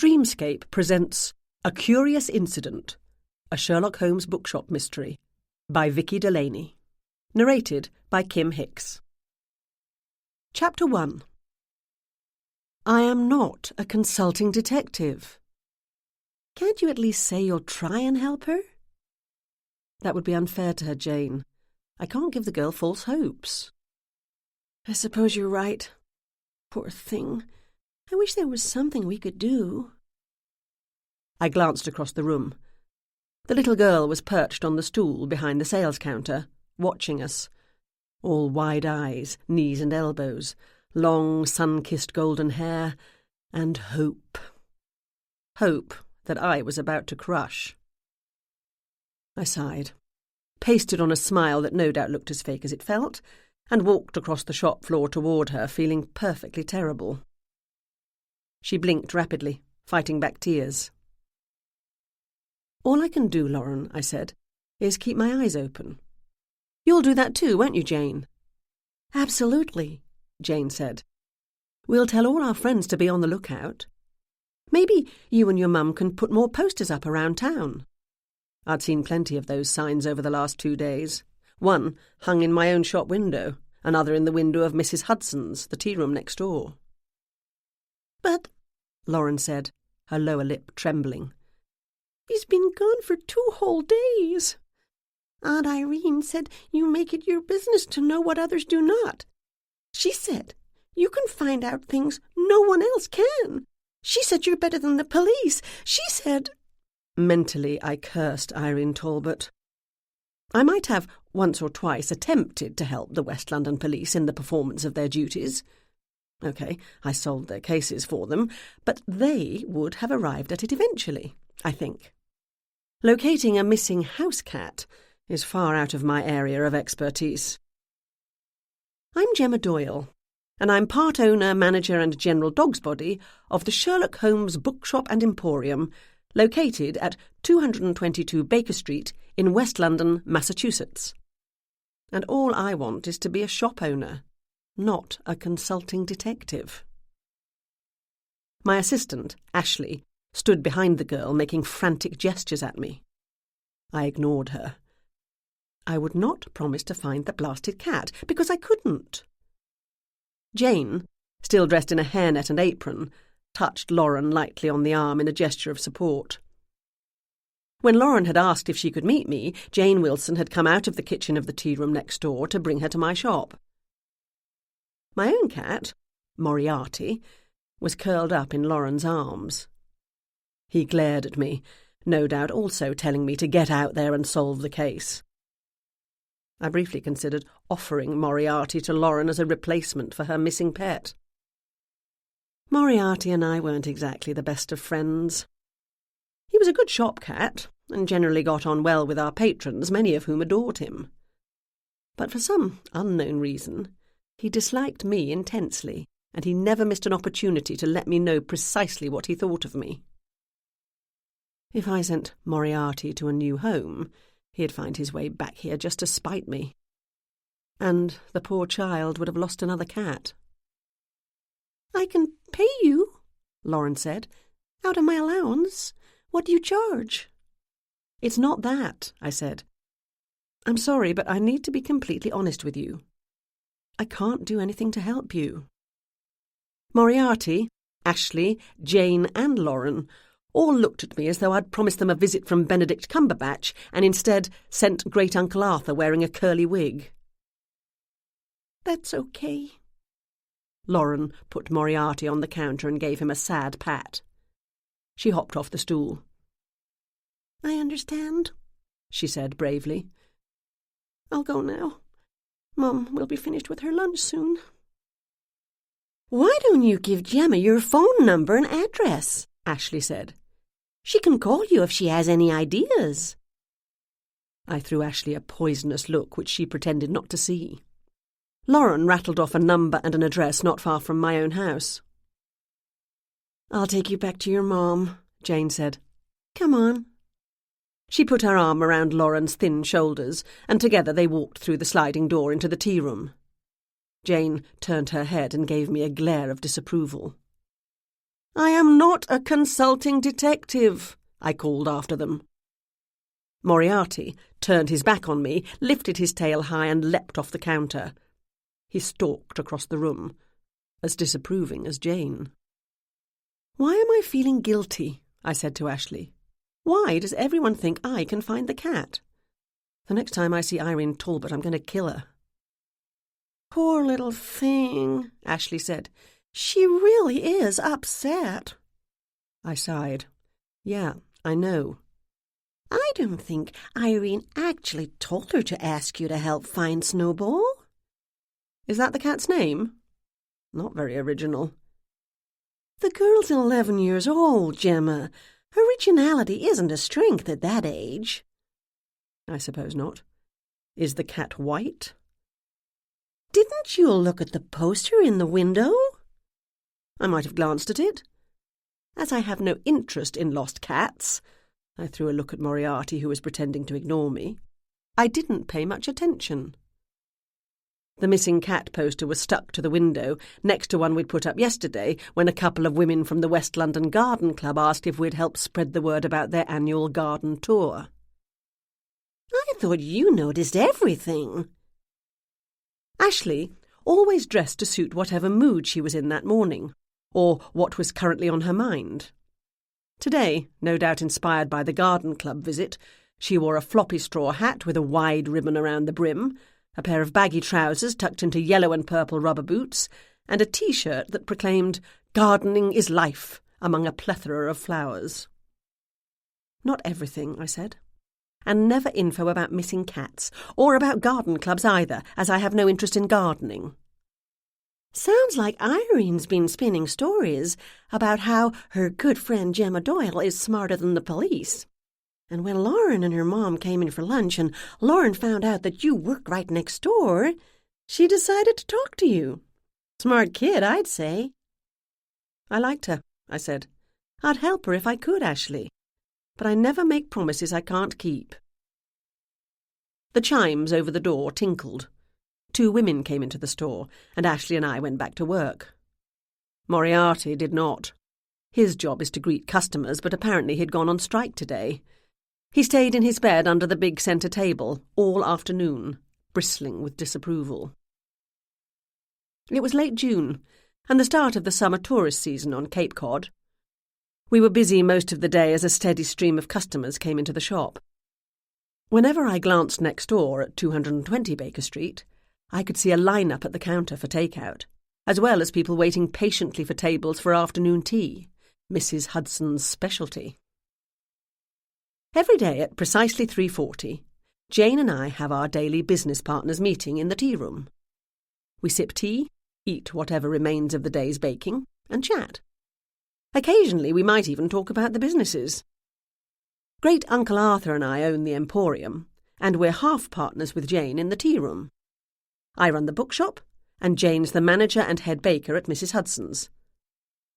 Dreamscape presents A Curious Incident, a Sherlock Holmes bookshop mystery, by Vicki Delany. Narrated by Kim Hicks. Chapter 1. I am not a consulting detective. Can't you at least say you'll try and help her? That would be unfair to her, Jane. I can't give the girl false hopes. I suppose you're right. Poor thing. I wish there was something we could do. I glanced across the room. The little girl was perched on the stool behind the sales counter, watching us, all wide eyes, knees and elbows, long sun-kissed golden hair, and hope. Hope that I was about to crush. I sighed, pasted on a smile that no doubt looked as fake as it felt, and walked across the shop floor toward her, feeling perfectly terrible. She blinked rapidly, fighting back tears. "All I can do, Lauren," I said, "is keep my eyes open." "You'll do that too, won't you, Jane?" "Absolutely," Jane said. "We'll tell all our friends to be on the lookout. Maybe you and your mum can put more posters up around town." I'd seen plenty of those signs over the last 2 days. One hung in my own shop window, another in the window of Mrs. Hudson's, the tea-room next door. "But," Lauren said, her lower lip trembling, "he's been gone for 2 whole days. Aunt Irene said you make it your business to know what others do not. She said you can find out things no one else can. She said you're better than the police. She said—" Mentally, I cursed Irene Talbot. I might have once or twice attempted to help the West London police in the performance of their duties. OK, I solved their cases for them, but they would have arrived at it eventually, I think. Locating a missing house cat is far out of my area of expertise. I'm Gemma Doyle, and I'm part owner, manager and general dog's body of the Sherlock Holmes Bookshop and Emporium, located at 222 Baker Street in West London, Massachusetts. And all I want is to be a shop owner, not a consulting detective. My assistant, Ashley, stood behind the girl making frantic gestures at me. I ignored her. I would not promise to find the blasted cat, because I couldn't. Jane, still dressed in a hairnet and apron, touched Lauren lightly on the arm in a gesture of support. When Lauren had asked if she could meet me, Jane Wilson had come out of the kitchen of the tea-room next door to bring her to my shop. My own cat, Moriarty, was curled up in Lauren's arms. He glared at me, no doubt also telling me to get out there and solve the case. I briefly considered offering Moriarty to Lauren as a replacement for her missing pet. Moriarty and I weren't exactly the best of friends. He was a good shop cat, and generally got on well with our patrons, many of whom adored him. But for some unknown reason, he disliked me intensely, and he never missed an opportunity to let me know precisely what he thought of me. If I sent Moriarty to a new home, he'd find his way back here just to spite me. And the poor child would have lost another cat. "I can pay you," Lauren said, "out of my allowance. What do you charge?" "It's not that," I said. "I'm sorry, but I need to be completely honest with you. I can't do anything to help you." Moriarty, Ashley, Jane and Lauren all looked at me as though I'd promised them a visit from Benedict Cumberbatch and instead sent Great Uncle Arthur wearing a curly wig. "That's okay." Lauren put Moriarty on the counter and gave him a sad pat. She hopped off the stool. "I understand," she said bravely. "I'll go now. Mum will be finished with her lunch soon." "Why don't you give Gemma your phone number and address?" Ashley said. "She can call you if she has any ideas." I threw Ashley a poisonous look which she pretended not to see. Lauren rattled off a number and an address not far from my own house. "I'll take you back to your mom," Jane said. "Come on." She put her arm around Lauren's thin shoulders, and together they walked through the sliding door into the tea-room. Jane turned her head and gave me a glare of disapproval. I am not a consulting detective, I called after them. Moriarty turned his back on me, lifted his tail high and leapt off the counter. He stalked across the room, as disapproving as Jane. "Why am I feeling guilty?" I said to Ashley. "Why does everyone think I can find the cat? The next time I see Irene Talbot, I'm going to kill her." "Poor little thing," Ashley said. "She really is upset." I sighed. "Yeah, I know." "I don't think Irene actually told her to ask you to help find Snowball." "Is that the cat's name?" "Not very original." "The girl's 11 years old, Gemma. Originality isn't a strength at that age." "I suppose not. Is the cat white?" "Didn't you look at the poster in the window?" "I might have glanced at it. As I have no interest in lost cats," I threw a look at Moriarty, who was pretending to ignore me, "I didn't pay much attention." The missing cat poster was stuck to the window, next to one we'd put up yesterday, when a couple of women from the West London Garden Club asked if we'd help spread the word about their annual garden tour. "I thought you noticed everything." Ashley always dressed to suit whatever mood she was in that morning, or what was currently on her mind. Today, no doubt inspired by the garden club visit, she wore a floppy straw hat with a wide ribbon around the brim, a pair of baggy trousers tucked into yellow and purple rubber boots, and a T-shirt that proclaimed "Gardening is life" among a plethora of flowers. "Not everything," I said. "And never info about missing cats, or about garden clubs either, as I have no interest in gardening." "Sounds like Irene's been spinning stories about how her good friend Gemma Doyle is smarter than the police. And when Lauren and her mom came in for lunch and Lauren found out that you work right next door, she decided to talk to you. Smart kid, I'd say." "I liked her," I said. "I'd help her if I could, Ashley. But I never make promises I can't keep." The chimes over the door tinkled. 2 women came into the store, and Ashley and I went back to work. Moriarty did not. His job is to greet customers, but apparently he'd gone on strike today. He stayed in his bed under the big centre table all afternoon, bristling with disapproval. It was late June, and the start of the summer tourist season on Cape Cod. We were busy most of the day as a steady stream of customers came into the shop. Whenever I glanced next door at 220 Baker Street, I could see a line-up at the counter for takeout, as well as people waiting patiently for tables for afternoon tea, Mrs. Hudson's specialty. Every day at precisely 3:40, Jane and I have our daily business partners meeting in the tea room. We sip tea, eat whatever remains of the day's baking, and chat. Occasionally we might even talk about the businesses. Great Uncle Arthur and I own the Emporium, and we're half partners with Jane in the tea room. I run the bookshop, and Jane's the manager and head baker at Mrs. Hudson's.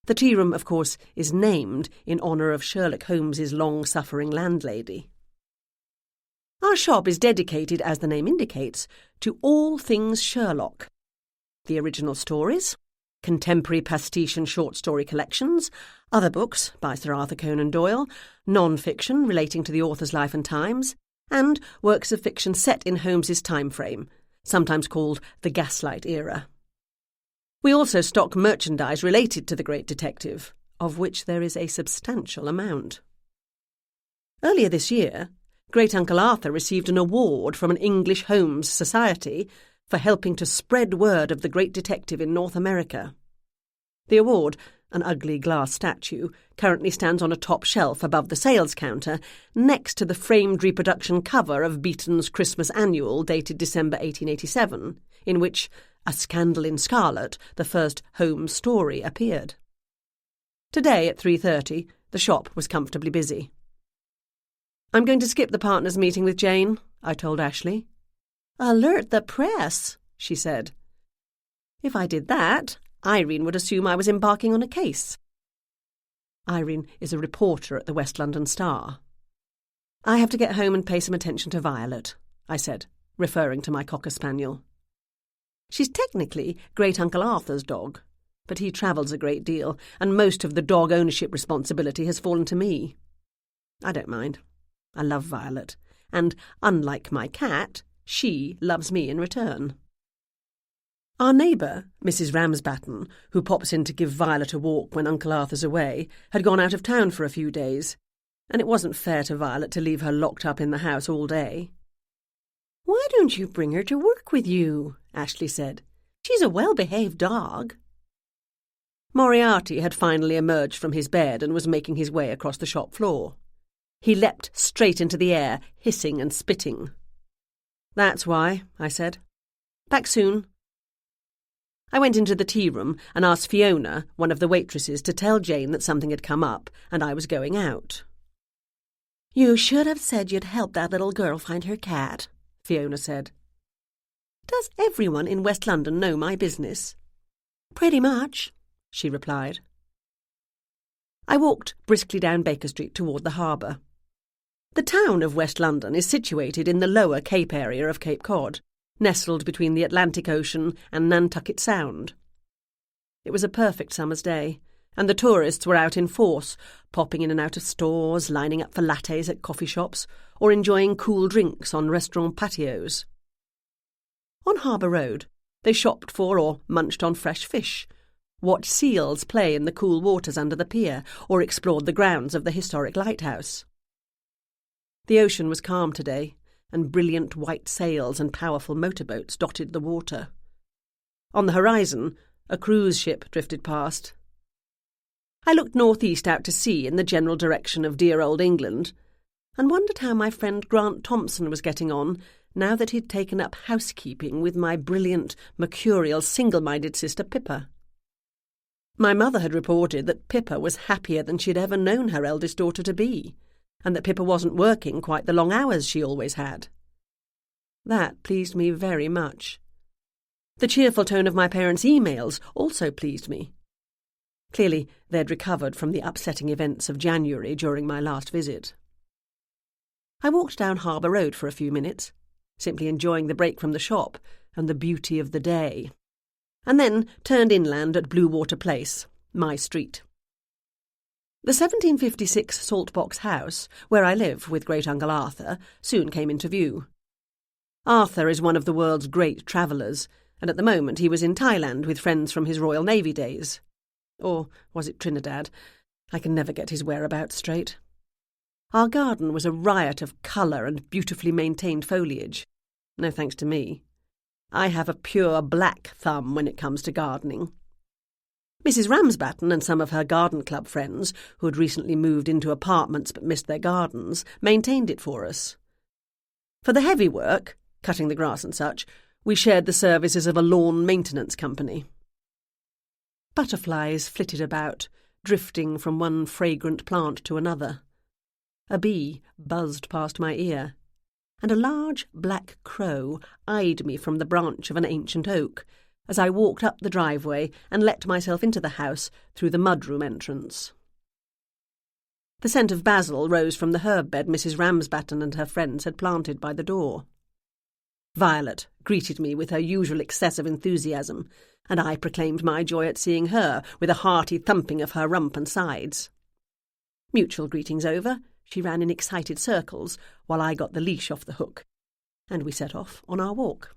The tea room, of course, is named in honour of Sherlock Holmes's long-suffering landlady. Our shop is dedicated, as the name indicates, to all things Sherlock. The original stories, contemporary pastiche and short story collections, other books by Sir Arthur Conan Doyle, non-fiction relating to the author's life and times, and works of fiction set in Holmes's time frame, sometimes called the Gaslight era. We also stock merchandise related to the great detective, of which there is a substantial amount. Earlier this year, Great Uncle Arthur received an award from an English Holmes Society for helping to spread word of the great detective in North America. The award, an ugly glass statue, currently stands on a top shelf above the sales counter, next to the framed reproduction cover of Beeton's Christmas Annual dated December 1887, in which A Scandal in Scarlet, the first Holmes story, appeared. Today at 3:30, the shop was comfortably busy. "I'm going to skip the partners' meeting with Jane," I told Ashley. "Alert the press," she said. If I did that, Irene would assume I was embarking on a case. Irene is a reporter at the West London Star. "I have to get home and pay some attention to Violet," I said, referring to my cocker spaniel. She's technically Great Uncle Arthur's dog, but he travels a great deal, and most of the dog ownership responsibility has fallen to me. I don't mind. I love Violet, and, unlike my cat, she loves me in return. Our neighbour, Mrs. Ramsbatten, who pops in to give Violet a walk when Uncle Arthur's away, had gone out of town for a few days, and it wasn't fair to Violet to leave her locked up in the house all day. "Why don't you bring her to work with you?" Ashley said. "She's a well-behaved dog." Moriarty had finally emerged from his bed and was making his way across the shop floor. He leapt straight into the air, hissing and spitting. "That's why," I said. "Back soon." I went into the tea room and asked Fiona, one of the waitresses, to tell Jane that something had come up and I was going out. "You should have said you'd help that little girl find her cat," Fiona said. "Does everyone in West London know my business?" "Pretty much," she replied. I walked briskly down Baker Street toward the harbour. The town of West London is situated in the lower Cape area of Cape Cod, nestled between the Atlantic Ocean and Nantucket Sound. It was a perfect summer's day, and the tourists were out in force, popping in and out of stores, lining up for lattes at coffee shops, or enjoying cool drinks on restaurant patios. On Harbour Road, they shopped for or munched on fresh fish, watched seals play in the cool waters under the pier, or explored the grounds of the historic lighthouse. The ocean was calm today, and brilliant white sails and powerful motorboats dotted the water. On the horizon, a cruise ship drifted past. I looked northeast out to sea in the general direction of dear old England, and wondered how my friend Grant Thompson was getting on now that he'd taken up housekeeping with my brilliant, mercurial, single-minded sister Pippa. My mother had reported that Pippa was happier than she'd ever known her eldest daughter to be, and that Pippa wasn't working quite the long hours she always had. That pleased me very much. The cheerful tone of my parents' emails also pleased me. Clearly, they'd recovered from the upsetting events of January during my last visit. I walked down Harbour Road for a few minutes, simply enjoying the break from the shop and the beauty of the day, and then turned inland at Bluewater Place, my street. The 1756 Saltbox House, where I live with great-uncle Arthur, soon came into view. Arthur is one of the world's great travellers, and at the moment he was in Thailand with friends from his Royal Navy days. Or was it Trinidad? I can never get his whereabouts straight. Our garden was a riot of colour and beautifully maintained foliage. No thanks to me. I have a pure black thumb when it comes to gardening. Mrs. Ramsbatten and some of her garden club friends, who had recently moved into apartments but missed their gardens, maintained it for us. For the heavy work, cutting the grass and such, we shared the services of a lawn maintenance company. Butterflies flitted about, drifting from one fragrant plant to another. A bee buzzed past my ear, and a large black crow eyed me from the branch of an ancient oak as I walked up the driveway and let myself into the house through the mudroom entrance. The scent of basil rose from the herb bed Mrs. Ramsbatten and her friends had planted by the door. Violet greeted me with her usual excess of enthusiasm, and I proclaimed my joy at seeing her with a hearty thumping of her rump and sides. Mutual greetings over, she ran in excited circles while I got the leash off the hook, and we set off on our walk.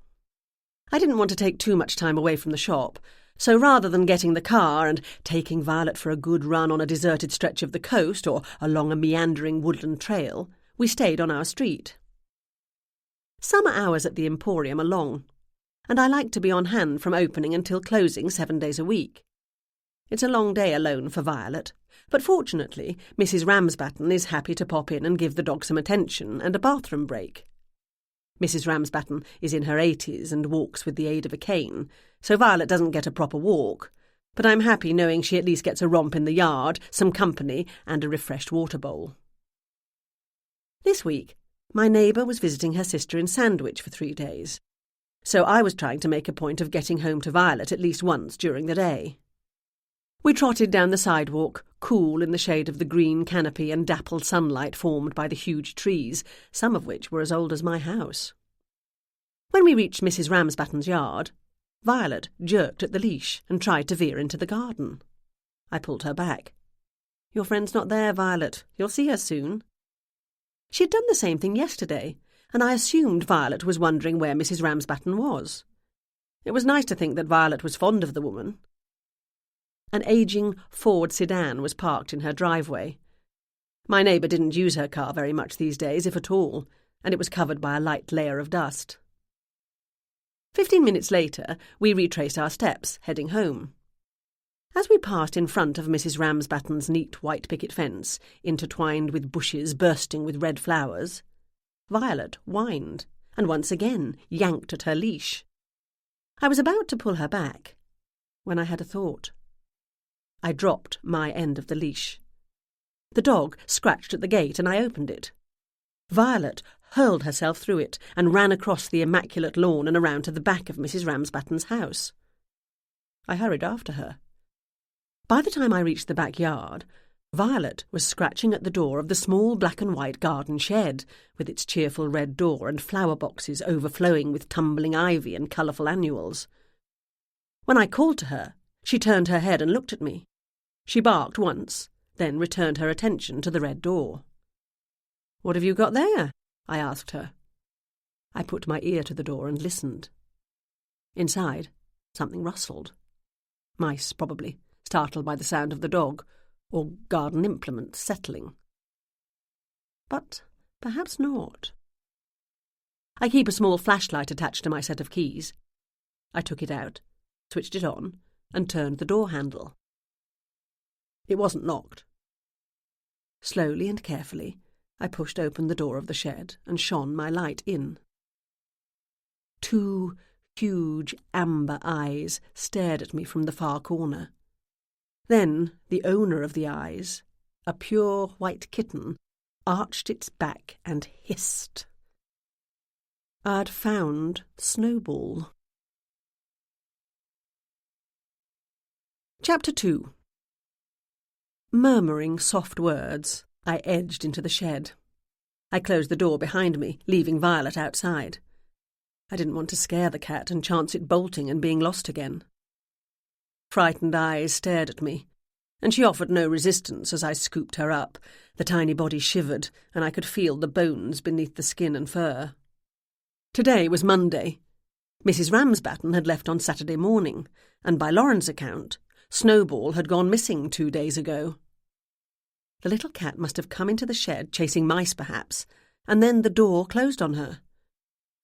I didn't want to take too much time away from the shop, so rather than getting the car and taking Violet for a good run on a deserted stretch of the coast or along a meandering woodland trail, we stayed on our street. Summer hours at the Emporium are long, and I like to be on hand from opening until closing 7 days a week. It's a long day alone for Violet, but fortunately Mrs. Ramsbatten is happy to pop in and give the dog some attention and a bathroom break. Mrs. Ramsbatten is in her 80s and walks with the aid of a cane, so Violet doesn't get a proper walk, but I'm happy knowing she at least gets a romp in the yard, some company, and a refreshed water bowl. This week, my neighbour was visiting her sister in Sandwich for 3 days, so I was trying to make a point of getting home to Violet at least once during the day. We trotted down the sidewalk, cool in the shade of the green canopy and dappled sunlight formed by the huge trees, some of which were as old as my house. When we reached Mrs. Ramsbatten's yard, Violet jerked at the leash and tried to veer into the garden. I pulled her back. "Your friend's not there, Violet. You'll see her soon." She had done the same thing yesterday, and I assumed Violet was wondering where Mrs. Ramsbatten was. It was nice to think that Violet was fond of the woman. An ageing Ford sedan was parked in her driveway. My neighbour didn't use her car very much these days, if at all, and it was covered by a light layer of dust. 15 minutes later, we retraced our steps, heading home. As we passed in front of Mrs. Ramsbatten's neat white picket fence, intertwined with bushes bursting with red flowers, Violet whined, and once again yanked at her leash. I was about to pull her back, when I had a thought. I dropped my end of the leash. The dog scratched at the gate, and I opened it. Violet hurled herself through it and ran across the immaculate lawn and around to the back of Mrs. Ramsbatten's house. I hurried after her. By the time I reached the backyard, Violet was scratching at the door of the small black and white garden shed, with its cheerful red door and flower boxes overflowing with tumbling ivy and colourful annuals. When I called to her, she turned her head and looked at me. She barked once, then returned her attention to the red door. "What have you got there?" I asked her. I put my ear to the door and listened. Inside, something rustled. Mice, probably, startled by the sound of the dog, or garden implements settling. But perhaps not. I keep a small flashlight attached to my set of keys. I took it out, switched it on, and turned the door handle. It wasn't locked. Slowly and carefully, I pushed open the door of the shed and shone my light in. 2 huge amber eyes stared at me from the far corner. Then the owner of the eyes, a pure white kitten, arched its back and hissed. I'd found Snowball. Chapter 2. Murmuring soft words, I edged into the shed. I closed the door behind me, leaving Violet outside. I didn't want to scare the cat and chance it bolting and being lost again. Frightened eyes stared at me, and she offered no resistance as I scooped her up. The tiny body shivered, and I could feel the bones beneath the skin and fur. Today was Monday. Mrs. Ramsbatten had left on Saturday morning, and by Lauren's account, Snowball had gone missing 2 days ago. The little cat must have come into the shed, chasing mice perhaps, and then the door closed on her.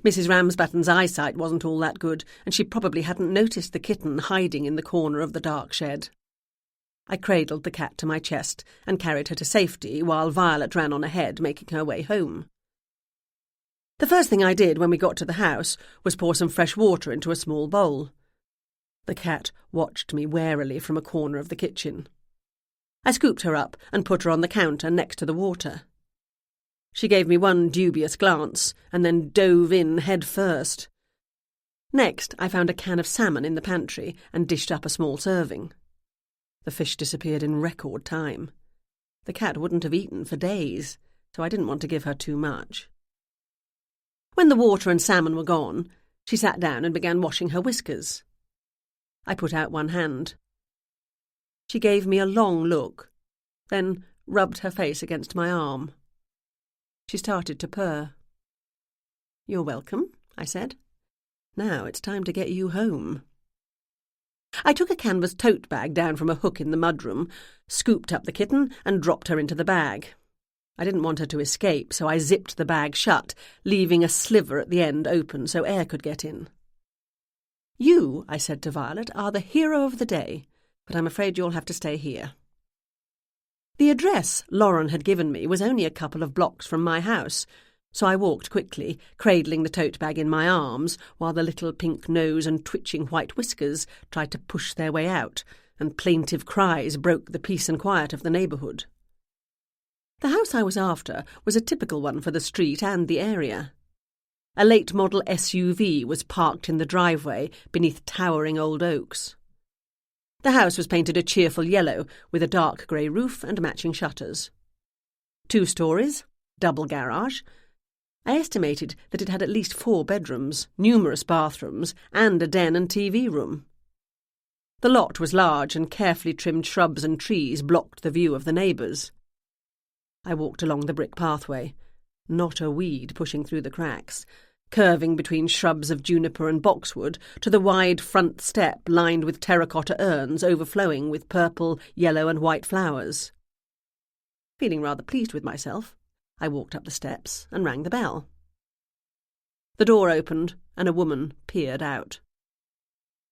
Mrs. Ramsbatten's eyesight wasn't all that good, and she probably hadn't noticed the kitten hiding in the corner of the dark shed. I cradled the cat to my chest and carried her to safety while Violet ran on ahead, making her way home. The first thing I did when we got to the house was pour some fresh water into a small bowl. The cat watched me warily from a corner of the kitchen. I scooped her up and put her on the counter next to the water. She gave me one dubious glance and then dove in head first. Next, I found a can of salmon in the pantry and dished up a small serving. The fish disappeared in record time. The cat wouldn't have eaten for days, so I didn't want to give her too much. When the water and salmon were gone, she sat down and began washing her whiskers. I put out one hand. She gave me a long look, then rubbed her face against my arm. She started to purr. "You're welcome," I said. "Now it's time to get you home." I took a canvas tote bag down from a hook in the mudroom, scooped up the kitten and dropped her into the bag. I didn't want her to escape, so I zipped the bag shut, leaving a sliver at the end open so air could get in. "You," I said to Violet, "are the hero of the day, but I'm afraid you'll have to stay here." The address Lauren had given me was only a couple of blocks from my house, so I walked quickly, cradling the tote bag in my arms, while the little pink nose and twitching white whiskers tried to push their way out, and plaintive cries broke the peace and quiet of the neighbourhood. The house I was after was a typical one for the street and the area. A late-model SUV was parked in the driveway beneath towering old oaks. The house was painted a cheerful yellow with a dark grey roof and matching shutters. 2 stories, double garage, I estimated that it had at least 4 bedrooms, numerous bathrooms, and a den and TV room. The lot was large, and carefully trimmed shrubs and trees blocked the view of the neighbours. I walked along the brick pathway, not a weed pushing through the cracks, curving between shrubs of juniper and boxwood to the wide front step lined with terracotta urns overflowing with purple, yellow and white flowers. Feeling rather pleased with myself, I walked up the steps and rang the bell. The door opened and a woman peered out.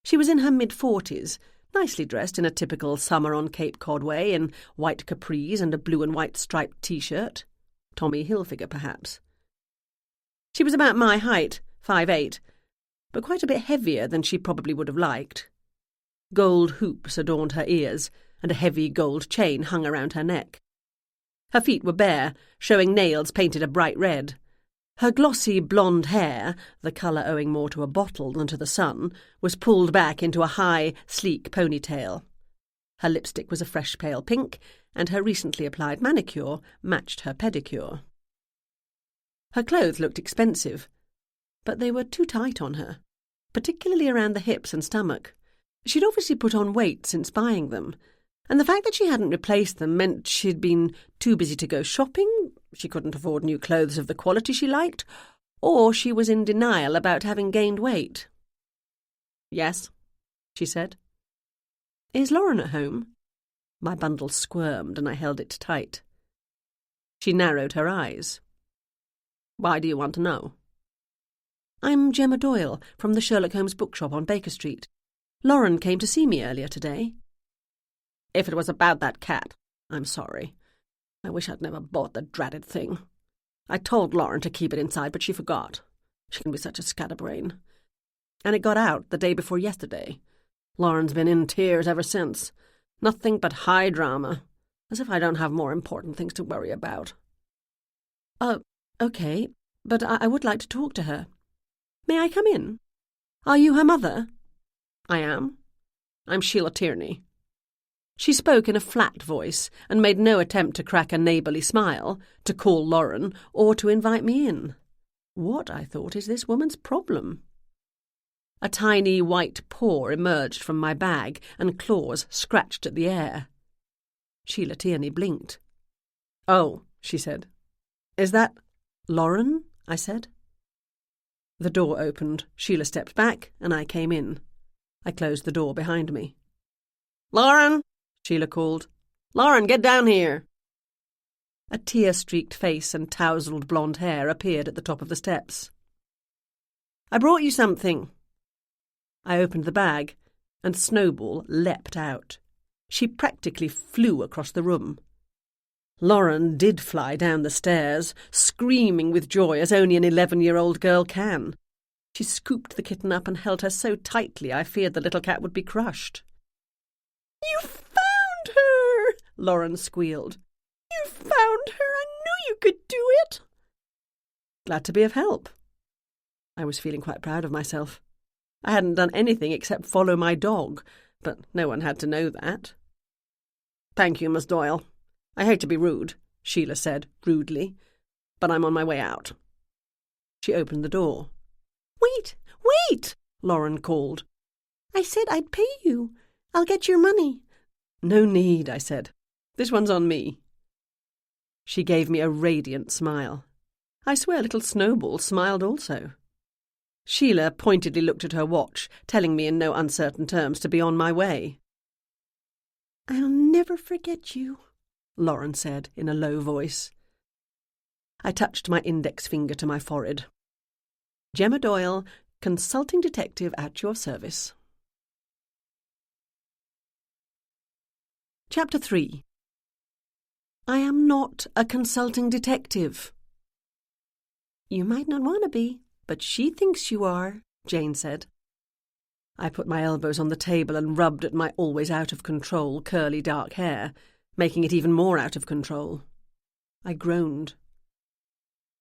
She was in her mid-40s, nicely dressed in a typical summer on Cape Cod way, in white capris and a blue and white striped T-shirt. Tommy Hilfiger, perhaps. She was about my height, 5'8", but quite a bit heavier than she probably would have liked. Gold hoops adorned her ears, and a heavy gold chain hung around her neck. Her feet were bare, showing nails painted a bright red. Her glossy blonde hair, the colour owing more to a bottle than to the sun, was pulled back into a high, sleek ponytail. Her lipstick was a fresh pale pink, and her recently applied manicure matched her pedicure. Her clothes looked expensive, but they were too tight on her, particularly around the hips and stomach. She'd obviously put on weight since buying them, and the fact that she hadn't replaced them meant she'd been too busy to go shopping, she couldn't afford new clothes of the quality she liked, or she was in denial about having gained weight. "Yes," she said. "Is Lauren at home?" My bundle squirmed and I held it tight. She narrowed her eyes. "Why do you want to know?" "I'm Gemma Doyle, from the Sherlock Holmes bookshop on Baker Street. Lauren came to see me earlier today." "If it was about that cat, I'm sorry. I wish I'd never bought the dratted thing. I told Lauren to keep it inside, but she forgot. She can be such a scatterbrain. And it got out the day before yesterday. Lauren's been in tears ever since. Nothing but high drama. As if I don't have more important things to worry about." "Okay, but I would like to talk to her. May I come in? Are you her mother?" "I am. I'm Sheila Tierney." She spoke in a flat voice and made no attempt to crack a neighbourly smile, to call Lauren, or to invite me in. What, I thought, is this woman's problem? A tiny white paw emerged from my bag and claws scratched at the air. Sheila Tierney blinked. "Oh," she said. "Is that Lauren?" I said. The door opened, Sheila stepped back, and I came in. I closed the door behind me. "Lauren!" Sheila called. "Lauren, get down here!" A tear-streaked face and tousled blonde hair appeared at the top of the steps. "I brought you something." I opened the bag, and Snowball leapt out. She practically flew across the room. Lauren did fly down the stairs, screaming with joy as only an 11-year-old girl can. She scooped the kitten up and held her so tightly I feared the little cat would be crushed. "You found her!" Lauren squealed. "You found her! I knew you could do it!" Glad to be of help. I was feeling quite proud of myself. I hadn't done anything except follow my dog, but no one had to know that. "Thank you, Miss Doyle. I hate to be rude," Sheila said rudely, "but I'm on my way out." She opened the door. "Wait, wait!" Lauren called. "I said I'd pay you. I'll get your money." "No need," I said. "This one's on me." She gave me a radiant smile. I swear little Snowball smiled also. Sheila pointedly looked at her watch, telling me in no uncertain terms to be on my way. "I'll never forget you," Lauren said in a low voice. I touched my index finger to my forehead. Gemma Doyle, consulting detective at your service. Chapter 3. I am not a consulting detective. "You might not want to be, but she thinks you are," Jane said. I put my elbows on the table and rubbed at my always out-of-control curly dark hair, making it even more out of control. I groaned.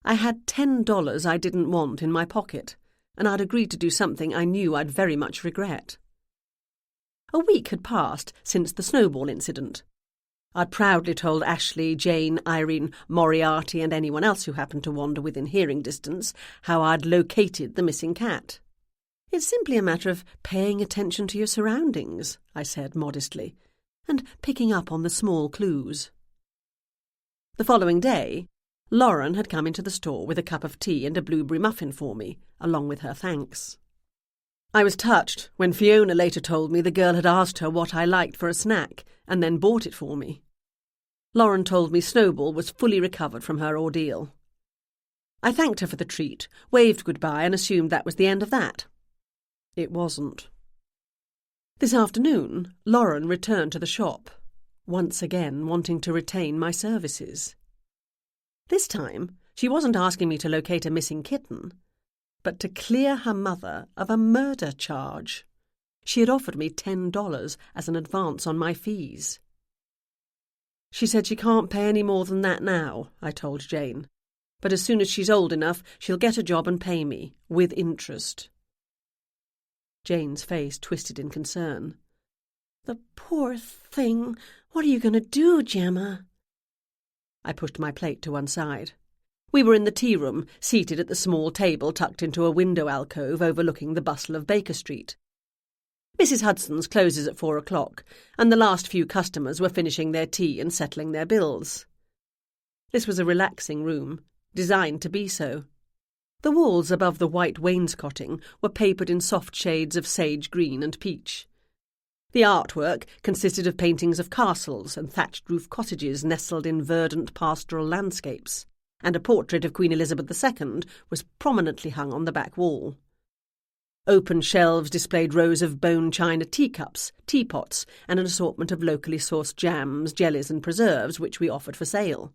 I had $10 I didn't want in my pocket, and I'd agreed to do something I knew I'd very much regret. A week had passed since the Snowball incident. I'd proudly told Ashley, Jane, Irene, Moriarty and anyone else who happened to wander within hearing distance how I'd located the missing cat. It's simply a matter of paying attention to your surroundings, I said modestly, and picking up on the small clues. The following day, Lauren had come into the store with a cup of tea and a blueberry muffin for me, along with her thanks. I was touched when Fiona later told me the girl had asked her what I liked for a snack and then bought it for me. Lauren told me Snowball was fully recovered from her ordeal. I thanked her for the treat, waved goodbye and assumed that was the end of that. It wasn't. This afternoon, Lauren returned to the shop, once again wanting to retain my services. This time, she wasn't asking me to locate a missing kitten, but to clear her mother of a murder charge. She had offered me $10 as an advance on my fees. She said she can't pay any more than that now, I told Jane, but as soon as she's old enough, she'll get a job and pay me, with interest. Jane's face twisted in concern. The poor thing. What are you going to do, Gemma? I pushed my plate to one side. We were in the tea room, seated at the small table tucked into a window alcove overlooking the bustle of Baker Street. Mrs. Hudson's closes at 4 o'clock, and the last few customers were finishing their tea and settling their bills. This was a relaxing room, designed to be so. The walls above the white wainscoting were papered in soft shades of sage green and peach. The artwork consisted of paintings of castles and thatched-roof cottages nestled in verdant pastoral landscapes, and a portrait of Queen Elizabeth II was prominently hung on the back wall. Open shelves displayed rows of bone china teacups, teapots, and an assortment of locally sourced jams, jellies and preserves which we offered for sale.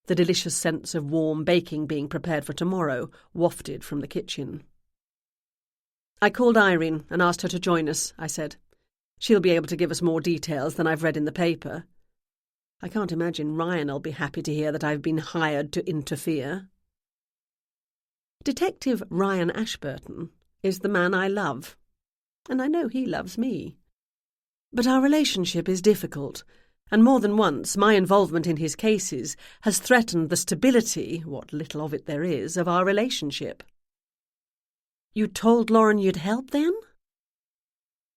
The delicious scents of warm baking being prepared for tomorrow wafted from the kitchen. I called Irene and asked her to join us, I said. She'll be able to give us more details than I've read in the paper. I can't imagine Ryan'll be happy to hear that I've been hired to interfere. Detective Ryan Ashburton is the man I love, and I know he loves me. But our relationship is difficult, and more than once my involvement in his cases has threatened the stability, what little of it there is, of our relationship. You told Lauren you'd help, then?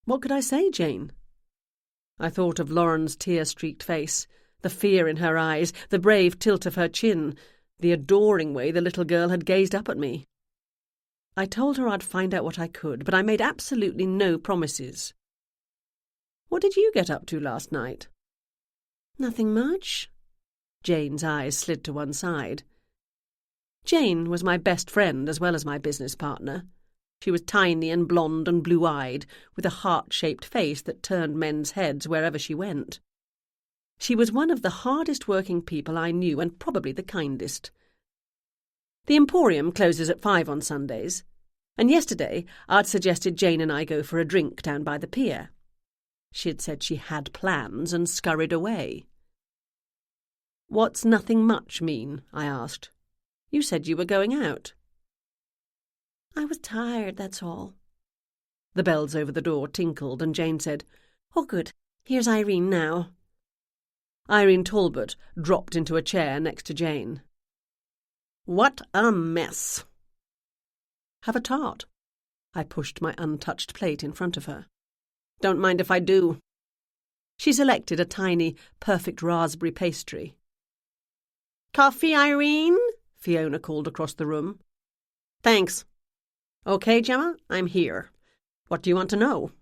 What could I say, Jane? I thought of Lauren's tear-streaked face, the fear in her eyes, the brave tilt of her chin, the adoring way the little girl had gazed up at me. I told her I'd find out what I could, but I made absolutely no promises. What did you get up to last night? Nothing much. Jane's eyes slid to one side. Jane was my best friend as well as my business partner. She was tiny and blonde and blue-eyed, with a heart-shaped face that turned men's heads wherever she went. She was one of the hardest-working people I knew and probably the kindest. The Emporium closes at 5 on Sundays, and yesterday I'd suggested Jane and I go for a drink down by the pier. She had said she had plans and scurried away. What's nothing much mean? I asked. You said you were going out. I was tired, that's all. The bells over the door tinkled and Jane said, Oh, good, here's Irene now. Irene Talbot dropped into a chair next to Jane. What a mess! Have a tart. I pushed my untouched plate in front of her. Don't mind if I do. She selected a tiny, perfect raspberry pastry. Coffee, Irene? Fiona called across the room. Thanks. Okay, Gemma, I'm here. What do you want to know?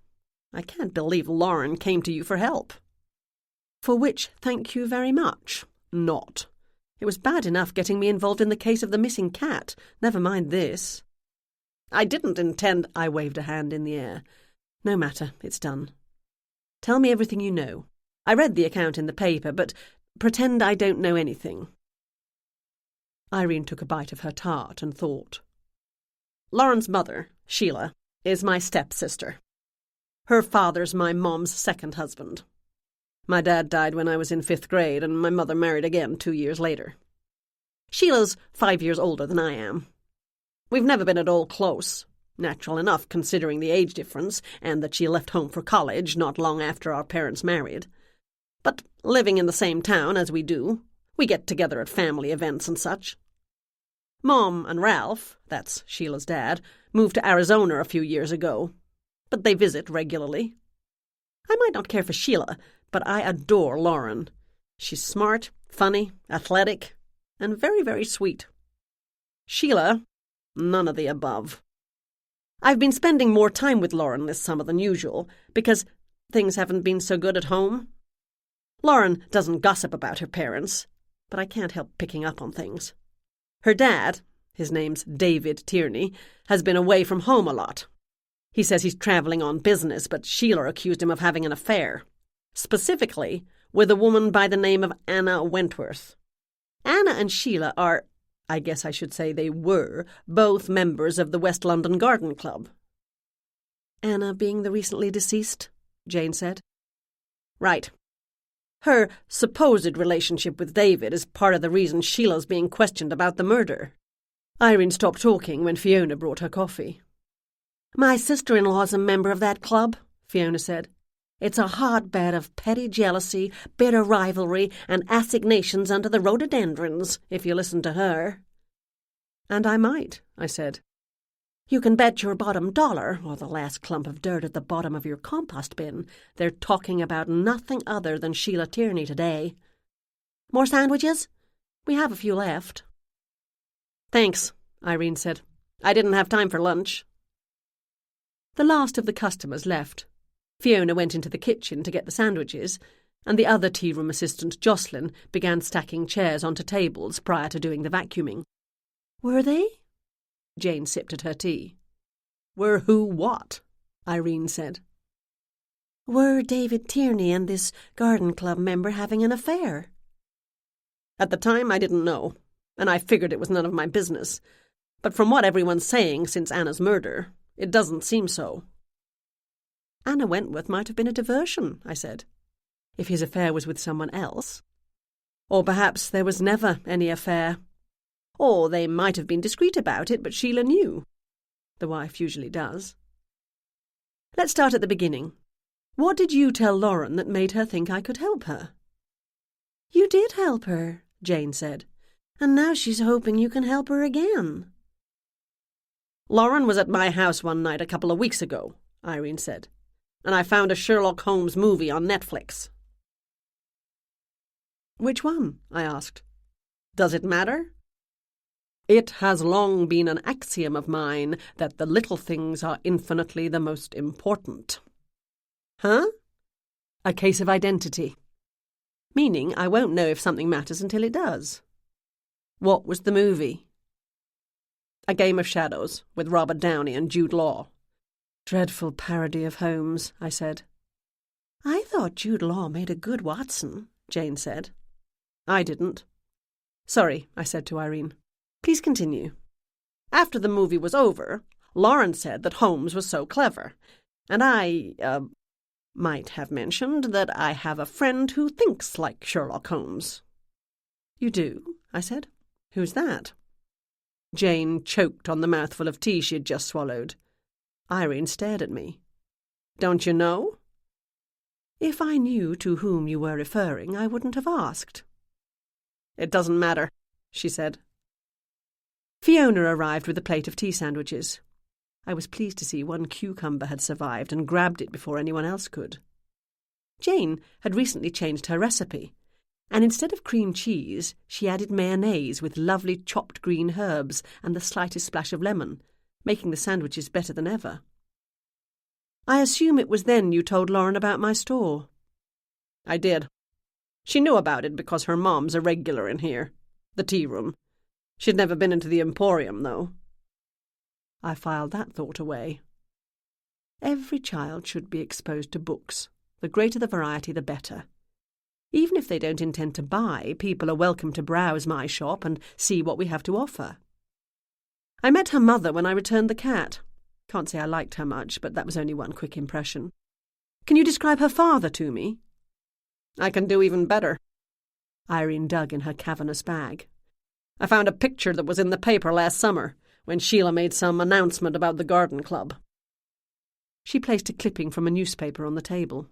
I can't believe Lauren came to you for help. For which, thank you very much. Not. It was bad enough getting me involved in the case of the missing cat. Never mind this. I didn't intend... I waved a hand in the air. No matter, it's done. Tell me everything you know. I read the account in the paper, but pretend I don't know anything. Irene took a bite of her tart and thought. Lauren's mother, Sheila, is my stepsister. Her father's my mom's second husband. My dad died when I was in 5th grade, and my mother married again 2 years later. Sheila's 5 years older than I am. We've never been at all close. Natural enough, considering the age difference, and that she left home for college not long after our parents married. But living in the same town as we do, we get together at family events and such. Mom and Ralph, that's Sheila's dad, moved to Arizona a few years ago, but they visit regularly. I might not care for Sheila, but I adore Lauren. She's smart, funny, athletic, and very, very sweet. Sheila, none of the above. I've been spending more time with Lauren this summer than usual, because things haven't been so good at home. Lauren doesn't gossip about her parents, but I can't help picking up on things. Her dad, his name's David Tierney, has been away from home a lot. He says he's travelling on business, but Sheila accused him of having an affair, specifically with a woman by the name of Anna Wentworth. Anna and Sheila are, I guess I should say they were, both members of the West London Garden Club. Anna being the recently deceased, Jane said. Right. Her supposed relationship with David is part of the reason Sheila's being questioned about the murder. Irene stopped talking when Fiona brought her coffee. My sister-in-law's a member of that club, Fiona said. It's a hotbed of petty jealousy, bitter rivalry, and assignations under the rhododendrons, if you listen to her. And I might, I said. You can bet your bottom dollar, or the last clump of dirt at the bottom of your compost bin, they're talking about nothing other than Sheila Tierney today. More sandwiches? We have a few left. Thanks, Irene said. I didn't have time for lunch. The last of the customers left. Fiona went into the kitchen to get the sandwiches, and the other tea-room assistant, Jocelyn, began stacking chairs onto tables prior to doing the vacuuming. Were they? Jane sipped at her tea. Were who what? Irene said. Were David Tierney and this garden club member having an affair? At the time I didn't know, and I figured it was none of my business. But from what everyone's saying since Anna's murder, it doesn't seem so. Anna Wentworth might have been a diversion, I said, if his affair was with someone else. Or perhaps there was never any affair. Or they might have been discreet about it, but Sheila knew. The wife usually does. Let's start at the beginning. What did you tell Lauren that made her think I could help her? You did help her, Jane said, and now she's hoping you can help her again. Lauren was at my house one night a couple of weeks ago, Irene said, and I found a Sherlock Holmes movie on Netflix. Which one? I asked. Does it matter? It has long been an axiom of mine that the little things are infinitely the most important. Huh? A case of identity. Meaning I won't know if something matters until it does. What was the movie? A Game of Shadows, with Robert Downey and Jude Law. Dreadful parody of Holmes, I said. I thought Jude Law made a good Watson, Jane said. I didn't. Sorry, I said to Irene. Please continue. After the movie was over, Lauren said that Holmes was so clever, and I, might have mentioned that I have a friend who thinks like Sherlock Holmes. You do? I said. Who's that? Jane choked on the mouthful of tea she had just swallowed. Irene stared at me. Don't you know? If I knew to whom you were referring, I wouldn't have asked. It doesn't matter, she said. Fiona arrived with a plate of tea sandwiches. I was pleased to see one cucumber had survived and grabbed it before anyone else could. Jane had recently changed her recipe, and instead of cream cheese, she added mayonnaise with lovely chopped green herbs and the slightest splash of lemon, making the sandwiches better than ever. I assume it was then you told Lauren about my store. I did. She knew about it because her mom's a regular in here, the tea room. She'd never been into the Emporium, though. I filed that thought away. Every child should be exposed to books. The greater the variety, the better. Even if they don't intend to buy, people are welcome to browse my shop and see what we have to offer. I met her mother when I returned the cat. Can't say I liked her much, but that was only one quick impression. Can you describe her father to me? I can do even better. Irene dug in her cavernous bag. I found a picture that was in the paper last summer, when Sheila made some announcement about the garden club. She placed a clipping from a newspaper on the table.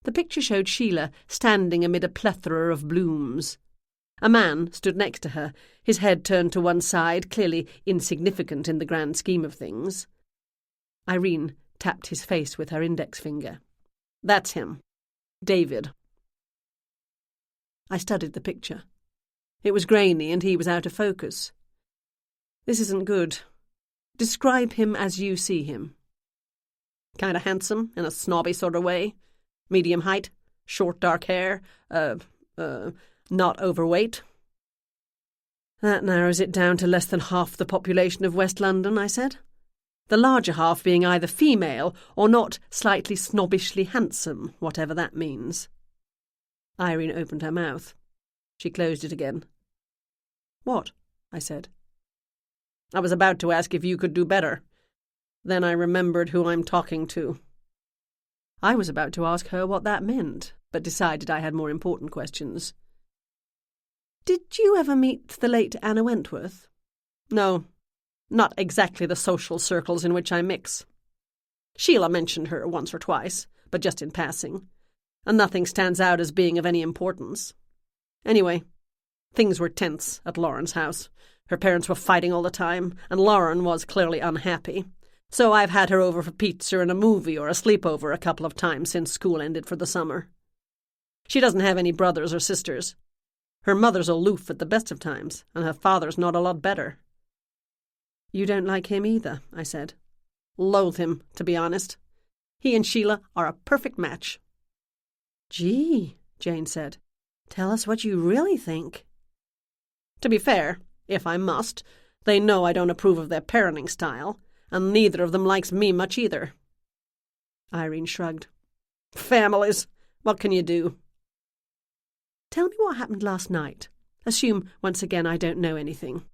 The picture showed Sheila standing amid a plethora of blooms. A man stood next to her, his head turned to one side, clearly insignificant in the grand scheme of things. Irene tapped his face with her index finger. "That's him. David." I studied the picture. It was grainy and he was out of focus. "This isn't good. Describe him as you see him." "Kind of handsome, in a snobby sort of way. Medium height, short dark hair, not overweight." "That narrows it down to less than half the population of West London," I said. "The larger half being either female or not slightly snobbishly handsome, whatever that means." Irene opened her mouth. She closed it again. "What?" I said. "I was about to ask if you could do better. Then I remembered who I'm talking to." I was about to ask her what that meant, but decided I had more important questions. "Did you ever meet the late Anna Wentworth?" "No, not exactly the social circles in which I mix. Sheila mentioned her once or twice, but just in passing, and nothing stands out as being of any importance. Anyway, things were tense at Lauren's house. Her parents were fighting all the time, and Lauren was clearly unhappy. So I've had her over for pizza and a movie or a sleepover a couple of times since school ended for the summer. She doesn't have any brothers or sisters. Her mother's aloof at the best of times, and her father's not a lot better." "You don't like him either," I said. "Loathe him, to be honest. He and Sheila are a perfect match." "Gee," Jane said. "Tell us what you really think." "To be fair, if I must, they know I don't approve of their parenting style, and neither of them likes me much either." Irene shrugged. "Families, what can you do?" "Tell me what happened last night. Assume, once again, I don't know anything."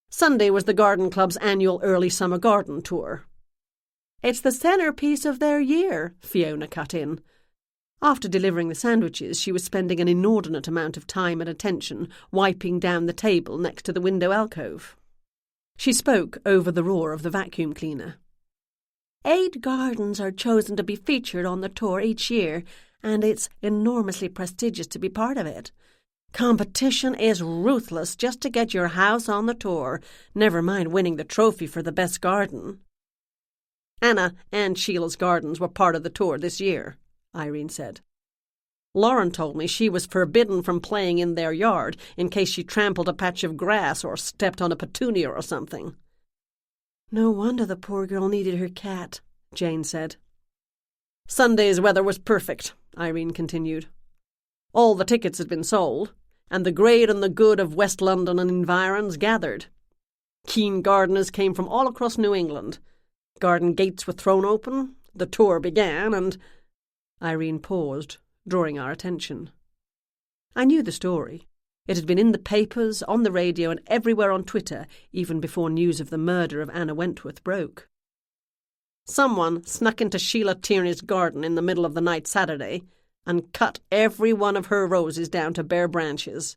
"Sunday was the Garden Club's annual early summer garden tour." "It's the centrepiece of their year," Fiona cut in. After delivering the sandwiches, she was spending an inordinate amount of time and attention wiping down the table next to the window alcove. She spoke over the roar of the vacuum cleaner. 8 gardens are chosen to be featured on the tour each year, and it's enormously prestigious to be part of it. Competition is ruthless just to get your house on the tour, never mind winning the trophy for the best garden. "Anna and Sheila's gardens were part of the tour this year," Irene said. "Lauren told me she was forbidden from playing in their yard in case she trampled a patch of grass or stepped on a petunia or something." "No wonder the poor girl needed her cat," Jane said. "Sunday's weather was perfect," Irene continued. "All the tickets had been sold, and the great and the good of West London and environs gathered. Keen gardeners came from all across New England. Garden gates were thrown open, the tour began, and—" Irene paused, drawing our attention. I knew the story. It had been in the papers, on the radio, and everywhere on Twitter, even before news of the murder of Anna Wentworth broke. "Someone snuck into Sheila Tierney's garden in the middle of the night Saturday and cut every one of her roses down to bare branches.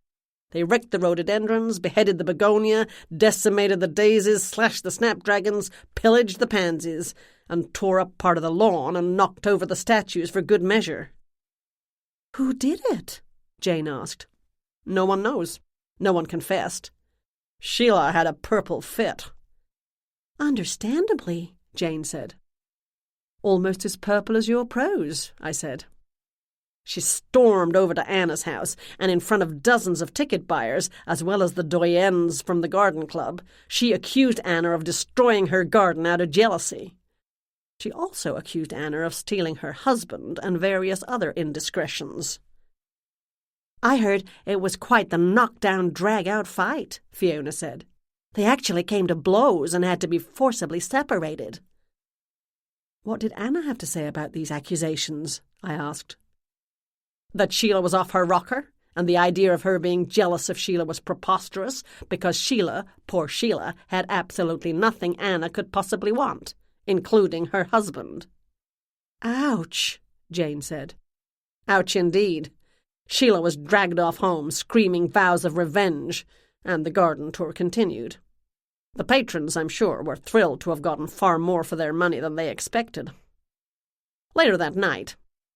They wrecked the rhododendrons, beheaded the begonia, decimated the daisies, slashed the snapdragons, pillaged the pansies, and tore up part of the lawn and knocked over the statues for good measure." "Who did it?" Jane asked. "No one knows. No one confessed. Sheila had a purple fit." "Understandably," Jane said. "Almost as purple as your prose," I said. "She stormed over to Anna's house, and in front of dozens of ticket buyers, as well as the doyennes from the garden club, she accused Anna of destroying her garden out of jealousy. She also accused Anna of stealing her husband and various other indiscretions." "I heard it was quite the knock-down, drag-out fight," Fiona said. "They actually came to blows and had to be forcibly separated." "What did Anna have to say about these accusations?" I asked. "That Sheila was off her rocker, and the idea of her being jealous of Sheila was preposterous, because Sheila, poor Sheila, had absolutely nothing Anna could possibly want, including her husband." "Ouch," Jane said. "Ouch indeed. Sheila was dragged off home, screaming vows of revenge, and the garden tour continued. The patrons, I'm sure, were thrilled to have gotten far more for their money than they expected." Later that night,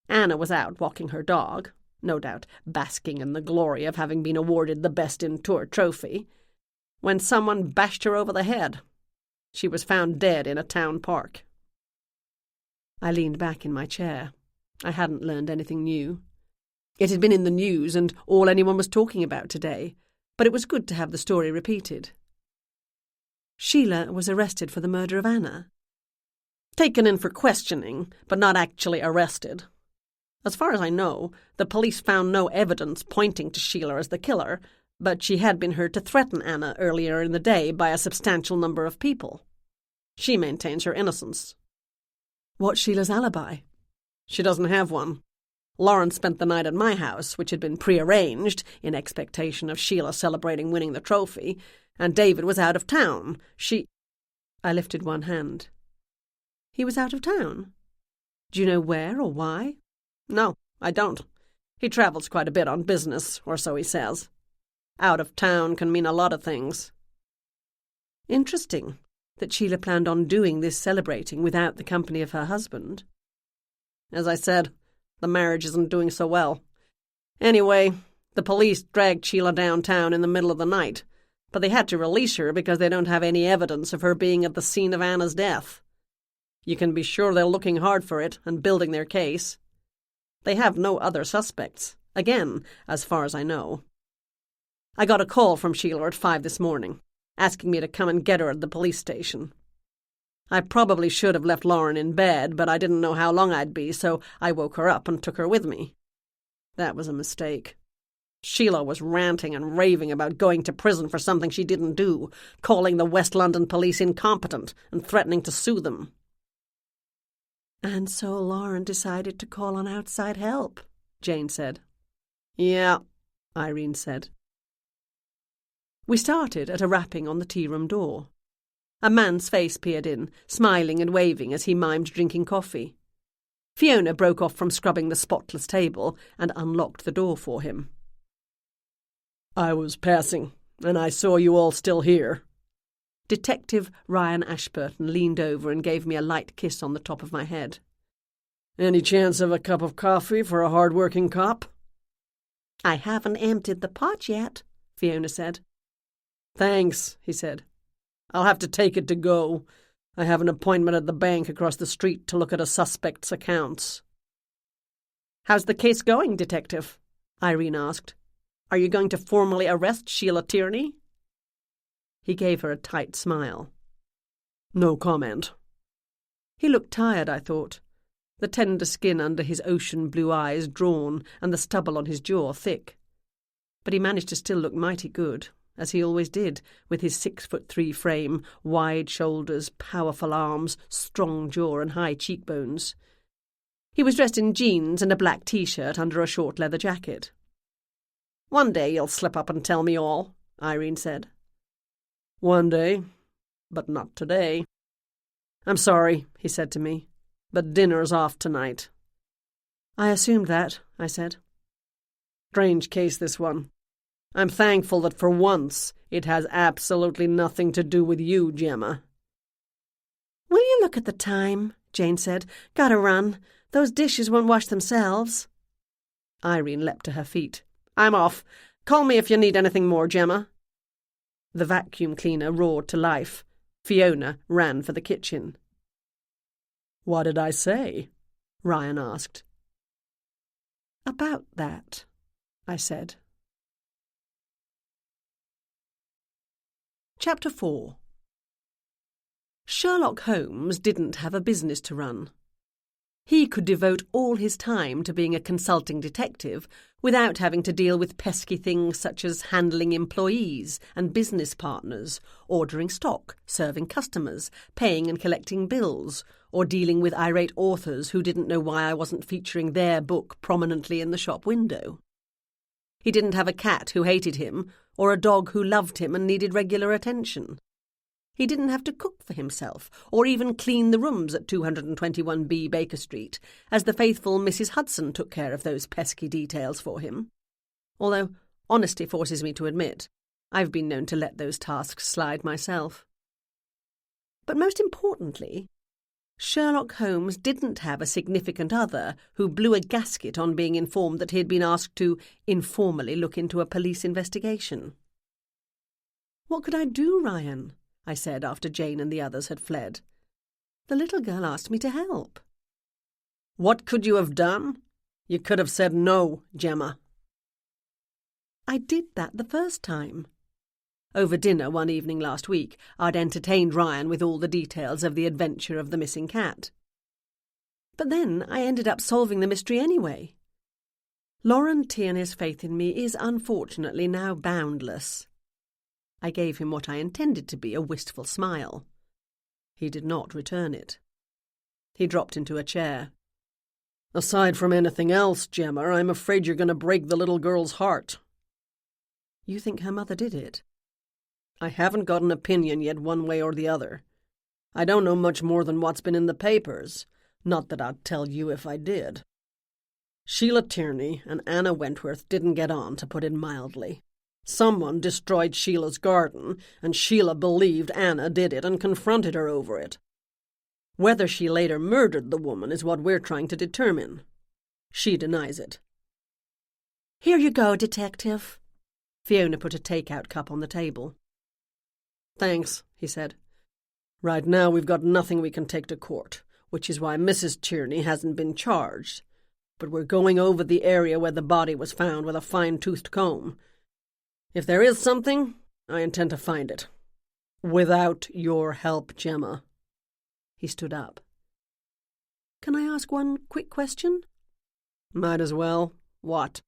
Anna was out walking her dog, no doubt basking in the glory of having been awarded the Best in Tour trophy, when someone bashed her over the head. She was found dead in a town park. I leaned back in my chair. I hadn't learned anything new. It had been in the news and all anyone was talking about today, but it was good to have the story repeated. Sheila was arrested for the murder of Anna. Taken in for questioning, but not actually arrested. As far as I know, the police found no evidence pointing to Sheila as the killer, but she had been heard to threaten Anna earlier in the day by a substantial number of people. She maintains her innocence. What's Sheila's alibi? She doesn't have one. Lauren spent the night at my house, which had been prearranged in expectation of Sheila celebrating winning the trophy, and David was out of town. I lifted one hand. He was out of town? Do you know where or why? No, I don't. He travels quite a bit on business, or so he says. Out of town can mean a lot of things. Interesting that Sheila planned on doing this celebrating without the company of her husband. As I said, the marriage isn't doing so well. Anyway, the police dragged Sheila downtown in the middle of the night, but they had to release her because they don't have any evidence of her being at the scene of Anna's death. You can be sure they're looking hard for it and building their case. They have no other suspects, again, as far as I know. I got a call from Sheila at 5 this morning, asking me to come and get her at the police station. I probably should have left Lauren in bed, but I didn't know how long I'd be, so I woke her up and took her with me. That was a mistake. Sheila was ranting and raving about going to prison for something she didn't do, calling the West London police incompetent and threatening to sue them. And so Lauren decided to call on outside help, Jane said. Yeah, Irene said. We started at a rapping on the tea-room door. A man's face peered in, smiling and waving as he mimed drinking coffee. Fiona broke off from scrubbing the spotless table and unlocked the door for him. I was passing, and I saw you all still here. Detective Ryan Ashburton leaned over and gave me a light kiss on the top of my head. Any chance of a cup of coffee for a hard-working cop? I haven't emptied the pot yet, Fiona said. Thanks, he said. I'll have to take it to go. I have an appointment at the bank across the street to look at a suspect's accounts. How's the case going, Detective? Irene asked. Are you going to formally arrest Sheila Tierney? He gave her a tight smile. No comment. He looked tired, I thought, the tender skin under his ocean blue eyes drawn and the stubble on his jaw thick. But he managed to still look mighty good, as he always did, with his 6'3" frame, wide shoulders, powerful arms, strong jaw and high cheekbones. He was dressed in jeans and a black T-shirt under a short leather jacket. One day you'll slip up and tell me all, Irene said. One day, but not today. I'm sorry, he said to me, but dinner's off tonight. I assumed that, I said. Strange case, this one. I'm thankful that for once it has absolutely nothing to do with you, Gemma. Will you look at the time? Jane said. Gotta run. Those dishes won't wash themselves. Irene leapt to her feet. I'm off. Call me if you need anything more, Gemma. The vacuum cleaner roared to life. Fiona ran for the kitchen. What did I say? Ryan asked. About that, I said. Chapter 4. Sherlock Holmes didn't have a business to run. He could devote all his time to being a consulting detective without having to deal with pesky things such as handling employees and business partners, ordering stock, serving customers, paying and collecting bills, or dealing with irate authors who didn't know why I wasn't featuring their book prominently in the shop window. He didn't have a cat who hated him, or a dog who loved him and needed regular attention. He didn't have to cook for himself, or even clean the rooms at 221B Baker Street, as the faithful Mrs. Hudson took care of those pesky details for him. Although honesty forces me to admit, I've been known to let those tasks slide myself. But most importantly, Sherlock Holmes didn't have a significant other who blew a gasket on being informed that he had been asked to informally look into a police investigation. "What could I do, Ryan?" I said after Jane and the others had fled. "The little girl asked me to help." "What could you have done? You could have said no, Gemma." "I did that the first time." Over dinner one evening last week, I'd entertained Ryan with all the details of the adventure of the missing cat. But then I ended up solving the mystery anyway. Lauren Tierney's faith in me is unfortunately now boundless. I gave him what I intended to be a wistful smile. He did not return it. He dropped into a chair. "Aside from anything else, Gemma, I'm afraid you're going to break the little girl's heart." "You think her mother did it?" "I haven't got an opinion yet one way or the other. I don't know much more than what's been in the papers, not that I'd tell you if I did. Sheila Tierney and Anna Wentworth didn't get on, to put it mildly. Someone destroyed Sheila's garden, and Sheila believed Anna did it and confronted her over it. Whether she later murdered the woman is what we're trying to determine. She denies it." "Here you go, Detective." Fiona put a take-out cup on the table. "Thanks," he said. "Right now we've got nothing we can take to court, which is why Mrs. Tierney hasn't been charged. But we're going over the area where the body was found with a fine-toothed comb. If there is something, I intend to find it. Without your help, Gemma." He stood up. "Can I ask one quick question?" "Might as well. What?"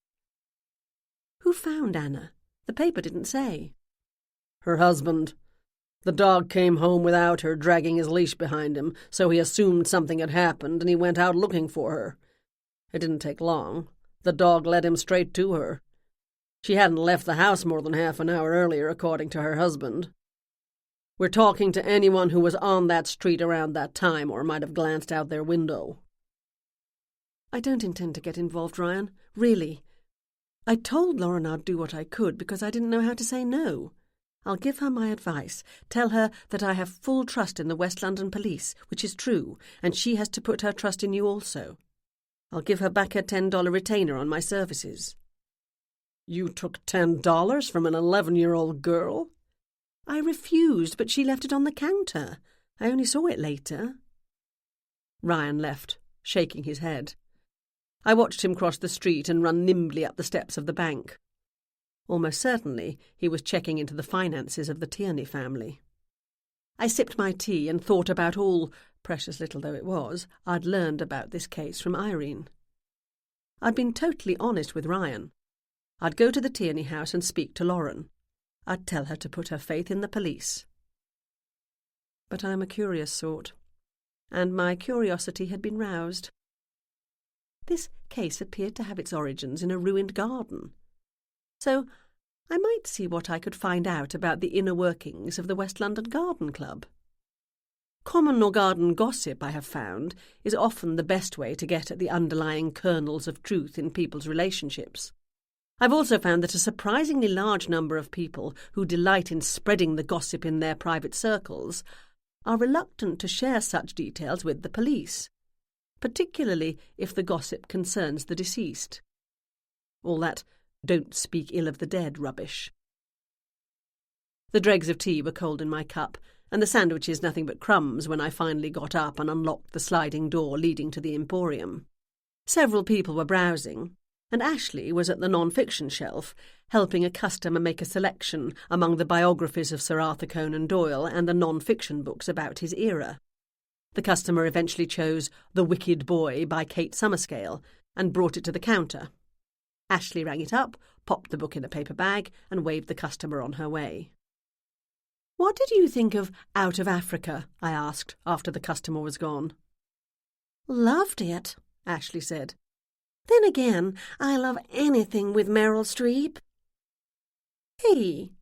"Who found Anna? The paper didn't say." "Her husband. The dog came home without her, dragging his leash behind him, so he assumed something had happened, and he went out looking for her. It didn't take long. The dog led him straight to her. She hadn't left the house more than half an hour earlier, according to her husband. We're talking to anyone who was on that street around that time or might have glanced out their window." "I don't intend to get involved, Ryan. Really. I told Lauren I'd do what I could because I didn't know how to say no. I'll give her my advice. Tell her that I have full trust in the West London police, which is true, and she has to put her trust in you also. I'll give her back her $10 retainer on my services." "You took $10 from an 11-year-old girl?" "I refused, but she left it on the counter. I only saw it later." Ryan left, shaking his head. I watched him cross the street and run nimbly up the steps of the bank. Almost certainly he was checking into the finances of the Tierney family. I sipped my tea and thought about all, precious little though it was, I'd learned about this case from Irene. I'd been totally honest with Ryan. I'd go to the Tierney house and speak to Lauren. I'd tell her to put her faith in the police. But I'm a curious sort, and my curiosity had been roused. This case appeared to have its origins in a ruined garden. So I might see what I could find out about the inner workings of the West London Garden Club. Common or garden gossip, I have found, is often the best way to get at the underlying kernels of truth in people's relationships. I've also found that a surprisingly large number of people who delight in spreading the gossip in their private circles are reluctant to share such details with the police, particularly if the gossip concerns the deceased. All that "don't speak ill of the dead" rubbish. The dregs of tea were cold in my cup, and the sandwiches nothing but crumbs when I finally got up and unlocked the sliding door leading to the Emporium. Several people were browsing, and Ashley was at the non-fiction shelf, helping a customer make a selection among the biographies of Sir Arthur Conan Doyle and the non-fiction books about his era. The customer eventually chose The Wicked Boy by Kate Summerscale and brought it to the counter. Ashley rang it up, popped the book in a paper bag, and waved the customer on her way. "What did you think of Out of Africa?" I asked after the customer was gone. "Loved it," Ashley said. "Then again, I love anything with Meryl Streep." "Hey,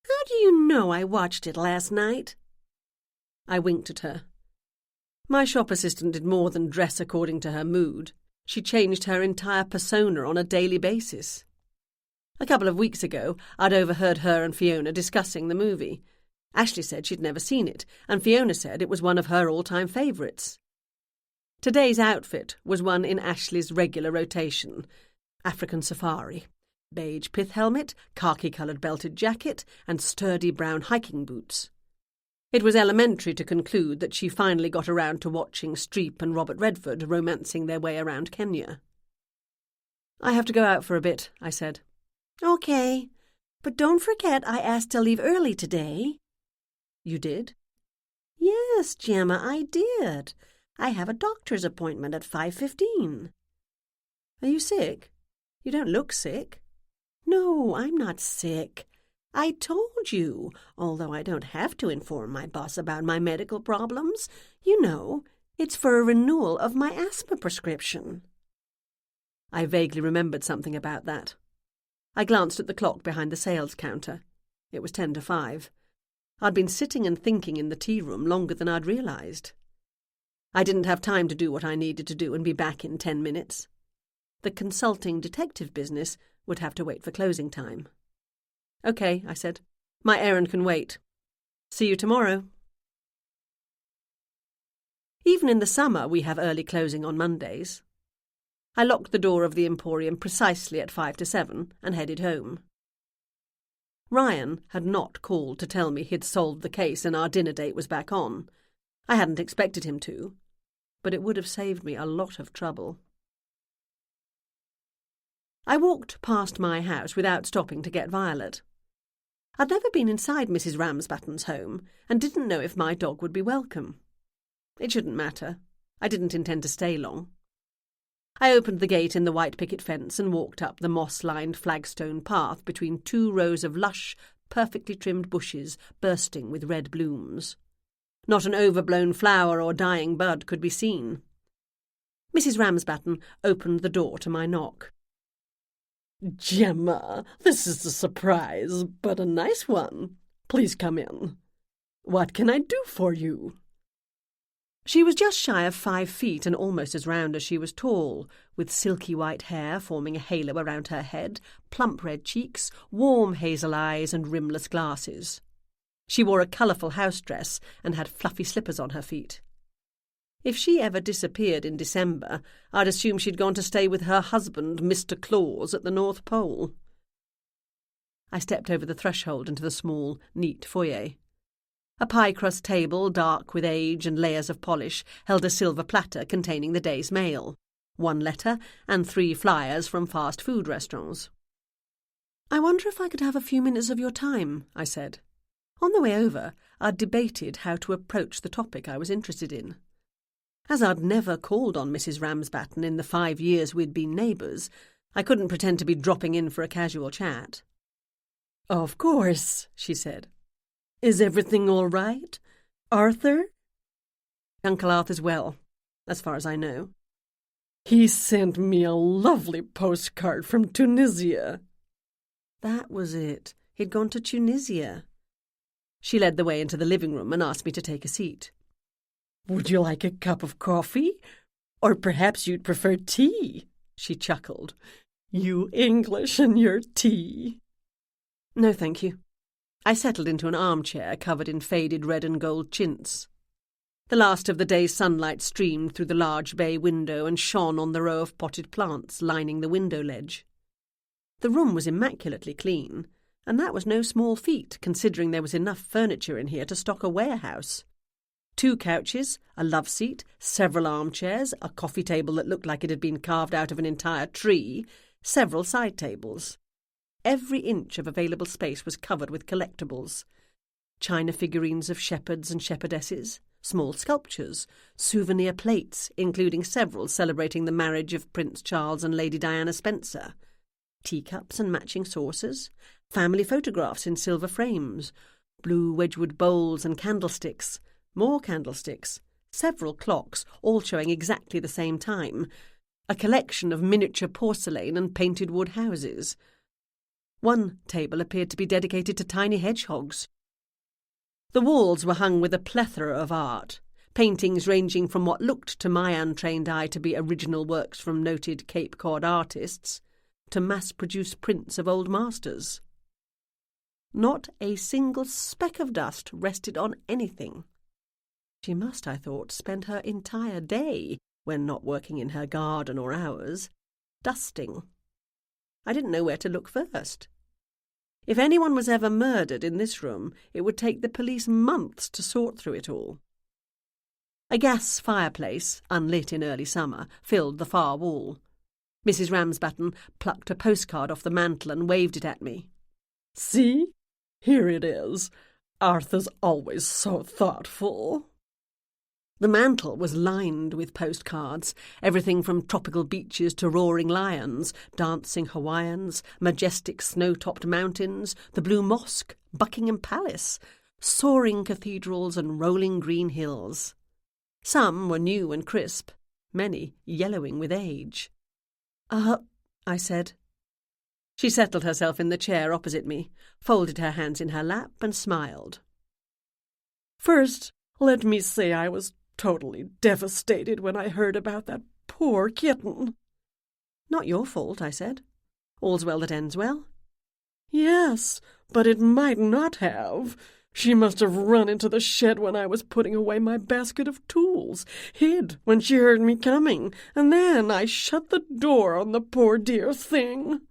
how do you know I watched it last night?" I winked at her. My shop assistant did more than dress according to her mood. She changed her entire persona on a daily basis. A couple of weeks ago, I'd overheard her and Fiona discussing the movie. Ashley said she'd never seen it, and Fiona said it was one of her all-time favourites. Today's outfit was one in Ashley's regular rotation: African safari, beige pith helmet, khaki-coloured belted jacket, and sturdy brown hiking boots. It was elementary to conclude that she finally got around to watching Streep and Robert Redford romancing their way around Kenya. "I have to go out for a bit," I said. "Okay, but don't forget I asked to leave early today." "You did?" "Yes, Gemma, I did. I have a doctor's appointment at 5:15. "Are you sick? You don't look sick." "No, I'm not sick. I told you, although I don't have to inform my boss about my medical problems. You know, it's for a renewal of my asthma prescription." I vaguely remembered something about that. I glanced at the clock behind the sales counter. It was 10 to 5. I'd been sitting and thinking in the tea room longer than I'd realised. I didn't have time to do what I needed to do and be back in 10 minutes. The consulting detective business would have to wait for closing time. "Okay," I said. "My errand can wait. See you tomorrow." Even in the summer we have early closing on Mondays. I locked the door of the Emporium precisely at 5 to 7 and headed home. Ryan had not called to tell me he'd solved the case and our dinner date was back on. I hadn't expected him to, but it would have saved me a lot of trouble. I walked past my house without stopping to get Violet. I'd never been inside Mrs. Ramsbatten's home and didn't know if my dog would be welcome. It shouldn't matter. I didn't intend to stay long. I opened the gate in the white picket fence and walked up the moss-lined flagstone path between 2 rows of lush, perfectly trimmed bushes bursting with red blooms. Not an overblown flower or dying bud could be seen. Mrs. Ramsbatten opened the door to my knock. "Gemma, this is a surprise, but a nice one. Please come in. What can I do for you?" She was just shy of 5 feet and almost as round as she was tall, with silky white hair forming a halo around her head, plump red cheeks, warm hazel eyes and rimless glasses. She wore a colourful house dress and had fluffy slippers on her feet. If she ever disappeared in December, I'd assume she'd gone to stay with her husband, Mr. Claus, at the North Pole. I stepped over the threshold into the small, neat foyer. A pie-crust table, dark with age and layers of polish, held a silver platter containing the day's mail, 1 letter and 3 flyers from fast food restaurants. "I wonder if I could have a few minutes of your time," I said. On the way over, I'd debated how to approach the topic I was interested in. As I'd never called on Mrs. Ramsbatten in the 5 years we'd been neighbours, I couldn't pretend to be dropping in for a casual chat. "Of course," she said. "Is everything all right? Arthur?" "Uncle Arthur's well, as far as I know." "He sent me a lovely postcard from Tunisia." That was it. He'd gone to Tunisia. She led the way into the living room and asked me to take a seat. "Would you like a cup of coffee? Or perhaps you'd prefer tea?" she chuckled. "You English and your tea." "No, thank you." I settled into an armchair covered in faded red and gold chintz. The last of the day's sunlight streamed through the large bay window and shone on the row of potted plants lining the window ledge. The room was immaculately clean, and that was no small feat, considering there was enough furniture in here to stock a warehouse. 2 couches, a love seat, several armchairs, a coffee table that looked like it had been carved out of an entire tree, several side tables. Every inch of available space was covered with collectibles. China figurines of shepherds and shepherdesses, small sculptures, souvenir plates, including several celebrating the marriage of Prince Charles and Lady Diana Spencer, teacups and matching saucers, family photographs in silver frames, blue Wedgwood bowls and candlesticks, more candlesticks, several clocks, all showing exactly the same time, a collection of miniature porcelain and painted wood houses. One table appeared to be dedicated to tiny hedgehogs. The walls were hung with a plethora of art, paintings ranging from what looked to my untrained eye to be original works from noted Cape Cod artists, to mass-produced prints of old masters. Not a single speck of dust rested on anything. She must, I thought, spend her entire day, when not working in her garden or ours, dusting. I didn't know where to look first. If anyone was ever murdered in this room, it would take the police months to sort through it all. A gas fireplace, unlit in early summer, filled the far wall. Mrs. Ramsbutton plucked a postcard off the mantel and waved it at me. "See? Here it is. Arthur's always so thoughtful." The mantel was lined with postcards, everything from tropical beaches to roaring lions, dancing Hawaiians, majestic snow-topped mountains, the Blue Mosque, Buckingham Palace, soaring cathedrals and rolling green hills. Some were new and crisp, many yellowing with age. I said. She settled herself in the chair opposite me, folded her hands in her lap and smiled. "First, let me say I was totally devastated when I heard about that poor kitten." "Not your fault," I said. "All's well that ends well." "Yes, but it might not have. She must have run into the shed when I was putting away my basket of tools, hid when she heard me coming, and then I shut the door on the poor dear thing."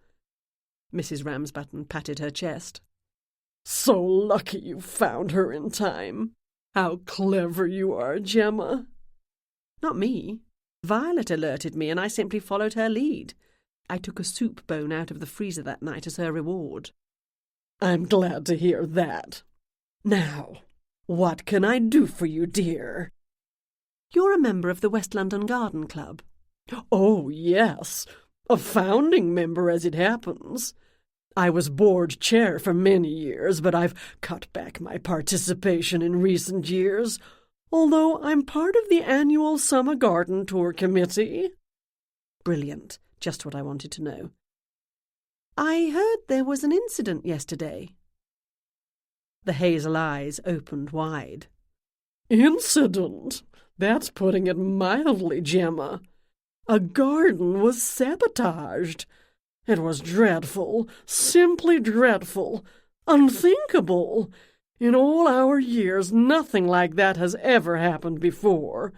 Mrs. Ramsbutton patted her chest. "So lucky you found her in time. How clever you are, Gemma." "Not me. Violet alerted me, and I simply followed her lead. I took a soup bone out of the freezer that night as her reward." "I'm glad to hear that. Now, what can I do for you, dear?" "You're a member of the West London Garden Club." "Oh, yes. A founding member, as it happens. I was board chair for many years, but I've cut back my participation in recent years, although I'm part of the annual summer garden tour committee." Brilliant. Just what I wanted to know. "I heard there was an incident yesterday." The hazel eyes opened wide. "Incident? That's putting it mildly, Gemma. A garden was sabotaged. It was dreadful, simply dreadful, unthinkable. In all our years, nothing like that has ever happened before.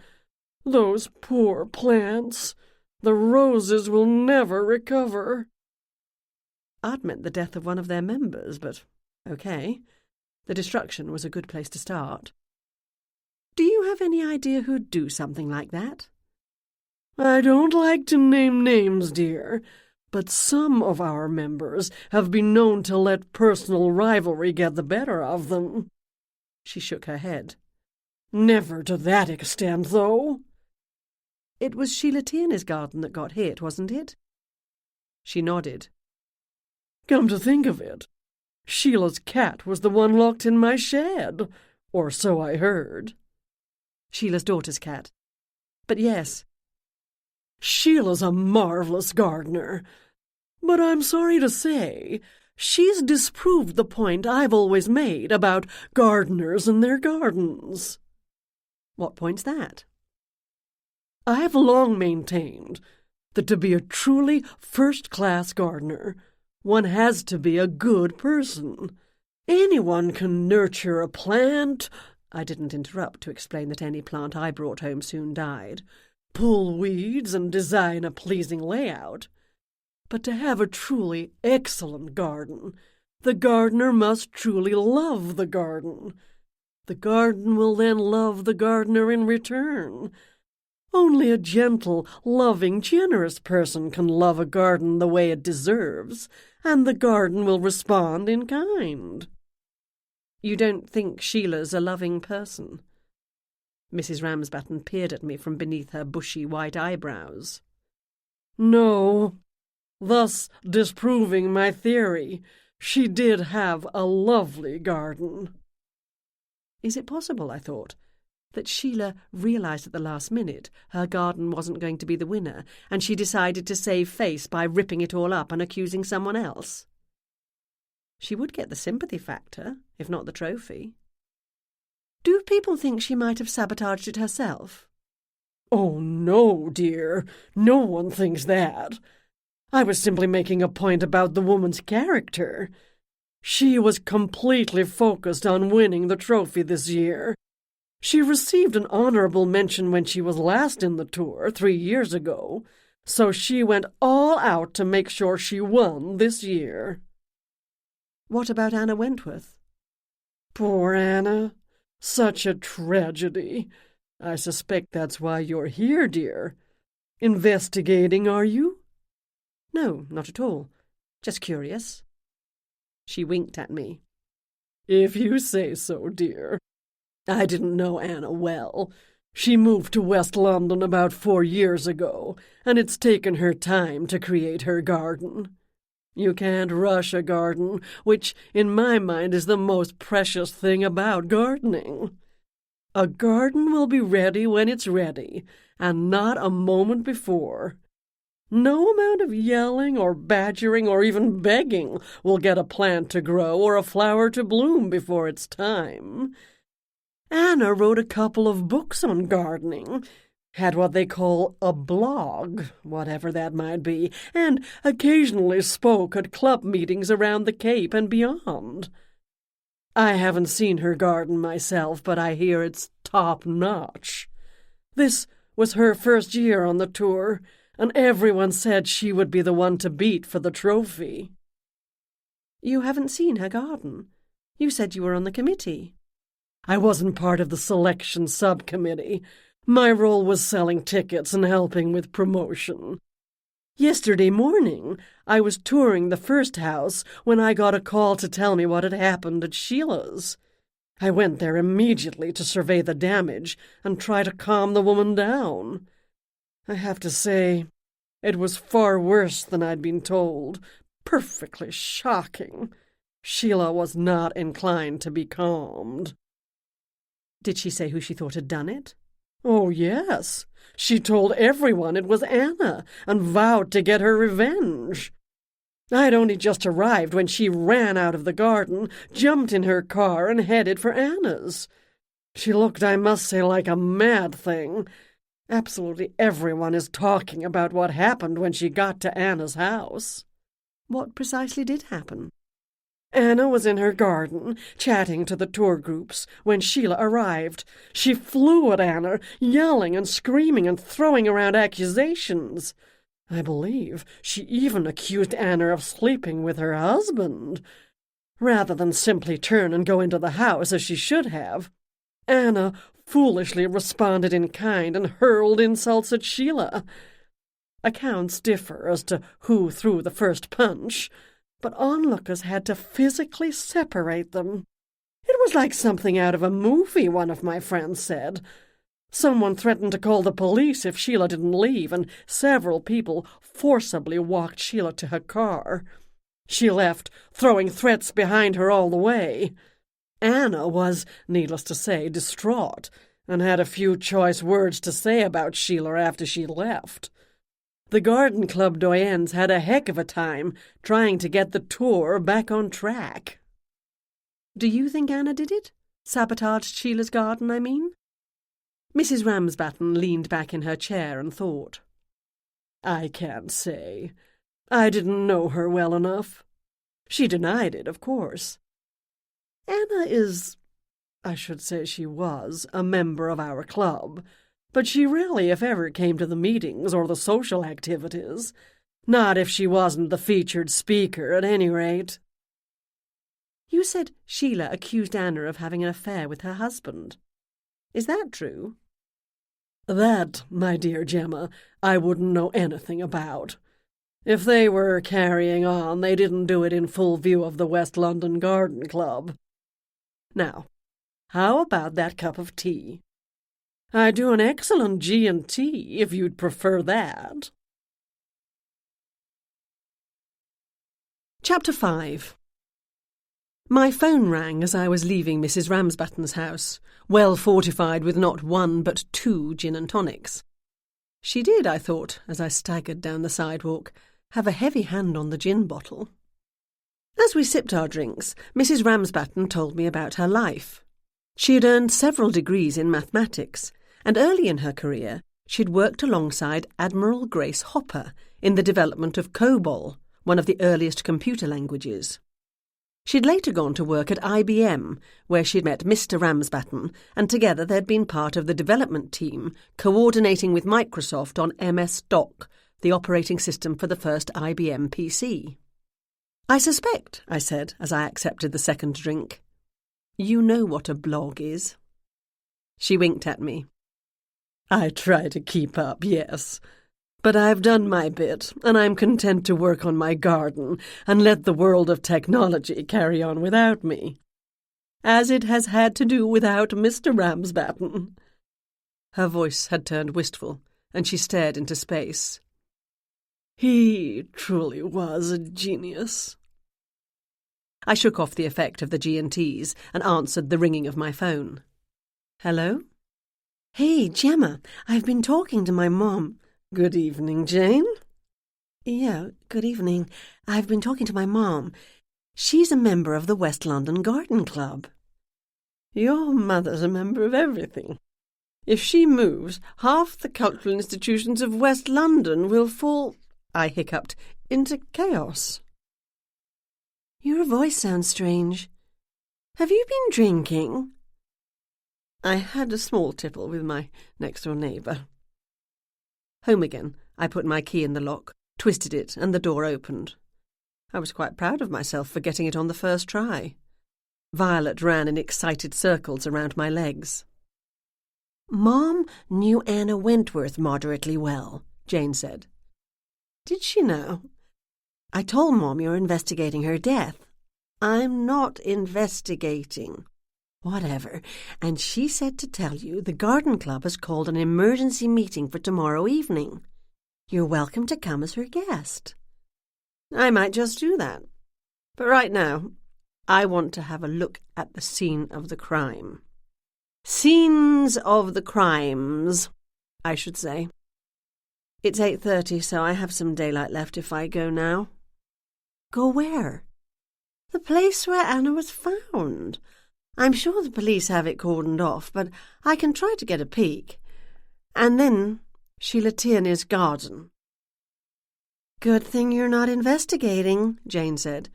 Those poor plants. The roses will never recover." I'd meant the death of one of their members, but okay. The destruction was a good place to start. "Do you have any idea who'd do something like that?" "I don't like to name names, dear, but some of our members have been known to let personal rivalry get the better of them." She shook her head. "Never to that extent, though." "It was Sheila Tierney's garden that got hit, wasn't it?" She nodded. "Come to think of it, Sheila's cat was the one locked in my shed, or so I heard." "Sheila's daughter's cat. But yes." "Sheila's a marvellous gardener, but I'm sorry to say she's disproved the point I've always made about gardeners and their gardens." "What point's that?" "I've long maintained that to be a truly first-class gardener, one has to be a good person. Anyone can nurture a plant—" I didn't interrupt to explain that any plant I brought home soon died. "Pull weeds and design a pleasing layout. But to have a truly excellent garden, the gardener must truly love the garden. The garden will then love the gardener in return. Only a gentle, loving, generous person can love a garden the way it deserves, and the garden will respond in kind." "You don't think Sheila's a loving person?" Mrs. Ramsbutton peered at me from beneath her bushy white eyebrows. "No. Thus disproving my theory. She did have a lovely garden." Is it possible, I thought, that Sheila realised at the last minute her garden wasn't going to be the winner, and she decided to save face by ripping it all up and accusing someone else? She would get the sympathy factor, if not the trophy. "Do people think she might have sabotaged it herself?" "Oh, no, dear. No one thinks that. I was simply making a point about the woman's character. She was completely focused on winning the trophy this year. She received an honorable mention when she was last in the tour 3 years ago, so she went all out to make sure she won this year. What about Anna Wentworth? Poor Anna. Such a tragedy. I suspect that's why you're here, dear. Investigating, are you? No, not at all. Just curious. She winked at me. If you say so, dear. I didn't know Anna well. She moved to West London about 4 years ago, and it's taken her time to create her garden. You can't rush a garden, which, in my mind, is the most precious thing about gardening. A garden will be ready when it's ready, and not a moment before. No amount of yelling or badgering or even begging will get a plant to grow or a flower to bloom before it's time. Anna wrote a couple of books on gardening, had what they call a blog, whatever that might be, and occasionally spoke at club meetings around the Cape and beyond. I haven't seen her garden myself, but I hear it's top-notch. This was her first year on the tour, and everyone said she would be the one to beat for the trophy. You haven't seen her garden? You said you were on the committee. I wasn't part of the selection subcommittee. My role was selling tickets and helping with promotion. Yesterday morning, I was touring the first house when I got a call to tell me what had happened at Sheila's. I went there immediately to survey the damage and try to calm the woman down. I have to say, it was far worse than I'd been told. Perfectly shocking. Sheila was not inclined to be calmed. Did she say who she thought had done it? Oh, yes. She told everyone it was Anna and vowed to get her revenge. I'd only just arrived when she ran out of the garden, jumped in her car, and headed for Anna's. She looked, I must say, like a mad thing. Absolutely everyone is talking about what happened when she got to Anna's house. What precisely did happen? Anna was in her garden, chatting to the tour groups, when Sheila arrived. She flew at Anna, yelling and screaming and throwing around accusations. I believe she even accused Anna of sleeping with her husband. Rather than simply turn and go into the house as she should have, Anna foolishly responded in kind and hurled insults at Sheila. Accounts differ as to who threw the first punch, but onlookers had to physically separate them. It was like something out of a movie, one of my friends said. Someone threatened to call the police if Sheila didn't leave, and several people forcibly walked Sheila to her car. She left, throwing threats behind her all the way. Anna was, needless to say, distraught, and had a few choice words to say about Sheila after she left. The garden club doyens had a heck of a time trying to get the tour back on track. Do you think Anna did it? Sabotaged Sheila's garden, I mean? Mrs. Ramsbatten leaned back in her chair and thought. I can't say. I didn't know her well enough. She denied it, of course. Anna is, I should say she was, a member of our club, but she rarely, if ever, came to the meetings or the social activities. Not if she wasn't the featured speaker, at any rate. You said Sheila accused Anna of having an affair with her husband. Is that true? That, my dear Gemma, I wouldn't know anything about. If they were carrying on, they didn't do it in full view of the West London Garden Club. Now, how about that cup of tea? I do an excellent G&T, if you'd prefer that. Chapter 5. My phone rang as I was leaving Mrs. Ramsbatten's house, well fortified with not one but 2 gin and tonics. She did, I thought, as I staggered down the sidewalk, have a heavy hand on the gin bottle. As we sipped our drinks, Mrs. Ramsbatten told me about her life. She had earned several degrees in mathematics, and early in her career she'd worked alongside Admiral Grace Hopper in the development of COBOL, one of the earliest computer languages. She'd later gone to work at IBM, where she'd met Mr. Ramsbatten, and together they'd been part of the development team, coordinating with Microsoft on MS-DOS, the operating system for the first IBM PC. "I suspect," I said as I accepted the second drink, "you know what a blog is." She winked at me. "I try to keep up, yes. But I've done my bit, and I'm content to work on my garden and let the world of technology carry on without me. As it has had to do without Mr. Ramsbatten." Her voice had turned wistful, and she stared into space. "He truly was a genius." I shook off the effect of the G&Ts and answered the ringing of my phone. "Hello?" "Hey, Gemma, I've been talking to my mom." "Good evening, Jane." "Yeah, good evening. I've been talking to my mom. She's a member of the West London Garden Club." "Your mother's a member of everything. If she moves, half the cultural institutions of West London will fall," I hiccuped, "into chaos." "Your voice sounds strange. Have you been drinking?" "I had a small tipple with my next-door neighbour." Home again, I put my key in the lock, twisted it, and the door opened. I was quite proud of myself for getting it on the first try. Violet ran in excited circles around my legs. "Mom knew Anna Wentworth moderately well," Jane said. "Did she now?" "I told Mom you're investigating her death." "I'm not investigating." "Whatever. And she said to tell you the garden club has called an emergency meeting for tomorrow evening. You're welcome to come as her guest." "I might just do that. But right now, I want to have a look at the scene of the crime. Scenes of the crimes, I should say. It's 8:30, so I have some daylight left if I go now." "Go where?" "The place where Anna was found. I'm sure the police have it cordoned off, but I can try to get a peek. And then Sheila Tierney's garden." "Good thing you're not investigating," Jane said.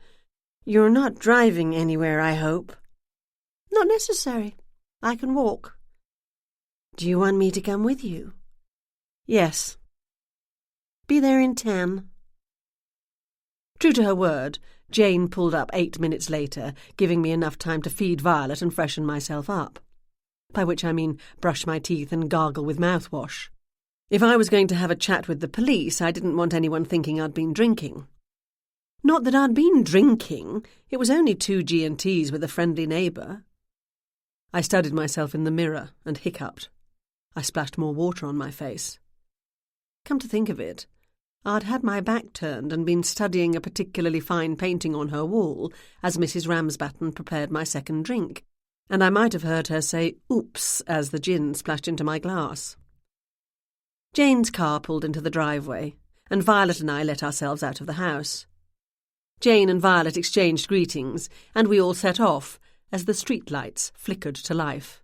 "You're not driving anywhere, I hope." "Not necessary. I can walk." "Do you want me to come with you?" "Yes." "Be there in 10. True to her word, Jane pulled up 8 minutes later, giving me enough time to feed Violet and freshen myself up. By which I mean brush my teeth and gargle with mouthwash. If I was going to have a chat with the police, I didn't want anyone thinking I'd been drinking. Not that I'd been drinking, it was only 2 G&Ts with a friendly neighbour. I studied myself in the mirror and hiccuped. I splashed more water on my face. Come to think of it, I'd had my back turned and been studying a particularly fine painting on her wall as Mrs. Ramsbatten prepared my second drink, and I might have heard her say "oops" as the gin splashed into my glass. Jane's car pulled into the driveway, and Violet and I let ourselves out of the house. Jane and Violet exchanged greetings, and we all set off as the streetlights flickered to life.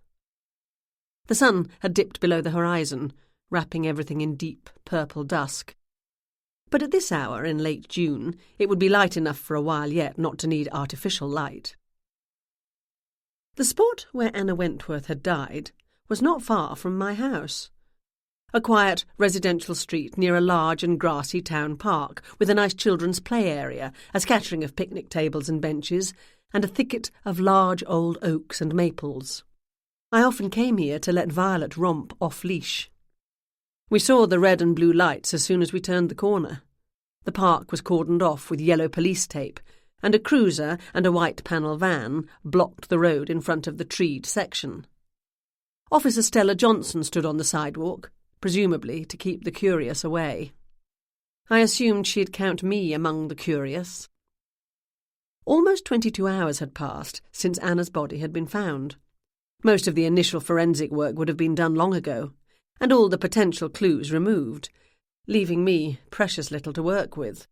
The sun had dipped below the horizon, wrapping everything in deep purple dusk. But at this hour in late June, it would be light enough for a while yet not to need artificial light. The spot where Anna Wentworth had died was not far from my house. A quiet residential street near a large and grassy town park with a nice children's play area, a scattering of picnic tables and benches, and a thicket of large old oaks and maples. I often came here to let Violet romp off-leash. We saw the red and blue lights as soon as we turned the corner. The park was cordoned off with yellow police tape, and a cruiser and a white panel van blocked the road in front of the treed section. Officer Stella Johnson stood on the sidewalk, presumably to keep the curious away. I assumed she'd count me among the curious. Almost 22 hours had passed since Anna's body had been found. Most of the initial forensic work would have been done long ago, and all the potential clues removed, leaving me precious little to work with.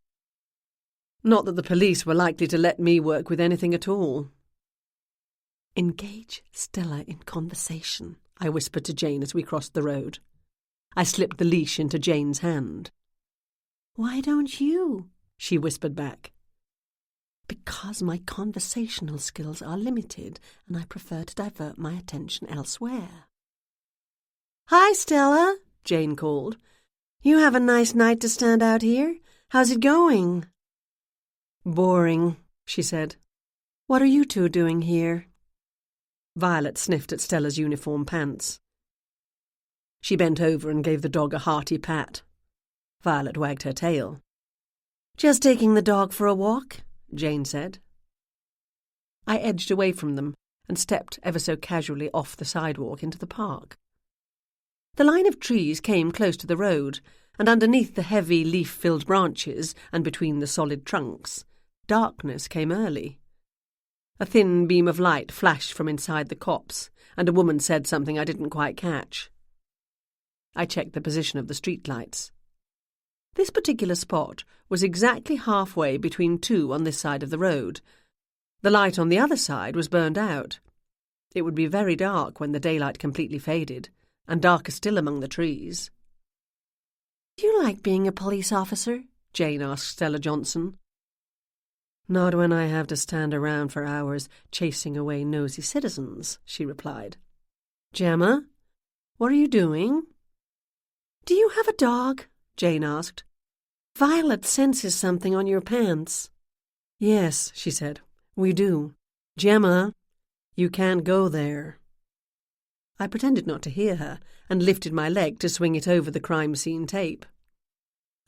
Not that the police were likely to let me work with anything at all. "Engage Stella in conversation," I whispered to Jane as we crossed the road. I slipped the leash into Jane's hand. "Why don't you?" she whispered back. Because my conversational skills are limited and I prefer to divert my attention elsewhere. "Hi, Stella," Jane called. "You have a nice night to stand out here. How's it going?" "Boring," she said. "What are you two doing here?" Violet sniffed at Stella's uniform pants. She bent over and gave the dog a hearty pat. Violet wagged her tail. "Just taking the dog for a walk," Jane said. I edged away from them and stepped ever so casually off the sidewalk into the park. The line of trees came close to the road, and underneath the heavy leaf-filled branches and between the solid trunks, darkness came early. A thin beam of light flashed from inside the copse, and a woman said something I didn't quite catch. I checked the position of the streetlights. This particular spot was exactly halfway between two on this side of the road. The light on the other side was burned out. It would be very dark when the daylight completely faded, and darker still among the trees. "Do you like being a police officer?" Jane asked Stella Johnson. "Not when I have to stand around for hours chasing away nosy citizens," she replied. "Gemma, what are you doing?" "Do you have a dog?" Jane asked. "Violet senses something on your pants." "Yes," she said, "we do. Gemma, you can't go there." I pretended not to hear her and lifted my leg to swing it over the crime scene tape.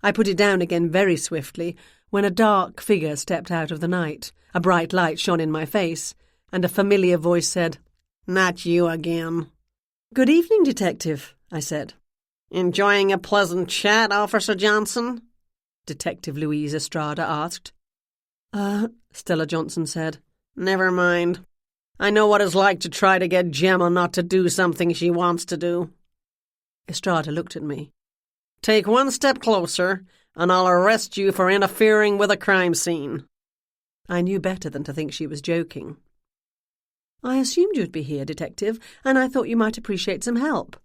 I put it down again very swiftly when a dark figure stepped out of the night. A bright light shone in my face, and a familiar voice said, "Not you again." "Good evening, Detective," I said. "Enjoying a pleasant chat, Officer Johnson?" Detective Louise Estrada asked. Stella Johnson said. "Never mind. I know what it's like to try to get Gemma not to do something she wants to do." Estrada looked at me. "Take one step closer, and I'll arrest you for interfering with a crime scene." I knew better than to think she was joking. "I assumed you'd be here, Detective, and I thought you might appreciate some help."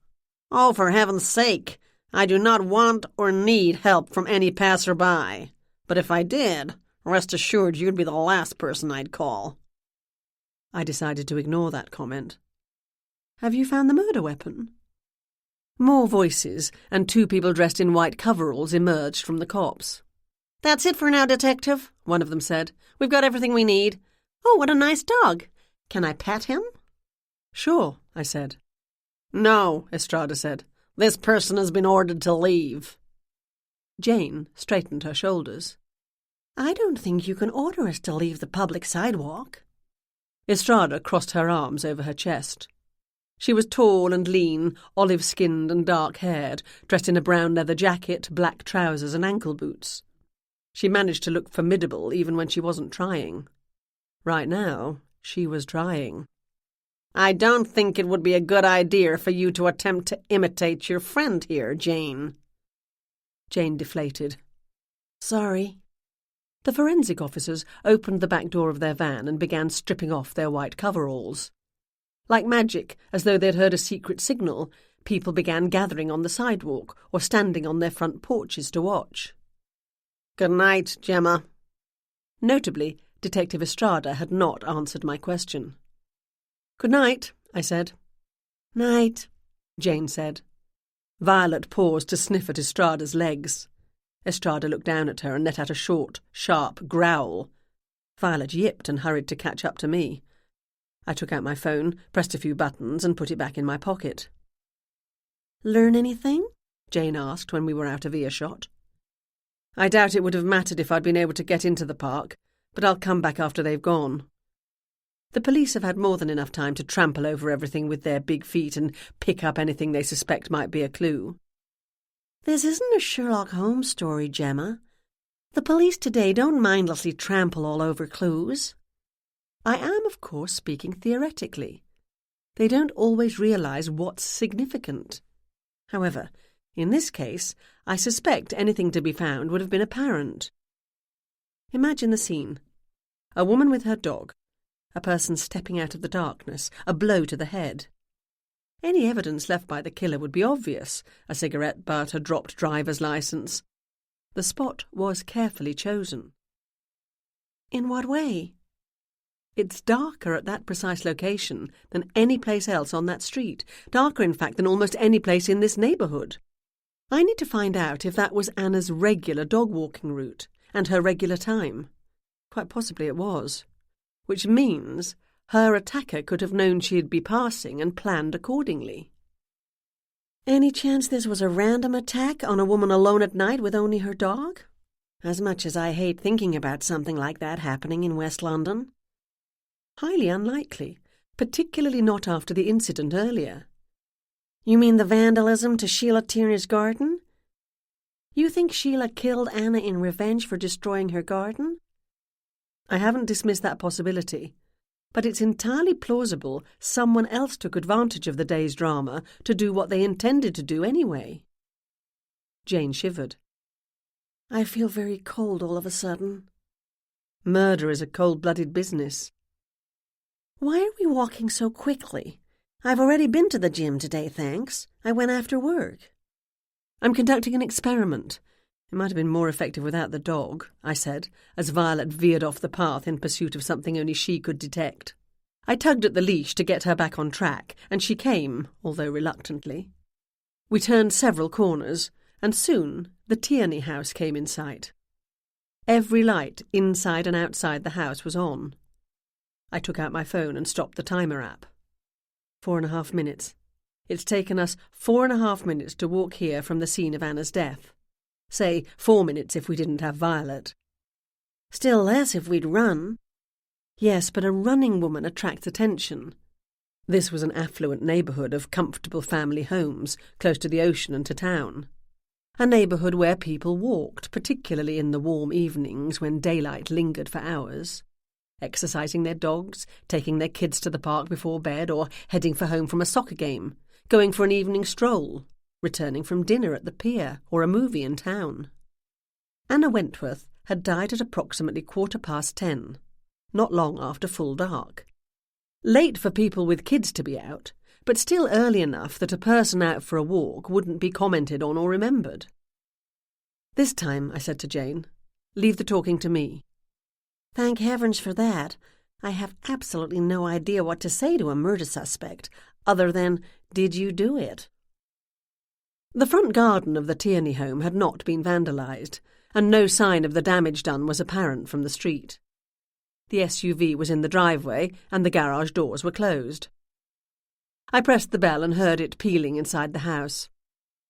"Oh, for heaven's sake, I do not want or need help from any passerby. But if I did, rest assured you'd be the last person I'd call." I decided to ignore that comment. "Have you found the murder weapon?" More voices, and two people dressed in white coveralls emerged from the copse. "That's it for now, Detective," one of them said. "We've got everything we need." "Oh, what a nice dog. Can I pet him?" "Sure," I said. "No," Estrada said. "This person has been ordered to leave." Jane straightened her shoulders. "I don't think you can order us to leave the public sidewalk." Estrada crossed her arms over her chest. She was tall and lean, olive-skinned and dark-haired, dressed in a brown leather jacket, black trousers and ankle boots. She managed to look formidable even when she wasn't trying. Right now, she was trying. "I don't think it would be a good idea for you to attempt to imitate your friend here, Jane." Jane deflated. "Sorry." The forensic officers opened the back door of their van and began stripping off their white coveralls. Like magic, as though they'd heard a secret signal, people began gathering on the sidewalk or standing on their front porches to watch. "Good night, Gemma." Notably, Detective Estrada had not answered my question. "Good night," I said. "Night," Jane said. Violet paused to sniff at Estrada's legs. Estrada looked down at her and let out a short, sharp growl. Violet yipped and hurried to catch up to me. I took out my phone, pressed a few buttons, and put it back in my pocket. "Learn anything?" Jane asked when we were out of earshot. "I doubt it would have mattered if I'd been able to get into the park, but I'll come back after they've gone. The police have had more than enough time to trample over everything with their big feet and pick up anything they suspect might be a clue." "This isn't a Sherlock Holmes story, Gemma. The police today don't mindlessly trample all over clues." I am, of course, speaking theoretically. They don't always realise what's significant. However, in this case, I suspect anything to be found would have been apparent. Imagine the scene. A woman with her dog, a person stepping out of the darkness, a blow to the head. Any evidence left by the killer would be obvious, a cigarette butt, a dropped driver's licence. The spot was carefully chosen. In what way? It's darker at that precise location than any place else on that street, darker, in fact, than almost any place in this neighbourhood. I need to find out if that was Anna's regular dog-walking route and her regular time. Quite possibly it was. Which means her attacker could have known she'd be passing and planned accordingly. Any chance this was a random attack on a woman alone at night with only her dog? As much as I hate thinking about something like that happening in West London. Highly unlikely, particularly not after the incident earlier. You mean the vandalism to Sheila Tierney's garden? You think Sheila killed Anna in revenge for destroying her garden? I haven't dismissed that possibility, but it's entirely plausible someone else took advantage of the day's drama to do what they intended to do anyway. Jane shivered. I feel very cold all of a sudden. Murder is a cold-blooded business. Why are we walking so quickly? I've already been to the gym today, thanks. I went after work. I'm conducting an experiment. It might have been more effective without the dog, I said, as Violet veered off the path in pursuit of something only she could detect. I tugged at the leash to get her back on track, and she came, although reluctantly. We turned several corners, and soon the Tierney house came in sight. Every light inside and outside the house was on. I took out my phone and stopped the timer app. 4.5 minutes. It's taken us 4.5 minutes to walk here from the scene of Anna's death. Say 4 minutes if we didn't have Violet. Still less if we'd run. Yes, but a running woman attracts attention. This was an affluent neighbourhood of comfortable family homes, close to the ocean and to town. A neighbourhood where people walked, particularly in the warm evenings when daylight lingered for hours. Exercising their dogs, taking their kids to the park before bed, or heading for home from a soccer game, going for an evening stroll, returning from dinner at the pier or a movie in town. Anna Wentworth had died at approximately 10:15, not long after full dark. Late for people with kids to be out, but still early enough that a person out for a walk wouldn't be commented on or remembered. This time, I said to Jane, leave the talking to me. Thank heavens for that. I have absolutely no idea what to say to a murder suspect, other than, did you do it? The front garden of the Tierney home had not been vandalised, and no sign of the damage done was apparent from the street. The SUV was in the driveway, and the garage doors were closed. I pressed the bell and heard it pealing inside the house.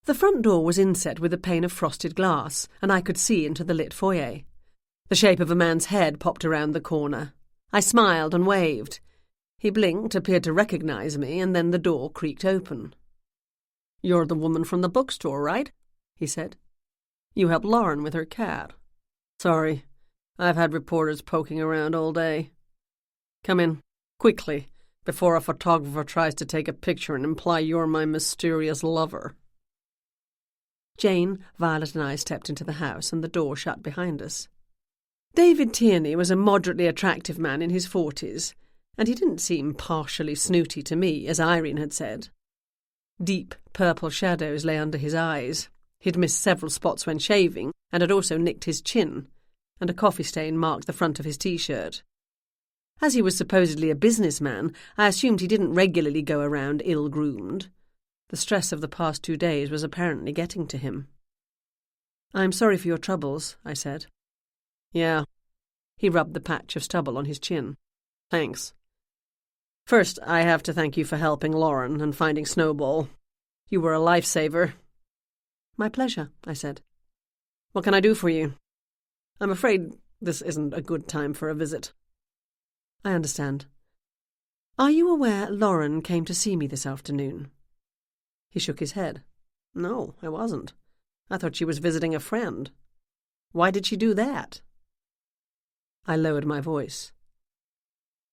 The front door was inset with a pane of frosted glass, and I could see into the lit foyer. The shape of a man's head popped around the corner. I smiled and waved. He blinked, appeared to recognise me, and then the door creaked open. "You're the woman from the bookstore, right?" he said. "You helped Lauren with her cat. Sorry, I've had reporters poking around all day. Come in, quickly, before a photographer tries to take a picture and imply you're my mysterious lover." Jane, Violet and I stepped into the house, and the door shut behind us. David Tierney was a moderately attractive man in his 40s, and he didn't seem partially snooty to me, as Irene had said. Deep purple shadows lay under his eyes. He'd missed several spots when shaving, and had also nicked his chin, and a coffee stain marked the front of his T-shirt. As he was supposedly a businessman, I assumed he didn't regularly go around ill-groomed. The stress of the past 2 days was apparently getting to him. "I'm sorry for your troubles," I said. "Yeah." He rubbed the patch of stubble on his chin. "Thanks. First, I have to thank you for helping Lauren and finding Snowball. You were a lifesaver." "My pleasure," I said. "What can I do for you? I'm afraid this isn't a good time for a visit." "I understand. Are you aware Lauren came to see me this afternoon?" He shook his head. "No, I wasn't. I thought she was visiting a friend. Why did she do that?" I lowered my voice.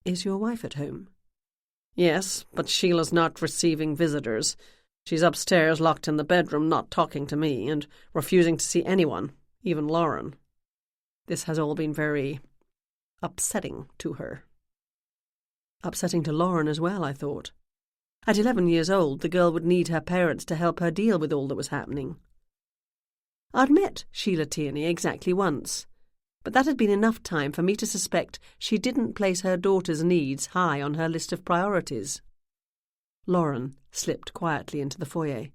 "Is your wife at home?" "Yes, but Sheila's not receiving visitors. She's upstairs locked in the bedroom, not talking to me, and refusing to see anyone, even Lauren. This has all been very upsetting to her." Upsetting to Lauren as well, I thought. At 11 years old, the girl would need her parents to help her deal with all that was happening. I'd met Sheila Tierney exactly once. but that had been enough time for me to suspect she didn't place her daughter's needs high on her list of priorities. Lauren slipped quietly into the foyer,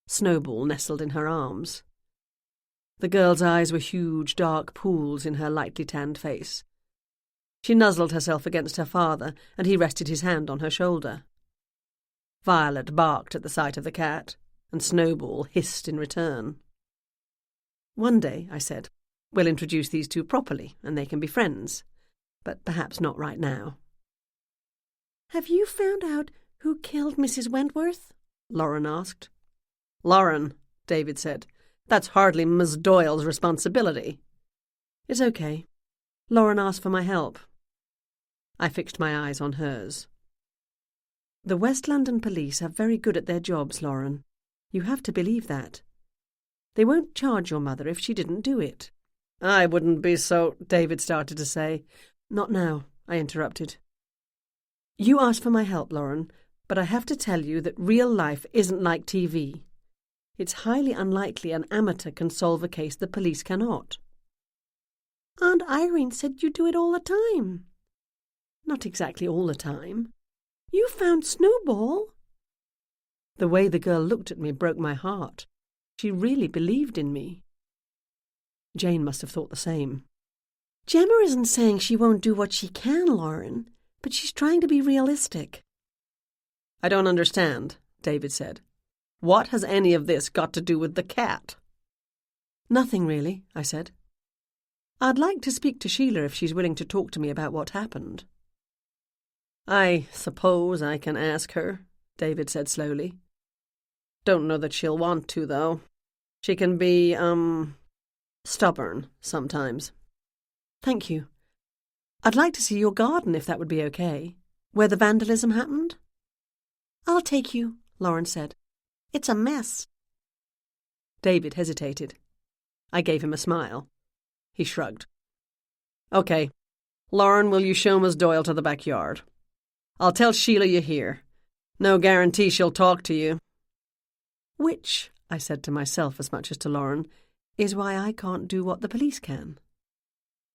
Snowball nestled in her arms. The girl's eyes were huge, dark pools in her lightly tanned face. She nuzzled herself against her father, and he rested his hand on her shoulder. Violet barked at the sight of the cat, and Snowball hissed in return. "One day," I said, "we'll introduce these two properly, and they can be friends. But perhaps not right now." "Have you found out who killed Mrs. Wentworth?" Lauren asked. "Lauren," David said, "that's hardly Miss Doyle's responsibility." "It's okay. Lauren asked for my help." I fixed my eyes on hers. "The West London police are very good at their jobs, Lauren. You have to believe that. They won't charge your mother if she didn't do it." "I wouldn't be so—" David started to say. "Not now," I interrupted. "You asked for my help, Lauren, but I have to tell you that real life isn't like TV. It's highly unlikely an amateur can solve a case the police cannot." "Aunt Irene said you do it all the time." "Not exactly all the time." "You found Snowball." The way the girl looked at me broke my heart. She really believed in me. Jane must have thought the same. "Gemma isn't saying she won't do what she can, Lauren, but she's trying to be realistic." "I don't understand," David said. "What has any of this got to do with the cat?" "Nothing really," I said. "I'd like to speak to Sheila if she's willing to talk to me about what happened." "I suppose I can ask her," David said slowly. "Don't know that she'll want to, though. She can be, stubborn sometimes." "Thank you. I'd like to see your garden if that would be okay, where the vandalism happened." "I'll take you," Lauren said. "It's a mess." David hesitated. I gave him a smile. He shrugged. "Okay. Lauren, will you show Miss Doyle to the backyard? I'll tell Sheila you're here. No guarantee she'll talk to you." "Which," I said to myself as much as to Lauren, "is why I can't do what the police can."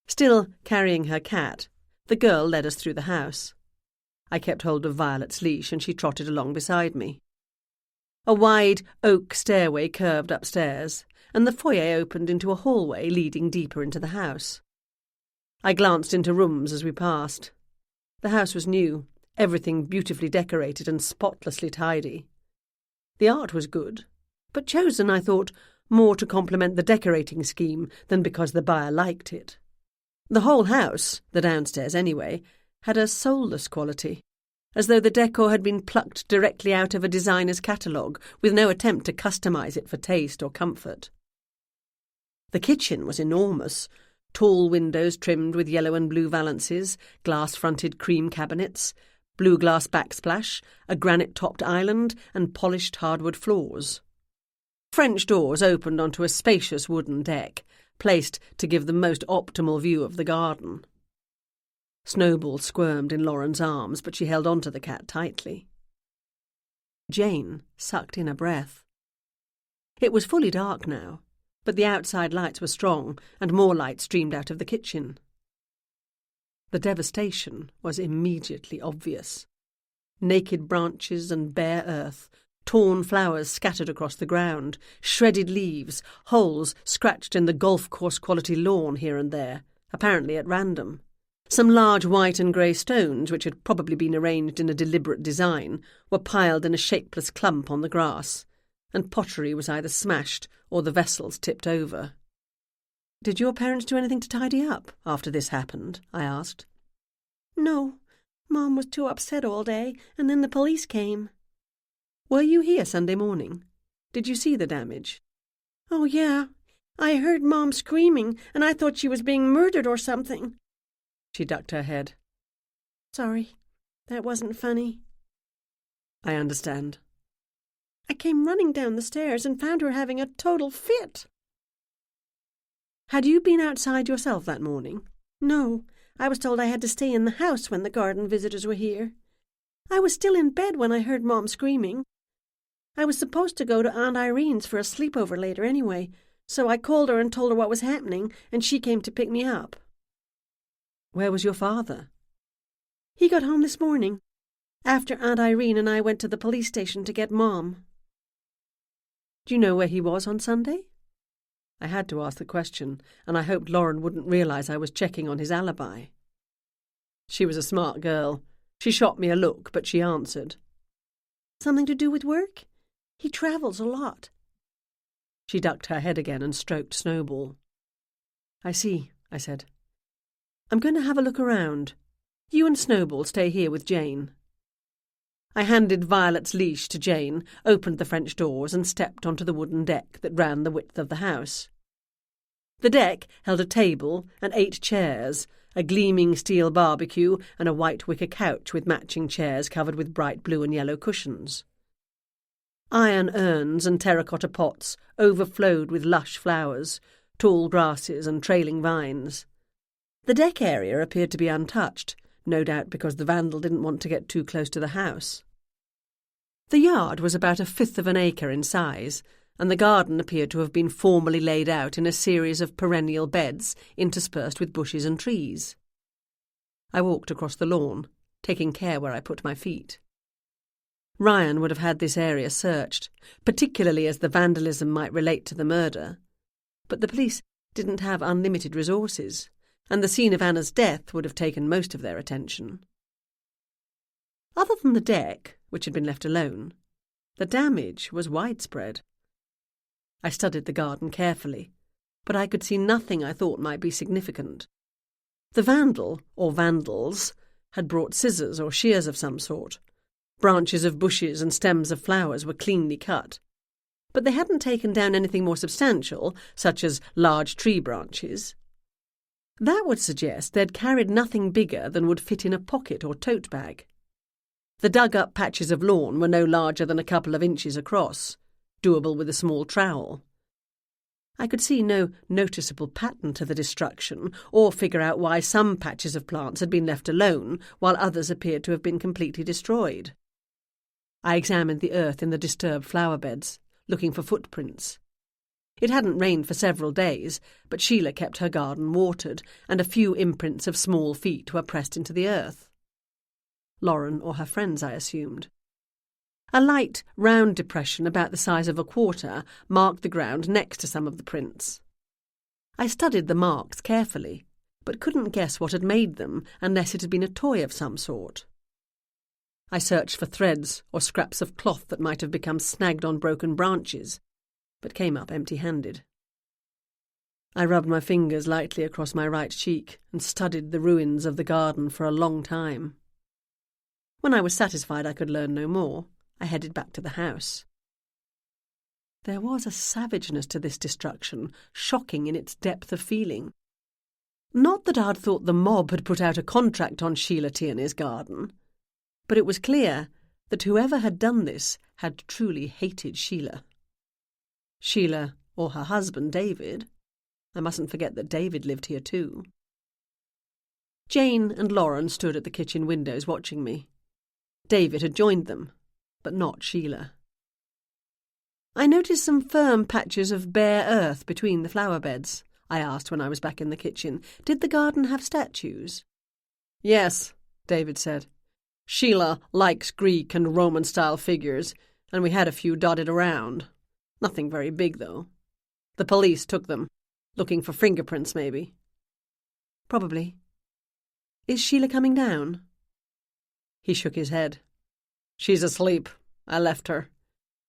Still carrying her cat, the girl led us through the house. I kept hold of Violet's leash and she trotted along beside me. A wide oak stairway curved upstairs, and the foyer opened into a hallway leading deeper into the house. I glanced into rooms as we passed. The house was new, everything beautifully decorated and spotlessly tidy. The art was good, but chosen, I thought, more to complement the decorating scheme than because the buyer liked it. The whole house, the downstairs anyway, had a soulless quality, as though the decor had been plucked directly out of a designer's catalogue, with no attempt to customise it for taste or comfort. The kitchen was enormous, tall windows trimmed with yellow and blue valances, glass-fronted cream cabinets, blue glass backsplash, a granite-topped island, and polished hardwood floors. French doors opened onto a spacious wooden deck, placed to give the most optimal view of the garden. Snowball squirmed in Lauren's arms, but she held on to the cat tightly. Jane sucked in a breath. It was fully dark now, but the outside lights were strong, and more light streamed out of the kitchen. The devastation was immediately obvious. Naked branches and bare earth, torn flowers scattered across the ground, shredded leaves, holes scratched in the golf course quality lawn here and there, apparently at random. Some large white and grey stones, which had probably been arranged in a deliberate design, were piled in a shapeless clump on the grass, and pottery was either smashed or the vessels tipped over. "Did your parents do anything to tidy up after this happened?" I asked. "No. Mom was too upset all day, and then the police came." "Were you here Sunday morning? Did you see the damage?" "Oh, yeah. I heard Mom screaming, and I thought she was being murdered or something." She ducked her head. "Sorry, that wasn't funny." "I understand." "I came running down the stairs and found her having a total fit." "Had you been outside yourself that morning?" "No. I was told I had to stay in the house when the garden visitors were here. I was still in bed when I heard Mom screaming. I was supposed to go to Aunt Irene's for a sleepover later anyway, so I called her and told her what was happening, and she came to pick me up." Where was your father? He got home this morning, after Aunt Irene and I went to the police station to get Mom. Do you know where he was on Sunday? I had to ask the question, and I hoped Lauren wouldn't realise I was checking on his alibi. She was a smart girl. She shot me a look, but she answered. Something to do with work? He travels a lot. She ducked her head again and stroked Snowball. I see, I said. I'm going to have a look around. You and Snowball stay here with Jane. I handed Violet's leash to Jane, opened the French doors and stepped onto the wooden deck that ran the width of the house. The deck held a table and 8 chairs, a gleaming steel barbecue and a white wicker couch with matching chairs covered with bright blue and yellow cushions. Iron urns and terracotta pots overflowed with lush flowers, tall grasses and trailing vines. The deck area appeared to be untouched, no doubt because the vandal didn't want to get too close to the house. The yard was about 1/5 of an acre in size, and the garden appeared to have been formally laid out in a series of perennial beds interspersed with bushes and trees. I walked across the lawn, taking care where I put my feet. Ryan would have had this area searched, particularly as the vandalism might relate to the murder. But the police didn't have unlimited resources, and the scene of Anna's death would have taken most of their attention. Other than the deck, which had been left alone, the damage was widespread. I studied the garden carefully, but I could see nothing I thought might be significant. The vandal, or vandals, had brought scissors or shears of some sort. Branches of bushes and stems of flowers were cleanly cut. But they hadn't taken down anything more substantial, such as large tree branches. That would suggest they'd carried nothing bigger than would fit in a pocket or tote bag. The dug-up patches of lawn were no larger than a couple of inches across, doable with a small trowel. I could see no noticeable pattern to the destruction, or figure out why some patches of plants had been left alone, while others appeared to have been completely destroyed. I examined the earth in the disturbed flower beds, looking for footprints. It hadn't rained for several days, but Sheila kept her garden watered, and a few imprints of small feet were pressed into the earth. Lauren or her friends, I assumed. A light, round depression about the size of a quarter marked the ground next to some of the prints. I studied the marks carefully, but couldn't guess what had made them unless it had been a toy of some sort. I searched for threads or scraps of cloth that might have become snagged on broken branches, but came up empty-handed. I rubbed my fingers lightly across my right cheek and studied the ruins of the garden for a long time. When I was satisfied I could learn no more, I headed back to the house. There was a savageness to this destruction, shocking in its depth of feeling. Not that I'd thought the mob had put out a contract on Sheila Tierney's garden, but it was clear that whoever had done this had truly hated Sheila. Sheila, or her husband, David. I mustn't forget that David lived here too. Jane and Lauren stood at the kitchen windows watching me. David had joined them, but not Sheila. I noticed some firm patches of bare earth between the flower beds. I asked when I was back in the kitchen. Did the garden have statues? Yes, David said. Sheila likes Greek and Roman-style figures, and we had a few dotted around. Nothing very big, though. The police took them, looking for fingerprints, maybe. Probably. Is Sheila coming down? He shook his head. She's asleep. I left her.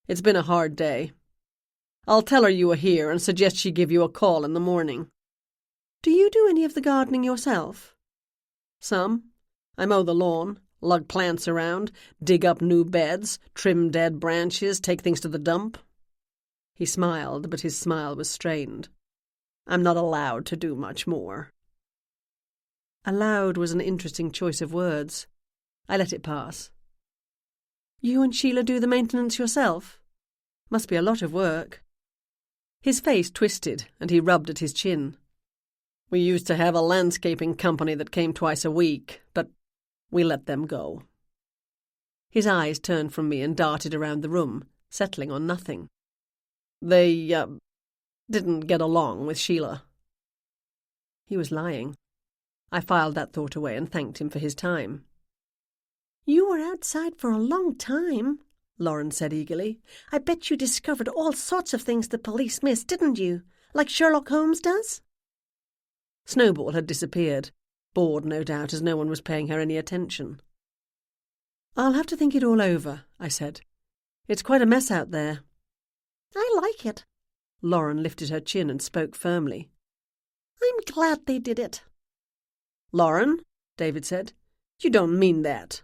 It's been a hard day. I'll tell her you were here and suggest she give you a call in the morning. Do you do any of the gardening yourself? Some. I mow the lawn, lug plants around, dig up new beds, trim dead branches, take things to the dump. He smiled, but his smile was strained. I'm not allowed to do much more. Allowed was an interesting choice of words. I let it pass. You and Sheila do the maintenance yourself? Must be a lot of work. His face twisted, and he rubbed at his chin. We used to have a landscaping company that came twice a week, but we let them go. His eyes turned from me and darted around the room, settling on nothing. They, didn't get along with Sheila. He was lying. I filed that thought away and thanked him for his time. "You were outside for a long time," Lauren said eagerly. "I bet you discovered all sorts of things the police missed, didn't you? Like Sherlock Holmes does?" Snowball had disappeared, bored no doubt as no one was paying her any attention. "I'll have to think it all over," I said. "It's quite a mess out there." "I like it." Lauren lifted her chin and spoke firmly. "I'm glad they did it." "Lauren," David said, "you don't mean that."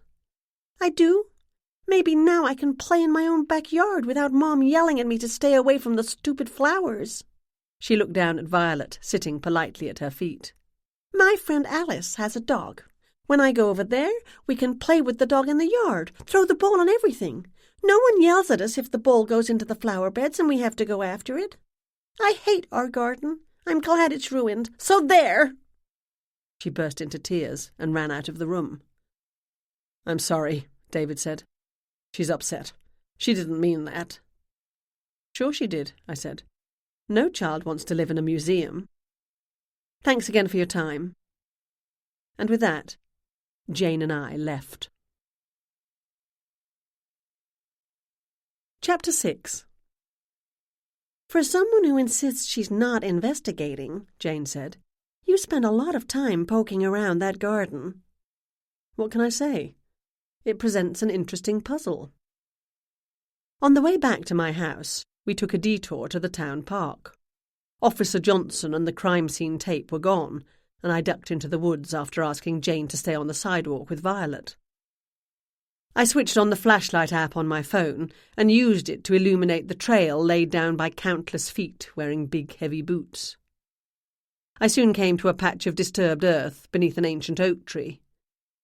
"I do. Maybe now I can play in my own backyard without Mom yelling at me to stay away from the stupid flowers." She looked down at Violet, sitting politely at her feet. "My friend Alice has a dog. When I go over there, we can play with the dog in the yard, throw the ball and everything. No one yells at us if the ball goes into the flower beds and we have to go after it. I hate our garden. I'm glad it's ruined. So there!" She burst into tears and ran out of the room. "I'm sorry," David said. "She's upset. She didn't mean that." "Sure she did," I said. "No child wants to live in a museum. Thanks again for your time." And with that, Jane and I left. Chapter 6. "For someone who insists she's not investigating," Jane said, "you spent a lot of time poking around that garden." What can I say? It presents an interesting puzzle. On the way back to my house, we took a detour to the town park. Officer Johnson and the crime scene tape were gone, and I ducked into the woods after asking Jane to stay on the sidewalk with Violet. I switched on the flashlight app on my phone and used it to illuminate the trail laid down by countless feet wearing big, heavy boots. I soon came to a patch of disturbed earth beneath an ancient oak tree.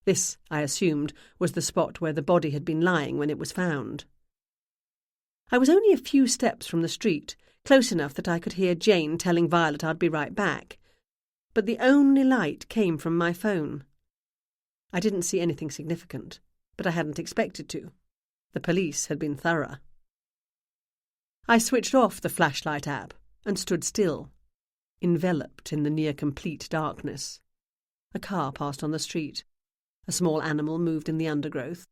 This, I assumed, was the spot where the body had been lying when it was found. I was only a few steps from the street, close enough that I could hear Jane telling Violet I'd be right back, but the only light came from my phone. I didn't see anything significant, but I hadn't expected to. The police had been thorough. I switched off the flashlight app and stood still, enveloped in the near-complete darkness. A car passed on the street. A small animal moved in the undergrowth,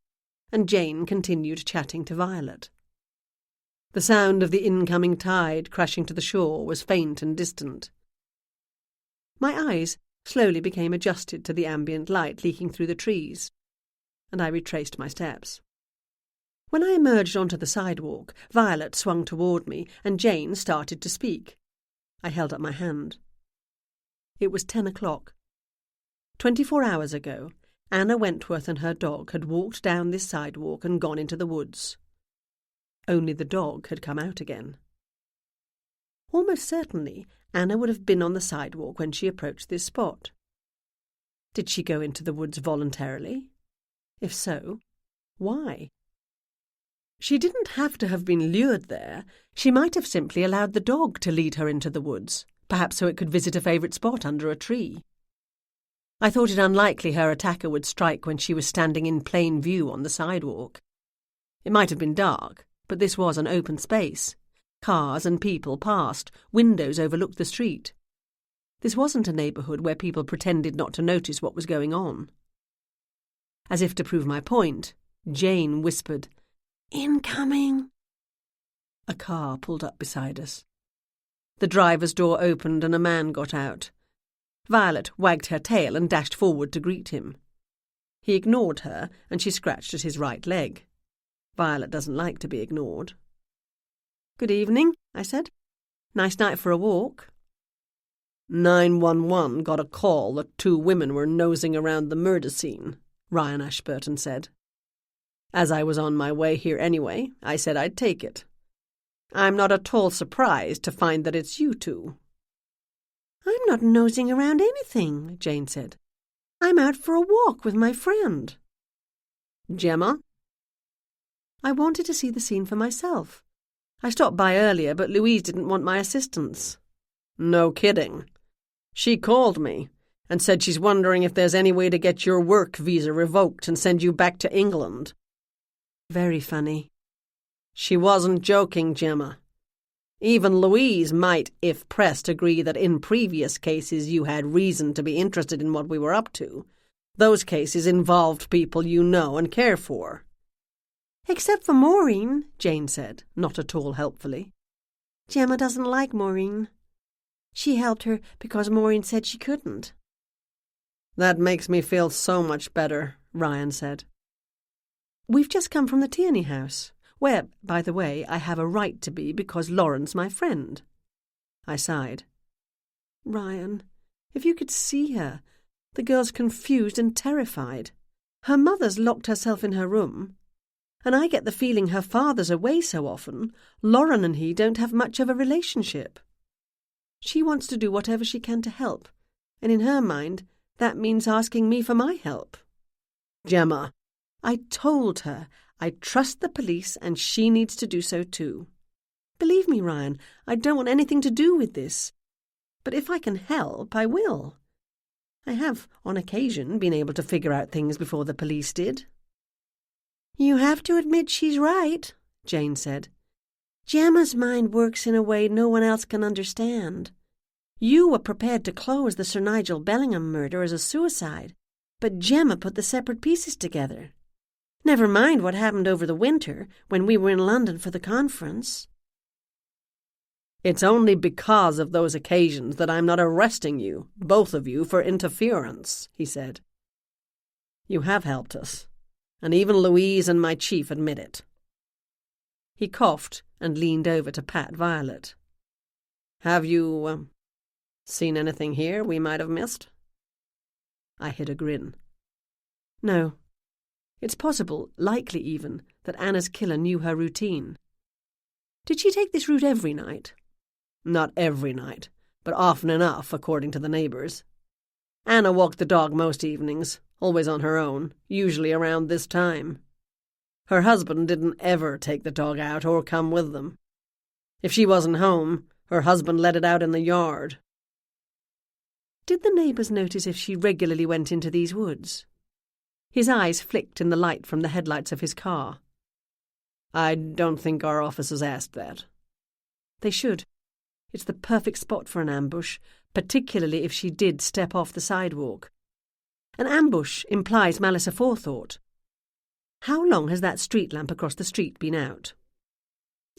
and Jane continued chatting to Violet. The sound of the incoming tide crashing to the shore was faint and distant. My eyes slowly became adjusted to the ambient light leaking through the trees, and I retraced my steps. When I emerged onto the sidewalk, Violet swung toward me, and Jane started to speak. I held up my hand. It was 10 o'clock. 24 hours ago, Anna Wentworth and her dog had walked down this sidewalk and gone into the woods. Only the dog had come out again. Almost certainly, Anna would have been on the sidewalk when she approached this spot. Did she go into the woods voluntarily? If so, why? She didn't have to have been lured there. She might have simply allowed the dog to lead her into the woods, perhaps so it could visit a favourite spot under a tree. I thought it unlikely her attacker would strike when she was standing in plain view on the sidewalk. It might have been dark, but this was an open space. Cars and people passed, windows overlooked the street. This wasn't a neighbourhood where people pretended not to notice what was going on. As if to prove my point, Jane whispered, "Incoming." A car pulled up beside us. The driver's door opened and a man got out. Violet wagged her tail and dashed forward to greet him. He ignored her, and she scratched at his right leg. Violet doesn't like to be ignored. "Good evening," I said. "Nice night for a walk." 911 got a call that 2 women were nosing around the murder scene, Ryan Ashburton said. As I was on my way here anyway, I said I'd take it. I'm not at all surprised to find that it's you 2. "I'm not nosing around anything," Jane said. "I'm out for a walk with my friend." "Gemma?" I wanted to see the scene for myself. I stopped by earlier, but Louise didn't want my assistance. "No kidding. She called me and said she's wondering if there's any way to get your work visa revoked and send you back to England." Very funny. "She wasn't joking, Gemma. Even Louise might, if pressed, agree that in previous cases you had reason to be interested in what we were up to. Those cases involved people you know and care for." "Except for Maureen," Jane said, not at all helpfully. "Gemma doesn't like Maureen. She helped her because Maureen said she couldn't." "That makes me feel so much better," Ryan said. "We've just come from the Tierney house, where, by the way, I have a right to be because Lauren's my friend." I sighed. "Ryan, if you could see her. The girl's confused and terrified. Her mother's locked herself in her room. And I get the feeling her father's away so often, Lauren and he don't have much of a relationship. She wants to do whatever she can to help, and in her mind, that means asking me for my help." "Gemma." "I told her I trust the police and she needs to do so too. Believe me, Ryan, I don't want anything to do with this. But if I can help, I will. I have, on occasion, been able to figure out things before the police did." "You have to admit she's right," Jane said. "Gemma's mind works in a way no one else can understand. You were prepared to close the Sir Nigel Bellingham murder as a suicide, but Gemma put the separate pieces together. Never mind what happened over the winter when we were in London for the conference." "It's only because of those occasions that I'm not arresting you, both of you, for interference," he said. "You have helped us, and even Louise and my chief admit it." He coughed and leaned over to pat Violet. "Have you, seen anything here we might have missed?" I hid a grin. "No. It's possible, likely even, that Anna's killer knew her routine. Did she take this route every night?" "Not every night, but often enough, according to the neighbours. Anna walked the dog most evenings, always on her own, usually around this time. Her husband didn't ever take the dog out or come with them. If she wasn't home, her husband let it out in the yard." "Did the neighbours notice if she regularly went into these woods?" His eyes flicked in the light from the headlights of his car. "I don't think our officers asked that." "They should. It's the perfect spot for an ambush, particularly if she did step off the sidewalk. An ambush implies malice aforethought. How long has that street lamp across the street been out?"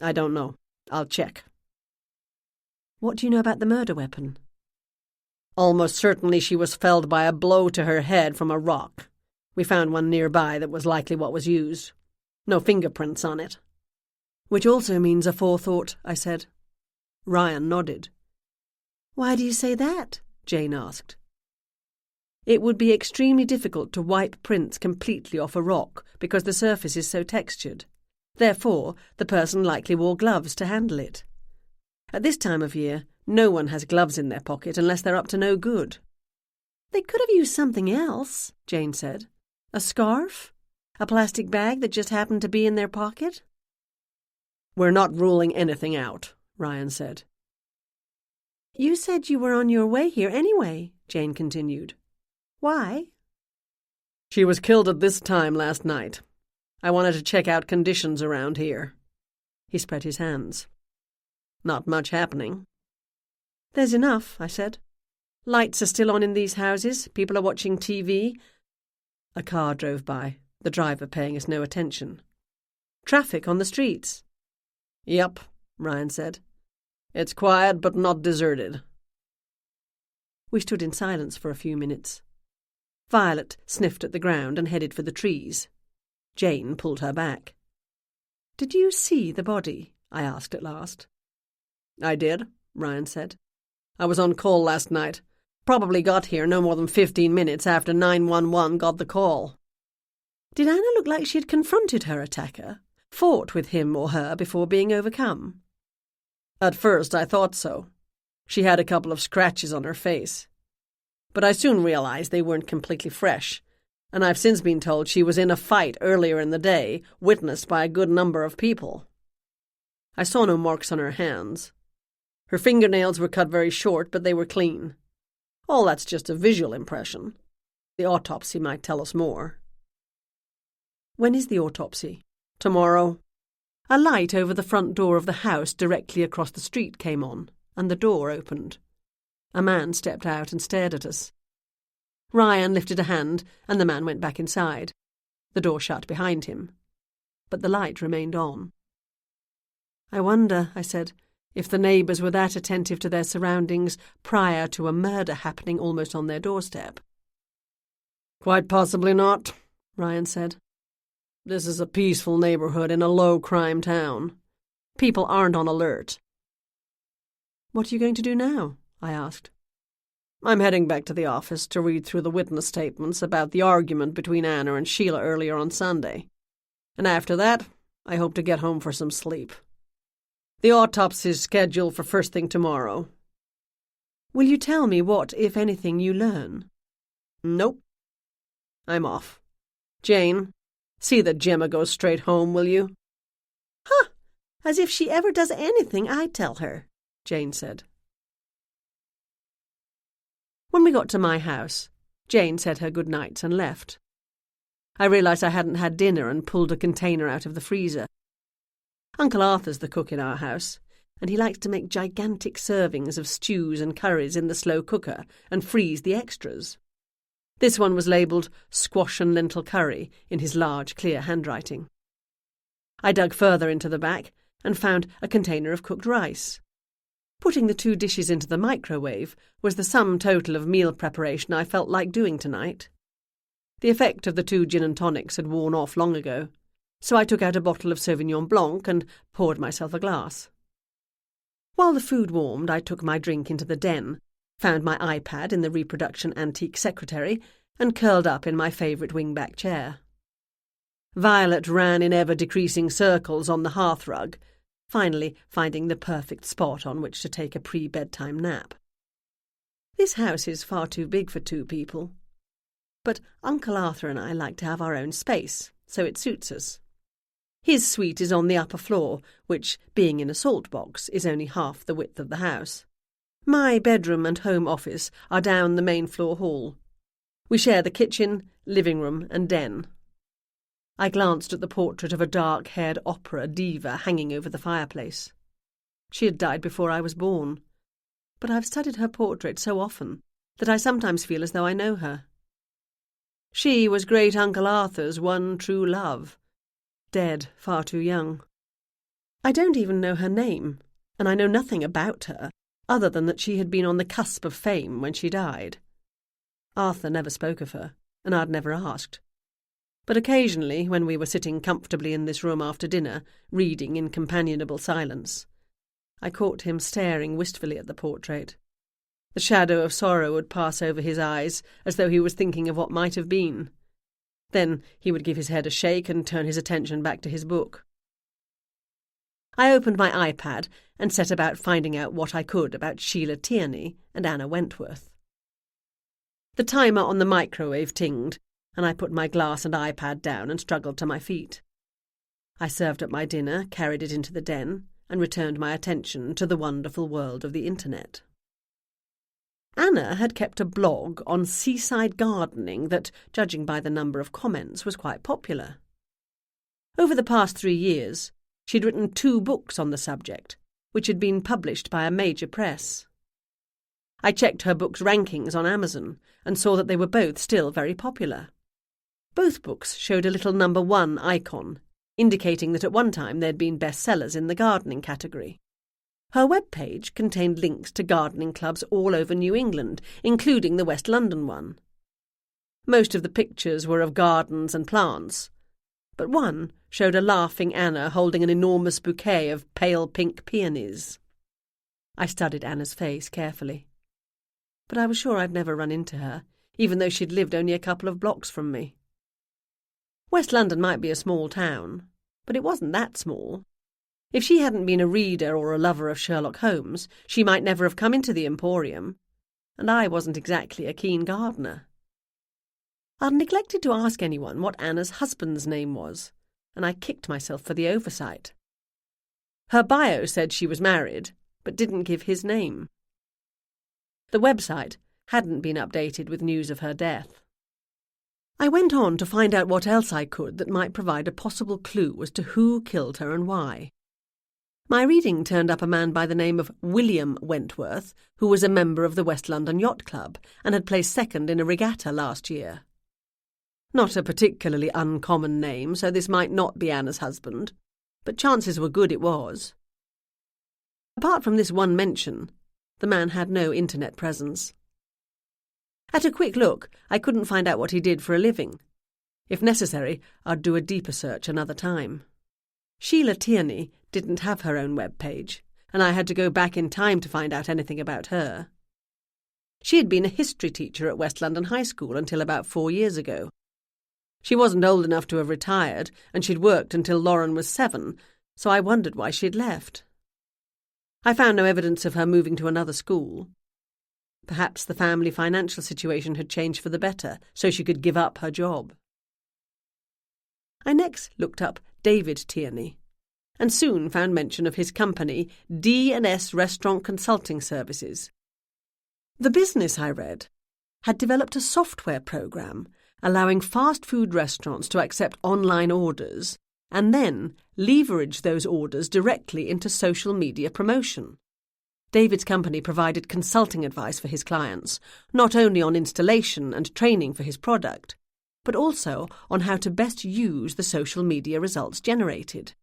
"I don't know. I'll check." "What do you know about the murder weapon?" "Almost certainly she was felled by a blow to her head from a rock. We found one nearby that was likely what was used. No fingerprints on it." "Which also means aforethought," I said. Ryan nodded. "Why do you say that?" Jane asked. "It would be extremely difficult to wipe prints completely off a rock because the surface is so textured. Therefore, the person likely wore gloves to handle it. At this time of year, no one has gloves in their pocket unless they're up to no good." "They could have used something else," Jane said. "A scarf? A plastic bag that just happened to be in their pocket?" "We're not ruling anything out," Ryan said. "You said you were on your way here anyway," Jane continued. "Why?" "She was killed at this time last night. I wanted to check out conditions around here." He spread his hands. "Not much happening." "There's enough," I said. "Lights are still on in these houses. People are watching TV. A car drove by, the driver paying us no attention. Traffic on the streets." "Yep," Ryan said. "It's quiet but not deserted." We stood in silence for a few minutes. Violet sniffed at the ground and headed for the trees. Jane pulled her back. "Did you see the body?" I asked at last. "I did," Ryan said. "I was on call last night. Probably got here no more than 15 minutes after 911 got the call." "Did Anna look like she had confronted her attacker, fought with him or her before being overcome?" "At first I thought so. She had a couple of scratches on her face. But I soon realized they weren't completely fresh, and I've since been told she was in a fight earlier in the day, witnessed by a good number of people. I saw no marks on her hands. Her fingernails were cut very short, but they were clean. All that's just a visual impression. The autopsy might tell us more." "When is the autopsy?" "Tomorrow." A light over the front door of the house directly across the street came on, and the door opened. A man stepped out and stared at us. Ryan lifted a hand, and the man went back inside. The door shut behind him. But the light remained on. "I wonder," I said, "if the neighbours were that attentive to their surroundings prior to a murder happening almost on their doorstep." "Quite possibly not," Ryan said. "This is a peaceful neighbourhood in a low-crime town. People aren't on alert." "What are you going to do now?" I asked. "I'm heading back to the office to read through the witness statements about the argument between Anna and Sheila earlier on Sunday. And after that, I hope to get home for some sleep. The autopsy's scheduled for first thing tomorrow." "Will you tell me what, if anything, you learn?" "Nope. I'm off. Jane, see that Gemma goes straight home, will you?" "Huh! As if she ever does anything I tell her," Jane said. When we got to my house, Jane said her good nights and left. I realised I hadn't had dinner and pulled a container out of the freezer. Uncle Arthur's the cook in our house, and he likes to make gigantic servings of stews and curries in the slow cooker and freeze the extras. This one was labelled squash and lentil curry in his large, clear handwriting. I dug further into the back and found a container of cooked rice. Putting the 2 dishes into the microwave was the sum total of meal preparation I felt like doing tonight. The effect of the 2 gin and tonics had worn off long ago, so I took out a bottle of Sauvignon Blanc and poured myself a glass. While the food warmed, I took my drink into the den, found my iPad in the reproduction antique secretary, and curled up in my favourite wing-back chair. Violet ran in ever-decreasing circles on the hearthrug, finally finding the perfect spot on which to take a pre-bedtime nap. This house is far too big for 2 people. But Uncle Arthur and I like to have our own space, so it suits us. His suite is on the upper floor, which, being in a salt box, is only half the width of the house. My bedroom and home office are down the main floor hall. We share the kitchen, living room and den. I glanced at the portrait of a dark-haired opera diva hanging over the fireplace. She had died before I was born, but I've studied her portrait so often that I sometimes feel as though I know her. She was great Uncle Arthur's one true love, dead far too young. I don't even know her name, and I know nothing about her other than that she had been on the cusp of fame when she died. Arthur never spoke of her, and I'd never asked. But occasionally, when we were sitting comfortably in this room after dinner, reading in companionable silence, I caught him staring wistfully at the portrait. The shadow of sorrow would pass over his eyes, as though he was thinking of what might have been. Then he would give his head a shake and turn his attention back to his book. I opened my iPad and set about finding out what I could about Sheila Tierney and Anna Wentworth. The timer on the microwave tinged, and I put my glass and iPad down and struggled to my feet. I served up my dinner, carried it into the den, and returned my attention to the wonderful world of the Internet. Anna had kept a blog on seaside gardening that, judging by the number of comments, was quite popular. Over the past 3 years, she'd written 2 books on the subject, which had been published by a major press. I checked her books' rankings on Amazon and saw that they were both still very popular. Both books showed a little number 1 icon, indicating that at one time they'd been bestsellers in the gardening category. Her webpage contained links to gardening clubs all over New England, including the West London one. Most of the pictures were of gardens and plants, but one showed a laughing Anna holding an enormous bouquet of pale pink peonies. I studied Anna's face carefully, but I was sure I'd never run into her, even though she'd lived only a couple of blocks from me. West London might be a small town, but it wasn't that small. If she hadn't been a reader or a lover of Sherlock Holmes, she might never have come into the Emporium, and I wasn't exactly a keen gardener. I'd neglected to ask anyone what Anna's husband's name was, and I kicked myself for the oversight. Her bio said she was married, but didn't give his name. The website hadn't been updated with news of her death. I went on to find out what else I could that might provide a possible clue as to who killed her and why. My reading turned up a man by the name of William Wentworth, who was a member of the West London Yacht Club and had placed second in a regatta last year. Not a particularly uncommon name, so this might not be Anna's husband, but chances were good it was. Apart from this one mention, the man had no internet presence. At a quick look, I couldn't find out what he did for a living. If necessary, I'd do a deeper search another time. Sheila Tierney didn't have her own web page, and I had to go back in time to find out anything about her. She had been a history teacher at West London High School until about 4 years ago. She wasn't old enough to have retired, and she'd worked until Lauren was 7, so I wondered why she'd left. I found no evidence of her moving to another school. Perhaps the family financial situation had changed for the better, so she could give up her job. I next looked up David Tierney, and soon found mention of his company, D&S Restaurant Consulting Services. The business, I read, had developed a software program allowing fast food restaurants to accept online orders and then leverage those orders directly into social media promotion. David's company provided consulting advice for his clients, not only on installation and training for his product, but also on how to best use the social media results generated.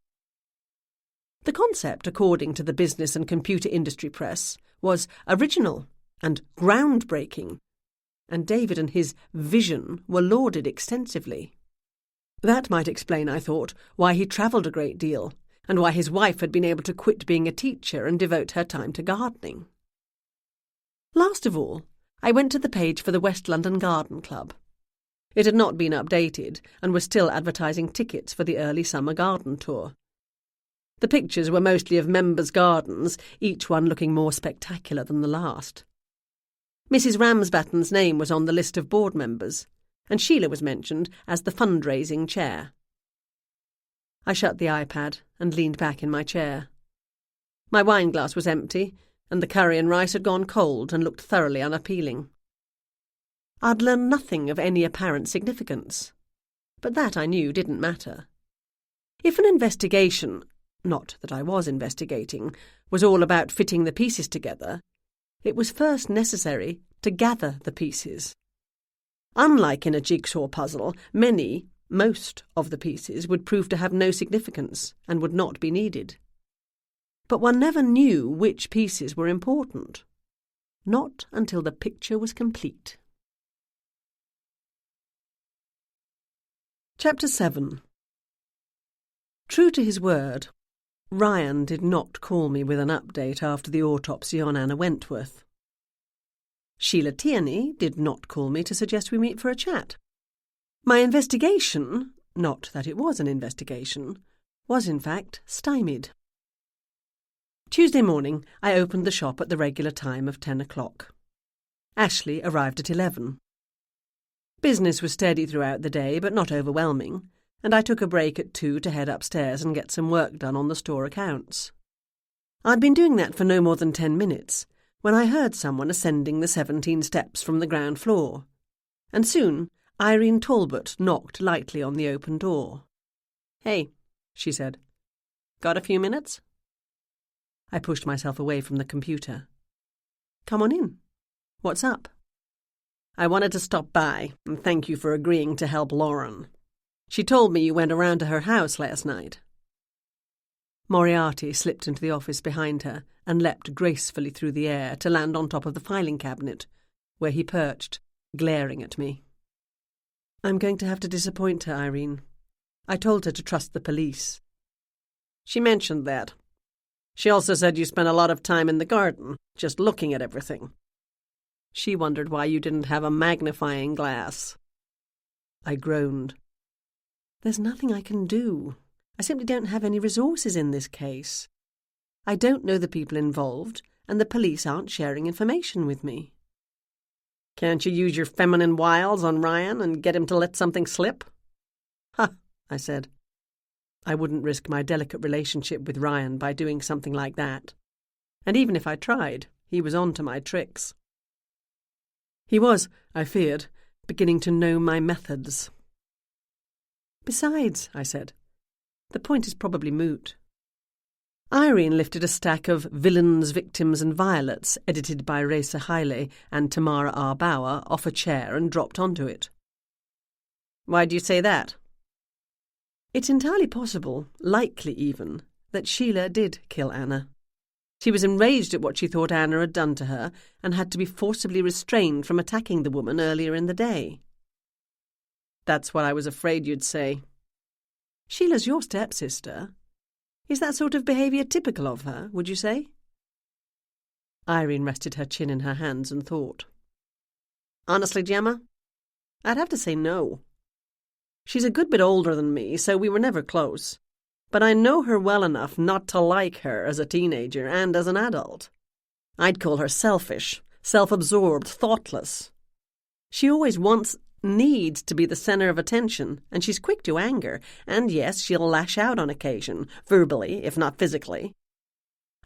The concept, according to the Business and Computer Industry Press, was original and groundbreaking, and David and his vision were lauded extensively. That might explain, I thought, why he travelled a great deal, and why his wife had been able to quit being a teacher and devote her time to gardening. Last of all, I went to the page for the West London Garden Club. It had not been updated and was still advertising tickets for the early summer garden tour. The pictures were mostly of members' gardens, each one looking more spectacular than the last. Mrs. Ramsbatten's name was on the list of board members, and Sheila was mentioned as the fundraising chair. I shut the iPad and leaned back in my chair. My wine glass was empty, and the curry and rice had gone cold and looked thoroughly unappealing. I'd learned nothing of any apparent significance, but that I knew didn't matter. If an investigation, not that I was investigating, was all about fitting the pieces together, it was first necessary to gather the pieces. Unlike in a jigsaw puzzle, most of the pieces would prove to have no significance and would not be needed. But one never knew which pieces were important. Not until the picture was complete. Chapter 7. True to his word, Ryan did not call me with an update after the autopsy on Anna Wentworth. Sheila Tierney did not call me to suggest we meet for a chat. My investigation, not that it was an investigation, was in fact stymied. Tuesday morning I opened the shop at the regular time of 10 o'clock. Ashley arrived at 11. Business was steady throughout the day, but not overwhelming, and I took a break at 2 to head upstairs and get some work done on the store accounts. I'd been doing that for no more than 10 minutes, when I heard someone ascending the 17 steps from the ground floor, and soon Irene Talbot knocked lightly on the open door. "Hey," she said. "Got a few minutes?" I pushed myself away from the computer. "Come on in. What's up?" "I wanted to stop by and thank you for agreeing to help Lauren. She told me you went around to her house last night." Moriarty slipped into the office behind her and leapt gracefully through the air to land on top of the filing cabinet, where he perched, glaring at me. "I'm going to have to disappoint her, Irene. I told her to trust the police." "She mentioned that. She also said you spent a lot of time in the garden, just looking at everything. She wondered why you didn't have a magnifying glass." I groaned. "There's nothing I can do. I simply don't have any resources in this case. I don't know the people involved, and the police aren't sharing information with me." "Can't you use your feminine wiles on Ryan and get him to let something slip?" "Ha," I said. I wouldn't risk my delicate relationship with Ryan by doing something like that. And even if I tried, he was on to my tricks. He was, I feared, beginning to know my methods. Besides, I said, the point is probably moot. Irene lifted a stack of Villains, Victims and Violets, edited by Raisa Haile and Tamara R. Bauer, off a chair and dropped onto it. Why do you say that? It's entirely possible, likely even, that Sheila did kill Anna. She was enraged at what she thought Anna had done to her and had to be forcibly restrained from attacking the woman earlier in the day. That's what I was afraid you'd say. Sheila's your stepsister. Is that sort of behaviour typical of her, would you say? Irene rested her chin in her hands and thought. Honestly, Gemma, I'd have to say no. She's a good bit older than me, so we were never close. But I know her well enough not to like her as a teenager and as an adult. I'd call her selfish, self-absorbed, thoughtless. She always needs to be the centre of attention, and she's quick to anger, and yes, she'll lash out on occasion, verbally, if not physically.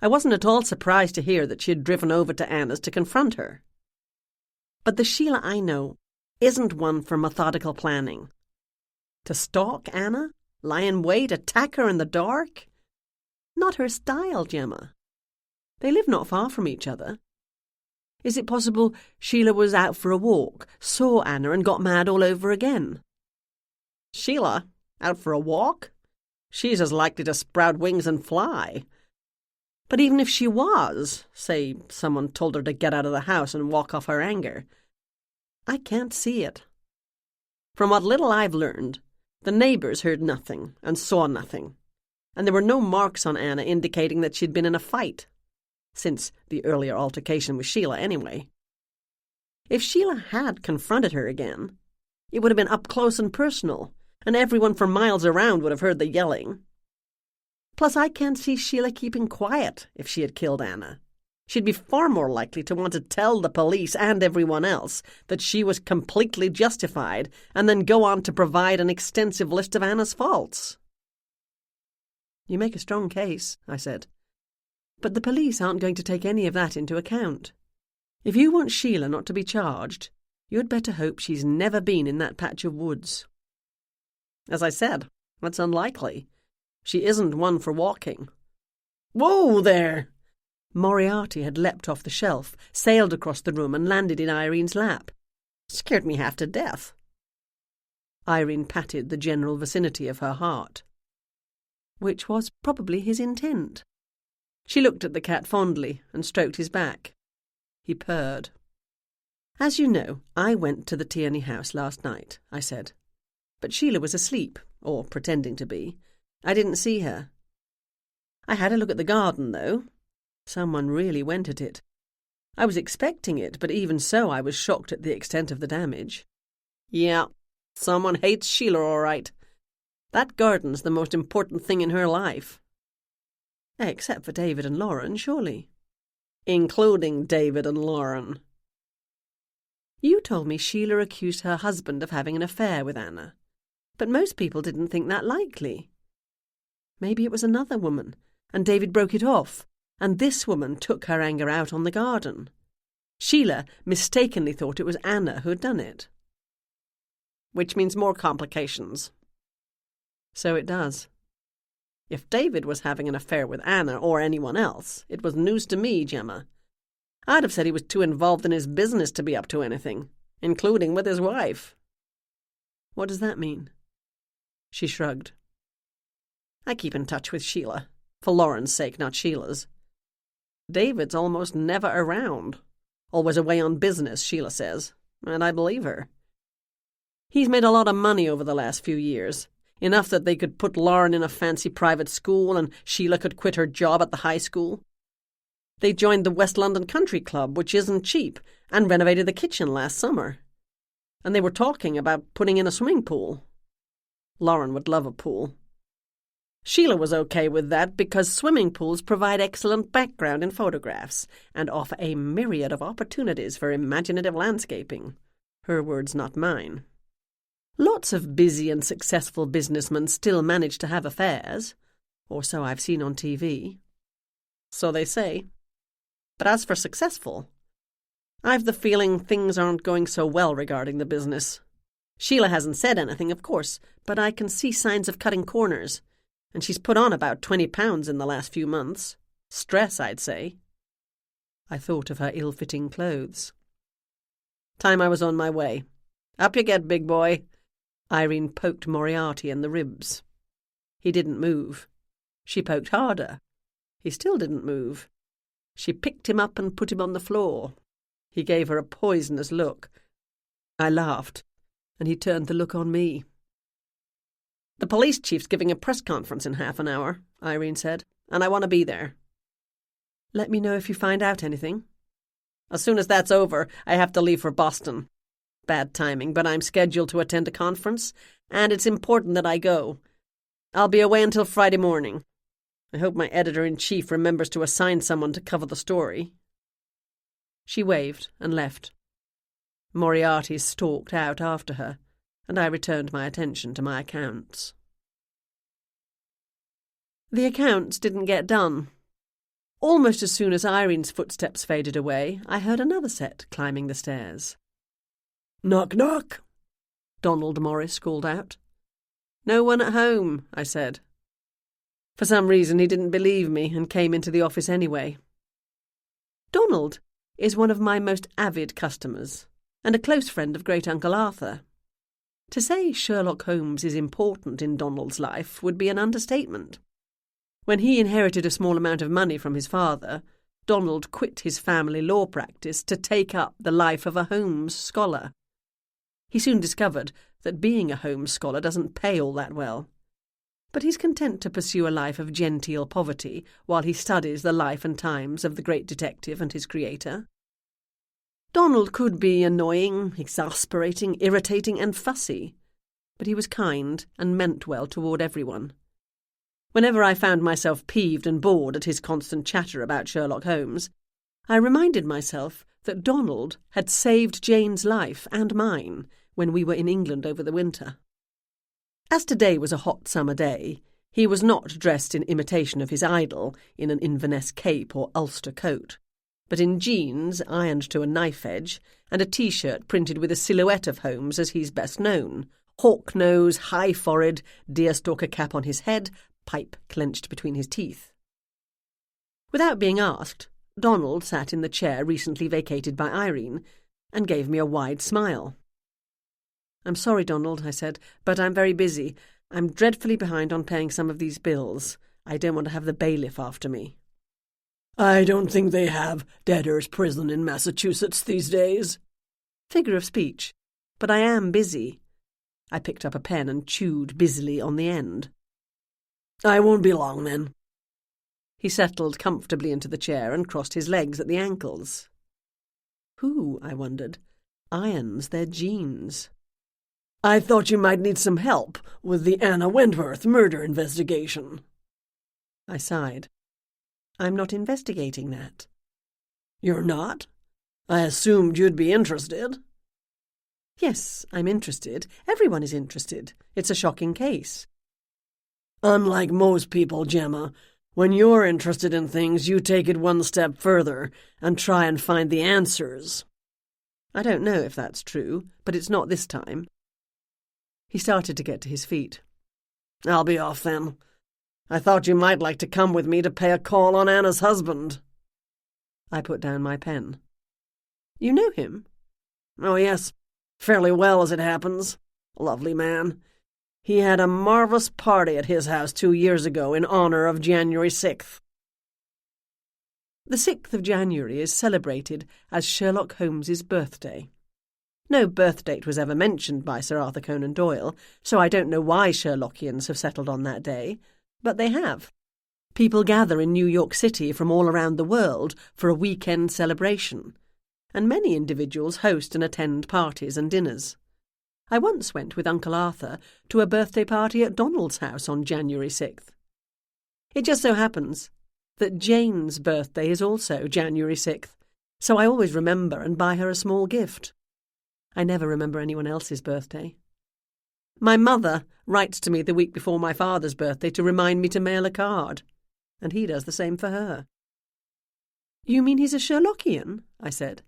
I wasn't at all surprised to hear that she had driven over to Anna's to confront her. But the Sheila I know isn't one for methodical planning. To stalk Anna? Lie in wait, attack her in the dark? Not her style, Gemma. They live not far from each other. Is it possible Sheila was out for a walk, saw Anna and got mad all over again? Sheila? Out for a walk? She's as likely to sprout wings and fly. But even if she was, say someone told her to get out of the house and walk off her anger, I can't see it. From what little I've learned, the neighbours heard nothing and saw nothing, and there were no marks on Anna indicating that she'd been in a fight, since the earlier altercation with Sheila anyway. If Sheila had confronted her again, it would have been up close and personal, and everyone for miles around would have heard the yelling. Plus, I can't see Sheila keeping quiet if she had killed Anna. She'd be far more likely to want to tell the police and everyone else that she was completely justified and then go on to provide an extensive list of Anna's faults. You make a strong case, I said. But the police aren't going to take any of that into account. If you want Sheila not to be charged, you'd better hope she's never been in that patch of woods. As I said, that's unlikely. She isn't one for walking. Whoa there! Moriarty had leapt off the shelf, sailed across the room and landed in Irene's lap. Scared me half to death. Irene patted the general vicinity of her heart, which was probably his intent. She looked at the cat fondly and stroked his back. He purred. As you know, I went to the Tierney house last night, I said. But Sheila was asleep, or pretending to be. I didn't see her. I had a look at the garden, though. Someone really went at it. I was expecting it, but even so I was shocked at the extent of the damage. Yeah, someone hates Sheila all right. That garden's the most important thing in her life. Except for David and Lauren, surely. Including David and Lauren. You told me Sheila accused her husband of having an affair with Anna, but most people didn't think that likely. Maybe it was another woman, and David broke it off, and this woman took her anger out on the garden. Sheila mistakenly thought it was Anna who'd done it. Which means more complications. So it does. If David was having an affair with Anna or anyone else, it was news to me, Gemma. I'd have said he was too involved in his business to be up to anything, including with his wife. What does that mean? She shrugged. I keep in touch with Sheila, for Lauren's sake, not Sheila's. David's almost never around. Always away on business, Sheila says, and I believe her. He's made a lot of money over the last few years, enough that they could put Lauren in a fancy private school and Sheila could quit her job at the high school. They joined the West London Country Club, which isn't cheap, and renovated the kitchen last summer. And they were talking about putting in a swimming pool. Lauren would love a pool. Sheila was okay with that because swimming pools provide excellent background in photographs and offer a myriad of opportunities for imaginative landscaping. Her words, not mine. Lots of busy and successful businessmen still manage to have affairs, or so I've seen on TV. So they say. But as for successful, I've the feeling things aren't going so well regarding the business. Sheila hasn't said anything, of course, but I can see signs of cutting corners, and she's put on about 20 pounds in the last few months. Stress, I'd say. I thought of her ill-fitting clothes. Time I was on my way. Up you get, big boy. Irene poked Moriarty in the ribs. He didn't move. She poked harder. He still didn't move. She picked him up and put him on the floor. He gave her a poisonous look. I laughed, and he turned the look on me. The police chief's giving a press conference in half an hour, Irene said, and I want to be there. Let me know if you find out anything. As soon as that's over, I have to leave for Boston. Bad timing, but I'm scheduled to attend a conference, and it's important that I go. I'll be away until Friday morning. I hope my editor-in-chief remembers to assign someone to cover the story. She waved and left. Moriarty stalked out after her, and I returned my attention to my accounts. The accounts didn't get done. Almost as soon as Irene's footsteps faded away, I heard another set climbing the stairs. Knock, knock, Donald Morris called out. No one at home, I said. For some reason he didn't believe me and came into the office anyway. Donald is one of my most avid customers, and a close friend of great-uncle Arthur. To say Sherlock Holmes is important in Donald's life would be an understatement. When he inherited a small amount of money from his father, Donald quit his family law practice to take up the life of a Holmes scholar. He soon discovered that being a Holmes scholar doesn't pay all that well, but he's content to pursue a life of genteel poverty while he studies the life and times of the great detective and his creator. Donald could be annoying, exasperating, irritating, and fussy, but he was kind and meant well toward everyone. Whenever I found myself peeved and bored at his constant chatter about Sherlock Holmes, I reminded myself that Donald had saved Jane's life and mine when we were in England over the winter. As today was a hot summer day, he was not dressed in imitation of his idol in an Inverness cape or Ulster coat, but in jeans ironed to a knife edge and a T-shirt printed with a silhouette of Holmes as he's best known, hawk nose, high forehead, deerstalker cap on his head, pipe clenched between his teeth. Without being asked, Donald sat in the chair recently vacated by Irene and gave me a wide smile. I'm sorry, Donald, I said, but I'm very busy. I'm dreadfully behind on paying some of these bills. I don't want to have the bailiff after me. I don't think they have debtor's prison in Massachusetts these days. Figure of speech, but I am busy. I picked up a pen and chewed busily on the end. I won't be long, then. He settled comfortably into the chair and crossed his legs at the ankles. Who, I wondered, irons their jeans? I thought you might need some help with the Anna Wentworth murder investigation. I sighed. I'm not investigating that. You're not? I assumed you'd be interested. Yes, I'm interested. Everyone is interested. It's a shocking case. Unlike most people, Gemma, when you're interested in things, you take it one step further and try and find the answers. I don't know if that's true, but it's not this time. He started to get to his feet. I'll be off then. I thought you might like to come with me to pay a call on Anna's husband. I put down my pen. You know him? Oh, yes. Fairly well, as it happens. Lovely man. He had a marvellous party at his house 2 years ago in honour of January 6th. The 6th of January is celebrated as Sherlock Holmes's birthday. No birth date was ever mentioned by Sir Arthur Conan Doyle, so I don't know why Sherlockians have settled on that day, but they have. People gather in New York City from all around the world for a weekend celebration, and many individuals host and attend parties and dinners. I once went with Uncle Arthur to a birthday party at Donald's house on January 6th. It just so happens that Jane's birthday is also January 6th, so I always remember and buy her a small gift. I never remember anyone else's birthday. My mother writes to me the week before my father's birthday to remind me to mail a card, and he does the same for her. You mean he's a Sherlockian? I said.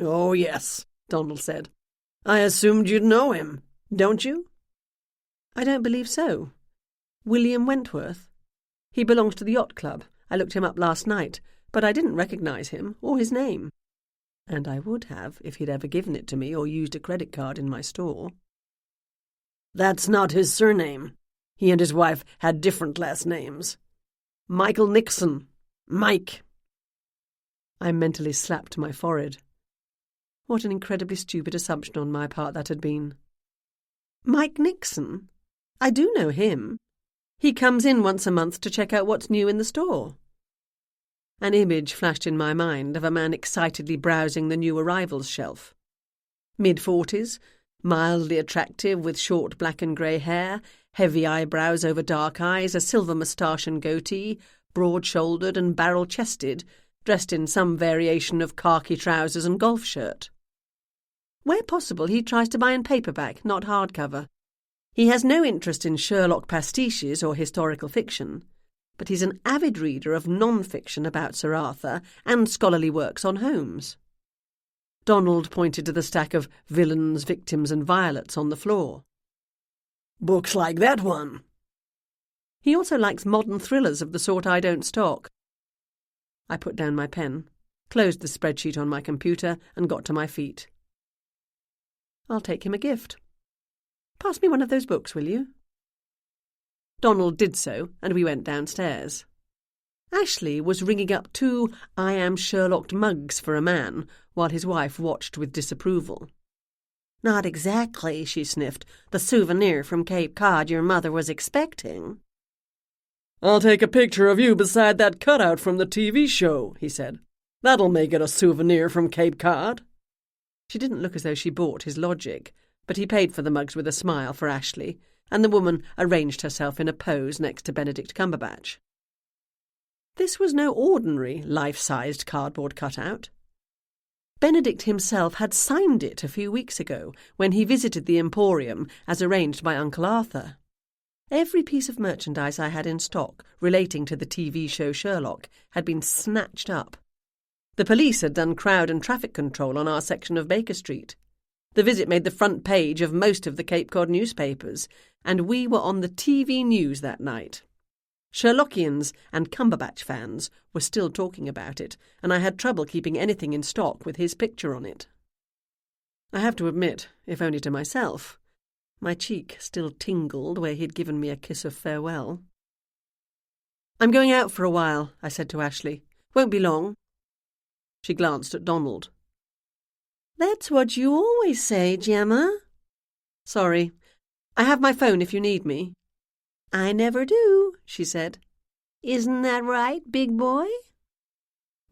Oh, yes, Donald said. I assumed you'd know him, don't you? I don't believe so. William Wentworth. He belongs to the yacht club. I looked him up last night, but I didn't recognise him or his name. And I would have if he'd ever given it to me or used a credit card in my store. That's not his surname. He and his wife had different last names. Michael Nixon. Mike. I mentally slapped my forehead. What an incredibly stupid assumption on my part that had been. Mike Nixon? I do know him. He comes in once a month to check out what's new in the store. An image flashed in my mind of a man excitedly browsing the new arrivals shelf. Mid-40s, mildly attractive with short black and grey hair, heavy eyebrows over dark eyes, a silver moustache and goatee, broad-shouldered and barrel-chested, dressed in some variation of khaki trousers and golf shirt. Where possible, he tries to buy in paperback, not hardcover. He has no interest in Sherlock pastiches or historical fiction, but he's an avid reader of non-fiction about Sir Arthur and scholarly works on Holmes. Donald pointed to the stack of Villains, Victims and Violets on the floor. Books like that one. He also likes modern thrillers of the sort I don't stock. I put down my pen, closed the spreadsheet on my computer and got to my feet. I'll take him a gift. Pass me one of those books, will you? Donald did so, and we went downstairs. Ashley was ringing up 2 I Am Sherlocked mugs for a man, while his wife watched with disapproval. Not exactly, she sniffed, the souvenir from Cape Cod your mother was expecting. I'll take a picture of you beside that cutout from the TV show, he said. That'll make it a souvenir from Cape Cod. She didn't look as though she bought his logic, but he paid for the mugs with a smile for Ashley, and the woman arranged herself in a pose next to Benedict Cumberbatch. This was no ordinary life-sized cardboard cutout. Benedict himself had signed it a few weeks ago when he visited the Emporium as arranged by Uncle Arthur. Every piece of merchandise I had in stock relating to the TV show Sherlock had been snatched up. The police had done crowd and traffic control on our section of Baker Street. The visit made the front page of most of the Cape Cod newspapers, and we were on the TV news that night. Sherlockians and Cumberbatch fans were still talking about it, and I had trouble keeping anything in stock with his picture on it. I have to admit, if only to myself, my cheek still tingled where he'd given me a kiss of farewell. "I'm going out for a while," I said to Ashley. "Won't be long." She glanced at Donald. That's what you always say, Gemma. Sorry. I have my phone if you need me. I never do, she said. Isn't that right, big boy?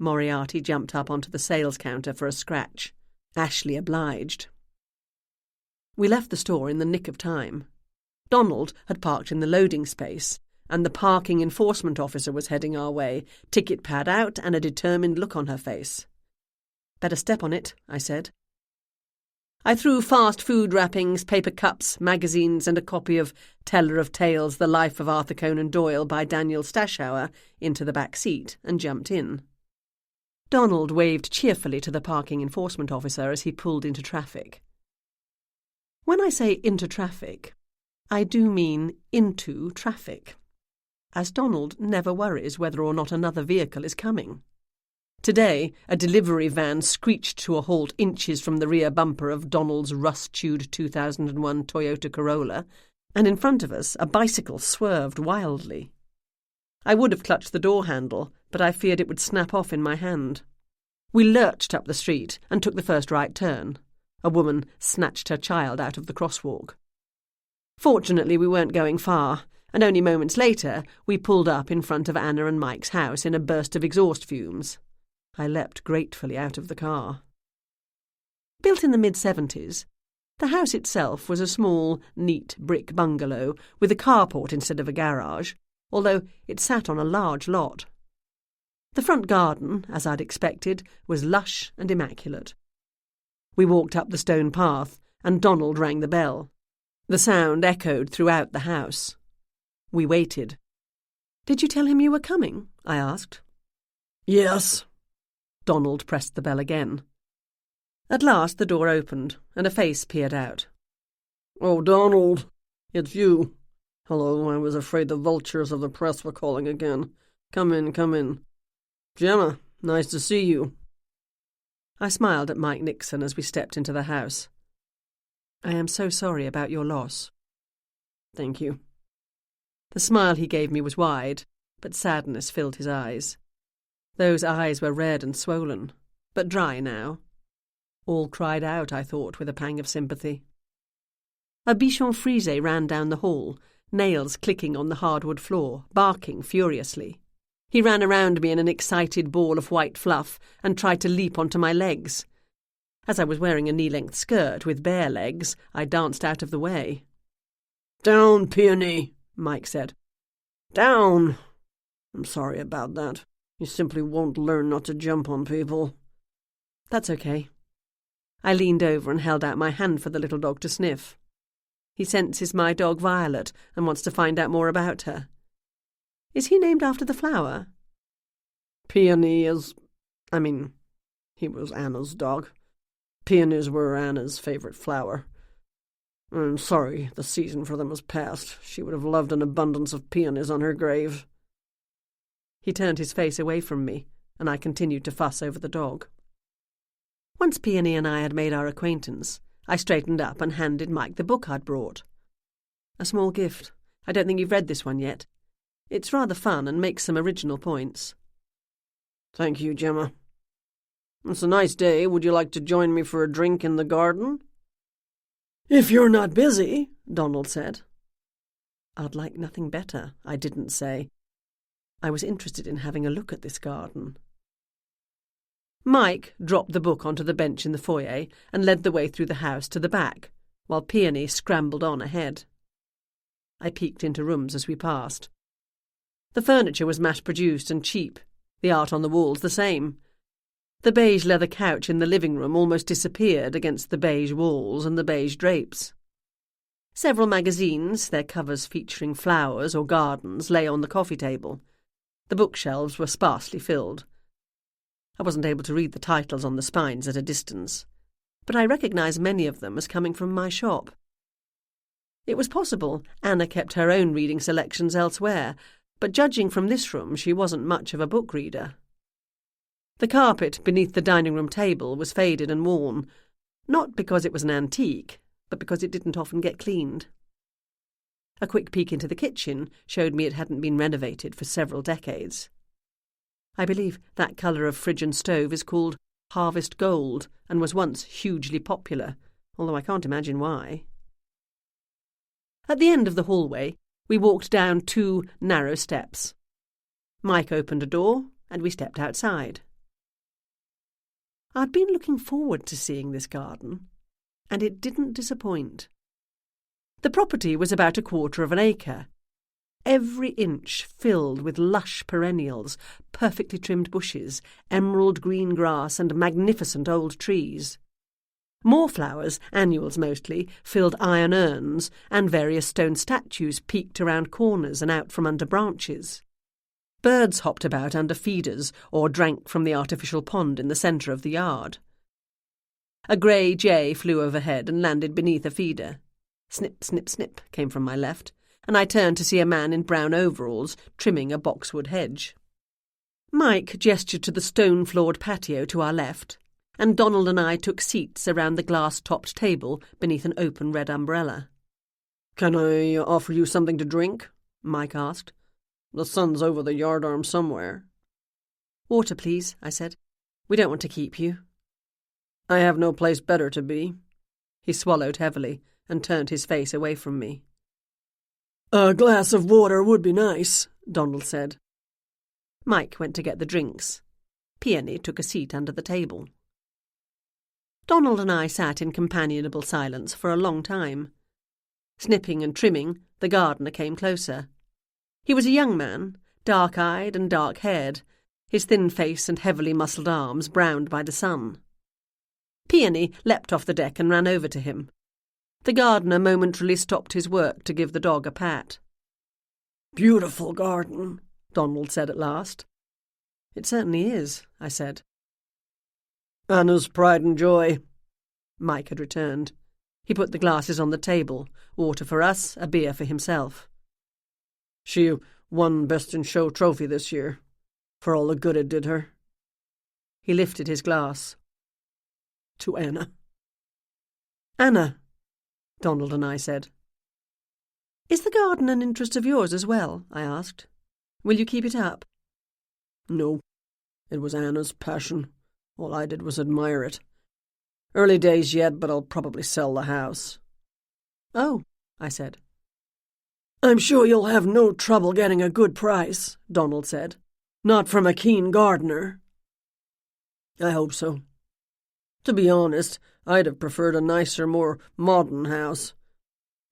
Moriarty jumped up onto the sales counter for a scratch. Ashley obliged. We left the store in the nick of time. Donald had parked in the loading space, and the parking enforcement officer was heading our way, ticket pad out and a determined look on her face. "Better step on it," I said. I threw fast food wrappings, paper cups, magazines, and a copy of Teller of Tales, The Life of Arthur Conan Doyle by Daniel Stashauer into the back seat and jumped in. Donald waved cheerfully to the parking enforcement officer as he pulled into traffic. When I say into traffic, I do mean into traffic, as Donald never worries whether or not another vehicle is coming. Today, a delivery van screeched to a halt inches from the rear bumper of Donald's rust-chewed 2001 Toyota Corolla, and in front of us a bicycle swerved wildly. I would have clutched the door handle, but I feared it would snap off in my hand. We lurched up the street and took the first right turn. A woman snatched her child out of the crosswalk. Fortunately, we weren't going far, and only moments later we pulled up in front of Anna and Mike's house in a burst of exhaust fumes. I leapt gratefully out of the car. Built in the mid-70s, the house itself was a small, neat brick bungalow with a carport instead of a garage, although it sat on a large lot. The front garden, as I'd expected, was lush and immaculate. We walked up the stone path, and Donald rang the bell. The sound echoed throughout the house. We waited. "Did you tell him you were coming?" I asked. "Yes." Donald pressed the bell again. At last the door opened, and a face peered out. "Oh, Donald, it's you. Hello, I was afraid the vultures of the press were calling again. Come in, come in. Gemma, nice to see you." I smiled at Mike Nixon as we stepped into the house. "I am so sorry about your loss." "Thank you." The smile he gave me was wide, but sadness filled his eyes. Those eyes were red and swollen, but dry now. All cried out, I thought, with a pang of sympathy. A bichon frise ran down the hall, nails clicking on the hardwood floor, barking furiously. He ran around me in an excited ball of white fluff and tried to leap onto my legs. As I was wearing a knee-length skirt with bare legs, I danced out of the way. "Down, Peony," Mike said. "Down. I'm sorry about that. You simply won't learn not to jump on people." "That's okay." I leaned over and held out my hand for the little dog to sniff. He senses my dog Violet and wants to find out more about her. Is he named after the flower? Peony is... he was Anna's dog. Peonies were Anna's favourite flower. I'm sorry the season for them has passed. She would have loved an abundance of peonies on her grave. He turned his face away from me, and I continued to fuss over the dog. Once Peony and I had made our acquaintance, I straightened up and handed Mike the book I'd brought. A small gift. I don't think you've read this one yet. It's rather fun and makes some original points. "Thank you, Gemma. It's a nice day. Would you like to join me for a drink in the garden?" "If you're not busy," Donald said. I'd like nothing better, I didn't say. I was interested in having a look at this garden. Mike dropped the book onto the bench in the foyer and led the way through the house to the back, while Peony scrambled on ahead. I peeked into rooms as we passed. The furniture was mass-produced and cheap, the art on the walls the same. The beige leather couch in the living room almost disappeared against the beige walls and the beige drapes. Several magazines, their covers featuring flowers or gardens, lay on the coffee table. The bookshelves were sparsely filled. I wasn't able to read the titles on the spines at a distance, but I recognised many of them as coming from my shop. It was possible Anna kept her own reading selections elsewhere, but judging from this room, she wasn't much of a book reader. The carpet beneath the dining room table was faded and worn, not because it was an antique, but because it didn't often get cleaned. A quick peek into the kitchen showed me it hadn't been renovated for several decades. I believe that colour of fridge and stove is called Harvest Gold and was once hugely popular, although I can't imagine why. At the end of the hallway, we walked down 2 narrow steps. Mike opened a door, and we stepped outside. I'd been looking forward to seeing this garden, and it didn't disappoint. The property was about 1/4 of an acre, every inch filled with lush perennials, perfectly trimmed bushes, emerald green grass, and magnificent old trees. More flowers, annuals mostly, filled iron urns, and various stone statues peeked around corners and out from under branches. Birds hopped about under feeders or drank from the artificial pond in the centre of the yard. A grey jay flew overhead and landed beneath a feeder. Snip, snip, snip came from my left, and I turned to see a man in brown overalls trimming a boxwood hedge. Mike gestured to the stone-floored patio to our left, and Donald and I took seats around the glass-topped table beneath an open red umbrella. "Can I offer you something to drink?" Mike asked. "The sun's over the yardarm somewhere." "Water, please," I said. "We don't want to keep you." "I have no place better to be." He swallowed heavily and turned his face away from me. "A glass of water would be nice," Donald said. Mike went to get the drinks. Peony took a seat under the table. Donald and I sat in companionable silence for a long time. Snipping and trimming, the gardener came closer. He was a young man, dark-eyed and dark-haired, his thin face and heavily muscled arms browned by the sun. Peony leapt off the deck and ran over to him. The gardener momentarily stopped his work to give the dog a pat. "Beautiful garden," Donald said at last. "It certainly is," I said. "Anna's pride and joy," Mike had returned. He put the glasses on the table, water for us, a beer for himself. She won Best in Show trophy this year, for all the good it did her. He lifted his glass. To Anna. Anna, Donald and I said. Is the garden an interest of yours as well? I asked. Will you keep it up? No, it was Anna's passion. All I did was admire it. Early days yet, but I'll probably sell the house. Oh, I said. I'm sure you'll have no trouble getting a good price, Donald said. Not from a keen gardener. I hope so. To be honest, I'd have preferred a nicer, more modern house.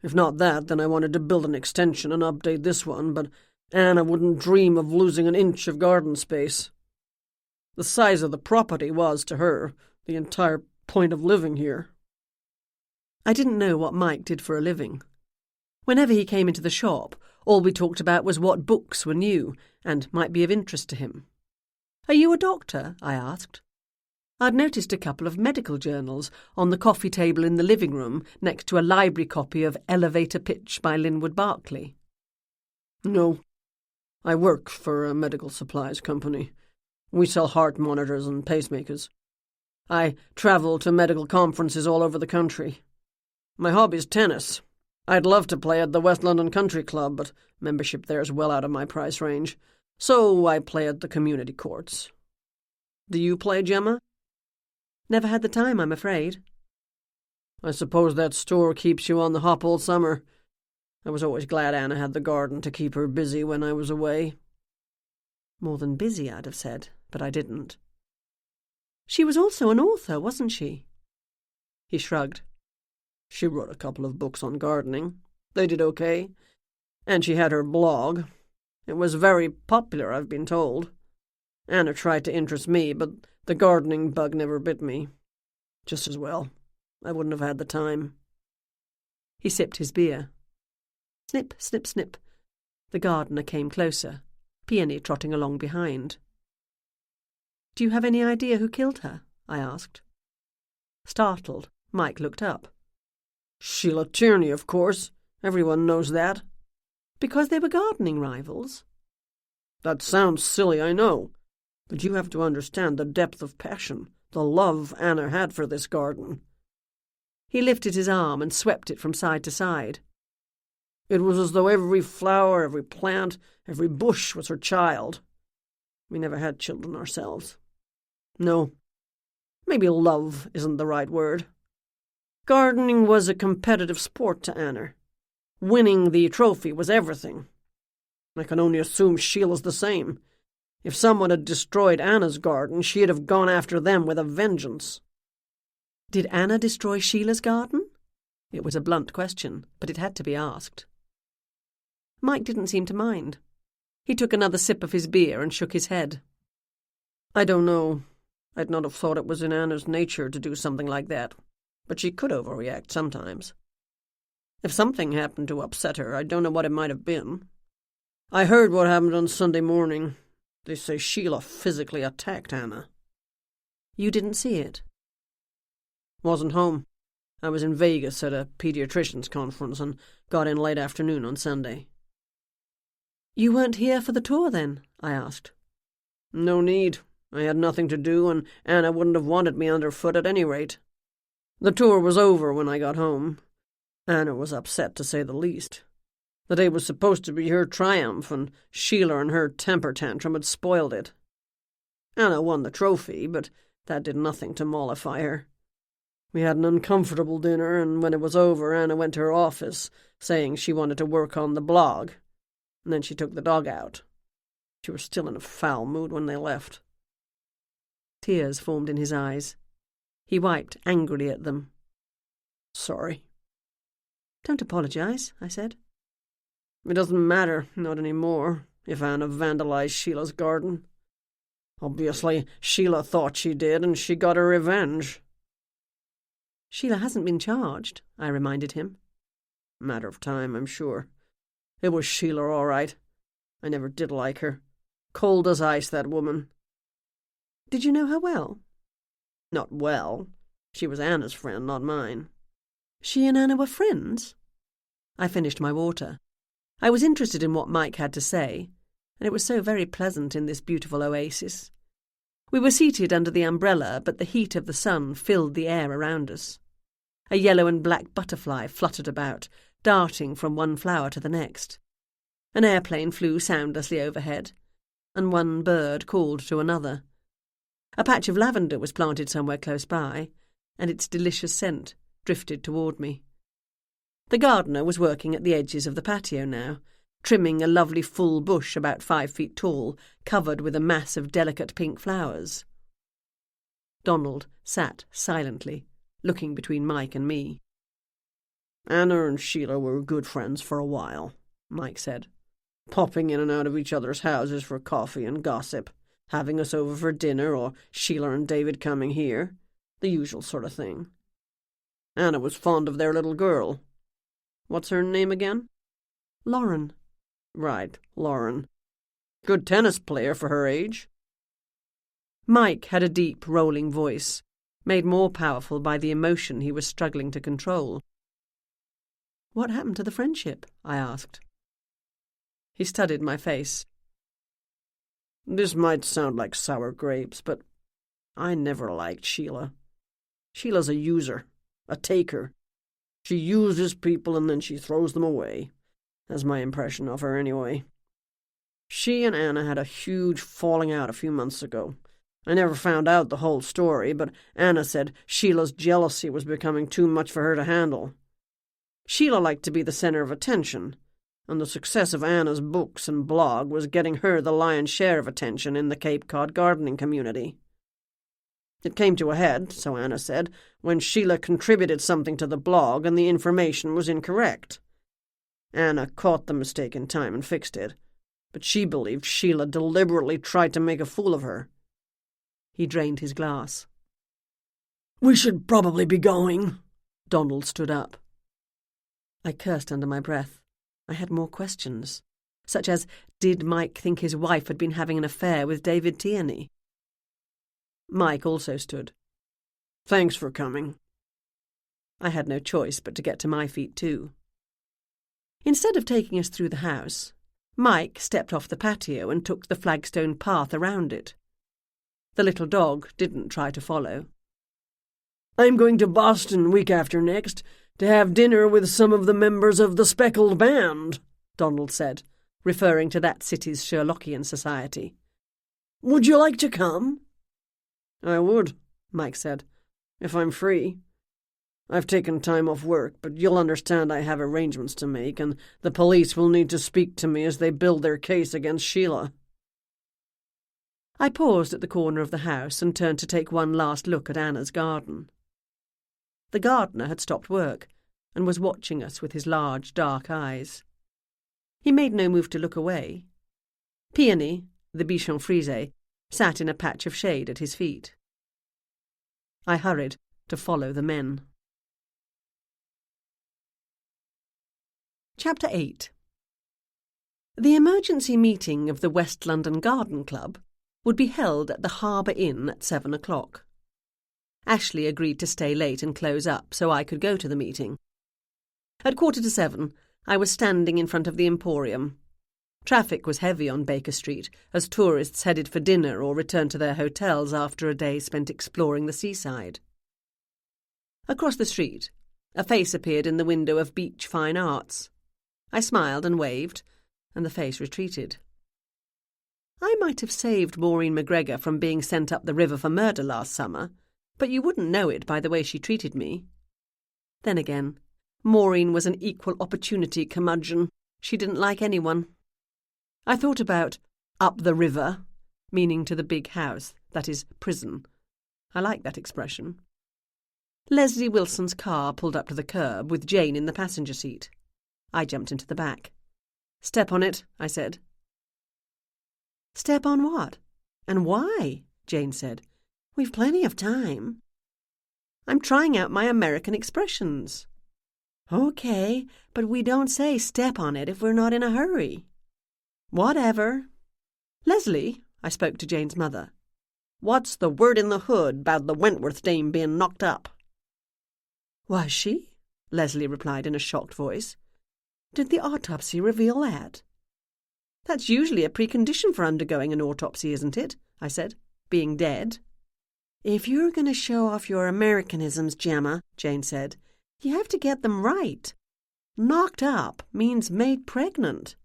If not that, then I wanted to build an extension and update this one, but Anna wouldn't dream of losing an inch of garden space. The size of the property was, to her, the entire point of living here. I didn't know what Mike did for a living. Whenever he came into the shop, all we talked about was what books were new and might be of interest to him. Are you a doctor? I asked. I'd noticed a couple of medical journals on the coffee table in the living room next to a library copy of Elevator Pitch by Linwood Barclay. No, I work for a medical supplies company. We sell heart monitors and pacemakers. I travel to medical conferences all over the country. My hobby's tennis. I'd love to play at the West London Country Club, but membership there is well out of my price range. So I play at the community courts. Do you play, Gemma? Never had the time, I'm afraid. I suppose that store keeps you on the hop all summer. I was always glad Anna had the garden to keep her busy when I was away. More than busy, I'd have said, but I didn't. She was also an author, wasn't she? He shrugged. She wrote a couple of books on gardening. They did okay. And she had her blog. It was very popular, I've been told. Anna tried to interest me, but the gardening bug never bit me. Just as well. I wouldn't have had the time. He sipped his beer. Snip, snip, snip. The gardener came closer, Peony trotting along behind. Do you have any idea who killed her? I asked. Startled, Mike looked up. Sheila Tierney, of course. Everyone knows that. Because they were gardening rivals? That sounds silly, I know. But you have to understand the depth of passion, the love Anna had for this garden. He lifted his arm and swept it from side to side. It was as though every flower, every plant, every bush was her child. We never had children ourselves. No, maybe love isn't the right word. Gardening was a competitive sport to Anna. Winning the trophy was everything. I can only assume Sheila's the same. If someone had destroyed Anna's garden, she'd have gone after them with a vengeance. Did Anna destroy Sheila's garden? It was a blunt question, but it had to be asked. Mike didn't seem to mind. He took another sip of his beer and shook his head. I don't know. I'd not have thought it was in Anna's nature to do something like that, but she could overreact sometimes. If something happened to upset her, I don't know what it might have been. I heard what happened on Sunday morning. They say Sheila physically attacked Anna. You didn't see it? Wasn't home. I was in Vegas at a pediatrician's conference and got in late afternoon on Sunday. You weren't here for the tour, then? I asked. No need. I had nothing to do, and Anna wouldn't have wanted me underfoot at any rate. The tour was over when I got home. Anna was upset, to say the least. The day was supposed to be her triumph, and Sheila and her temper tantrum had spoiled it. Anna won the trophy, but that did nothing to mollify her. We had an uncomfortable dinner, and when it was over, Anna went to her office, saying she wanted to work on the blog. And then she took the dog out. She was still in a foul mood when they left. Tears formed in his eyes. He wiped angrily at them. Sorry. Don't apologize, I said. It doesn't matter, not anymore, if Anna vandalized Sheila's garden. Obviously, Sheila thought she did, and she got her revenge. Sheila hasn't been charged, I reminded him. Matter of time, I'm sure. It was Sheila, all right. I never did like her. Cold as ice, that woman. Did you know her well? Not well. She was Anna's friend, not mine. She and Anna were friends? I finished my water. I was interested in what Mike had to say, and it was so very pleasant in this beautiful oasis. We were seated under the umbrella, but the heat of the sun filled the air around us. A yellow and black butterfly fluttered about, darting from one flower to the next. An airplane flew soundlessly overhead, and one bird called to another. A patch of lavender was planted somewhere close by, and its delicious scent drifted toward me. The gardener was working at the edges of the patio now, trimming a lovely full bush about 5 feet tall, covered with a mass of delicate pink flowers. Donald sat silently, looking between Mike and me. Anna and Sheila were good friends for a while, Mike said, popping in and out of each other's houses for coffee and gossip, having us over for dinner, or Sheila and David coming here, the usual sort of thing. Anna was fond of their little girl. What's her name again? Lauren. Right, Lauren. Good tennis player for her age. Mike had a deep, rolling voice, made more powerful by the emotion he was struggling to control. What happened to the friendship? I asked. He studied my face. This might sound like sour grapes, but I never liked Sheila. Sheila's a user, a taker. She uses people and then she throws them away. That's my impression of her, anyway. She and Anna had a huge falling out a few months ago. I never found out the whole story, but Anna said Sheila's jealousy was becoming too much for her to handle. Sheila liked to be the center of attention, and the success of Anna's books and blog was getting her the lion's share of attention in the Cape Cod gardening community. It came to a head, so Anna said, when Sheila contributed something to the blog and the information was incorrect. Anna caught the mistake in time and fixed it, but she believed Sheila deliberately tried to make a fool of her. He drained his glass. "We should probably be going." Donald stood up. I cursed under my breath. I had more questions, such as, did Mike think his wife had been having an affair with David Tierney? Mike also stood. "Thanks for coming." I had no choice but to get to my feet too. Instead of taking us through the house, Mike stepped off the patio and took the flagstone path around it. The little dog didn't try to follow. "I'm going to Boston week after next to have dinner with some of the members of the Speckled Band," Donald said, referring to that city's Sherlockian society. "Would you like to come?" "I would," Mike said, "if I'm free. I've taken time off work, but you'll understand I have arrangements to make, and the police will need to speak to me as they build their case against Sheila." I paused at the corner of the house and turned to take one last look at Anna's garden. The gardener had stopped work and was watching us with his large, dark eyes. He made no move to look away. Peony, the bichon frise, sat in a patch of shade at his feet. I hurried to follow the men. Chapter 8. The emergency meeting of the West London Garden Club would be held at the Harbour Inn at 7 o'clock. Ashley agreed to stay late and close up so I could go to the meeting. At 6:45, I was standing in front of the Emporium. Traffic was heavy on Baker Street as tourists headed for dinner or returned to their hotels after a day spent exploring the seaside. Across the street, a face appeared in the window of Beach Fine Arts. I smiled and waved, and the face retreated. I might have saved Maureen McGregor from being sent up the river for murder last summer, but you wouldn't know it by the way she treated me. Then again, Maureen was an equal opportunity curmudgeon. She didn't like anyone. I thought about up the river, meaning to the big house, that is, prison. I like that expression. Leslie Wilson's car pulled up to the curb with Jane in the passenger seat. I jumped into the back. "Step on it," I said. "Step on what? And why?" Jane said. "We've plenty of time." "I'm trying out my American expressions." "Okay, but we don't say step on it if we're not in a hurry." "Whatever." "Leslie," I spoke to Jane's mother, "what's the word in the hood about the Wentworth dame being knocked up?" Was she? Leslie replied in a shocked voice. Did the autopsy reveal that? That's usually a precondition for undergoing an autopsy, isn't it? I said. Being dead. If you're going to show off your Americanisms, Gemma, Jane said, you have to get them right. Knocked up means made pregnant.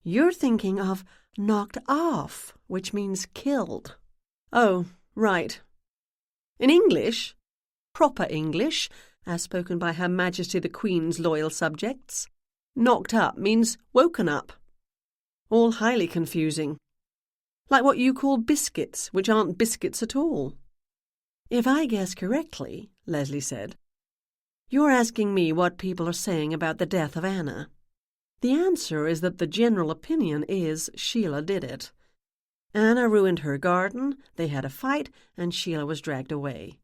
You're thinking of knocked off, which means killed. Oh, right. In English, proper English, as spoken by Her Majesty the Queen's loyal subjects, knocked up means woken up. All highly confusing. Like what you call biscuits, which aren't biscuits at all. If I guess correctly, Leslie said, you're asking me what people are saying about the death of Anna. The answer is that the general opinion is Sheila did it. Anna ruined her garden, they had a fight, and Sheila was dragged away.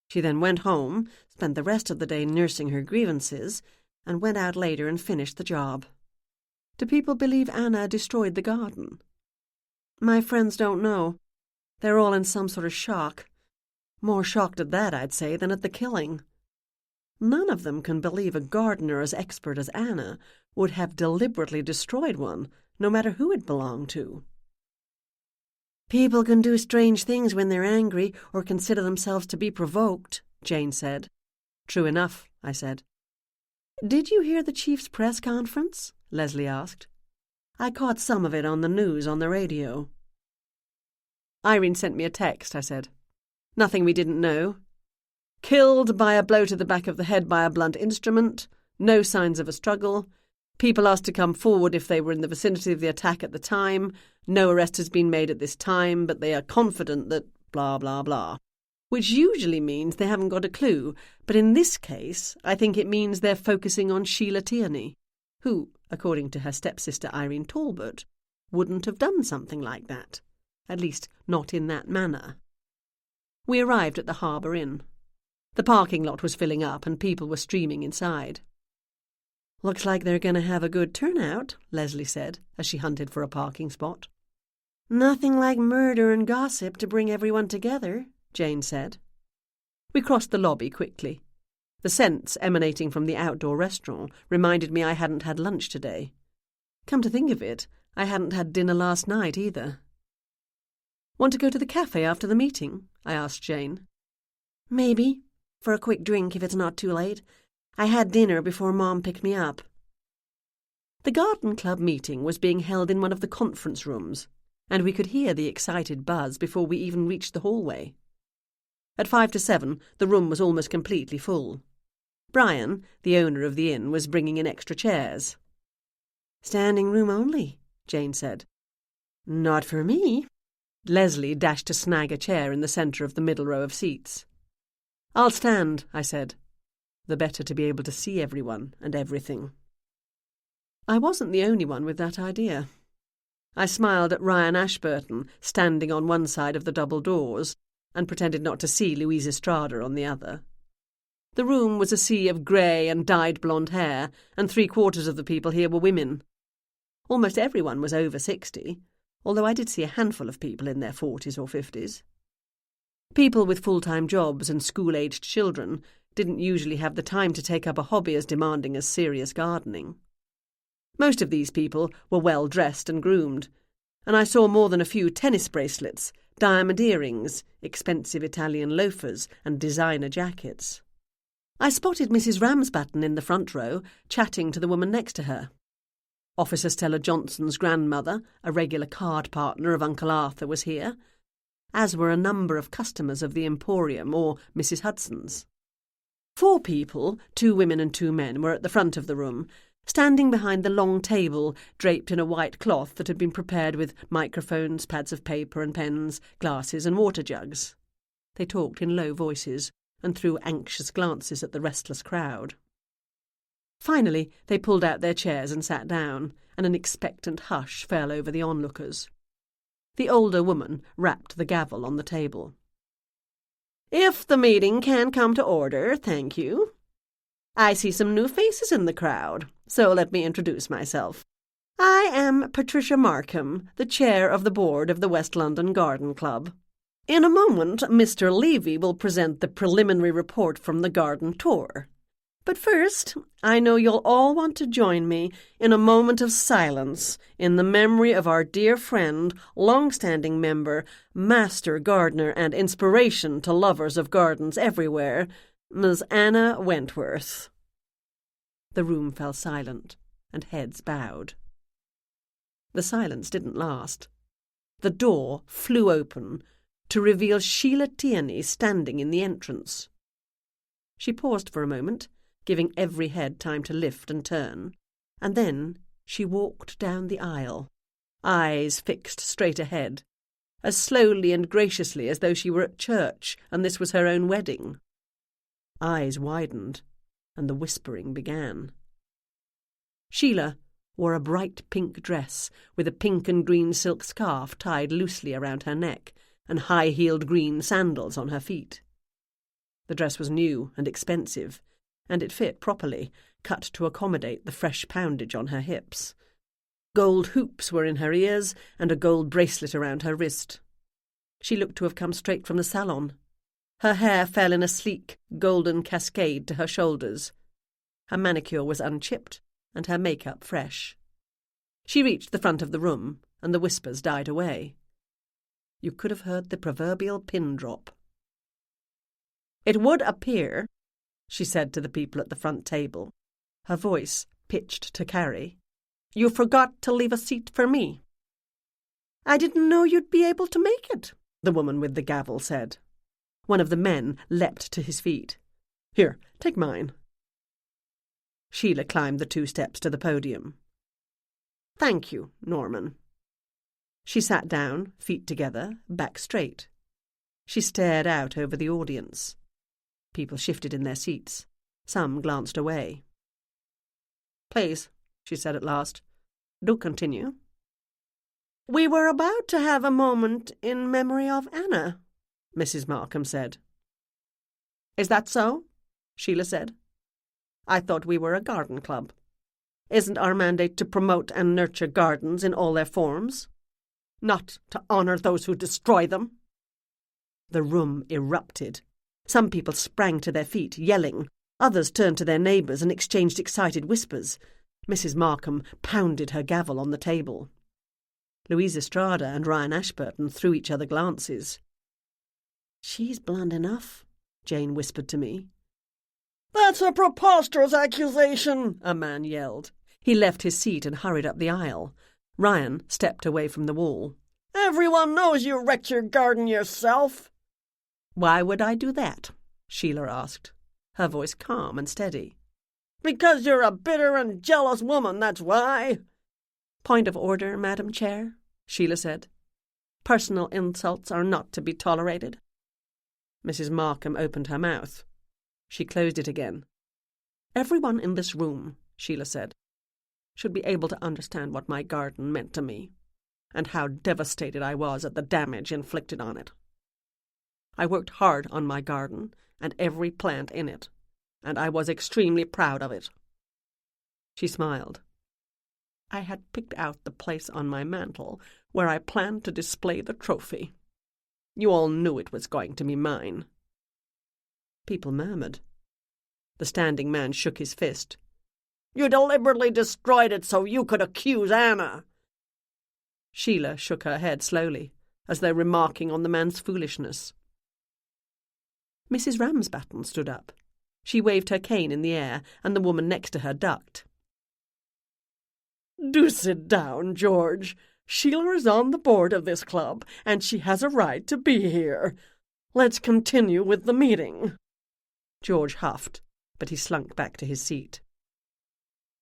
She then went home, spent the rest of the day nursing her grievances, and went out later and finished the job. Do people believe Anna destroyed the garden? My friends don't know. They're all in some sort of shock. More shocked at that, I'd say, than at the killing. None of them can believe a gardener as expert as Anna would have deliberately destroyed one, no matter who it belonged to. People can do strange things when they're angry or consider themselves to be provoked, Jane said. True enough, I said. Did you hear the chief's press conference? Leslie asked. I caught some of it on the news on the radio. Irene sent me a text, I said. Nothing we didn't know. Killed by a blow to the back of the head by a blunt instrument. No signs of a struggle. People asked to come forward if they were in the vicinity of the attack at the time. No arrest has been made at this time, but they are confident that blah, blah, blah. Which usually means they haven't got a clue, but in this case, I think it means they're focusing on Sheila Tierney, who, according to her stepsister Irene Talbot, wouldn't have done something like that. At least, not in that manner. We arrived at the Harbour Inn. The parking lot was filling up and people were streaming inside. Looks like they're going to have a good turnout, Leslie said, as she hunted for a parking spot. Nothing like murder and gossip to bring everyone together, Jane said. We crossed the lobby quickly. The scents emanating from the outdoor restaurant reminded me I hadn't had lunch today. Come to think of it, I hadn't had dinner last night either. Want to go to the cafe after the meeting? I asked Jane. Maybe, for a quick drink if it's not too late. I had dinner before Mom picked me up. The garden club meeting was being held in one of the conference rooms, and we could hear the excited buzz before we even reached the hallway. At 5 to 7, the room was almost completely full. Brian, the owner of the inn, was bringing in extra chairs. Standing room only, Jane said. Not for me. Leslie dashed to snag a chair in the centre of the middle row of seats. I'll stand, I said. The better to be able to see everyone and everything. I wasn't the only one with that idea. I smiled at Ryan Ashburton, standing on one side of the double doors, and pretended not to see Louise Estrada on the other. The room was a sea of grey and dyed blonde hair, and 3/4 of the people here were women. Almost everyone was over 60, although I did see a handful of people in their 40s or 50s. People with full-time jobs and school-aged children didn't usually have the time to take up a hobby as demanding as serious gardening. Most of these people were well-dressed and groomed, and I saw more than a few tennis bracelets, diamond earrings, expensive Italian loafers, and designer jackets. I spotted Mrs. Ramsbutton in the front row, chatting to the woman next to her. Officer Stella Johnson's grandmother, a regular card partner of Uncle Arthur, was here, as were a number of customers of the Emporium or Mrs. Hudson's. 4 people, 2 women and 2 men, were at the front of the room, standing behind the long table draped in a white cloth that had been prepared with microphones, pads of paper and pens, glasses and water jugs. They talked in low voices and threw anxious glances at the restless crowd. Finally, they pulled out their chairs and sat down, and an expectant hush fell over the onlookers. The older woman rapped the gavel on the table. If the meeting can come to order, thank you. I see some new faces in the crowd, so let me introduce myself. I am Patricia Markham, the chair of the board of the West London Garden Club. In a moment, Mr. Levy will present the preliminary report from the garden tour. But first, I know you'll all want to join me in a moment of silence in the memory of our dear friend, long-standing member, master gardener and inspiration to lovers of gardens everywhere, Miss Anna Wentworth." The room fell silent, and heads bowed. The silence didn't last. The door flew open to reveal Sheila Tierney standing in the entrance. She paused for a moment, giving every head time to lift and turn, and then she walked down the aisle, eyes fixed straight ahead, as slowly and graciously as though she were at church and this was her own wedding. Eyes widened, and the whispering began. Sheila wore a bright pink dress with a pink and green silk scarf tied loosely around her neck and high-heeled green sandals on her feet. The dress was new and expensive, and it fit properly, cut to accommodate the fresh poundage on her hips. Gold hoops were in her ears and a gold bracelet around her wrist. She looked to have come straight from the salon. Her hair fell in a sleek, golden cascade to her shoulders. Her manicure was unchipped, and her makeup fresh. She reached the front of the room, and the whispers died away. You could have heard the proverbial pin drop. "It would appear," she said to the people at the front table, her voice pitched to carry, "you forgot to leave a seat for me." "I didn't know you'd be able to make it," the woman with the gavel said. One of the men leapt to his feet. "Here, take mine." Sheila climbed the 2 steps to the podium. "Thank you, Norman." She sat down, feet together, back straight. She stared out over the audience. People shifted in their seats. Some glanced away. "Please," she said at last, "do continue." "We were about to have a moment in memory of Anna," Mrs. Markham said. "Is that so?" Sheila said. "I thought we were a garden club. Isn't our mandate to promote and nurture gardens in all their forms? Not to honour those who destroy them?" The room erupted. Some people sprang to their feet, yelling. Others turned to their neighbours and exchanged excited whispers. Mrs. Markham pounded her gavel on the table. Louise Estrada and Ryan Ashburton threw each other glances. "She's blunt enough," Jane whispered to me. "That's a preposterous accusation," a man yelled. He left his seat and hurried up the aisle. Ryan stepped away from the wall. "Everyone knows you wrecked your garden yourself." "Why would I do that?" Sheila asked, her voice calm and steady. "Because you're a bitter and jealous woman, that's why." "Point of order, Madam Chair," Sheila said. "Personal insults are not to be tolerated." Mrs. Markham opened her mouth. She closed it again. "Everyone in this room," Sheila said, "should be able to understand what my garden meant to me, and how devastated I was at the damage inflicted on it. I worked hard on my garden and every plant in it, and I was extremely proud of it." She smiled. "I had picked out the place on my mantel where I planned to display the trophy. You all knew it was going to be mine." People murmured. The standing man shook his fist. "You deliberately destroyed it so you could accuse Anna." Sheila shook her head slowly, as though remarking on the man's foolishness. Mrs. Ramsbatten stood up. She waved her cane in the air, and the woman next to her ducked. "Do sit down, George. Sheila is on the board of this club, and she has a right to be here. Let's continue with the meeting." George huffed, but he slunk back to his seat.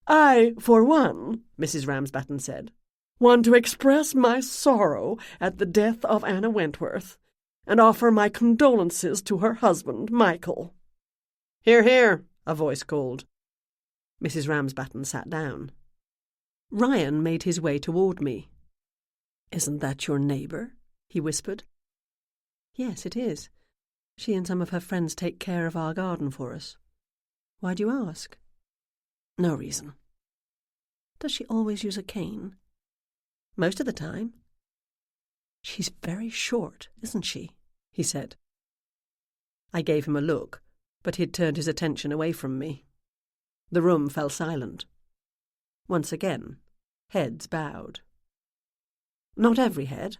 "I, for one," Mrs. Ramsbatten said, "want to express my sorrow at the death of Anna Wentworth, and offer my condolences to her husband, Michael." "Hear, hear," a voice called. Mrs. Ramsbatten sat down. Ryan made his way toward me. "Isn't that your neighbour?" he whispered. "Yes, it is. She and some of her friends take care of our garden for us. Why do you ask?" "No reason." "Does she always use a cane?" "Most of the time." "She's very short, isn't she?" he said. I gave him a look, but he'd turned his attention away from me. The room fell silent. Once again, heads bowed. Not every head.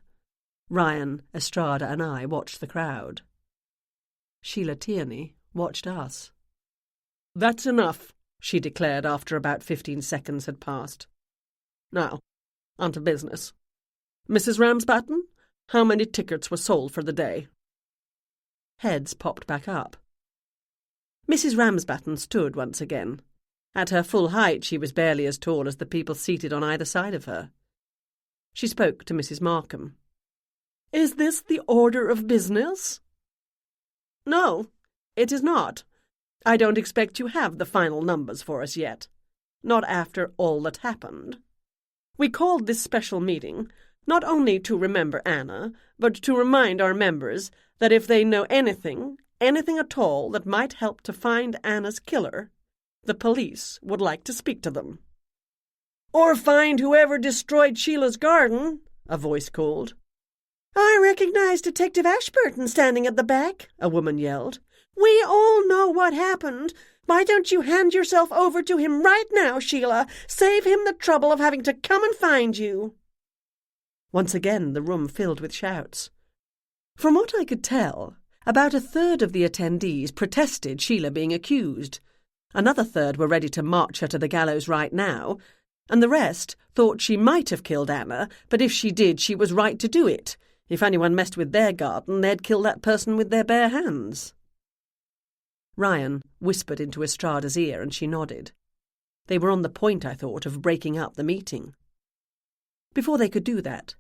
Ryan, Estrada and I watched the crowd. Sheila Tierney watched us. "That's enough," she declared after about 15 seconds had passed. "Now, on to business. Mrs. Ramsbatten, how many tickets were sold for the day?" Heads popped back up. Mrs. Ramsbatten stood once again. At her full height she was barely as tall as the people seated on either side of her. She spoke to Mrs. Markham. "Is this the order of business?" "No, it is not. I don't expect you have the final numbers for us yet. Not after all that happened. We called this special meeting not only to remember Anna, but to remind our members that if they know anything at all that might help to find Anna's killer, the police would like to speak to them." "Or find whoever destroyed Sheila's garden," a voice called. "I recognize Detective Ashburton standing at the back," a woman yelled. "We all know what happened. Why don't you hand yourself over to him right now, Sheila? Save him the trouble of having to come and find you." Once again the room filled with shouts. From what I could tell, about a third of the attendees protested Sheila being accused. Another third were ready to march her to the gallows right now, and the rest thought she might have killed Anna, but if she did, she was right to do it. If anyone messed with their garden, they'd kill that person with their bare hands. Ryan whispered into Estrada's ear, and she nodded. They were on the point, I thought, of breaking up the meeting. Before they could do that,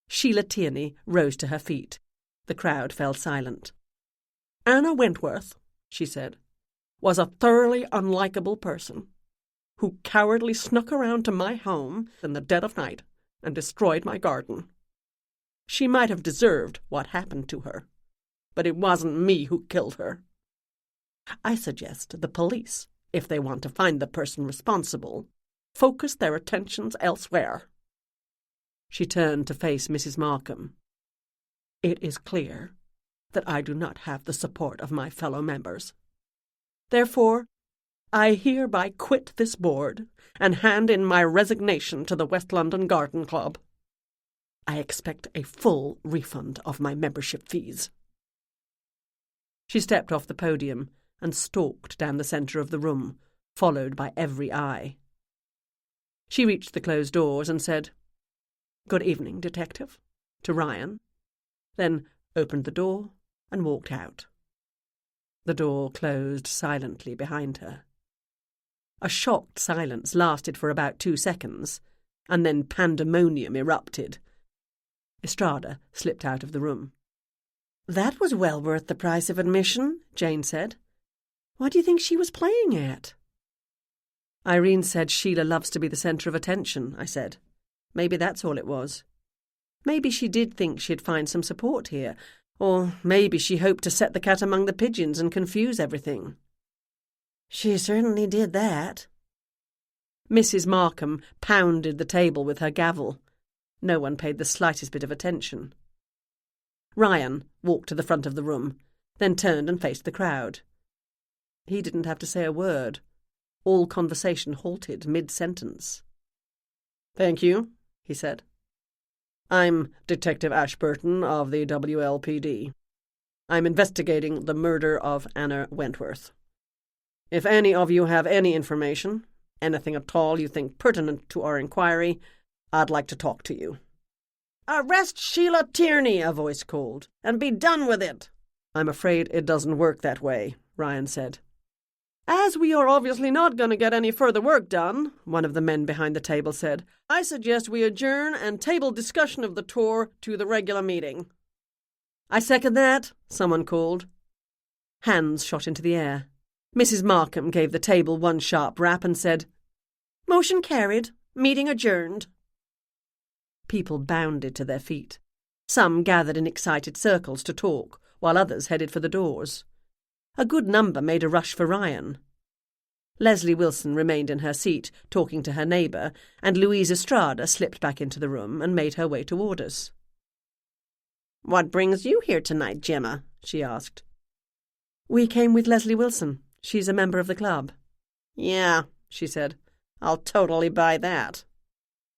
Sheila Tierney rose to her feet. The crowd fell silent. "Anna Wentworth," she said, "was a thoroughly unlikable person who cowardly snuck around to my home in the dead of night and destroyed my garden. She might have deserved what happened to her, but it wasn't me who killed her. I suggest the police, if they want to find the person responsible, focus their attentions elsewhere." She turned to face Mrs. Markham. "It is clear that I do not have the support of my fellow members. Therefore, I hereby quit this board and hand in my resignation to the West London Garden Club. I expect a full refund of my membership fees." She stepped off the podium and stalked down the centre of the room, followed by every eye. She reached the closed doors and said, "Good evening, Detective," to Ryan, then opened the door and walked out. The door closed silently behind her. A shocked silence lasted for about 2 seconds, and then pandemonium erupted. Estrada slipped out of the room. "That was well worth the price of admission," Jane said. "What do you think she was playing at?" "Irene said Sheila loves to be the centre of attention," I said. "Maybe that's all it was. Maybe she did think she'd find some support here, or maybe she hoped to set the cat among the pigeons and confuse everything." "She certainly did that." Mrs. Markham pounded the table with her gavel. No one paid the slightest bit of attention. Ryan walked to the front of the room, then turned and faced the crowd. He didn't have to say a word. All conversation halted mid-sentence. "Thank you," he said. "I'm Detective Ashburton of the WLPD. I'm investigating the murder of Anna Wentworth. If any of you have any information, anything at all you think pertinent to our inquiry, I'd like to talk to you." "Arrest Sheila Tierney," a voice called, "and be done with it." "I'm afraid it doesn't work that way," Ryan said. "As we are obviously not going to get any further work done," one of the men behind the table said, "I suggest we adjourn and table discussion of the tour to the regular meeting." "I second that," someone called. Hands shot into the air. Mrs. Markham gave the table one sharp rap and said, "Motion carried. Meeting adjourned." People bounded to their feet. Some gathered in excited circles to talk, while others headed for the doors. A good number made a rush for Ryan. Leslie Wilson remained in her seat, talking to her neighbour, and Louise Estrada slipped back into the room and made her way toward us. "What brings you here tonight, Gemma?" she asked. "We came with Leslie Wilson. She's a member of the club." "Yeah, she said. "I'll totally buy that."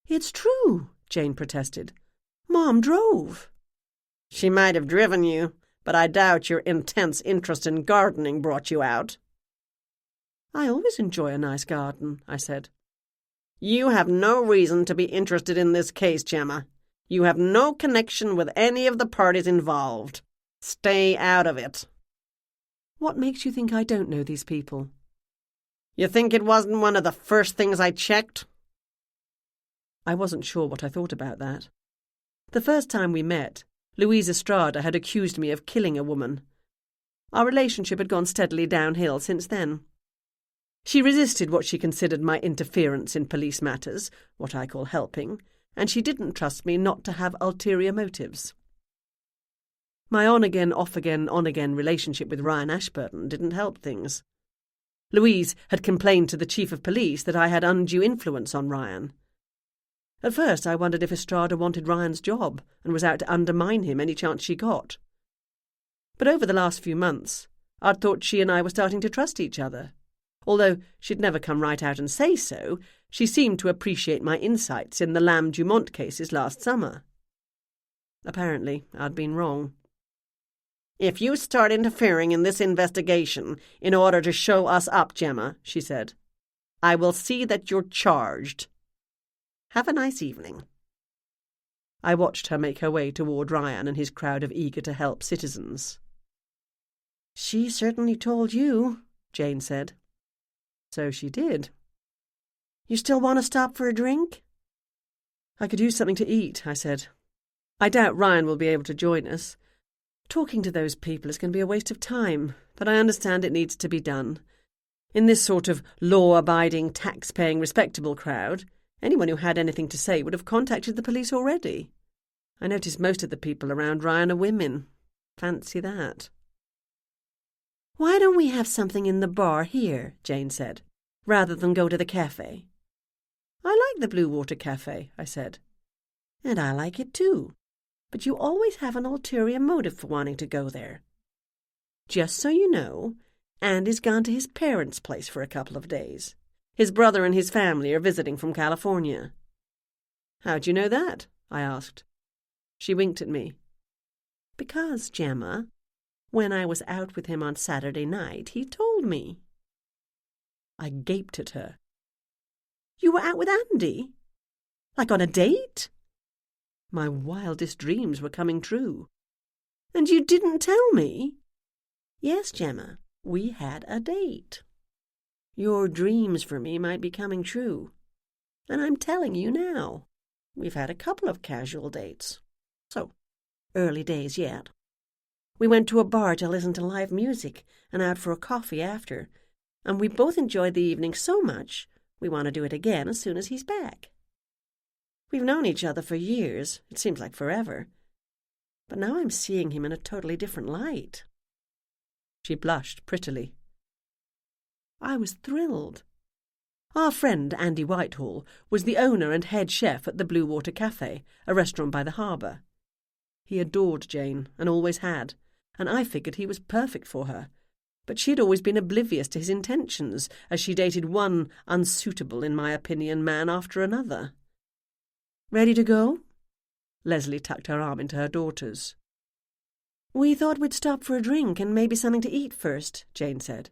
"It's true," Jane protested. "Mom drove." "She might have driven you, but I doubt your intense interest in gardening brought you out." "I always enjoy a nice garden," I said. "You have no reason to be interested in this case, Gemma. You have no connection with any of the parties involved. Stay out of it." "What makes you think I don't know these people?" "You think it wasn't one of the first things I checked?" I wasn't sure what I thought about that. The first time we met, Louise Estrada had accused me of killing a woman. Our relationship had gone steadily downhill since then. She resisted what she considered my interference in police matters, what I call helping, and she didn't trust me not to have ulterior motives. My on-again, off-again, on-again relationship with Ryan Ashburton didn't help things. Louise had complained to the chief of police that I had undue influence on Ryan. At first I wondered if Estrada wanted Ryan's job and was out to undermine him any chance she got. But over the last few months, I'd thought she and I were starting to trust each other. Although she'd never come right out and say so, she seemed to appreciate my insights in the Lamb-Dumont cases last summer. Apparently, I'd been wrong. "If you start interfering in this investigation in order to show us up, Gemma," she said, "I will see that you're charged. Have a nice evening." I watched her make her way toward Ryan and his crowd of eager-to-help citizens. "She certainly told you," Jane said. So she did. "You still want to stop for a drink?" "I could use something to eat," I said. "I doubt Ryan will be able to join us. Talking to those people is going to be a waste of time, but I understand it needs to be done. In this sort of law-abiding, tax-paying, respectable crowd, anyone who had anything to say would have contacted the police already. I noticed most of the people around Ryan are women. Fancy that." "Why don't we have something in the bar here," Jane said, "rather than go to the cafe?" "I like the Blue Water Cafe," I said. "And I like it too. But you always have an ulterior motive for wanting to go there. Just so you know, Andy's gone to his parents' place for a couple of days. His brother and his family are visiting from California." "How do you know that?" I asked. She winked at me. "Because, Gemma, when I was out with him on Saturday night, he told me." I gaped at her. "You were out with Andy? Like on a date?" My wildest dreams were coming true. "And you didn't tell me?" "Yes, Gemma, we had a date. Your dreams for me might be coming true. And I'm telling you now, we've had a couple of casual dates. So, early days yet. We went to a bar to listen to live music and out for a coffee after, and we both enjoyed the evening so much we want to do it again as soon as he's back. We've known each other for years, it seems like forever, but now I'm seeing him in a totally different light." She blushed prettily. I was thrilled. Our friend Andy Whitehall was the owner and head chef at the Blue Water Cafe, a restaurant by the harbour. He adored Jane, and always had, and I figured he was perfect for her. But she had always been oblivious to his intentions, as she dated one unsuitable, in my opinion, man after another. "Ready to go?" Leslie tucked her arm into her daughter's. "We thought we'd stop for a drink and maybe something to eat first," Jane said.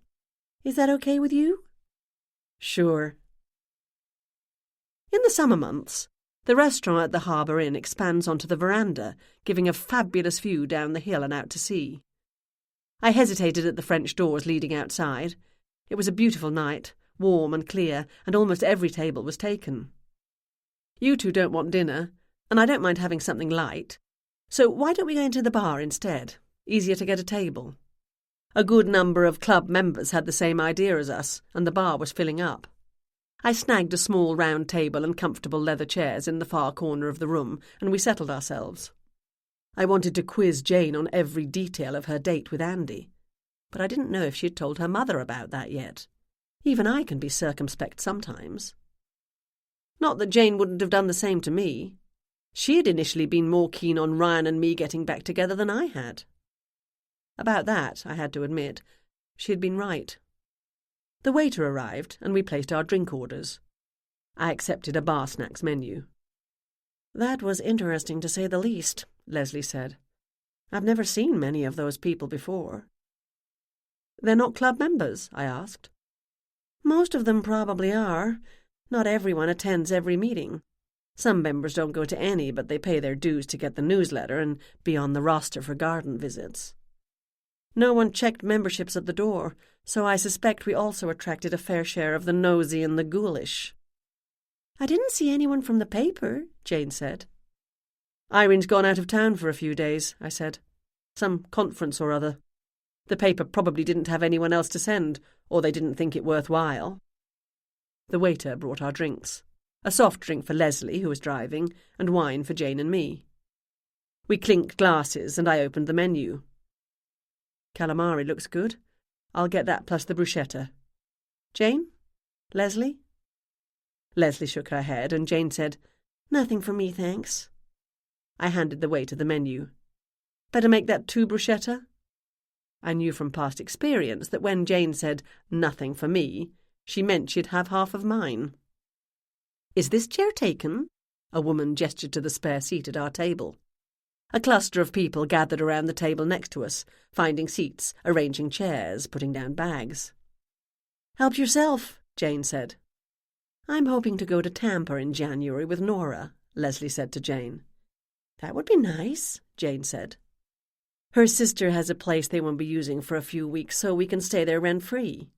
"Is that okay with you?" "Sure." In the summer months, the restaurant at the Harbour Inn expands onto the veranda, giving a fabulous view down the hill and out to sea. I hesitated at the French doors leading outside. It was a beautiful night, warm and clear, and almost every table was taken. "You two don't want dinner, and I don't mind having something light. So why don't we go into the bar instead? Easier to get a table." A good number of club members had the same idea as us, and the bar was filling up. I snagged a small round table and comfortable leather chairs in the far corner of the room, and we settled ourselves. I wanted to quiz Jane on every detail of her date with Andy, but I didn't know if she'd told her mother about that yet. Even I can be circumspect sometimes. Not that Jane wouldn't have done the same to me. She had initially been more keen on Ryan and me getting back together than I had. About that, I had to admit, she had been right. The waiter arrived, and we placed our drink orders. I accepted a bar snacks menu. "That was interesting, to say the least," Leslie said. "I've never seen many of those people before." "They're not club members?" I asked. "Most of them probably are. Not everyone attends every meeting. Some members don't go to any, but they pay their dues to get the newsletter and be on the roster for garden visits. No one checked memberships at the door, so I suspect we also attracted a fair share of the nosy and the ghoulish." "I didn't see anyone from the paper," Jane said. "Irene's gone out of town for a few days," I said. "Some conference or other. The paper probably didn't have anyone else to send, or they didn't think it worthwhile." The waiter brought our drinks. A soft drink for Leslie, who was driving, and wine for Jane and me. We clinked glasses, and I opened the menu. "Calamari looks good. I'll get that plus the bruschetta. Jane? Leslie?" Leslie shook her head, and Jane said, "Nothing for me, thanks." I handed the waiter the menu. "Better make that 2 bruschetta?" I knew from past experience that when Jane said, "nothing for me," she meant she'd have half of mine. "Is this chair taken?" A woman gestured to the spare seat at our table. A cluster of people gathered around the table next to us, finding seats, arranging chairs, putting down bags. "Help yourself," Jane said. "I'm hoping to go to Tampa in January with Nora," Leslie said to Jane. "That would be nice," Jane said. "Her sister has a place they won't be using for a few weeks, so we can stay there rent-free."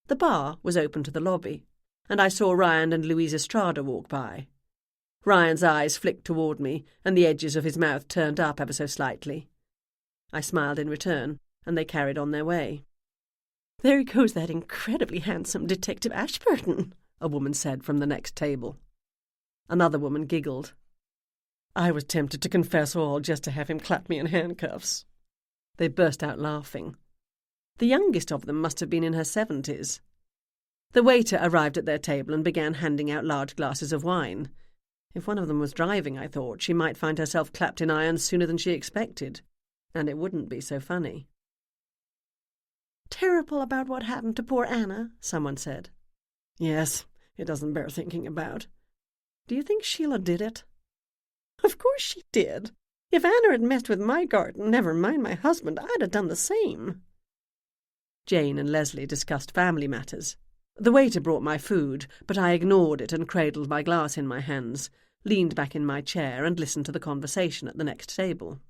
The bar was open to the lobby, and I saw Ryan and Louise Estrada walk by. Ryan's eyes flicked toward me, and the edges of his mouth turned up ever so slightly. I smiled in return, and they carried on their way. "There goes that incredibly handsome Detective Ashburton," a woman said from the next table. Another woman giggled. "I was tempted to confess all just to have him clap me in handcuffs." They burst out laughing. The youngest of them must have been in her 70s. The waiter arrived at their table and began handing out large glasses of wine. If one of them was driving, I thought, she might find herself clapped in irons sooner than she expected, and it wouldn't be so funny. "Terrible about what happened to poor Anna," someone said. "Yes, it doesn't bear thinking about. Do you think Sheila did it?" "Of course she did. If Anna had messed with my garden, never mind my husband, I'd have done the same." Jane and Leslie discussed family matters. The waiter brought my food, but I ignored it and cradled my glass in my hands, leaned back in my chair and listened to the conversation at the next table.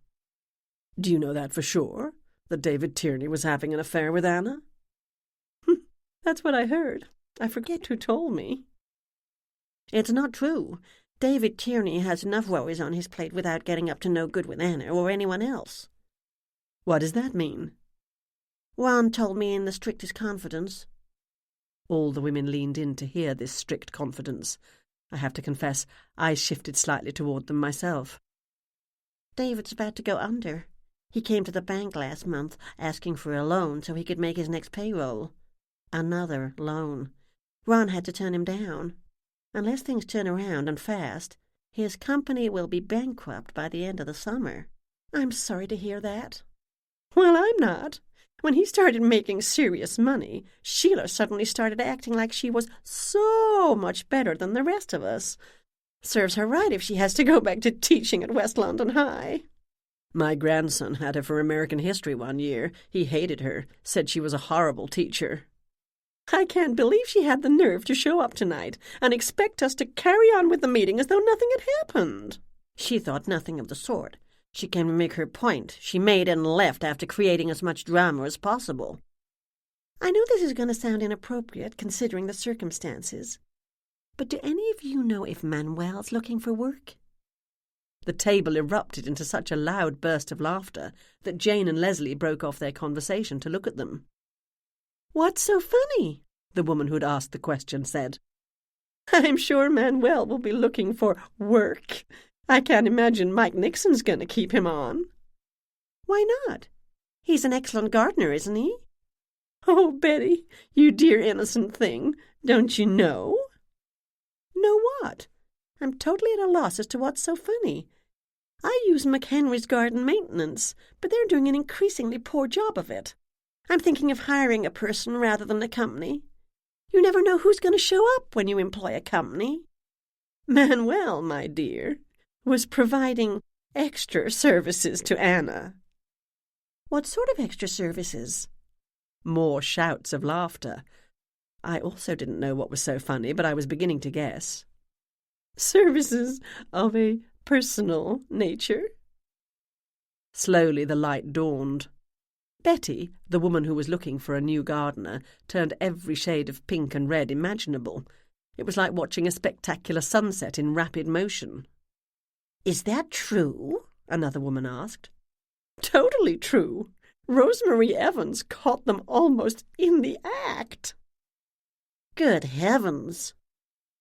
"Do you know that for sure, that David Tierney was having an affair with Anna?" "That's what I heard. I forget who told me." "It's not true. David Tierney has enough worries on his plate without getting up to no good with Anna or anyone else." "What does that mean?" "Ron told me in the strictest confidence." All the women leaned in to hear this strict confidence. I have to confess, I shifted slightly toward them myself. "David's about to go under. He came to the bank last month asking for a loan so he could make his next payroll. Another loan. Ron had to turn him down. Unless things turn around, and fast, his company will be bankrupt by the end of the summer." "I'm sorry to hear that." "Well, I'm not. When he started making serious money, Sheila suddenly started acting like she was so much better than the rest of us. Serves her right if she has to go back to teaching at West London High." "My grandson had her for American history one year. He hated her, said she was a horrible teacher." "I can't believe she had the nerve to show up tonight and expect us to carry on with the meeting as though nothing had happened." "She thought nothing of the sort. She came to make her point. She made and left after creating as much drama as possible." "I know this is going to sound inappropriate considering the circumstances, but do any of you know if Manuel's looking for work?" The table erupted into such a loud burst of laughter that Jane and Leslie broke off their conversation to look at them. "What's so funny?" the woman who'd asked the question said. "I'm sure Manuel will be looking for work. I can't imagine Mike Nixon's going to keep him on." "Why not? He's an excellent gardener, isn't he?" "Oh, Betty, you dear innocent thing. Don't you know?" "Know what? I'm totally at a loss as to what's so funny. I use McHenry's garden maintenance, but they're doing an increasingly poor job of it. I'm thinking of hiring a person rather than a company. You never know who's going to show up when you employ a company. Manuel, my dear, was providing extra services to Anna. What sort of extra services? More shouts of laughter. I also didn't know what was so funny, but I was beginning to guess. Services of a personal nature? Slowly the light dawned. Betty, the woman who was looking for a new gardener, turned every shade of pink and red imaginable. It was like watching a spectacular sunset in rapid motion. "Is that true?" another woman asked. "Totally true. Rosemary Evans caught them almost in the act." "Good heavens!"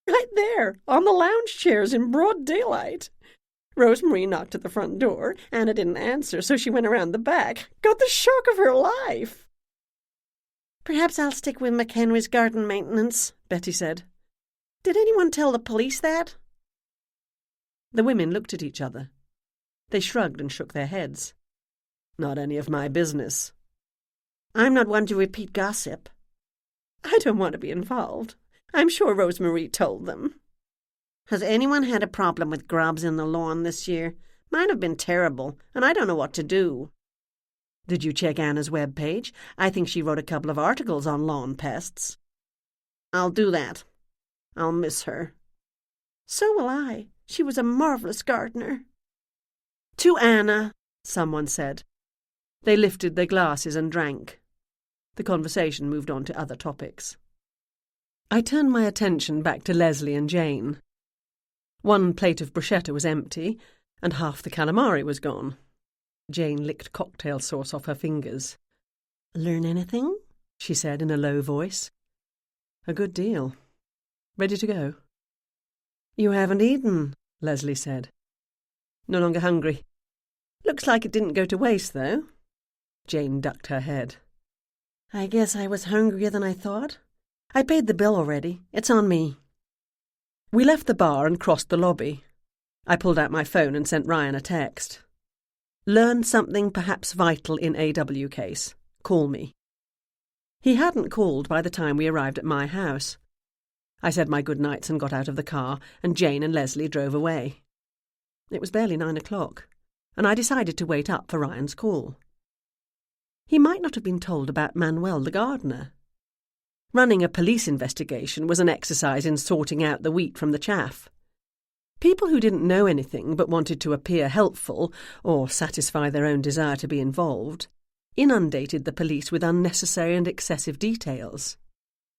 "Right there, on the lounge chairs in broad daylight. Rosemary knocked at the front door. Anna didn't answer, so she went around the back. Got the shock of her life." "Perhaps I'll stick with McHenry's garden maintenance," Betty said. "Did anyone tell the police that?" The women looked at each other. They shrugged and shook their heads. "Not any of my business." "I'm not one to repeat gossip." "I don't want to be involved. I'm sure Rosemary told them." "Has anyone had a problem with grubs in the lawn this year? Mine have been terrible, and I don't know what to do." "Did you check Anna's web page? I think she wrote a couple of articles on lawn pests." "I'll do that. I'll miss her." "So will I. She was a marvelous gardener." "To Anna," someone said. They lifted their glasses and drank. The conversation moved on to other topics. I turned my attention back to Leslie and Jane. One plate of bruschetta was empty, and half the calamari was gone. Jane licked cocktail sauce off her fingers. "Learn anything?" she said in a low voice. "A good deal. Ready to go?" "You haven't eaten," Leslie said. "No longer hungry. Looks like it didn't go to waste, though." Jane ducked her head. "I guess I was hungrier than I thought. I paid the bill already. It's on me." We left the bar and crossed the lobby. I pulled out my phone and sent Ryan a text. "Learned something perhaps vital in AW case. Call me." He hadn't called by the time we arrived at my house. I said my good nights and got out of the car, and Jane and Leslie drove away. It was barely 9 o'clock, and I decided to wait up for Ryan's call. He might not have been told about Manuel the gardener. Running a police investigation was an exercise in sorting out the wheat from the chaff. People who didn't know anything but wanted to appear helpful or satisfy their own desire to be involved inundated the police with unnecessary and excessive details,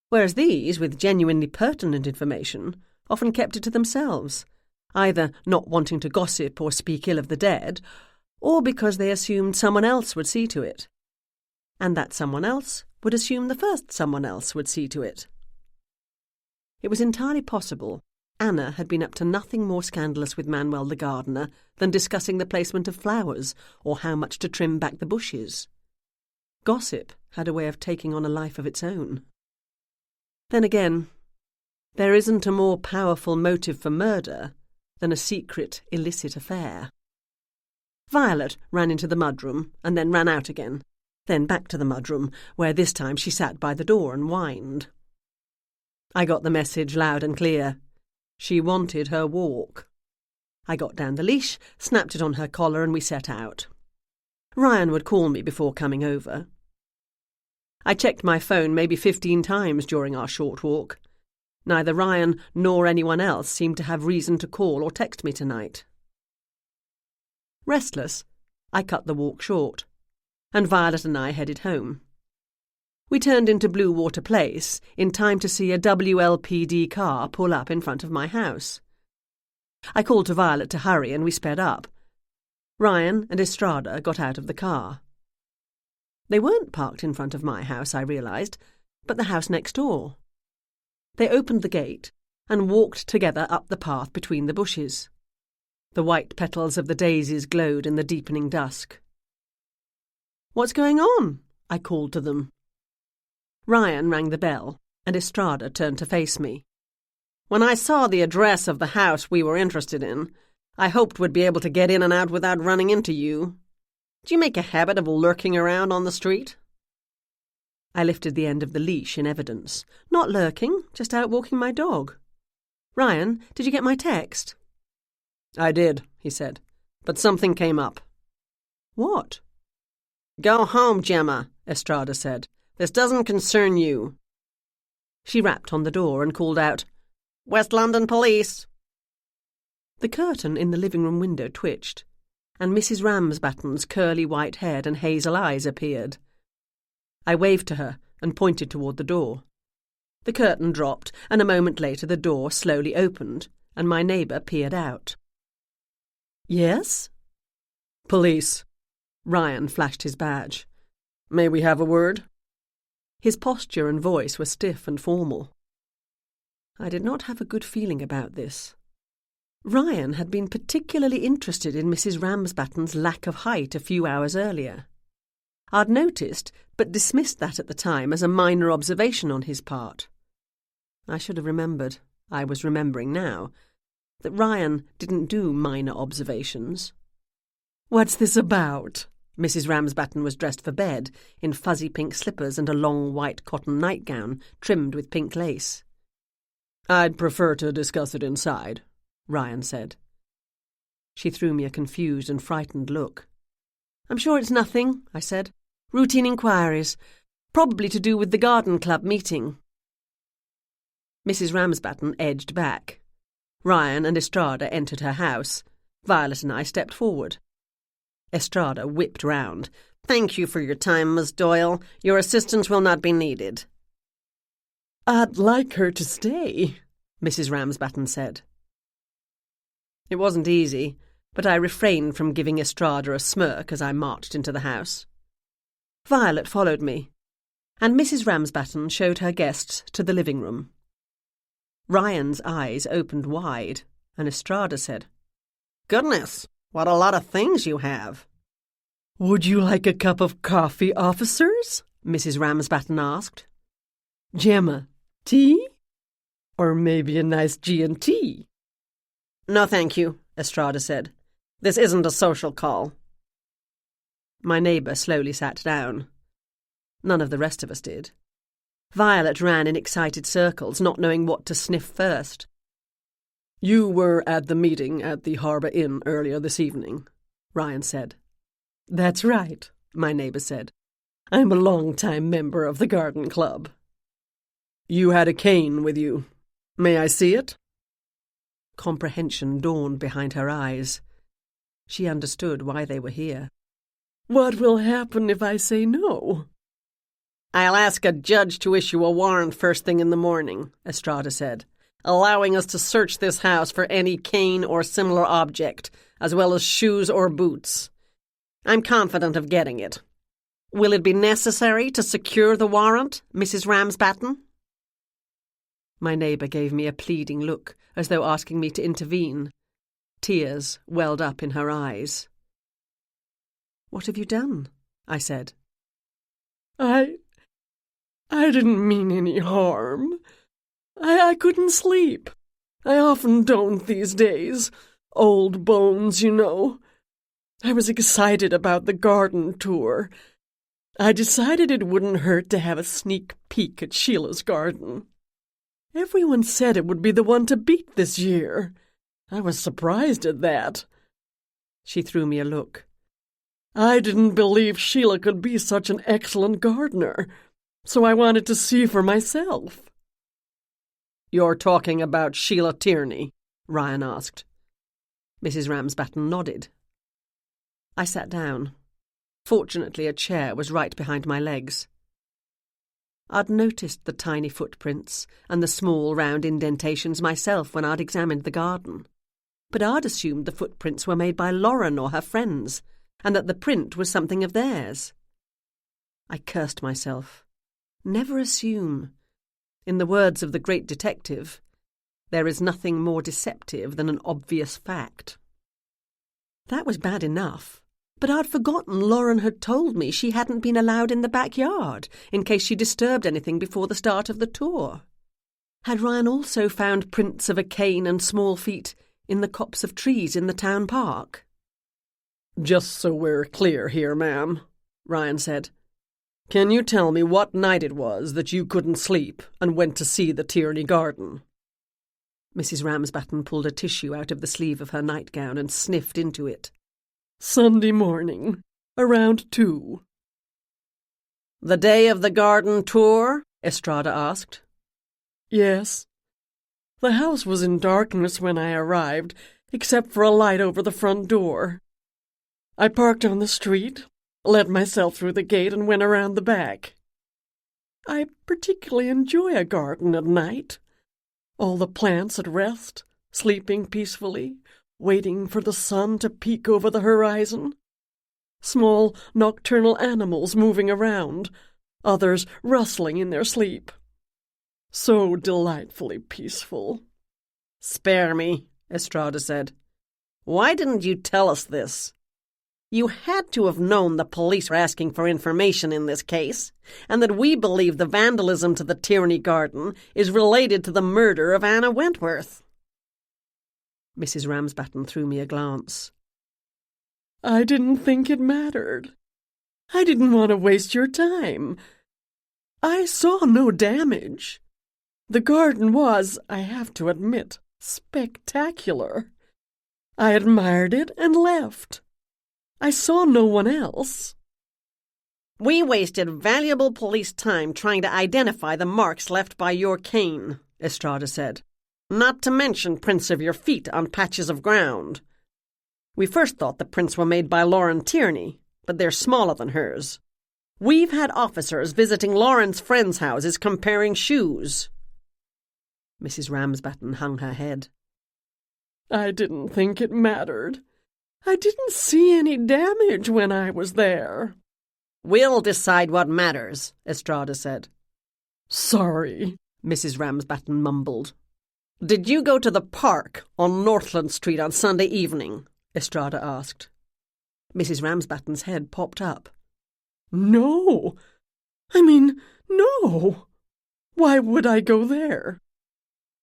whereas these, with genuinely pertinent information, often kept it to themselves, either not wanting to gossip or speak ill of the dead, or because they assumed someone else would see to it, and that someone else would assume the first someone else would see to it. It was entirely possible Anna had been up to nothing more scandalous with Manuel the gardener than discussing the placement of flowers or how much to trim back the bushes. Gossip had a way of taking on a life of its own. Then again, there isn't a more powerful motive for murder than a secret, illicit affair. Violet ran into the mudroom and then ran out again, then back to the mudroom, where this time she sat by the door and whined. I got the message loud and clear. She wanted her walk. I got down the leash, snapped it on her collar, and we set out. Ryan would call me before coming over. I checked my phone maybe 15 times during our short walk. Neither Ryan nor anyone else seemed to have reason to call or text me tonight. Restless, I cut the walk short, and Violet and I headed home. We turned into Blue Water Place in time to see a WLPD car pull up in front of my house. I called to Violet to hurry, and we sped up. Ryan and Estrada got out of the car. They weren't parked in front of my house, I realised, but the house next door. They opened the gate and walked together up the path between the bushes. The white petals of the daisies glowed in the deepening dusk. "What's going on?" I called to them. Ryan rang the bell, and Estrada turned to face me. "When I saw the address of the house we were interested in, I hoped we'd be able to get in and out without running into you. Do you make a habit of lurking around on the street?" I lifted the end of the leash in evidence. Not lurking, just out walking my dog. Ryan, did you get my text? I did, he said, but something came up. What? Go home, Gemma, Estrada said. This doesn't concern you. She rapped on the door and called out, West London Police. The curtain in the living room window twitched, and Mrs. Ramsbatten's curly white head and hazel eyes appeared. I waved to her and pointed toward the door. The curtain dropped, and a moment later the door slowly opened, and my neighbour peered out. Yes? Police. Ryan flashed his badge. May we have a word? His posture and voice were stiff and formal. I did not have a good feeling about this. Ryan had been particularly interested in Mrs. Ramsbatten's lack of height a few hours earlier. I'd noticed, but dismissed that at the time as a minor observation on his part. I should have remembered, I was remembering now, that Ryan didn't do minor observations. What's this about? Mrs. Ramsbatten was dressed for bed, in fuzzy pink slippers and a long white cotton nightgown trimmed with pink lace. I'd prefer to discuss it inside, Ryan said. She threw me a confused and frightened look. I'm sure it's nothing, I said. Routine inquiries. Probably to do with the garden club meeting. Mrs. Ramsbatten edged back. Ryan and Estrada entered her house. Violet and I stepped forward. Estrada whipped round. Thank you for your time, Miss Doyle. Your assistance will not be needed. I'd like her to stay, Mrs. Ramsbatten said. It wasn't easy, but I refrained from giving Estrada a smirk as I marched into the house. Violet followed me, and Mrs. Ramsbatten showed her guests to the living room. Ryan's eyes opened wide, and Estrada said, Goodness, what a lot of things you have. Would you like a cup of coffee, officers? Mrs. Ramsbatten asked. Gemma, tea? Or maybe a nice G&T? No, thank you, Estrada said. This isn't a social call. My neighbour slowly sat down. None of the rest of us did. Violet ran in excited circles, not knowing what to sniff first. You were at the meeting at the Harbour Inn earlier this evening, Ryan said. That's right, my neighbour said. I'm a long-time member of the garden club. You had a cane with you. May I see it? Comprehension dawned behind her eyes. She understood why they were here. What will happen if I say no? I'll ask a judge to issue a warrant first thing in the morning, Estrada said, allowing us to search this house for any cane or similar object, as well as shoes or boots. I'm confident of getting it. Will it be necessary to secure the warrant, Mrs. Ramsbatten? My neighbour gave me a pleading look, as though asking me to intervene. Tears welled up in her eyes. What have you done? I said. I didn't mean any harm. I couldn't sleep. I often don't these days. Old bones, you know. I was excited about the garden tour. I decided it wouldn't hurt to have a sneak peek at Sheila's garden. Everyone said it would be the one to beat this year. I was surprised at that. She threw me a look. I didn't believe Sheila could be such an excellent gardener, so I wanted to see for myself. You're talking about Sheila Tierney? Ryan asked. Mrs. Ramsbatten nodded. I sat down. Fortunately, a chair was right behind my legs. I'd noticed the tiny footprints and the small round indentations myself when I'd examined the garden, but I'd assumed the footprints were made by Lauren or her friends, and that the print was something of theirs. I cursed myself. Never assume. In the words of the great detective, there is nothing more deceptive than an obvious fact. That was bad enough, but I'd forgotten Lauren had told me she hadn't been allowed in the backyard in case she disturbed anything before the start of the tour. Had Ryan also found prints of a cane and small feet in the copse of trees in the town park? Just so we're clear here, ma'am, Ryan said. Can you tell me what night it was that you couldn't sleep and went to see the Tierney garden?" Mrs. Ramsbatten pulled a tissue out of the sleeve of her nightgown and sniffed into it. "Sunday morning, around 2. "The day of the garden tour?" Estrada asked. "Yes. The house was in darkness when I arrived, except for a light over the front door. I parked on the street, let myself through the gate, and went around the back. I particularly enjoy a garden at night. All the plants at rest, sleeping peacefully, waiting for the sun to peek over the horizon. Small nocturnal animals moving around, others rustling in their sleep. So delightfully peaceful." "Spare me," Estrada said. "Why didn't you tell us this? You had to have known the police were asking for information in this case, and that we believe the vandalism to the Tierney garden is related to the murder of Anna Wentworth." Mrs. Ramsbatten threw me a glance. "I didn't think it mattered. I didn't want to waste your time. I saw no damage. The garden was, I have to admit, spectacular. I admired it and left. I saw no one else." "We wasted valuable police time trying to identify the marks left by your cane," Estrada said. "Not to mention prints of your feet on patches of ground. We first thought the prints were made by Lauren Tierney, but they're smaller than hers. We've had officers visiting Lauren's friends' houses comparing shoes." Mrs. Ramsbatten hung her head. "I didn't think it mattered. I didn't see any damage when I was there." "We'll decide what matters," Estrada said. "Sorry," Mrs. Ramsbatten mumbled. "Did you go to the park on Northland Street on Sunday evening?" Estrada asked. Mrs. Ramsbatten's head popped up. "No. No. Why would I go there?"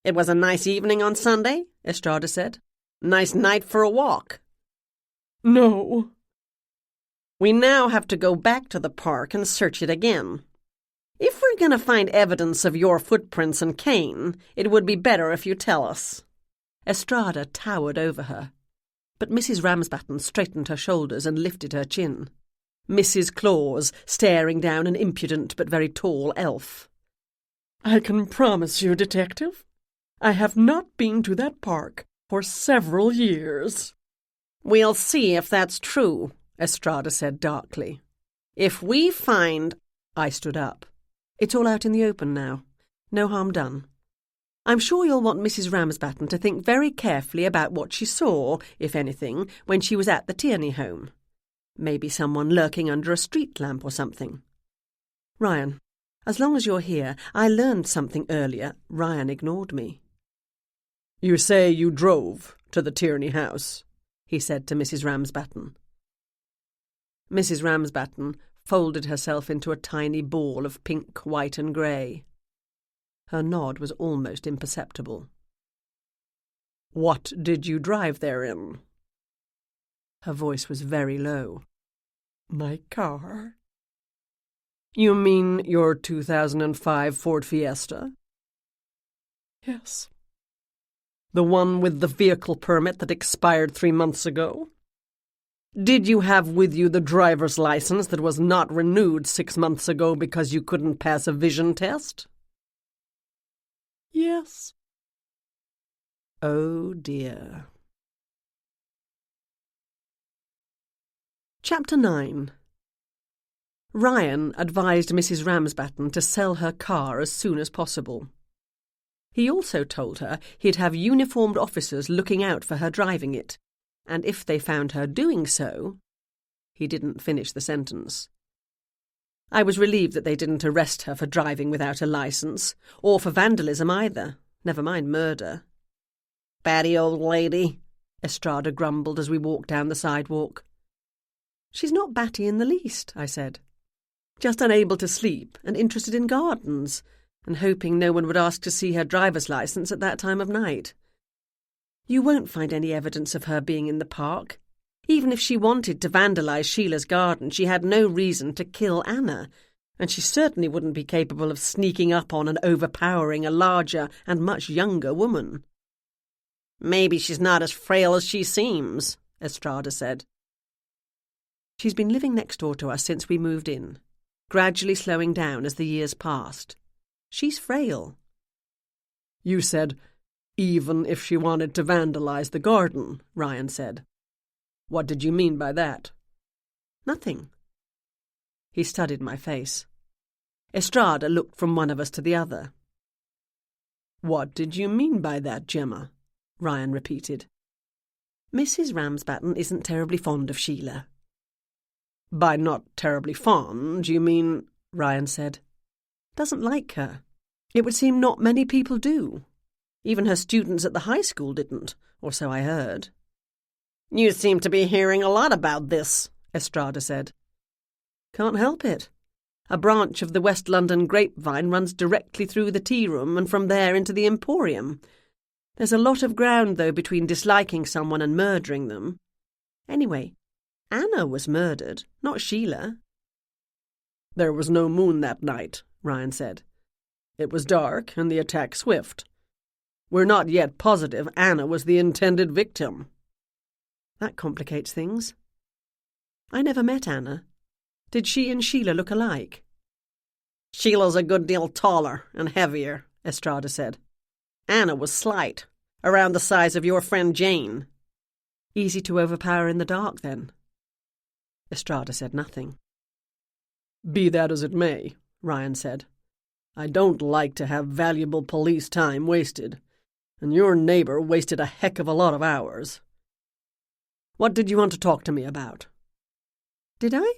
"It was a nice evening on Sunday," Estrada said. "Nice night for a walk." "No." "We now have to go back to the park and search it again. If we're going to find evidence of your footprints and cane, it would be better if you tell us." Estrada towered over her, but Mrs. Ramsbatten straightened her shoulders and lifted her chin. Mrs. Claus staring down an impudent but very tall elf. "I can promise you, Detective, I have not been to that park for several years." "We'll see if that's true," Estrada said darkly. "If we find—" I stood up. "It's all out in the open now. No harm done. I'm sure you'll want Mrs. Ramsbatten to think very carefully about what she saw, if anything, when she was at the Tierney home. Maybe someone lurking under a street lamp or something. Ryan, as long as you're here, I learned something earlier. Ryan ignored me." "You say you drove to the Tierney house?" he said to Mrs. Ramsbatten. Mrs. Ramsbatten folded herself into a tiny ball of pink, white and grey. Her nod was almost imperceptible. "What did you drive there in?" Her voice was very low. "My car." "You mean your 2005 Ford Fiesta?" "Yes." "The one with the vehicle permit that expired 3 months ago? Did you have with you the driver's license that was not renewed 6 months ago because you couldn't pass a vision test?" "Yes." Oh dear. Chapter 9. Ryan advised Mrs. Ramsbatten to sell her car as soon as possible. He also told her he'd have uniformed officers looking out for her driving it, and if they found her doing so— He didn't finish the sentence. I was relieved that they didn't arrest her for driving without a license, or for vandalism either, never mind murder. "Batty old lady," Estrada grumbled as we walked down the sidewalk. "She's not batty in the least," I said. "Just unable to sleep and interested in gardens, and hoping no one would ask to see her driver's license at that time of night. You won't find any evidence of her being in the park. Even if she wanted to vandalize Sheila's garden, she had no reason to kill Anna, and she certainly wouldn't be capable of sneaking up on and overpowering a larger and much younger woman. Maybe she's not as frail as she seems, Estrada said. She's been living next door to us since we moved in, gradually slowing down as the years passed. She's frail. You said, even if she wanted to vandalize the garden, Ryan said. What did you mean by that? Nothing. He studied my face. Estrada looked from one of us to the other. What did you mean by that, Gemma? Ryan repeated. Mrs. Ramsbatten isn't terribly fond of Sheila. By not terribly fond, you mean, Ryan said. Doesn't like her. It would seem not many people do. Even her students at the high school didn't, or so I heard. You seem to be hearing a lot about this, Estrada said. Can't help it. A branch of the West London grapevine runs directly through the tea room and from there into the Emporium. There's a lot of ground, though, between disliking someone and murdering them. Anyway, Anna was murdered, not Sheila. There was no moon that night, Ryan said. It was dark and the attack swift. We're not yet positive Anna was the intended victim. That complicates things. I never met Anna. Did she and Sheila look alike? Sheila's a good deal taller and heavier, Estrada said. Anna was slight, around the size of your friend Jane. Easy to overpower in the dark, then. Estrada said nothing. Be that as it may, Ryan said. I don't like to have valuable police time wasted, and your neighbor wasted a heck of a lot of hours. What did you want to talk to me about? Did I?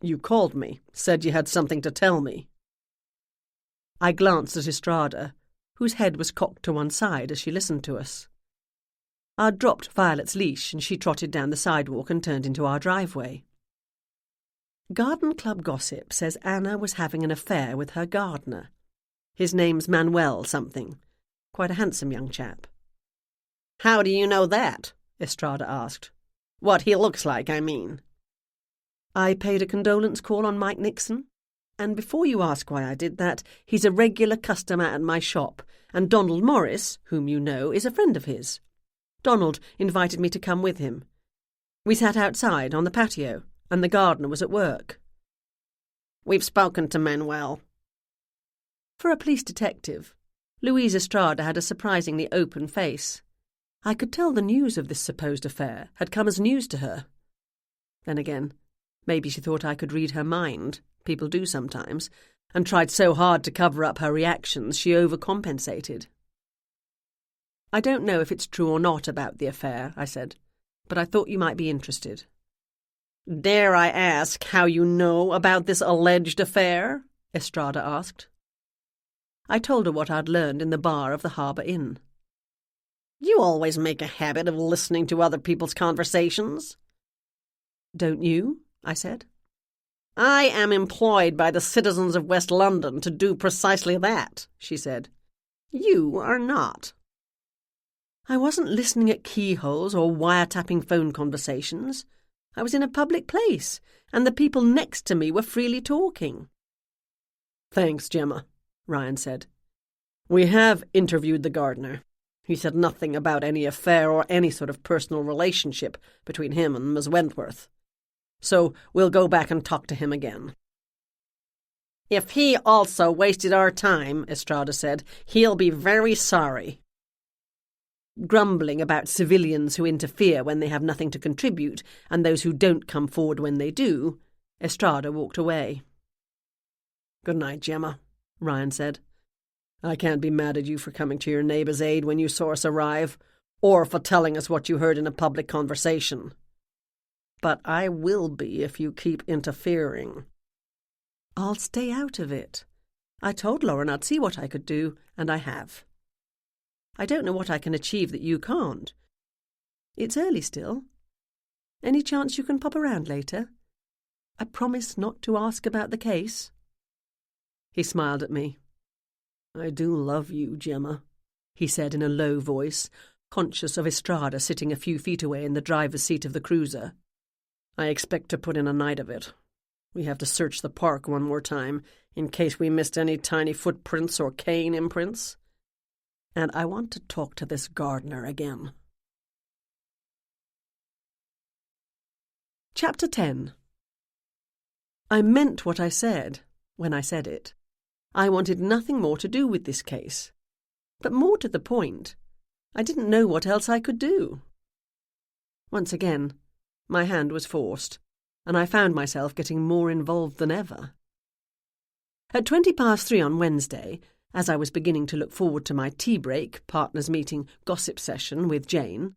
You called me, said you had something to tell me. I glanced at Estrada, whose head was cocked to one side as she listened to us. I'd dropped Violet's leash and she trotted down the sidewalk and turned into our driveway. Garden Club gossip says Anna was having an affair with her gardener. His name's Manuel something. Quite a handsome young chap. How do you know that? Estrada asked. What he looks like, I mean. I paid a condolence call on Mike Nixon, and before you ask why I did that, he's a regular customer at my shop, and Donald Morris, whom you know, is a friend of his. Donald invited me to come with him. We sat outside on the patio, and the gardener was at work. We've spoken to Manuel. For a police detective, Louise Estrada had a surprisingly open face. I could tell the news of this supposed affair had come as news to her. Then again, maybe she thought I could read her mind, people do sometimes, and tried so hard to cover up her reactions she overcompensated. I don't know if it's true or not about the affair, I said, but I thought you might be interested. Dare I ask how you know about this alleged affair? Estrada asked. I told her what I'd learned in the bar of the Harbour Inn. You always make a habit of listening to other people's conversations. Don't you? I said. I am employed by the citizens of West London to do precisely that, she said. You are not. I wasn't listening at keyholes or wiretapping phone conversations. I was in a public place, and the people next to me were freely talking. Thanks, Gemma, Ryan said. We have interviewed the gardener. He said nothing about any affair or any sort of personal relationship between him and Miss Wentworth. So we'll go back and talk to him again. If he also wasted our time, Estrada said, he'll be very sorry. Grumbling about civilians who interfere when they have nothing to contribute and those who don't come forward when they do, Estrada walked away. Good night, Gemma, Ryan said. I can't be mad at you for coming to your neighbour's aid when you saw us arrive, or for telling us what you heard in a public conversation. But I will be if you keep interfering. I'll stay out of it. I told Lauren I'd see what I could do, and I have. I don't know what I can achieve that you can't. It's early still. Any chance you can pop around later? I promise not to ask about the case. He smiled at me. I do love you, Gemma, he said in a low voice, conscious of Estrada sitting a few feet away in the driver's seat of the cruiser. I expect to put in a night of it. We have to search the park one more time, in case we missed any tiny footprints or cane imprints. And I want to talk to this gardener again. Chapter 10. I meant what I said when I said it. I wanted nothing more to do with this case. But more to the point, I didn't know what else I could do. Once again, my hand was forced, and I found myself getting more involved than ever. At 3:20 on Wednesday, as I was beginning to look forward to my tea break, partners' meeting, gossip session with Jane,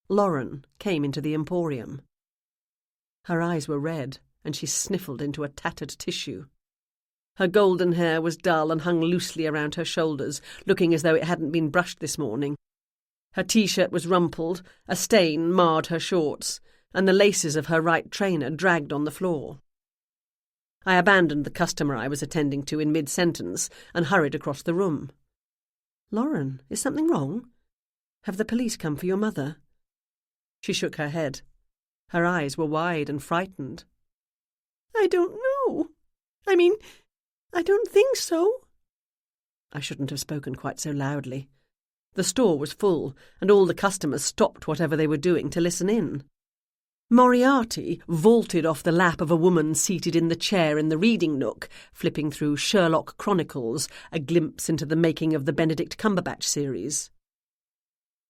Lauren came into the emporium. Her eyes were red, and she sniffled into a tattered tissue. Her golden hair was dull and hung loosely around her shoulders, looking as though it hadn't been brushed this morning. Her T-shirt was rumpled, a stain marred her shorts, and the laces of her right trainer dragged on the floor. I abandoned the customer I was attending to in mid-sentence and hurried across the room. "Lauren, is something wrong? Have the police come for your mother?" She shook her head. Her eyes were wide and frightened. "I don't know. I don't think so." I shouldn't have spoken quite so loudly. The store was full, and all the customers stopped whatever they were doing to listen in. Moriarty vaulted off the lap of a woman seated in the chair in the reading nook, flipping through Sherlock Chronicles, a glimpse into the making of the Benedict Cumberbatch series.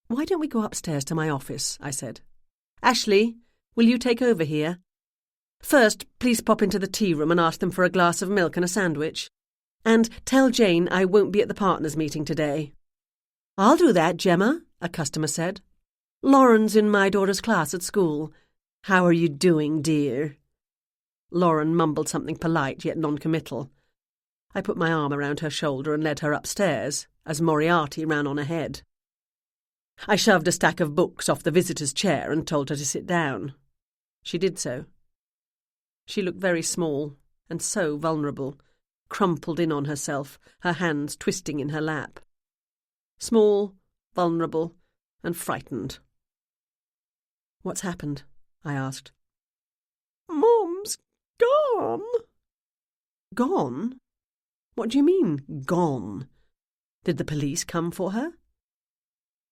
"Why don't we go upstairs to my office?" I said. "Ashley, will you take over here? First, please pop into the tea room and ask them for a glass of milk and a sandwich. And tell Jane I won't be at the partners' meeting today." "I'll do that, Gemma," a customer said. "Lauren's in my daughter's class at school. How are you doing, dear?" Lauren mumbled something polite yet non-committal. I put my arm around her shoulder and led her upstairs, as Moriarty ran on ahead. I shoved a stack of books off the visitor's chair and told her to sit down. She did so. She looked very small and so vulnerable, crumpled in on herself, her hands twisting in her lap. Small, vulnerable, and frightened. "What's happened?" I asked. "Mom's gone." "Gone? What do you mean, gone? Did the police come for her?"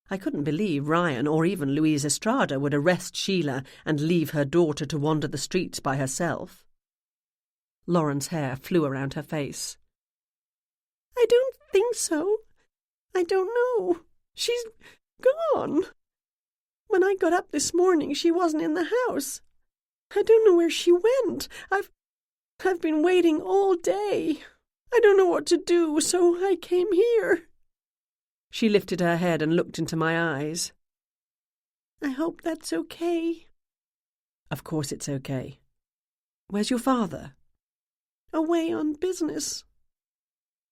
I couldn't believe Ryan or even Louise Estrada would arrest Sheila and leave her daughter to wander the streets by herself. Lauren's hair flew around her face. "I don't think so. I don't know. She's gone. When I got up this morning, she wasn't in the house. I don't know where she went. I've been waiting all day. I don't know what to do, so I came here." She lifted her head and looked into my eyes. "I hope that's okay." "Of course it's okay. Where's your father?" "Away on business."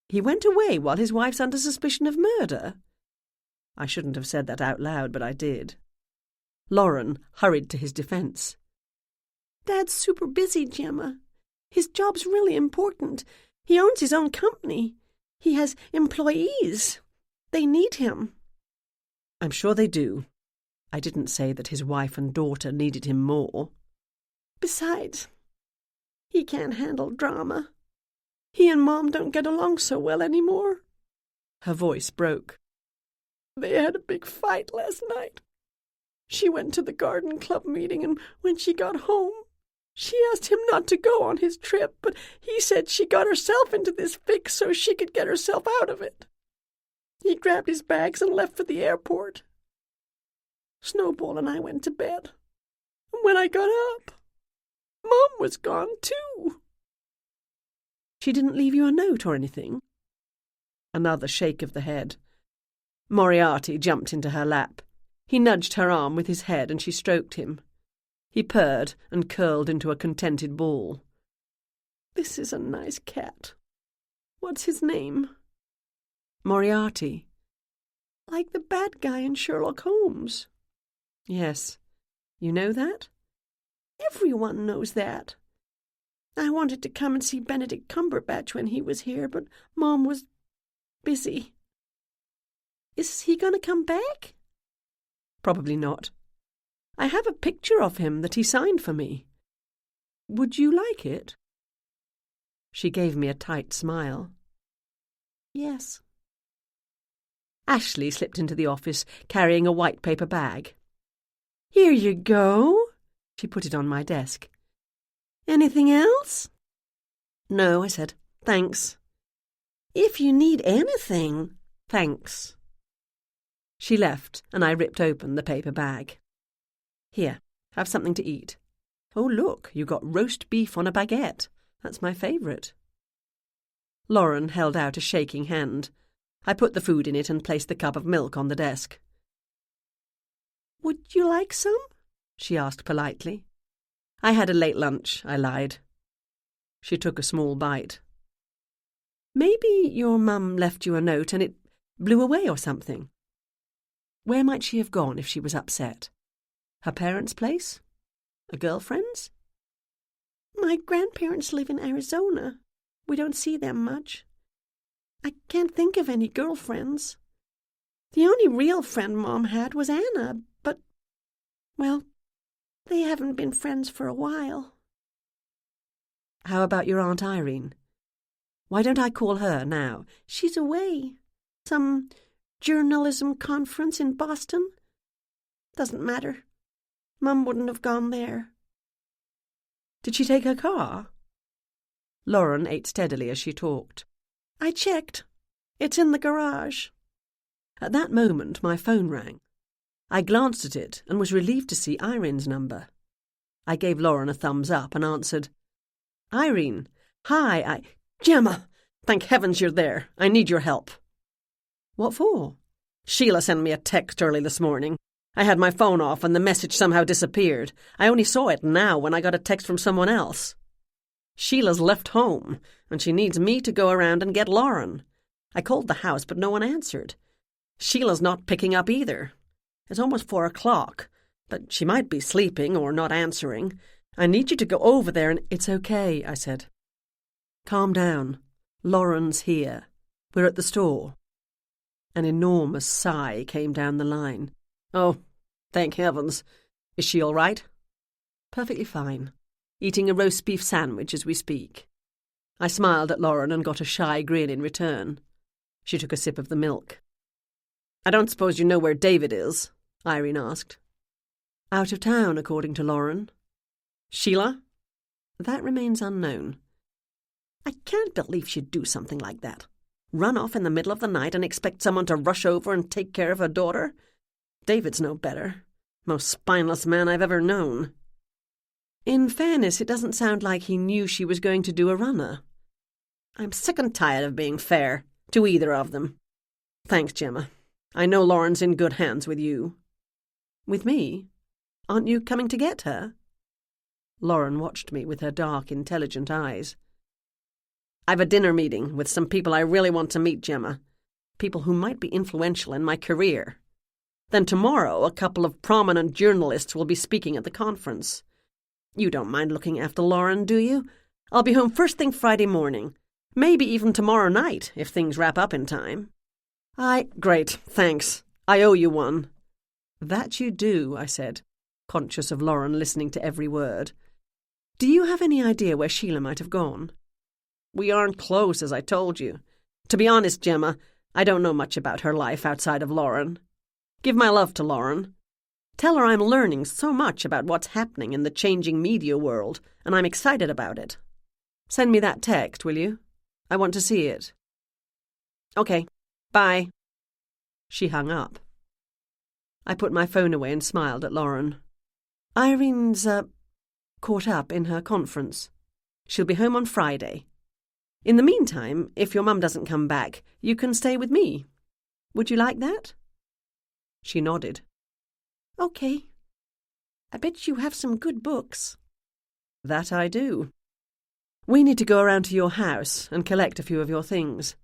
"He went away while his wife's under suspicion of murder?" I shouldn't have said that out loud, but I did. Lauren hurried to his defence. "Dad's super busy, Gemma. His job's really important. He owns his own company. He has employees. They need him." "I'm sure they do. I didn't say that his wife and daughter needed him more." "Besides, he can't handle drama. He and Mom don't get along so well anymore." Her voice broke. "They had a big fight last night. She went to the garden club meeting, and when she got home, she asked him not to go on his trip, but he said she got herself into this fix so she could get herself out of it. He grabbed his bags and left for the airport. Snowball and I went to bed. And when I got up, Mom was gone too." "She didn't leave you a note or anything?" Another shake of the head. Moriarty jumped into her lap. He nudged her arm with his head and she stroked him. He purred and curled into a contented ball. "This is a nice cat. What's his name?" "Moriarty." "Like the bad guy in Sherlock Holmes." "Yes. You know that?" "Everyone knows that. I wanted to come and see Benedict Cumberbatch when he was here, but Mom was busy." "Is he going to come back?" "Probably not. I have a picture of him that he signed for me." Would you like it? She gave me a tight smile. Yes. Ashley slipped into the office, carrying a white paper bag. Here you go. She put it on my desk. Anything else? No, I said. Thanks. If you need anything. Thanks. She left, and I ripped open the paper bag. Here, have something to eat. Oh, look, you got roast beef on a baguette. That's my favourite. Lauren held out a shaking hand. I put the food in it and placed the cup of milk on the desk. Would you like some? She asked politely. I had a late lunch, I lied. She took a small bite. Maybe your mum left you a note and it blew away or something. Where might she have gone if she was upset? Her parents' place? A girlfriend's? My grandparents live in Arizona. We don't see them much. I can't think of any girlfriends. The only real friend Mom had was Anna, but, well, they haven't been friends for a while. How about your Aunt Irene? Why don't I call her now? She's away. Some journalism conference in Boston. Doesn't matter. Mum wouldn't have gone there. Did she take her car? Lauren ate steadily as she talked. I checked. It's in the garage. At that moment, my phone rang. I glanced at it and was relieved to see Irene's number. I gave Lauren a thumbs up and answered. Irene, hi, Gemma, thank heavens you're there. I need your help. What for? Sheila sent me a text early this morning. I had my phone off and the message somehow disappeared. I only saw it now when I got a text from someone else. Sheila's left home, and she needs me to go around and get Lauren. I called the house, but no one answered. Sheila's not picking up either. It's almost 4 o'clock, but she might be sleeping or not answering. I need you to go over there and... It's okay, I said. Calm down. Lauren's here. We're at the store. An enormous sigh came down the line. Oh, thank heavens. Is she all right? Perfectly fine. Eating a roast beef sandwich as we speak. I smiled at Lauren and got a shy grin in return. She took a sip of the milk. I don't suppose you know where David is? Irene asked. Out of town, according to Lauren. Sheila? That remains unknown. I can't believe she'd do something like that. Run off in the middle of the night and expect someone to rush over and take care of her daughter? David's no better. Most spineless man I've ever known. In fairness, it doesn't sound like he knew she was going to do a runner. I'm sick and tired of being fair to either of them. Thanks, Gemma. I know Lauren's in good hands with you. With me? Aren't you coming to get her? Lauren watched me with her dark, intelligent eyes. I've a dinner meeting with some people I really want to meet, Gemma. People who might be influential in my career. Then tomorrow, a couple of prominent journalists will be speaking at the conference. You don't mind looking after Lauren, do you? I'll be home first thing Friday morning. Maybe even tomorrow night, if things wrap up in time. Great, thanks. I owe you one. That you do, I said, conscious of Lauren listening to every word. Do you have any idea where Sheila might have gone? We aren't close, as I told you. To be honest, Gemma, I don't know much about her life outside of Lauren. Give my love to Lauren. Tell her I'm learning so much about what's happening in the changing media world, and I'm excited about it. Send me that text, will you? I want to see it. Okay, bye. She hung up. I put my phone away and smiled at Lauren. Irene's, caught up in her conference. She'll be home on Friday. In the meantime, if your mum doesn't come back, you can stay with me. Would you like that? She nodded. Okay. I bet you have some good books. That I do. We need to go around to your house and collect a few of your things.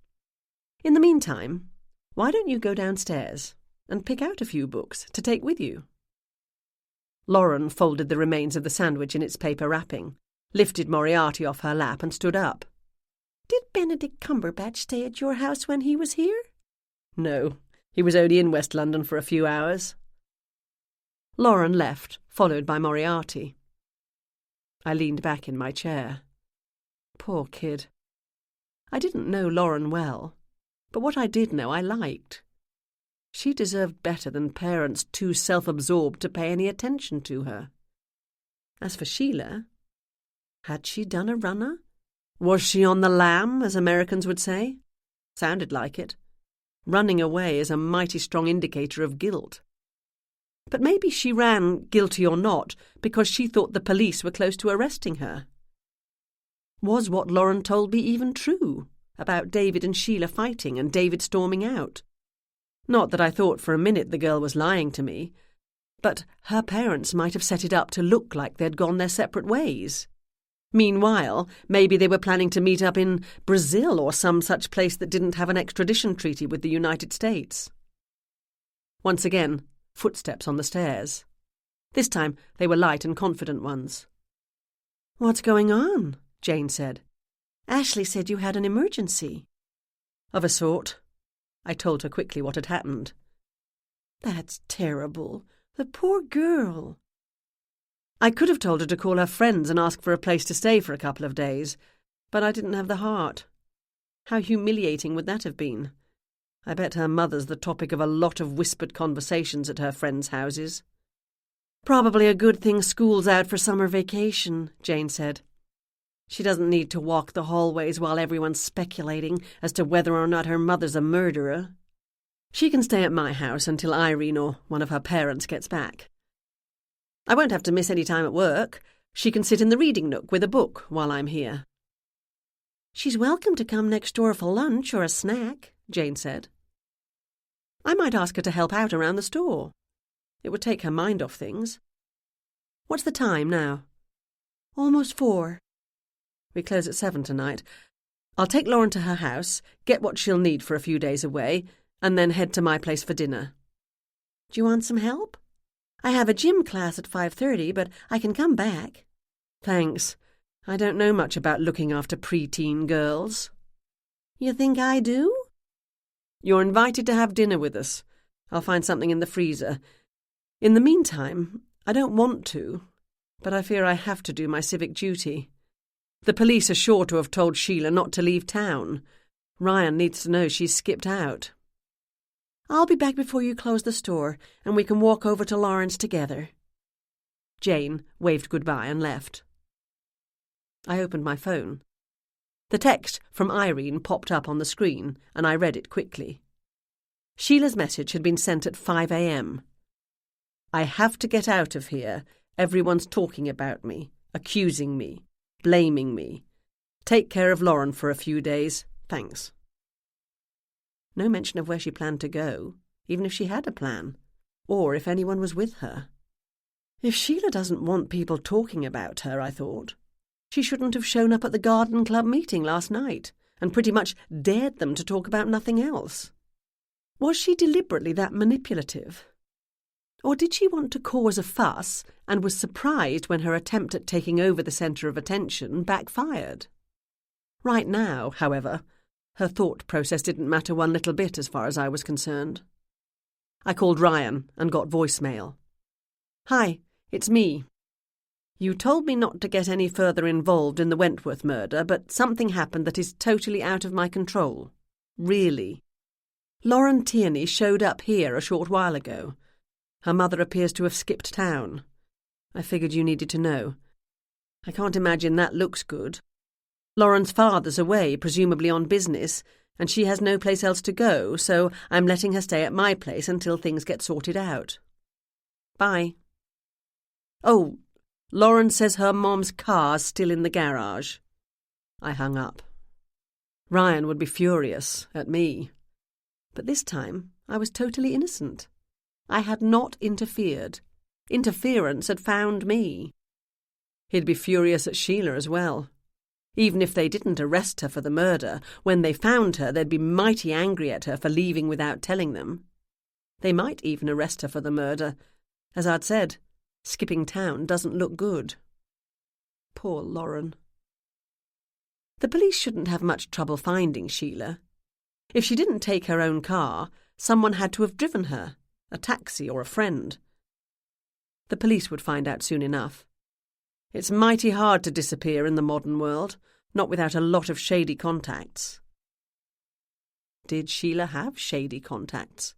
In the meantime, why don't you go downstairs and pick out a few books to take with you? Lauren folded the remains of the sandwich in its paper wrapping, lifted Moriarty off her lap and stood up. Did Benedict Cumberbatch stay at your house when he was here? No, he was only in West London for a few hours. Lauren left, followed by Moriarty. I leaned back in my chair. Poor kid. I didn't know Lauren well, but what I did know I liked. She deserved better than parents too self-absorbed to pay any attention to her. As for Sheila, had she done a runner? Was she on the lam, as Americans would say? Sounded like it. Running away is a mighty strong indicator of guilt. But maybe she ran, guilty or not, because she thought the police were close to arresting her. Was what Lauren told me even true, about David and Sheila fighting and David storming out? Not that I thought for a minute the girl was lying to me, but her parents might have set it up to look like they'd gone their separate ways. Meanwhile, maybe they were planning to meet up in Brazil or some such place that didn't have an extradition treaty with the United States. Once again, footsteps on the stairs. This time they were light and confident ones. "What's going on?" Jane said. "Ashley said you had an emergency." Of a sort. I told her quickly what had happened. "That's terrible. The poor girl." I could have told her to call her friends and ask for a place to stay for a couple of days, but I didn't have the heart. How humiliating would that have been? I bet her mother's the topic of a lot of whispered conversations at her friends' houses. "Probably a good thing school's out for summer vacation," Jane said. She doesn't need to walk the hallways while everyone's speculating as to whether or not her mother's a murderer. She can stay at my house until Irene or one of her parents gets back. I won't have to miss any time at work. She can sit in the reading nook with a book while I'm here. "She's welcome to come next door for lunch or a snack," Jane said. I might ask her to help out around the store. It would take her mind off things. What's the time now? "Almost 4. We close at 7 tonight. I'll take Lauren to her house, get what she'll need for a few days away, and then head to my place for dinner. Do you want some help? I have a gym class at 5:30, but I can come back." "Thanks. I don't know much about looking after preteen girls." "You think I do?" "You're invited to have dinner with us. I'll find something in the freezer. In the meantime, I don't want to, but I fear I have to do my civic duty. The police are sure to have told Sheila not to leave town. Ryan needs to know she's skipped out." "I'll be back before you close the store, and we can walk over to Lawrence together." Jane waved goodbye and left. I opened my phone. The text from Irene popped up on the screen, and I read it quickly. Sheila's message had been sent at 5 a.m. "I have to get out of here. Everyone's talking about me, accusing me, blaming me. Take care of Lauren for a few days. Thanks." No mention of where she planned to go, even if she had a plan, or if anyone was with her. If Sheila doesn't want people talking about her, I thought, she shouldn't have shown up at the garden club meeting last night and pretty much dared them to talk about nothing else. Was she deliberately that manipulative? Or did she want to cause a fuss and was surprised when her attempt at taking over the centre of attention backfired? Right now, however, her thought process didn't matter one little bit as far as I was concerned. I called Ryan and got voicemail. "Hi, it's me. You told me not to get any further involved in the Wentworth murder, but something happened that is totally out of my control. Really. Lauren Tierney showed up here a short while ago. Her mother appears to have skipped town. I figured you needed to know. I can't imagine that looks good. Lauren's father's away, presumably on business, and she has no place else to go, so I'm letting her stay at my place until things get sorted out. Bye." "Oh, Lauren says her mom's car's still in the garage." I hung up. Ryan would be furious at me. But this time I was totally innocent. I had not interfered. Interference had found me. He'd be furious at Sheila as well. Even if they didn't arrest her for the murder, when they found her, they'd be mighty angry at her for leaving without telling them. They might even arrest her for the murder. As I'd said, skipping town doesn't look good. Poor Lauren. The police shouldn't have much trouble finding Sheila. If she didn't take her own car, someone had to have driven her, a taxi or a friend. The police would find out soon enough. It's mighty hard to disappear in the modern world, not without a lot of shady contacts. Did Sheila have shady contacts?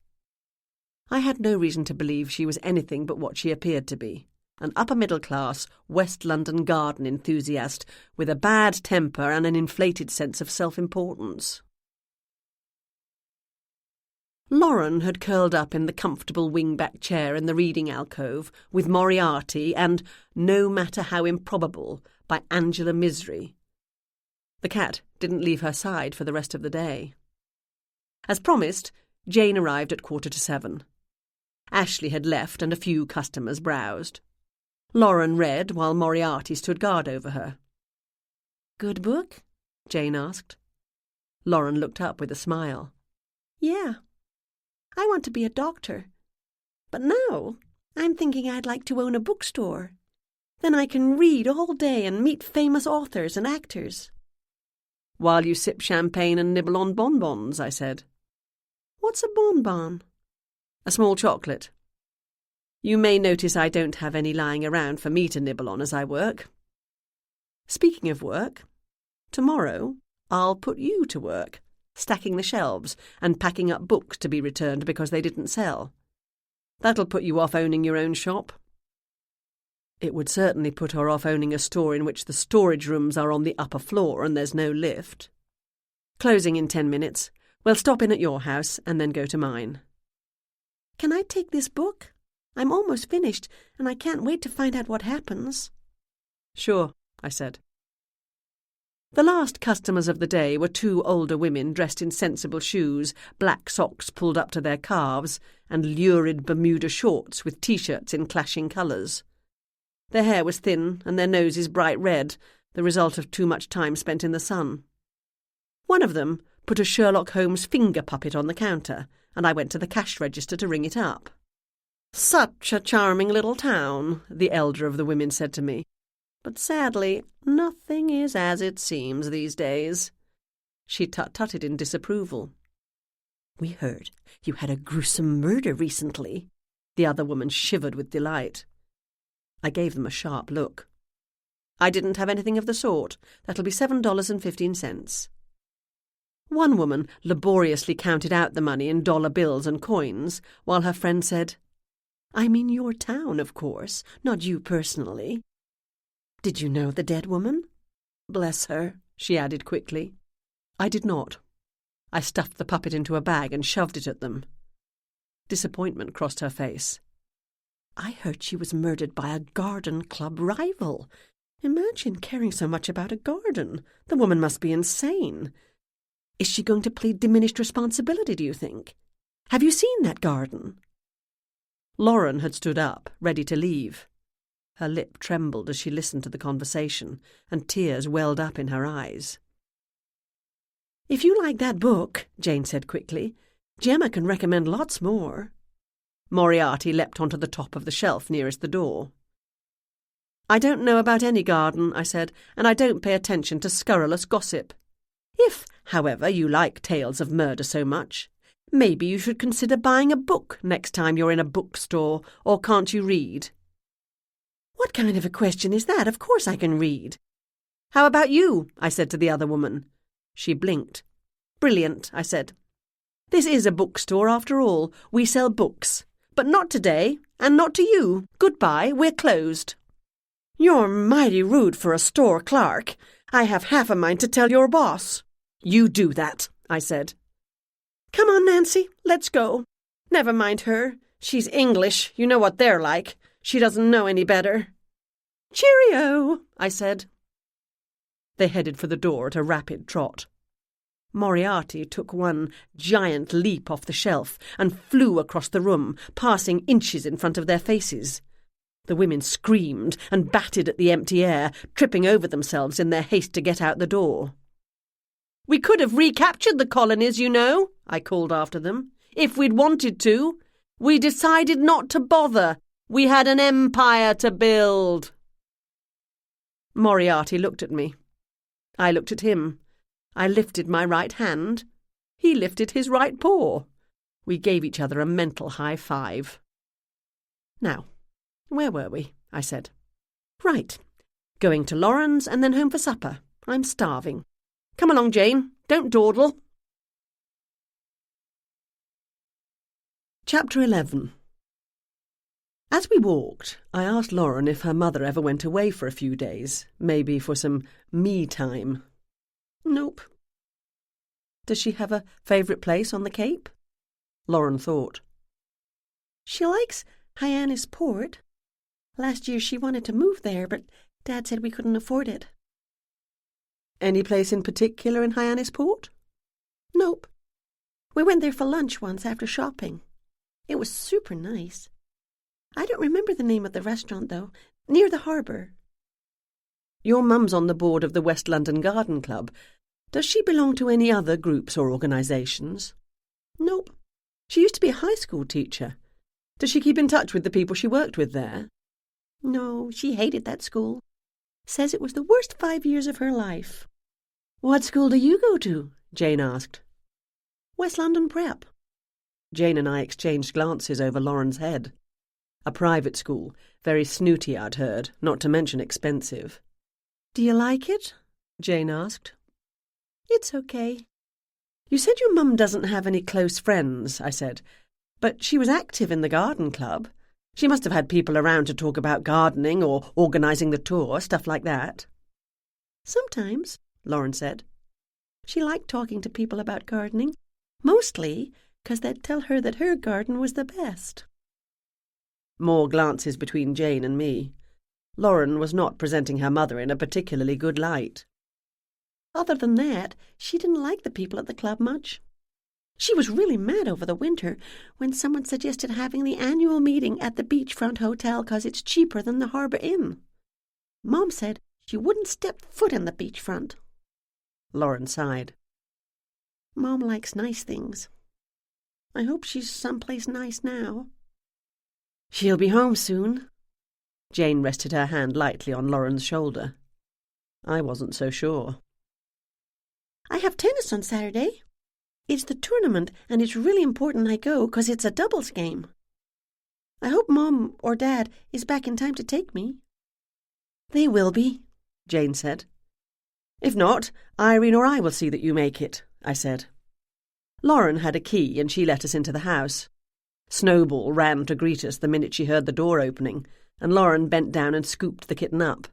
I had no reason to believe she was anything but what she appeared to be, an upper-middle-class West London garden enthusiast with a bad temper and an inflated sense of self-importance. Lauren had curled up in the comfortable wing-back chair in the reading alcove with Moriarty and No Matter How Improbable by Angela Misery. The cat didn't leave her side for the rest of the day. As promised, Jane arrived at 7:15. Ashley had left and a few customers browsed. Lauren read while Moriarty stood guard over her. "Good book?" Jane asked. Lauren looked up with a smile. "Yeah. I want to be a doctor. But now I'm thinking I'd like to own a bookstore. Then I can read all day and meet famous authors and actors." "While you sip champagne and nibble on bonbons," I said. "What's a bonbon?" "A small chocolate. You may notice I don't have any lying around for me to nibble on as I work. Speaking of work, tomorrow I'll put you to work, stacking the shelves and packing up books to be returned because they didn't sell. That'll put you off owning your own shop." It would certainly put her off owning a store in which the storage rooms are on the upper floor and there's no lift. "Closing in 10 minutes. We'll stop in at your house and then go to mine." "Can I take this book? I'm almost finished, and I can't wait to find out what happens." "Sure," I said. The last customers of the day were 2 older women dressed in sensible shoes, black socks pulled up to their calves, and lurid Bermuda shorts with T-shirts in clashing colours. Their hair was thin and their noses bright red, the result of too much time spent in the sun. One of them put a Sherlock Holmes finger puppet on the counter, and I went to the cash register to ring it up. "Such a charming little town," the elder of the women said to me. "But sadly, nothing is as it seems these days." She tut-tutted in disapproval. "We heard you had a gruesome murder recently." The other woman shivered with delight. I gave them a sharp look. "I didn't have anything of the sort. That'll be $7.15. One woman laboriously counted out the money in dollar bills and coins, while her friend said, "I mean your town, of course, not you personally. Did you know the dead woman?" "Bless her," she added quickly. I did not. I stuffed the puppet into a bag and shoved it at them. Disappointment crossed her face. "I heard she was murdered by a garden club rival. Imagine caring so much about a garden. The woman must be insane. Is she going to plead diminished responsibility, do you think? Have you seen that garden?" Lauren had stood up, ready to leave. Her lip trembled as she listened to the conversation, and tears welled up in her eyes. "If you like that book," Jane said quickly, "Gemma can recommend lots more." Moriarty leapt onto the top of the shelf nearest the door. "I don't know about any garden," I said, "and I don't pay attention to scurrilous gossip. If, however, you like tales of murder so much, maybe you should consider buying a book next time you're in a bookstore, or can't you read?" "What kind of a question is that? Of course I can read." "How about you?" I said to the other woman. She blinked. "Brilliant," I said. "This is a bookstore after all. We sell books. But not today, and not to you. Goodbye, we're closed." "You're mighty rude for a store clerk. I have half a mind to tell your boss." "You do that," I said. "Come on, Nancy, let's go. Never mind her. She's English. You know what they're like. She doesn't know any better." "Cheerio," I said. They headed for the door at a rapid trot. Moriarty took one giant leap off the shelf and flew across the room, passing inches in front of their faces. The women screamed and batted at the empty air, tripping over themselves in their haste to get out the door. "We could have recaptured the colonies, you know," I called after them, "if we'd wanted to. We decided not to bother. We had an empire to build." Moriarty looked at me. I looked at him. I lifted my right hand. He lifted his right paw. We gave each other a mental high five. "Now, where were we?" I said. "Right. Going to Lauren's and then home for supper. I'm starving. Come along, Jane. Don't dawdle. Chapter 11. As we walked, I asked Lauren if her mother ever went away for a few days, maybe for some me time. Nope. Does she have a favourite place on the Cape? Lauren thought. She likes Hyannisport. Last year she wanted to move there, but Dad said we couldn't afford it. Any place in particular in Hyannisport? Nope. We went there for lunch once after shopping. It was super nice. I don't remember the name of the restaurant, though. Near the harbour. Your mum's on the board of the West London Garden Club. Does she belong to any other groups or organisations? Nope. She used to be a high school teacher. Does she keep in touch with the people she worked with there? No, she hated that school. Says it was the worst 5 years of her life. What school do you go to? Jane asked. West London Prep. Jane and I exchanged glances over Lauren's head. A private school, very snooty, I'd heard, not to mention expensive. Do you like it? Jane asked. It's okay. You said your mum doesn't have any close friends, I said, but she was active in the garden club. She must have had people around to talk about gardening or organising the tour, stuff like that. Sometimes, Lauren said. She liked talking to people about gardening, mostly because they'd tell her that her garden was the best. More glances between Jane and me. Lauren was not presenting her mother in a particularly good light. Other than that, she didn't like the people at the club much. She was really mad over the winter when someone suggested having the annual meeting at the beachfront hotel because it's cheaper than the Harbour Inn. Mom said she wouldn't step foot in the beachfront. Lauren sighed. Mom likes nice things. I hope she's someplace nice now. She'll be home soon. Jane rested her hand lightly on Lauren's shoulder. I wasn't so sure. I have tennis on Saturday. It's the tournament, and it's really important I go because it's a doubles game. I hope Mom or Dad is back in time to take me. They will be, Jane said. If not, Irene or I will see that you make it, I said. Lauren had a key and she let us into the house. Snowball ran to greet us the minute she heard the door opening, and Lauren bent down and scooped the kitten up.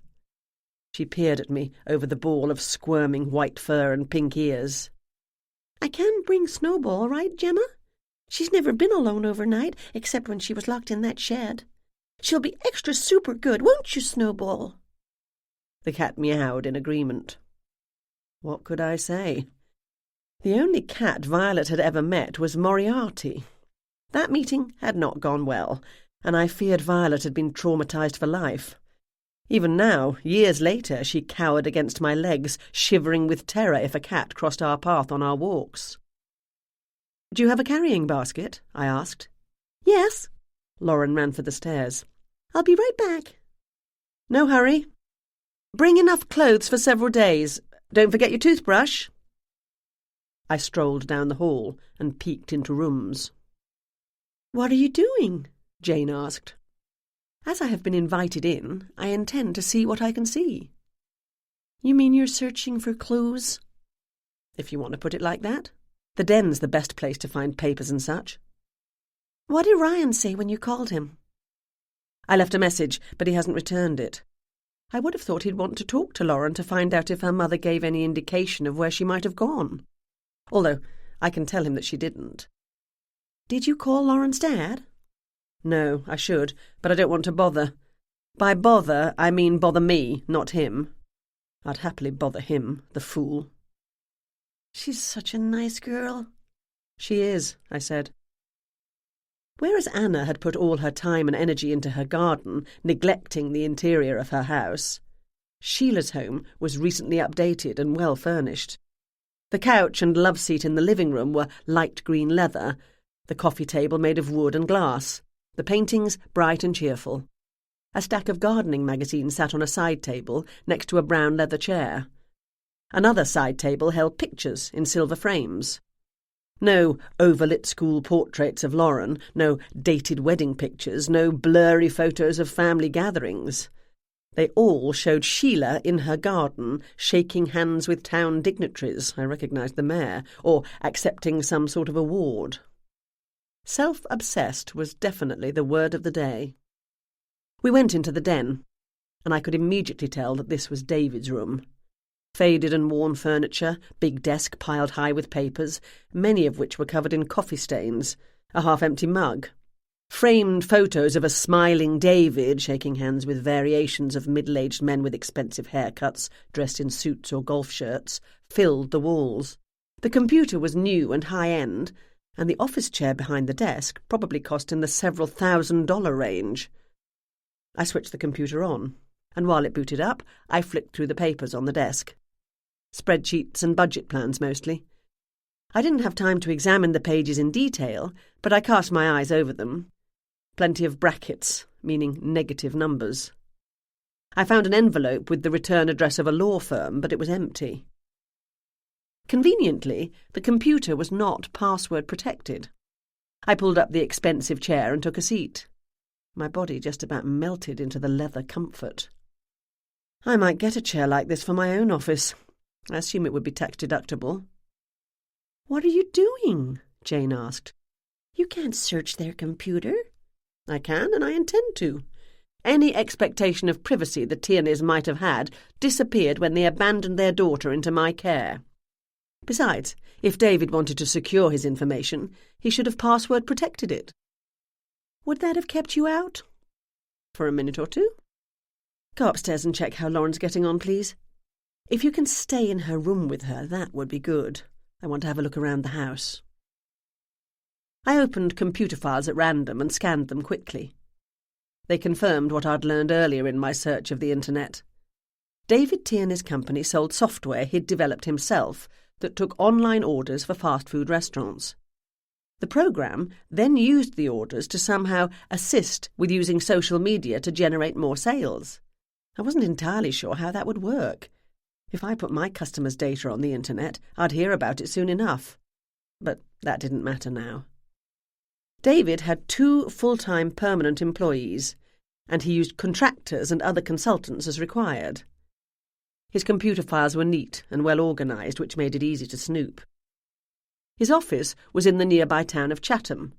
She peered at me over the ball of squirming white fur and pink ears. I can bring Snowball, right, Gemma? She's never been alone overnight, except when she was locked in that shed. She'll be extra super good, won't you, Snowball? The cat meowed in agreement. What could I say? The only cat Violet had ever met was Moriarty. That meeting had not gone well, and I feared Violet had been traumatised for life. Even now, years later, she cowered against my legs, shivering with terror if a cat crossed our path on our walks. "Do you have a carrying basket?" I asked. Yes. Lauren ran for the stairs. I'll be right back. No hurry. Bring enough clothes for several days. Don't forget your toothbrush. I strolled down the hall and peeked into rooms. What are you doing? Jane asked. As I have been invited in, I intend to see what I can see. You mean you're searching for clues? If you want to put it like that. The den's the best place to find papers and such. What did Ryan say when you called him? I left a message, but he hasn't returned it. I would have thought he'd want to talk to Lauren to find out if her mother gave any indication of where she might have gone. Although I can tell him that she didn't. Did you call Lauren's dad? No, I should, but I don't want to bother. By bother, I mean bother me, not him. I'd happily bother him, the fool. She's such a nice girl. She is, I said. Whereas Anna had put all her time and energy into her garden, neglecting the interior of her house, Sheila's home was recently updated and well furnished. The couch and love seat in the living room were light green leather, the coffee table made of wood and glass, the paintings bright and cheerful. A stack of gardening magazines sat on a side table next to a brown leather chair. Another side table held pictures in silver frames. No overlit school portraits of Lauren, no dated wedding pictures, no blurry photos of family gatherings. They all showed Sheila in her garden, shaking hands with town dignitaries, I recognised the mayor, or accepting some sort of award. Self-obsessed was definitely the word of the day. We went into the den, and I could immediately tell that this was David's room. Faded and worn furniture, big desk piled high with papers, many of which were covered in coffee stains, a half-empty mug. Framed photos of a smiling David shaking hands with variations of middle-aged men with expensive haircuts, dressed in suits or golf shirts, filled the walls. The computer was new and high-end, and the office chair behind the desk probably cost in the several $1,000 range. I switched the computer on, and while it booted up, I flicked through the papers on the desk. Spreadsheets and budget plans mostly. I didn't have time to examine the pages in detail, but I cast my eyes over them. Plenty of brackets, meaning negative numbers. I found an envelope with the return address of a law firm, but it was empty. Conveniently, the computer was not password protected. I pulled up the expensive chair and took a seat. My body just about melted into the leather comfort. I might get a chair like this for my own office. I assume it would be tax-deductible. "What are you doing?" Jane asked. "You can't search their computer." "I can, and I intend to. Any expectation of privacy the Tierneys might have had disappeared when they abandoned their daughter into my care. Besides, if David wanted to secure his information, he should have password-protected it." "Would that have kept you out?" "For a minute or two." "Go upstairs and check how Lauren's getting on, please. If you can stay in her room with her, that would be good. I want to have a look around the house." I opened computer files at random and scanned them quickly. They confirmed what I'd learned earlier in my search of the internet. David Tierney's company sold software he'd developed himself that took online orders for fast food restaurants. The program then used the orders to somehow assist with using social media to generate more sales. I wasn't entirely sure how that would work. If I put my customers' data on the internet, I'd hear about it soon enough. But that didn't matter now. David had 2 full-time permanent employees, and he used contractors and other consultants as required. His computer files were neat and well organised, which made it easy to snoop. His office was in the nearby town of Chatham,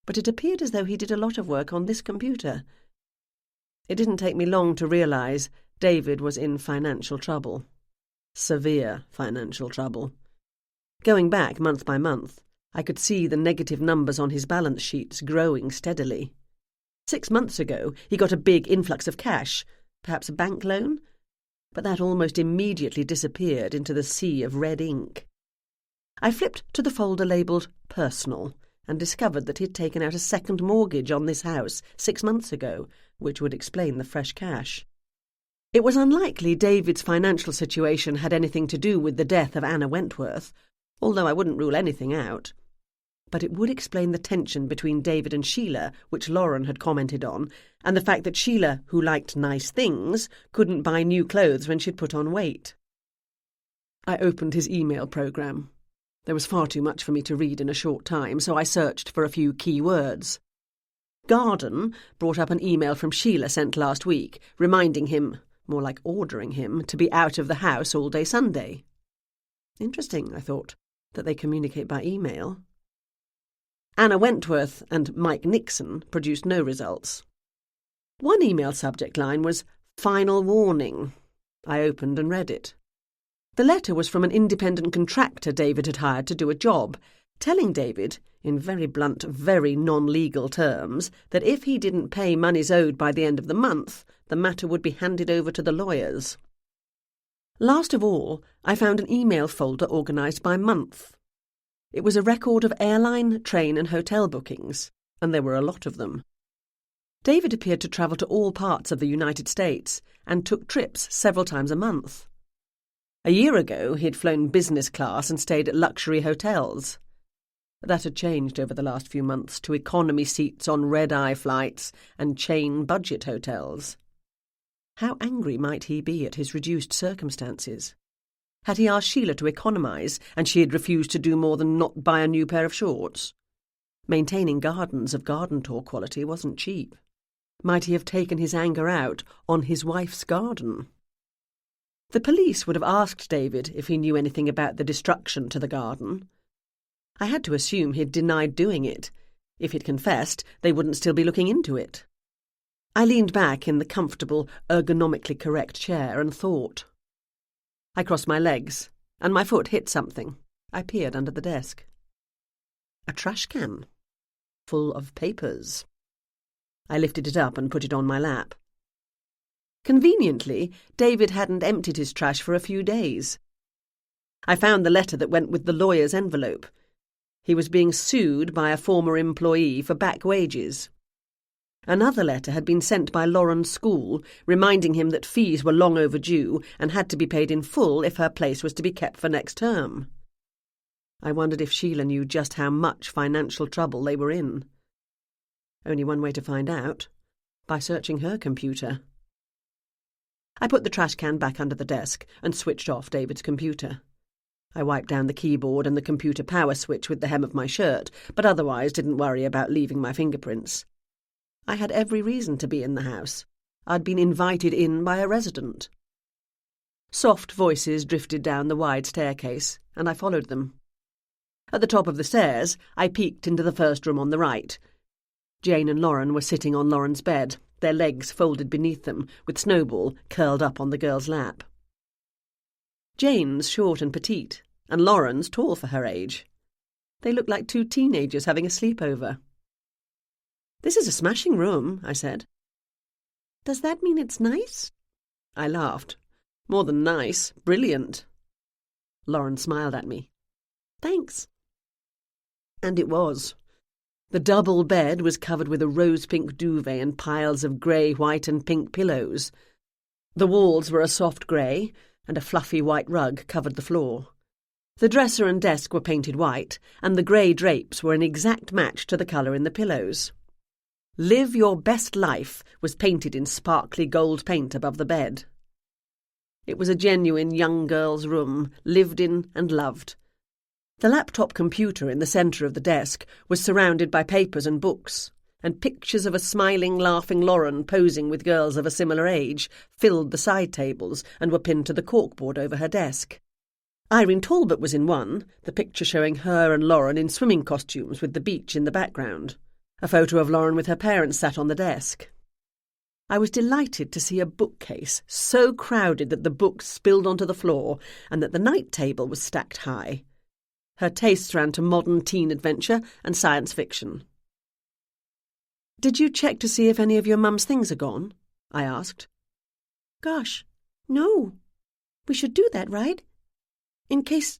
but it appeared as though he did a lot of work on this computer. It didn't take me long to realise David was in financial trouble. Severe financial trouble. Going back month by month, I could see the negative numbers on his balance sheets growing steadily. 6 months ago, he got a big influx of cash, perhaps a bank loan, but that almost immediately disappeared into the sea of red ink. I flipped to the folder labelled Personal and discovered that he'd taken out a second mortgage on this house 6 months ago, which would explain the fresh cash. It was unlikely David's financial situation had anything to do with the death of Anna Wentworth, although I wouldn't rule anything out. But it would explain the tension between David and Sheila, which Lauren had commented on, and the fact that Sheila, who liked nice things, couldn't buy new clothes when she'd put on weight. I opened his email program. There was far too much for me to read in a short time, so I searched for a few key words. Garden brought up an email from Sheila sent last week, reminding him, more like ordering him, to be out of the house all day Sunday. Interesting, I thought, that they communicate by email. Anna Wentworth and Mike Nixon produced no results. One email subject line was "Final Warning." I opened and read it. The letter was from an independent contractor David had hired to do a job, telling David, in very blunt, very non-legal terms, that if he didn't pay monies owed by the end of the month, the matter would be handed over to the lawyers. Last of all, I found an email folder organised by month. It was a record of airline, train and hotel bookings, and there were a lot of them. David appeared to travel to all parts of the United States and took trips several times a month. A year ago, he had flown business class and stayed at luxury hotels. That had changed over the last few months to economy seats on red-eye flights and chain budget hotels. How angry might he be at his reduced circumstances? Had he asked Sheila to economise, and she had refused to do more than not buy a new pair of shorts? Maintaining gardens of garden tour quality wasn't cheap. Might he have taken his anger out on his wife's garden? The police would have asked David if he knew anything about the destruction to the garden. I had to assume he'd denied doing it. If he'd confessed, they wouldn't still be looking into it. I leaned back in the comfortable, ergonomically correct chair and thought. I crossed my legs, and my foot hit something. I peered under the desk. A trash can, full of papers. I lifted it up and put it on my lap. Conveniently, David hadn't emptied his trash for a few days. I found the letter that went with the lawyer's envelope. He was being sued by a former employee for back wages. Another letter had been sent by Lauren's school, reminding him that fees were long overdue and had to be paid in full if her place was to be kept for next term. I wondered if Sheila knew just how much financial trouble they were in. Only one way to find out, by searching her computer. I put the trash can back under the desk and switched off David's computer. I wiped down the keyboard and the computer power switch with the hem of my shirt, but otherwise didn't worry about leaving my fingerprints. I had every reason to be in the house. I'd been invited in by a resident. Soft voices drifted down the wide staircase, and I followed them. At the top of the stairs, I peeked into the first room on the right. Jane and Lauren were sitting on Lauren's bed, their legs folded beneath them, with Snowball curled up on the girl's lap. Jane's short and petite, and Lauren's tall for her age. They looked like two teenagers having a sleepover. "This is a smashing room," I said. "Does that mean it's nice?" I laughed. "More than nice, brilliant." Lauren smiled at me. "Thanks." And it was. The double bed was covered with a rose-pink duvet and piles of grey, white and pink pillows. The walls were a soft grey, and a fluffy white rug covered the floor. The dresser and desk were painted white, and the grey drapes were an exact match to the colour in the pillows. "Live Your Best Life" was painted in sparkly gold paint above the bed. It was a genuine young girl's room, lived in and loved. The laptop computer in the centre of the desk was surrounded by papers and books, and pictures of a smiling, laughing Lauren posing with girls of a similar age filled the side tables and were pinned to the corkboard over her desk. Irene Talbot was in one, the picture showing her and Lauren in swimming costumes with the beach in the background. A photo of Lauren with her parents sat on the desk. I was delighted to see a bookcase so crowded that the books spilled onto the floor and that the night table was stacked high. Her tastes ran to modern teen adventure and science fiction. "Did you check to see if any of your mum's things are gone?" I asked. "Gosh, no. We should do that, right? In case—"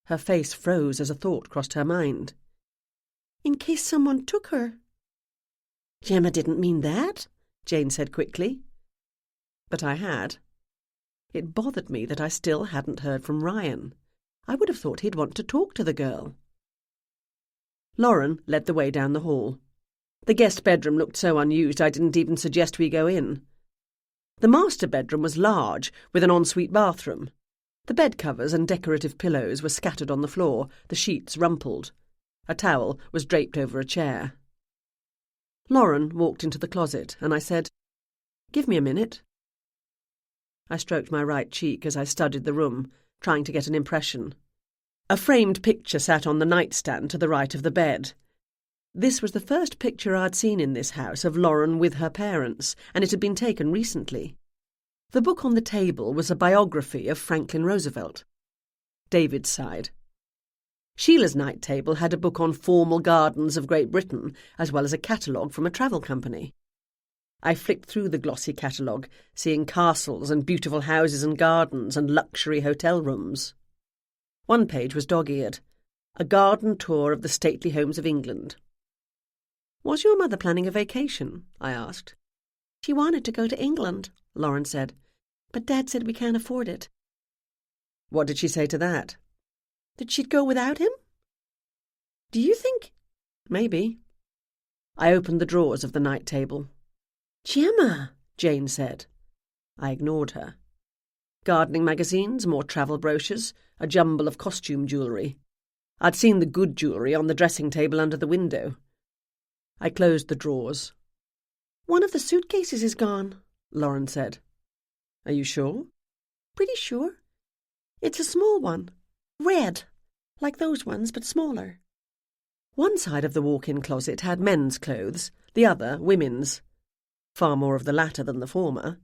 Her face froze as a thought crossed her mind. "In case someone took her." "Gemma didn't mean that," Jane said quickly. But I had. It bothered me that I still hadn't heard from Ryan. I would have thought he'd want to talk to the girl. Lauren led the way down the hall. The guest bedroom looked so unused I didn't even suggest we go in. The master bedroom was large, with an ensuite bathroom. The bed covers and decorative pillows were scattered on the floor, the sheets rumpled. A towel was draped over a chair. Lauren walked into the closet, and I said, "Give me a minute." I stroked my right cheek as I studied the room, trying to get an impression. A framed picture sat on the nightstand to the right of the bed. This was the first picture I'd seen in this house of Lauren with her parents, and it had been taken recently. The book on the table was a biography of Franklin Roosevelt. David sighed. Sheila's night table had a book on formal gardens of Great Britain, as well as a catalogue from a travel company. I flicked through the glossy catalogue, seeing castles and beautiful houses and gardens and luxury hotel rooms. One page was dog-eared, a garden tour of the stately homes of England. "Was your mother planning a vacation?" I asked. "She wanted to go to England," Lauren said, "but Dad said we can't afford it." "What did she say to that?" "That she'd go without him?" "Do you think—" "Maybe." I opened the drawers of the night table. "Gemma," Jane said. I ignored her. Gardening magazines, more travel brochures, a jumble of costume jewellery. I'd seen the good jewellery on the dressing table under the window. I closed the drawers. One of the suitcases is gone, Lauren said. Are you sure? Pretty sure. It's a small one. Red. Like those ones, but smaller. One side of the walk-in closet had men's clothes, the other women's. Far more of the latter than the former.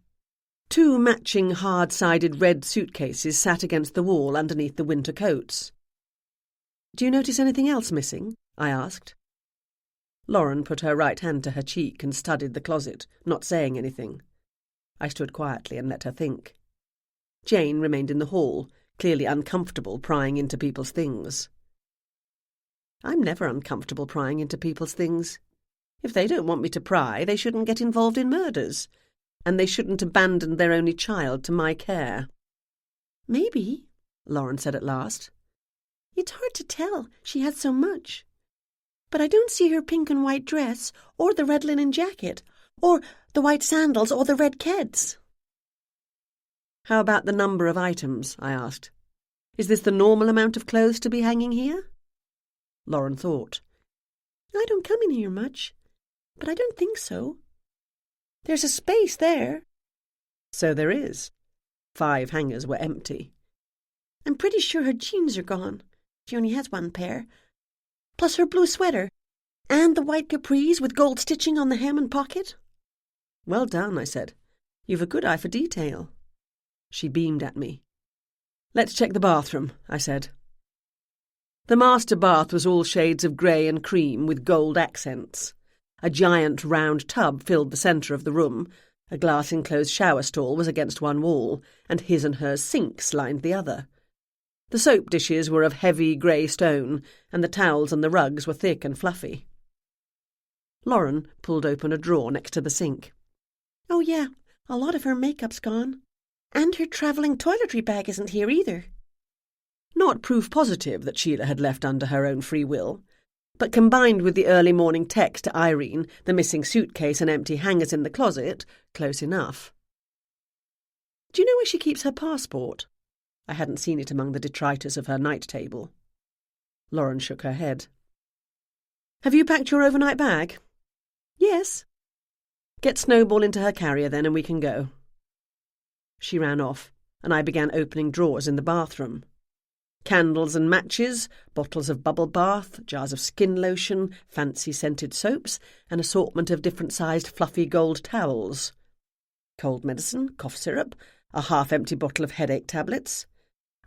2 matching hard-sided red suitcases sat against the wall underneath the winter coats. Do you notice anything else missing? I asked. Lauren put her right hand to her cheek and studied the closet, not saying anything. I stood quietly and let her think. Jane remained in the hall, clearly uncomfortable prying into people's things. I'm never uncomfortable prying into people's things. If they don't want me to pry, they shouldn't get involved in murders, and they shouldn't abandon their only child to my care. Maybe, Lauren said at last. It's hard to tell, she had so much. But I don't see her pink and white dress, or the red linen jacket, or the white sandals, or the red keds. How about the number of items? I asked. Is this the normal amount of clothes to be hanging here? Lauren thought. I don't come in here much, but I don't think so. There's a space there. So there is. 5 hangers were empty. I'm pretty sure her jeans are gone. She only has 1 pair. Plus her blue sweater, and the white capris with gold stitching on the hem and pocket. Well done, I said. You've a good eye for detail. She beamed at me. Let's check the bathroom, I said. The master bath was all shades of grey and cream with gold accents. A giant round tub filled the centre of the room. A glass-enclosed shower stall was against one wall, and his and hers sinks lined the other. The soap dishes were of heavy grey stone, and the towels and the rugs were thick and fluffy. Lauren pulled open a drawer next to the sink. Oh, yeah, a lot of her makeup's gone. And her travelling toiletry bag isn't here either. Not proof positive that Sheila had left under her own free will, but combined with the early morning text to Irene, the missing suitcase and empty hangers in the closet, close enough. Do you know where she keeps her passport? I hadn't seen it among the detritus of her night table. Lauren shook her head. Have you packed your overnight bag? Yes. Get Snowball into her carrier then and we can go. She ran off, and I began opening drawers in the bathroom. Candles and matches, bottles of bubble bath, jars of skin lotion, fancy scented soaps, an assortment of different-sized fluffy gold towels. Cold medicine, cough syrup, a half-empty bottle of headache tablets.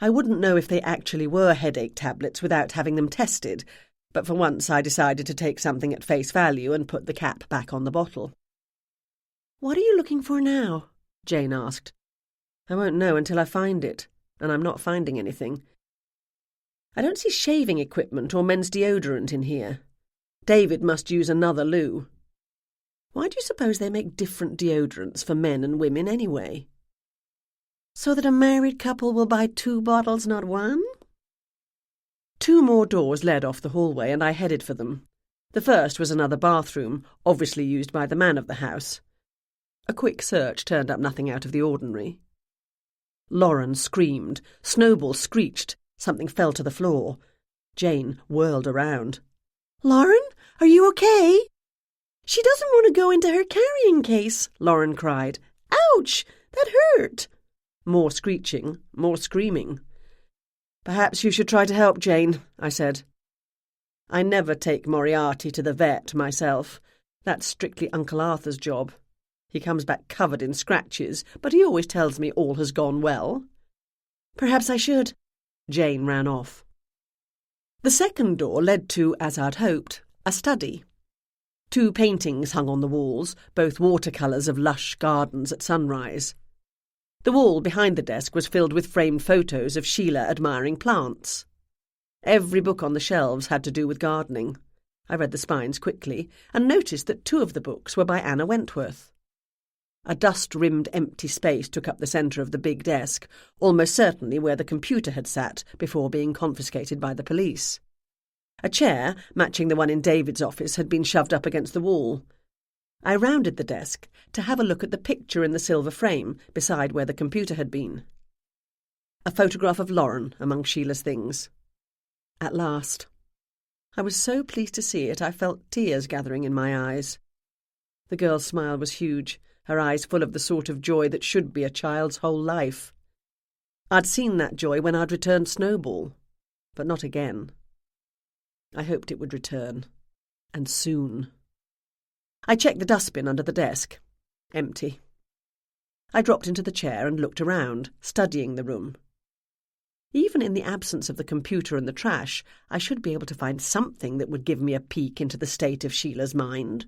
I wouldn't know if they actually were headache tablets without having them tested, but for once I decided to take something at face value and put the cap back on the bottle. What are you looking for now? Jane asked. I won't know until I find it, and I'm not finding anything. I don't see shaving equipment or men's deodorant in here. David must use another loo. Why do you suppose they make different deodorants for men and women anyway? So that a married couple will buy 2 bottles, not 1? 2 more doors led off the hallway, and I headed for them. The first was another bathroom, obviously used by the man of the house. A quick search turned up nothing out of the ordinary. Lauren screamed. Snowball screeched. Something fell to the floor. Jane whirled around. Lauren, are you okay? She doesn't want to go into her carrying case, Lauren cried. Ouch! That hurt! More screeching, more screaming. Perhaps you should try to help, Jane, I said. I never take Moriarty to the vet myself. That's strictly Uncle Arthur's job. He comes back covered in scratches, but he always tells me all has gone well. Perhaps I should. Jane ran off. The second door led to, as I'd hoped, a study. 2 paintings hung on the walls, both watercolours of lush gardens at sunrise. The wall behind the desk was filled with framed photos of Sheila admiring plants. Every book on the shelves had to do with gardening. I read the spines quickly and noticed that 2 of the books were by Anna Wentworth. A dust-rimmed empty space took up the centre of the big desk, almost certainly where the computer had sat before being confiscated by the police. A chair, matching the one in David's office, had been shoved up against the wall. I rounded the desk to have a look at the picture in the silver frame beside where the computer had been. A photograph of Lauren among Sheila's things. At last. I was so pleased to see it I felt tears gathering in my eyes. The girl's smile was huge, her eyes full of the sort of joy that should be a child's whole life. I'd seen that joy when I'd returned Snowball, but not again. I hoped it would return, and soon. I checked the dustbin under the desk. Empty. I dropped into the chair and looked around, studying the room. Even in the absence of the computer and the trash, I should be able to find something that would give me a peek into the state of Sheila's mind.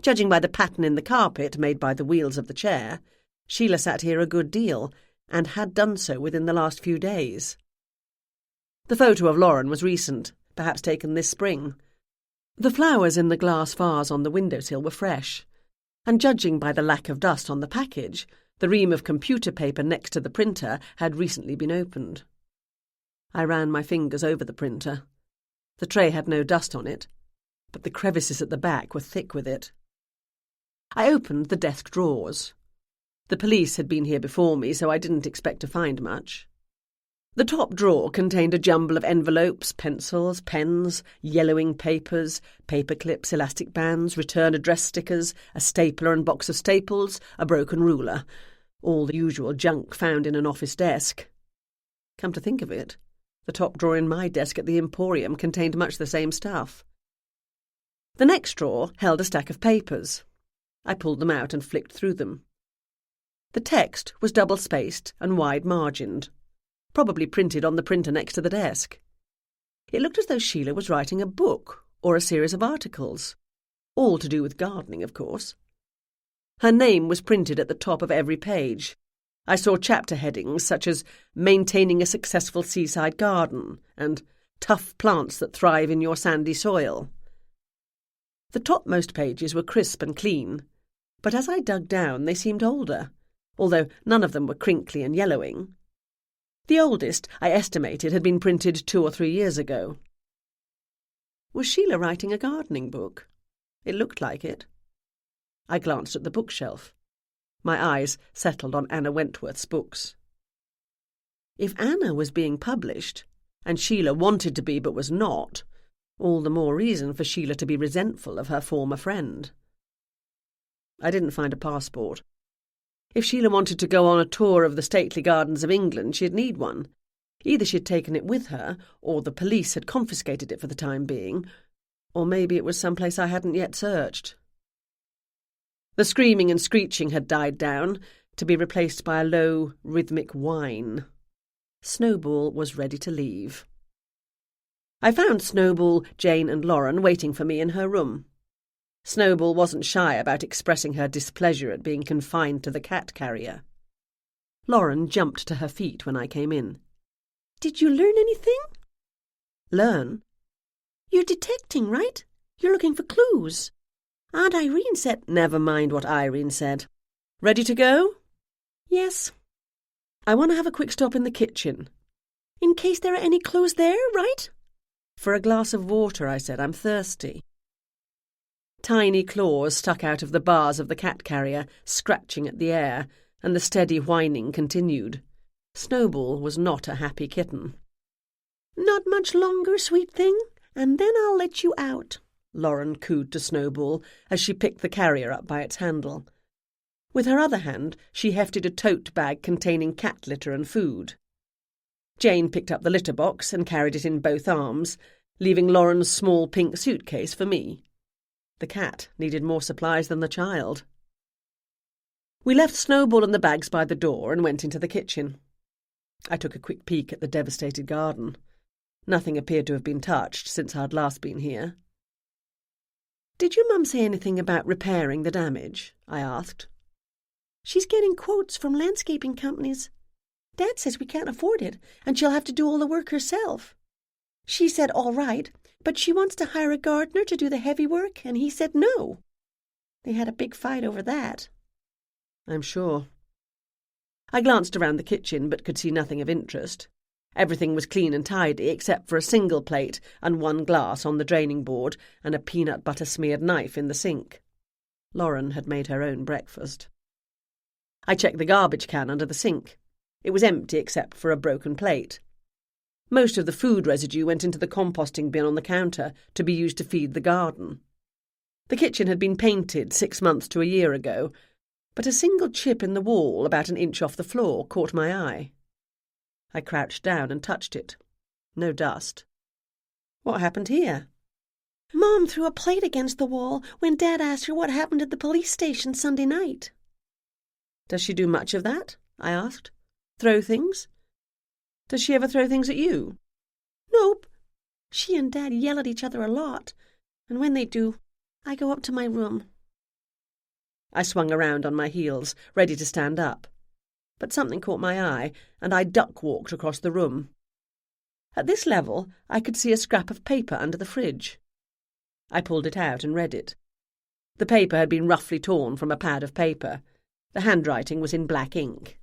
Judging by the pattern in the carpet made by the wheels of the chair, Sheila sat here a good deal, and had done so within the last few days. The photo of Lauren was recent, perhaps taken this spring. The flowers in the glass vase on the windowsill were fresh, and judging by the lack of dust on the package, the ream of computer paper next to the printer had recently been opened. I ran my fingers over the printer. The tray had no dust on it, but the crevices at the back were thick with it. I opened the desk drawers. The police had been here before me, so I didn't expect to find much. The top drawer contained a jumble of envelopes, pencils, pens, yellowing papers, paper clips, elastic bands, return address stickers, a stapler and box of staples, a broken ruler, all the usual junk found in an office desk. Come to think of it, the top drawer in my desk at the Emporium contained much the same stuff. The next drawer held a stack of papers. I pulled them out and flicked through them. The text was double-spaced and wide-margined, probably printed on the printer next to the desk. It looked as though Sheila was writing a book or a series of articles, all to do with gardening, of course. Her name was printed at the top of every page. I saw chapter headings such as Maintaining a Successful Seaside Garden and Tough Plants That Thrive in Your Sandy Soil. The topmost pages were crisp and clean, but as I dug down they seemed older, although none of them were crinkly and yellowing. The oldest, I estimated, had been printed 2 or 3 years ago. Was Sheila writing a gardening book? It looked like it. I glanced at the bookshelf. My eyes settled on Anna Wentworth's books. If Anna was being published, and Sheila wanted to be but was not, all the more reason for Sheila to be resentful of her former friend. I didn't find a passport. If Sheila wanted to go on a tour of the stately gardens of England, she'd need one. Either she'd taken it with her, or the police had confiscated it for the time being, or maybe it was someplace I hadn't yet searched. The screaming and screeching had died down, to be replaced by a low, rhythmic whine. Snowball was ready to leave. I found Snowball, Jane and Lauren waiting for me in her room. Snowball wasn't shy about expressing her displeasure at being confined to the cat carrier. Lauren jumped to her feet when I came in. Did you learn anything? Learn? You're detecting, right? You're looking for clues. Aunt Irene said... Never mind what Irene said. Ready to go? Yes. I want to have a quick stop in the kitchen. In case there are any clues there, right? For a glass of water, I said. I'm thirsty. Tiny claws stuck out of the bars of the cat carrier, scratching at the air, and the steady whining continued. Snowball was not a happy kitten. Not much longer, sweet thing, and then I'll let you out, Lauren cooed to Snowball as she picked the carrier up by its handle. With her other hand, she hefted a tote bag containing cat litter and food. Jane picked up the litter box and carried it in both arms, leaving Lauren's small pink suitcase for me. The cat needed more supplies than the child. We left Snowball and the bags by the door and went into the kitchen. I took a quick peek at the devastated garden. Nothing appeared to have been touched since I'd last been here. "Did your mum say anything about repairing the damage?" I asked. "She's getting quotes from landscaping companies. Dad says we can't afford it, and she'll have to do all the work herself. She said all right, but she wants to hire a gardener to do the heavy work, and he said no. They had a big fight over that." I'm sure. I glanced around the kitchen but could see nothing of interest. Everything was clean and tidy except for a single plate and one glass on the draining board and a peanut butter smeared knife in the sink. Lauren had made her own breakfast. I checked the garbage can under the sink. It was empty except for a broken plate. Most of the food residue went into the composting bin on the counter to be used to feed the garden. The kitchen had been painted 6 months to a year ago, but a single chip in the wall about an inch off the floor caught my eye. I crouched down and touched it. No dust. What happened here? Mom threw a plate against the wall when Dad asked her what happened at the police station Sunday night. Does she do much of that? I asked. Throw things? Does she ever throw things at you? Nope. She and Dad yell at each other a lot, and when they do, I go up to my room. I swung around on my heels, ready to stand up. But something caught my eye, and I duck-walked across the room. At this level, I could see a scrap of paper under the fridge. I pulled it out and read it. The paper had been roughly torn from a pad of paper. The handwriting was in black ink.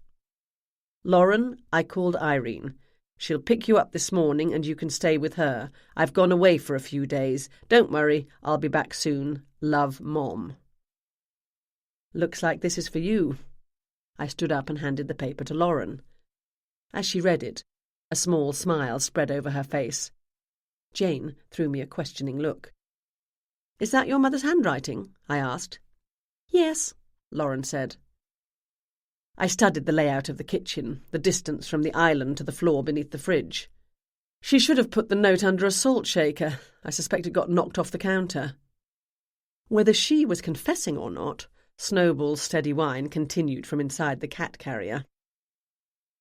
Lauren, I called Irene. She'll pick you up this morning and you can stay with her. I've gone away for a few days. Don't worry, I'll be back soon. Love, Mom. Looks like this is for you. I stood up and handed the paper to Lauren. As she read it, a small smile spread over her face. Jane threw me a questioning look. Is that your mother's handwriting? I asked. Yes, Lauren said. I studied the layout of the kitchen, the distance from the island to the floor beneath the fridge. She should have put the note under a salt shaker. I suspect it got knocked off the counter. Whether she was confessing or not, Snowball's steady whine continued from inside the cat carrier.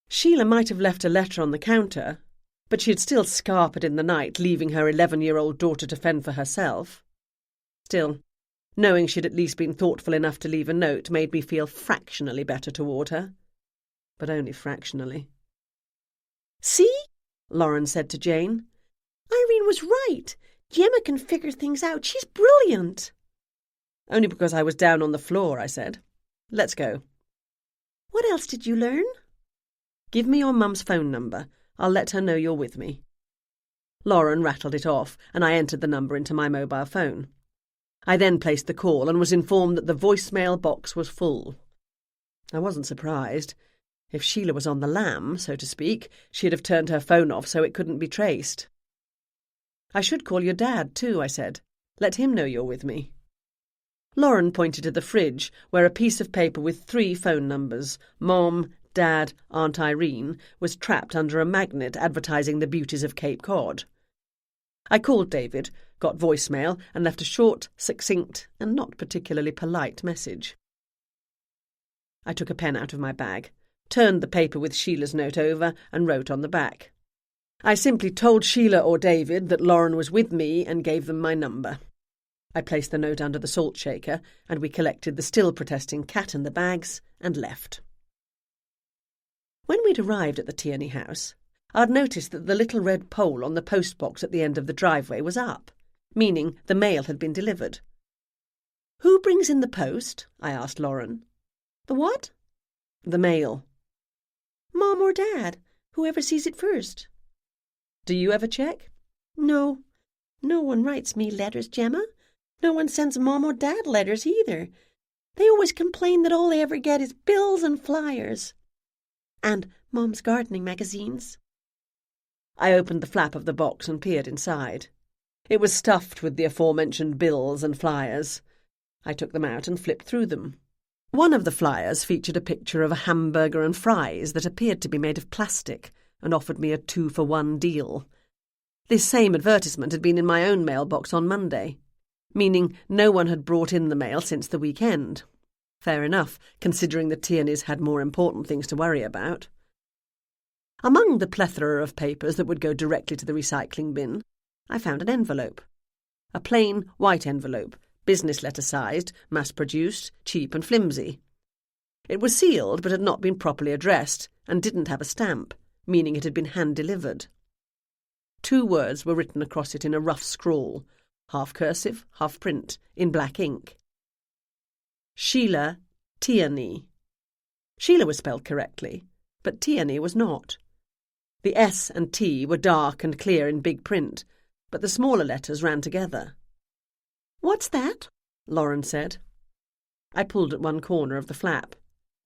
Sheila might have left a letter on the counter, but she had still scarpered in the night, leaving her 11-year-old daughter to fend for herself. Still, knowing she'd at least been thoughtful enough to leave a note made me feel fractionally better toward her. But only fractionally. See? Lauren said to Jane. Irene was right. Gemma can figure things out. She's brilliant. Only because I was down on the floor, I said. Let's go. What else did you learn? Give me your mum's phone number. I'll let her know you're with me. Lauren rattled it off, and I entered the number into my mobile phone. I then placed the call and was informed that the voicemail box was full. I wasn't surprised. If Sheila was on the lam, so to speak, she'd have turned her phone off so it couldn't be traced. I should call your dad, too, I said. Let him know you're with me. Lauren pointed to the fridge, where a piece of paper with 3 phone numbers, Mom, Dad, Aunt Irene, was trapped under a magnet advertising the beauties of Cape Cod. I called David, got voicemail, and left a short, succinct, and not particularly polite message. I took a pen out of my bag, turned the paper with Sheila's note over, and wrote on the back. I simply told Sheila or David that Lauren was with me and gave them my number. I placed the note under the salt shaker, and we collected the still-protesting cat in the bags and left. When we'd arrived at the Tierney house, I'd noticed that the little red pole on the postbox at the end of the driveway was up, meaning the mail had been delivered. "Who brings in the post?" I asked Lauren. "The what?" "The mail." "Mom or Dad, whoever sees it first." "Do you ever check?" "No. No one writes me letters, Gemma. No one sends Mom or Dad letters either. They always complain that all they ever get is bills and flyers. And Mom's gardening magazines." I opened the flap of the box and peered inside. It was stuffed with the aforementioned bills and flyers. I took them out and flipped through them. One of the flyers featured a picture of a hamburger and fries that appeared to be made of plastic and offered me a 2-for-1 deal. This same advertisement had been in my own mailbox on Monday, meaning no one had brought in the mail since the weekend. Fair enough, considering the Tierneys had more important things to worry about. Among the plethora of papers that would go directly to the recycling bin, I found an envelope. A plain, white envelope, business letter-sized, mass-produced, cheap and flimsy. It was sealed but had not been properly addressed and didn't have a stamp, meaning it had been hand-delivered. 2 words were written across it in a rough scrawl, half cursive, half print, in black ink. Sheila Tierney. Sheila was spelled correctly, but Tierney was not. The S and T were dark and clear in big print, but the smaller letters ran together. "What's that?" Lauren said. I pulled at one corner of the flap.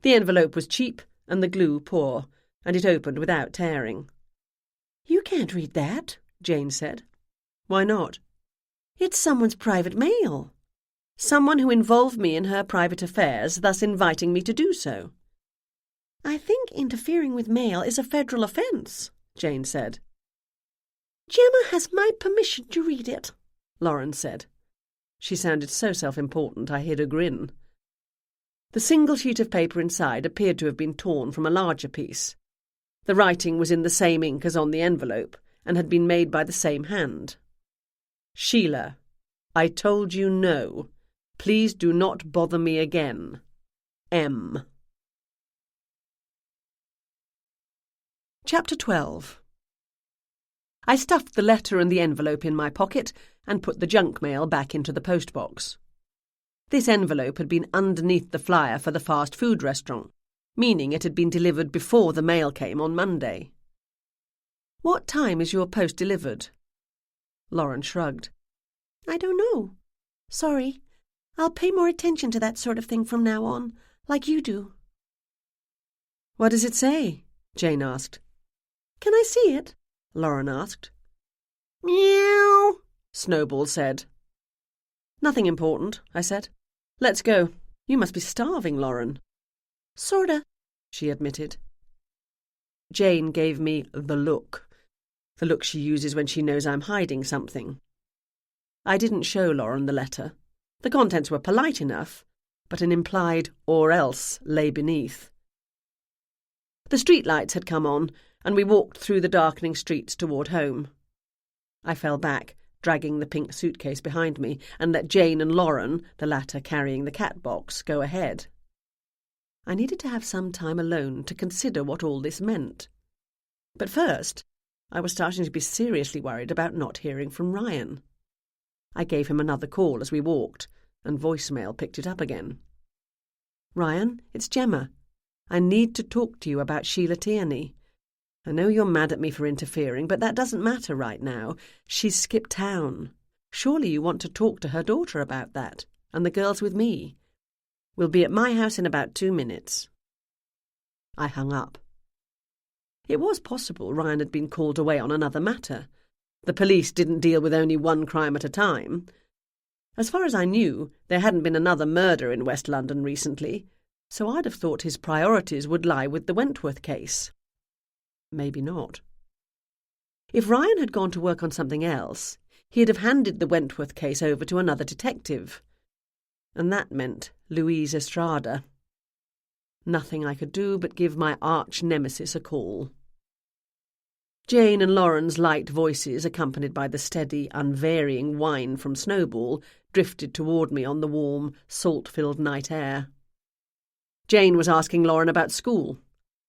The envelope was cheap and the glue poor, and it opened without tearing. "You can't read that," Jane said. "Why not?" "It's someone's private mail." Someone who involved me in her private affairs, thus inviting me to do so. I think interfering with mail is a federal offence, Jane said. Gemma has my permission to read it, Lauren said. She sounded so self-important I hid a grin. The single sheet of paper inside appeared to have been torn from a larger piece. The writing was in the same ink as on the envelope and had been made by the same hand. Sheila, I told you no. Please do not bother me again. M. Chapter 12. I stuffed the letter and the envelope in my pocket and put the junk mail back into the postbox. This envelope had been underneath the flyer for the fast food restaurant, meaning it had been delivered before the mail came on Monday. What time is your post delivered? Lauren shrugged. I don't know. Sorry. I'll pay more attention to that sort of thing from now on, like you do. What does it say? Jane asked. Can I see it? Lauren asked. Meow, Snowball said. Nothing important, I said. Let's go. You must be starving, Lauren. Sorta, she admitted. Jane gave me the look she uses when she knows I'm hiding something. I didn't show Lauren the letter. The contents were polite enough, but an implied or else lay beneath. The streetlights had come on, and we walked through the darkening streets toward home. I fell back, dragging the pink suitcase behind me, and let Jane and Lauren, the latter carrying the cat box, go ahead. I needed to have some time alone to consider what all this meant. But first, I was starting to be seriously worried about not hearing from Ryan. I gave him another call as we walked, and voicemail picked it up again. Ryan, it's Gemma. I need to talk to you about Sheila Tierney. I know you're mad at me for interfering, but that doesn't matter right now. She's skipped town. Surely you want to talk to her daughter about that, and the girls with me. We'll be at my house in about 2 minutes. I hung up. It was possible Ryan had been called away on another matter. The police didn't deal with only one crime at a time. As far as I knew, there hadn't been another murder in West London recently, so I'd have thought his priorities would lie with the Wentworth case. Maybe not. If Ryan had gone to work on something else, he'd have handed the Wentworth case over to another detective. And that meant Louise Estrada. Nothing I could do but give my arch-nemesis a call. Jane and Lauren's light voices, accompanied by the steady, unvarying whine from Snowball, drifted toward me on the warm, salt-filled night air. Jane was asking Lauren about school,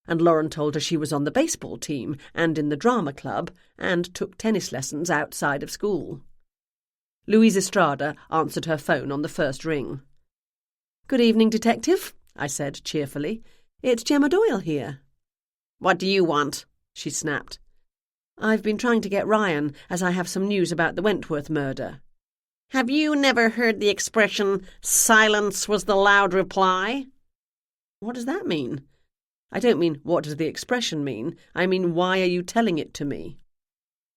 and Lauren told her she was on the baseball team and in the drama club and took tennis lessons outside of school. Louise Estrada answered her phone on the first ring. "Good evening, Detective," I said cheerfully. "It's Gemma Doyle here." "What do you want?" she snapped. "I've been trying to get Ryan, as I have some news about the Wentworth murder." "Have you never heard the expression, 'silence was the loud reply'?" "What does that mean?" "I don't mean what does the expression mean. I mean why are you telling it to me?"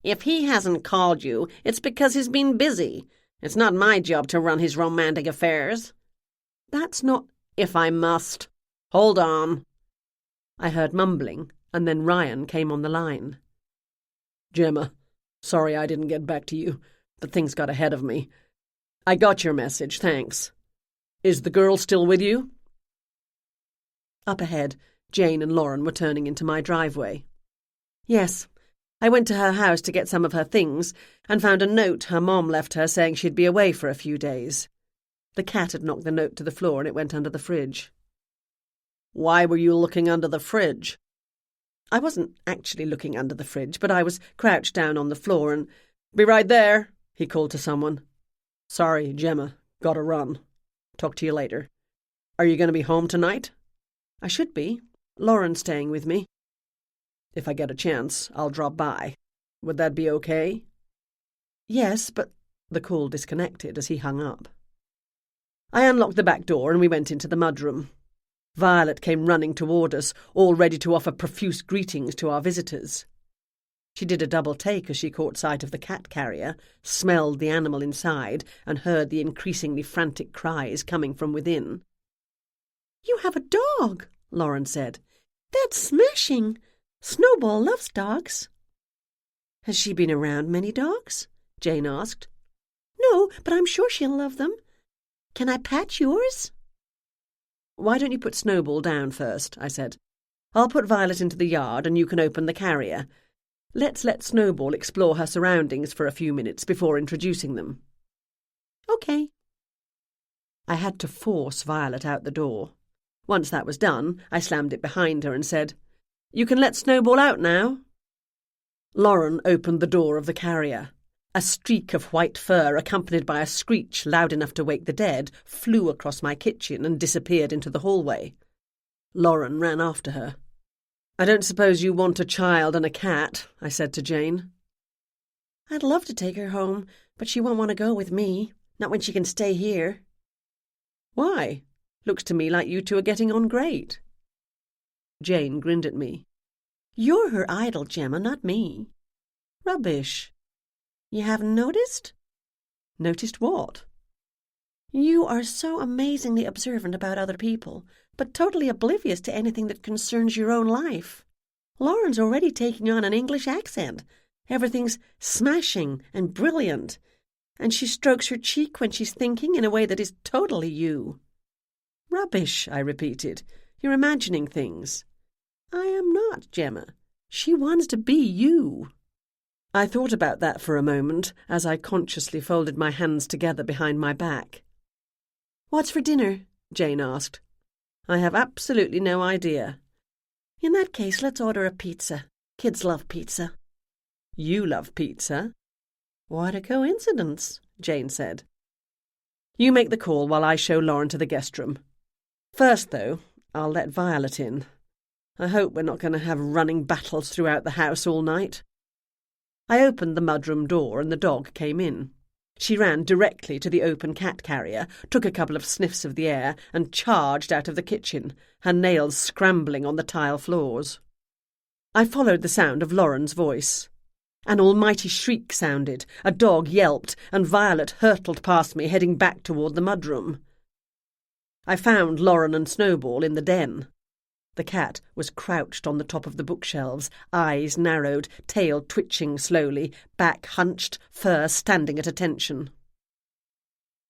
"If he hasn't called you, it's because he's been busy. It's not my job to run his romantic affairs." "That's not—" "If I must. Hold on." I heard mumbling, and then Ryan came on the line. "Gemma, sorry I didn't get back to you, but things got ahead of me. I got your message, thanks. Is the girl still with you?" Up ahead, Jane and Lauren were turning into my driveway. "Yes. I went to her house to get some of her things and found a note her mom left her saying she'd be away for a few days. The cat had knocked the note to the floor and it went under the fridge." "Why were you looking under the fridge?" I wasn't actually looking under the fridge, but I was crouched down on the floor and— "Be right there," he called to someone. "Sorry, Gemma. Gotta run. Talk to you later. Are you going to be home tonight?" "I should be. Lauren's staying with me." "If I get a chance, I'll drop by. Would that be okay?" "Yes, but—" The call disconnected as he hung up. I unlocked the back door and we went into the mudroom. Violet came running toward us, all ready to offer profuse greetings to our visitors. She did a double take as she caught sight of the cat carrier, smelled the animal inside, and heard the increasingly frantic cries coming from within. "You have a dog," Lauren said. "That's smashing. Snowball loves dogs." "Has she been around many dogs?" Jane asked. "No, but I'm sure she'll love them. Can I pat yours?" "Why don't you put Snowball down first?" I said. "I'll put Violet into the yard and you can open the carrier. Let's let Snowball explore her surroundings for a few minutes before introducing them." "Okay." I had to force Violet out the door. Once that was done, I slammed it behind her and said, "You can let Snowball out now." Lauren opened the door of the carrier. A streak of white fur, accompanied by a screech loud enough to wake the dead, flew across my kitchen and disappeared into the hallway. Lauren ran after her. "I don't suppose you want a child and a cat," I said to Jane. "I'd love to take her home, but she won't want to go with me, not when she can stay here." "Why? Looks to me like you two are getting on great." Jane grinned at me. "You're her idol, Gemma, not me." "Rubbish." "You haven't noticed?" "Noticed what?" "You are so amazingly observant about other people, but totally oblivious to anything that concerns your own life. Lauren's already taking on an English accent. Everything's smashing and brilliant, and she strokes her cheek when she's thinking in a way that is totally you." "Rubbish," I repeated. "You're imagining things." "I am not, Gemma. She wants to be you." I thought about that for a moment as I consciously folded my hands together behind my back. "What's for dinner?" Jane asked. "I have absolutely no idea." "In that case, let's order a pizza. Kids love pizza." "You love pizza?" "What a coincidence," Jane said. "You make the call while I show Lauren to the guest room. First, though, I'll let Violet in. I hope we're not going to have running battles throughout the house all night." I opened the mudroom door and the dog came in. She ran directly to the open cat carrier, took a couple of sniffs of the air, and charged out of the kitchen, her nails scrambling on the tile floors. I followed the sound of Lauren's voice. An almighty shriek sounded, a dog yelped, and Violet hurtled past me, heading back toward the mudroom. I found Lauren and Snowball in the den. The cat was crouched on the top of the bookshelves, eyes narrowed, tail twitching slowly, back hunched, fur standing at attention.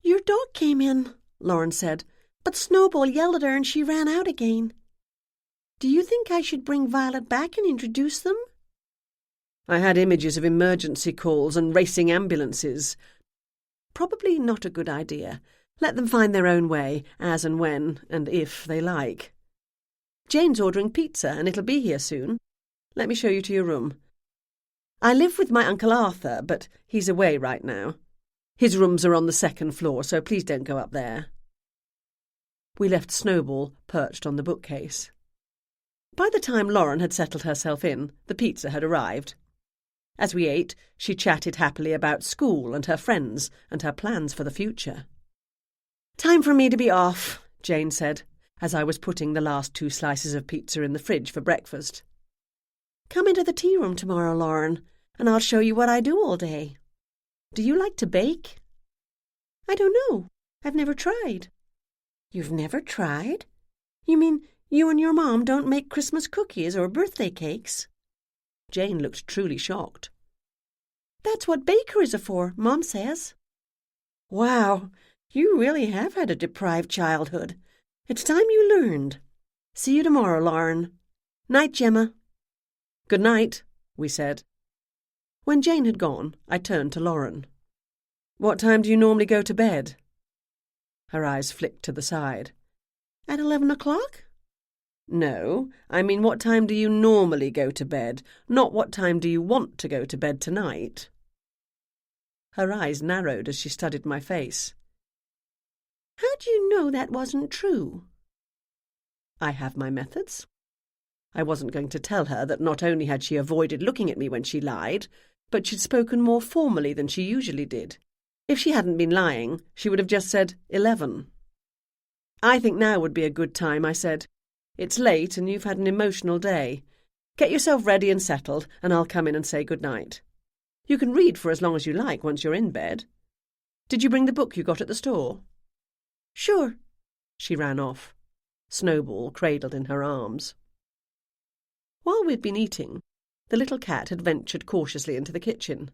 "Your dog came in," Lauren said, "but Snowball yelled at her and she ran out again. Do you think I should bring Violet back and introduce them?" I had images of emergency calls and racing ambulances. Probably not a good idea. Let them find their own way, as and when and if they like. Jane's ordering pizza and it'll be here soon. Let me show you to your room. I live with my Uncle Arthur, but he's away right now. His rooms are on the second floor, so please don't go up there. We left Snowball perched on the bookcase. By the time Lauren had settled herself in, the pizza had arrived. As we ate, she chatted happily about school and her friends and her plans for the future. "Time for me to be off," Jane said, as I was putting the last 2 slices of pizza in the fridge for breakfast. "Come into the tea room tomorrow, Lauren, and I'll show you what I do all day. Do you like to bake?" "I don't know. I've never tried." "You've never tried? You mean you and your mom don't make Christmas cookies or birthday cakes?" Jane looked truly shocked. "That's what bakeries are for, Mom says." "Wow, you really have had a deprived childhood. It's time you learned. See you tomorrow, Lauren. Night, Gemma." "Good night," we said. When Jane had gone, I turned to Lauren. "What time do you normally go to bed?" Her eyes flicked to the side. "At 11 o'clock?" "No, I mean what time do you normally go to bed, not what time do you want to go to bed tonight?" Her eyes narrowed as she studied my face. "How do you know that wasn't true?" "I have my methods." I wasn't going to tell her that not only had she avoided looking at me when she lied, but she'd spoken more formally than she usually did. If she hadn't been lying, she would have just said 11. "I think now would be a good time," I said. "It's late and you've had an emotional day. Get yourself ready and settled, and I'll come in and say good night. You can read for as long as you like once you're in bed. Did you bring the book you got at the store?" "Sure." She ran off, Snowball cradled in her arms. While we'd been eating, the little cat had ventured cautiously into the kitchen.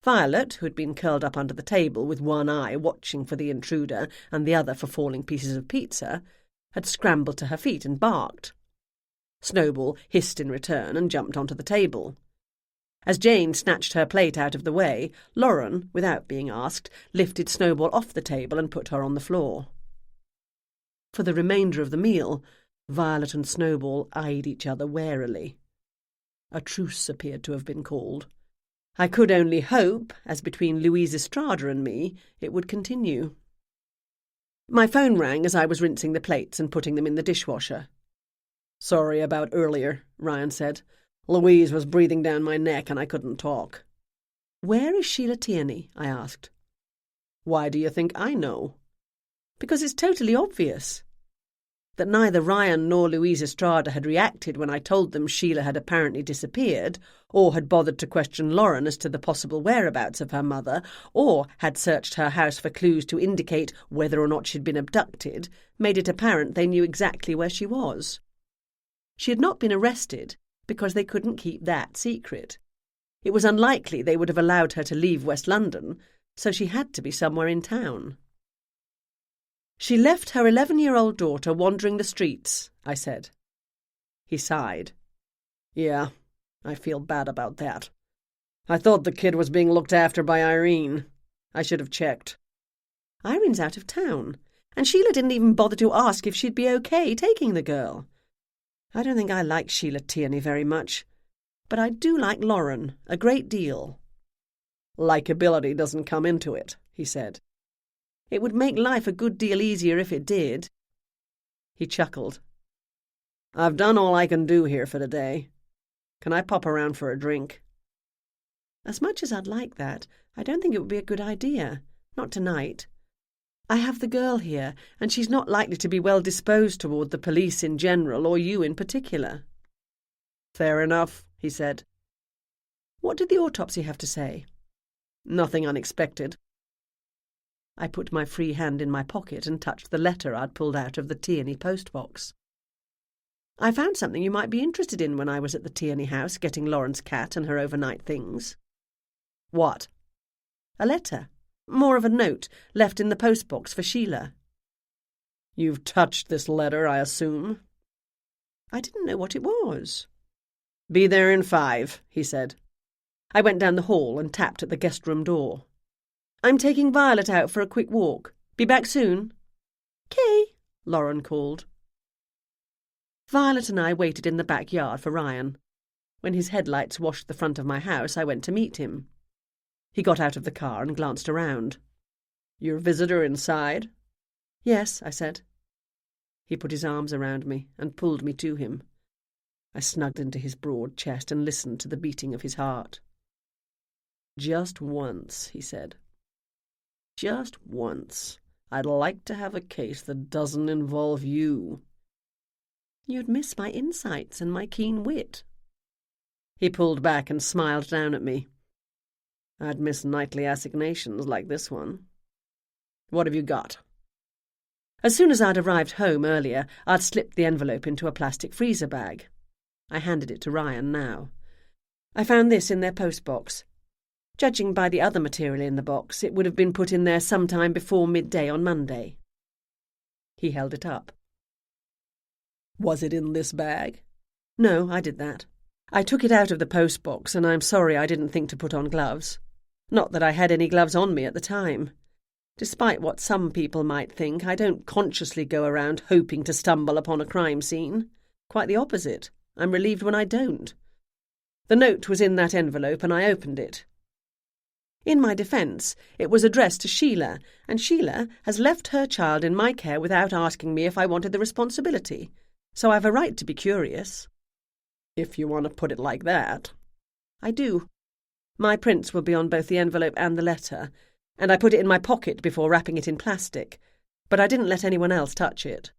Violet, who had been curled up under the table with one eye watching for the intruder and the other for falling pieces of pizza, had scrambled to her feet and barked. Snowball hissed in return and jumped onto the table. As Jane snatched her plate out of the way, Lauren, without being asked, lifted Snowball off the table and put her on the floor. For the remainder of the meal, Violet and Snowball eyed each other warily. A truce appeared to have been called. I could only hope, as between Louise Estrada and me, it would continue. My phone rang as I was rinsing the plates and putting them in the dishwasher. "Sorry about earlier," Ryan said. "Louise was breathing down my neck and I couldn't talk." "Where is Sheila Tierney?" I asked. "Why do you think I know?" "Because it's totally obvious." That neither Ryan nor Louise Estrada had reacted when I told them Sheila had apparently disappeared, or had bothered to question Lauren as to the possible whereabouts of her mother, or had searched her house for clues to indicate whether or not she'd been abducted, made it apparent they knew exactly where she was. She had not been arrested because they couldn't keep that secret. It was unlikely they would have allowed her to leave West London, so she had to be somewhere in town. "She left her 11-year-old daughter wandering the streets," I said. He sighed. "Yeah, I feel bad about that. I thought the kid was being looked after by Irene. I should have checked." "Irene's out of town, and Sheila didn't even bother to ask if she'd be okay taking the girl. I don't think I like Sheila Tierney very much, but I do like Lauren a great deal." "Likeability doesn't come into it," he said. "It would make life a good deal easier if it did." He chuckled. "I've done all I can do here for today. Can I pop around for a drink?" "As much as I'd like that, I don't think it would be a good idea. Not tonight. I have the girl here, and she's not likely to be well disposed toward the police in general, or you in particular." "Fair enough," he said. "What did the autopsy have to say?" "Nothing unexpected." I put my free hand in my pocket and touched the letter I'd pulled out of the Tierney postbox. "I found something you might be interested in when I was at the Tierney house getting Lauren's cat and her overnight things." "What?" "A letter. More of a note left in the postbox for Sheila." "You've touched this letter, I assume?" "I didn't know what it was." "Be there in 5, he said. I went down the hall and tapped at the guest room door. "I'm taking Violet out for a quick walk. Be back soon." "'Kay," Lauren called. Violet and I waited in the backyard for Ryan. When his headlights washed the front of my house, I went to meet him. He got out of the car and glanced around. "Your visitor inside?" "Yes," I said. He put his arms around me and pulled me to him. I snugged into his broad chest and listened to the beating of his heart. "Just once," he said. "Just once, I'd like to have a case that doesn't involve you." "You'd miss my insights and my keen wit." He pulled back and smiled down at me. "I'd miss nightly assignations like this one. What have you got?" As soon as I'd arrived home earlier, I'd slipped the envelope into a plastic freezer bag. I handed it to Ryan now. "I found this in their postbox. Judging by the other material in the box, it would have been put in there sometime before midday on Monday." He held it up. "Was it in this bag?" "No, I did that. I took it out of the postbox, and I'm sorry I didn't think to put on gloves. Not that I had any gloves on me at the time. Despite what some people might think, I don't consciously go around hoping to stumble upon a crime scene. Quite the opposite. I'm relieved when I don't. The note was in that envelope, and I opened it. In my defence, it was addressed to Sheila, and Sheila has left her child in my care without asking me if I wanted the responsibility, so I've a right to be curious." "If you want to put it like that." "I do. My prints will be on both the envelope and the letter, and I put it in my pocket before wrapping it in plastic, but I didn't let anyone else touch it."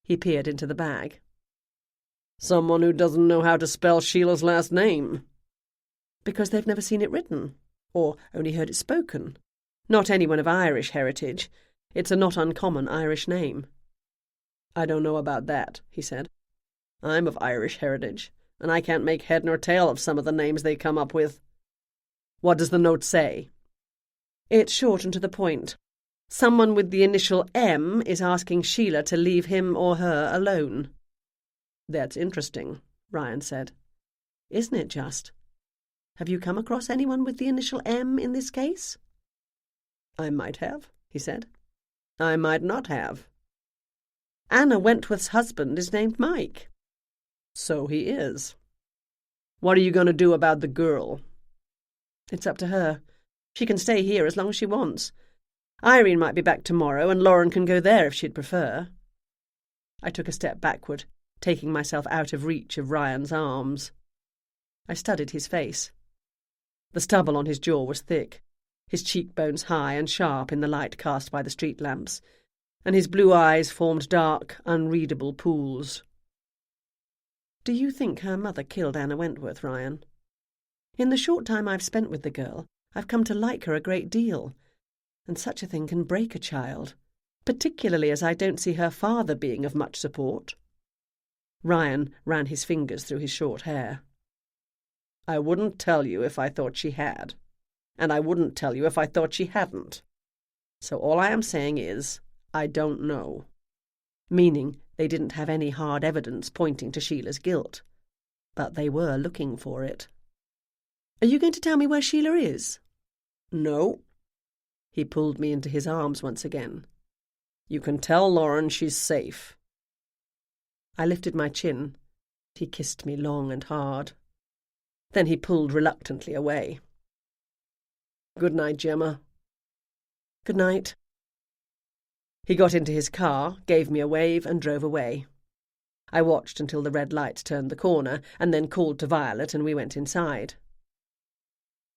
He peered into the bag. Someone who doesn't know how to spell Sheila's last name. Because they've never seen it written, or only heard it spoken. Not anyone of Irish heritage. It's a not uncommon Irish name. I don't know about that, he said. I'm of Irish heritage, and I can't make head nor tail of some of the names they come up with. What does the note say? It's short and to the point. Someone with the initial M is asking Sheila to leave him or her alone. That's interesting, Ryan said. Isn't it just? Have you come across anyone with the initial M in this case? I might have, he said. I might not have. Anna Wentworth's husband is named Mike. So he is. What are you going to do about the girl? It's up to her. She can stay here as long as she wants. Irene might be back tomorrow, and Lauren can go there if she'd prefer. I took a step backward, taking myself out of reach of Ryan's arms. I studied his face. The stubble on his jaw was thick, his cheekbones high and sharp in the light cast by the street lamps, and his blue eyes formed dark, unreadable pools. Do you think her mother killed Anna Wentworth, Ryan? In the short time I've spent with the girl, I've come to like her a great deal, and such a thing can break a child, particularly as I don't see her father being of much support. Ryan ran his fingers through his short hair. I wouldn't tell you if I thought she had, and I wouldn't tell you if I thought she hadn't. So all I am saying is, I don't know. Meaning they didn't have any hard evidence pointing to Sheila's guilt. But they were looking for it. Are you going to tell me where Sheila is? No. He pulled me into his arms once again. You can tell Lauren she's safe. I lifted my chin. He kissed me long and hard. Then he pulled reluctantly away. Good night, Gemma. Good night. He got into his car, gave me a wave, and drove away. I watched until the red lights turned the corner, and then called to Violet, and we went inside.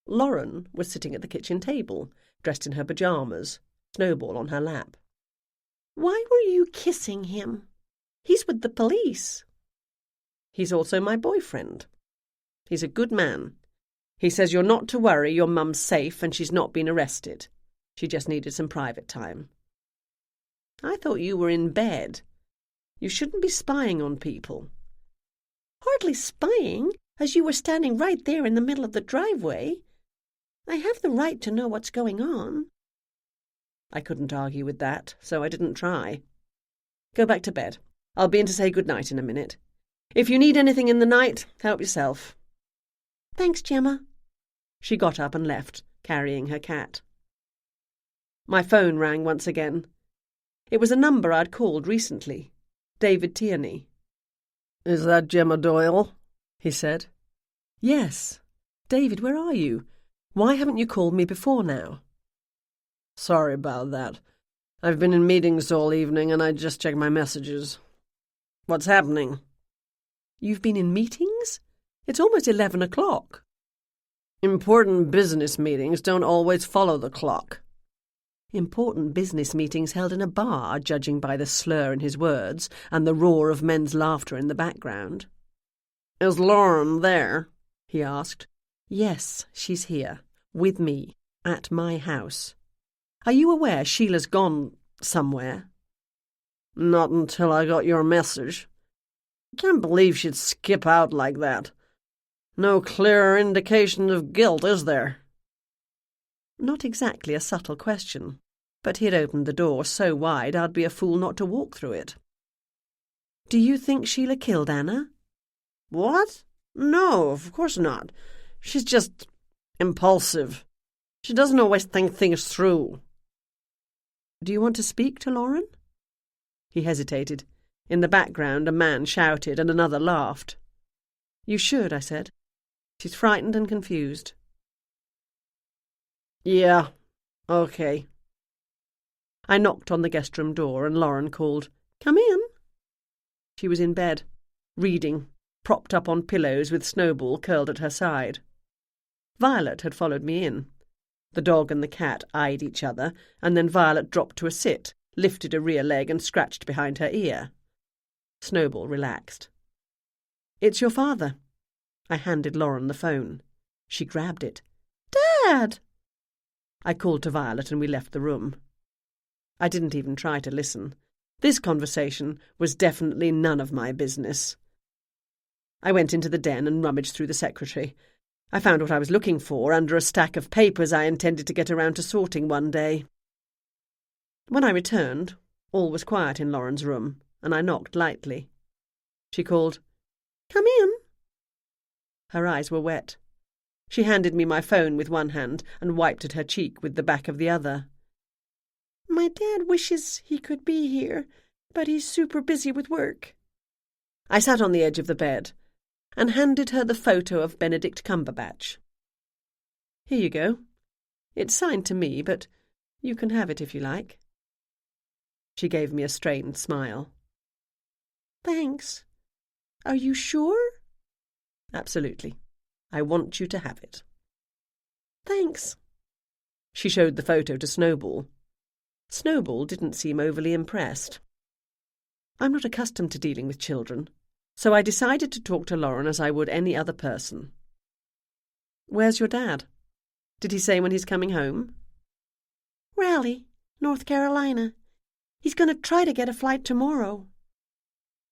Lauren was sitting at the kitchen table, dressed in her pyjamas, Snowball on her lap. Why were you kissing him? He's with the police. He's also my boyfriend. He's a good man. He says you're not to worry, your mum's safe and she's not been arrested. She just needed some private time. I thought you were in bed. You shouldn't be spying on people. Hardly spying, as you were standing right there in the middle of the driveway. I have the right to know what's going on. I couldn't argue with that, so I didn't try. Go back to bed. I'll be in to say good night in a minute. If you need anything in the night, help yourself. Thanks, Gemma. She got up and left, carrying her cat. My phone rang once again. It was a number I'd called recently. David Tierney. Is that Gemma Doyle? He said. Yes. David, where are you? Why haven't you called me before now? Sorry about that. I've been in meetings all evening and I just checked my messages. What's happening? You've been in meetings? It's almost 11 o'clock. Important business meetings don't always follow the clock. Important business meetings held in a bar, judging by the slur in his words and the roar of men's laughter in the background. Is Lauren there? He asked. Yes, she's here, with me, at my house. Are you aware Sheila's gone somewhere? Not until I got your message. I can't believe she'd skip out like that. No clearer indication of guilt, is there? Not exactly a subtle question, but he'd opened the door so wide I'd be a fool not to walk through it. Do you think Sheila killed Anna? What? No, of course not. She's just impulsive. She doesn't always think things through. Do you want to speak to Lauren? He hesitated. In the background a man shouted and another laughed. You should, I said. She's frightened and confused. Yeah, okay. I knocked on the guest room door and Lauren called, Come in. She was in bed, reading, propped up on pillows with Snowball curled at her side. Violet had followed me in. The dog and the cat eyed each other, and then Violet dropped to a sit, lifted a rear leg and scratched behind her ear. Snowball relaxed. "It's your father." I handed Lauren the phone. She grabbed it. "Dad!" I called to Violet and we left the room. I didn't even try to listen. This conversation was definitely none of my business. I went into the den and rummaged through the secretary. I found what I was looking for under a stack of papers I intended to get around to sorting one day. When I returned, all was quiet in Lauren's room, and I knocked lightly. She called, "Come in." Her eyes were wet. She handed me my phone with one hand and wiped at her cheek with the back of the other. "My dad wishes he could be here, but he's super busy with work." I sat on the edge of the bed and handed her the photo of Benedict Cumberbatch. "Here you go. It's signed to me, but you can have it if you like." She gave me a strained smile. "Thanks. Are you sure?" "Absolutely. I want you to have it." "Thanks." She showed the photo to Snowball. Snowball didn't seem overly impressed. I'm not accustomed to dealing with children, so I decided to talk to Lauren as I would any other person. "Where's your dad? Did he say when he's coming home?" "Raleigh, North Carolina. He's going to try to get a flight tomorrow."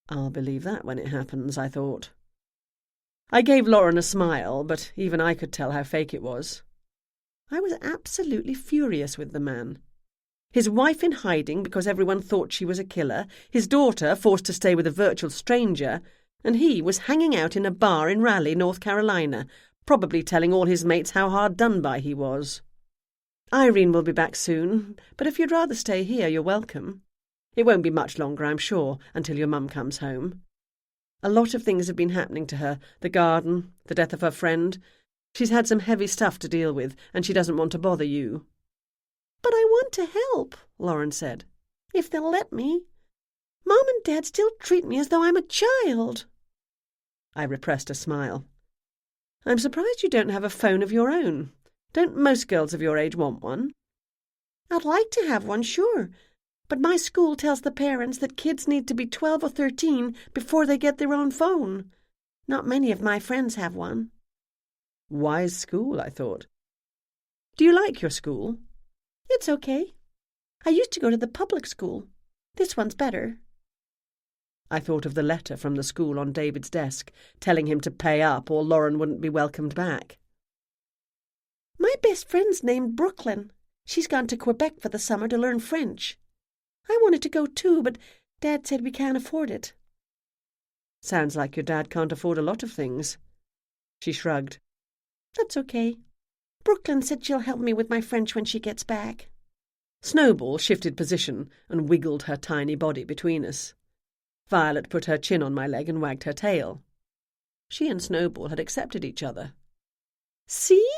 I'll believe that when it happens, I thought. I gave Lauren a smile, but even I could tell how fake it was. I was absolutely furious with the man. His wife in hiding because everyone thought she was a killer, his daughter forced to stay with a virtual stranger, and he was hanging out in a bar in Raleigh, North Carolina, probably telling all his mates how hard done by he was. "Irene will be back soon, but if you'd rather stay here, you're welcome. It won't be much longer, I'm sure, until your mum comes home. A lot of things have been happening to her, the garden, the death of her friend. She's had some heavy stuff to deal with, and she doesn't want to bother you." "But I want to help," Lauren said, "if they'll let me. Mom and Dad still treat me as though I'm a child." I repressed a smile. "I'm surprised you don't have a phone of your own. Don't most girls of your age want one?" "I'd like to have one, sure, but my school tells the parents that kids need to be 12 or 13 before they get their own phone. Not many of my friends have one." Wise school, I thought. "Do you like your school?" "It's okay. I used to go to the public school. This one's better." I thought of the letter from the school on David's desk, telling him to pay up or Lauren wouldn't be welcomed back. "My best friend's named Brooklyn. She's gone to Quebec for the summer to learn French. I wanted to go too, but Dad said we can't afford it." "Sounds like your dad can't afford a lot of things." She shrugged. "That's okay. Brooklyn said she'll help me with my French when she gets back." Snowball shifted position and wiggled her tiny body between us. Violet put her chin on my leg and wagged her tail. She and Snowball had accepted each other. "See?"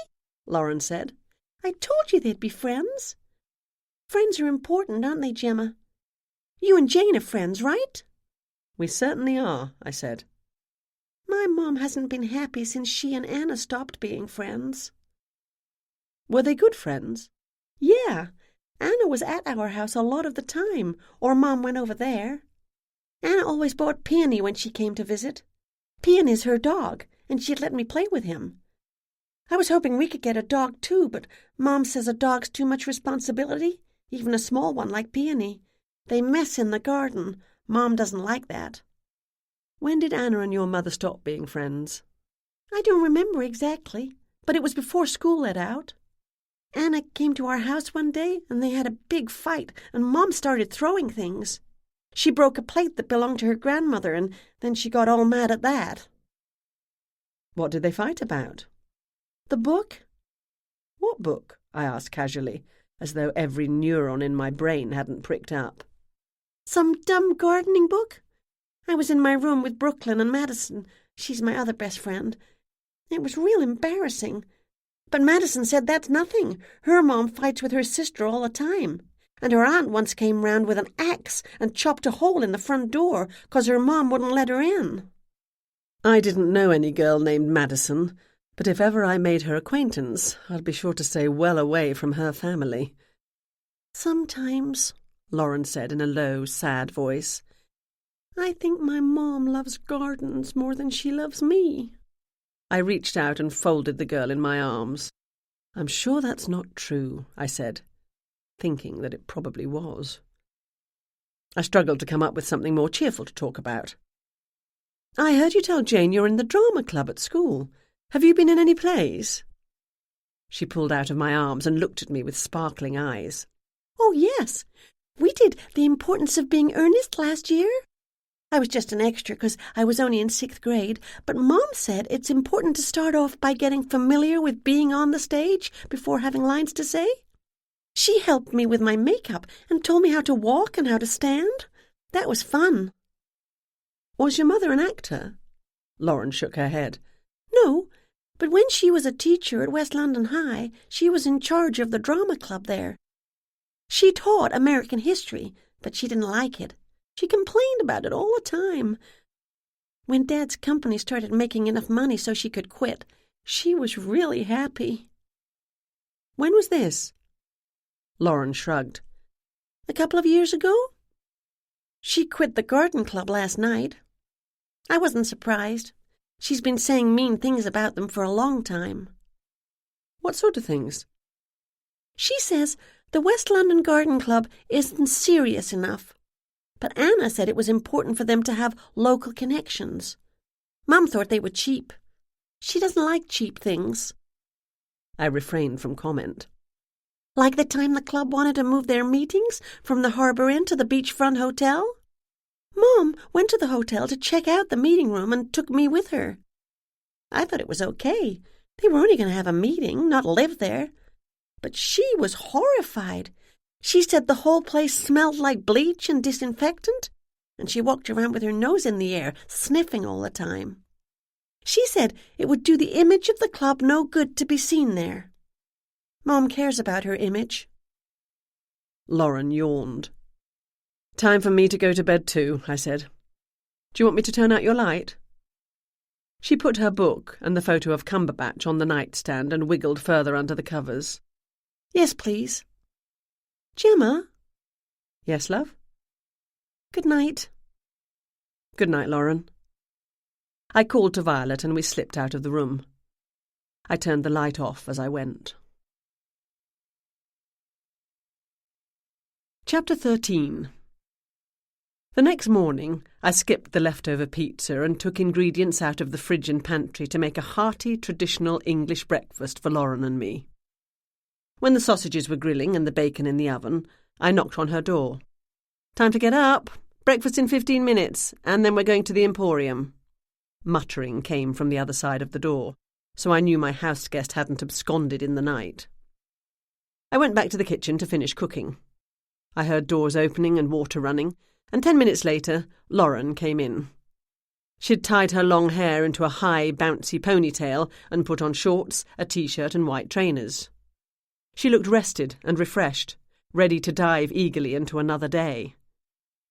Lauren said. "I told you they'd be friends. Friends are important, aren't they, Gemma? You and Jane are friends, right?" "We certainly are," I said. "My mom hasn't been happy since she and Anna stopped being friends." "Were they good friends?" "Yeah. Anna was at our house a lot of the time, or Mom went over there. Anna always brought Peony when she came to visit. Peony's her dog, and she'd let me play with him. I was hoping we could get a dog too, but Mom says a dog's too much responsibility, even a small one like Peony. They mess in the garden. Mom doesn't like that." "When did Anna and your mother stop being friends?" "I don't remember exactly, but it was before school let out. Anna came to our house one day, and they had a big fight, and Mom started throwing things. She broke a plate that belonged to her grandmother, and then she got all mad at that." "What did they fight about?" "The book." "What book?" I asked casually, as though every neuron in my brain hadn't pricked up. "Some dumb gardening book. I was in my room with Brooklyn and Madison. She's my other best friend. It was real embarrassing. But Madison said that's nothing. Her mom fights with her sister all the time. And her aunt once came round with an axe and chopped a hole in the front door 'cause her mom wouldn't let her in." I didn't know any girl named Madison, but if ever I made her acquaintance, I'd be sure to stay well away from her family. "Sometimes," Lauren said in a low, sad voice, I think my mom loves gardens more than she loves me. I reached out and folded the girl in my arms. I'm sure that's not true, I said, thinking that it probably was. I struggled to come up with something more cheerful to talk about. I heard you tell Jane you're in the drama club at school. Have you been in any plays? She pulled out of my arms and looked at me with sparkling eyes. Oh, yes. We did The Importance of Being Earnest last year. I was just an extra because I was only in 6th grade, but Mom said it's important to start off by getting familiar with being on the stage before having lines to say. She helped me with my makeup and told me how to walk and how to stand. That was fun. Was your mother an actor? Lauren shook her head. No, but when she was a teacher at West London High, she was in charge of the drama club there. She taught American history, but she didn't like it. She complained about it all the time. When Dad's company started making enough money so she could quit, she was really happy. When was this? Lauren shrugged. A couple of years ago. She quit the garden club last night. I wasn't surprised. She's been saying mean things about them for a long time. What sort of things? She says the West London Garden Club isn't serious enough. But Anna said it was important for them to have local connections. Mum thought they were cheap. She doesn't like cheap things. I refrained from comment. Like the time the club wanted to move their meetings from the Harbour Inn to the beachfront hotel? Mom went to the hotel to check out the meeting room and took me with her. I thought it was okay. They were only going to have a meeting, not live there. But she was horrified. She said the whole place smelled like bleach and disinfectant, and she walked around with her nose in the air, sniffing all the time. She said it would do the image of the club no good to be seen there. Mom cares about her image. Lauren yawned. Time for me to go to bed too, I said. Do you want me to turn out your light? She put her book and the photo of Cumberbatch on the nightstand and wiggled further under the covers. Yes, please. Gemma? Yes, love? Good night. Good night, Lauren. I called to Violet and we slipped out of the room. I turned the light off as I went. Chapter 13. The next morning, I skipped the leftover pizza and took ingredients out of the fridge and pantry to make a hearty, traditional English breakfast for Lauren and me. When the sausages were grilling and the bacon in the oven, I knocked on her door. Time to get up. Breakfast in 15 minutes, and then we're going to the Emporium. Muttering came from the other side of the door, so I knew my house guest hadn't absconded in the night. I went back to the kitchen to finish cooking. I heard doors opening and water running, and 10 minutes later, Lauren came in. She'd tied her long hair into a high, bouncy ponytail and put on shorts, a t-shirt and white trainers. She looked rested and refreshed, ready to dive eagerly into another day.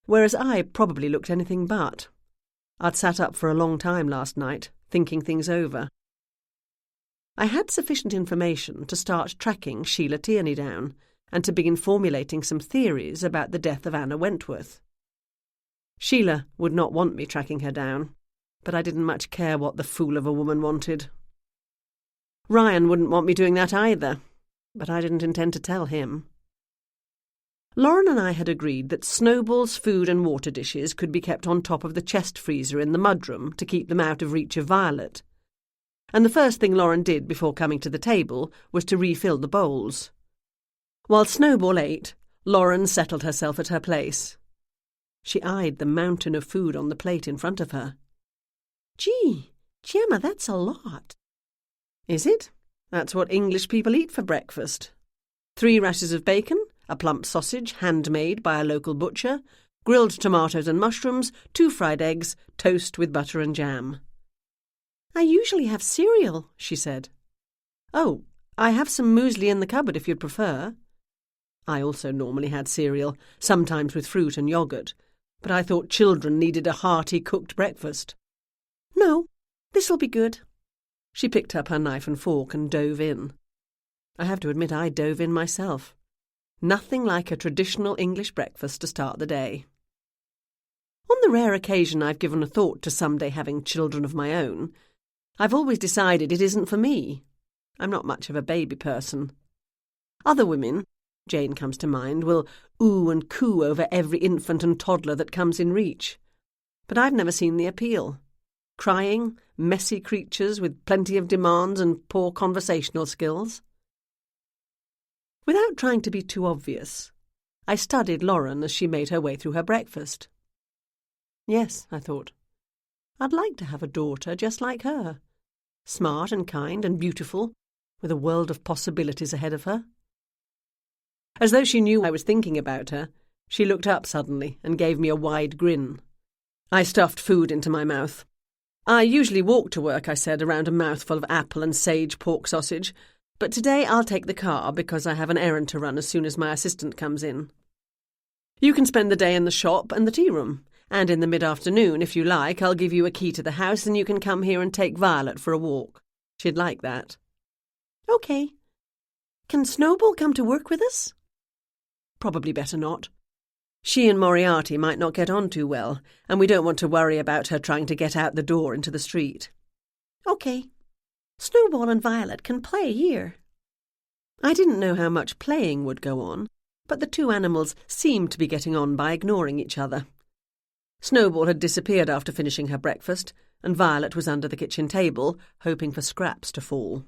Whereas I probably looked anything but. I'd sat up for a long time last night, thinking things over. I had sufficient information to start tracking Sheila Tierney down and to begin formulating some theories about the death of Anna Wentworth. Sheila would not want me tracking her down, but I didn't much care what the fool of a woman wanted. Ryan wouldn't want me doing that either, but I didn't intend to tell him. Lauren and I had agreed that Snowball's food and water dishes could be kept on top of the chest freezer in the mudroom to keep them out of reach of Violet. And the first thing Lauren did before coming to the table was to refill the bowls. While Snowball ate, Lauren settled herself at her place. She eyed the mountain of food on the plate in front of her. Gee, Gemma, that's a lot. Is it? That's what English people eat for breakfast. 3 rashers of bacon, a plump sausage handmade by a local butcher, grilled tomatoes and mushrooms, 2 fried eggs, toast with butter and jam. I usually have cereal, she said. Oh, I have some muesli in the cupboard if you'd prefer. I also normally had cereal, sometimes with fruit and yoghurt, but I thought children needed a hearty cooked breakfast. No, this'll be good. She picked up her knife and fork and dove in. I have to admit I dove in myself. Nothing like a traditional English breakfast to start the day. On the rare occasion I've given a thought to someday having children of my own, I've always decided it isn't for me. I'm not much of a baby person. Other women, Jane comes to mind, will ooh and coo over every infant and toddler that comes in reach. But I've never seen the appeal. Crying, messy creatures with plenty of demands and poor conversational skills. Without trying to be too obvious, I studied Lauren as she made her way through her breakfast. Yes, I thought, I'd like to have a daughter just like her. Smart and kind and beautiful, with a world of possibilities ahead of her. As though she knew I was thinking about her, she looked up suddenly and gave me a wide grin. I stuffed food into my mouth. I usually walk to work, I said, around a mouthful of apple and sage pork sausage, but today I'll take the car because I have an errand to run as soon as my assistant comes in. You can spend the day in the shop and the tea room, and in the mid-afternoon, if you like, I'll give you a key to the house and you can come here and take Violet for a walk. She'd like that. OK. Can Snowball come to work with us? Probably better not. She and Moriarty might not get on too well, and we don't want to worry about her trying to get out the door into the street. OK. Snowball and Violet can play here. I didn't know how much playing would go on, but the two animals seemed to be getting on by ignoring each other. Snowball had disappeared after finishing her breakfast, and Violet was under the kitchen table, hoping for scraps to fall.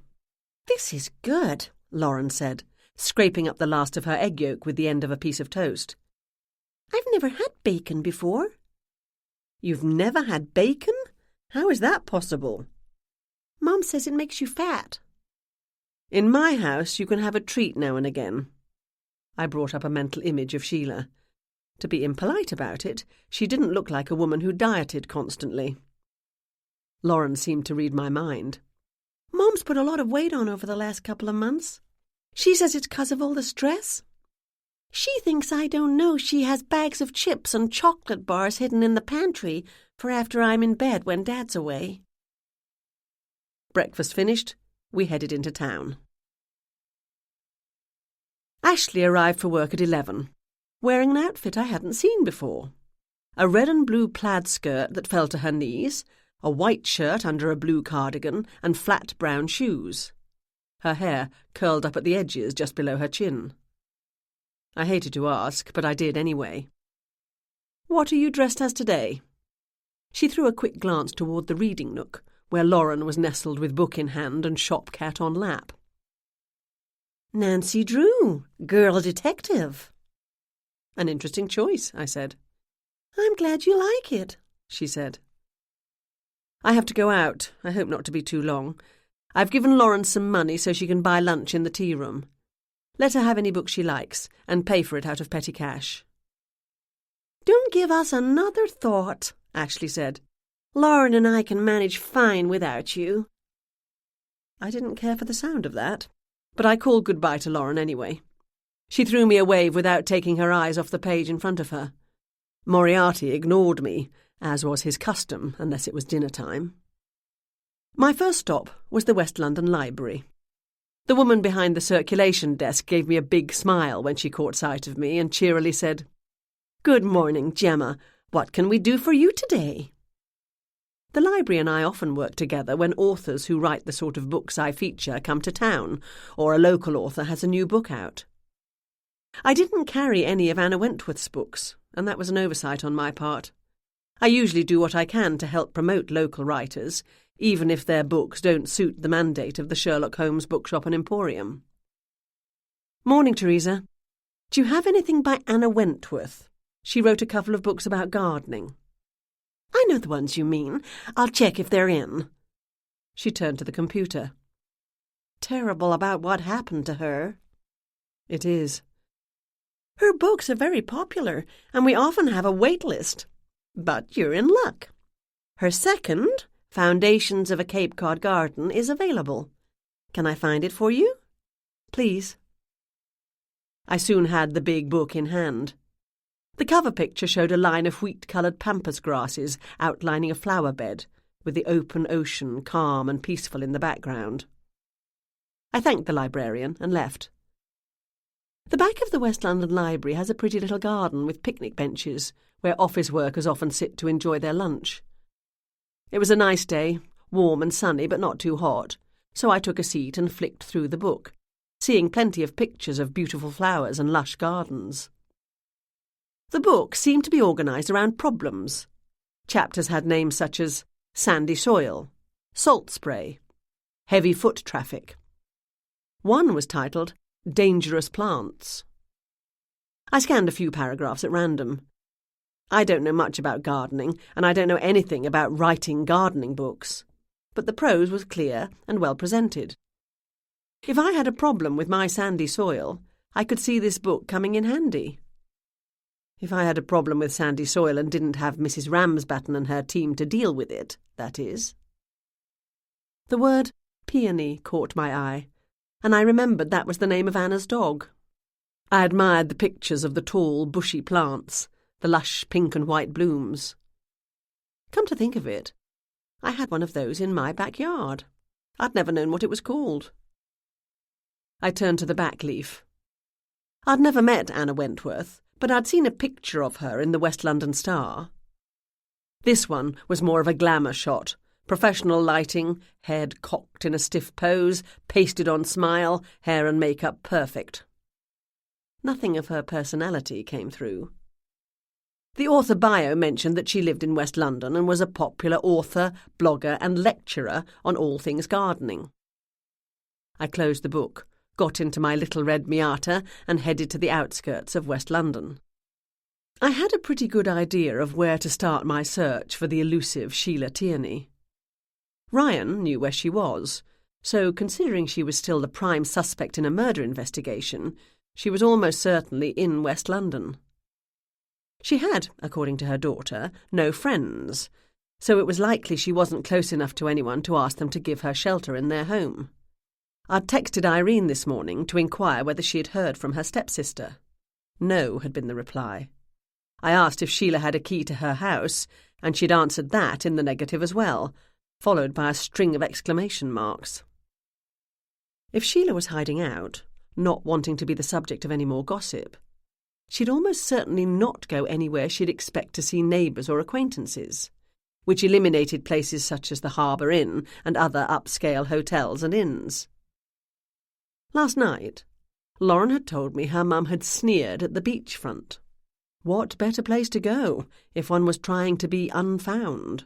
"This is good," Lauren said, scraping up the last of her egg yolk with the end of a piece of toast. "I've never had bacon before." "You've never had bacon? How is that possible?" "Mom says it makes you fat." "In my house you can have a treat now and again." I brought up a mental image of Sheila. To be impolite about it, she didn't look like a woman who dieted constantly. Lauren seemed to read my mind. "Mom's put a lot of weight on over the last couple of months. She says it's 'cause of all the stress. She thinks I don't know she has bags of chips and chocolate bars hidden in the pantry for after I'm in bed when Dad's away." Breakfast finished, we headed into town. Ashley arrived for work at 11, wearing an outfit I hadn't seen before. A red and blue plaid skirt that fell to her knees, a white shirt under a blue cardigan, and flat brown shoes. Her hair curled up at the edges just below her chin. I hated to ask, but I did anyway. "What are you dressed as today?" She threw a quick glance toward the reading nook, where Lauren was nestled with book in hand and shop cat on lap. "Nancy Drew, girl detective." "An interesting choice," I said. "I'm glad you like it," she said. "I have to go out. I hope not to be too long. I've given Lauren some money so she can buy lunch in the tea room. Let her have any book she likes, and pay for it out of petty cash." "Don't give us another thought," Ashley said. "Lauren and I can manage fine without you." I didn't care for the sound of that, but I called goodbye to Lauren anyway. She threw me a wave without taking her eyes off the page in front of her. Moriarty ignored me, as was his custom, unless it was dinner time. My first stop was the West London Library. The woman behind the circulation desk gave me a big smile when she caught sight of me and cheerily said, "Good morning, Gemma. What can we do for you today?" The library and I often work together when authors who write the sort of books I feature come to town, or a local author has a new book out. I didn't carry any of Anna Wentworth's books, and that was an oversight on my part. I usually do what I can to help promote local writers, even if their books don't suit the mandate of the Sherlock Holmes Bookshop and Emporium. "Morning, Teresa. Do you have anything by Anna Wentworth? She wrote a couple of books about gardening." "I know the ones you mean. I'll check if they're in." She turned to the computer. "Terrible about what happened to her." "It is." "Her books are very popular, and we often have a wait list. But you're in luck. Her second, Foundations of a Cape Cod Garden, is available. Can I find it for you?" "Please." I soon had the big book in hand. The cover picture showed a line of wheat-coloured pampas grasses outlining a flower bed, with the open ocean calm and peaceful in the background. I thanked the librarian and left. The back of the West London Library has a pretty little garden with picnic benches where office workers often sit to enjoy their lunch. It was a nice day, warm and sunny but not too hot, so I took a seat and flicked through the book, seeing plenty of pictures of beautiful flowers and lush gardens. The book seemed to be organised around problems. Chapters had names such as sandy soil, salt spray, heavy foot traffic. One was titled Dangerous Plants. I scanned a few paragraphs at random. I don't know much about gardening, and I don't know anything about writing gardening books, but the prose was clear and well presented. If I had a problem with my sandy soil, I could see this book coming in handy. If I had a problem with sandy soil and didn't have Mrs. Ramsbatten and her team to deal with it, that is. The word peony caught my eye, and I remembered that was the name of Anna's dog. I admired the pictures of the tall, bushy plants, the lush pink and white blooms. Come to think of it, I had one of those in my backyard. I'd never known what it was called. I turned to the back leaf. I'd never met Anna Wentworth, but I'd seen a picture of her in the West London Star. This one was more of a glamour shot, professional lighting, head cocked in a stiff pose, pasted-on smile, hair and makeup perfect. Nothing of her personality came through. The author bio mentioned that she lived in West London and was a popular author, blogger and lecturer on all things gardening. I closed the book, got into my little red Miata and headed to the outskirts of West London. I had a pretty good idea of where to start my search for the elusive Sheila Tierney. Ryan knew where she was, so considering she was still the prime suspect in a murder investigation, she was almost certainly in West London. She had, according to her daughter, no friends, so it was likely she wasn't close enough to anyone to ask them to give her shelter in their home. I'd texted Irene this morning to inquire whether she had heard from her stepsister. No had been the reply. I asked if Sheila had a key to her house, and she'd answered that in the negative as well, followed by a string of exclamation marks. If Sheila was hiding out, not wanting to be the subject of any more gossip, she'd almost certainly not go anywhere she'd expect to see neighbours or acquaintances, which eliminated places such as the Harbour Inn and other upscale hotels and inns. Last night, Lauren had told me her mum had sneered at the beachfront. What better place to go if one was trying to be unfound?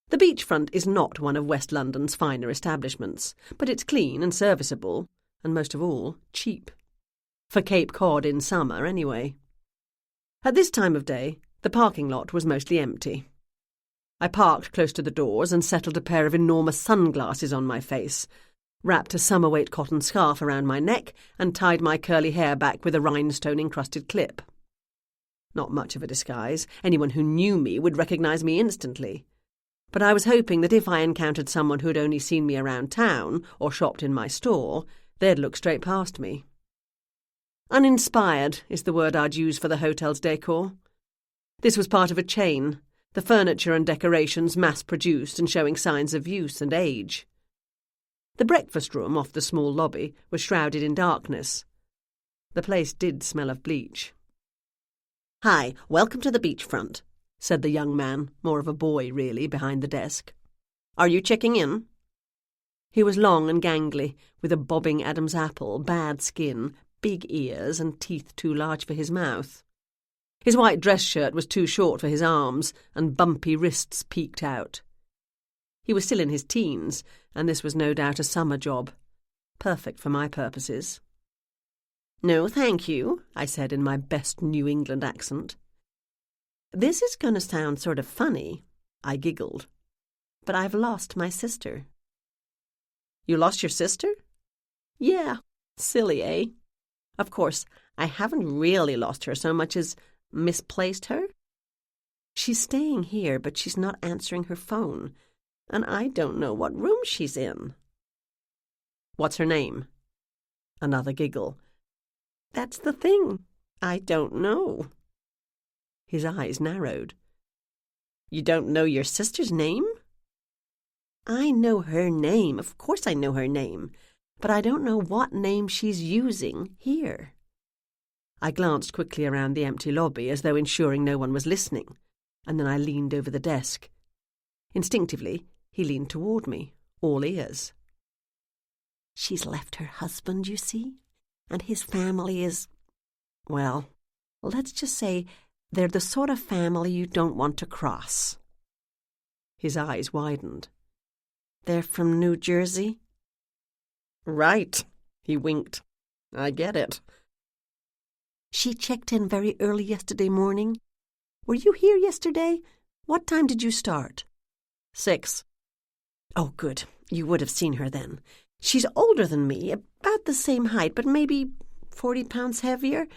The beachfront is not one of West London's finer establishments, but it's clean and serviceable, and most of all, cheap. For Cape Cod in summer, anyway. At this time of day, the parking lot was mostly empty. I parked close to the doors and settled a pair of enormous sunglasses on my face, wrapped a summer-weight cotton scarf around my neck and tied my curly hair back with a rhinestone-encrusted clip. Not much of a disguise. Anyone who knew me would recognise me instantly. But I was hoping that if I encountered someone who'd only seen me around town or shopped in my store, they'd look straight past me. Uninspired is the word I'd use for the hotel's decor. This was part of a chain, the furniture and decorations mass-produced and showing signs of use and age. The breakfast room off the small lobby was shrouded in darkness. The place did smell of bleach. "Hi, welcome to the beachfront," said the young man, more of a boy really, behind the desk. "Are you checking in?" He was long and gangly, with a bobbing Adam's apple, bad skin, big ears and teeth too large for his mouth. His white dress shirt was too short for his arms, and bumpy wrists peeked out. He was still in his teens, and this was no doubt a summer job. Perfect for my purposes. "No, thank you," I said in my best New England accent. "This is going to sound sort of funny," I giggled, "but I've lost my sister." "You lost your sister?" "Yeah, silly, eh? Of course, I haven't really lost her so much as misplaced her. She's staying here, but she's not answering her phone, and I don't know what room she's in." "What's her name?" Another giggle. "That's the thing. I don't know." His eyes narrowed. "You don't know your sister's name?" "I know her name. Of course I know her name. but I don't know what name she's using here." I glanced quickly around the empty lobby as though ensuring no one was listening, and then I leaned over the desk. Instinctively, he leaned toward me, all ears. "She's left her husband, you see, and his family is, well, let's just say they're the sort of family you don't want to cross." His eyes widened. "They're from New Jersey?" "Right," he winked. "I get it." "She checked in very early yesterday morning. Were you here yesterday? What time did you start?" 6. "Oh, good. You would have seen her then. She's older than me, about the same height, but maybe 40 pounds heavier.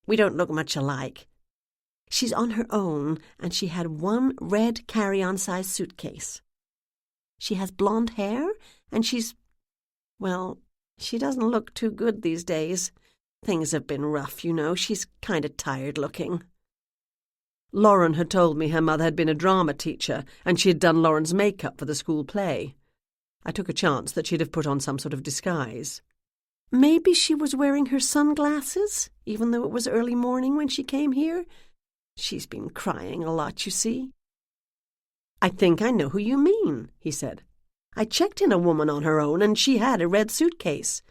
We don't look much alike. She's on her own, and she had one red carry-on size suitcase. She has blonde hair, and well, she doesn't look too good these days. Things have been rough, you know. She's kind of tired-looking." Lauren had told me her mother had been a drama teacher, and she had done Lauren's makeup for the school play. I took a chance that she'd have put on some sort of disguise. "Maybe she was wearing her sunglasses, even though it was early morning when she came here. She's been crying a lot, you see." "I think I know who you mean," he said. "I checked in a woman on her own, and she had a red suitcase.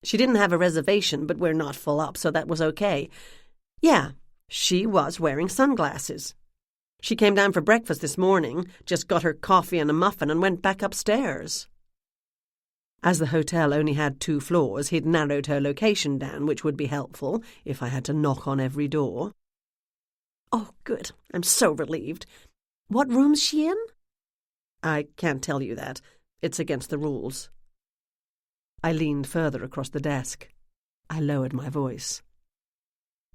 She didn't have a reservation, but we're not full up, so that was okay. Yeah, she was wearing sunglasses. She came down for breakfast this morning, just got her coffee and a muffin, and went back upstairs." As the hotel only had 2 floors, he'd narrowed her location down, which would be helpful if I had to knock on every door. "Oh, good. I'm so relieved. What room's she in?" "I can't tell you that. It's against the rules." I leaned further across the desk. I lowered my voice.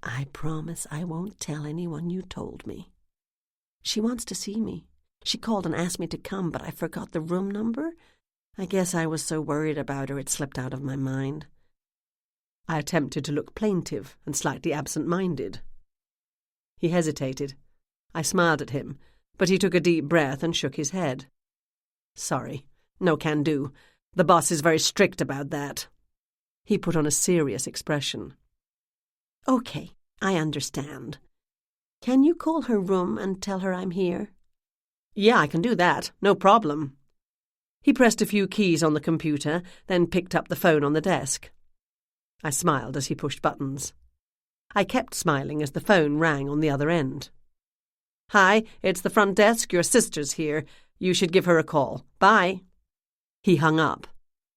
"I promise I won't tell anyone you told me. She wants to see me. She called and asked me to come, but I forgot the room number. I guess I was so worried about her it slipped out of my mind." I attempted to look plaintive and slightly absent-minded. He hesitated. I smiled at him, but he took a deep breath and shook his head. "Sorry, no can do. The boss is very strict about that." He put on a serious expression. "Okay, I understand. Can you call her room and tell her I'm here?" "Yeah, I can do that. No problem." He pressed a few keys on the computer, then picked up the phone on the desk. I smiled as he pushed buttons. I kept smiling as the phone rang on the other end. "Hi, it's the front desk. Your sister's here. You should give her a call. Bye." He hung up.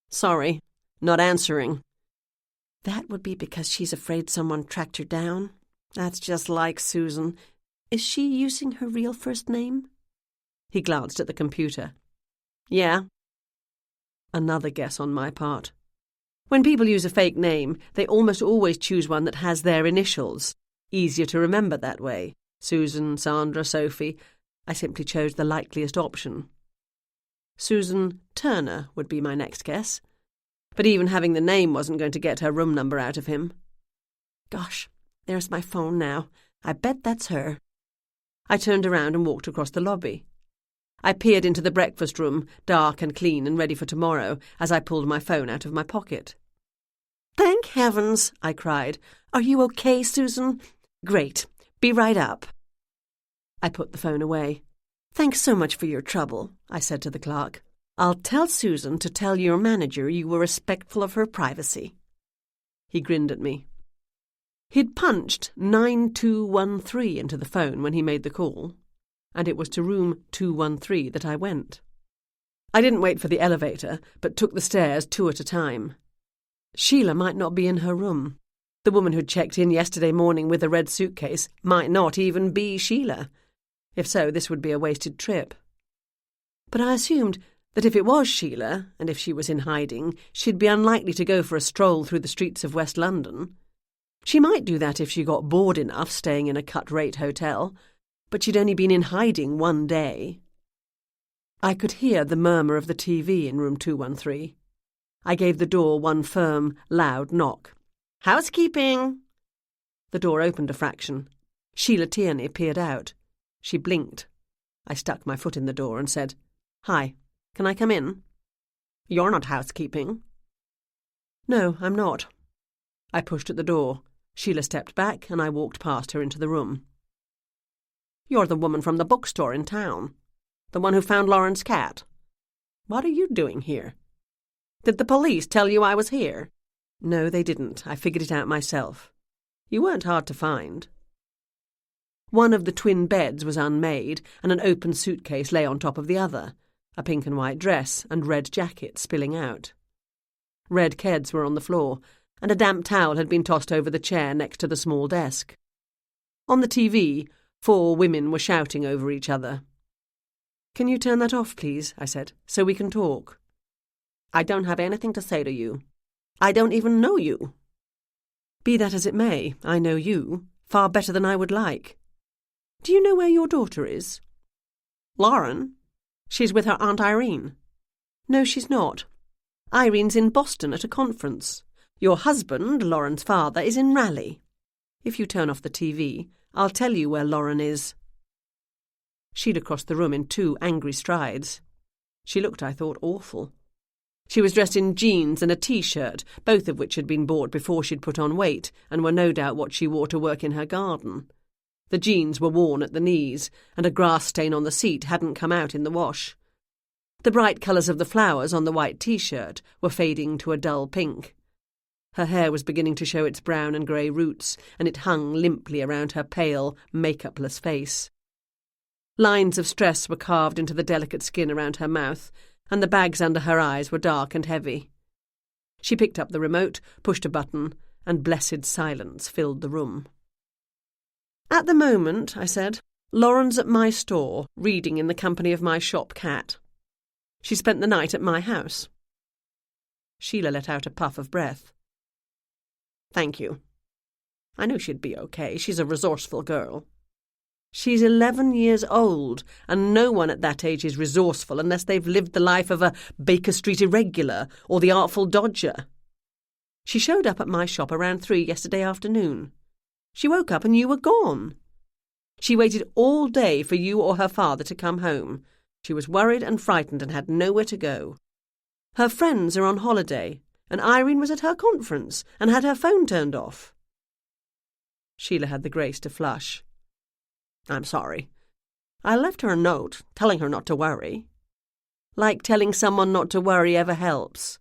"Sorry, not answering." "That would be because she's afraid someone tracked her down. That's just like Susan. Is she using her real first name?" He glanced at the computer. "Yeah." Another guess on my part. When people use a fake name, they almost always choose one that has their initials. Easier to remember that way. Susan, Sandra, Sophie. I simply chose the likeliest option. Susan Turner would be my next guess. But even having the name wasn't going to get her room number out of him. Gosh, there's my phone now. I bet that's her. I turned around and walked across the lobby. I peered into the breakfast room, dark and clean and ready for tomorrow, as I pulled my phone out of my pocket. "Thank heavens!" I cried. "Are you okay, Susan?" "Great. Be right up." I put the phone away. "Thanks so much for your trouble," I said to the clerk. "I'll tell Susan to tell your manager you were respectful of her privacy." He grinned at me. He'd punched 9213 into the phone when he made the call, and it was to room 213 that I went. I didn't wait for the elevator, but took the stairs 2 at a time. Sheila might not be in her room. The woman who'd checked in yesterday morning with a red suitcase might not even be Sheila. If so, this would be a wasted trip. But I assumed that if it was Sheila, and if she was in hiding, she'd be unlikely to go for a stroll through the streets of West London. She might do that if she got bored enough staying in a cut-rate hotel, but she'd only been in hiding 1 day. I could hear the murmur of the TV in room 213. I gave the door one firm, loud knock. "Housekeeping!" The door opened a fraction. Sheila Tierney peered out. She blinked. I stuck my foot in the door and said, "Hi, can I come in?" "You're not housekeeping." No, I'm not. I pushed at the door. Sheila stepped back and I walked past her into the room. You're the woman from the bookstore in town. The one who found Lauren's cat. What are you doing here? Did the police tell you I was here? No, they didn't. I figured it out myself. You weren't hard to find. One of the twin beds was unmade, and an open suitcase lay on top of the other, a pink and white dress and red jacket spilling out. Red keds were on the floor, and a damp towel had been tossed over the chair next to the small desk. On the TV, 4 women were shouting over each other. Can you turn that off, please? I said, so we can talk. I don't have anything to say to you. I don't even know you. Be that as it may, I know you, far better than I would like. Do you know where your daughter is? Lauren? She's with her Aunt Irene. No, she's not. Irene's in Boston at a conference. Your husband, Lauren's father, is in Raleigh. If you turn off the TV, I'll tell you where Lauren is. She'd crossed the room in 2 angry strides. She looked, I thought, awful. She was dressed in jeans and a T-shirt, both of which had been bought before she'd put on weight and were no doubt what she wore to work in her garden. The jeans were worn at the knees, and a grass stain on the seat hadn't come out in the wash. The bright colours of the flowers on the white T-shirt were fading to a dull pink. Her hair was beginning to show its brown and grey roots, and it hung limply around her pale, make-upless face. Lines of stress were carved into the delicate skin around her mouth, and the bags under her eyes were dark and heavy. She picked up the remote, pushed a button, and blessed silence filled the room. At the moment, I said, Lauren's at my store, reading in the company of my shop cat. She spent the night at my house. Sheila let out a puff of breath. Thank you. I knew she'd be okay. She's a resourceful girl. She's 11 years old, and no one at that age is resourceful unless they've lived the life of a Baker Street irregular or the Artful Dodger. She showed up at my shop around 3 yesterday afternoon. She woke up and you were gone. She waited all day for you or her father to come home. She was worried and frightened and had nowhere to go. Her friends are on holiday, and Irene was at her conference and had her phone turned off. Sheila had the grace to flush. I'm sorry. I left her a note telling her not to worry. Like telling someone not to worry ever helps.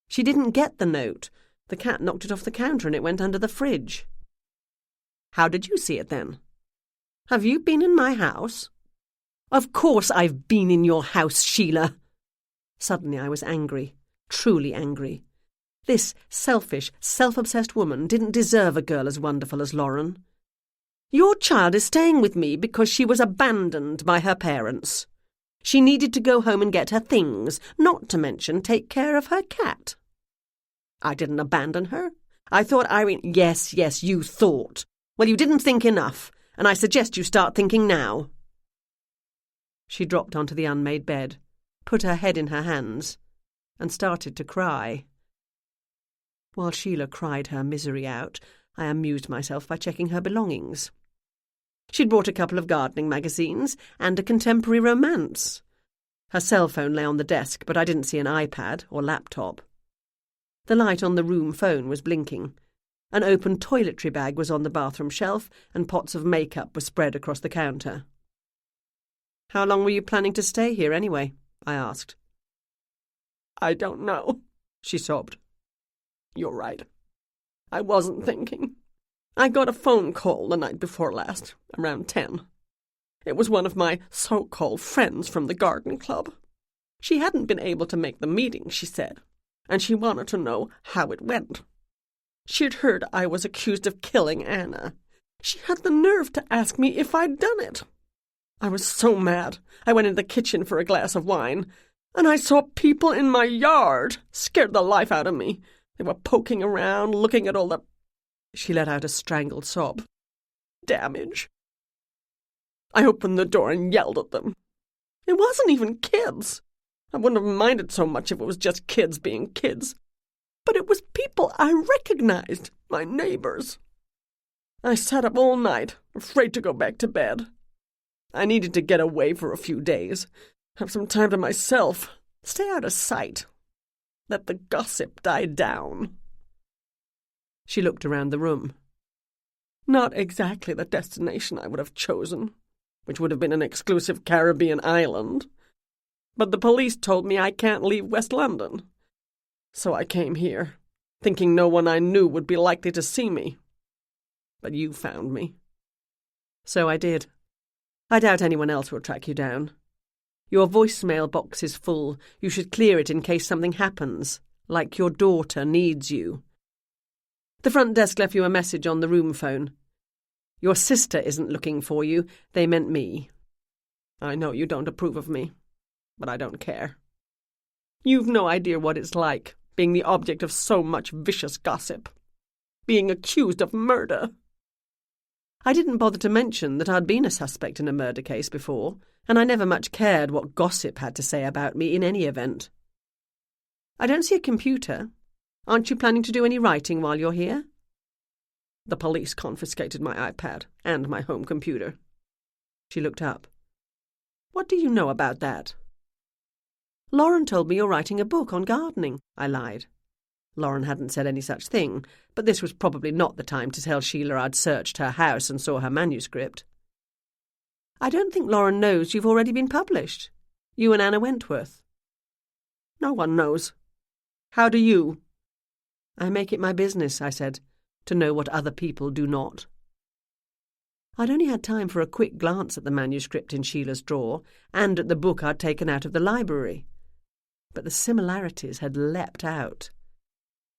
She didn't get the note. The cat knocked it off the counter and it went under the fridge. How did you see it then? Have you been in my house? Of course I've been in your house, Sheila. Suddenly I was angry, truly angry. This selfish, self-obsessed woman didn't deserve a girl as wonderful as Lauren. Your child is staying with me because she was abandoned by her parents. She needed to go home and get her things, not to mention take care of her cat. I didn't abandon her. I thought Irene— Yes, you thought. Well, you didn't think enough, and I suggest you start thinking now. She dropped onto the unmade bed, put her head in her hands, and started to cry. While Sheila cried her misery out, I amused myself by checking her belongings. She'd brought a couple of gardening magazines and a contemporary romance. Her cell phone lay on the desk, but I didn't see an iPad or laptop. The light on the room phone was blinking. An open toiletry bag was on the bathroom shelf, and pots of makeup were spread across the counter. How long were you planning to stay here, anyway? I asked. I don't know, she sobbed. You're right. I wasn't thinking. I got a phone call the night before last, around 10. It was one of my so-called friends from the garden club. She hadn't been able to make the meeting, she said, and she wanted to know how it went. She'd heard I was accused of killing Anna. She had the nerve to ask me if I'd done it. I was so mad, I went into the kitchen for a glass of wine, and I saw people in my yard. Scared the life out of me. They were poking around, looking at all the— She let out a strangled sob. Damage. I opened the door and yelled at them. It wasn't even kids. I wouldn't have minded so much if it was just kids being kids. But it was people I recognized, my neighbors. I sat up all night, afraid to go back to bed. I needed to get away for a few days, have some time to myself, stay out of sight. let the gossip die down." She looked around the room. "Not exactly the destination I would have chosen, which would have been an exclusive Caribbean island. But the police told me I can't leave West London. So I came here, thinking no one I knew would be likely to see me. But you found me." "So I did. I doubt anyone else will track you down. Your voicemail box is full. You should clear it in case something happens, like your daughter needs you. The front desk left you a message on the room phone. Your sister isn't looking for you. They meant me." "I know you don't approve of me, but I don't care. You've no idea what it's like, being the object of so much vicious gossip. Being accused of murder." I didn't bother to mention that I'd been a suspect in a murder case before, and I never much cared what gossip had to say about me in any event. "I don't see a computer. Aren't you planning to do any writing while you're here?" "The police confiscated my iPad and my home computer." She looked up. "What do you know about that?" "Lauren told me you're writing a book on gardening," I lied. Lauren hadn't said any such thing, but this was probably not the time to tell Sheila I'd searched her house and saw her manuscript. "I don't think Lauren knows you've already been published. You and Anna Wentworth." "No one knows. How do you?" "I make it my business," I said, "to know what other people do not." I'd only had time for a quick glance at the manuscript in Sheila's drawer and at the book I'd taken out of the library. But the similarities had leapt out.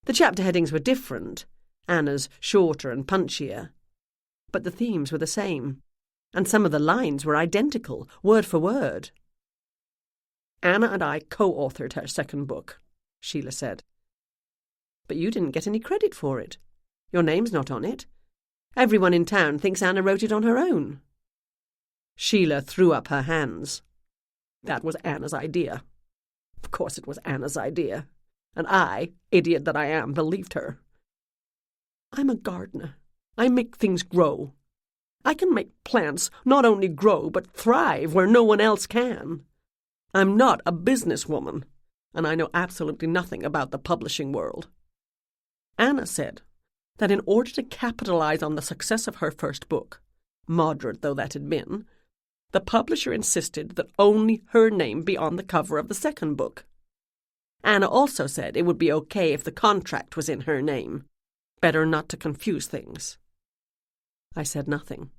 The chapter headings were different, Anna's shorter and punchier. But the themes were the same, and some of the lines were identical, word for word. "Anna and I co-authored her second book," Sheila said. "But you didn't get any credit for it. Your name's not on it. Everyone in town thinks Anna wrote it on her own." Sheila threw up her hands. "That was Anna's idea. Of course it was Anna's idea. And I, idiot that I am, believed her. I'm a gardener. I make things grow. I can make plants not only grow but thrive where no one else can. I'm not a businesswoman, and I know absolutely nothing about the publishing world. Anna said that in order to capitalize on the success of her first book, moderate though that had been, the publisher insisted that only her name be on the cover of the second book. Anna also said it would be okay if the contract was in her name. Better not to confuse things." I said nothing.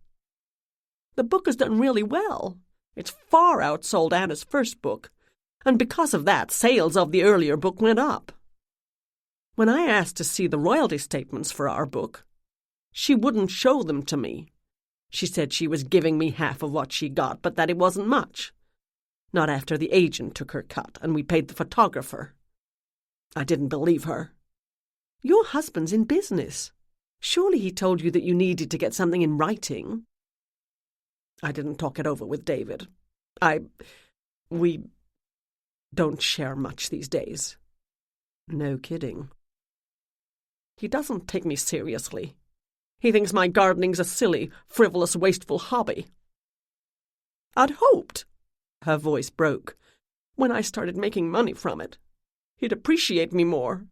"The book has done really well. It's far outsold Anna's first book, and because of that, sales of the earlier book went up. When I asked to see the royalty statements for our book, she wouldn't show them to me. She said she was giving me half of what she got, but that it wasn't much. Not after the agent took her cut and we paid the photographer. I didn't believe her." "Your husband's in business. Surely he told you that you needed to get something in writing." "I didn't talk it over with David. We don't share much these days." "No kidding." "He doesn't take me seriously. He thinks my gardening's a silly, frivolous, wasteful hobby. I'd hoped," her voice broke, "when I started making money from it, he'd appreciate me more.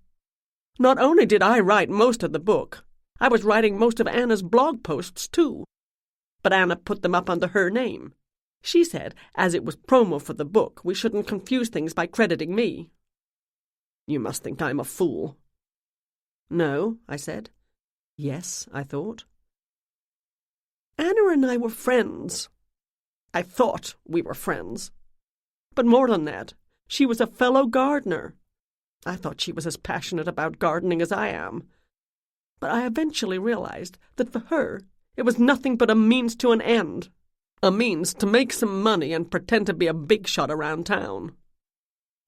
Not only did I write most of the book, I was writing most of Anna's blog posts too. But Anna put them up under her name. She said, as it was promo for the book, we shouldn't confuse things by crediting me. You must think I'm a fool." "No," I said. "Yes," I thought. "Anna and I were friends. I thought we were friends. But more than that, she was a fellow gardener. I thought she was as passionate about gardening as I am. But I eventually realized that for her, it was nothing but a means to an end. A means to make some money and pretend to be a big shot around town.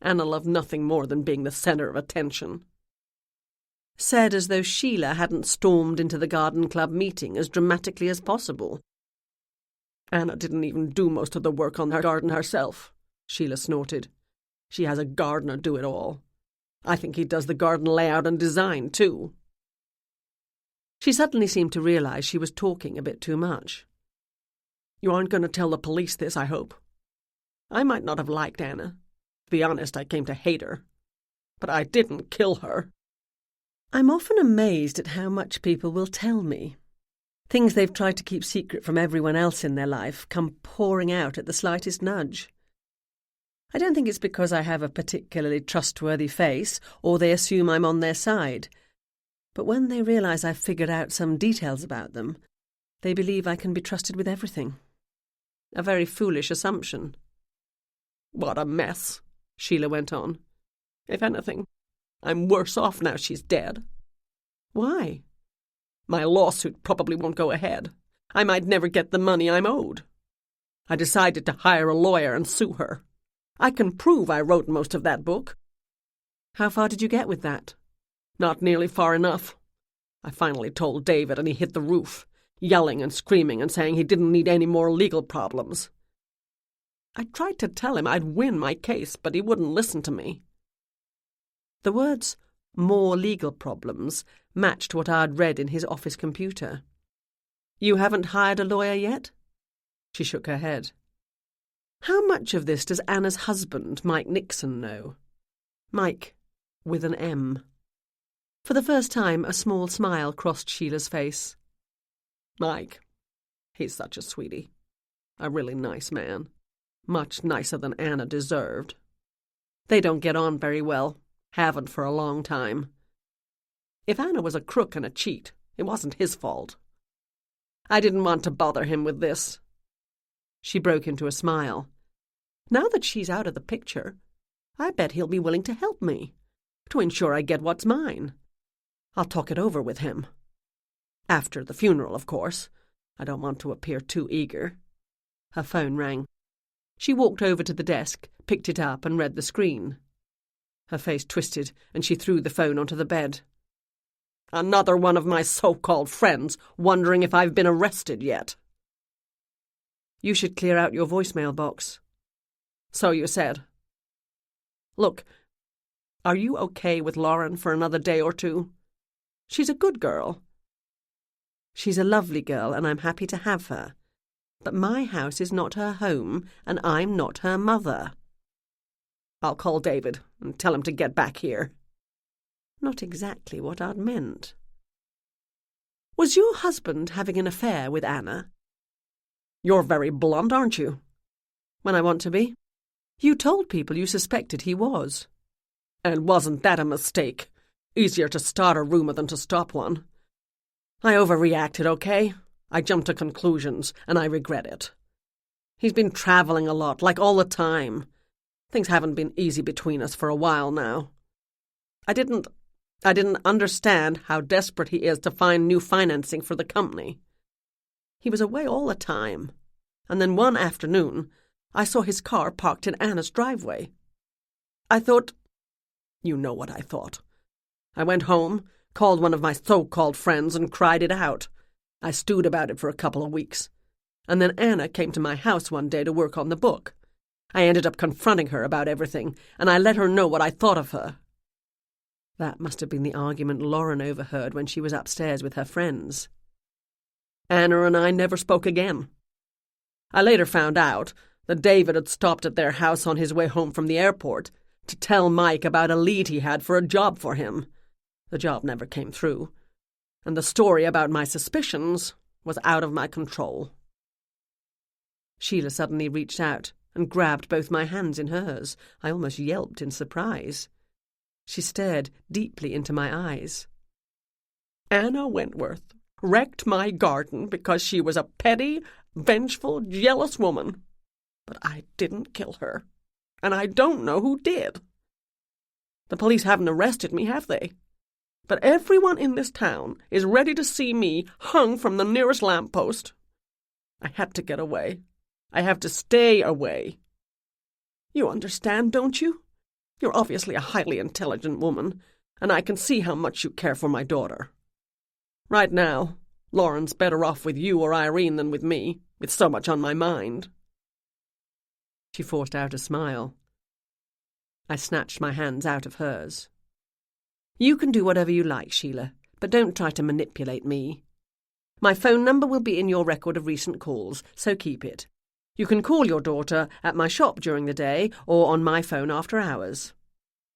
Anna loved nothing more than being the center of attention." Said as though Sheila hadn't stormed into the garden club meeting as dramatically as possible. "Anna didn't even do most of the work on her garden herself," Sheila snorted. "She has a gardener do it all. I think he does the garden layout and design, too." She suddenly seemed to realize she was talking a bit too much. "You aren't going to tell the police this, I hope. I might not have liked Anna. To be honest, I came to hate her. But I didn't kill her. I'm often amazed at how much people will tell me. Things they've tried to keep secret from everyone else in their life come pouring out at the slightest nudge. I don't think it's because I have a particularly trustworthy face or they assume I'm on their side. But when they realise I've figured out some details about them, they believe I can be trusted with everything. A very foolish assumption. What a mess, Sheila went on. If anything, I'm worse off now she's dead. Why? My lawsuit probably won't go ahead. I might never get the money I'm owed. I decided to hire a lawyer and sue her. I can prove I wrote most of that book. How far did you get with that? Not nearly far enough. I finally told David and he hit the roof, yelling and screaming and saying he didn't need any more legal problems. I tried to tell him I'd win my case, but he wouldn't listen to me. The words, more legal problems, matched what I'd read in his office computer. You haven't hired a lawyer yet? She shook her head. How much of this does Anna's husband, Mike Nixon, know? Mike, with an M. For the first time, a small smile crossed Sheila's face. Mike, he's such a sweetie. A really nice man. Much nicer than Anna deserved. They don't get on very well. Haven't for a long time. If Anna was a crook and a cheat, it wasn't his fault. I didn't want to bother him with this. She broke into a smile. Now that she's out of the picture, I bet he'll be willing to help me, to ensure I get what's mine. I'll talk it over with him. After the funeral, of course. I don't want to appear too eager. Her phone rang. She walked over to the desk, picked it up and read the screen. Her face twisted, and she threw the phone onto the bed. Another one of my so-called friends wondering if I've been arrested yet. You should clear out your voicemail box. So you said. Look, are you okay with Lauren for another day or two? She's a good girl. She's a lovely girl, and I'm happy to have her. But my house is not her home, and I'm not her mother. I'll call David and tell him to get back here. Not exactly what I'd meant. Was your husband having an affair with Anna? You're very blunt, aren't you? When I want to be. You told people you suspected he was. And wasn't that a mistake? Easier to start a rumour than to stop one. I overreacted, okay? I jumped to conclusions, and I regret it. He's been travelling a lot, like all the time. Things haven't been easy between us for a while now. I didn't understand how desperate he is to find new financing for the company. He was away all the time, and then one afternoon I saw his car parked in Anna's driveway. I thought, you know what I thought. I went home, called one of my so-called friends and cried it out. I stewed about it for a couple of weeks. And then Anna came to my house one day to work on the book. I ended up confronting her about everything, and I let her know what I thought of her. That must have been the argument Lauren overheard when she was upstairs with her friends. Anna and I never spoke again. I later found out that David had stopped at their house on his way home from the airport to tell Mike about a lead he had for a job for him. The job never came through, and the story about my suspicions was out of my control. Sheila suddenly reached out and grabbed both my hands in hers. I almost yelped in surprise. She stared deeply into my eyes. Anna Wentworth wrecked my garden because she was a petty, vengeful, jealous woman. But I didn't kill her, and I don't know who did. The police haven't arrested me, have they? But everyone in this town is ready to see me hung from the nearest lamppost. I had to get away. I have to stay away. You understand, don't you? You're obviously a highly intelligent woman, and I can see how much you care for my daughter. Right now, Lauren's better off with you or Irene than with me, with so much on my mind. She forced out a smile. I snatched my hands out of hers. You can do whatever you like, Sheila, but don't try to manipulate me. My phone number will be in your record of recent calls, so keep it. You can call your daughter at my shop during the day or on my phone after hours.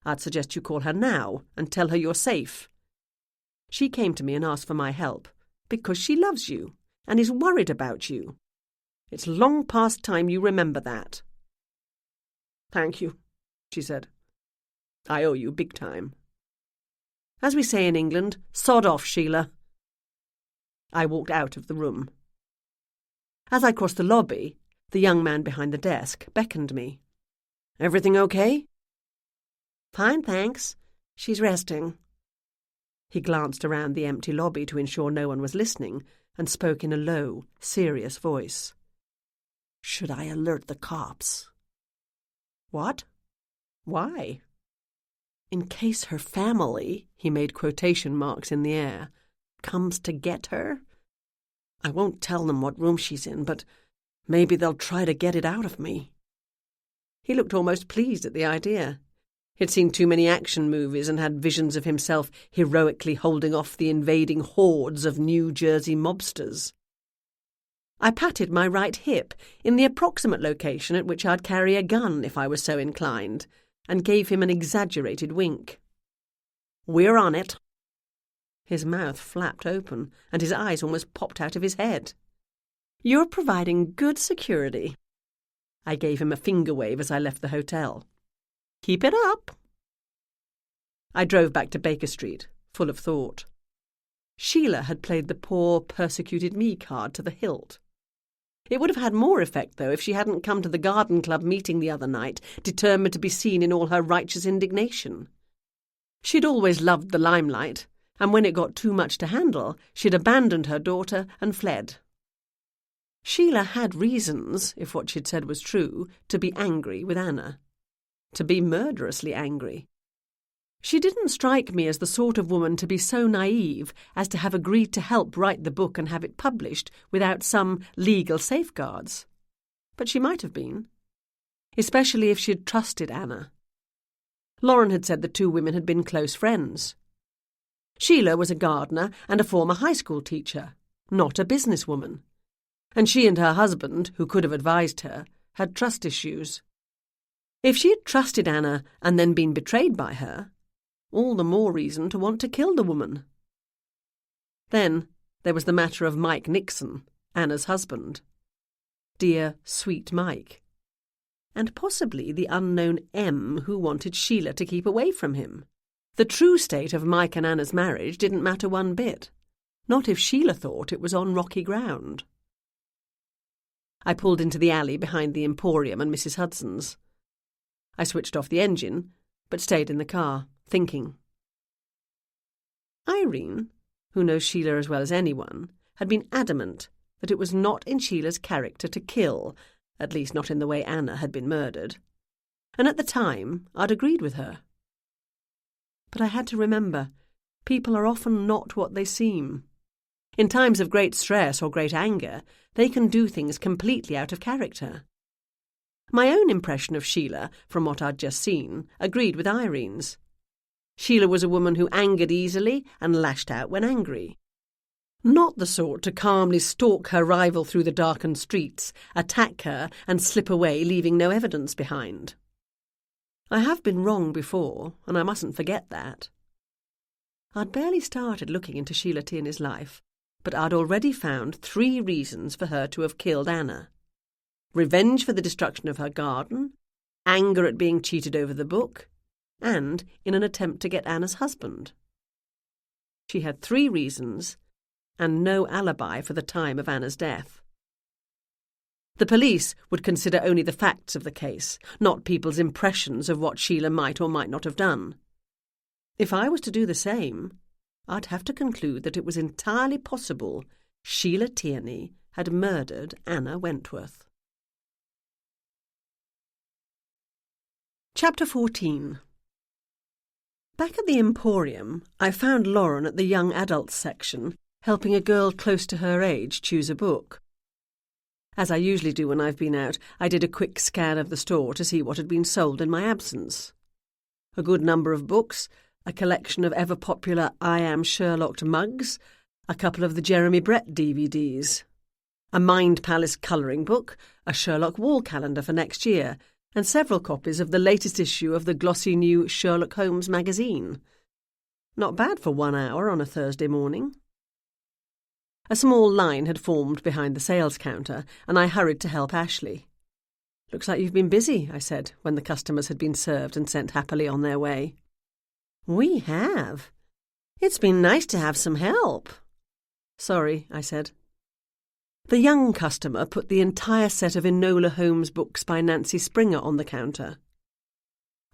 I'd suggest you call her now and tell her you're safe. She came to me and asked for my help because she loves you and is worried about you. It's long past time you remember that." "Thank you," she said. "I owe you big time." As we say in England, sod off, Sheila. I walked out of the room. As I crossed the lobby, the young man behind the desk beckoned me. "Everything okay?" "Fine, thanks. She's resting." He glanced around the empty lobby to ensure no one was listening and spoke in a low, serious voice. "Should I alert the cops?" "What? Why?" "In case her family," he made quotation marks in the air, "comes to get her? I won't tell them what room she's in, but maybe they'll try to get it out of me." He looked almost pleased at the idea. He'd seen too many action movies and had visions of himself heroically holding off the invading hordes of New Jersey mobsters. I patted my right hip in the approximate location at which I'd carry a gun if I was so inclined, and gave him an exaggerated wink. "We're on it." His mouth flapped open, and his eyes almost popped out of his head. "You're providing good security." I gave him a finger wave as I left the hotel. "Keep it up." I drove back to Baker Street, full of thought. Sheila had played the poor, persecuted me card to the hilt. It would have had more effect, though, if she hadn't come to the garden club meeting the other night, determined to be seen in all her righteous indignation. She'd always loved the limelight, and when it got too much to handle, she'd abandoned her daughter and fled. Sheila had reasons, if what she'd said was true, to be angry with Anna. To be murderously angry. She didn't strike me as the sort of woman to be so naive as to have agreed to help write the book and have it published without some legal safeguards. But she might have been. Especially if she'd trusted Anna. Lauren had said the two women had been close friends. Sheila was a gardener and a former high school teacher, not a businesswoman. And she and her husband, who could have advised her, had trust issues. If she had trusted Anna and then been betrayed by her, all the more reason to want to kill the woman. Then there was the matter of Mike Nixon, Anna's husband. Dear, sweet Mike. And possibly the unknown M who wanted Sheila to keep away from him. The true state of Mike and Anna's marriage didn't matter one bit, not if Sheila thought it was on rocky ground. I pulled into the alley behind the Emporium and Mrs. Hudson's. I switched off the engine, but stayed in the car, thinking. Irene, who knows Sheila as well as anyone, had been adamant that it was not in Sheila's character to kill, at least not in the way Anna had been murdered. And at the time, I'd agreed with her. But I had to remember, people are often not what they seem. In times of great stress or great anger, they can do things completely out of character. My own impression of Sheila, from what I'd just seen, agreed with Irene's. Sheila was a woman who angered easily and lashed out when angry. Not the sort to calmly stalk her rival through the darkened streets, attack her and slip away, leaving no evidence behind. I have been wrong before, and I mustn't forget that. I'd barely started looking into Sheila Tierney's life, but I'd already found 3 reasons for her to have killed Anna. Revenge for the destruction of her garden, anger at being cheated over the book, and in an attempt to get Anna's husband. She had 3 reasons, and no alibi for the time of Anna's death. The police would consider only the facts of the case, not people's impressions of what Sheila might or might not have done. If I was to do the same, I'd have to conclude that it was entirely possible Sheila Tierney had murdered Anna Wentworth. Chapter 14. Back at the Emporium, I found Lauren at the young adults section, helping a girl close to her age choose a book. As I usually do when I've been out, I did a quick scan of the store to see what had been sold in my absence. A good number of books, a collection of ever-popular I Am Sherlocked mugs, a couple of the Jeremy Brett DVDs, a Mind Palace colouring book, a Sherlock wall calendar for next year, and several copies of the latest issue of the glossy new Sherlock Holmes magazine. Not bad for 1 hour on a Thursday morning. A small line had formed behind the sales counter, and I hurried to help Ashley. "Looks like you've been busy," I said, when the customers had been served and sent happily on their way. "We have. It's been nice to have some help." "Sorry," I said. The young customer put the entire set of Enola Holmes books by Nancy Springer on the counter.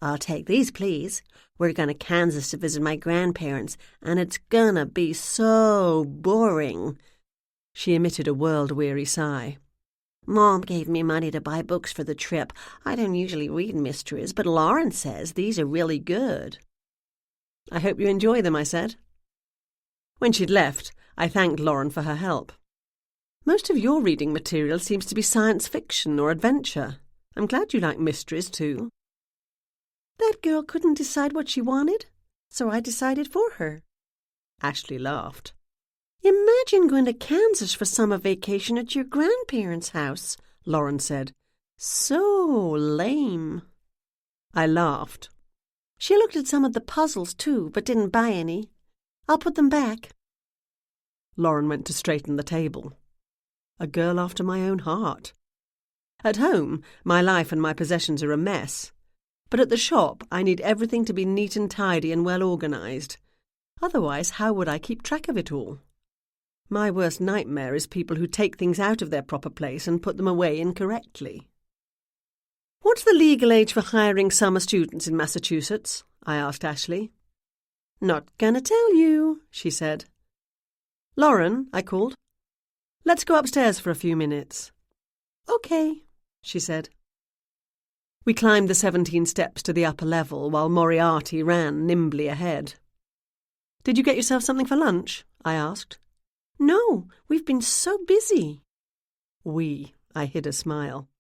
"I'll take these, please. We're going to Kansas to visit my grandparents, and it's gonna be so boring." She emitted a world-weary sigh. "Mom gave me money to buy books for the trip. I don't usually read mysteries, but Lauren says these are really good." "I hope you enjoy them," I said. When she'd left, I thanked Lauren for her help. "Most of your reading material seems to be science fiction or adventure. I'm glad you like mysteries, too." "That girl couldn't decide what she wanted, so I decided for her." Ashley laughed. "Imagine going to Kansas for summer vacation at your grandparents' house," Lauren said. "So lame." I laughed. She looked at some of the puzzles, too, but didn't buy any. I'll put them back. Lauren went to straighten the table. A girl after my own heart. At home, my life and my possessions are a mess. But at the shop, I need everything to be neat and tidy and well organised. Otherwise, how would I keep track of it all? My worst nightmare is people who take things out of their proper place and put them away incorrectly. "What's the legal age for hiring summer students in Massachusetts?" I asked Ashley. "Not gonna tell you," she said. "Lauren," I called. "Let's go upstairs for a few minutes." "Okay," she said. We climbed the 17 steps to the upper level while Moriarty ran nimbly ahead. "Did you get yourself something for lunch?" I asked. "No, we've been so busy." I hid a smile.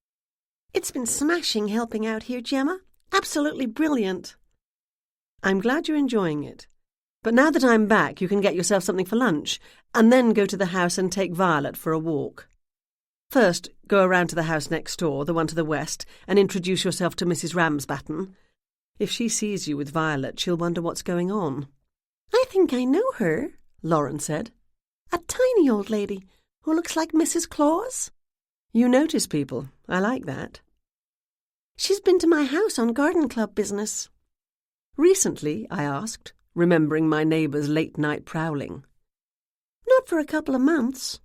"It's been smashing helping out here, Gemma. Absolutely brilliant." "I'm glad you're enjoying it. But now that I'm back, you can get yourself something for lunch, and then go to the house and take Violet for a walk. First, go around to the house next door, the one to the west, and introduce yourself to Mrs. Ramsbatten. If she sees you with Violet, she'll wonder what's going on." "I think I know her," Lauren said. "A tiny old lady who looks like Mrs. Claus." "You notice people. I like that." "She's been to my house on garden club business." "Recently?" I asked, remembering my neighbour's late-night prowling. "Not for a couple of months."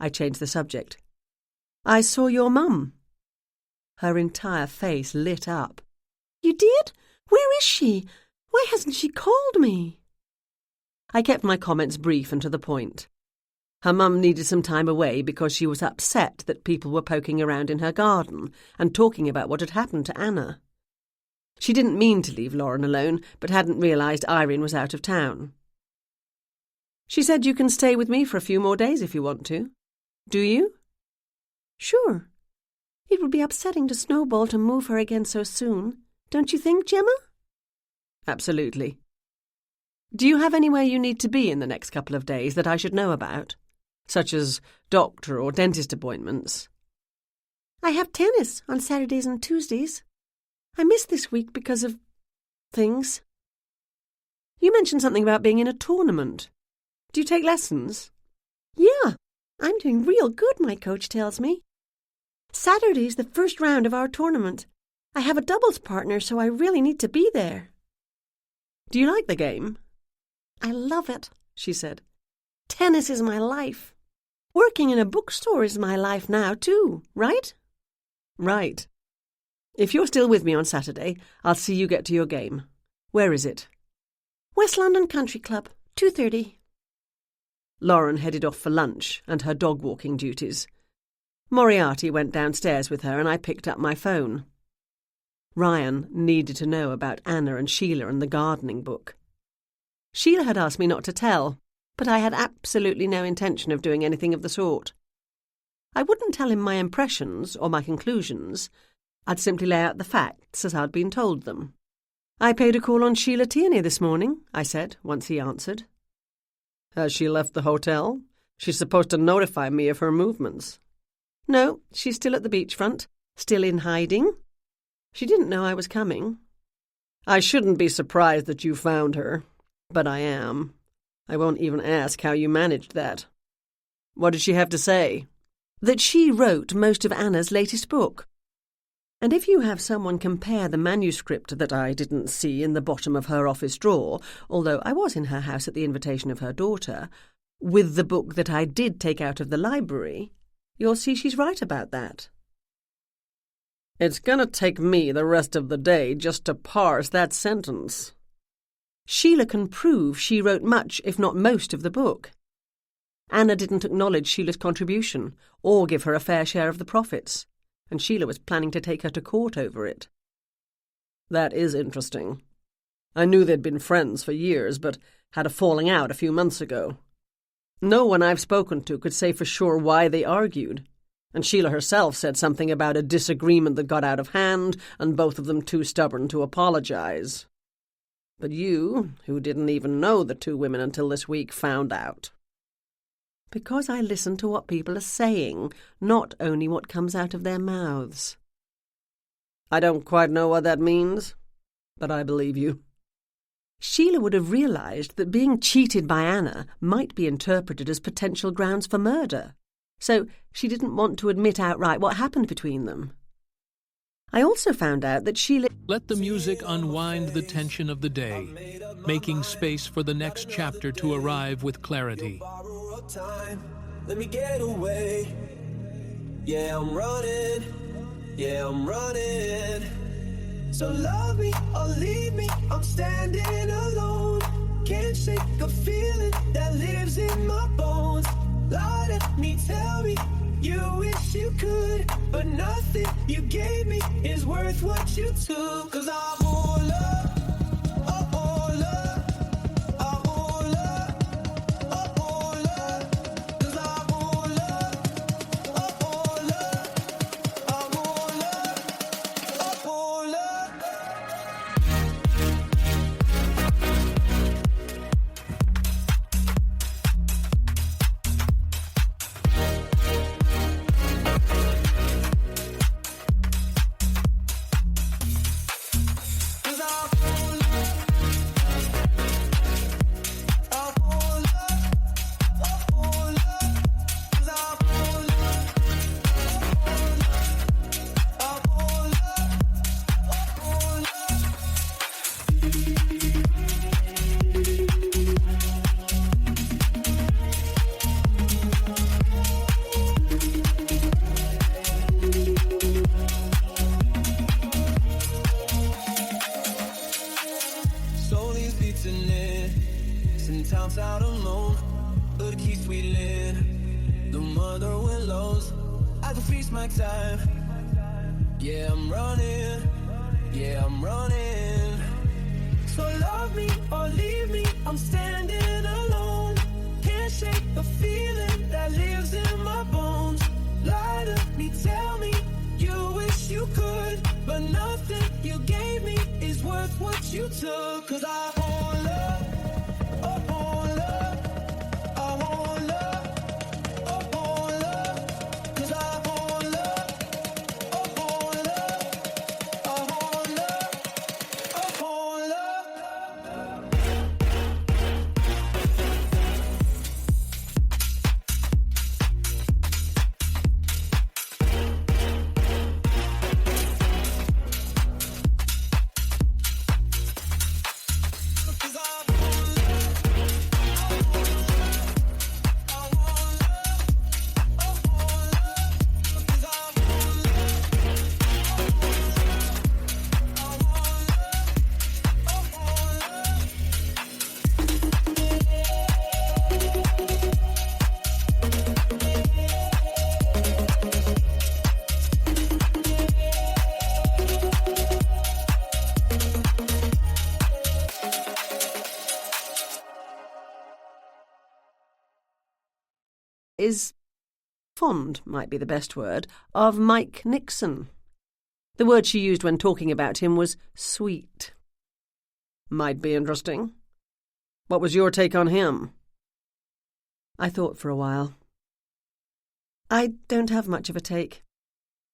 I changed the subject. "I saw your mum." Her entire face lit up. "You did? Where is she? Why hasn't she called me?" I kept my comments brief and to the point. Her mum needed some time away because she was upset that people were poking around in her garden and talking about what had happened to Anna. She didn't mean to leave Lauren alone, but hadn't realised Irene was out of town. "She said you can stay with me for a few more days if you want to. Do you?" "Sure. It would be upsetting to Snowball to move her again so soon. Don't you think, Gemma?" "Absolutely. Do you have anywhere you need to be in the next couple of days that I should know about, such as doctor or dentist appointments?" "I have tennis on Saturdays and Tuesdays. I missed this week because of things." "You mentioned something about being in a tournament. Do you take lessons?" "Yeah, I'm doing real good, my coach tells me. Saturday's the first round of our tournament. I have a doubles partner, so I really need to be there." "Do you like the game?" "I love it," she said. "Tennis is my life. Working in a bookstore is my life now, too, right?" "Right. If you're still with me on Saturday, I'll see you get to your game. Where is it?" "West London Country Club, 2:30. Lauren headed off for lunch and her dog-walking duties. Moriarty went downstairs with her and I picked up my phone. Ryan needed to know about Anna and Sheila and the gardening book. Sheila had asked me not to tell, but I had absolutely no intention of doing anything of the sort. I wouldn't tell him my impressions or my conclusions. I'd simply lay out the facts as I'd been told them. "I paid a call on Sheila Tierney this morning," I said, once he answered. "Has she left the hotel? She's supposed to notify me of her movements." "No, she's still at the beachfront, still in hiding," She didn't know I was coming. I shouldn't be surprised that you found her, but I am. I won't even ask how you managed that. What did she have to say? That she wrote most of Anna's latest book. And if you have someone compare the manuscript that I didn't see in the bottom of her office drawer, although I was in her house at the invitation of her daughter, with the book that I did take out of the library, you'll see she's right about that. It's going to take me the rest of the day just to parse that sentence. Sheila can prove she wrote much, if not most, of the book. Anna didn't acknowledge Sheila's contribution, or give her a fair share of the profits, and Sheila was planning to take her to court over it. That is interesting. I knew they'd been friends for years, but had a falling out a few months ago. No one I've spoken to could say for sure why they argued, and Sheila herself said something about a disagreement that got out of hand and both of them too stubborn to apologize. But you, who didn't even know the two women until this week, found out. Because I listen to what people are saying, not only what comes out of their mouths. I don't quite know what that means, but I believe you. Sheila would have realized that being cheated by Anna might be interpreted as potential grounds for murder, so she didn't want to admit outright what happened between them. I also found out that Sheila... Let the music unwind the tension of the day, making space for the next chapter to arrive with clarity. Let me get away. Yeah, I'm running. Yeah, I'm running. So love me or leave me, I'm standing alone. Can't shake a feeling that lives in my bones. Lie to me, tell me you wish you could, but nothing you gave me is worth what you took. 'Cause I'm all up. Sometimes out alone, but it keeps wheeling. The mother willows, I can feast my time. Yeah, I'm running. Yeah, I'm running. So love me or leave me, I'm standing alone. Can't shake the feeling that lives in my bones. Lie to me, tell me you wish you could, but nothing you gave me is worth what you took. 'Cause I won't love. Is fond, might be the best word, of Mike Nixon. The word she used when talking about him was sweet. Might be interesting. What was your take on him? I thought for a while. I don't have much of a take.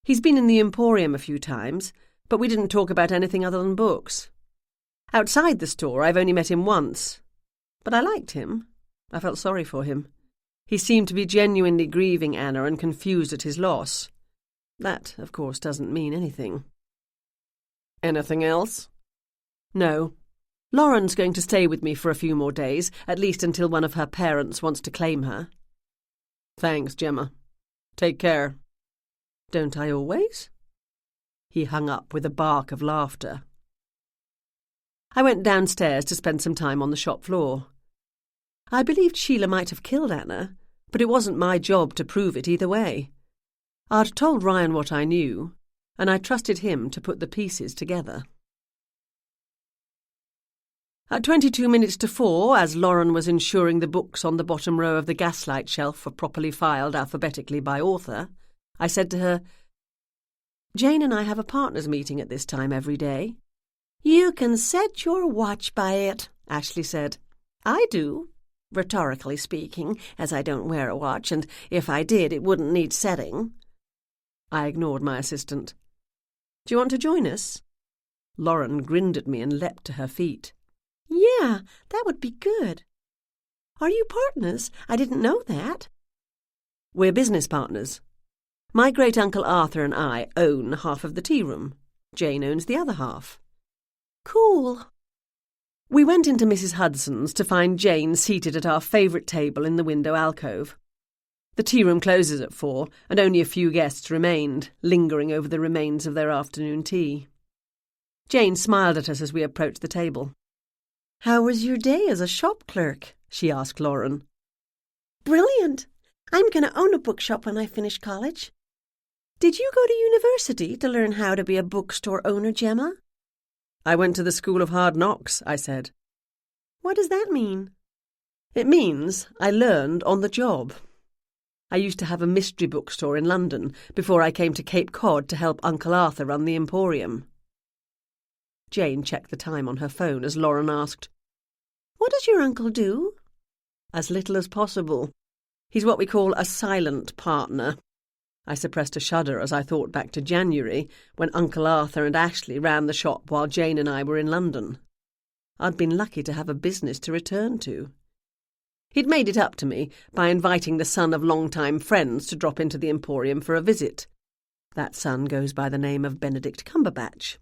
He's been in the Emporium a few times, But we didn't talk about anything other than books. Outside the store, I've only met him once. But I liked him. I felt sorry for him. He seemed to be genuinely grieving Anna and confused at his loss. That, of course, doesn't mean anything. Anything else? No. Lauren's going to stay with me for a few more days, at least until one of her parents wants to claim her. Thanks, Gemma. Take care. Don't I always? He hung up with a bark of laughter. I went downstairs to spend some time on the shop floor. I believed Sheila might have killed Anna, but it wasn't my job to prove it either way. I'd told Ryan what I knew, and I trusted him to put the pieces together. At 22 minutes to 4, as Lauren was ensuring the books on the bottom row of the gaslight shelf were properly filed alphabetically by author, I said to her, "Jane and I have a partners' meeting at this time every day." "You can set your watch by it," Ashley said. "I do, rhetorically speaking, as I don't wear a watch, and if I did, it wouldn't need setting." I ignored my assistant. "Do you want to join us?" Lauren grinned at me and leapt to her feet. "Yeah, that would be good. Are you partners? I didn't know that." "We're business partners. My great-uncle Arthur and I own half of the tea room. Jane owns the other half." "Cool." We went into Mrs. Hudson's to find Jane seated at our favourite table in the window alcove. The tea room closes at 4, and only a few guests remained, lingering over the remains of their afternoon tea. Jane smiled at us as we approached the table. "How was your day as a shop clerk?" she asked Lauren. "Brilliant. I'm going to own a bookshop when I finish college." "Did you go to university to learn how to be a bookstore owner, Gemma?" "I went to the School of Hard Knocks," I said. "What does that mean?" "It means I learned on the job. I used to have a mystery bookstore in London before I came to Cape Cod to help Uncle Arthur run the Emporium." Jane checked the time on her phone as Lauren asked, "What does your uncle do?" "As little as possible. He's what we call a silent partner." I suppressed a shudder as I thought back to January, when Uncle Arthur and Ashley ran the shop while Jane and I were in London. I'd been lucky to have a business to return to. He'd made it up to me by inviting the son of long-time friends to drop into the Emporium for a visit. That son goes by the name of Benedict Cumberbatch.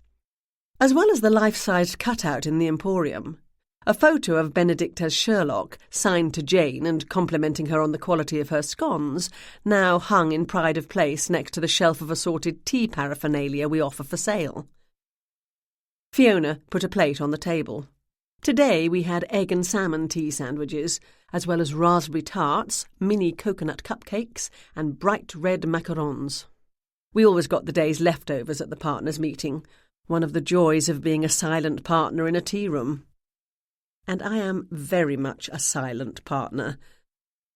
As well as the life-sized cutout in the Emporium, a photo of Benedict as Sherlock, signed to Jane and complimenting her on the quality of her scones, now hung in pride of place next to the shelf of assorted tea paraphernalia we offer for sale. Fiona put a plate on the table. Today we had egg and salmon tea sandwiches, as well as raspberry tarts, mini coconut cupcakes, and bright red macarons. We always got the day's leftovers at the partners' meeting, one of the joys of being a silent partner in a tea room. And I am very much a silent partner.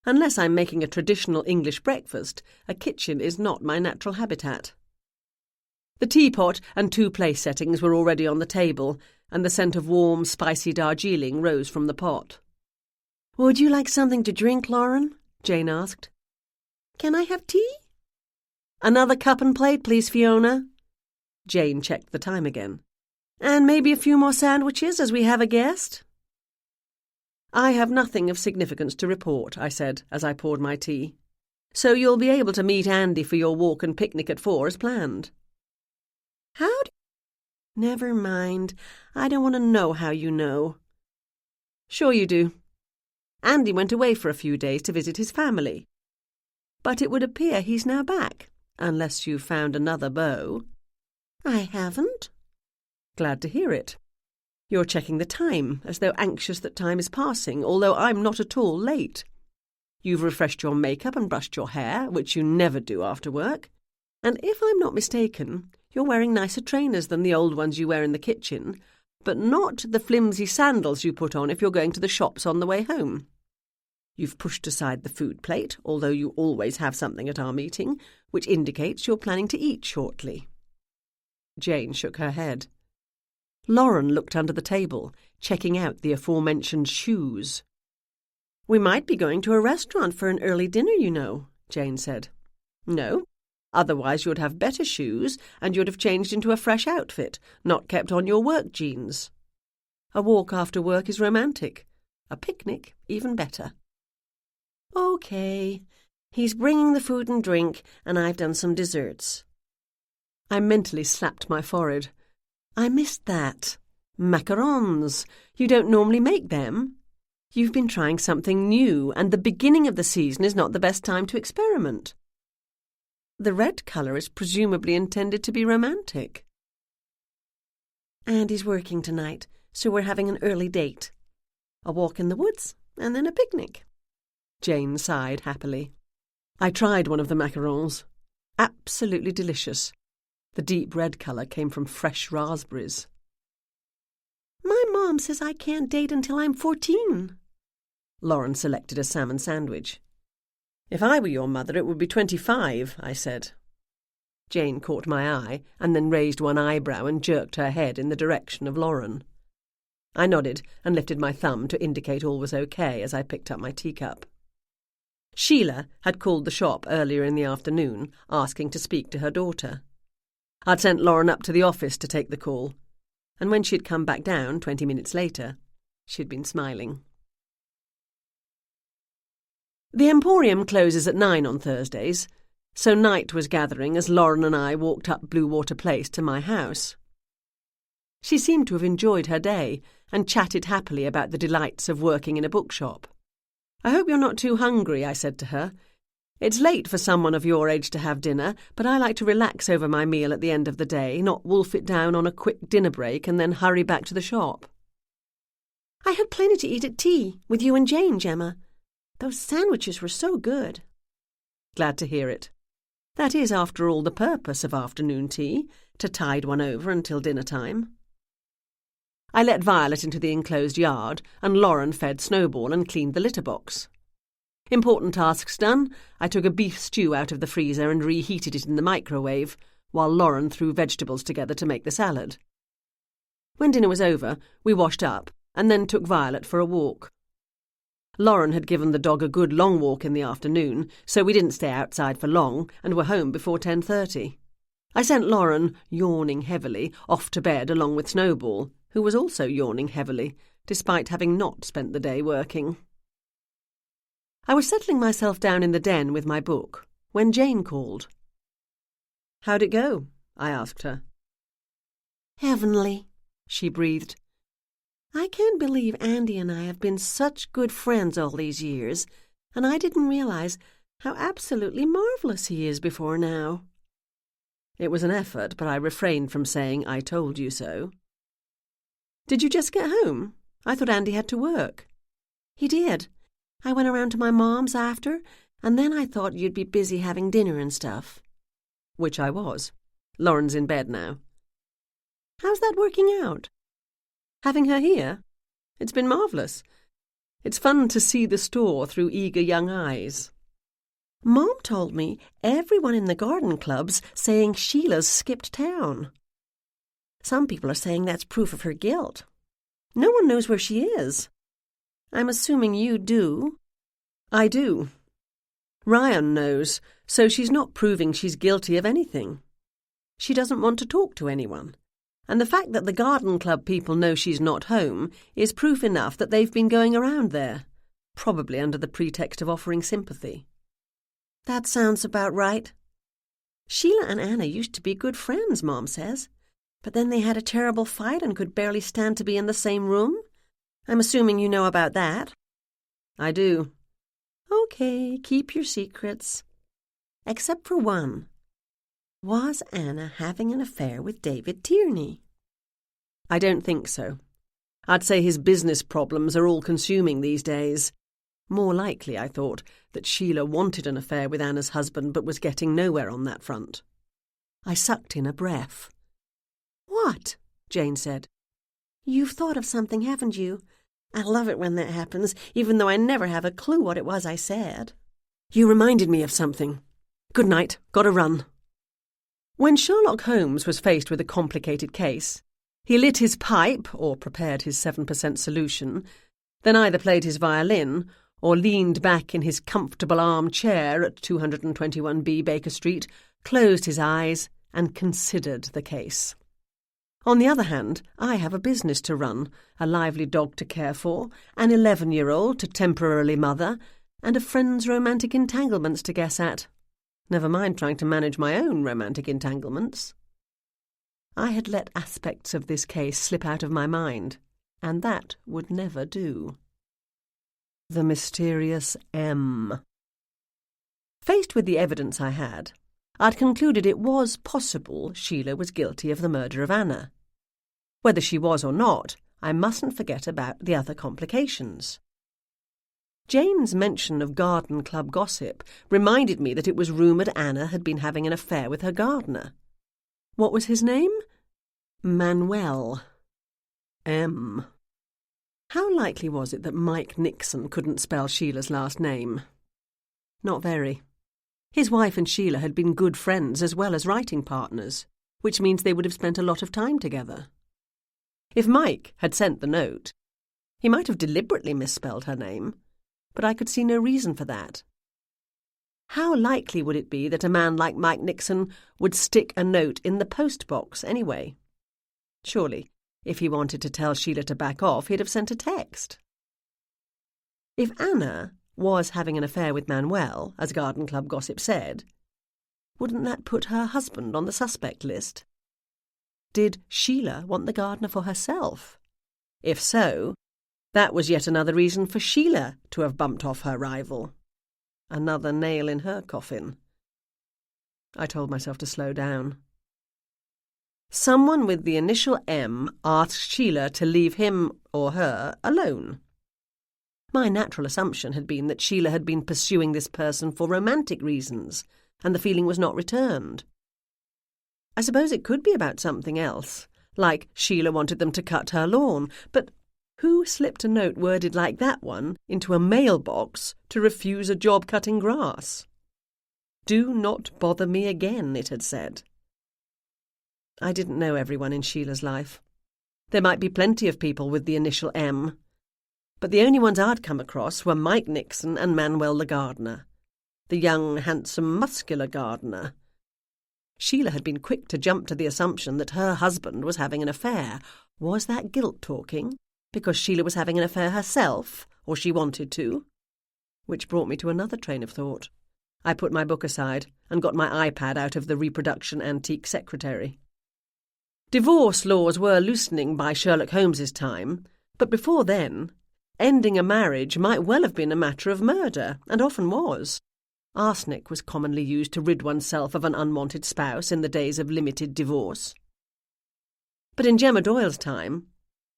Unless I'm making a traditional English breakfast, a kitchen is not my natural habitat. The teapot and 2 place settings were already on the table, and the scent of warm, spicy Darjeeling rose from the pot. "Would you like something to drink, Lauren?" Jane asked. "Can I have tea?" "Another cup and plate, please, Fiona." Jane checked the time again. "And maybe a few more sandwiches, as we have a guest?" "I have nothing of significance to report," I said as I poured my tea. "So you'll be able to meet Andy for your walk and picnic at 4 as planned." "How do—" "Never mind. I don't want to know how you know." "Sure you do. Andy went away for a few days to visit his family. But it would appear he's now back, unless you've found another beau." "I haven't." "Glad to hear it. You're checking the time, as though anxious that time is passing, although I'm not at all late. You've refreshed your makeup and brushed your hair, which you never do after work. And if I'm not mistaken, you're wearing nicer trainers than the old ones you wear in the kitchen, but not the flimsy sandals you put on if you're going to the shops on the way home. You've pushed aside the food plate, although you always have something at our meeting, which indicates you're planning to eat shortly." Jane shook her head. Lauren looked under the table, checking out the aforementioned shoes. "We might be going to a restaurant for an early dinner, you know," Jane said. "No, Otherwise you'd have better shoes and you'd have changed into a fresh outfit, not kept on your work jeans. A walk after work is romantic. A picnic, even better. Okay. He's bringing the food and drink, and I've done some desserts. I mentally slapped my forehead. I missed that. Macarons. You don't normally make them. You've been trying something new, and the beginning of the season is not the best time to experiment. The red colour is presumably intended to be romantic. Andy's working tonight, so we're having an early date. A walk in the woods, and then a picnic. Jane sighed happily. I tried one of the macarons. Absolutely delicious. The deep red colour came from fresh raspberries. My mom says I can't date until I'm 14. Lauren selected a salmon sandwich. If I were your mother, it would be 25, I said. Jane caught my eye and then raised one eyebrow and jerked her head in the direction of Lauren. I nodded and lifted my thumb to indicate all was okay as I picked up my teacup. Sheila had called the shop earlier in the afternoon, asking to speak to her daughter. I'd sent Lauren up to the office to take the call, and when she'd come back down 20 minutes later, she'd been smiling. The Emporium closes at 9 on Thursdays, so night was gathering as Lauren and I walked up Blue Water Place to my house. She seemed to have enjoyed her day and chatted happily about the delights of working in a bookshop. I hope you're not too hungry, I said to her. It's late for someone of your age to have dinner, but I like to relax over my meal at the end of the day, not wolf it down on a quick dinner break and then hurry back to the shop. I had plenty to eat at tea, with you and Jane, Gemma. Those sandwiches were so good. Glad to hear it. That is, after all, the purpose of afternoon tea, to tide one over until dinner time. I let Violet into the enclosed yard, and Lauren fed Snowball and cleaned the litter box. Important tasks done, I took a beef stew out of the freezer and reheated it in the microwave, while Lauren threw vegetables together to make the salad. When dinner was over, we washed up, and then took Violet for a walk. Lauren had given the dog a good long walk in the afternoon, so we didn't stay outside for long, and were home before 10:30. I sent Lauren, yawning heavily, off to bed along with Snowball, who was also yawning heavily, despite having not spent the day working. I was settling myself down in the den with my book, when Jane called. "How'd it go?" I asked her. "Heavenly," she breathed. "I can't believe Andy and I have been such good friends all these years, and I didn't realize how absolutely marvelous he is before now." It was an effort, but I refrained from saying I told you so. "Did you just get home? I thought Andy had to work." "He did. I went around to my mom's after, and then I thought you'd be busy having dinner and stuff." Which I was. Lauren's in bed now. "How's that working out?" "Having her here? It's been marvellous. It's fun to see the store through eager young eyes." "Mom told me everyone in the garden club's saying Sheila's skipped town. Some people are saying that's proof of her guilt. No one knows where she is. I'm assuming you do." "I do. Ryan knows, so she's not proving she's guilty of anything. She doesn't want to talk to anyone, and the fact that the garden club people know she's not home is proof enough that they've been going around there, probably under the pretext of offering sympathy." "That sounds about right. Sheila and Anna used to be good friends, Mom says. But then they had a terrible fight and could barely stand to be in the same room. I'm assuming you know about that." "I do." "Okay, keep your secrets. Except for one. Was Anna having an affair with David Tierney?" "I don't think so. I'd say his business problems are all-consuming these days. More likely, I thought, that Sheila wanted an affair with Anna's husband but was getting nowhere on that front." I sucked in a breath. "What?" Jane said. "You've thought of something, haven't you? I love it when that happens, even though I never have a clue what it was I said." "You reminded me of something. Good night. Gotta run." When Sherlock Holmes was faced with a complicated case, he lit his pipe, or prepared his 7% solution, then either played his violin or leaned back in his comfortable armchair at 221B Baker Street, closed his eyes and considered the case. On the other hand, I have a business to run, a lively dog to care for, an 11-year-old to temporarily mother, and a friend's romantic entanglements to guess at. Never mind trying to manage my own romantic entanglements. I had let aspects of this case slip out of my mind, and that would never do. The mysterious M. Faced with the evidence I had, I'd concluded it was possible Sheila was guilty of the murder of Anna. Whether she was or not, I mustn't forget about the other complications. Jane's mention of garden club gossip reminded me that it was rumoured Anna had been having an affair with her gardener. What was his name? Manuel. M. How likely was it that Mike Nixon couldn't spell Sheila's last name? Not very. His wife and Sheila had been good friends as well as writing partners, which means they would have spent a lot of time together. If Mike had sent the note, he might have deliberately misspelled her name, but I could see no reason for that. How likely would it be that a man like Mike Nixon would stick a note in the post box anyway? Surely, if he wanted to tell Sheila to back off, he'd have sent a text. If Anna was having an affair with Manuel, as garden club gossip said, wouldn't that put her husband on the suspect list? Did Sheila want the gardener for herself? If so, that was yet another reason for Sheila to have bumped off her rival. Another nail in her coffin. I told myself to slow down. Someone with the initial M asked Sheila to leave him or her alone. My natural assumption had been that Sheila had been pursuing this person for romantic reasons, and the feeling was not returned. I suppose it could be about something else, like Sheila wanted them to cut her lawn, but who slipped a note worded like that one into a mailbox to refuse a job cutting grass? Do not bother me again, it had said. I didn't know everyone in Sheila's life. There might be plenty of people with the initial M, but the only ones I'd come across were Mike Nixon and Manuel the gardener, the young, handsome, muscular gardener. Sheila had been quick to jump to the assumption that her husband was having an affair. Was that guilt talking? Because Sheila was having an affair herself, or she wanted to? Which brought me to another train of thought. I put my book aside and got my iPad out of the reproduction antique secretary. Divorce laws were loosening by Sherlock Holmes's time, but before then, ending a marriage might well have been a matter of murder, and often was. Arsenic was commonly used to rid oneself of an unwanted spouse in the days of limited divorce. But in Gemma Doyle's time,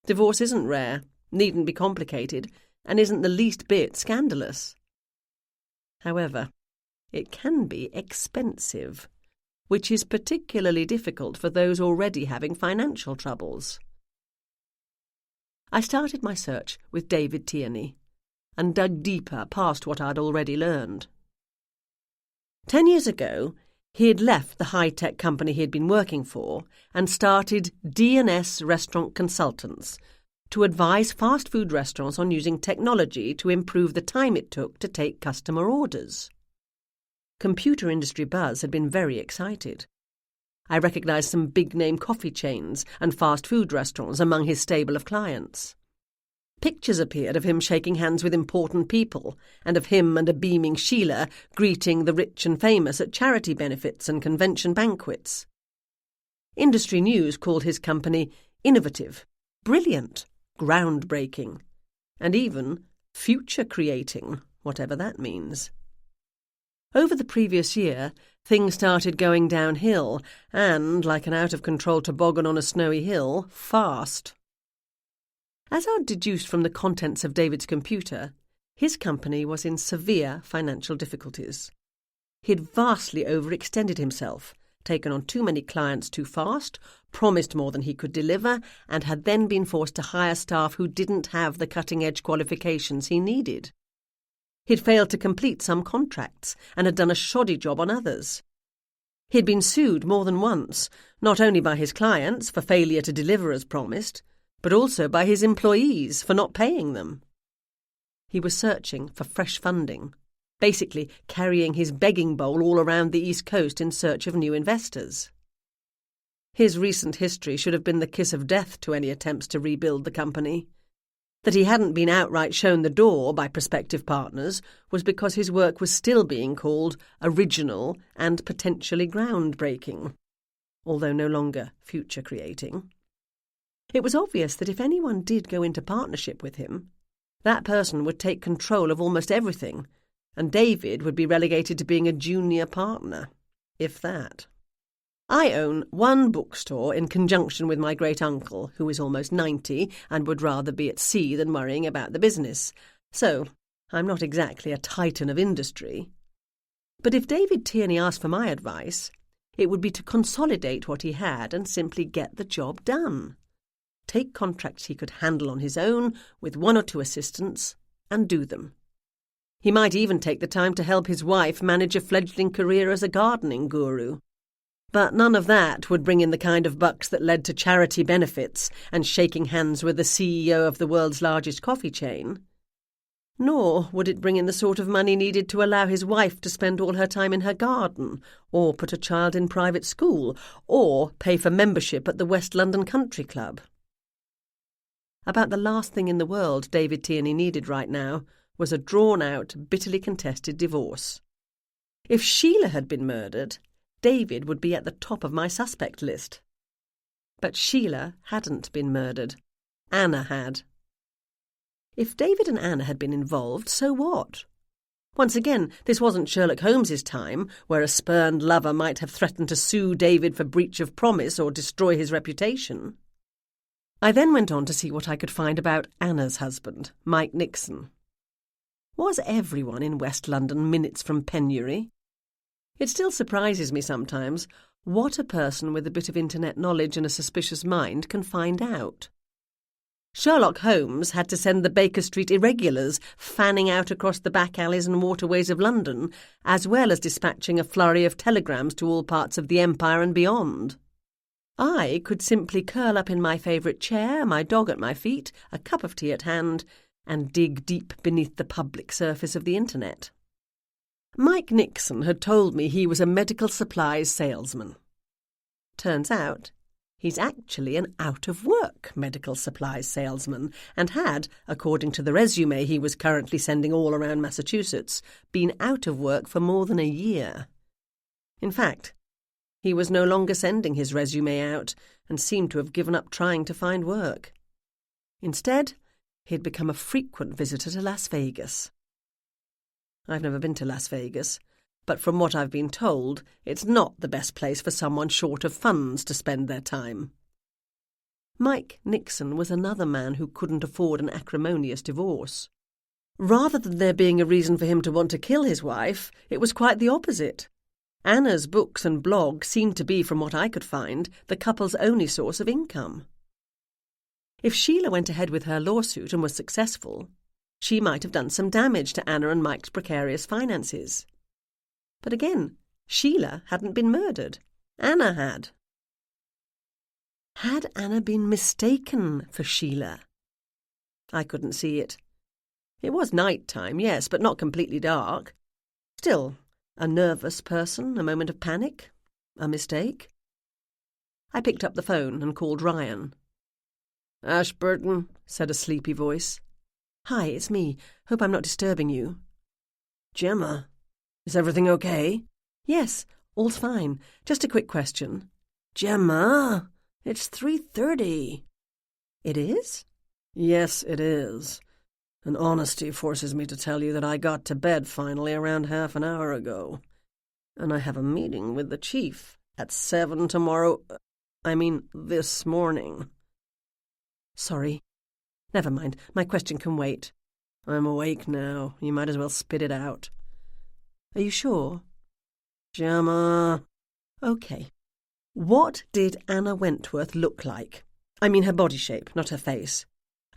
divorce isn't rare, needn't be complicated, and isn't the least bit scandalous. However, it can be expensive, which is particularly difficult for those already having financial troubles. I started my search with David Tierney and dug deeper past what I'd already learned. 10 years ago, he had left the high-tech company he had been working for and started D&S Restaurant Consultants to advise fast food restaurants on using technology to improve the time it took to take customer orders. Computer industry buzz had been very excited. I recognised some big-name coffee chains and fast food restaurants among his stable of clients. Pictures appeared of him shaking hands with important people, and of him and a beaming Sheila greeting the rich and famous at charity benefits and convention banquets. Industry news called his company innovative, brilliant, groundbreaking, and even future-creating, whatever that means. Over the previous year, things started going downhill, and, like an out-of-control toboggan on a snowy hill, fast. As I'd deduced from the contents of David's computer, his company was in severe financial difficulties. He'd vastly overextended himself, taken on too many clients too fast, promised more than he could deliver, and had then been forced to hire staff who didn't have the cutting-edge qualifications he needed. He'd failed to complete some contracts and had done a shoddy job on others. He'd been sued more than once, not only by his clients for failure to deliver as promised, but also by his employees for not paying them. He was searching for fresh funding, basically carrying his begging bowl all around the East Coast in search of new investors. His recent history should have been the kiss of death to any attempts to rebuild the company. That he hadn't been outright shown the door by prospective partners was because his work was still being called original and potentially groundbreaking, although no longer future-creating. It was obvious that if anyone did go into partnership with him, that person would take control of almost everything, and David would be relegated to being a junior partner, if that. I own one bookstore in conjunction with my great-uncle, who is almost 90 and would rather be at sea than worrying about the business, so I'm not exactly a titan of industry. But if David Tierney asked for my advice, it would be to consolidate what he had and simply get the job done. Take contracts he could handle on his own with 1 or 2 assistants and do them. He might even take the time to help his wife manage a fledgling career as a gardening guru. But none of that would bring in the kind of bucks that led to charity benefits and shaking hands with the CEO of the world's largest coffee chain. Nor would it bring in the sort of money needed to allow his wife to spend all her time in her garden, or put a child in private school, or pay for membership at the West London Country Club. About the last thing in the world David Tierney needed right now was a drawn-out, bitterly contested divorce. If Sheila had been murdered, David would be at the top of my suspect list. But Sheila hadn't been murdered. Anna had. If David and Anna had been involved, so what? Once again, this wasn't Sherlock Holmes's time, where a spurned lover might have threatened to sue David for breach of promise or destroy his reputation. I then went on to see what I could find about Anna's husband, Mike Nixon. Was everyone in West London minutes from penury? It still surprises me sometimes what a person with a bit of internet knowledge and a suspicious mind can find out. Sherlock Holmes had to send the Baker Street irregulars fanning out across the back alleys and waterways of London, as well as dispatching a flurry of telegrams to all parts of the Empire and beyond. I could simply curl up in my favourite chair, my dog at my feet, a cup of tea at hand, and dig deep beneath the public surface of the internet. Mike Nixon had told me he was a medical supplies salesman. Turns out he's actually an out-of-work medical supplies salesman and had, according to the resume he was currently sending all around Massachusetts, been out of work for more than a year. In fact, he was no longer sending his resume out and seemed to have given up trying to find work. Instead, he'd become a frequent visitor to Las Vegas. I've never been to Las Vegas, but from what I've been told, it's not the best place for someone short of funds to spend their time. Mike Nixon was another man who couldn't afford an acrimonious divorce. Rather than there being a reason for him to want to kill his wife, it was quite the opposite. Anna's books and blog seemed to be, from what I could find, the couple's only source of income. If Sheila went ahead with her lawsuit and was successful, she might have done some damage to Anna and Mike's precarious finances. But again, Sheila hadn't been murdered. Anna had. Had Anna been mistaken for Sheila? I couldn't see it. It was night time, yes, but not completely dark. Still, a nervous person, a moment of panic, a mistake. I picked up the phone and called Ryan. Ashburton, said a sleepy voice. Hi, it's me. Hope I'm not disturbing you. Gemma, is everything okay? Yes, all's fine. Just a quick question. Gemma, it's 3:30. It is? Yes, it is. And honesty forces me to tell you that I got to bed finally around half an hour ago. And I have a meeting with the chief at 7 tomorrow. This morning. Sorry. Never mind, my question can wait. I'm awake now. You might as well spit it out. Are you sure? Gemma. Okay. What did Anna Wentworth look like? I mean her body shape, not her face.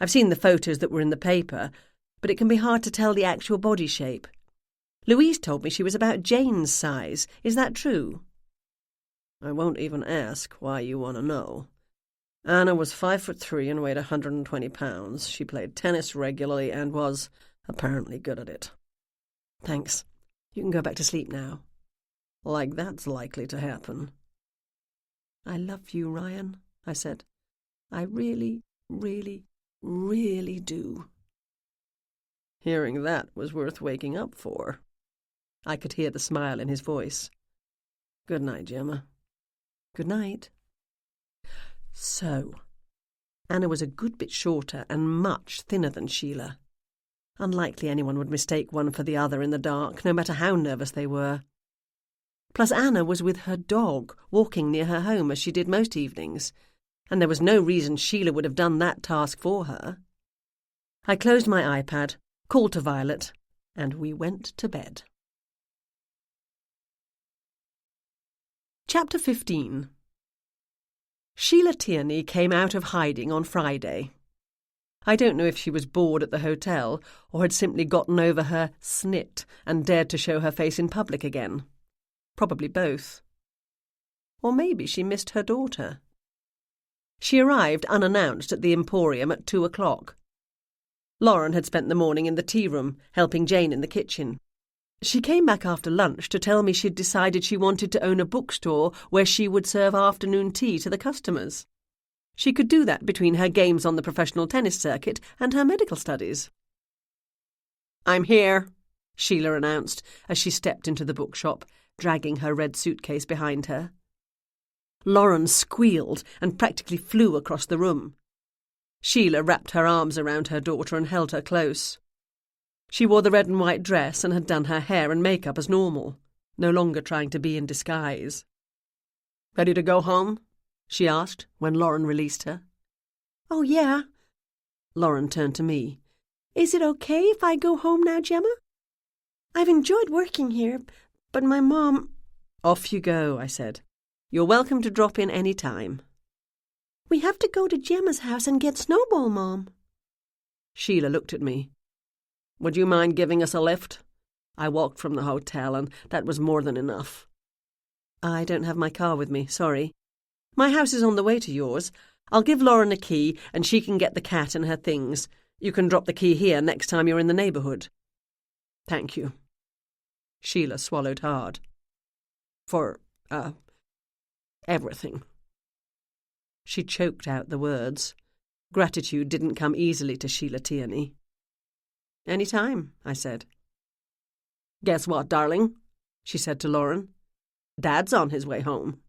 I've seen the photos that were in the paper, but it can be hard to tell the actual body shape. Louise told me she was about Jane's size. Is that true? I won't even ask why you want to know. Anna was 5'3" and weighed 120 pounds. She played tennis regularly and was, Apparently good at it. Thanks. You can go back to sleep now. Like that's likely to happen. I love you, Ryan, I said. I really, really, really do. Hearing that was worth waking up for. I could hear the smile in his voice. Good night, Gemma. Good night. So, Anna was a good bit shorter and much thinner than Sheila. Unlikely anyone would mistake one for the other in the dark, no matter how nervous they were. Plus Anna was with her dog, walking near her home as she did most evenings, and there was no reason Sheila would have done that task for her. I closed my iPad, called to Violet, and we went to bed. Chapter 15. Sheila Tierney came out of hiding on Friday. I don't know if she was bored at the hotel or had simply gotten over her snit and dared to show her face in public again. Probably both. Or maybe she missed her daughter. She arrived unannounced at the Emporium at 2:00. Lauren had spent the morning in the tea room, helping Jane in the kitchen. She came back after lunch to tell me she'd decided she wanted to own a bookstore where she would serve afternoon tea to the customers. She could do that between her games on the professional tennis circuit and her medical studies. "I'm here," Sheila announced as she stepped into the bookshop, dragging her red suitcase behind her. Lauren squealed and practically flew across the room. Sheila wrapped her arms around her daughter and held her close. She wore the red and white dress and had done her hair and makeup as normal, no longer trying to be in disguise. "Ready to go home?" she asked when Lauren released her. "Oh, yeah." Lauren turned to me. "Is it okay if I go home now, Gemma? I've enjoyed working here, but my mom—" "Off you go," I said. "You're welcome to drop in any time." "We have to go to Gemma's house and get Snowball, Mom." Sheila looked at me. "Would you mind giving us a lift? I walked from the hotel, and that was more than enough." "I don't have my car with me, sorry. My house is on the way to yours. I'll give Lauren a key, and she can get the cat and her things. You can drop the key here next time you're in the neighbourhood." "Thank you." Sheila swallowed hard. "For, everything." She choked out the words. Gratitude didn't come easily to Sheila Tierney. "Any time," I said. "Guess what, darling?" she said to Lauren. "Dad's on his way home."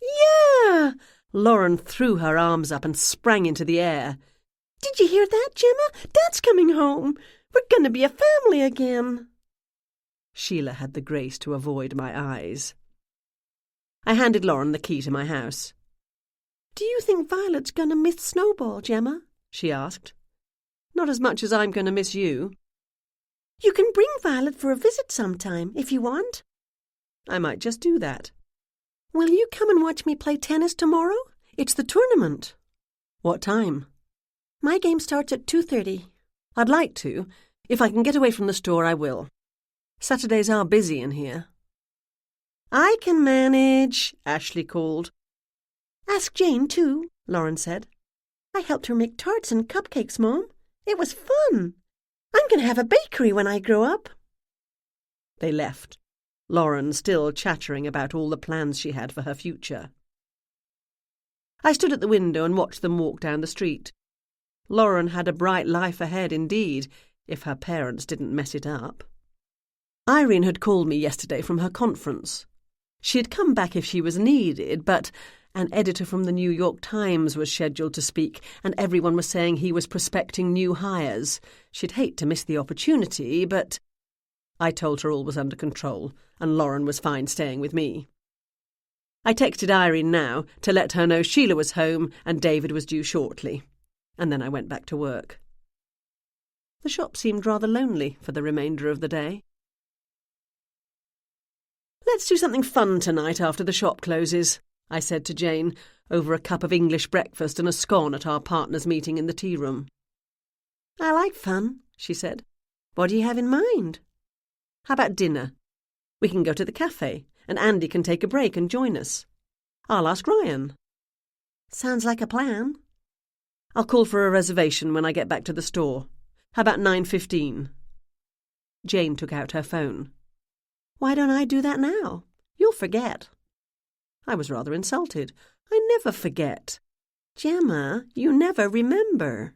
"Yeah!" Lauren threw her arms up and sprang into the air. "Did you hear that, Gemma? Dad's coming home. We're going to be a family again." Sheila had the grace to avoid my eyes. I handed Lauren the key to my house. "Do you think Violet's going to miss Snowball, Gemma?" she asked. "Not as much as I'm going to miss you." "You can bring Violet for a visit sometime, if you want." "I might just do that." "Will you come and watch me play tennis tomorrow? It's the tournament." "What time?" "My game starts at 2:30. "I'd like to. If I can get away from the store, I will. Saturdays are busy in here." "I can manage," Ashley called. "Ask Jane, too," Lauren said. "I helped her make tarts and cupcakes, Mom. It was fun. I'm going to have a bakery when I grow up." They left, Lauren still chattering about all the plans she had for her future. I stood at the window and watched them walk down the street. Lauren had a bright life ahead indeed, if her parents didn't mess it up. Irene had called me yesterday from her conference. She had come back if she was needed, but an editor from the New York Times was scheduled to speak, and everyone was saying he was prospecting new hires. She'd hate to miss the opportunity, but I told her all was under control, and Lauren was fine staying with me. I texted Irene now to let her know Sheila was home and David was due shortly, and then I went back to work. The shop seemed rather lonely for the remainder of the day. "Let's do something fun tonight after the shop closes," I said to Jane, over a cup of English breakfast and a scone at our partners' meeting in the tea room. "I like fun," she said. "What do you have in mind?" "How about dinner? We can go to the cafe, and Andy can take a break and join us. I'll ask Ryan." "Sounds like a plan." "I'll call for a reservation when I get back to the store. How about 9:15? Jane took out her phone. Why don't I do that now? You'll forget. I was rather insulted. I never forget. Gemma, you never remember.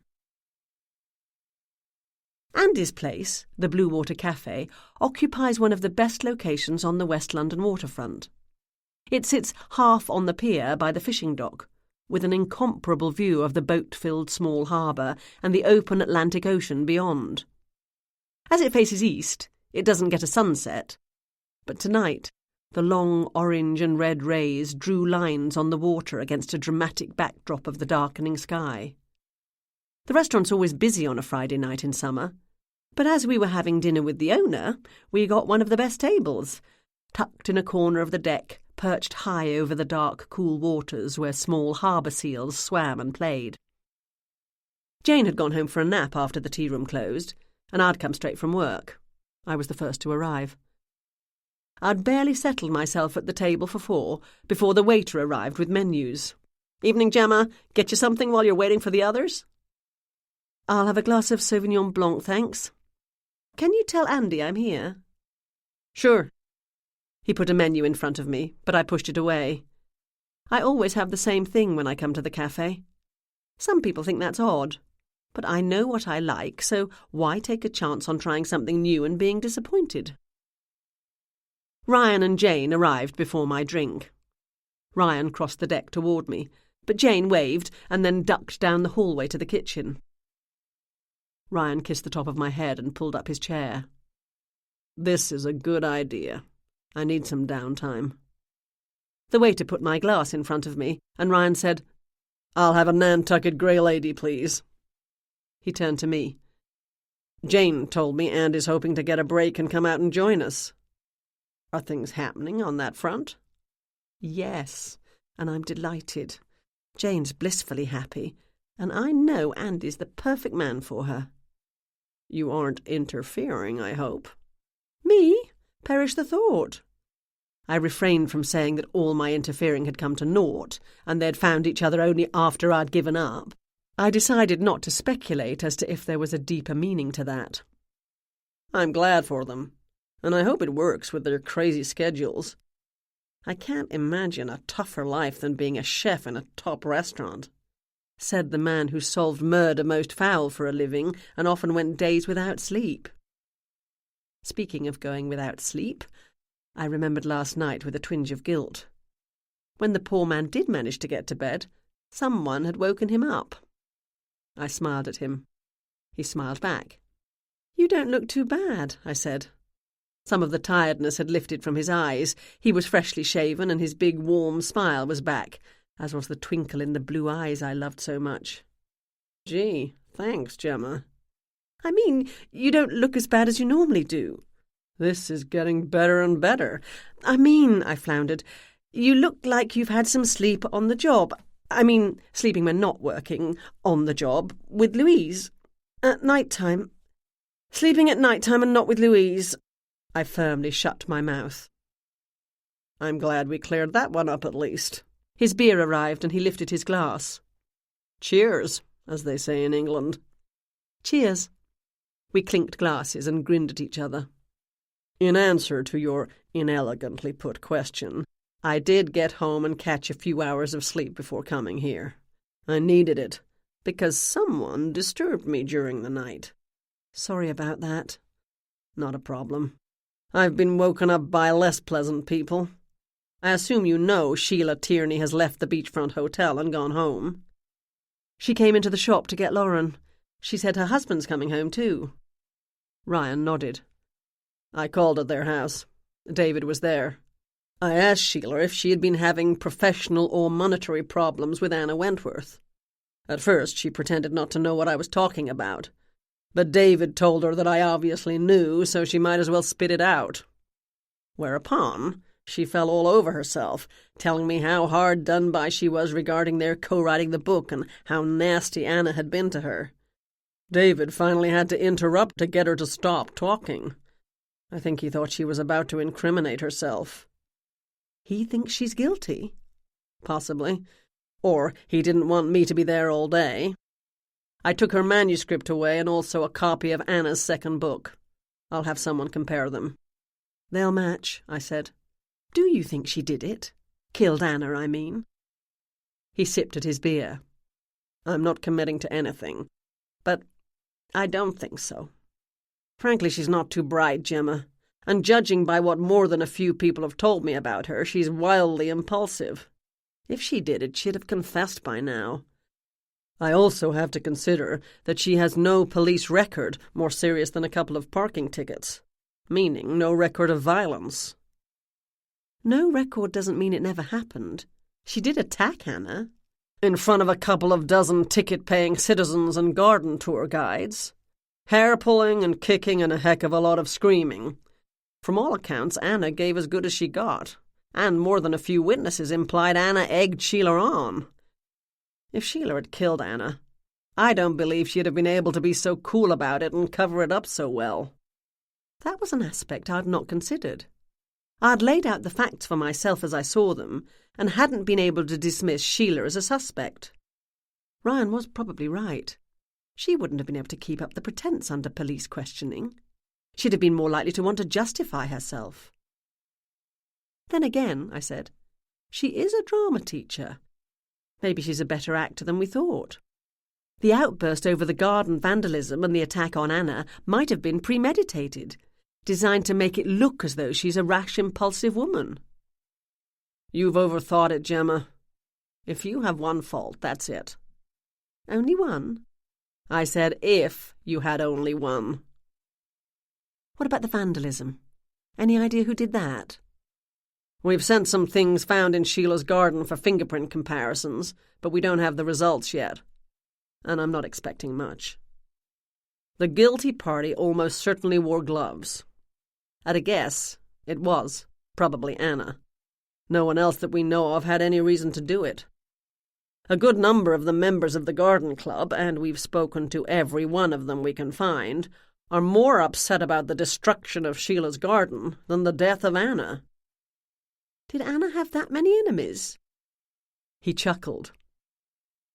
Andy's place, the Blue Water Cafe, occupies one of the best locations on the West London waterfront. It sits half on the pier by the fishing dock, with an incomparable view of the boat-filled small harbour and the open Atlantic Ocean beyond. As it faces east, it doesn't get a sunset, but tonight the long orange and red rays drew lines on the water against a dramatic backdrop of the darkening sky. The restaurant's always busy on a Friday night in summer, but as we were having dinner with the owner, we got one of the best tables, tucked in a corner of the deck, perched high over the dark, cool waters where small harbour seals swam and played. Jane had gone home for a nap after the tea room closed, and I'd come straight from work. I was the first to arrive. I'd barely settled myself at the table for 4 before the waiter arrived with menus. "Evening, Gemma. Get you something while you're waiting for the others?" "I'll have a glass of Sauvignon Blanc, thanks." "Can you tell Andy I'm here?" "Sure." He put a menu in front of me, but I pushed it away. I always have the same thing when I come to the cafe. Some people think that's odd, but I know what I like, so why take a chance on trying something new and being disappointed? Ryan and Jane arrived before my drink. Ryan crossed the deck toward me, but Jane waved and then ducked down the hallway to the kitchen. Ryan kissed the top of my head and pulled up his chair. "This is a good idea. I need some downtime." The waiter put my glass in front of me, and Ryan said, "I'll have a Nantucket Grey Lady, please." He turned to me. "Jane told me Andy's hoping to get a break and come out and join us. Are things happening on that front?" "Yes, and I'm delighted. Jane's blissfully happy, and I know Andy's the perfect man for her." "You aren't interfering, I hope." "Me? Perish the thought." I refrained from saying that all my interfering had come to naught, and they'd found each other only after I'd given up. I decided not to speculate as to if there was a deeper meaning to that. "I'm glad for them, and I hope it works with their crazy schedules. I can't imagine a tougher life than being a chef in a top restaurant," said the man who solved murder most foul for a living and often went days without sleep. Speaking of going without sleep, I remembered last night with a twinge of guilt. When the poor man did manage to get to bed, someone had woken him up. I smiled at him. He smiled back. "You don't look too bad," I said. Some of the tiredness had lifted from his eyes. He was freshly shaven, and his big, warm smile was back, as was the twinkle in the blue eyes I loved so much. "Gee, thanks, Gemma." "I mean, you don't look as bad as you normally do." "This is getting better and better." I floundered, "you look like you've had some sleep on the job. Sleeping when not working, on the job, with Louise. At night time. Sleeping at night time and not with Louise." I firmly shut my mouth. "I'm glad we cleared that one up at least." His beer arrived and he lifted his glass. "Cheers, as they say in England." "Cheers." We clinked glasses and grinned at each other. "In answer to your inelegantly put question, I did get home and catch a few hours of sleep before coming here. I needed it, because someone disturbed me during the night." "Sorry about that." "Not a problem. I've been woken up by less pleasant people. I assume you know Sheila Tierney has left the beachfront hotel and gone home." "She came into the shop to get Lauren. She said her husband's coming home too." Ryan nodded. "I called at their house. David was there. I asked Sheila if she had been having professional or monetary problems with Anna Wentworth. At first she pretended not to know what I was talking about, but David told her that I obviously knew, so she might as well spit it out. Whereupon she fell all over herself, telling me how hard done by she was regarding their co-writing the book and how nasty Anna had been to her. David finally had to interrupt to get her to stop talking. I think he thought she was about to incriminate herself." "He thinks she's guilty?" "Possibly. Or he didn't want me to be there all day." I took her manuscript away and also a copy of Anna's second book. I'll have someone compare them." "They'll match," I said. "Do you think she did it? Killed Anna, I mean." He sipped at his beer. "I'm not committing to anything, but I don't think so. Frankly, she's not too bright, Gemma, and judging by what more than a few people have told me about her, she's wildly impulsive. If she did it, she'd have confessed by now. I also have to consider that she has no police record more serious than a couple of parking tickets, meaning no record of violence." "No record doesn't mean it never happened. She did attack Anna." "In front of a couple of dozen ticket-paying citizens and garden tour guides. Hair-pulling and kicking and a heck of a lot of screaming. From all accounts, Anna gave as good as she got, and more than a few witnesses implied Anna egged Sheila on. If Sheila had killed Anna, I don't believe she'd have been able to be so cool about it and cover it up so well." That was an aspect I'd not considered. I'd laid out the facts for myself as I saw them, and hadn't been able to dismiss Sheila as a suspect. Ryan was probably right. She wouldn't have been able to keep up the pretense under police questioning. She'd have been more likely to want to justify herself. "Then again," I said, "she is a drama teacher. Maybe she's a better actor than we thought. The outburst over the garden vandalism and the attack on Anna might have been premeditated, designed to make it look as though she's a rash, impulsive woman." "You've overthought it, Gemma. If you have one fault, that's it." "Only one?" I said if you had only one. "What about the vandalism? Any idea who did that?" "We've sent some things found in Sheila's garden for fingerprint comparisons, but we don't have the results yet. And I'm not expecting much. The guilty party almost certainly wore gloves. At a guess, it was probably Anna. No one else that we know of had any reason to do it. A good number of the members of the garden club, and we've spoken to every one of them we can find, are more upset about the destruction of Sheila's garden than the death of Anna." "Did Anna have that many enemies?" He chuckled.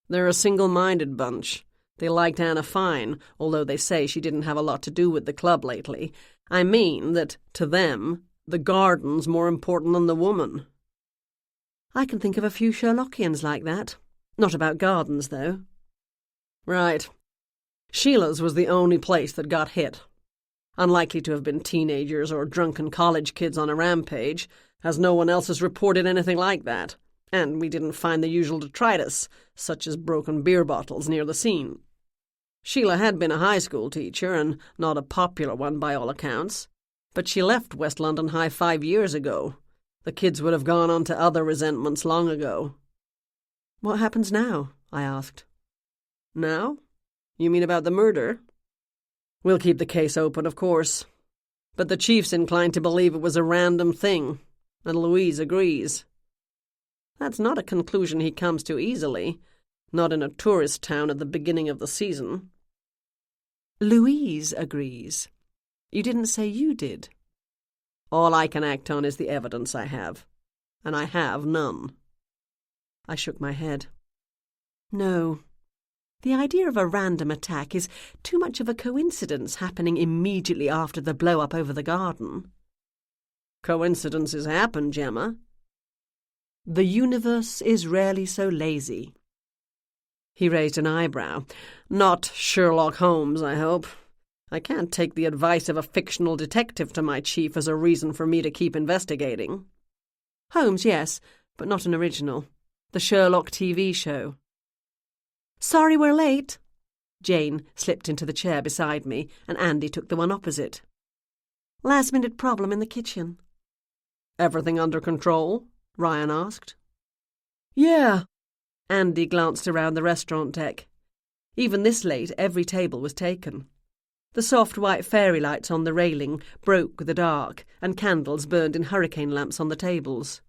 "They're a single-minded bunch. They liked Anna fine, although they say she didn't have a lot to do with the club lately. I mean that, to them, the garden's more important than the woman." "I can think of a few Sherlockians like that. Not about gardens, though." "Right. Sheila's was the only place that got hit. Unlikely to have been teenagers or drunken college kids on a rampage, as no one else has reported anything like that, and we didn't find the usual detritus, such as broken beer bottles, near the scene. Sheila had been a high school teacher, and not a popular one by all accounts, but she left West London High 5 years ago. The kids would have gone on to other resentments long ago." "What happens now?" I asked. "Now? You mean about the murder? We'll keep the case open, of course. But the chief's inclined to believe it was a random thing, and Louise agrees. That's not a conclusion he comes to easily, not in a tourist town at the beginning of the season." "Louise agrees. You didn't say you did." "All I can act on is the evidence I have, and I have none." I shook my head. "No. The idea of a random attack is too much of a coincidence happening immediately after the blow-up over the garden." "Coincidences happen, Gemma." "The universe is rarely so lazy." He raised an eyebrow. "Not Sherlock Holmes, I hope. I can't take the advice of a fictional detective to my chief as a reason for me to keep investigating." "Holmes, yes, but not an original. The Sherlock TV show." "Sorry we're late." Jane slipped into the chair beside me, and Andy took the one opposite. "Last-minute problem in the kitchen." "Everything under control?" Ryan asked. "Yeah." Andy glanced around the restaurant deck. Even this late, every table was taken. The soft white fairy lights on the railing broke the dark, and candles burned in hurricane lamps on the tables.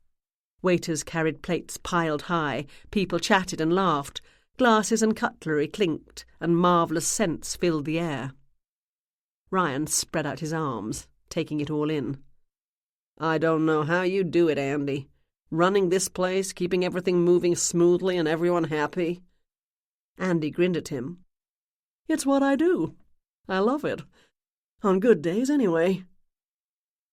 Waiters carried plates piled high, people chatted and laughed, glasses and cutlery clinked, and marvellous scents filled the air. Ryan spread out his arms, taking it all in. "I don't know how you do it, Andy. Running this place, keeping everything moving smoothly and everyone happy." Andy grinned at him. It's what I do. I love it. On good days, anyway.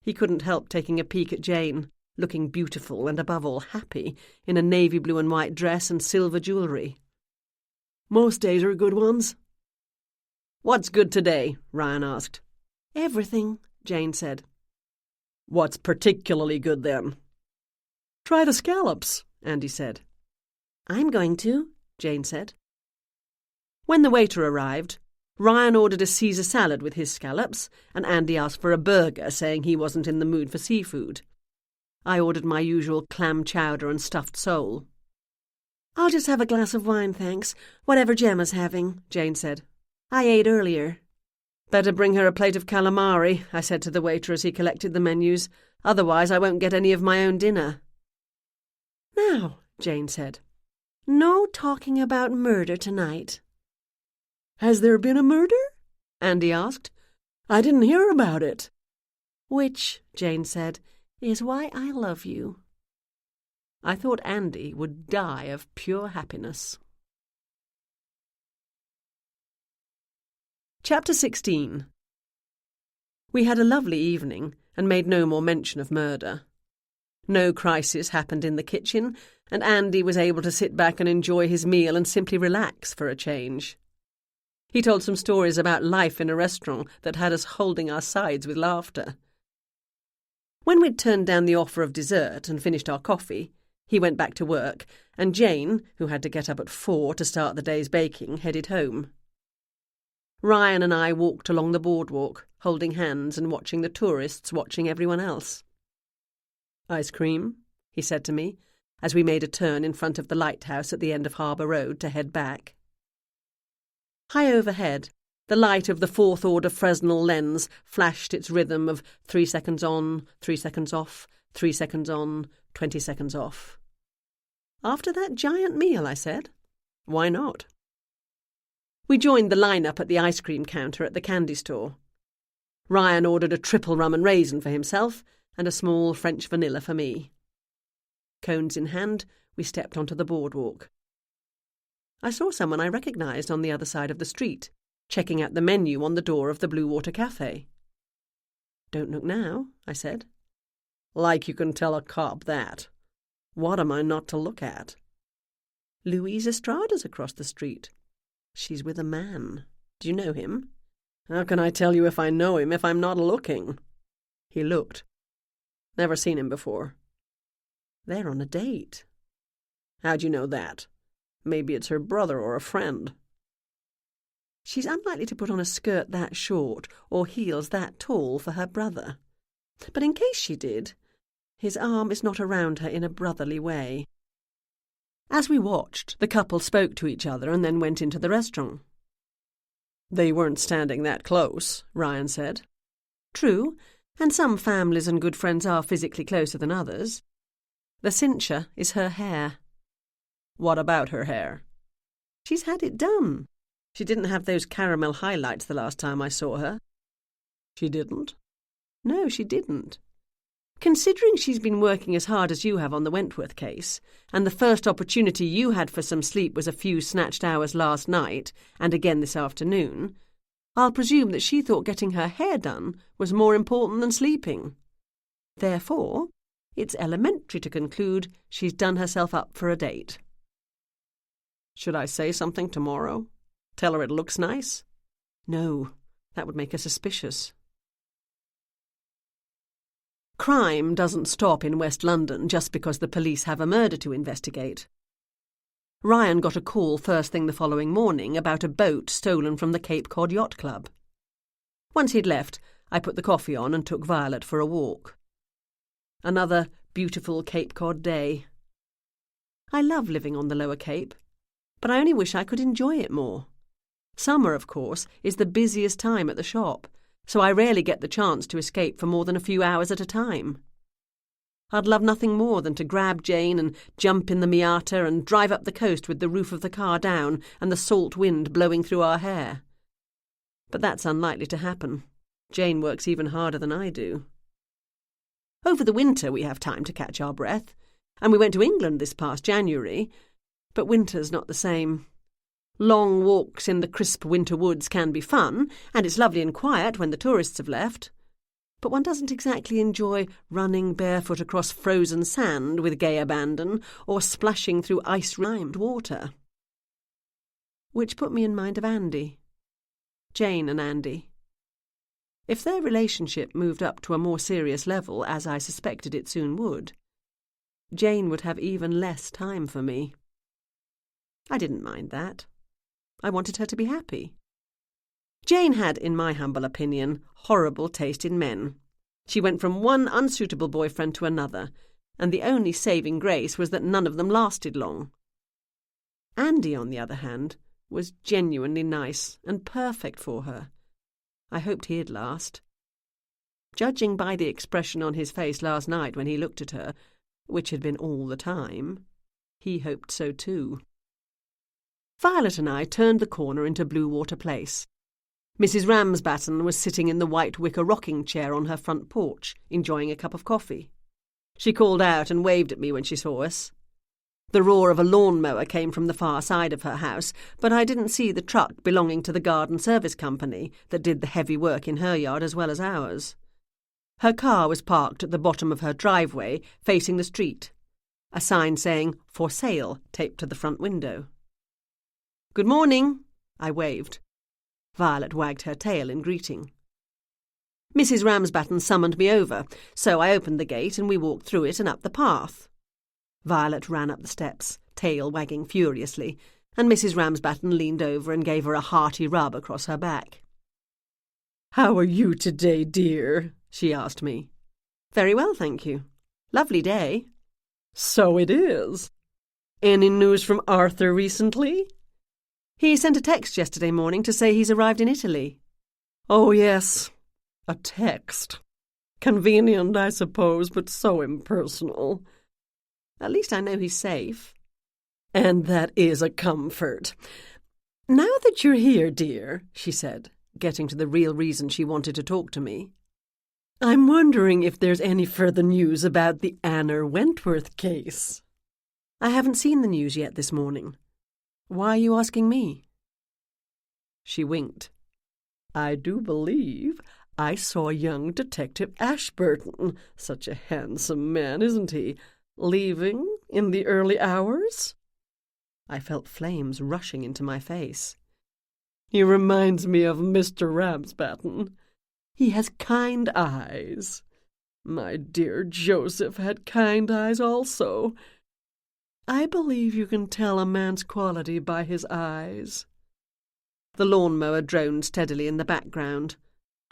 He couldn't help taking a peek at Jane, looking beautiful and, above all, happy, in a navy blue and white dress and silver jewellery. Most days are good ones. What's good today? Ryan asked. Everything, Jane said. What's particularly good, then? Try the scallops, Andy said. I'm going to, Jane said. When the waiter arrived, Ryan ordered a Caesar salad with his scallops, and Andy asked for a burger, saying he wasn't in the mood for seafood. I ordered my usual clam chowder and stuffed sole. I'll just have a glass of wine, thanks, whatever Gemma's having, Jane said. I ate earlier. Better bring her a plate of calamari, I said to the waiter as he collected the menus. Otherwise I won't get any of my own dinner. Now, Jane said, no talking about murder tonight. Has there been a murder? Andy asked. I didn't hear about it. Which, Jane said, is why I love you. I thought Andy would die of pure happiness. Chapter 16. We had a lovely evening and made no more mention of murder. No crisis happened in the kitchen, and Andy was able to sit back and enjoy his meal and simply relax for a change. He told some stories about life in a restaurant that had us holding our sides with laughter. When we'd turned down the offer of dessert and finished our coffee, he went back to work, and Jane, who had to get up at 4 to start the day's baking, headed home. Ryan and I walked along the boardwalk, holding hands and watching the tourists watching everyone else. "Ice cream?" he said to me, as we made a turn in front of the lighthouse at the end of Harbour Road to head back. High overhead, the light of the fourth-order Fresnel lens flashed its rhythm of 3 seconds on, 3 seconds off, 3 seconds on, 20 seconds off. "After that giant meal," I said. "Why not?" We joined the line-up at the ice cream counter at the candy store. Ryan ordered a triple rum and raisin for himself and a small French vanilla for me. Cones in hand, we stepped onto the boardwalk. I saw someone I recognised on the other side of the street, checking out the menu on the door of the Blue Water Cafe. "Don't look now," I said. "Like you can tell a cop that. What am I not to look at?" "Louise Estrada's across the street. She's with a man. Do you know him?" "How can I tell you if I know him if I'm not looking?" He looked. "Never seen him before." "They're on a date." "How'd you know that? Maybe it's her brother or a friend." "She's unlikely to put on a skirt that short or heels that tall for her brother. But in case she did, his arm is not around her in a brotherly way." As we watched, the couple spoke to each other and then went into the restaurant. "They weren't standing that close," Ryan said. "True, and some families and good friends are physically closer than others. The cincher is her hair." "What about her hair?" "She's had it done. She didn't have those caramel highlights the last time I saw her." "She didn't?" "No, she didn't. Considering she's been working as hard as you have on the Wentworth case, and the first opportunity you had for some sleep was a few snatched hours last night, and again this afternoon, I'll presume that she thought getting her hair done was more important than sleeping. Therefore, it's elementary to conclude she's done herself up for a date." "Should I say something tomorrow? Tell her it looks nice?" "No, that would make her suspicious." Crime doesn't stop in West London just because the police have a murder to investigate. Ryan got a call first thing the following morning about a boat stolen from the Cape Cod Yacht Club. Once he'd left, I put the coffee on and took Violet for a walk. Another beautiful Cape Cod day. I love living on the Lower Cape, but I only wish I could enjoy it more. Summer, of course, is the busiest time at the shop, so I rarely get the chance to escape for more than a few hours at a time. I'd love nothing more than to grab Jane and jump in the Miata and drive up the coast with the roof of the car down and the salt wind blowing through our hair. But that's unlikely to happen. Jane works even harder than I do. Over the winter we have time to catch our breath, and we went to England this past January, but winter's not the same. Long walks in the crisp winter woods can be fun, and it's lovely and quiet when the tourists have left. But one doesn't exactly enjoy running barefoot across frozen sand with gay abandon or splashing through ice-rimed water. Which put me in mind of Andy. Jane and Andy. If their relationship moved up to a more serious level, as I suspected it soon would, Jane would have even less time for me. I didn't mind that. I wanted her to be happy. Jane had, in my humble opinion, horrible taste in men. She went from one unsuitable boyfriend to another, and the only saving grace was that none of them lasted long. Andy, on the other hand, was genuinely nice and perfect for her. I hoped he'd last. Judging by the expression on his face last night when he looked at her, which had been all the time, he hoped so too. Violet and I turned the corner into Bluewater Place. Mrs. Ramsbatten was sitting in the white wicker rocking chair on her front porch, enjoying a cup of coffee. She called out and waved at me when she saw us. The roar of a lawnmower came from the far side of her house, but I didn't see the truck belonging to the garden service company that did the heavy work in her yard as well as ours. Her car was parked at the bottom of her driveway, facing the street, a sign saying "For Sale" taped to the front window. "Good morning," I waved. Violet wagged her tail in greeting. Mrs. Ramsbatten summoned me over, so I opened the gate and we walked through it and up the path. Violet ran up the steps, tail wagging furiously, and Mrs. Ramsbatten leaned over and gave her a hearty rub across her back. "How are you today, dear?" she asked me. "Very well, thank you. Lovely day." "So it is. Any news from Arthur recently?" "He sent a text yesterday morning to say he's arrived in Italy." "Oh, yes. A text. Convenient, I suppose, but so impersonal." "At least I know he's safe." "And that is a comfort. Now that you're here, dear," she said, getting to the real reason she wanted to talk to me, "I'm wondering if there's any further news about the Anna Wentworth case." "I haven't seen the news yet this morning. Why are you asking me?" She winked. "I do believe I saw young Detective Ashburton, such a handsome man, isn't he, leaving in the early hours?" I felt flames rushing into my face. "He reminds me of Mr. Ramsbatten. He has kind eyes. My dear Joseph had kind eyes also. I believe you can tell a man's quality by his eyes." The lawnmower droned steadily in the background.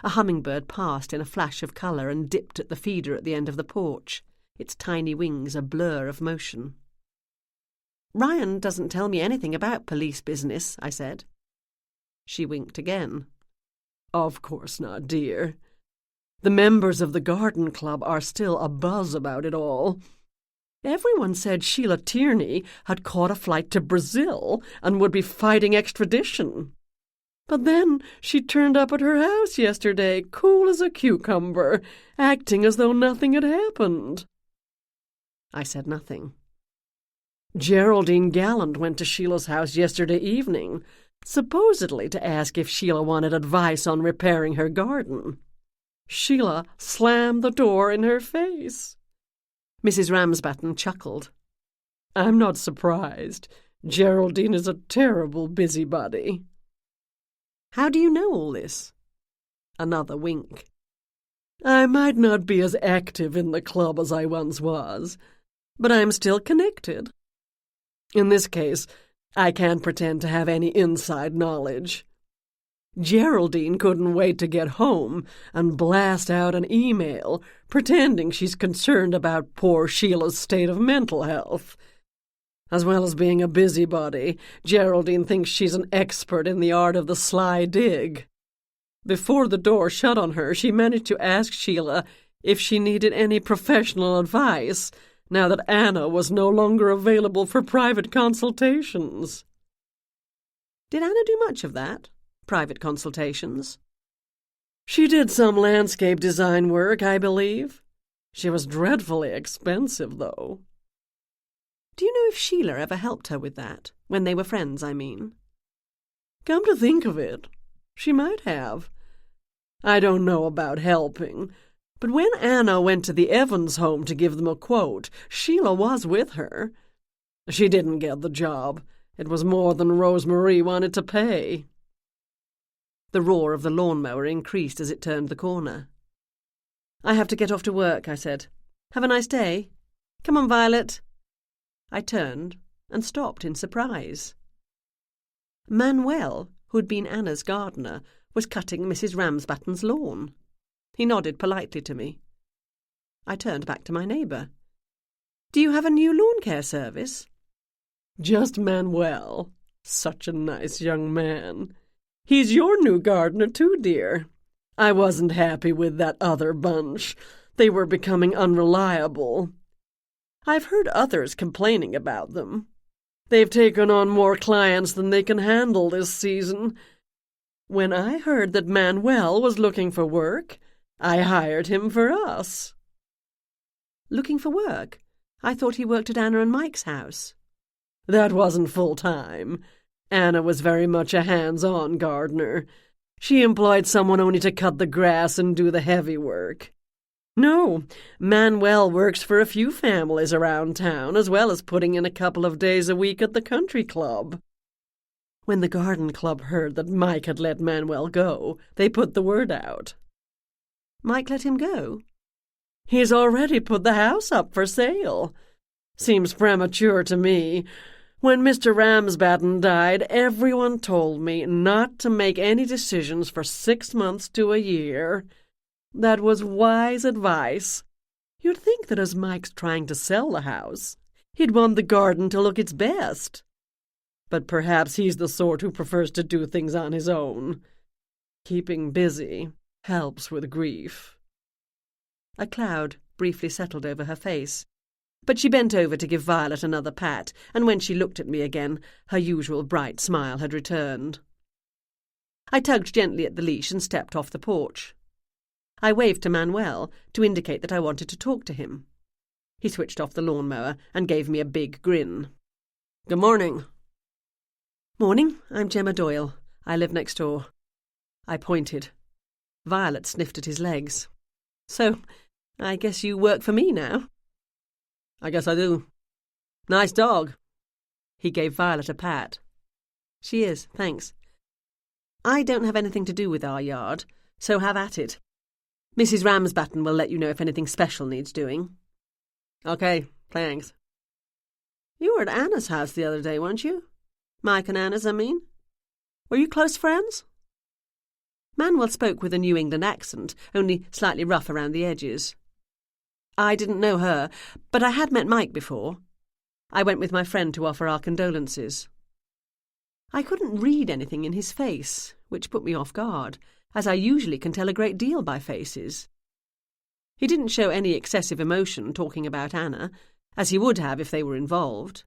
A hummingbird passed in a flash of colour and dipped at the feeder at the end of the porch, its tiny wings a blur of motion. "Ryan doesn't tell me anything about police business," I said. She winked again. "Of course not, dear. The members of the garden club are still abuzz about it all. Everyone said Sheila Tierney had caught a flight to Brazil and would be fighting extradition. But then she turned up at her house yesterday, cool as a cucumber, acting as though nothing had happened." I said nothing. "Geraldine Gallant went to Sheila's house yesterday evening, supposedly to ask if Sheila wanted advice on repairing her garden. Sheila slammed the door in her face." Mrs. Ramsbatten chuckled. "I'm not surprised. Geraldine is a terrible busybody." "How do you know all this?" Another wink. "I might not be as active in the club as I once was, but I'm still connected. In this case, I can't pretend to have any inside knowledge. Geraldine couldn't wait to get home and blast out an email pretending she's concerned about poor Sheila's state of mental health. As well as being a busybody, Geraldine thinks she's an expert in the art of the sly dig. Before the door shut on her, she managed to ask Sheila if she needed any professional advice now that Anna was no longer available for private consultations." "Did Anna do much of that? Private consultations?" "She did some landscape design work, I believe. She was dreadfully expensive, though." "Do you know if Sheila ever helped her with that? When they were friends, I mean." Come to think of it, she might have. I don't know about helping, but when Anna went to the Evans home to give them a quote, Sheila was with her. She didn't get the job. It was more than Rosemarie wanted to pay. The roar of the lawnmower increased as it turned the corner. I have to get off to work, I said. Have a nice day. Come on, Violet. I turned and stopped in surprise. Manuel, who'd been Anna's gardener, was cutting Mrs. Ramsbatten's lawn. He nodded politely to me. I turned back to my neighbour. Do you have a new lawn care service? Just Manuel. Such a nice young man. He's your new gardener too, dear. I wasn't happy with that other bunch. They were becoming unreliable. I've heard others complaining about them. They've taken on more clients than they can handle this season. When I heard that Manuel was looking for work, I hired him for us. Looking for work? I thought he worked at Anna and Mike's house. That wasn't full-time. Anna was very much a hands-on gardener. She employed someone only to cut the grass and do the heavy work. No, Manuel works for a few families around town, as well as putting in a couple of days a week at the country club. When the garden club heard that Mike had let Manuel go, they put the word out. Mike let him go? He's already put the house up for sale. Seems premature to me. When Mr. Ramsbatten died, everyone told me not to make any decisions for 6 months to a year. That was wise advice. You'd think that as Mike's trying to sell the house, he'd want the garden to look its best. But perhaps he's the sort who prefers to do things on his own. Keeping busy helps with grief. A cloud briefly settled over her face, but she bent over to give Violet another pat, and when she looked at me again, her usual bright smile had returned. I tugged gently at the leash and stepped off the porch. I waved to Manuel to indicate that I wanted to talk to him. He switched off the lawnmower and gave me a big grin. Good morning. Morning, I'm Gemma Doyle. I live next door. I pointed. Violet sniffed at his legs. So, I guess you work for me now? I guess I do. Nice dog. He gave Violet a pat. She is, thanks. I don't have anything to do with our yard, so have at it. Mrs. Ramsbatten will let you know if anything special needs doing. Okay, thanks. You were at Anna's house the other day, weren't you? Mike and Anna's, I mean. Were you close friends? Manuel spoke with a New England accent, only slightly rough around the edges. I didn't know her, but I had met Mike before. I went with my friend to offer our condolences. I couldn't read anything in his face, which put me off guard, as I usually can tell a great deal by faces. He didn't show any excessive emotion talking about Anna, as he would have if they were involved.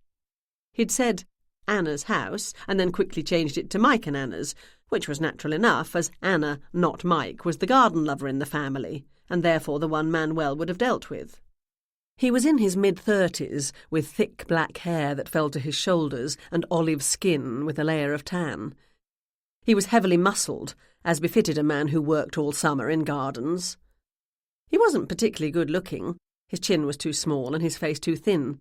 He'd said Anna's house, and then quickly changed it to Mike and Anna's, which was natural enough, as Anna, not Mike, was the garden lover in the family, and therefore the one Manuel would have dealt with. He was in his mid-30s, with thick black hair that fell to his shoulders and olive skin with a layer of tan. He was heavily muscled, as befitted a man who worked all summer in gardens. He wasn't particularly good-looking. His chin was too small and his face too thin,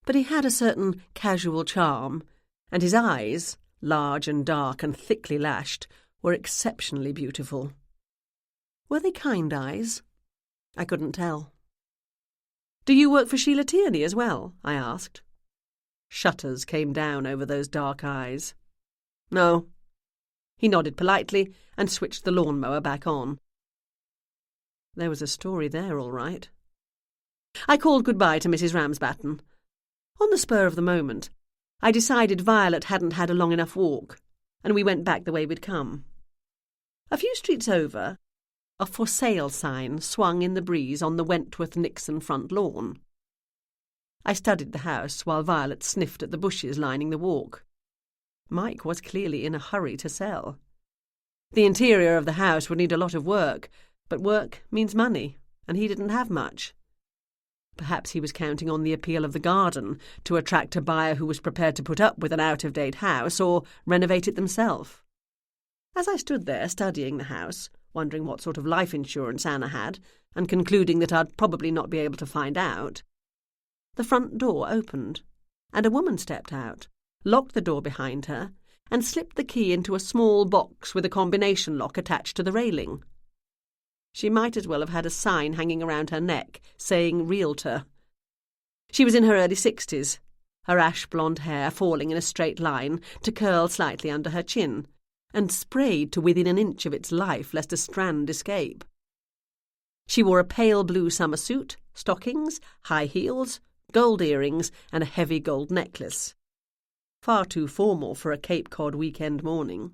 but he had a certain casual charm, and his eyes, large and dark and thickly lashed, were exceptionally beautiful. Were they kind eyes? I couldn't tell. Do you work for Sheila Tierney as well? I asked. Shutters came down over those dark eyes. No. He nodded politely and switched the lawnmower back on. There was a story there, all right. I called goodbye to Mrs. Ramsbatten. On the spur of the moment, I decided Violet hadn't had a long enough walk, and we went back the way we'd come. A few streets over, a for sale sign swung in the breeze on the Wentworth-Nixon front lawn. I studied the house while Violet sniffed at the bushes lining the walk. Mike was clearly in a hurry to sell. The interior of the house would need a lot of work, but work means money, and he didn't have much. Perhaps he was counting on the appeal of the garden to attract a buyer who was prepared to put up with an out-of-date house or renovate it themselves. As I stood there studying the house, wondering what sort of life insurance Anna had, and concluding that I'd probably not be able to find out, the front door opened, and a woman stepped out, locked the door behind her, and slipped the key into a small box with a combination lock attached to the railing. She might as well have had a sign hanging around her neck saying Realtor. She was in her early 60s, her ash-blonde hair falling in a straight line to curl slightly under her chin, and sprayed to within an inch of its life lest a strand escape. She wore a pale blue summer suit, stockings, high heels, gold earrings, and a heavy gold necklace. Far too formal for a Cape Cod weekend morning.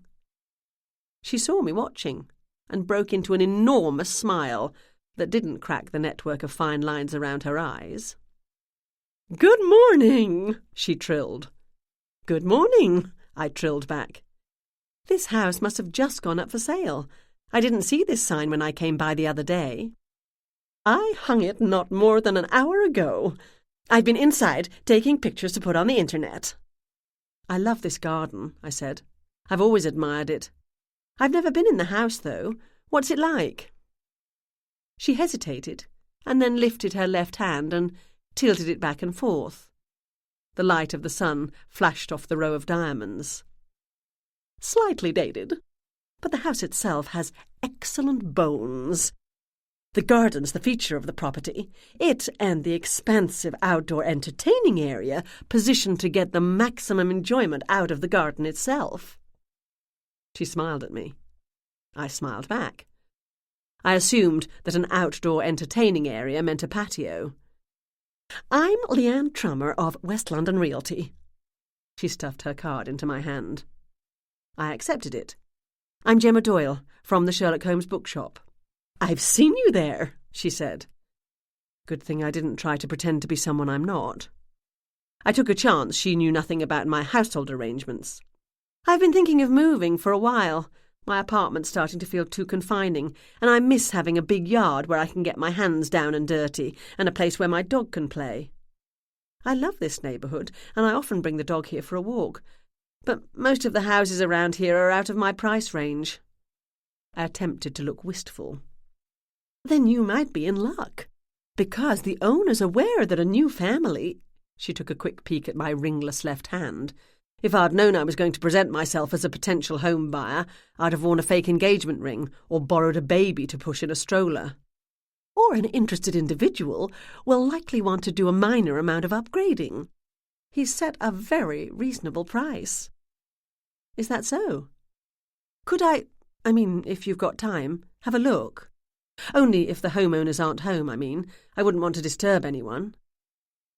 She saw me watching, and broke into an enormous smile that didn't crack the network of fine lines around her eyes. "Good morning," she trilled. "Good morning," I trilled back. "This house must have just gone up for sale. I didn't see this sign when I came by the other day." "I hung it not more than an hour ago. I've been inside taking pictures to put on the internet." "I love this garden," I said. "I've always admired it. I've never been in the house, though. What's it like?" She hesitated, and then lifted her left hand and tilted it back and forth. The light of the sun flashed off the row of diamonds. "Slightly dated, but the house itself has excellent bones. The garden's the feature of the property. It and the expansive outdoor entertaining area positioned to get the maximum enjoyment out of the garden itself." She smiled at me. I smiled back. I assumed that an outdoor entertaining area meant a patio. "I'm Leanne Trummer of West London Realty." She stuffed her card into my hand. I accepted it. "I'm Gemma Doyle, from the Sherlock Holmes bookshop." "I've seen you there," she said. Good thing I didn't try to pretend to be someone I'm not. I took a chance she knew nothing about my household arrangements. "I've been thinking of moving for a while. My apartment's starting to feel too confining, and I miss having a big yard where I can get my hands down and dirty, and a place where my dog can play. I love this neighbourhood, and I often bring the dog here for a walk, but most of the houses around here are out of my price range." I attempted to look wistful. "Then you might be in luck, because the owner's aware that a new family—" She took a quick peek at my ringless left hand. "If I'd known I was going to present myself as a potential home buyer, I'd have worn a fake engagement ring or borrowed a baby to push in a stroller. Or an interested individual will likely want to do a minor amount of upgrading. He's set a very reasonable price." "Is that so? Could I mean, if you've got time, have a look? Only if the homeowners aren't home, I mean. I wouldn't want to disturb anyone."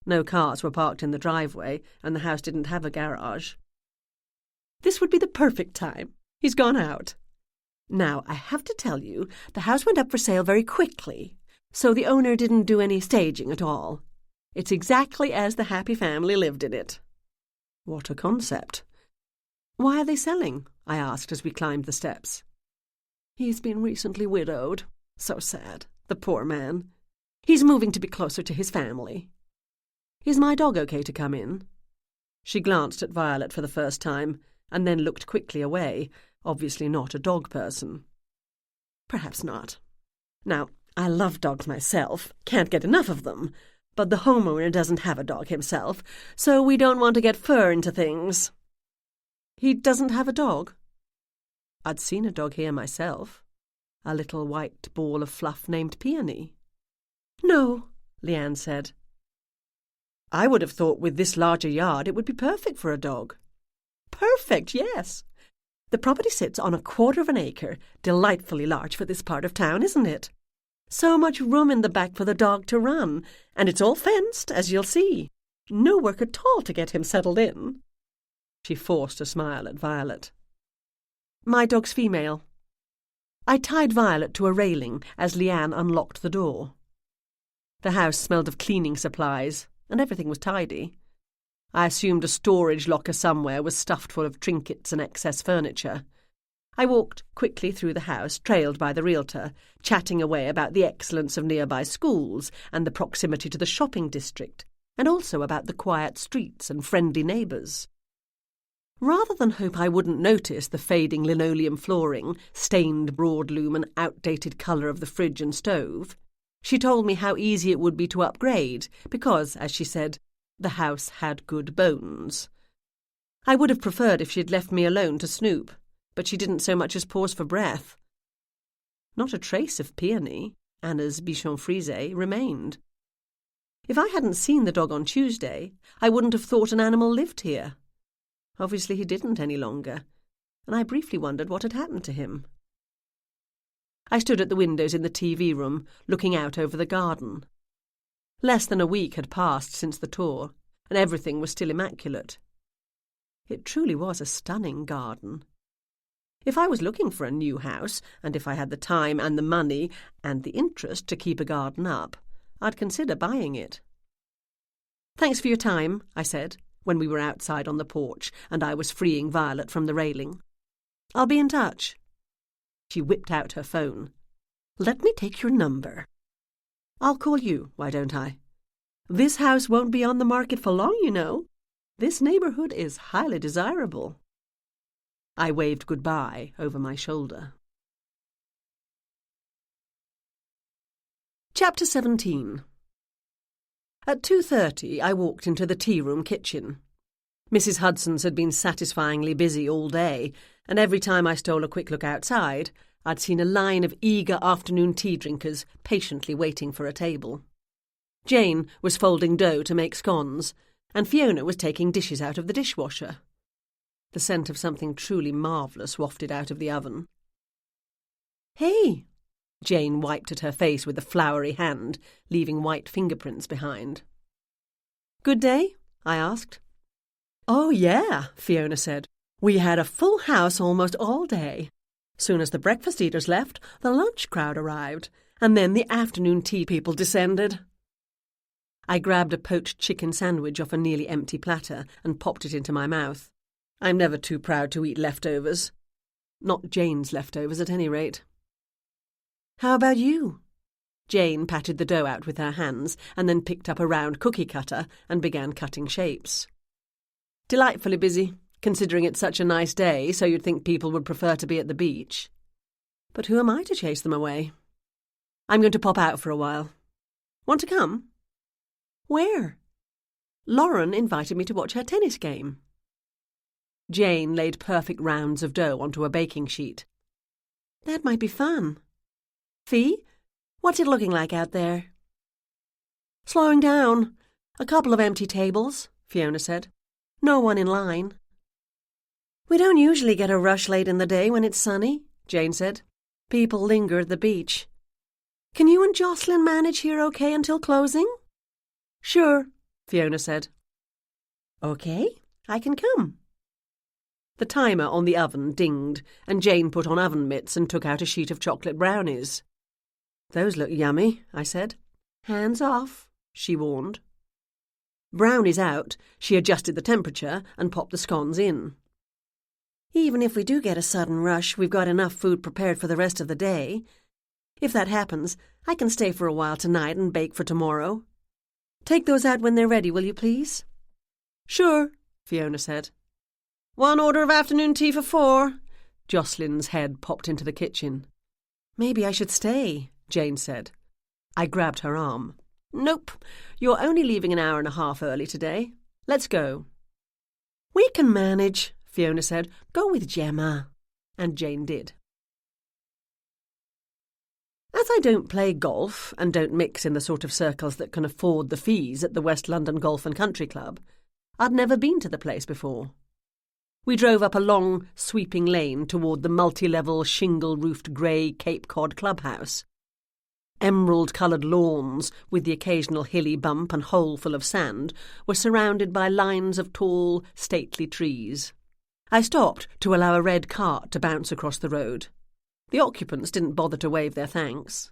No cars were parked in the driveway, and the house didn't have a garage. "This would be the perfect time. He's gone out. Now, I have to tell you, the house went up for sale very quickly, so the owner didn't do any staging at all. It's exactly as the happy family lived in it." "What a concept." "Why are they selling?" I asked as we climbed the steps. "He's been recently widowed. So sad, the poor man. He's moving to be closer to his family." "Is my dog okay to come in?" She glanced at Violet for the first time, and then looked quickly away, obviously not a dog person. "Perhaps not. Now, I love dogs myself, can't get enough of them, but the homeowner doesn't have a dog himself, so we don't want to get fur into things." "He doesn't have a dog?" I'd seen a dog here myself. A little white ball of fluff named Peony. "No," Leanne said. "I would have thought with this larger yard it would be perfect for a dog." "Perfect, yes. The property sits on 1/4 of an acre, delightfully large for this part of town, isn't it? So much room in the back for the dog to run, and it's all fenced, as you'll see. No work at all to get him settled in." She forced a smile at Violet. "My dog's female." I tied Violet to a railing as Leanne unlocked the door. The house smelled of cleaning supplies, and everything was tidy. I assumed a storage locker somewhere was stuffed full of trinkets and excess furniture. I walked quickly through the house, trailed by the realtor, chatting away about the excellence of nearby schools and the proximity to the shopping district, and also about the quiet streets and friendly neighbours. Rather than hope I wouldn't notice the fading linoleum flooring, stained broadloom and outdated colour of the fridge and stove, she told me how easy it would be to upgrade because, as she said, the house had good bones. I would have preferred if she'd left me alone to snoop, but she didn't so much as pause for breath. Not a trace of Peony, Anna's bichon frise, remained. If I hadn't seen the dog on Tuesday, I wouldn't have thought an animal lived here. Obviously he didn't any longer, and I briefly wondered what had happened to him. I stood at the windows in the TV room, looking out over the garden. Less than a week had passed since the tour, and everything was still immaculate. It truly was a stunning garden. If I was looking for a new house, and if I had the time and the money and the interest to keep a garden up, I'd consider buying it. "Thanks for your time," I said, when we were outside on the porch and I was freeing Violet from the railing. "I'll be in touch." She whipped out her phone. "Let me take your number." "I'll call you, why don't I? This house won't be on the market for long, you know. This neighbourhood is highly desirable." I waved goodbye over my shoulder. Chapter 17. At 2:30 I walked into the tea-room kitchen. Mrs. Hudson's had been satisfyingly busy all day, and every time I stole a quick look outside, I'd seen a line of eager afternoon tea drinkers patiently waiting for a table. Jane was folding dough to make scones, and Fiona was taking dishes out of the dishwasher. The scent of something truly marvellous wafted out of the oven. "Hey!" Jane wiped at her face with a floury hand, leaving white fingerprints behind. "Good day?" I asked. "Oh, yeah," Fiona said. "We had a full house almost all day. Soon as the breakfast eaters left, the lunch crowd arrived, and then the afternoon tea people descended." I grabbed a poached chicken sandwich off a nearly empty platter and popped it into my mouth. I'm never too proud to eat leftovers. Not Jane's leftovers, at any rate. "How about you?" Jane patted the dough out with her hands and then picked up a round cookie cutter and began cutting shapes. "Delightfully busy, considering it's such a nice day, so you'd think people would prefer to be at the beach. But who am I to chase them away? I'm going to pop out for a while. Want to come?" "Where?" "Lauren invited me to watch her tennis game." Jane laid perfect rounds of dough onto a baking sheet. "That might be fun. Fee, what's it looking like out there?" "Slowing down. A couple of empty tables," Fiona said. "No one in line." "We don't usually get a rush late in the day when it's sunny," Jane said. "People linger at the beach. Can you and Jocelyn manage here okay until closing?" "Sure," Fiona said. "Okay, I can come." The timer on the oven dinged, and Jane put on oven mitts and took out a sheet of chocolate brownies. "Those look yummy," I said. "Hands off," she warned. Brownies out, she adjusted the temperature and popped the scones in. "Even if we do get a sudden rush, we've got enough food prepared for the rest of the day. If that happens, I can stay for a while tonight and bake for tomorrow. Take those out when they're ready, will you please?" "Sure," Fiona said. "One order of afternoon tea for 4. Jocelyn's head popped into the kitchen. "Maybe I should stay," Jane said. I grabbed her arm. "Nope, you're only leaving an hour and a half early today. Let's go." "We can manage," Fiona said. "Go with Gemma." And Jane did. As I don't play golf and don't mix in the sort of circles that can afford the fees at the West London Golf and Country Club, I'd never been to the place before. We drove up a long, sweeping lane toward the multi-level, shingle-roofed grey Cape Cod clubhouse. Emerald-coloured lawns, with the occasional hilly bump and hole full of sand, were surrounded by lines of tall, stately trees. I stopped to allow a red cart to bounce across the road. The occupants didn't bother to wave their thanks.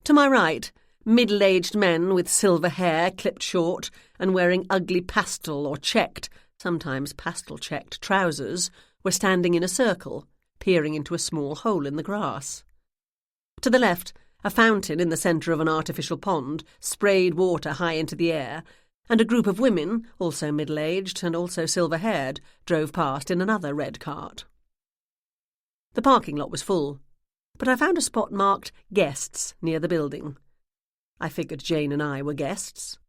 To my right, middle-aged men with silver hair clipped short and wearing ugly pastel or checked, sometimes pastel-checked, trousers were standing in a circle, peering into a small hole in the grass. To the left, a fountain in the centre of an artificial pond sprayed water high into the air, and a group of women, also middle-aged and also silver-haired, drove past in another red cart. The parking lot was full, but I found a spot marked Guests near the building. I figured Jane and I were guests.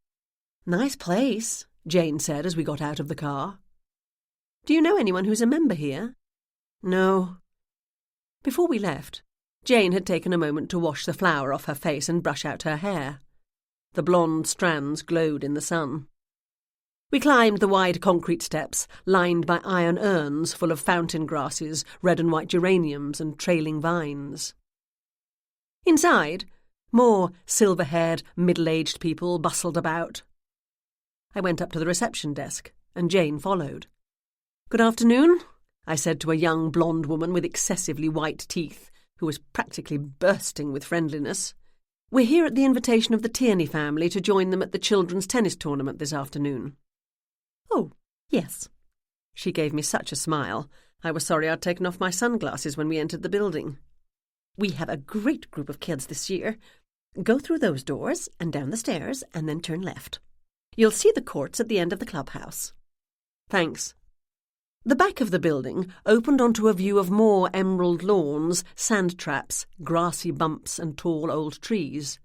"Nice place," Jane said as we got out of the car. "Do you know anyone who's a member here?" "No." Before we left, Jane had taken a moment to wash the flour off her face and brush out her hair. The blonde strands glowed in the sun. We climbed the wide concrete steps, lined by iron urns full of fountain grasses, red and white geraniums and trailing vines. Inside, more silver-haired, middle-aged people bustled about. I went up to the reception desk, and Jane followed. "Good afternoon," I said to a young blonde woman with excessively white teeth, who was practically bursting with friendliness. "We're here at the invitation of the Tierney family to join them at the children's tennis tournament this afternoon." "Oh, yes." She gave me such a smile, I was sorry I'd taken off my sunglasses when we entered the building. "We have a great group of kids this year. Go through those doors and down the stairs and then turn left. You'll see the courts at the end of the clubhouse." "Thanks." The back of the building opened onto a view of more emerald lawns, sand traps, grassy bumps and tall old trees.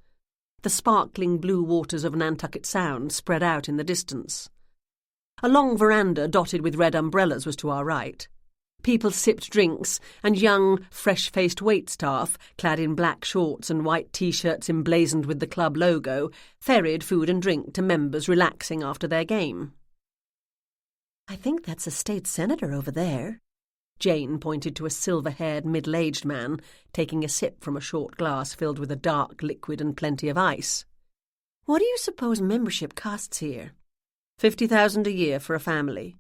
The sparkling blue waters of Nantucket Sound spread out in the distance. A long veranda dotted with red umbrellas was to our right. People sipped drinks, and young, fresh-faced waitstaff, clad in black shorts and white T-shirts emblazoned with the club logo, ferried food and drink to members relaxing after their game. "I think that's a state senator over there." Jane pointed to a silver-haired, middle-aged man, taking a sip from a short glass filled with a dark liquid and plenty of ice. "What do you suppose membership costs here?" $50,000 a year for a family."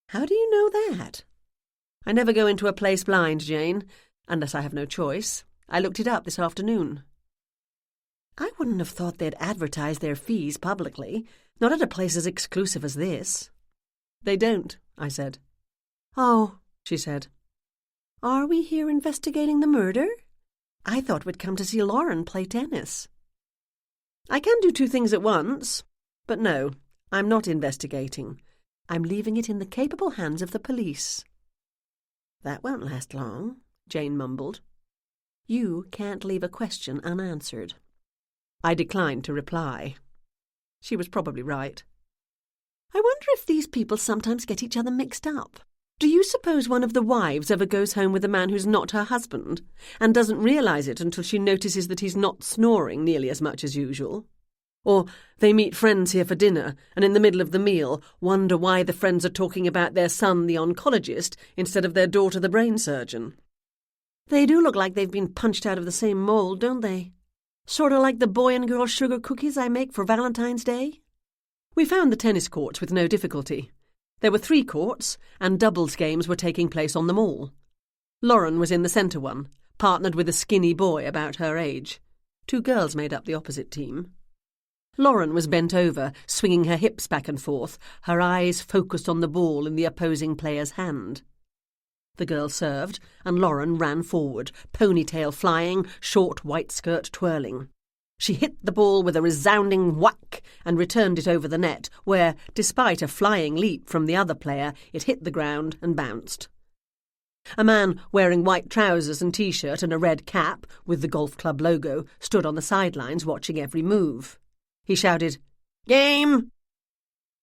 "How do you know that?" "I never go into a place blind, Jane, unless I have no choice. I looked it up this afternoon." "I wouldn't have thought they'd advertise their fees publicly, not at a place as exclusive as this." "They don't," I said. "Oh," she said. "Are we here investigating the murder? I thought we'd come to see Lauren play tennis." "I can do two things at once, but no, I'm not investigating. I'm leaving it in the capable hands of the police." "That won't last long," Jane mumbled. "You can't leave a question unanswered." I declined to reply. She was probably right. "I wonder if these people sometimes get each other mixed up. Do you suppose one of the wives ever goes home with a man who's not her husband, and doesn't realise it until she notices that he's not snoring nearly as much as usual? Or they meet friends here for dinner, and in the middle of the meal wonder why the friends are talking about their son the oncologist instead of their daughter the brain surgeon. They do look like they've been punched out of the same mould, don't they? Sort of like the boy and girl sugar cookies I make for Valentine's Day." We found the tennis courts with no difficulty. There were 3 courts, and doubles games were taking place on them all. Lauren was in the centre one, partnered with a skinny boy about her age. 2 girls made up the opposite team. Lauren was bent over, swinging her hips back and forth, her eyes focused on the ball in the opposing player's hand. The girl served, and Lauren ran forward, ponytail flying, short white skirt twirling. She hit the ball with a resounding whack and returned it over the net, where, despite a flying leap from the other player, it hit the ground and bounced. A man wearing white trousers and T-shirt and a red cap, with the golf club logo, stood on the sidelines watching every move. He shouted, "Game!"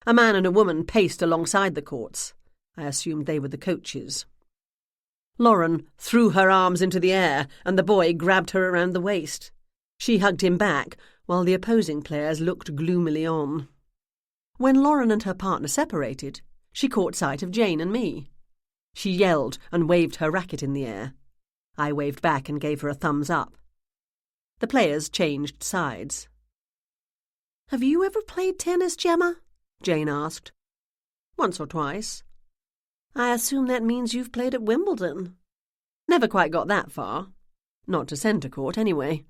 A man and a woman paced alongside the courts. I assumed they were the coaches. Lauren threw her arms into the air, and the boy grabbed her around the waist. She hugged him back, while the opposing players looked gloomily on. When Lauren and her partner separated, she caught sight of Jane and me. She yelled and waved her racket in the air. I waved back and gave her a thumbs up. The players changed sides. "Have you ever played tennis, Gemma?" Jane asked. "Once or twice." "I assume that means you've played at Wimbledon." "Never quite got that far. Not to centre court, anyway."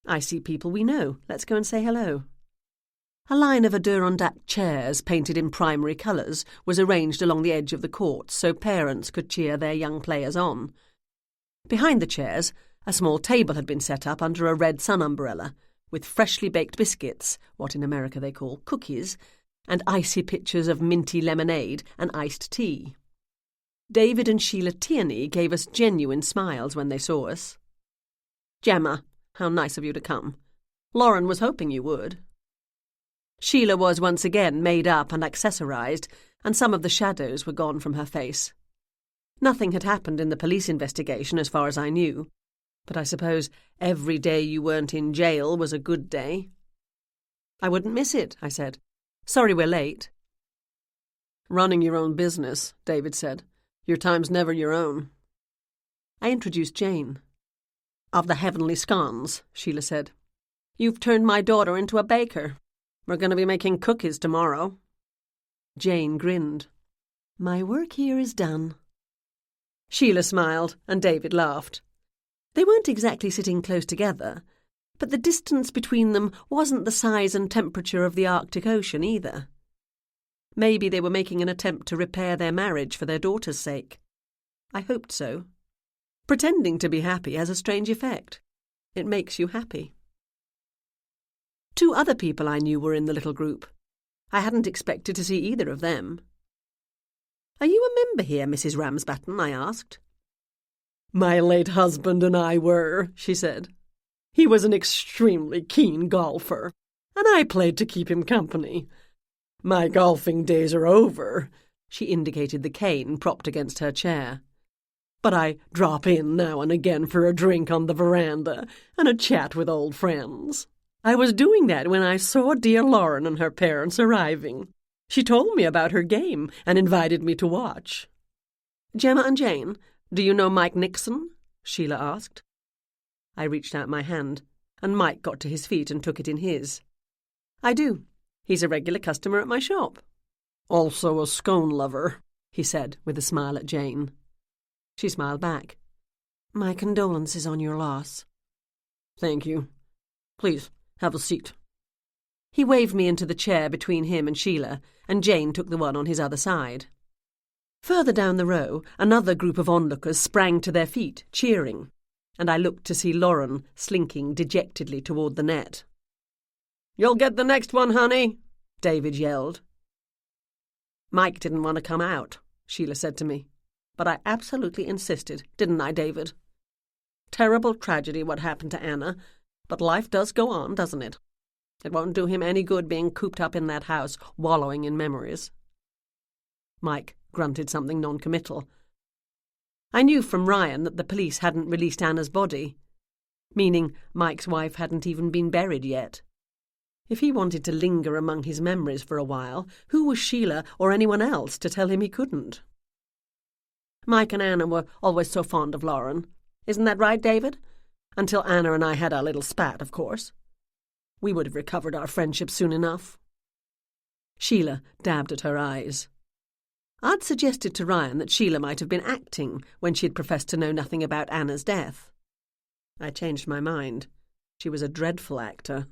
"I see people we know. Let's go and say hello." A line of Adirondack chairs, painted in primary colours, was arranged along the edge of the court so parents could cheer their young players on. Behind the chairs, a small table had been set up under a red sun umbrella, with freshly baked biscuits, what in America they call cookies, and icy pitchers of minty lemonade and iced tea. David and Sheila Tierney gave us genuine smiles when they saw us. "Gemma, how nice of you to come. Lauren was hoping you would." Sheila was once again made up and accessorized, and some of the shadows were gone from her face. Nothing had happened in the police investigation as far as I knew, but I suppose every day you weren't in jail was a good day. "I wouldn't miss it," I said. "Sorry we're late." "Running your own business," David said. "Your time's never your own." I introduced Jane. "Of the Heavenly Scones," Sheila said. "You've turned my daughter into a baker. We're going to be making cookies tomorrow." Jane grinned. "My work here is done." Sheila smiled, and David laughed. They weren't exactly sitting close together, but the distance between them wasn't the size and temperature of the Arctic Ocean either. Maybe they were making an attempt to repair their marriage for their daughter's sake. I hoped so. Pretending to be happy has a strange effect. It makes you happy. 2 other people I knew were in the little group. I hadn't expected to see either of them. "Are you a member here, Mrs. Ramsbatten?" I asked. "My late husband and I were," she said. "He was an extremely keen golfer, and I played to keep him company. My golfing days are over," she indicated the cane propped against her chair. "But I drop in now and again for a drink on the veranda and a chat with old friends. I was doing that when I saw dear Lauren and her parents arriving. She told me about her game and invited me to watch." "Gemma and Jane, do you know Mike Nixon?" Sheila asked. I reached out my hand, and Mike got to his feet and took it in his. "I do. He's a regular customer at my shop." "Also a scone lover," he said with a smile at Jane. She smiled back. "My condolences on your loss." "Thank you. Please, have a seat." He waved me into the chair between him and Sheila, and Jane took the one on his other side. Further down the row, another group of onlookers sprang to their feet, cheering, and I looked to see Lauren slinking dejectedly toward the net. "You'll get the next one, honey," David yelled. "Mike didn't want to come out," Sheila said to me, "but I absolutely insisted, didn't I, David? Terrible tragedy what happened to Anna, but life does go on, doesn't it? It won't do him any good being cooped up in that house, wallowing in memories." Mike grunted something non-committal. I knew from Ryan that the police hadn't released Anna's body, meaning Mike's wife hadn't even been buried yet. If he wanted to linger among his memories for a while, who was Sheila or anyone else to tell him he couldn't? Mike and Anna were always so fond of Lauren. Isn't that right, David? Until Anna and I had our little spat, of course. We would have recovered our friendship soon enough. Sheila dabbed at her eyes. I'd suggested to Ryan that Sheila might have been acting when she'd professed to know nothing about Anna's death. I changed my mind. She was a dreadful actor.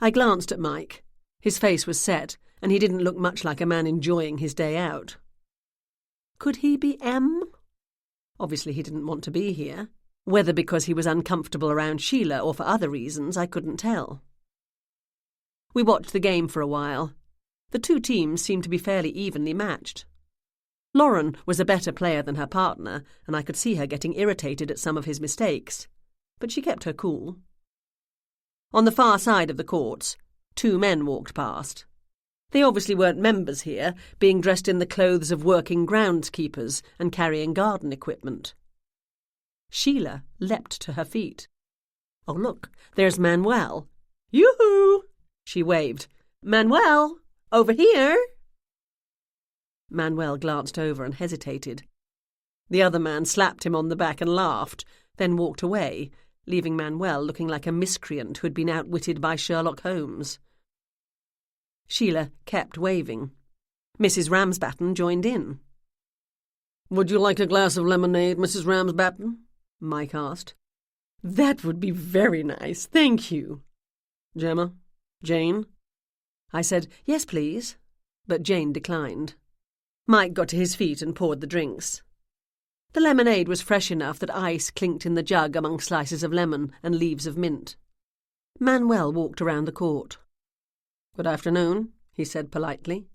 I glanced at Mike. His face was set, and he didn't look much like a man enjoying his day out. Could he be M? Obviously he didn't want to be here. Whether because he was uncomfortable around Sheila or for other reasons, I couldn't tell. We watched the game for a while. The 2 teams seemed to be fairly evenly matched. Lauren was a better player than her partner, and I could see her getting irritated at some of his mistakes, but she kept her cool. On the far side of the courts, 2 men walked past. They obviously weren't members here, being dressed in the clothes of working groundskeepers and carrying garden equipment. Sheila leapt to her feet. "Oh, look, there's Manuel." "Yoo-hoo!" she waved. "Manuel, over here!" Manuel glanced over and hesitated. The other man slapped him on the back and laughed, then walked away, leaving Manuel looking like a miscreant who had been outwitted by Sherlock Holmes. Sheila kept waving. Mrs. Ramsbatten joined in. "Would you like a glass of lemonade, Mrs. Ramsbatten?" Mike asked. "That would be very nice, thank you." "Gemma? Jane?" I said, "Yes, please," but Jane declined. Mike got to his feet and poured the drinks. The lemonade was fresh enough that ice clinked in the jug among slices of lemon and leaves of mint. Manuel walked around the court. "Good afternoon," he said politely.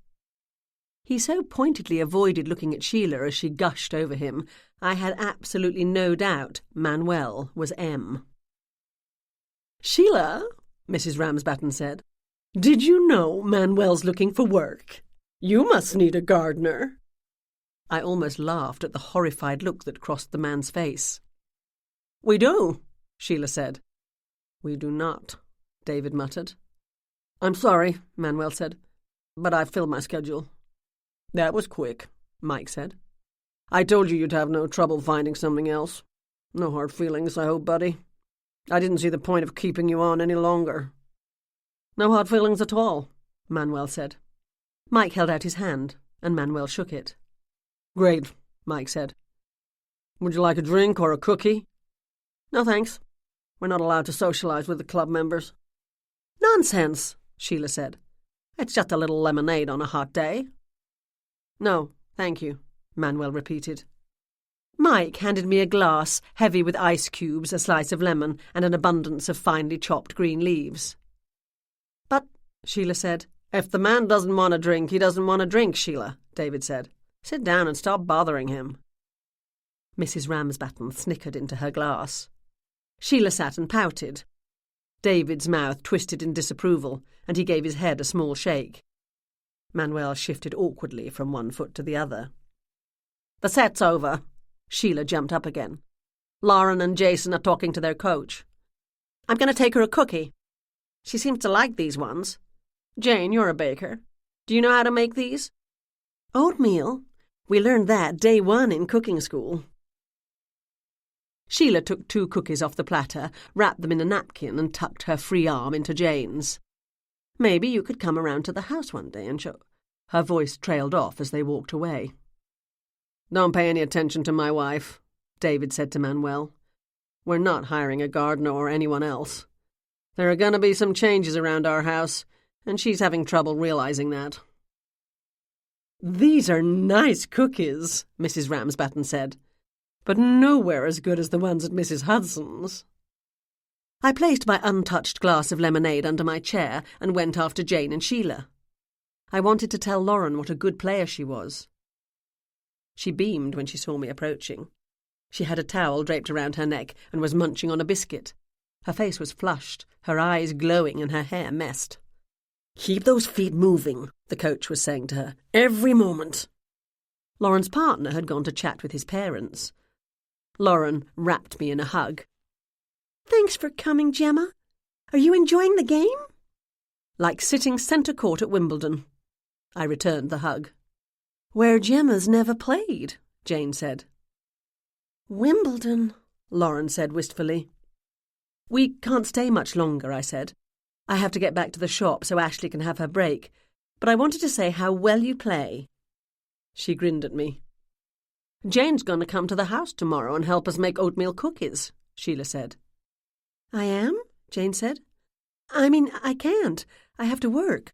He so pointedly avoided looking at Sheila as she gushed over him, I had absolutely no doubt Manuel was M. "Sheila," Mrs. Ramsbatten said, "did you know Manuel's looking for work? You must need a gardener." I almost laughed at the horrified look that crossed the man's face. "We do," Sheila said. "We do not," David muttered. "I'm sorry," Manuel said, "but I've filled my schedule." "That was quick," Mike said. "I told you you'd have no trouble finding something else. No hard feelings, I hope, buddy. I didn't see the point of keeping you on any longer." "No hard feelings at all," Manuel said. Mike held out his hand, and Manuel shook it. "Great," Mike said. "Would you like a drink or a cookie?" "No, thanks. We're not allowed to socialize with the club members." "Nonsense," Sheila said. "It's just a little lemonade on a hot day." "No, thank you," Manuel repeated. Mike handed me a glass heavy with ice cubes, a slice of lemon, and an abundance of finely chopped green leaves. "But," Sheila said, "if the man doesn't want a drink, he doesn't want a drink, Sheila," David said. "Sit down and stop bothering him." Mrs. Ramsbatten snickered into her glass. Sheila sat and pouted. David's mouth twisted in disapproval, and he gave his head a small shake. Manuel shifted awkwardly from one foot to the other. "The set's over." Sheila jumped up again. "Lauren and Jason are talking to their coach. I'm going to take her a cookie. She seems to like these ones. Jane, you're a baker. Do you know how to make these?" "Oatmeal? We learned that day one in cooking school." Sheila took 2 cookies off the platter, wrapped them in a napkin, and tucked her free arm into Jane's. "Maybe you could come around to the house one day and show—" Her voice trailed off as they walked away. "Don't pay any attention to my wife," David said to Manuel. "We're not hiring a gardener or anyone else. There are going to be some changes around our house, and she's having trouble realizing that." "These are nice cookies," Mrs. Ramsbatten said, "but nowhere as good as the ones at Mrs. Hudson's." I placed my untouched glass of lemonade under my chair and went after Jane and Sheila. I wanted to tell Lauren what a good player she was. She beamed when she saw me approaching. She had a towel draped around her neck and was munching on a biscuit. Her face was flushed, her eyes glowing, and her hair messed. "Keep those feet moving," the coach was saying to her, "every moment." Lauren's partner had gone to chat with his parents. Lauren wrapped me in a hug. "Thanks for coming, Gemma. Are you enjoying the game?" "Like sitting centre court at Wimbledon." I returned the hug. "Where Gemma's never played," Jane said. "Wimbledon," Lauren said wistfully. "We can't stay much longer," I said. "I have to get back to the shop so Ashley can have her break. But I wanted to say how well you play." She grinned at me. "Jane's going to come to the house tomorrow and help us make oatmeal cookies," Sheila said. "I am?" Jane said. "I mean, I can't. I have to work.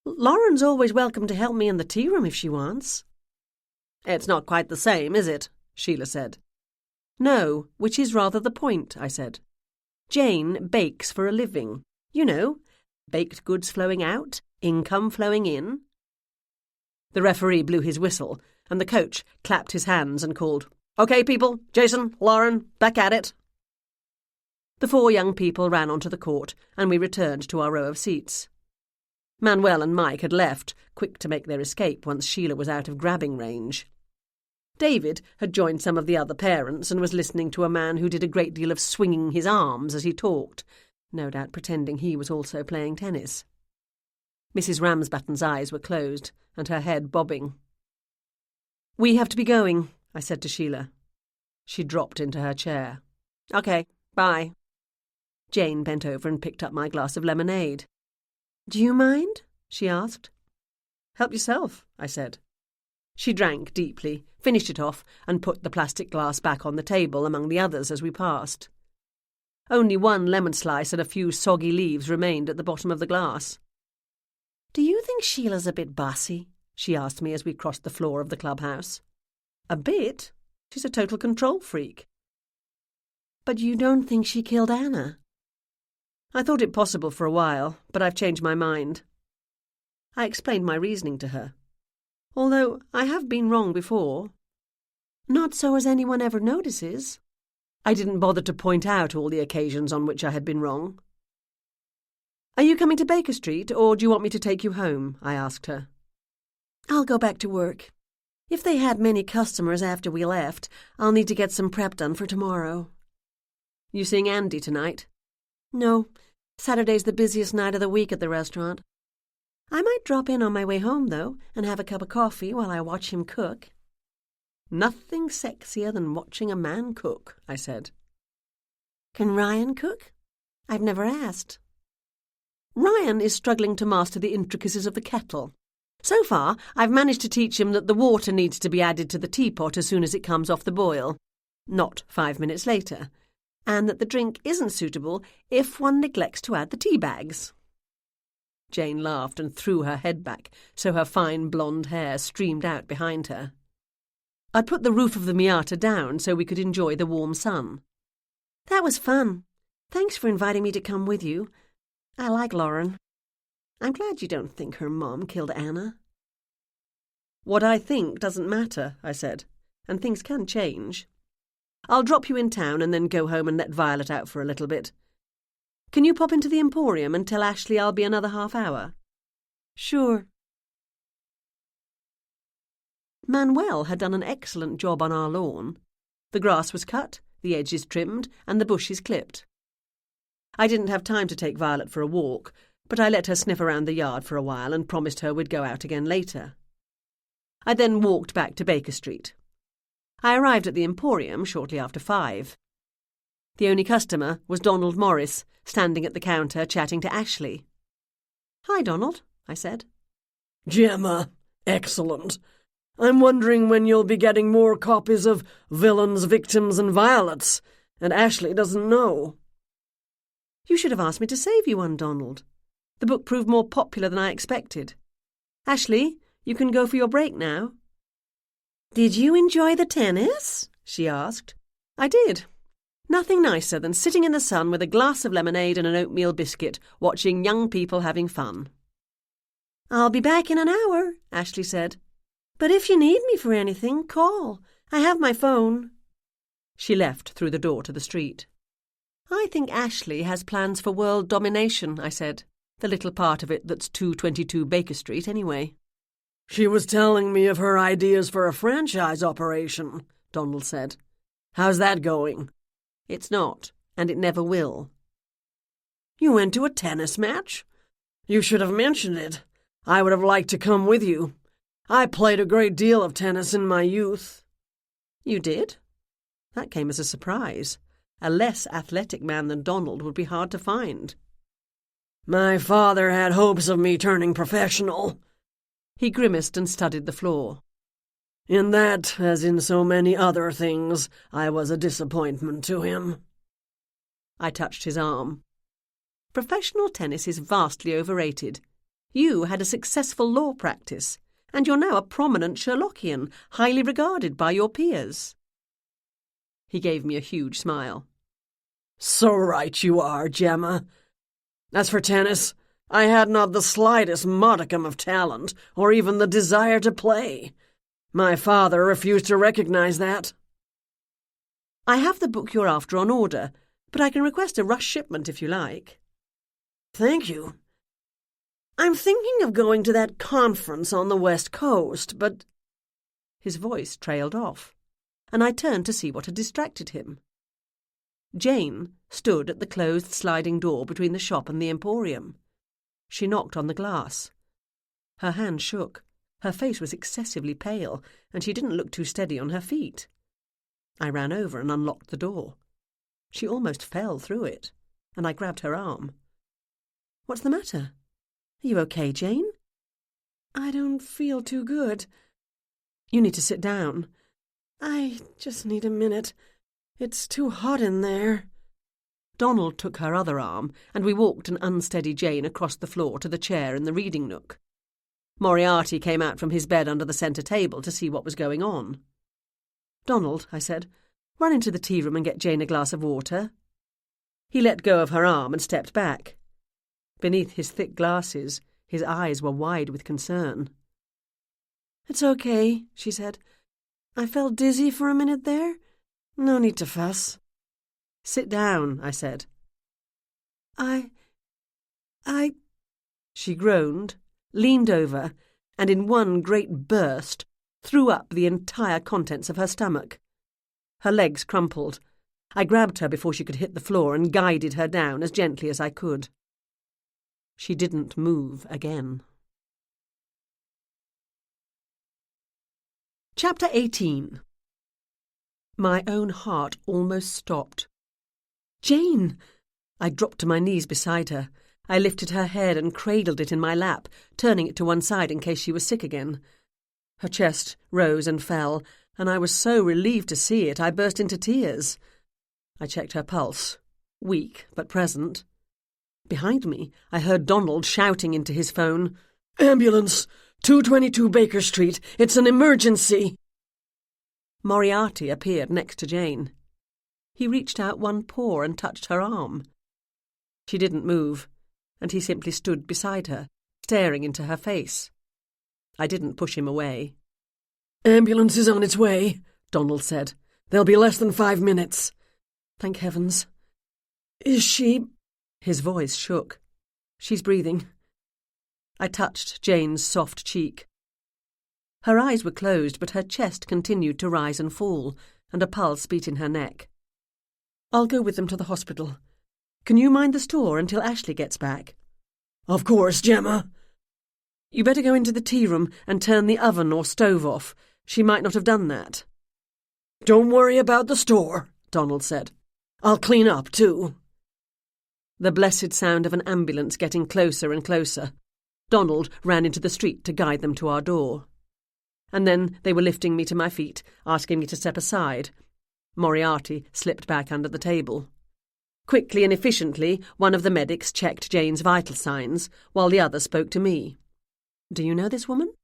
Lauren's always welcome to help me in the tea room if she wants." "It's not quite the same, is it?" Sheila said. "No, which is rather the point," I said. "Jane bakes for a living. You know, baked goods flowing out, income flowing in." The referee blew his whistle, and the coach clapped his hands and called, "OK, people, Jason, Lauren, back at it." The 4 young people ran onto the court, and we returned to our row of seats. Manuel and Mike had left, quick to make their escape once Sheila was out of grabbing range. David had joined some of the other parents and was listening to a man who did a great deal of swinging his arms as he talked, no doubt pretending he was also playing tennis. Mrs. Ramsbatten's eyes were closed, and her head bobbing. "We have to be going," I said to Sheila. She dropped into her chair. "OK, bye." Jane bent over and picked up my glass of lemonade. "Do you mind?" she asked. "Help yourself," I said. She drank deeply, finished it off, and put the plastic glass back on the table among the others as we passed. Only 1 lemon slice and a few soggy leaves remained at the bottom of the glass. "Do you think Sheila's a bit bossy?" she asked me as we crossed the floor of the clubhouse. "A bit? She's a total control freak." "But you don't think she killed Anna?" I thought it possible for a while, but I've changed my mind. I explained my reasoning to her. Although I have been wrong before. Not so as anyone ever notices. I didn't bother to point out all the occasions on which I had been wrong. Are you coming to Baker Street, or do you want me to take you home? I asked her. I'll go back to work. If they had many customers after we left, I'll need to get some prep done for tomorrow. You seeing Andy tonight? No, Saturday's the busiest night of the week at the restaurant. I might drop in on my way home, though, and have a cup of coffee while I watch him cook. Nothing sexier than watching a man cook, I said. Can Ryan cook? I've never asked. Ryan is struggling to master the intricacies of the kettle. So far, I've managed to teach him that the water needs to be added to the teapot as soon as it comes off the boil, not 5 minutes later, and that the drink isn't suitable if one neglects to add the tea bags. Jane laughed and threw her head back so her fine blonde hair streamed out behind her. I'd put the roof of the Miata down so we could enjoy the warm sun. That was fun. Thanks for inviting me to come with you. I like Lauren. I'm glad you don't think her mom killed Anna. What I think doesn't matter, I said, and things can change. I'll drop you in town and then go home and let Violet out for a little bit. Can you pop into the Emporium and tell Ashley I'll be another half hour? Sure. Manuel had done an excellent job on our lawn. The grass was cut, the edges trimmed, and the bushes clipped. I didn't have time to take Violet for a walk, but I let her sniff around the yard for a while and promised her we'd go out again later. I then walked back to Baker Street. I arrived at the Emporium shortly after 5. The only customer was Donald Morris, standing at the counter chatting to Ashley. "Hi, Donald," I said. "Gemma, excellent. I'm wondering when you'll be getting more copies of Villains, Victims and Violets, and Ashley doesn't know." "You should have asked me to save you one, Donald. The book proved more popular than I expected. Ashley, you can go for your break now." "Did you enjoy the tennis?" she asked. I did. Nothing nicer than sitting in the sun with a glass of lemonade and an oatmeal biscuit, watching young people having fun. "I'll be back in an hour," Ashley said. "But if you need me for anything, call. I have my phone." She left through the door to the street. "I think Ashley has plans for world domination," I said. "The little part of it that's 222 Baker Street, anyway." "She was telling me of her ideas for a franchise operation," Donald said. "How's that going?" "It's not, and it never will." "You went to a tennis match? You should have mentioned it. I would have liked to come with you. I played a great deal of tennis in my youth." "You did?" That came as a surprise. A less athletic man than Donald would be hard to find. "My father had hopes of me turning professional." He grimaced and studied the floor. "In that, as in so many other things, I was a disappointment to him." I touched his arm. "Professional tennis is vastly overrated. You had a successful law practice, and you're now a prominent Sherlockian, highly regarded by your peers." He gave me a huge smile. "So right you are, Gemma. As for tennis, I had not the slightest modicum of talent, or even the desire to play. My father refused to recognize that." "I have the book you're after on order, but I can request a rush shipment if you like." "Thank you. I'm thinking of going to that conference on the West Coast, but—" His voice trailed off, and I turned to see what had distracted him. Jane stood at the closed sliding door between the shop and the Emporium. She knocked on the glass. Her hand shook. Her face was excessively pale, and she didn't look too steady on her feet. I ran over and unlocked the door. She almost fell through it, and I grabbed her arm. "What's the matter? Are you okay, Jane?" "I don't feel too good." "You need to sit down." "I just need a minute. It's too hot in there." Donald took her other arm, and we walked an unsteady Jane across the floor to the chair in the reading nook. Moriarty came out from his bed under the centre table to see what was going on. "Donald," I said, "run into the tea room and get Jane a glass of water." He let go of her arm and stepped back. Beneath his thick glasses, his eyes were wide with concern. "It's okay," she said. "I felt dizzy for a minute there. No need to fuss." "Sit down," I said. I... She groaned, leaned over, and in one great burst threw up the entire contents of her stomach. Her legs crumpled. I grabbed her before she could hit the floor and guided her down as gently as I could. She didn't move again. Chapter 18. My own heart almost stopped. "Jane!" I dropped to my knees beside her. I lifted her head and cradled it in my lap, turning it to one side in case she was sick again. Her chest rose and fell, and I was so relieved to see it I burst into tears. I checked her pulse, weak but present. Behind me, I heard Donald shouting into his phone, "Ambulance! 222 Baker Street! It's an emergency!" Moriarty appeared next to Jane. He reached out one paw and touched her arm. She didn't move, and he simply stood beside her, staring into her face. I didn't push him away. "Ambulance is on its way," Donald said. "They'll be less than 5 minutes." "Thank heavens." "Is she—" His voice shook. "She's breathing." I touched Jane's soft cheek. Her eyes were closed, but her chest continued to rise and fall, and a pulse beat in her neck. "I'll go with them to the hospital. Can you mind the store until Ashley gets back?" "Of course, Gemma." "You better go into the tea room and turn the oven or stove off. She might not have done that." "Don't worry about the store," Donald said. "I'll clean up, too." The blessed sound of an ambulance getting closer and closer. Donald ran into the street to guide them to our door. And then they were lifting me to my feet, asking me to step aside. Moriarty slipped back under the table. Quickly and efficiently, one of the medics checked Jane's vital signs, while the other spoke to me. "Do you know this woman?"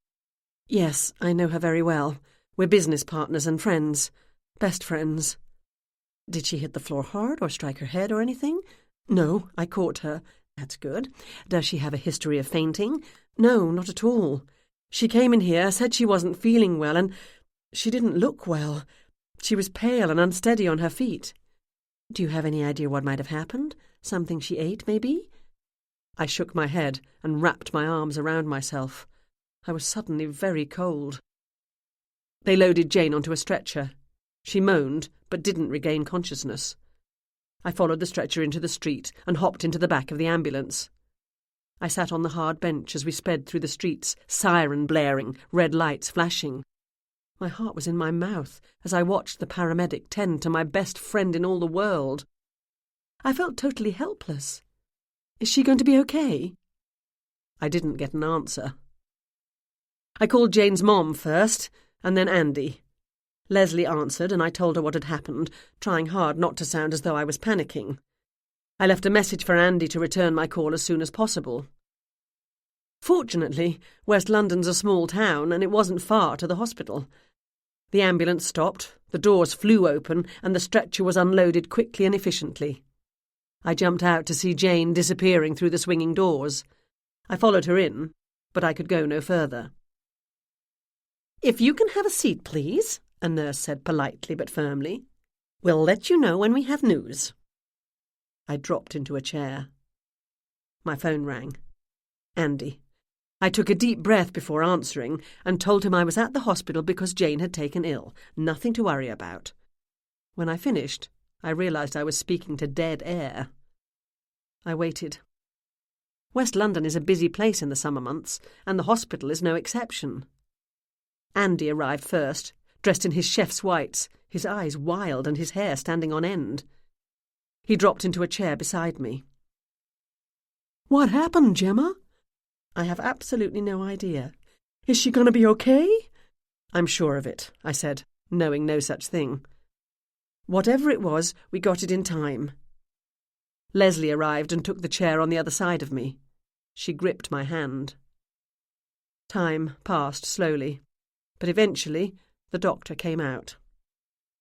"Yes, I know her very well. We're business partners and friends. Best friends." "Did she hit the floor hard or strike her head or anything?" "No, I caught her." "That's good. Does she have a history of fainting?" "No, not at all. She came in here, said she wasn't feeling well, and she didn't look well. She was pale and unsteady on her feet." "Do you have any idea what might have happened? Something she ate, maybe?" I shook my head and wrapped my arms around myself. I was suddenly very cold. They loaded Jane onto a stretcher. She moaned, but didn't regain consciousness. I followed the stretcher into the street and hopped into the back of the ambulance. I sat on the hard bench as we sped through the streets, siren blaring, red lights flashing. My heart was in my mouth as I watched the paramedic tend to my best friend in all the world. I felt totally helpless. Is she going to be okay? I didn't get an answer. I called Jane's mom first, and then Andy. Leslie answered, and I told her what had happened, trying hard not to sound as though I was panicking. I left a message for Andy to return my call as soon as possible. Fortunately, West London's a small town, and it wasn't far to the hospital. The ambulance stopped, the doors flew open, and the stretcher was unloaded quickly and efficiently. I jumped out to see Jane disappearing through the swinging doors. I followed her in, but I could go no further. "If you can have a seat, please," a nurse said politely but firmly. "We'll let you know when we have news." I dropped into a chair. My phone rang. Andy. I took a deep breath before answering and told him I was at the hospital because Jane had taken ill. Nothing to worry about. When I finished, I realised I was speaking to dead air. I waited. West London is a busy place in the summer months, and the hospital is no exception. Andy arrived first, dressed in his chef's whites, his eyes wild and his hair standing on end. He dropped into a chair beside me. "What happened, Gemma?" "I have absolutely no idea." "Is she going to be okay?" "I'm sure of it," I said, knowing no such thing. Whatever it was, we got it in time. Leslie arrived and took the chair on the other side of me. She gripped my hand. Time passed slowly, but eventually the doctor came out.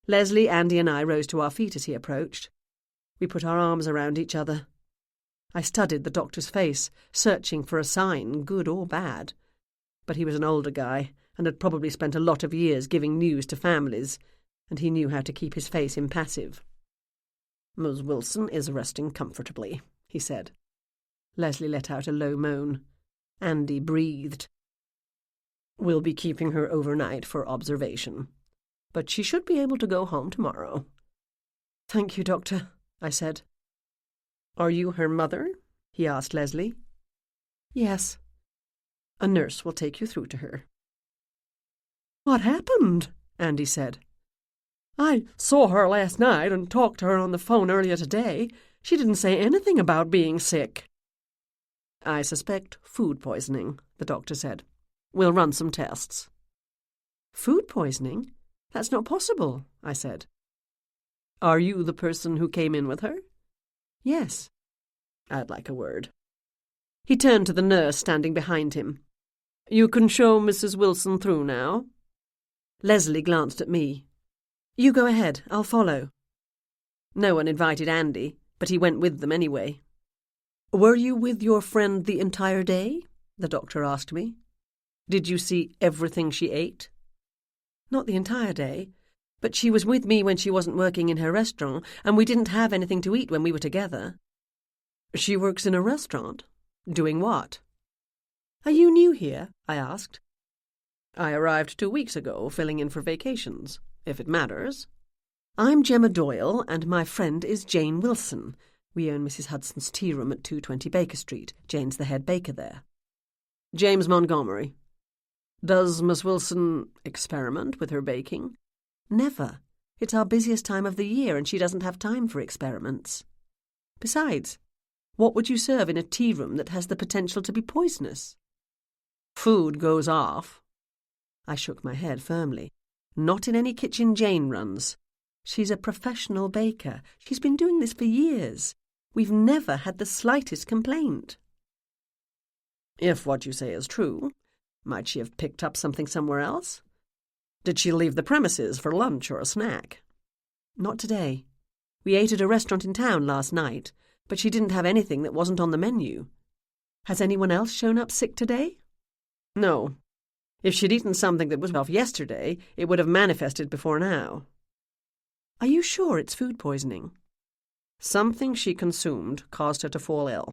Leslie, Andy and I rose to our feet as he approached. We put our arms around each other. I studied the doctor's face, searching for a sign, good or bad. But he was an older guy, and had probably spent a lot of years giving news to families, and he knew how to keep his face impassive. "Miss Wilson is resting comfortably," he said. Leslie let out a low moan. Andy breathed. "We'll be keeping her overnight for observation, but she should be able to go home tomorrow." "Thank you, Doctor," I said. "Are you her mother?" he asked Leslie. "Yes." "A nurse will take you through to her." "What happened?" Andy said. "I saw her last night and talked to her on the phone earlier today. She didn't say anything about being sick." "I suspect food poisoning," the doctor said. "We'll run some tests." "Food poisoning? That's not possible," I said. "Are you the person who came in with her?" "Yes." "I'd like a word." He turned to the nurse standing behind him. "You can show Mrs. Wilson through now." Leslie glanced at me. "You go ahead, I'll follow." No one invited Andy, but he went with them anyway. "Were you with your friend the entire day?" the doctor asked me. "Did you see everything she ate?" "Not the entire day, but she was with me when she wasn't working in her restaurant, and we didn't have anything to eat when we were together." "She works in a restaurant? Doing what?" "Are you new here?" I asked. "I arrived 2 weeks ago, filling in for vacations, if it matters." "I'm Gemma Doyle, and my friend is Jane Wilson. We own Mrs. Hudson's tea room at 220 Baker Street. Jane's the head baker there." "James Montgomery. Does Miss Wilson experiment with her baking?" "Never. It's our busiest time of the year, and she doesn't have time for experiments. Besides, what would you serve in a tea room that has the potential to be poisonous?" "Food goes off." I shook my head firmly. "Not in any kitchen Jane runs. She's a professional baker. She's been doing this for years. We've never had the slightest complaint." "If what you say is true, might she have picked up something somewhere else? Did she leave the premises for lunch or a snack?" "Not today. We ate at a restaurant in town last night, but she didn't have anything that wasn't on the menu. Has anyone else shown up sick today?" "No. If she'd eaten something that was off yesterday, it would have manifested before now." "Are you sure it's food poisoning?" "Something she consumed caused her to fall ill.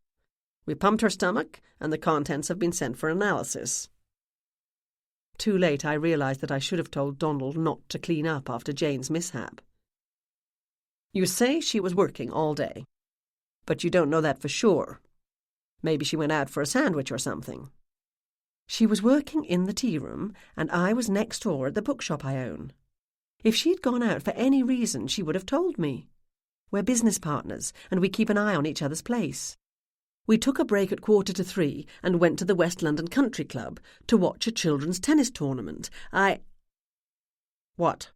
We pumped her stomach, and the contents have been sent for analysis." Too late I realized that I should have told Donald not to clean up after Jane's mishap. "You say she was working all day, but you don't know that for sure. Maybe she went out for a sandwich or something." "She was working in the tea room, and I was next door at the bookshop I own. If she'd gone out for any reason, she would have told me. We're business partners, and we keep an eye on each other's place. We took a break at 2:45 and went to the West London Country Club to watch a children's tennis tournament. What?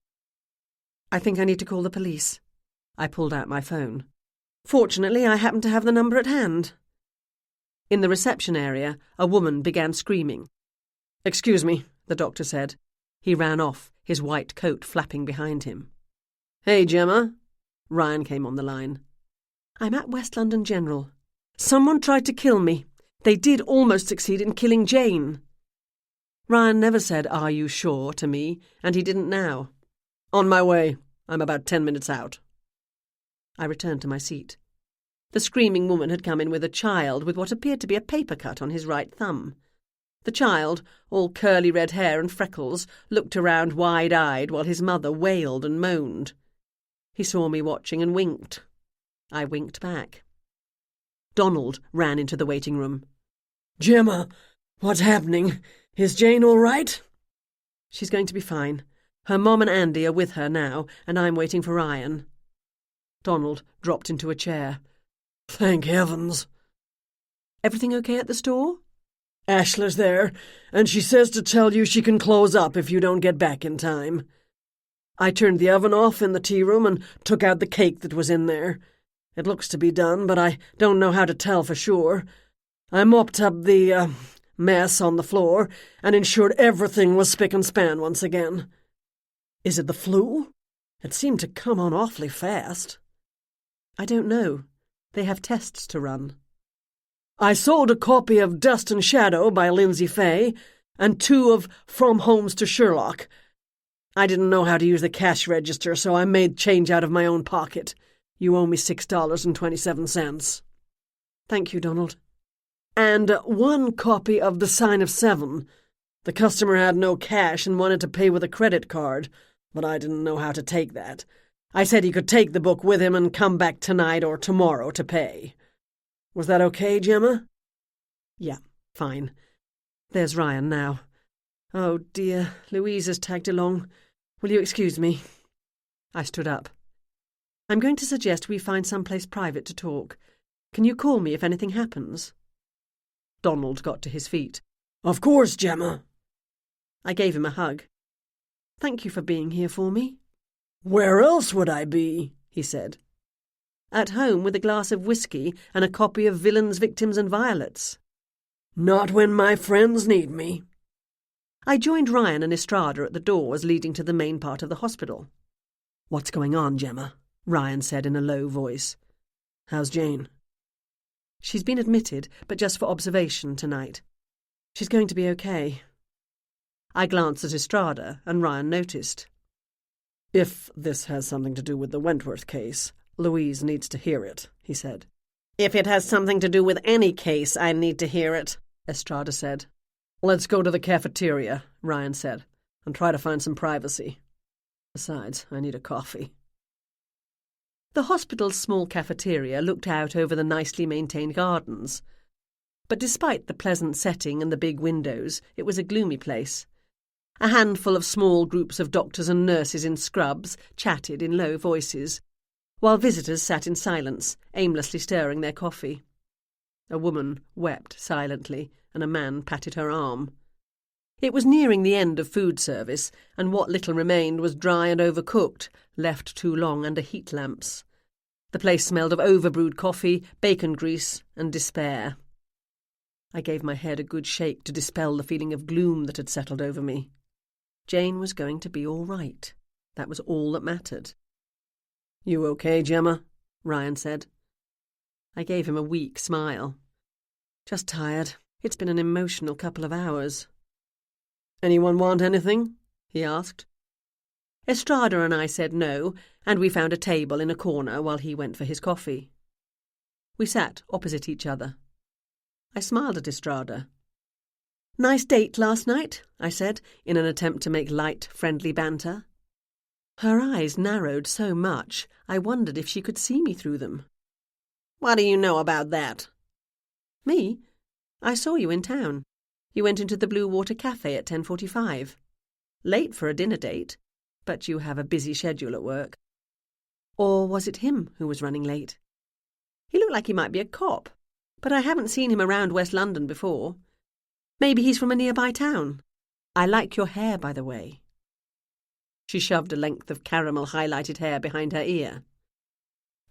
"I think I need to call the police." I pulled out my phone. Fortunately, I happened to have the number at hand. In the reception area, a woman began screaming. "Excuse me," the doctor said. He ran off, his white coat flapping behind him. "Hey, Gemma." Ryan came on the line. "I'm at West London General. Someone tried to kill me. They did almost succeed in killing Jane." Ryan never said, "Are you sure?" to me, and he didn't now. "On my way. I'm about 10 minutes out." I returned to my seat. The screaming woman had come in with a child with what appeared to be a paper cut on his right thumb. The child, all curly red hair and freckles, looked around wide-eyed while his mother wailed and moaned. He saw me watching and winked. I winked back. Donald ran into the waiting room. "Gemma, what's happening? Is Jane all right?" "She's going to be fine. Her mom and Andy are with her now, and I'm waiting for Ryan." Donald dropped into a chair. "Thank heavens." "Everything okay at the store?" "Ashler's there, and she says to tell you she can close up if you don't get back in time. I turned the oven off in the tea room and took out the cake that was in there. It looks to be done, but I don't know how to tell for sure. I mopped up the mess on the floor and ensured everything was spick and span once again. Is it the flu? It seemed to come on awfully fast." I don't know. They have tests to run. I sold a copy of Dust and Shadow by Lindsay Fay and 2 of From Holmes to Sherlock. I didn't know how to use the cash register, so I made change out of my own pocket. You owe me $6.27. Thank you, Donald. And 1 copy of The Sign of 7. The customer had no cash and wanted to pay with a credit card, but I didn't know how to take that. I said he could take the book with him and come back tonight or tomorrow to pay. Was that okay, Gemma? Yeah, fine. There's Ryan now. Oh, dear, Louise has tagged along. Will you excuse me? I stood up. I'm going to suggest we find some place private to talk. Can you call me if anything happens? Donald got to his feet. Of course, Gemma. I gave him a hug. Thank you for being here for me. Where else would I be? He said. At home with a glass of whiskey and a copy of Villains, Victims and Violets. Not when my friends need me. I joined Ryan and Estrada at the doors leading to the main part of the hospital. What's going on, Gemma? Ryan said in a low voice. How's Jane? She's been admitted, but just for observation tonight. She's going to be okay. I glanced at Estrada, and Ryan noticed. If this has something to do with the Wentworth case, Louise needs to hear it, he said. If it has something to do with any case, I need to hear it, Estrada said. Let's go to the cafeteria, Ryan said, and try to find some privacy. Besides, I need a coffee. The hospital's small cafeteria looked out over the nicely maintained gardens. But despite the pleasant setting and the big windows, it was a gloomy place. A handful of small groups of doctors and nurses in scrubs chatted in low voices, while visitors sat in silence, aimlessly stirring their coffee. A woman wept silently, and a man patted her arm. It was nearing the end of food service, and what little remained was dry and overcooked, left too long under heat lamps. The place smelled of overbrewed coffee, bacon grease, and despair. I gave my head a good shake to dispel the feeling of gloom that had settled over me. Jane was going to be all right. That was all that mattered. You okay, Gemma? Ryan said. I gave him a weak smile. Just tired. It's been an emotional couple of hours. Anyone want anything? He asked. Estrada and I said no, and we found a table in a corner while he went for his coffee. We sat opposite each other. I smiled at Estrada. Nice date last night, I said, in an attempt to make light, friendly banter. Her eyes narrowed so much, I wondered if she could see me through them. What do you know about that? Me? I saw you in town. You went into the Blue Water Cafe at 10:45. Late for a dinner date, but you have a busy schedule at work. Or was it him who was running late? He looked like he might be a cop, but I haven't seen him around West London before. Maybe he's from a nearby town. I like your hair, by the way. She shoved a length of caramel-highlighted hair behind her ear.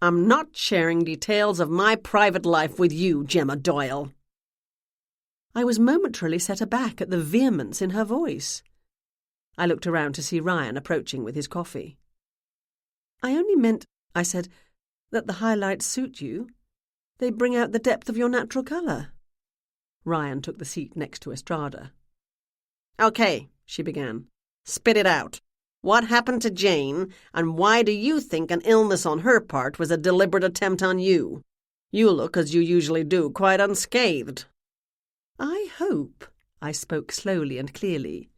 I'm not sharing details of my private life with you, Gemma Doyle. I was momentarily set aback at the vehemence in her voice. I looked around to see Ryan approaching with his coffee. I only meant, I said, that the highlights suit you. They bring out the depth of your natural colour. Ryan took the seat next to Estrada. Okay, she began. Spit it out. What happened to Jane, and why do you think an illness on her part was a deliberate attempt on you? You look, as you usually do, quite unscathed. I hope, I spoke slowly and clearly,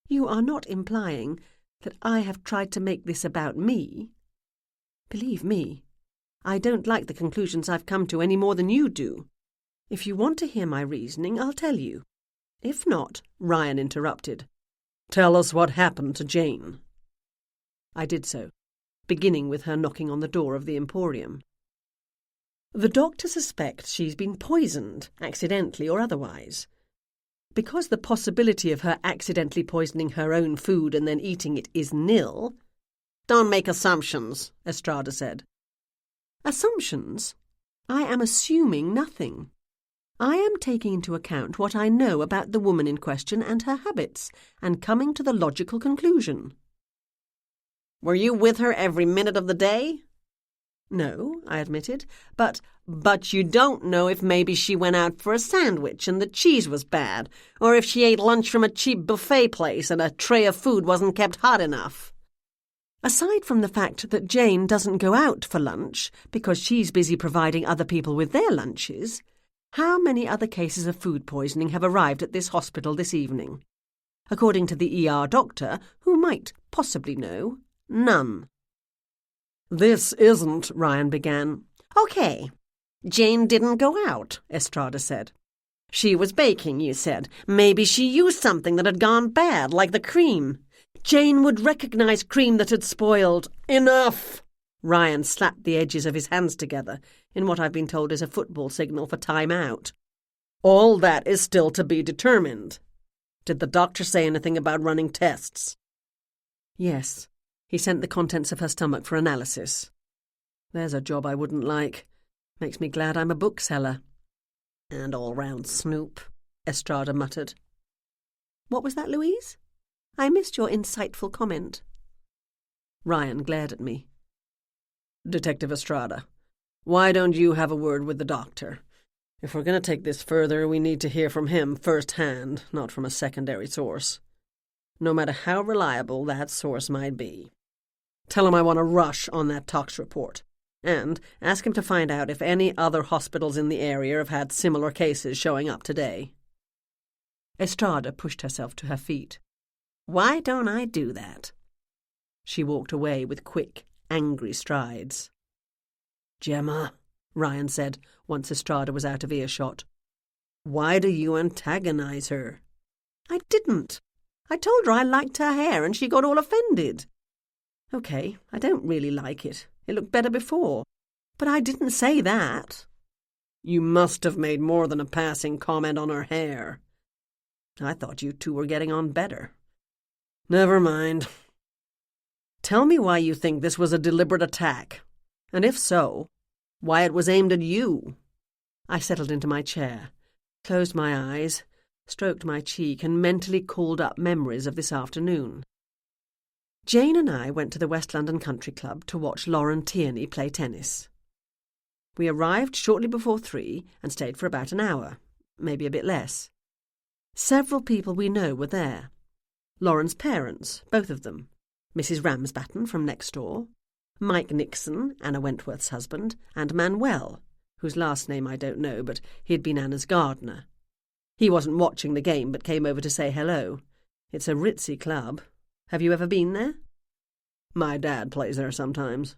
you are not implying that I have tried to make this about me. Believe me, I don't like the conclusions I've come to any more than you do. If you want to hear my reasoning, I'll tell you. If not, Ryan interrupted. Tell us what happened to Jane. I did so, beginning with her knocking on the door of the Emporium. The doctor suspects she's been poisoned, accidentally or otherwise. Because the possibility of her accidentally poisoning her own food and then eating it is nil... Don't make assumptions, Estrada said. Assumptions? I am assuming nothing. I am taking into account what I know about the woman in question and her habits, and coming to the logical conclusion. Were you with her every minute of the day? No, I admitted, but you don't know if maybe she went out for a sandwich and the cheese was bad, or if she ate lunch from a cheap buffet place and a tray of food wasn't kept hot enough. Aside from the fact that Jane doesn't go out for lunch because she's busy providing other people with their lunches, how many other cases of food poisoning have arrived at this hospital this evening? According to the ER doctor, who might possibly know, none. This isn't, Ryan began. Okay. Jane didn't go out, Estrada said. She was baking, you said. Maybe she used something that had gone bad, like the cream. Jane would recognize cream that had spoiled. Enough! Ryan slapped the edges of his hands together in what I've been told is a football signal for time out. All that is still to be determined. Did the doctor say anything about running tests? Yes. He sent the contents of her stomach for analysis. There's a job I wouldn't like. Makes me glad I'm a bookseller. And all-round snoop, Estrada muttered. What was that, Louise? I missed your insightful comment. Ryan glared at me. Detective Estrada, why don't you have a word with the doctor? If we're going to take this further, we need to hear from him firsthand, not from a secondary source. No matter how reliable that source might be. Tell him I want a rush on that tox report, and ask him to find out if any other hospitals in the area have had similar cases showing up today. Estrada pushed herself to her feet. Why don't I do that? She walked away with quick, angry strides. Gemma, Ryan said, once Estrada was out of earshot. Why do you antagonize her? I didn't. I told her I liked her hair and she got all offended. Okay, I don't really like it. It looked better before. But I didn't say that. You must have made more than a passing comment on her hair. I thought you two were getting on better. Never mind. Tell me why you think this was a deliberate attack, and if so, why it was aimed at you. I settled into my chair, closed my eyes, stroked my cheek, and mentally called up memories of this afternoon. Jane and I went to the West London Country Club to watch Lauren Tierney play tennis. We arrived shortly before 3 and stayed for about an hour, maybe a bit less. Several people we know were there. Lauren's parents, both of them, Mrs. Ramsbatten from next door, Mike Nixon, Anna Wentworth's husband, and Manuel, whose last name I don't know, but he'd been Anna's gardener. He wasn't watching the game, but came over to say hello. It's a ritzy club. Have you ever been there? My dad plays there sometimes.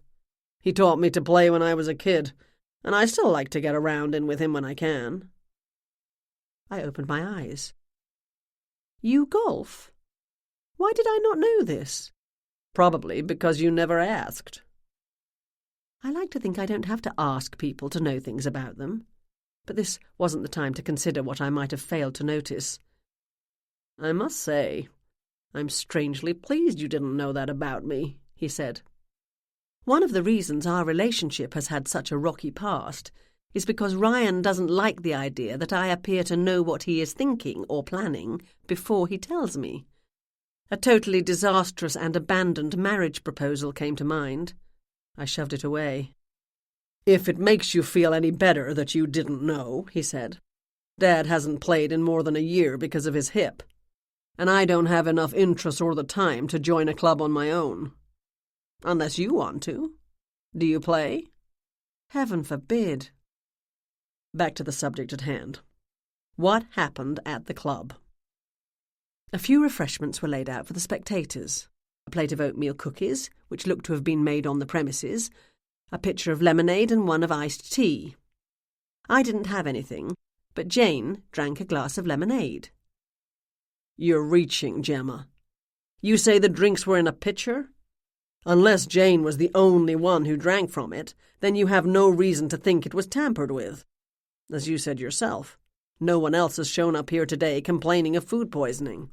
He taught me to play when I was a kid, and I still like to get a round in with him when I can. I opened my eyes. You golf? Why did I not know this? Probably because you never asked. I like to think I don't have to ask people to know things about them, but this wasn't the time to consider what I might have failed to notice. I must say, I'm strangely pleased you didn't know that about me, he said. One of the reasons our relationship has had such a rocky past is because Ryan doesn't like the idea that I appear to know what he is thinking or planning before he tells me. A totally disastrous and abandoned marriage proposal came to mind. I shoved it away. If it makes you feel any better that you didn't know, he said, Dad hasn't played in more than a year because of his hip, and I don't have enough interest or the time to join a club on my own. Unless you want to. Do you play? Heaven forbid. Back to the subject at hand. What happened at the club? A few refreshments were laid out for the spectators. A plate of oatmeal cookies, which looked to have been made on the premises, a pitcher of lemonade and one of iced tea. I didn't have anything, but Jane drank a glass of lemonade. You're reaching, Gemma. You say the drinks were in a pitcher? Unless Jane was the only one who drank from it, then you have no reason to think it was tampered with. As you said yourself, no one else has shown up here today complaining of food poisoning.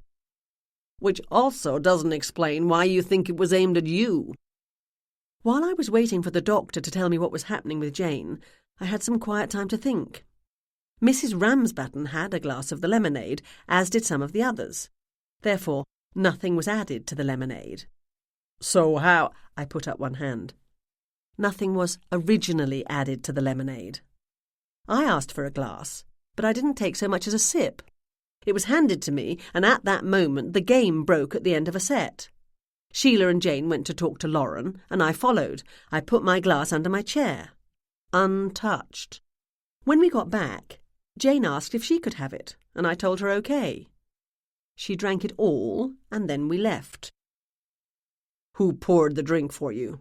Which also doesn't explain why you think it was aimed at you. While I was waiting for the doctor to tell me what was happening with Jane, I had some quiet time to think. Mrs. Ramsbatten had a glass of the lemonade, as did some of the others. Therefore, nothing was added to the lemonade. So how? I put up one hand. Nothing was originally added to the lemonade. I asked for a glass, but I didn't take so much as a sip. It was handed to me, and at that moment the game broke at the end of a set. Sheila and Jane went to talk to Lauren, and I followed. I put my glass under my chair. Untouched. When we got back, Jane asked if she could have it, and I told her okay. She drank it all, and then we left. Who poured the drink for you?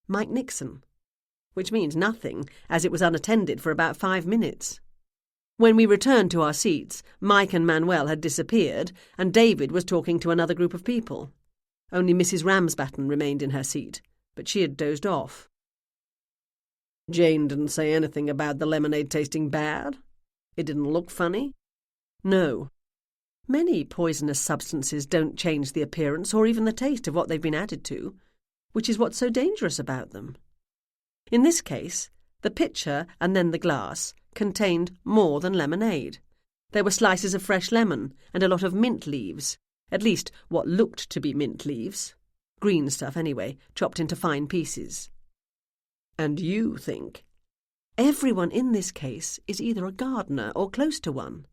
Mike Nixon, which means nothing, as it was unattended for about 5 minutes. When we returned to our seats, Mike and Manuel had disappeared, and David was talking to another group of people. Only Mrs. Ramsbatten remained in her seat, but she had dozed off. Jane didn't say anything about the lemonade tasting bad? It didn't look funny? No. Many poisonous substances don't change the appearance or even the taste of what they've been added to, which is what's so dangerous about them. In this case, the pitcher and then the glass contained more than lemonade. There were slices of fresh lemon and a lot of mint leaves, at least what looked to be mint leaves. Green stuff anyway, chopped into fine pieces. And you think? Everyone in this case is either a gardener or close to one.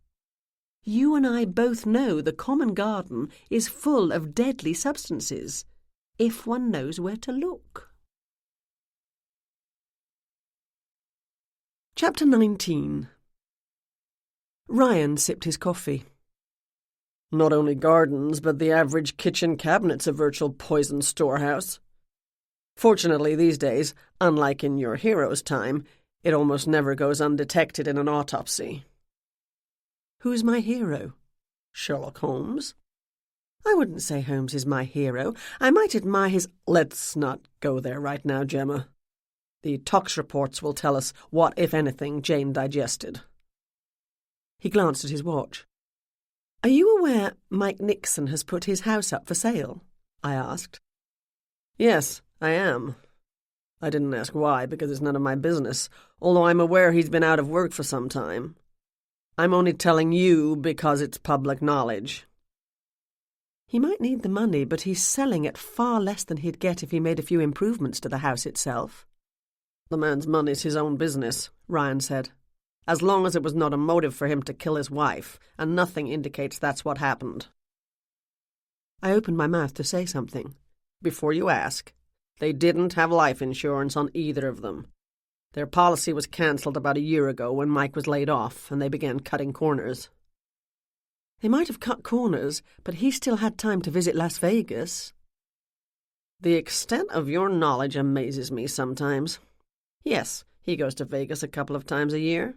You and I both know the common garden is full of deadly substances, if one knows where to look. Chapter 19. Ryan sipped his coffee. Not only gardens, but the average kitchen cabinet's a virtual poison storehouse. Fortunately, these days, unlike in your hero's time, it almost never goes undetected in an autopsy. Who's my hero? Sherlock Holmes? I wouldn't say Holmes is my hero. I might admire his— Let's not go there right now, Gemma. The tox reports will tell us what, if anything, Jane digested. He glanced at his watch. Are you aware Mike Nixon has put his house up for sale? I asked. Yes, I am. I didn't ask why, because it's none of my business, although I'm aware he's been out of work for some time. I'm only telling you because it's public knowledge. He might need the money, but he's selling at far less than he'd get if he made a few improvements to the house itself. The man's money's his own business, Ryan said. As long as it was not a motive for him to kill his wife, and nothing indicates that's what happened. I opened my mouth to say something. Before you ask, they didn't have life insurance on either of them. Their policy was cancelled about a year ago when Mike was laid off, and they began cutting corners. They might have cut corners, but he still had time to visit Las Vegas. The extent of your knowledge amazes me sometimes. Yes, he goes to Vegas a couple of times a year.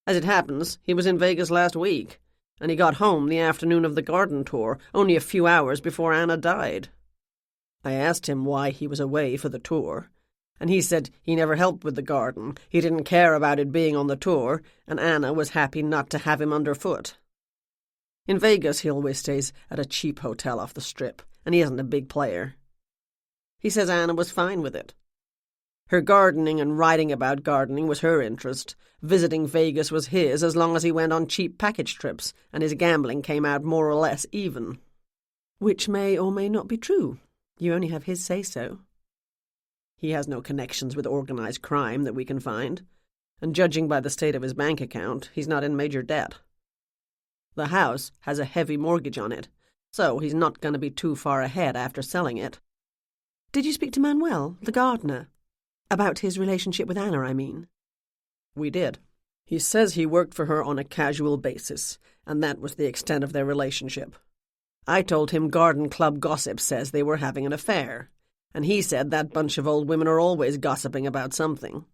As it happens, he was in Vegas last week, and he got home the afternoon of the garden tour, only a few hours before Anna died. I asked him why he was away for the tour, and he said he never helped with the garden. He didn't care about it being on the tour, and Anna was happy not to have him underfoot. In Vegas, he always stays at a cheap hotel off the Strip, and he isn't a big player. He says Anna was fine with it. Her gardening and writing about gardening was her interest. Visiting Vegas was his as long as he went on cheap package trips, and his gambling came out more or less even. Which may or may not be true. You only have his say-so. He has no connections with organized crime that we can find, and judging by the state of his bank account, he's not in major debt. The house has a heavy mortgage on it, so he's not going to be too far ahead after selling it. Did you speak to Manuel, the gardener? About his relationship with Anna, I mean. We did. He says he worked for her on a casual basis, and that was the extent of their relationship. I told him garden club gossip says they were having an affair, and he said that bunch of old women are always gossiping about something.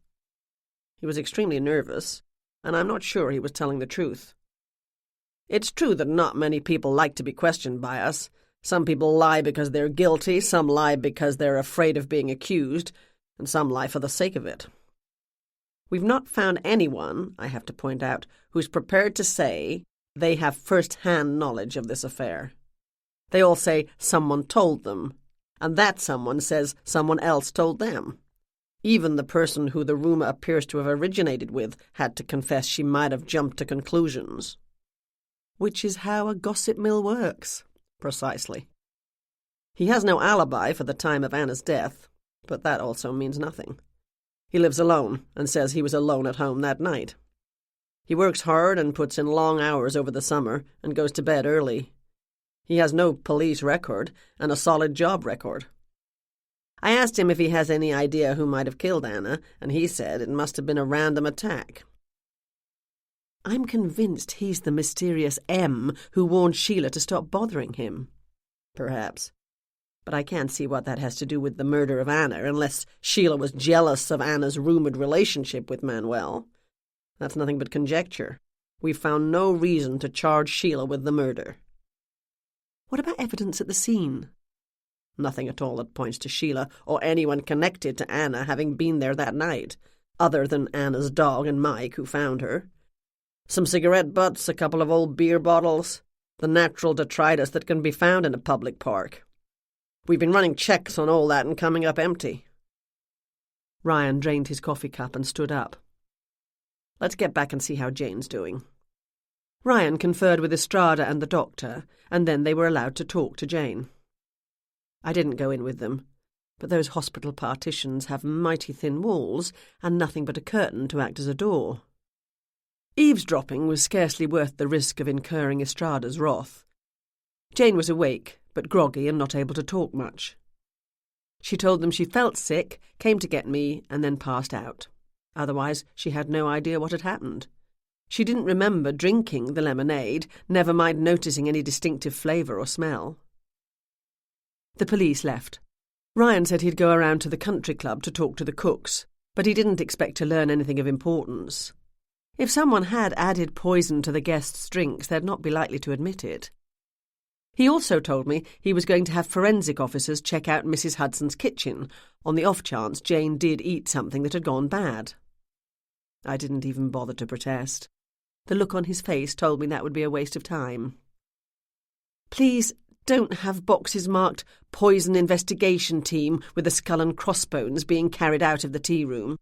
He was extremely nervous, and I'm not sure he was telling the truth. It's true that not many people like to be questioned by us. Some people lie because they're guilty, some lie because they're afraid of being accused, and some lie for the sake of it. We've not found anyone, I have to point out, who's prepared to say they have first-hand knowledge of this affair. They all say someone told them, and that someone says someone else told them. Even the person who the rumour appears to have originated with had to confess she might have jumped to conclusions. Which is how a gossip mill works. Precisely. He has no alibi for the time of Anna's death. but that also means nothing. He lives alone and says he was alone at home that night. He works hard and puts in long hours over the summer and goes to bed early. He has no police record and a solid job record. I asked him if he has any idea who might have killed Anna, and he said it must have been a random attack. I'm convinced he's the mysterious M who warned Sheila to stop bothering him. Perhaps. But I can't see what that has to do with the murder of Anna, unless Sheila was jealous of Anna's rumoured relationship with Manuel. That's nothing but conjecture. We've found no reason to charge Sheila with the murder. What about evidence at the scene? Nothing at all that points to Sheila or anyone connected to Anna having been there that night, other than Anna's dog and Mike, who found her. Some cigarette butts, a couple of old beer bottles, the natural detritus that can be found in a public park. We've been running checks on all that and coming up empty. Ryan drained his coffee cup and stood up. Let's get back and see how Jane's doing. Ryan conferred with Estrada and the doctor, and then they were allowed to talk to Jane. I didn't go in with them, but those hospital partitions have mighty thin walls and nothing but a curtain to act as a door. Eavesdropping was scarcely worth the risk of incurring Estrada's wrath. Jane was awake, but groggy and not able to talk much. She told them she felt sick, came to get me, and then passed out. Otherwise, she had no idea what had happened. She didn't remember drinking the lemonade, never mind noticing any distinctive flavour or smell. The police left. Ryan said he'd go around to the country club to talk to the cooks, but he didn't expect to learn anything of importance. If someone had added poison to the guests' drinks, they'd not be likely to admit it. He also told me he was going to have forensic officers check out Mrs. Hudson's kitchen, on the off chance Jane did eat something that had gone bad. I didn't even bother to protest. The look on his face told me that would be a waste of time. Please don't have boxes marked Poison Investigation Team with the skull and crossbones being carried out of the tea room.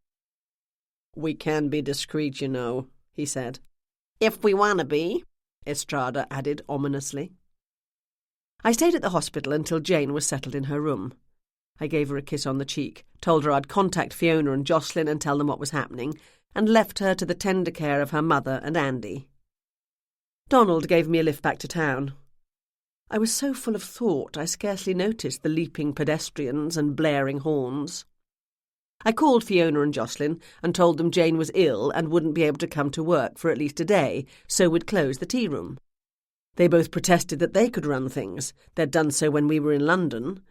We can be discreet, you know, he said. If we want to be, Estrada added ominously. I stayed at the hospital until Jane was settled in her room. I gave her a kiss on the cheek, told her I'd contact Fiona and Jocelyn and tell them what was happening, and left her to the tender care of her mother and Andy. Donald gave me a lift back to town. I was so full of thought I scarcely noticed the leaping pedestrians and blaring horns. I called Fiona and Jocelyn and told them Jane was ill and wouldn't be able to come to work for at least a day, so we'd close the tea room. They both protested that they could run things. They'd done so when we were in London.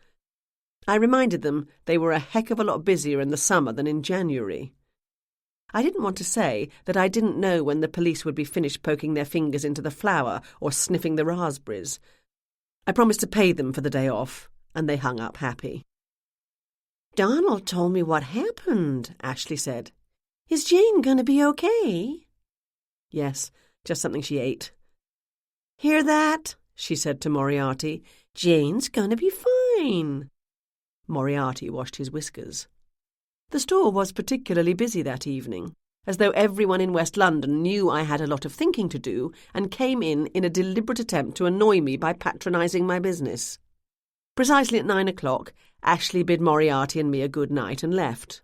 I reminded them they were a heck of a lot busier in the summer than in January. I didn't want to say that I didn't know when the police would be finished poking their fingers into the flour or sniffing the raspberries. I promised to pay them for the day off, and they hung up happy. Donald told me what happened, Ashley said. Is Jane going to be okay? Yes, just something she ate. Hear that? She said to Moriarty. Jane's going to be fine. Moriarty washed his whiskers. The store was particularly busy that evening, as though everyone in West London knew I had a lot of thinking to do and came in a deliberate attempt to annoy me by patronising my business. Precisely at 9 o'clock, Ashley bid Moriarty and me a good night and left.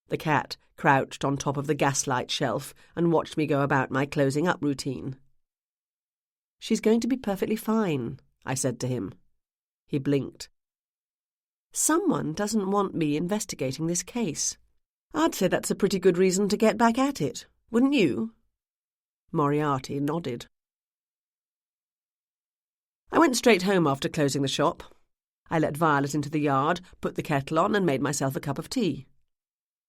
The cat crouched on top of the gaslight shelf and watched me go about my closing up routine. She's going to be perfectly fine, I said to him. He blinked. Someone doesn't want me investigating this case. I'd say that's a pretty good reason to get back at it, wouldn't you? Moriarty nodded. I went straight home after closing the shop. I let Violet into the yard, put the kettle on and made myself a cup of tea.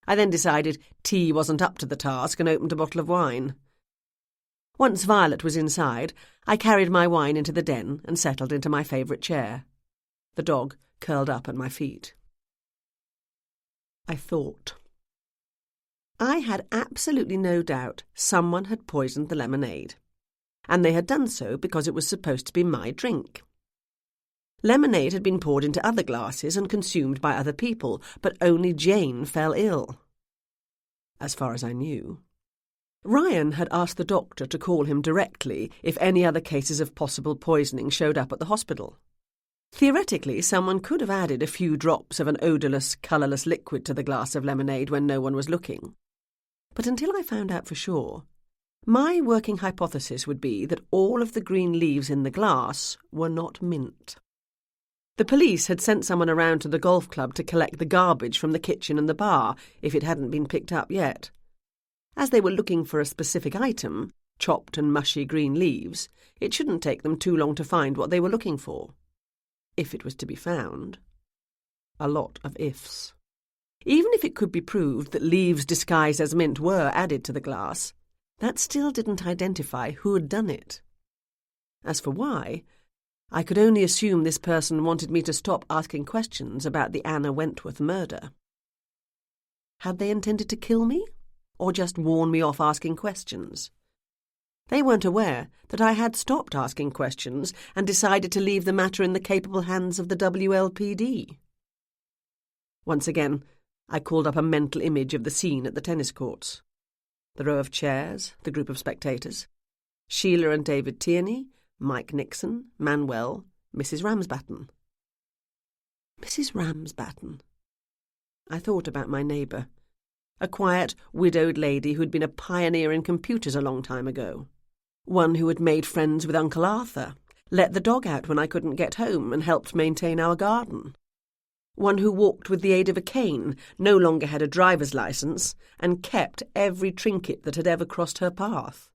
I then decided tea wasn't up to the task and opened a bottle of wine. Once Violet was inside, I carried my wine into the den and settled into my favourite chair. The dog curled up at my feet. I thought. I had absolutely no doubt someone had poisoned the lemonade, and they had done so because it was supposed to be my drink. Lemonade had been poured into other glasses and consumed by other people, but only Jane fell ill. As far as I knew. Ryan had asked the doctor to call him directly if any other cases of possible poisoning showed up at the hospital. Theoretically, someone could have added a few drops of an odourless, colourless liquid to the glass of lemonade when no one was looking. But until I found out for sure, my working hypothesis would be that all of the green leaves in the glass were not mint. The police had sent someone around to the golf club to collect the garbage from the kitchen and the bar, if it hadn't been picked up yet. As they were looking for a specific item, chopped and mushy green leaves, it shouldn't take them too long to find what they were looking for. If it was to be found. A lot of ifs. Even if it could be proved that leaves disguised as mint were added to the glass, that still didn't identify who had done it. As for why, I could only assume this person wanted me to stop asking questions about the Anna Wentworth murder. Had they intended to kill me, or just warn me off asking questions? They weren't aware that I had stopped asking questions and decided to leave the matter in the capable hands of the WLPD. Once again, I called up a mental image of the scene at the tennis courts. The row of chairs, the group of spectators. Sheila and David Tierney, Mike Nixon, Manuel, Mrs. Ramsbatten. Mrs. Ramsbatten. I thought about my neighbour, a quiet, widowed lady who'd been a pioneer in computers a long time ago. One who had made friends with Uncle Arthur, let the dog out when I couldn't get home, and helped maintain our garden. One who walked with the aid of a cane, no longer had a driver's licence, and kept every trinket that had ever crossed her path.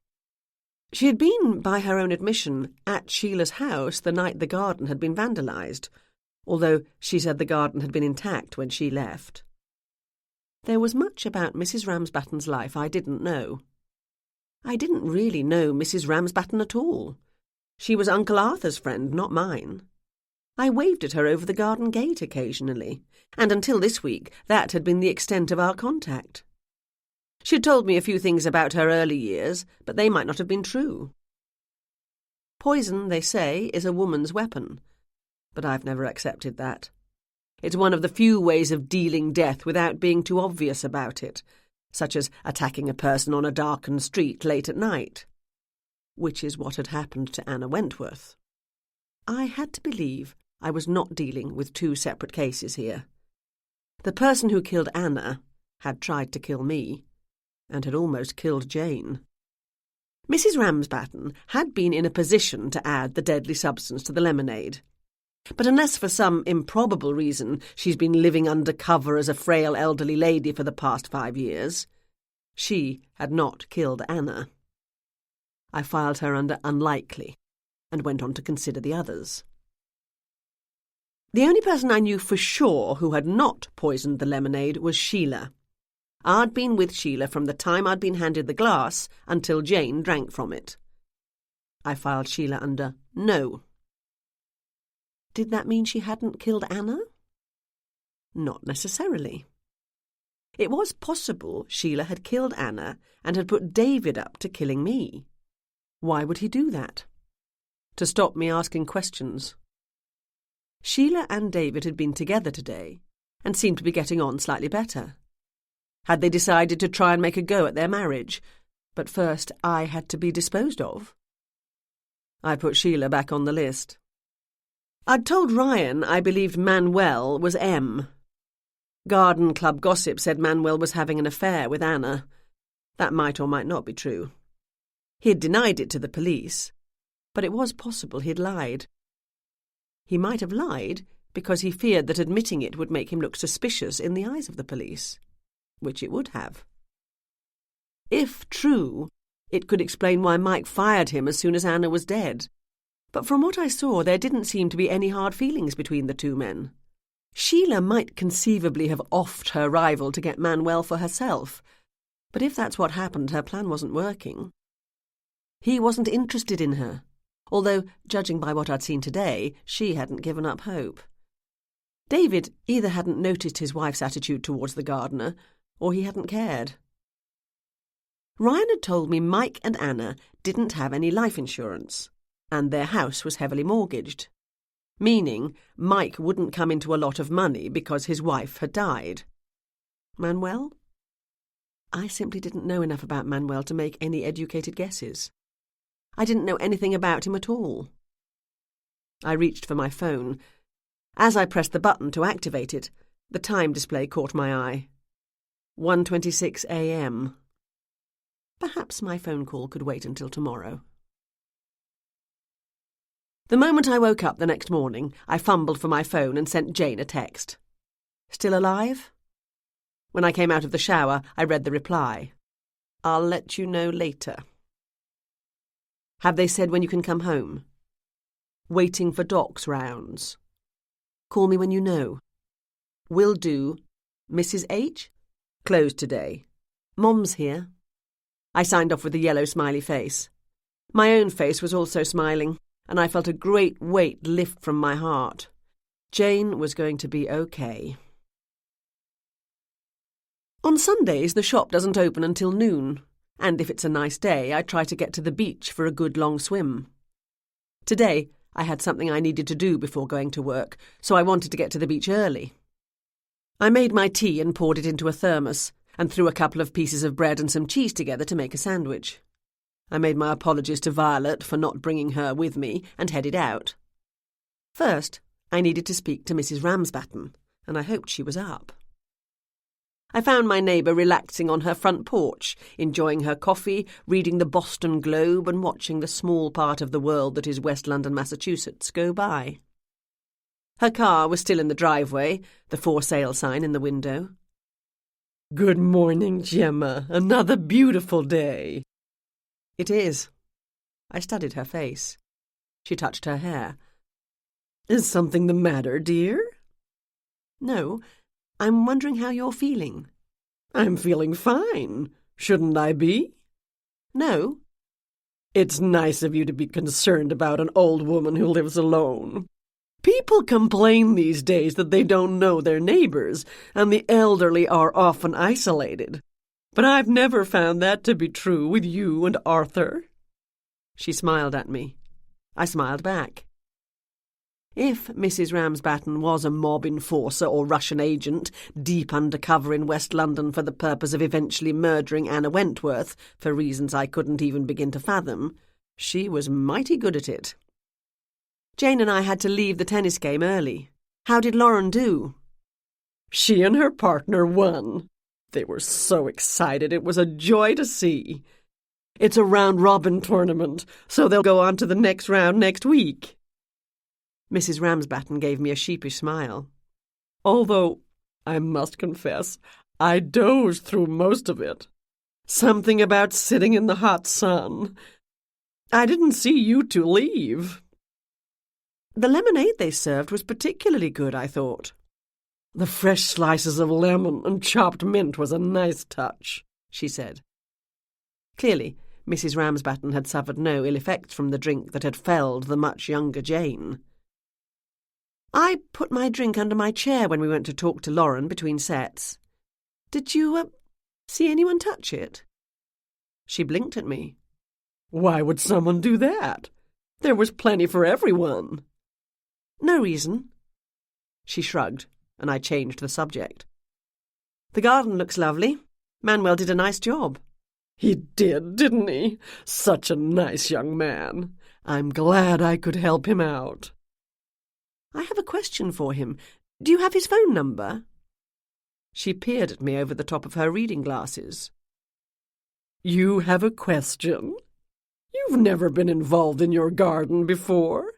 She had been, by her own admission, at Sheila's house the night the garden had been vandalised, although she said the garden had been intact when she left. There was much about Mrs. Ramsbatten's life I didn't know. I didn't really know Mrs. Ramsbatten at all. She was Uncle Arthur's friend, not mine. I waved at her over the garden gate occasionally, and until this week that had been the extent of our contact. She'd told me a few things about her early years, but they might not have been true. Poison, they say, is a woman's weapon, but I've never accepted that. It's one of the few ways of dealing death without being too obvious about it, such as attacking a person on a darkened street late at night, which is what had happened to Anna Wentworth. I had to believe I was not dealing with two separate cases here. The person who killed Anna had tried to kill me, and had almost killed Jane. Mrs. Ramsbatten had been in a position to add the deadly substance to the lemonade, but unless for some improbable reason she's been living under cover as a frail elderly lady for the past 5 years, she had not killed Anna. I filed her under unlikely, and went on to consider the others. The only person I knew for sure who had not poisoned the lemonade was Sheila. I'd been with Sheila from the time I'd been handed the glass until Jane drank from it. I filed Sheila under no. Did that mean she hadn't killed Anna? Not necessarily. It was possible Sheila had killed Anna and had put David up to killing me. Why would he do that? To stop me asking questions. Sheila and David had been together today and seemed to be getting on slightly better. Had they decided to try and make a go at their marriage? But first I had to be disposed of. I put Sheila back on the list. I'd told Ryan I believed Manuel was M. Garden Club gossip said Manuel was having an affair with Anna. That might or might not be true. He had denied it to the police, but it was possible he'd lied. He might have lied because he feared that admitting it would make him look suspicious in the eyes of the police, which it would have. If true, it could explain why Mike fired him as soon as Anna was dead. But from what I saw, there didn't seem to be any hard feelings between the two men. Sheila might conceivably have offed her rival to get Manuel for herself, but if that's what happened, her plan wasn't working. He wasn't interested in her, although, judging by what I'd seen today, she hadn't given up hope. David either hadn't noticed his wife's attitude towards the gardener, or he hadn't cared. Ryan had told me Mike and Anna didn't have any life insurance, and their house was heavily mortgaged, meaning Mike wouldn't come into a lot of money because his wife had died. Manuel? I simply didn't know enough about Manuel to make any educated guesses. I didn't know anything about him at all. I reached for my phone, As I pressed the button to activate it, the time display caught my eye. 1:26 a.m. Perhaps my phone call could wait until tomorrow. The moment I woke up the next morning, I fumbled for my phone and sent Jane a text. Still alive? When I came out of the shower, I read the reply. I'll let you know later. Have they said when you can come home? Waiting for docs rounds. Call me when you know. Will do. Mrs. H? Closed today. Mom's here. I signed off with a yellow smiley face. My own face was also smiling, and I felt a great weight lift from my heart. Jane was going to be okay. On Sundays, the shop doesn't open until noon, and if it's a nice day, I try to get to the beach for a good long swim. Today, I had something I needed to do before going to work, so I wanted to get to the beach early. I made my tea and poured it into a thermos, and threw a couple of pieces of bread and some cheese together to make a sandwich. I made my apologies to Violet for not bringing her with me and headed out. First, I needed to speak to Mrs. Ramsbatten, and I hoped she was up. I found my neighbour relaxing on her front porch, enjoying her coffee, reading the Boston Globe and watching the small part of the world that is West London, Massachusetts, go by. Her car was still in the driveway, the for sale sign in the window. Good morning, Gemma. Another beautiful day. It is. I studied her face. She touched her hair. Is something the matter, dear? No, I'm wondering how you're feeling. I'm feeling fine. Shouldn't I be? No. It's nice of you to be concerned about an old woman who lives alone. People complain these days that they don't know their neighbors, and the elderly are often isolated. But I've never found that to be true with you and Arthur. She smiled at me. I smiled back. If Mrs. Ramsbatten was a mob enforcer or Russian agent deep undercover in West London for the purpose of eventually murdering Anna Wentworth for reasons I couldn't even begin to fathom, she was mighty good at it. Jane and I had to leave the tennis game early. How did Lauren do? She and her partner won. They were so excited it was a joy to see. It's a round-robin tournament, so they'll go on to the next round next week. Mrs. Ramsbatten gave me a sheepish smile. Although, I must confess, I dozed through most of it. Something about sitting in the hot sun. I didn't see you two leave. The lemonade they served was particularly good, I thought. The fresh slices of lemon and chopped mint was a nice touch, she said. Clearly, Mrs. Ramsbatten had suffered no ill effects from the drink that had felled the much younger Jane. I put my drink under my chair when we went to talk to Lauren between sets. Did you, see anyone touch it? She blinked at me. Why would someone do that? There was plenty for everyone. No reason. She shrugged, and I changed the subject. The garden looks lovely. Manuel did a nice job. He did, didn't he? Such a nice young man. I'm glad I could help him out. I have a question for him. Do you have his phone number? She peered at me over the top of her reading glasses. You have a question? You've never been involved in your garden before?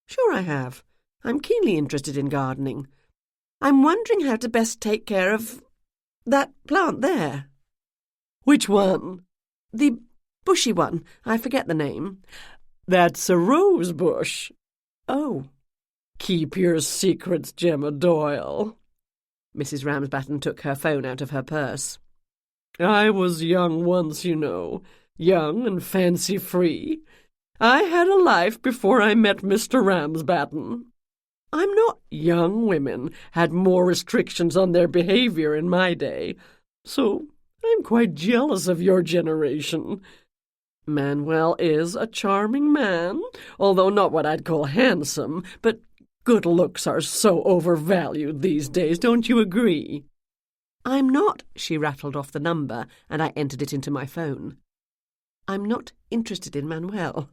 Sure I have. I'm keenly interested in gardening. I'm wondering how to best take care of that plant there. Which one? The bushy one. I forget the name. That's a rose bush. Oh. Keep your secrets, Gemma Doyle. Mrs. Ramsbatten took her phone out of her purse. I was young once, you know. Young and fancy-free. I had a life before I met Mr. Ramsbatten. I'm not young women had more restrictions on their behavior in my day, so I'm quite jealous of your generation. Manuel is a charming man, although not what I'd call handsome, but good looks are so overvalued these days, don't you agree? I'm not, she rattled off the number, and I entered it into my phone. I'm not interested in Manuel.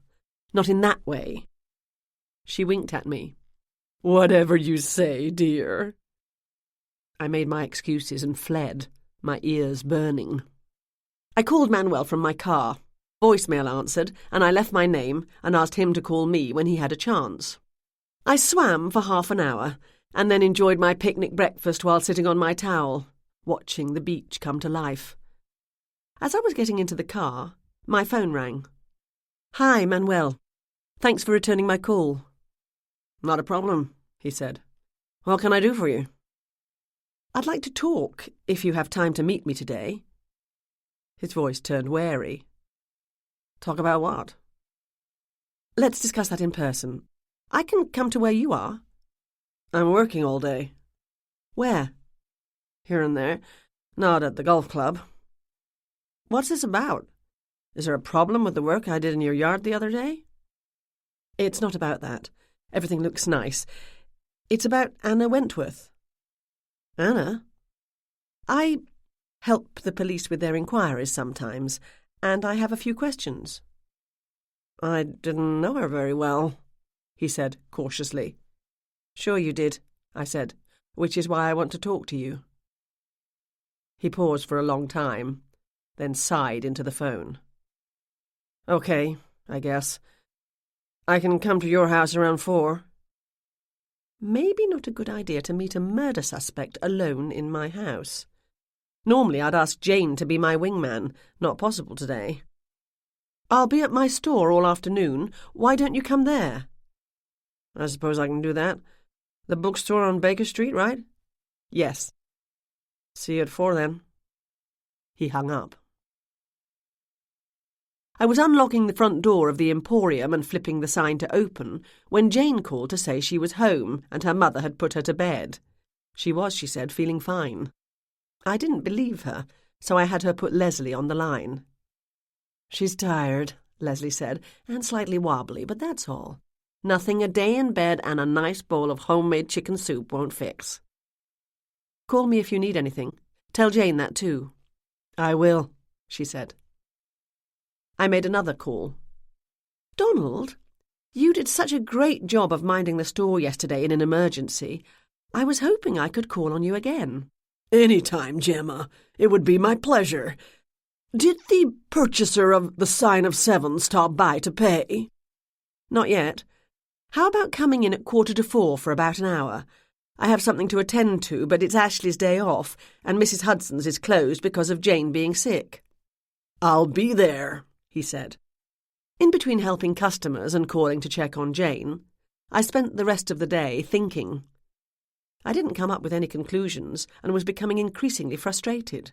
Not in that way. She winked at me. Whatever you say, dear. I made my excuses and fled, my ears burning. I called Manuel from my car. Voicemail answered, and I left my name and asked him to call me when he had a chance. I swam for half an hour, and then enjoyed my picnic breakfast while sitting on my towel, watching the beach come to life. As I was getting into the car, my phone rang. "Hi, Manuel. Thanks for returning my call." "Not a problem," he said. "What can I do for you?" "I'd like to talk, if you have time to meet me today." His voice turned wary. "Talk about what?" "Let's discuss that in person. I can come to where you are." "I'm working all day." "Where?" "Here and there. Not at the golf club." "What's this about? Is there a problem with the work I did in your yard the other day?" "It's not about that. Everything looks nice. It's about Anna Wentworth." "Anna?" "I help the police with their inquiries sometimes, and I have a few questions." "I didn't know her very well," he said cautiously. "Sure you did," I said, "which is why I want to talk to you." He paused for a long time, then sighed into the phone. "Okay, I guess. I can come to your house around 4. Maybe not a good idea to meet a murder suspect alone in my house. Normally I'd ask Jane to be my wingman. Not possible today. "I'll be at my store all afternoon. Why don't you come there?" "I suppose I can do that. The bookstore on Baker Street, right?" "Yes." "See you at 4 then." He hung up. I was unlocking the front door of the Emporium and flipping the sign to open when Jane called to say she was home and her mother had put her to bed. She was, she said, feeling fine. I didn't believe her, so I had her put Leslie on the line. "She's tired," Leslie said, "and slightly wobbly, but that's all. Nothing a day in bed and a nice bowl of homemade chicken soup won't fix." "Call me if you need anything. Tell Jane that too." "I will," she said. I made another call. "Donald, you did such a great job of minding the store yesterday in an emergency. I was hoping I could call on you again." "Any time, Gemma. It would be my pleasure. Did the purchaser of the Sign of Seven stop by to pay?" "Not yet. How about coming in at 3:45 for about an hour? I have something to attend to, but it's Ashley's day off, and Mrs. Hudson's is closed because of Jane being sick." "I'll be there," he said. In between helping customers and calling to check on Jane, I spent the rest of the day thinking. I didn't come up with any conclusions and was becoming increasingly frustrated.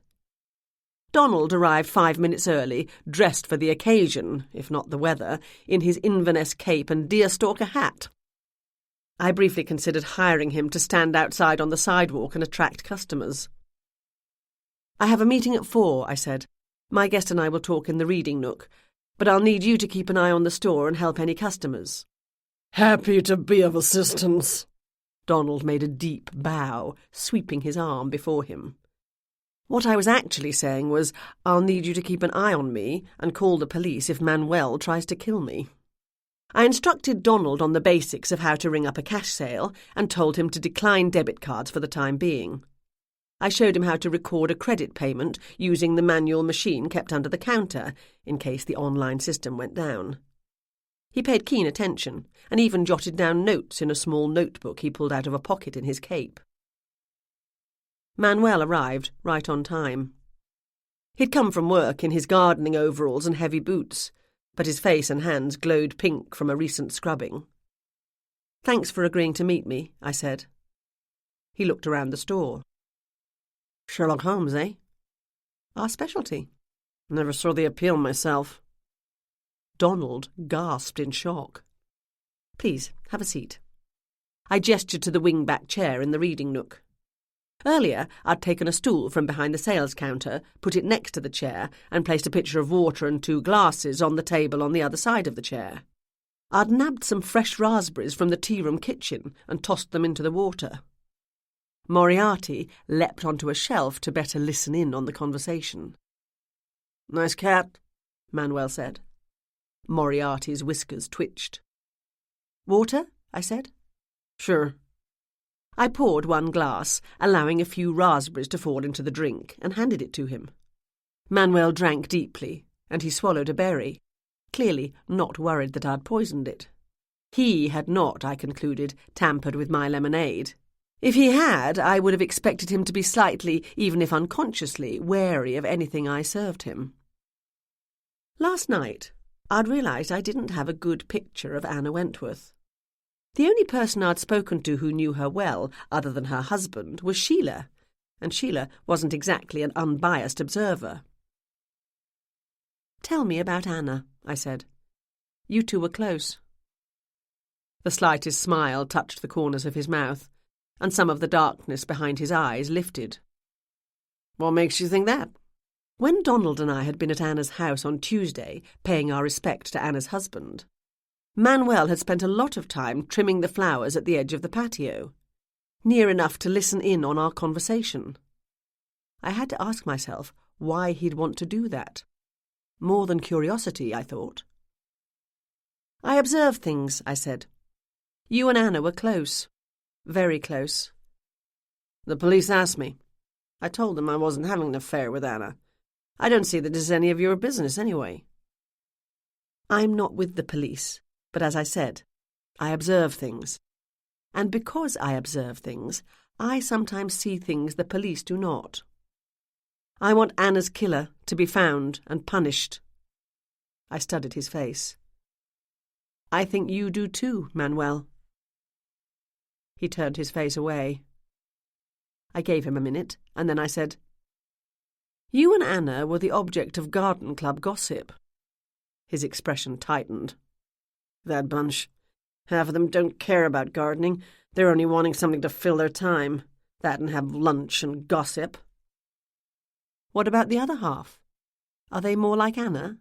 Donald arrived 5 minutes early, dressed for the occasion, if not the weather, in his Inverness cape and deerstalker hat. I briefly considered hiring him to stand outside on the sidewalk and attract customers. "I have a meeting at 4, I said. "My guest and I will talk in the reading nook, but I'll need you to keep an eye on the store and help any customers." "Happy to be of assistance." Donald made a deep bow, sweeping his arm before him. What I was actually saying was, "I'll need you to keep an eye on me and call the police if Manuel tries to kill me." I instructed Donald on the basics of how to ring up a cash sale and told him to decline debit cards for the time being. I showed him how to record a credit payment using the manual machine kept under the counter in case the online system went down. He paid keen attention and even jotted down notes in a small notebook he pulled out of a pocket in his cape. Manuel arrived right on time. He'd come from work in his gardening overalls and heavy boots, but his face and hands glowed pink from a recent scrubbing. "Thanks for agreeing to meet me," I said. He looked around the store. "Sherlock Holmes, eh?" "Our specialty." "Never saw the appeal myself." Donald gasped in shock. "Please, have a seat." I gestured to the wing-back chair in the reading nook. Earlier, I'd taken a stool from behind the sales counter, put it next to the chair, and placed a pitcher of water and 2 glasses on the table on the other side of the chair. I'd nabbed some fresh raspberries from the tea-room kitchen and tossed them into the water. Moriarty leapt onto a shelf to better listen in on the conversation. "Nice cat," Manuel said. Moriarty's whiskers twitched. "Water?" I said. "Sure," I poured one glass, allowing a few raspberries to fall into the drink, and handed it to him. Manuel drank deeply, and he swallowed a berry, clearly not worried that I'd poisoned it. He had not, I concluded, tampered with my lemonade. If he had, I would have expected him to be slightly, even if unconsciously, wary of anything I served him. Last night, I'd realised I didn't have a good picture of Anna Wentworth. The only person I'd spoken to who knew her well, other than her husband, was Sheila, and Sheila wasn't exactly an unbiased observer. "Tell me about Anna," I said. "You two were close." The slightest smile touched the corners of his mouth, and some of the darkness behind his eyes lifted. "What makes you think that?" When Donald and I had been at Anna's house on Tuesday, paying our respect to Anna's husband, Manuel had spent a lot of time trimming the flowers at the edge of the patio, near enough to listen in on our conversation. I had to ask myself why he'd want to do that. More than curiosity, I thought. "I observed things," I said. "You and Anna were close. Very close." "The police asked me. I told them I wasn't having an affair with Anna. I don't see that it's any of your business anyway." "I'm not with the police, but as I said, I observe things. And because I observe things, I sometimes see things the police do not. I want Anna's killer to be found and punished." I studied his face. "I think you do too, Manuel." He turned his face away. I gave him a minute, and then I said, "You and Anna were the object of garden club gossip." His expression tightened. "That bunch. Half of them don't care about gardening. They're only wanting something to fill their time. That and have lunch and gossip." "What about the other half? Are they more like Anna?"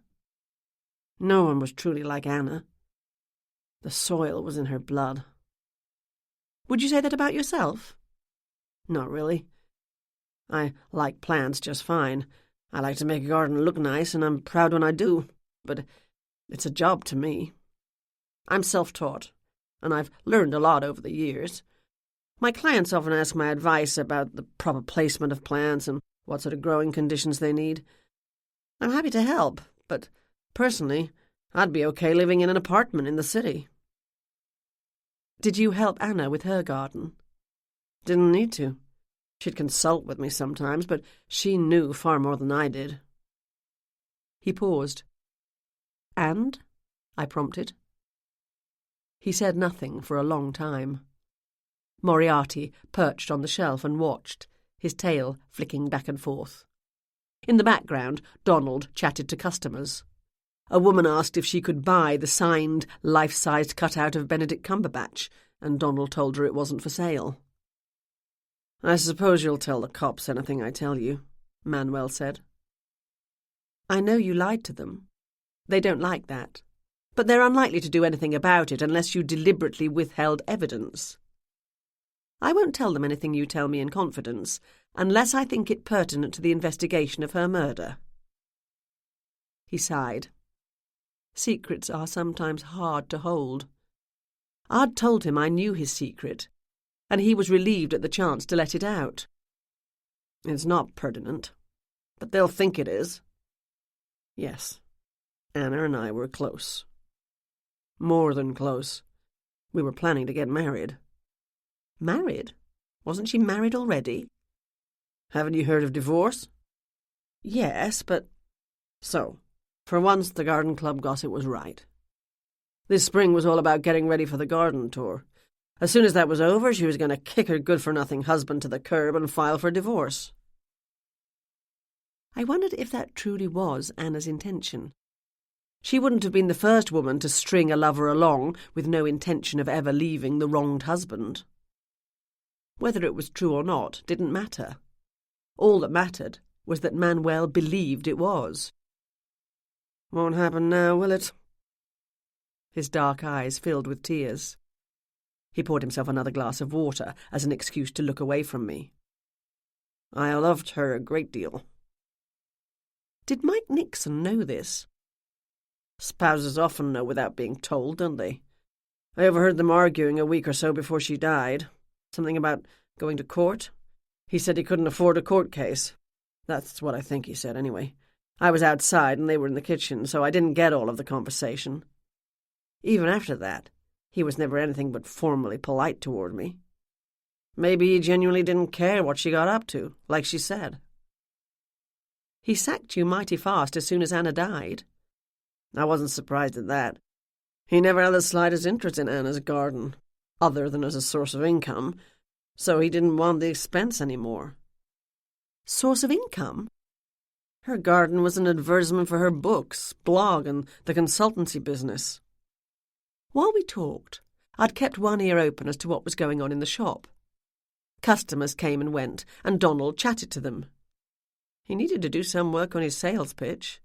"No one was truly like Anna. The soil was in her blood." "Would you say that about yourself?" "Not really. I like plants just fine. I like to make a garden look nice, and I'm proud when I do. But it's a job to me. I'm self-taught, and I've learned a lot over the years. My clients often ask my advice about the proper placement of plants and what sort of growing conditions they need. I'm happy to help, but personally, I'd be okay living in an apartment in the city." "Did you help Anna with her garden?" "Didn't need to. She'd consult with me sometimes, but she knew far more than I did." He paused. "And?" I prompted. He said nothing for a long time. Moriarty perched on the shelf and watched, his tail flicking back and forth. In the background, Donald chatted to customers. A woman asked if she could buy the signed, life-sized cutout of Benedict Cumberbatch, and Donald told her it wasn't for sale. "I suppose you'll tell the cops anything I tell you," Manuel said. "I know you lied to them. They don't like that. But they're unlikely to do anything about it unless you deliberately withheld evidence. I won't tell them anything you tell me in confidence, unless I think it pertinent to the investigation of her murder." He sighed. Secrets are sometimes hard to hold. I'd told him I knew his secret, and he was relieved at the chance to let it out. "It's not pertinent, but they'll think it is. Yes, Anna and I were close. More than close. We were planning to get married." "Married? Wasn't she married already?" "Haven't you heard of divorce?" "Yes, but—" "So, for once the garden club gossip was right. This spring was all about getting ready for the garden tour. As soon as that was over, she was going to kick her good-for-nothing husband to the curb and file for divorce." I wondered if that truly was Anna's intention. She wouldn't have been the first woman to string a lover along with no intention of ever leaving the wronged husband. Whether it was true or not didn't matter. All that mattered was that Manuel believed it was. "Won't happen now, will it?" His dark eyes filled with tears. He poured himself another glass of water as an excuse to look away from me. "I loved her a great deal." Did Mike Nixon know this? Spouses often know without being told, don't they? I overheard them arguing a week or so before she died. Something about going to court. He said he couldn't afford a court case. That's what I think he said, anyway. I was outside and they were in the kitchen, so I didn't get all of the conversation. Even after that, he was never anything but formally polite toward me. Maybe he genuinely didn't care what she got up to, like she said. He sacked you mighty fast as soon as Anna died. I wasn't surprised at that. He never had the slightest interest in Anna's garden, other than as a source of income, so he didn't want the expense anymore. Source of income? Her garden was an advertisement for her books, blog, and the consultancy business. While we talked, I'd kept one ear open as to what was going on in the shop. Customers came and went, and Donald chatted to them. He needed to do some work on his sales pitch.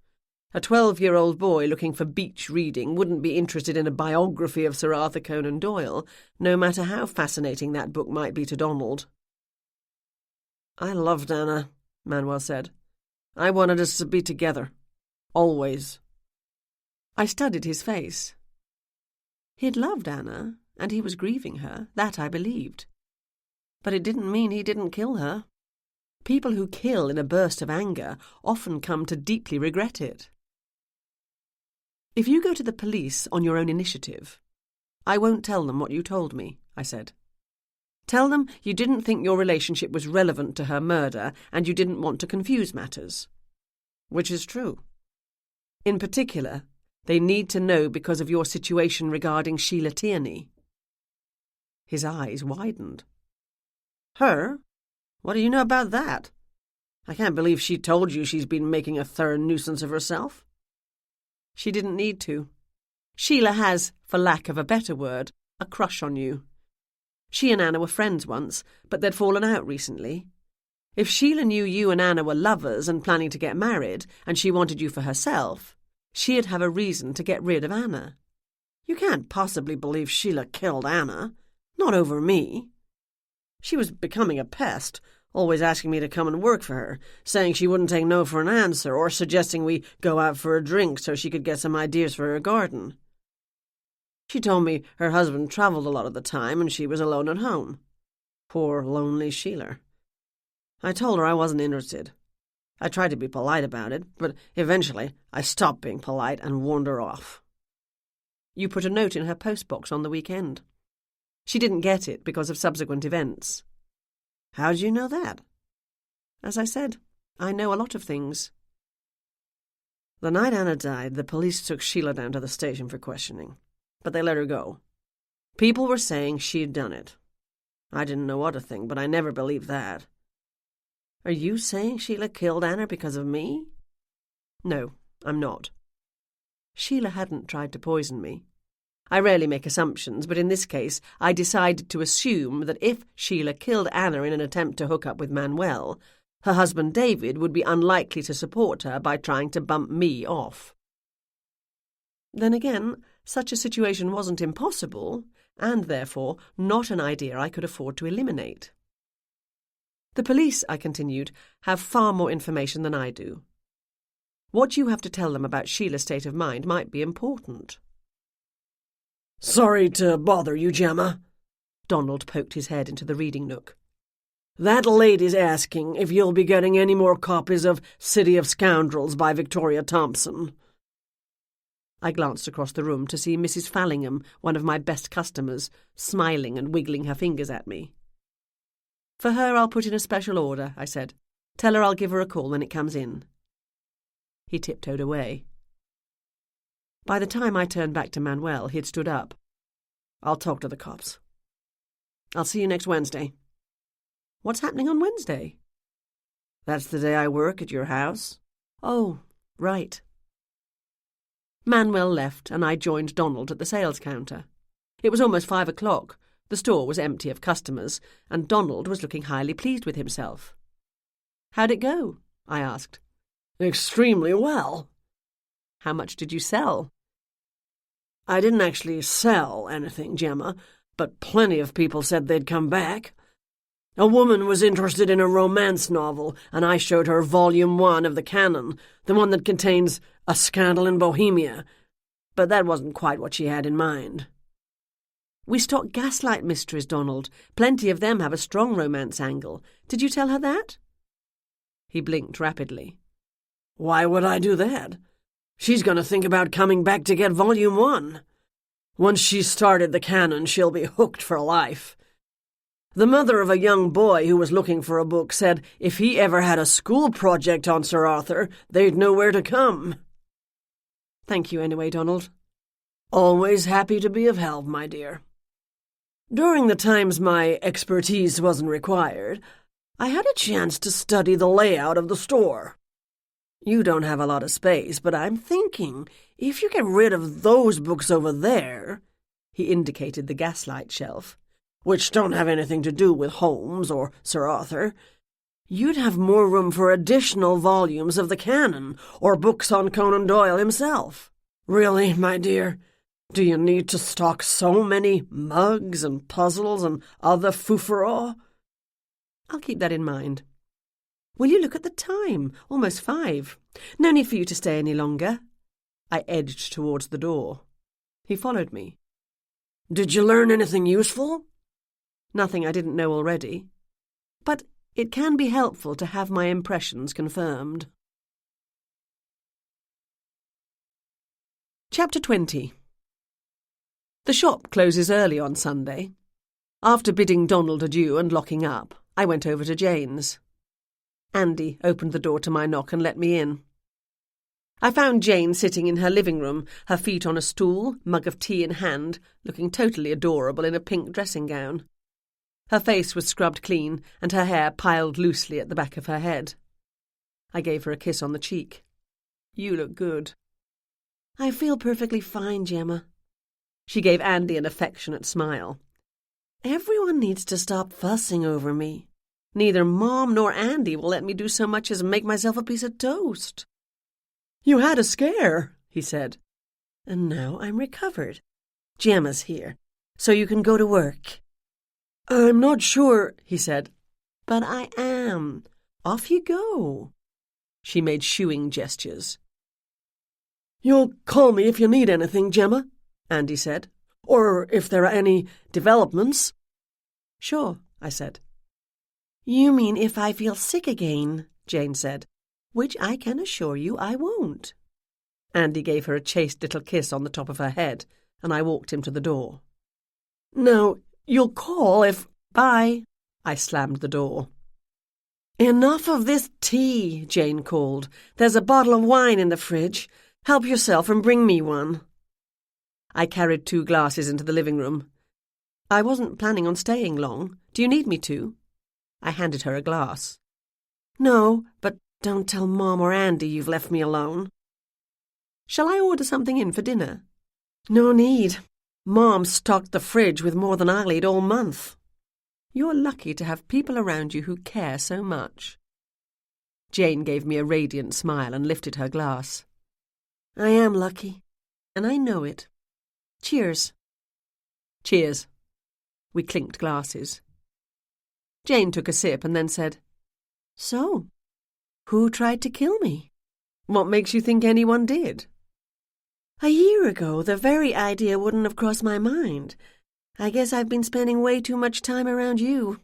A 12-year-old boy looking for beach reading wouldn't be interested in a biography of Sir Arthur Conan Doyle, no matter how fascinating that book might be to Donald. I loved Anna, Manuel said. I wanted us to be together. Always. I studied his face. He'd loved Anna, and he was grieving her, that I believed. But it didn't mean he didn't kill her. People who kill in a burst of anger often come to deeply regret it. If you go to the police on your own initiative, I won't tell them what you told me, I said. Tell them you didn't think your relationship was relevant to her murder and you didn't want to confuse matters. Which is true. In particular, they need to know because of your situation regarding Sheila Tierney. His eyes widened. Her? What do you know about that? I can't believe she told you she's been making a thorough nuisance of herself. She didn't need to. Sheila has, for lack of a better word, a crush on you. She and Anna were friends once, but they'd fallen out recently. If Sheila knew you and Anna were lovers and planning to get married, and she wanted you for herself, she'd have a reason to get rid of Anna. You can't possibly believe Sheila killed Anna. Not over me. She was becoming a pest, always asking me to come and work for her, saying she wouldn't take no for an answer, or suggesting we go out for a drink so she could get some ideas for her garden. She told me her husband travelled a lot of the time and she was alone at home. Poor, lonely Sheila. I told her I wasn't interested. I tried to be polite about it, but eventually I stopped being polite and warned her off. You put a note in her postbox on the weekend. She didn't get it because of subsequent events. How did you know that? As I said, I know a lot of things. The night Anna died, the police took Sheila down to the station for questioning, but they let her go. People were saying she'd done it. I didn't know what to think, but I never believed that. Are you saying Sheila killed Anna because of me? No, I'm not. Sheila hadn't tried to poison me. I rarely make assumptions, but in this case I decided to assume that if Sheila killed Anna in an attempt to hook up with Manuel, her husband David would be unlikely to support her by trying to bump me off. Then again, such a situation wasn't impossible, and therefore not an idea I could afford to eliminate. The police, I continued, have far more information than I do. What you have to tell them about Sheila's state of mind might be important. Sorry to bother you, Gemma. Donald poked his head into the reading nook. That lady's asking if you'll be getting any more copies of City of Scoundrels by Victoria Thompson. I glanced across the room to see Mrs. Fallingham, one of my best customers, smiling and wiggling her fingers at me. For her I'll put in a special order, I said. Tell her I'll give her a call when it comes in. He tiptoed away. By the time I turned back to Manuel, he'd stood up. I'll talk to the cops. I'll see you next Wednesday. What's happening on Wednesday? That's the day I work at your house. Oh, right. Manuel left, and I joined Donald at the sales counter. It was almost 5 o'clock. The store was empty of customers, and Donald was looking highly pleased with himself. How'd it go? I asked. Extremely well. How much did you sell? I didn't actually sell anything, Gemma, but plenty of people said they'd come back. A woman was interested in a romance novel, and I showed her Volume 1 of the canon, the one that contains A Scandal in Bohemia, but that wasn't quite what she had in mind. We stock gaslight mysteries, Donald. Plenty of them have a strong romance angle. Did you tell her that? He blinked rapidly. Why would I do that? She's going to think about coming back to get Volume 1. Once she's started the canon, she'll be hooked for life. The mother of a young boy who was looking for a book said if he ever had a school project on Sir Arthur, they'd know where to come. Thank you anyway, Donald. Always happy to be of help, my dear. During the times my expertise wasn't required, I had a chance to study the layout of the store. You don't have a lot of space, but I'm thinking if you get rid of those books over there, he indicated the gaslight shelf, which don't have anything to do with Holmes or Sir Arthur, you'd have more room for additional volumes of the canon or books on Conan Doyle himself. Really, my dear, do you need to stock so many mugs and puzzles and other foo-for-all? I'll keep that in mind. Will you look at the time? Almost 5. No need for you to stay any longer. I edged towards the door. He followed me. Did you learn anything useful? Nothing I didn't know already. But it can be helpful to have my impressions confirmed. Chapter 20. The shop closes early on Sunday. After bidding Donald adieu and locking up, I went over to Jane's. Andy opened the door to my knock and let me in. I found Jane sitting in her living room, her feet on a stool, mug of tea in hand, looking totally adorable in a pink dressing gown. Her face was scrubbed clean and her hair piled loosely at the back of her head. I gave her a kiss on the cheek. You look good. I feel perfectly fine, Gemma. She gave Andy an affectionate smile. Everyone needs to stop fussing over me. Neither Mom nor Andy will let me do so much as make myself a piece of toast. You had a scare, he said. And now I'm recovered. Gemma's here, so you can go to work. I'm not sure, he said. But I am. Off you go. She made shooing gestures. You'll call me if you need anything, Gemma, Andy said. Or if there are any developments. Sure, I said. You mean if I feel sick again, Jane said, which I can assure you I won't. Andy gave her a chaste little kiss on the top of her head, and I walked him to the door. Now, you'll call if... Bye. I slammed the door. Enough of this tea, Jane called. There's a bottle of wine in the fridge. Help yourself and bring me one. I carried 2 glasses into the living room. I wasn't planning on staying long. Do you need me to? I handed her a glass. No, but don't tell Mom or Andy you've left me alone. Shall I order something in for dinner? No need. Mom stocked the fridge with more than I'll eat all month. You're lucky to have people around you who care so much. Jane gave me a radiant smile and lifted her glass. I am lucky, and I know it. Cheers. Cheers. We clinked glasses. Jane took a sip and then said, So, who tried to kill me? What makes you think anyone did? A year ago, the very idea wouldn't have crossed my mind. I guess I've been spending way too much time around you.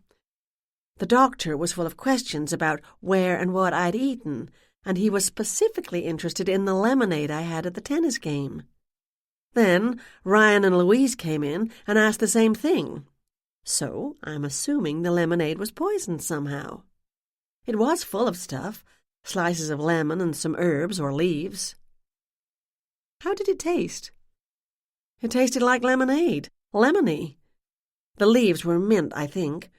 The doctor was full of questions about where and what I'd eaten, and he was specifically interested in the lemonade I had at the tennis game. Then Ryan and Louise came in and asked the same thing. So I'm assuming the lemonade was poisoned somehow. It was full of stuff, slices of lemon and some herbs or leaves. How did it taste? It tasted like lemonade, lemony. The leaves were mint, I think.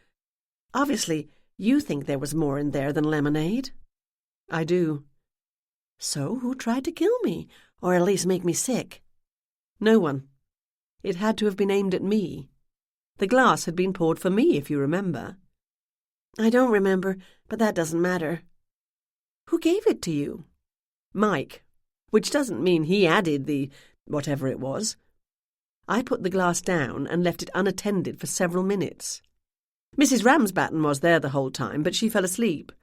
Obviously, you think there was more in there than lemonade. I do. So who tried to kill me, or at least make me sick? No one. It had to have been aimed at me. The glass had been poured for me, if you remember. I don't remember, but that doesn't matter. Who gave it to you? Mike, which doesn't mean he added the whatever it was. I put the glass down and left it unattended for several minutes. Mrs. Ramsbatten was there the whole time, but she fell asleep.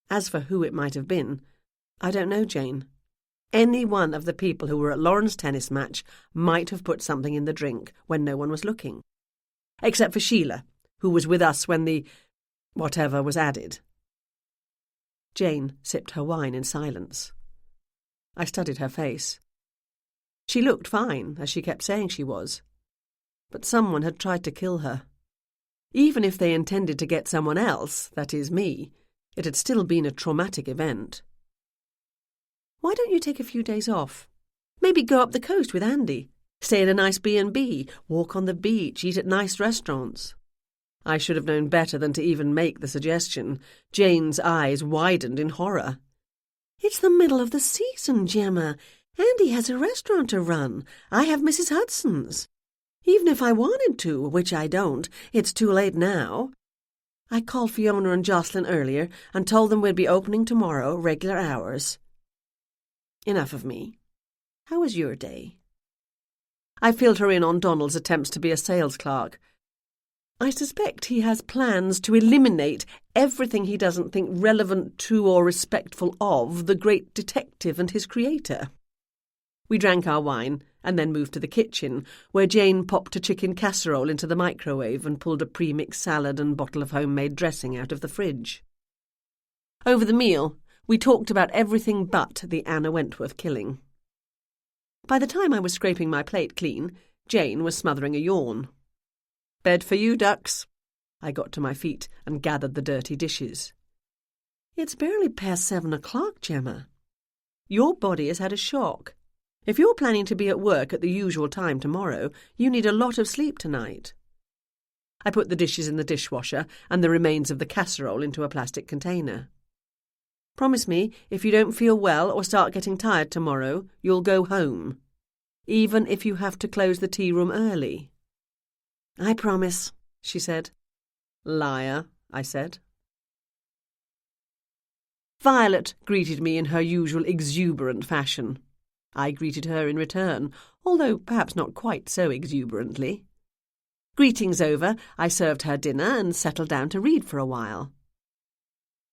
As for who it might have been, I don't know, Jane. Any one of the people who were at Lauren's tennis match might have put something in the drink when no one was looking. Except for Sheila, who was with us when the whatever was added. Jane sipped her wine in silence. I studied her face. She looked fine, as she kept saying she was. But someone had tried to kill her. Even if they intended to get someone else, that is me, it had still been a traumatic event. Why don't you take a few days off? Maybe go up the coast with Andy, stay at a nice B&B, walk on the beach, eat at nice restaurants. I should have known better than to even make the suggestion. Jane's eyes widened in horror. It's the middle of the season, Gemma. Andy has a restaurant to run. I have Mrs. Hudson's. Even if I wanted to, which I don't, it's too late now. I called Fiona and Jocelyn earlier and told them we'd be opening tomorrow, regular hours. Enough of me. How was your day? I filled her in on Donald's attempts to be a sales clerk. I suspect he has plans to eliminate everything he doesn't think relevant to or respectful of the great detective and his creator. We drank our wine and then moved to the kitchen, where Jane popped a chicken casserole into the microwave and pulled a pre-mixed salad and bottle of homemade dressing out of the fridge. Over the meal, we talked about everything but the Anna Wentworth killing. By the time I was scraping my plate clean, Jane was smothering a yawn. "Bed for you, ducks." I got to my feet and gathered the dirty dishes. It's barely past 7 o'clock, Gemma. Your body has had a shock. If you're planning to be at work at the usual time tomorrow, you need a lot of sleep tonight. I put the dishes in the dishwasher and the remains of the casserole into a plastic container. Promise me, if you don't feel well or start getting tired tomorrow, you'll go home, even if you have to close the tea room early. I promise, she said. Liar, I said. Violet greeted me in her usual exuberant fashion. I greeted her in return, although perhaps not quite so exuberantly. Greetings over, I served her dinner and settled down to read for a while.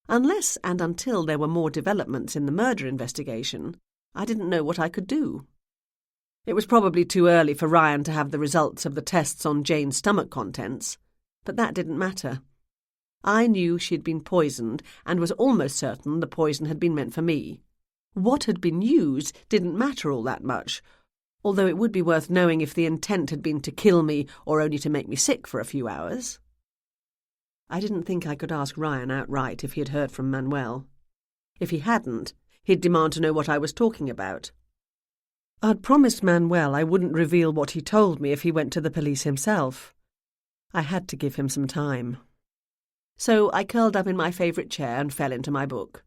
Unless and until there were more developments in the murder investigation, I didn't know what I could do. It was probably too early for Ryan to have the results of the tests on Jane's stomach contents, but that didn't matter. I knew she'd been poisoned and was almost certain the poison had been meant for me. What had been used didn't matter all that much, although it would be worth knowing if the intent had been to kill me or only to make me sick for a few hours. I didn't think I could ask Ryan outright if he had heard from Manuel. If he hadn't, he'd demand to know what I was talking about. I'd promised Manuel I wouldn't reveal what he told me if he went to the police himself. I had to give him some time. So I curled up in my favourite chair and fell into my book.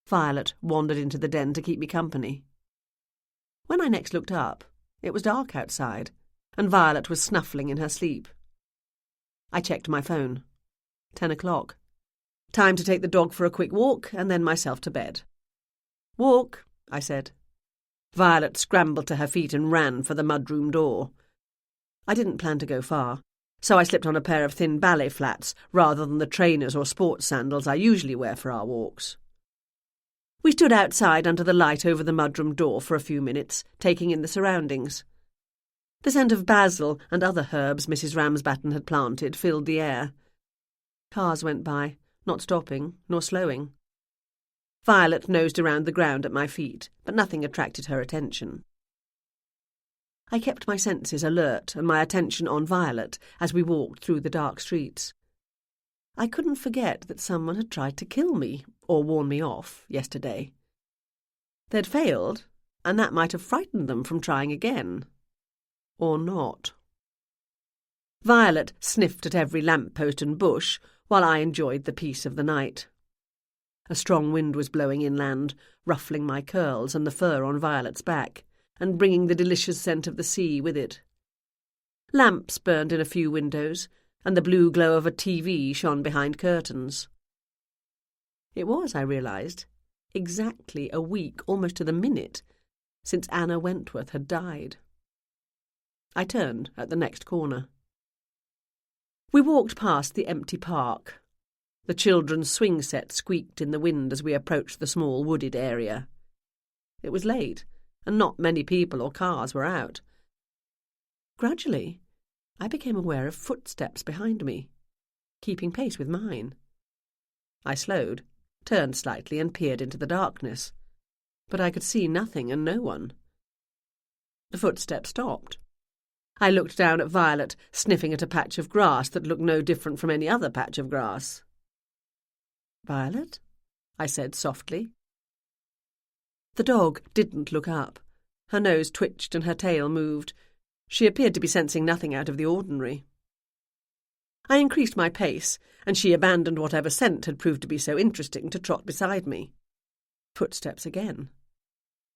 Violet wandered into the den to keep me company. When I next looked up, it was dark outside, and Violet was snuffling in her sleep. I checked my phone. 10 o'clock. Time to take the dog for a quick walk and then myself to bed. "Walk," I said. Violet scrambled to her feet and ran for the mudroom door. I didn't plan to go far, so I slipped on a pair of thin ballet flats rather than the trainers or sports sandals I usually wear for our walks. We stood outside under the light over the mudroom door for a few minutes, taking in the surroundings. The scent of basil and other herbs Mrs. Ramsbatten had planted filled the air. Cars went by, not stopping nor slowing. Violet nosed around the ground at my feet, but nothing attracted her attention. I kept my senses alert and my attention on Violet as we walked through the dark streets. I couldn't forget that someone had tried to kill me, or warn me off, yesterday. They'd failed, and that might have frightened them from trying again. Or not. Violet sniffed at every lamp-post and bush, while I enjoyed the peace of the night. A strong wind was blowing inland, ruffling my curls and the fur on Violet's back, and bringing the delicious scent of the sea with it. Lamps burned in a few windows, and the blue glow of a TV shone behind curtains. It was, I realised, exactly a week, almost to the minute, since Anna Wentworth had died. I turned at the next corner. We walked past the empty park. The children's swing set squeaked in the wind as we approached the small wooded area. It was late, and not many people or cars were out. Gradually, I became aware of footsteps behind me, keeping pace with mine. I slowed, turned slightly, and peered into the darkness, but I could see nothing and no one. The footsteps stopped. I looked down at Violet, sniffing at a patch of grass that looked no different from any other patch of grass. "Violet?" I said softly. The dog didn't look up. Her nose twitched and her tail moved. She appeared to be sensing nothing out of the ordinary. I increased my pace, and she abandoned whatever scent had proved to be so interesting to trot beside me. Footsteps again.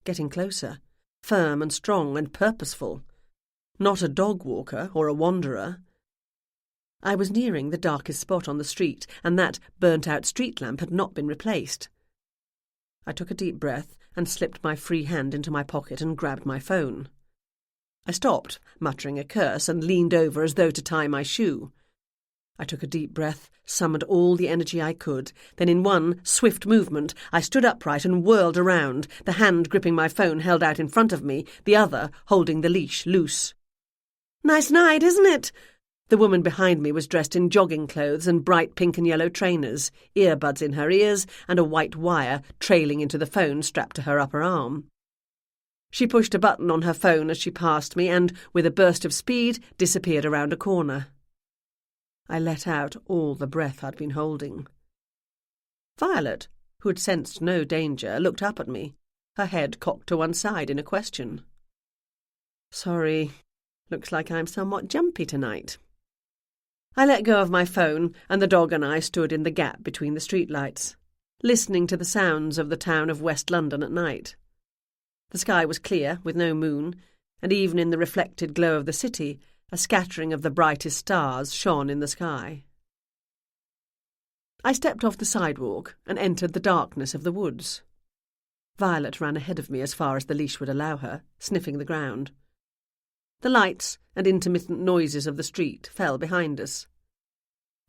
Getting closer, firm and strong and purposeful. Not a dog walker or a wanderer. I was nearing the darkest spot on the street, and that burnt-out street lamp had not been replaced. I took a deep breath and slipped my free hand into my pocket and grabbed my phone. I stopped, muttering a curse, and leaned over as though to tie my shoe. I took a deep breath, summoned all the energy I could. Then in one swift movement, I stood upright and whirled around, the hand gripping my phone held out in front of me, the other holding the leash loose. "Nice night, isn't it?" The woman behind me was dressed in jogging clothes and bright pink and yellow trainers, earbuds in her ears, and a white wire trailing into the phone strapped to her upper arm. She pushed a button on her phone as she passed me and, with a burst of speed, disappeared around a corner. I let out all the breath I'd been holding. Violet, who had sensed no danger, looked up at me, her head cocked to one side in a question. "Sorry, looks like I'm somewhat jumpy tonight." I let go of my phone, and the dog and I stood in the gap between the streetlights, listening to the sounds of the town of West London at night. The sky was clear, with no moon, and even in the reflected glow of the city, a scattering of the brightest stars shone in the sky. I stepped off the sidewalk and entered the darkness of the woods. Violet ran ahead of me as far as the leash would allow her, sniffing the ground. The lights and intermittent noises of the street fell behind us.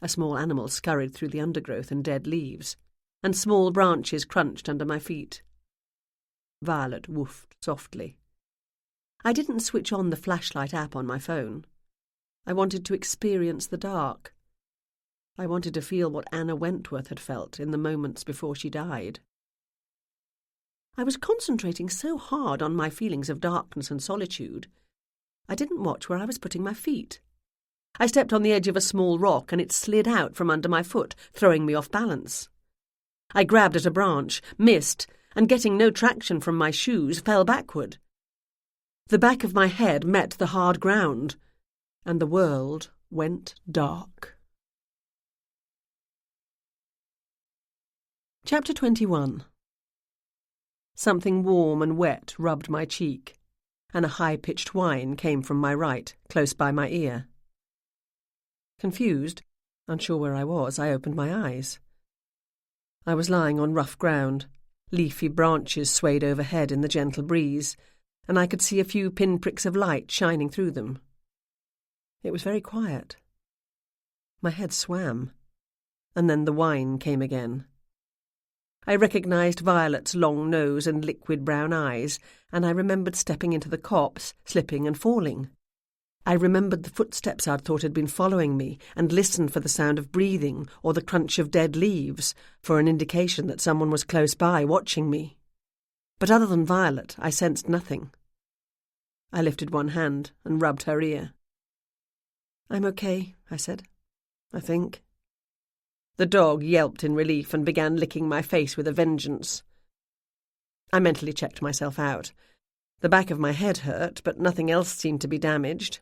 A small animal scurried through the undergrowth and dead leaves, and small branches crunched under my feet. Violet woofed softly. I didn't switch on the flashlight app on my phone. I wanted to experience the dark. I wanted to feel what Anna Wentworth had felt in the moments before she died. I was concentrating so hard on my feelings of darkness and solitude, I didn't watch where I was putting my feet. I stepped on the edge of a small rock and it slid out from under my foot, throwing me off balance. I grabbed at a branch, missed, and getting no traction from my shoes, fell backward. The back of my head met the hard ground, and the world went dark. Chapter 21. Something warm and wet rubbed my cheek, and a high-pitched whine came from my right, close by my ear. Confused, unsure where I was, I opened my eyes. I was lying on rough ground. Leafy branches swayed overhead in the gentle breeze, and I could see a few pinpricks of light shining through them. It was very quiet. My head swam, and then the whine came again. I recognised Violet's long nose and liquid brown eyes, and I remembered stepping into the copse, slipping and falling. I remembered the footsteps I'd thought had been following me, and listened for the sound of breathing or the crunch of dead leaves, for an indication that someone was close by watching me. But other than Violet, I sensed nothing. I lifted one hand and rubbed her ear. "I'm okay," I said. "I think." The dog yelped in relief and began licking my face with a vengeance. I mentally checked myself out. The back of my head hurt, but nothing else seemed to be damaged.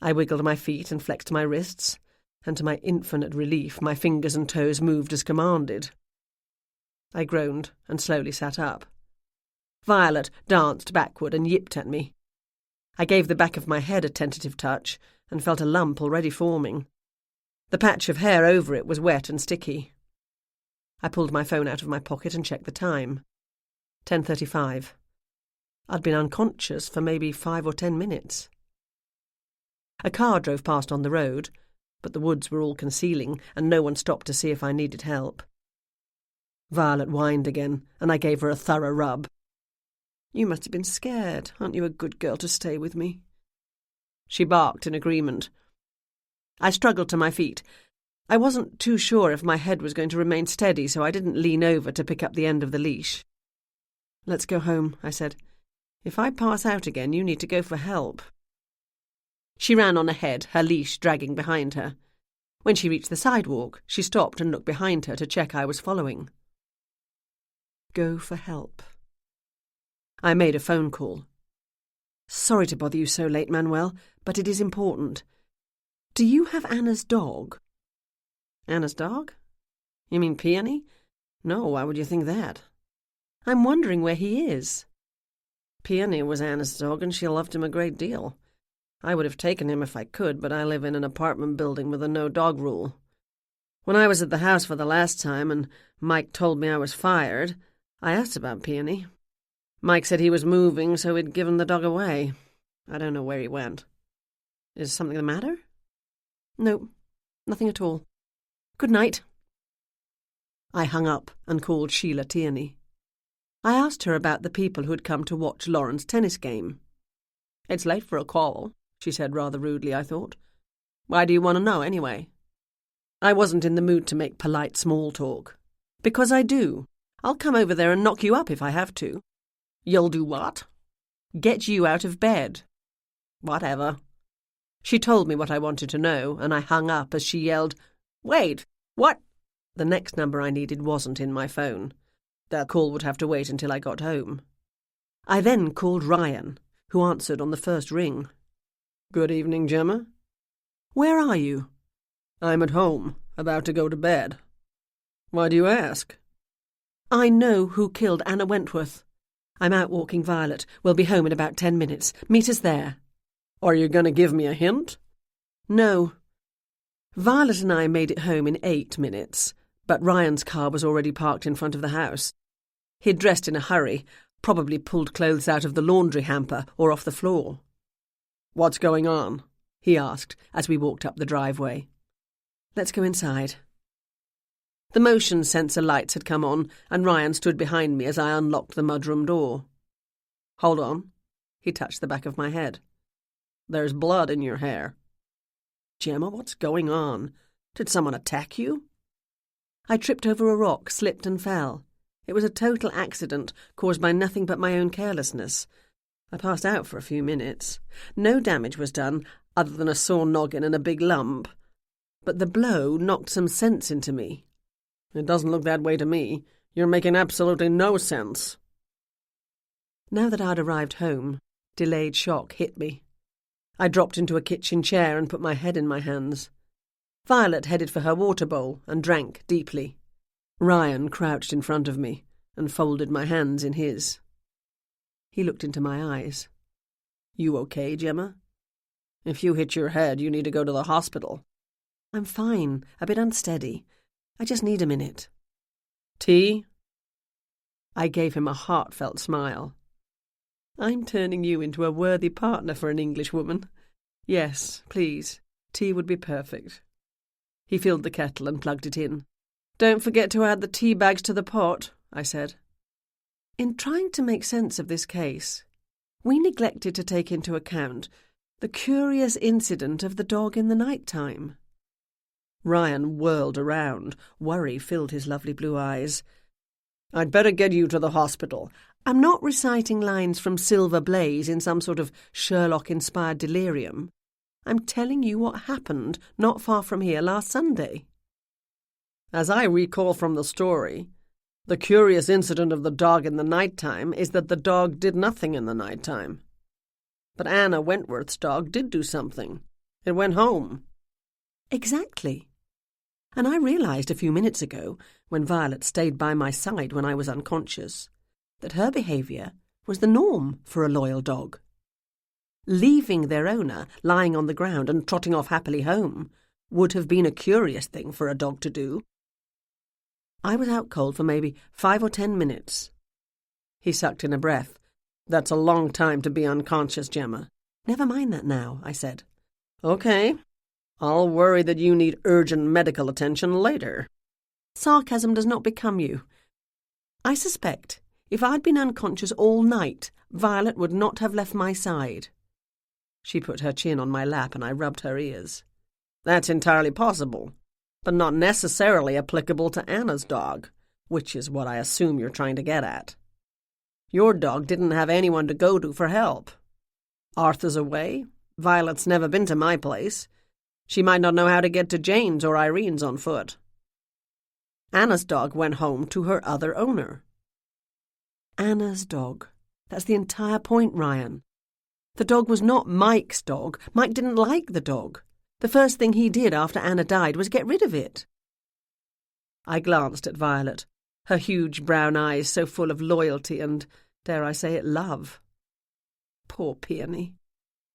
I wiggled my feet and flexed my wrists, and to my infinite relief my fingers and toes moved as commanded. I groaned and slowly sat up. Violet danced backward and yipped at me. I gave the back of my head a tentative touch and felt a lump already forming. The patch of hair over it was wet and sticky. I pulled my phone out of my pocket and checked the time. 10:35. I'd been unconscious for maybe 5 or 10 minutes. A car drove past on the road, but the woods were all concealing, and no one stopped to see if I needed help. Violet whined again, and I gave her a thorough rub. You must have been scared. Aren't you a good girl to stay with me?" She barked in agreement. I struggled to my feet. I wasn't too sure if my head was going to remain steady, so I didn't lean over to pick up the end of the leash. "Let's go home," I said. "If I pass out again, you need to go for help." She ran on ahead, her leash dragging behind her. When she reached the sidewalk, she stopped and looked behind her to check I was following. Go for help. I made a phone call. "Sorry to bother you so late, Manuel, but it is important. Do you have Anna's dog?" "Anna's dog? You mean Peony? No, why would you think that?" "I'm wondering where he is." "Peony was Anna's dog, and she loved him a great deal. I would have taken him if I could, but I live in an apartment building with a no-dog rule. When I was at the house for the last time, and Mike told me I was fired, I asked about Peony. Mike said he was moving, so he'd given the dog away. I don't know where he went. Is something the matter?" "No, nothing at all. Good night." I hung up and called Sheila Tierney. I asked her about the people who had come to watch Lauren's tennis game. "It's late for a call," she said rather rudely, I thought. "Why do you want to know, anyway?" I wasn't in the mood to make polite small talk. "Because I do. I'll come over there and knock you up if I have to." "You'll do what?" "Get you out of bed." "Whatever." She told me what I wanted to know, and I hung up as she yelled, "Wait, what?" The next number I needed wasn't in my phone. That call would have to wait until I got home. I then called Ryan, who answered on the first ring. "Good evening, Gemma." "Where are you?" "I'm at home, about to go to bed." "Why do you ask?" "I know who killed Anna Wentworth. I'm out walking Violet. We'll be home in about 10 minutes. Meet us there." "Are you going to give me a hint?" "No. Violet and I made it home in 8 minutes, but Ryan's car was already parked in front of the house. He'd dressed in a hurry, probably pulled clothes out of the laundry hamper or off the floor." "What's going on?" he asked as we walked up the driveway. "Let's go inside." The motion sensor lights had come on, and Ryan stood behind me as I unlocked the mudroom door. "Hold on." He touched the back of my head. "There's blood in your hair." "Gemma, what's going on? Did someone attack you?" I tripped over a rock, slipped and fell. It was a total accident caused by nothing but my own carelessness. I passed out for a few minutes. No damage was done, other than a sore noggin and a big lump. But the blow knocked some sense into me. "It doesn't look that way to me. You're making absolutely no sense." Now that I'd arrived home, delayed shock hit me. I dropped into a kitchen chair and put my head in my hands. Violet headed for her water bowl and drank deeply. Ryan crouched in front of me and folded my hands in his. He looked into my eyes. "You okay, Gemma? If you hit your head, you need to go to the hospital." "I'm fine, a bit unsteady. I just need a minute." "Tea?" I gave him a heartfelt smile. "I'm turning you into a worthy partner for an Englishwoman. Yes, please, tea would be perfect." He filled the kettle and plugged it in. "Don't forget to add the tea bags to the pot," I said. In trying to make sense of this case, we neglected to take into account the curious incident of the dog in the night time. Ryan whirled around. Worry filled his lovely blue eyes. "I'd better get you to the hospital." I'm not reciting lines from Silver Blaze in some sort of Sherlock-inspired delirium. I'm telling you what happened not far from here last Sunday. As I recall from the story, the curious incident of the dog in the night-time is that the dog did nothing in the night-time. But Anna Wentworth's dog did do something. It went home. Exactly. And I realized a few minutes ago, when Violet stayed by my side when I was unconscious, that her behaviour was the norm for a loyal dog. Leaving their owner lying on the ground and trotting off happily home would have been a curious thing for a dog to do. I was out cold for maybe 5 or 10 minutes. He sucked in a breath. "That's a long time to be unconscious, Gemma." "Never mind that now," I said. "Okay. I'll worry that you need urgent medical attention later." Sarcasm does not become you. I suspect If I'd been unconscious all night, Violet would not have left my side. She put her chin on my lap and I rubbed her ears. That's entirely possible, but not necessarily applicable to Anna's dog, which is what I assume you're trying to get at. Your dog didn't have anyone to go to for help. Arthur's away. Violet's never been to my place. She might not know how to get to Jane's or Irene's on foot. Anna's dog went home to her other owner. Anna's dog. That's the entire point, Ryan. The dog was not Mike's dog. Mike didn't like the dog. The first thing he did after Anna died was get rid of it. I glanced at Violet, her huge brown eyes so full of loyalty and, dare I say it, love. Poor Peony.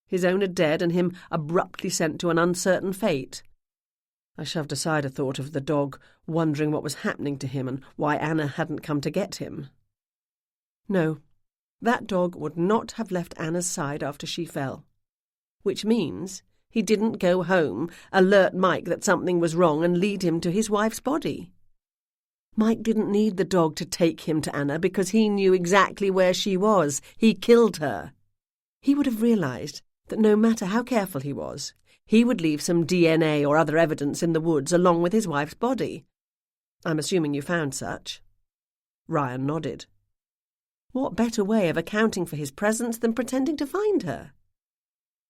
His owner dead and him abruptly sent to an uncertain fate. I shoved aside a thought of the dog, wondering what was happening to him and why Anna hadn't come to get him. No, that dog would not have left Anna's side after she fell. Which means he didn't go home, alert Mike that something was wrong and lead him to his wife's body. Mike didn't need the dog to take him to Anna because he knew exactly where she was. He killed her. He would have realized that no matter how careful he was, he would leave some DNA or other evidence in the woods along with his wife's body. I'm assuming you found such. Ryan nodded. What better way of accounting for his presence than pretending to find her?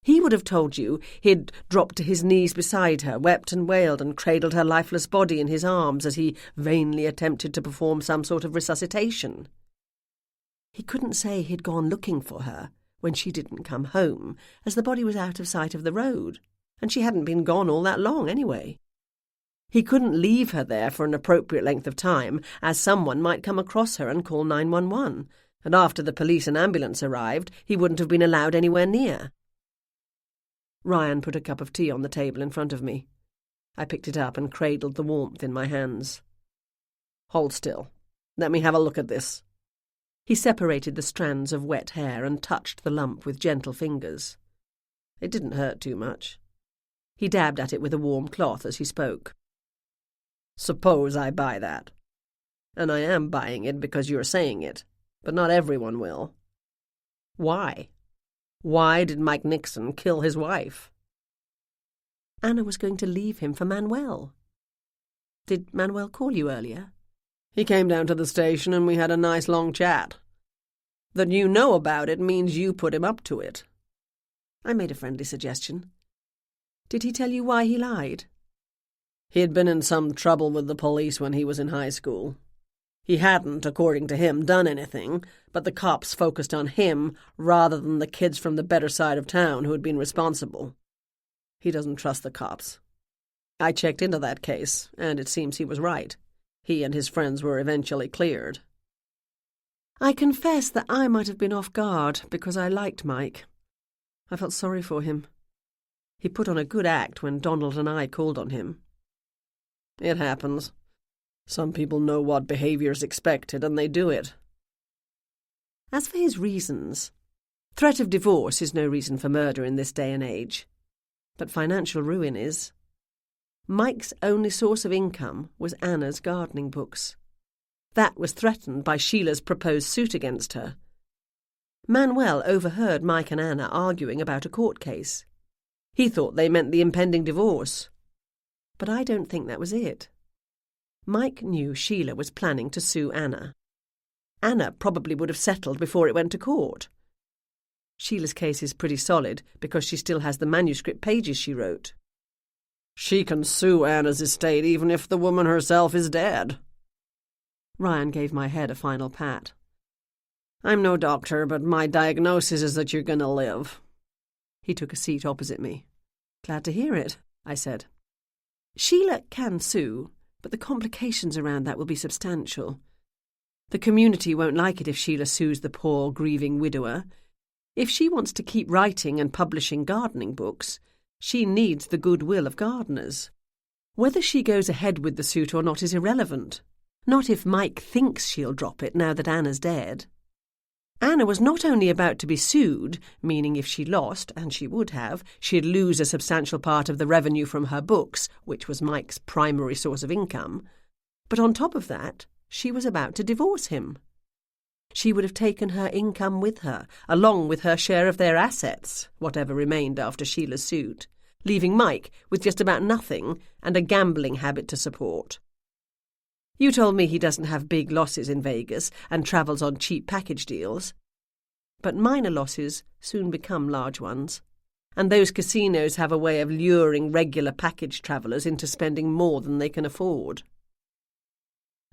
He would have told you he'd dropped to his knees beside her, wept and wailed, and cradled her lifeless body in his arms as he vainly attempted to perform some sort of resuscitation. He couldn't say he'd gone looking for her when she didn't come home, as the body was out of sight of the road, and she hadn't been gone all that long anyway. He couldn't leave her there for an appropriate length of time, as someone might come across her and call 911, and after the police and ambulance arrived, he wouldn't have been allowed anywhere near. Ryan put a cup of tea on the table in front of me. I picked it up and cradled the warmth in my hands. Hold still. Let me have a look at this. He separated the strands of wet hair and touched the lump with gentle fingers. It didn't hurt too much. He dabbed at it with a warm cloth as he spoke. Suppose I buy that. And I am buying it because you're saying it, but not everyone will. Why? Why did Mike Nixon kill his wife? Anna was going to leave him for Manuel. Did Manuel call you earlier? He came down to the station and we had a nice long chat. That you know about it means you put him up to it. I made a friendly suggestion. Did he tell you why he lied? He had been in some trouble with the police when he was in high school. He hadn't, according to him, done anything, but the cops focused on him rather than the kids from the better side of town who had been responsible. He doesn't trust the cops. I checked into that case, and it seems he was right. He and his friends were eventually cleared. I confess that I might have been off guard because I liked Mike. I felt sorry for him. He put on a good act when Donald and I called on him. It happens. Some people know what behavior is expected and they do it. As for his reasons, threat of divorce is no reason for murder in this day and age. But financial ruin is. Mike's only source of income was Anna's gardening books. That was threatened by Sheila's proposed suit against her. Manuel overheard Mike and Anna arguing about a court case. He thought they meant the impending divorce. But I don't think that was it. Mike knew Sheila was planning to sue Anna. Anna probably would have settled before it went to court. Sheila's case is pretty solid because she still has the manuscript pages she wrote. She can sue Anna's estate even if the woman herself is dead. Ryan gave my head a final pat. I'm no doctor, but my diagnosis is that you're going to live. He took a seat opposite me. Glad to hear it, I said. Sheila can sue, but the complications around that will be substantial. The community won't like it if Sheila sues the poor, grieving widower. If she wants to keep writing and publishing gardening books, she needs the goodwill of gardeners. Whether she goes ahead with the suit or not is irrelevant. Not if Mike thinks she'll drop it now that Anna's dead. Anna was not only about to be sued, meaning if she lost, and she would have, she'd lose a substantial part of the revenue from her books, which was Mike's primary source of income, but on top of that, she was about to divorce him. She would have taken her income with her, along with her share of their assets, whatever remained after Sheila's suit, leaving Mike with just about nothing and a gambling habit to support. You told me he doesn't have big losses in Vegas and travels on cheap package deals. But minor losses soon become large ones, and those casinos have a way of luring regular package travellers into spending more than they can afford.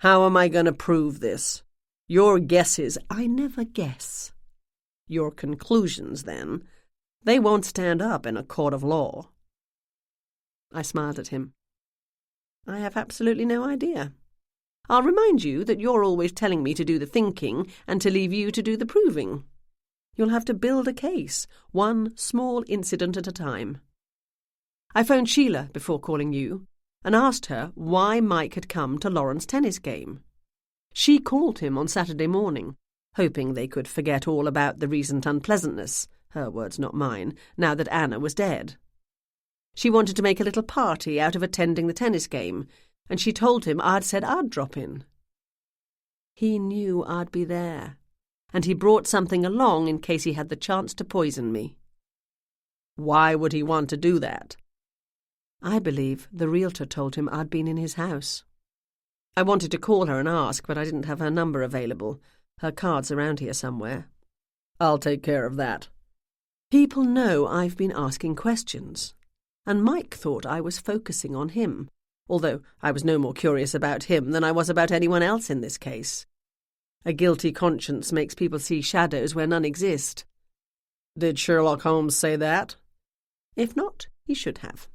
How am I going to prove this? Your guesses, I never guess. Your conclusions, then, they won't stand up in a court of law. I smiled at him. I have absolutely no idea. I'll remind you that you're always telling me to do the thinking and to leave you to do the proving. You'll have to build a case, one small incident at a time. I phoned Sheila before calling you and asked her why Mike had come to Lauren's tennis game. She called him on Saturday morning, hoping they could forget all about the recent unpleasantness, her words not mine, now that Anna was dead. She wanted to make a little party out of attending the tennis game, and she told him I'd said I'd drop in. He knew I'd be there, and he brought something along in case he had the chance to poison me. Why would he want to do that? I believe the realtor told him I'd been in his house. I wanted to call her and ask, but I didn't have her number available. Her card's around here somewhere. I'll take care of that. People know I've been asking questions, and Mike thought I was focusing on him, although I was no more curious about him than I was about anyone else in this case. A guilty conscience makes people see shadows where none exist. Did Sherlock Holmes say that? If not, he should have.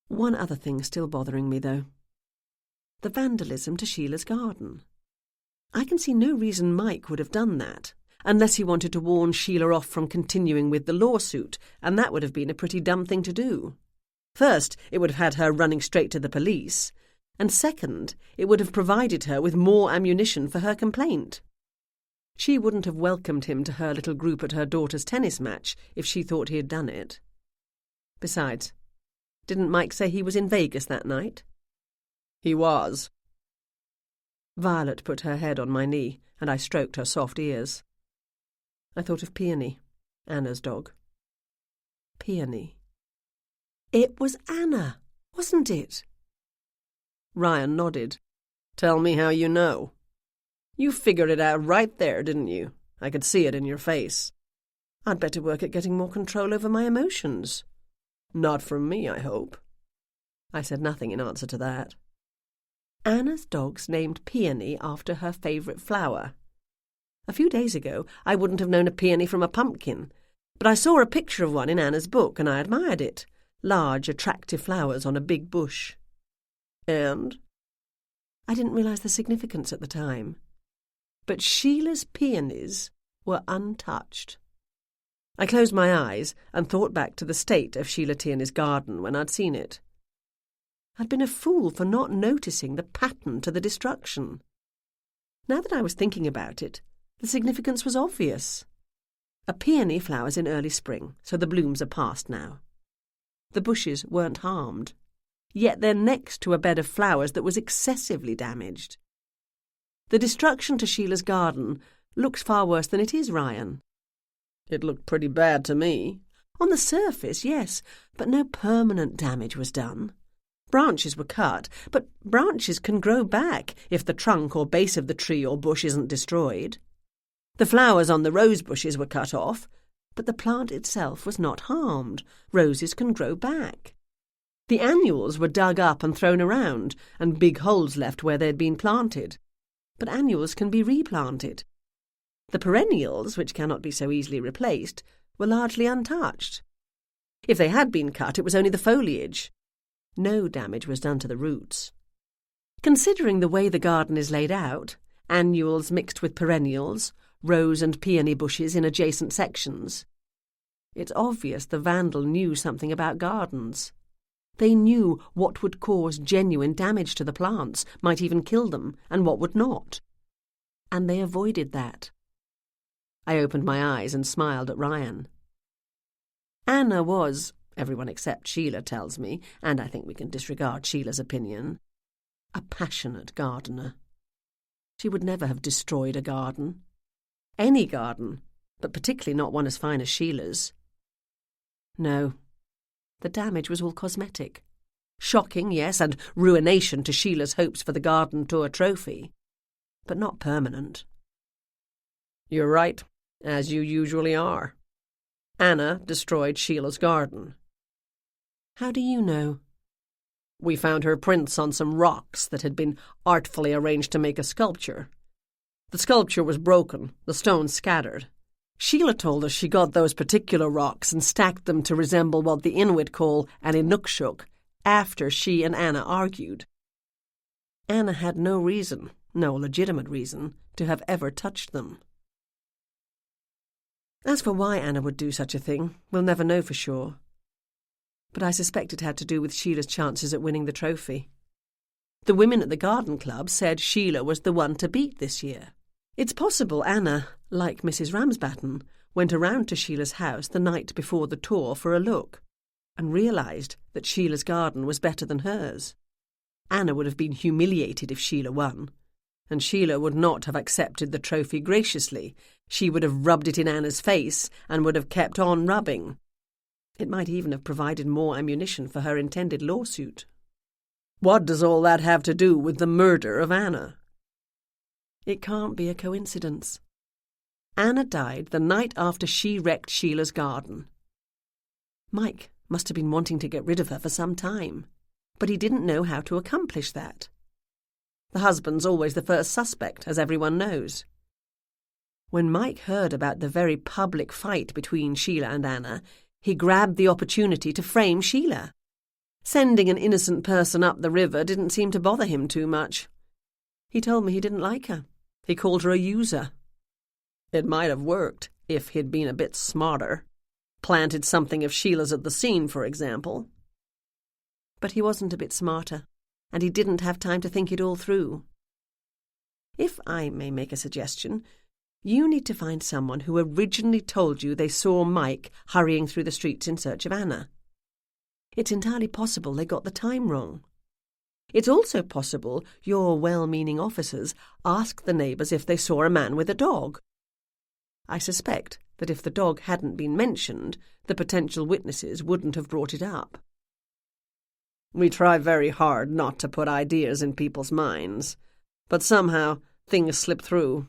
One other thing still bothering me, though. The vandalism to Sheila's garden. I can see no reason Mike would have done that, unless he wanted to warn Sheila off from continuing with the lawsuit, and that would have been a pretty dumb thing to do. First, it would have had her running straight to the police, and second, it would have provided her with more ammunition for her complaint. She wouldn't have welcomed him to her little group at her daughter's tennis match if she thought he had done it. Besides, didn't Mike say he was in Vegas that night? He was. Violet put her head on my knee, and I stroked her soft ears. I thought of Peony, Anna's dog. Peony. It was Anna, wasn't it? Ryan nodded. Tell me how you know. You figured it out right there, didn't you? I could see it in your face. I'd better work at getting more control over my emotions. Not from me, I hope. I said nothing in answer to that. Anna's dog's named Peony after her favourite flower. A few days ago, I wouldn't have known a peony from a pumpkin, but I saw a picture of one in Anna's book and I admired it. Large, attractive flowers on a big bush. And? I didn't realise the significance at the time. But Sheila's peonies were untouched. I closed my eyes and thought back to the state of Sheila Tierney's garden when I'd seen it. I'd been a fool for not noticing the pattern to the destruction. Now that I was thinking about it, the significance was obvious. A peony flowers in early spring, so the blooms are past now. The bushes weren't harmed, yet they're next to a bed of flowers that was excessively damaged. The destruction to Sheila's garden looks far worse than it is, Ryan. It looked pretty bad to me. On the surface, yes, but no permanent damage was done. Branches were cut, but branches can grow back if the trunk or base of the tree or bush isn't destroyed. The flowers on the rose bushes were cut off, but the plant itself was not harmed. Roses can grow back. The annuals were dug up and thrown around, and big holes left where they'd been planted. But annuals can be replanted. The perennials, which cannot be so easily replaced, were largely untouched. If they had been cut, it was only the foliage. No damage was done to the roots. Considering the way the garden is laid out, annuals mixed with perennials, rose and peony bushes in adjacent sections, it's obvious the vandal knew something about gardens. They knew what would cause genuine damage to the plants, might even kill them, and what would not. And they avoided that. I opened my eyes and smiled at Ryan. Anna was, everyone except Sheila tells me, and I think we can disregard Sheila's opinion, a passionate gardener. She would never have destroyed a garden, any garden, but particularly not one as fine as Sheila's. No, the damage was all cosmetic. Shocking, yes, and ruination to Sheila's hopes for the garden tour trophy, but not permanent. You're right, as you usually are. Anna destroyed Sheila's garden. How do you know? We found her prints on some rocks that had been artfully arranged to make a sculpture. The sculpture was broken, the stones scattered. Sheila told us she got those particular rocks and stacked them to resemble what the Inuit call an inukshuk, after she and Anna argued. Anna had no reason, no legitimate reason, to have ever touched them. As for why Anna would do such a thing, we'll never know for sure. But I suspect it had to do with Sheila's chances at winning the trophy. The women at the garden club said Sheila was the one to beat this year. It's possible Anna, like Mrs. Ramsbatten, went around to Sheila's house the night before the tour for a look, and realised that Sheila's garden was better than hers. Anna would have been humiliated if Sheila won, and Sheila would not have accepted the trophy graciously. She would have rubbed it in Anna's face and would have kept on rubbing. It might even have provided more ammunition for her intended lawsuit. What does all that have to do with the murder of Anna? It can't be a coincidence. Anna died the night after she wrecked Sheila's garden. Mike must have been wanting to get rid of her for some time, but he didn't know how to accomplish that. The husband's always the first suspect, as everyone knows. When Mike heard about the very public fight between Sheila and Anna, he grabbed the opportunity to frame Sheila. Sending an innocent person up the river didn't seem to bother him too much. He told me he didn't like her. He called her a user. It might have worked if he'd been a bit smarter. Planted something of Sheila's at the scene, for example. But he wasn't a bit smarter, and he didn't have time to think it all through. If I may make a suggestion, you need to find someone who originally told you they saw Mike hurrying through the streets in search of Anna. It's entirely possible they got the time wrong. It's also possible your well-meaning officers asked the neighbours if they saw a man with a dog. I suspect that if the dog hadn't been mentioned, the potential witnesses wouldn't have brought it up. We try very hard not to put ideas in people's minds, but somehow things slip through.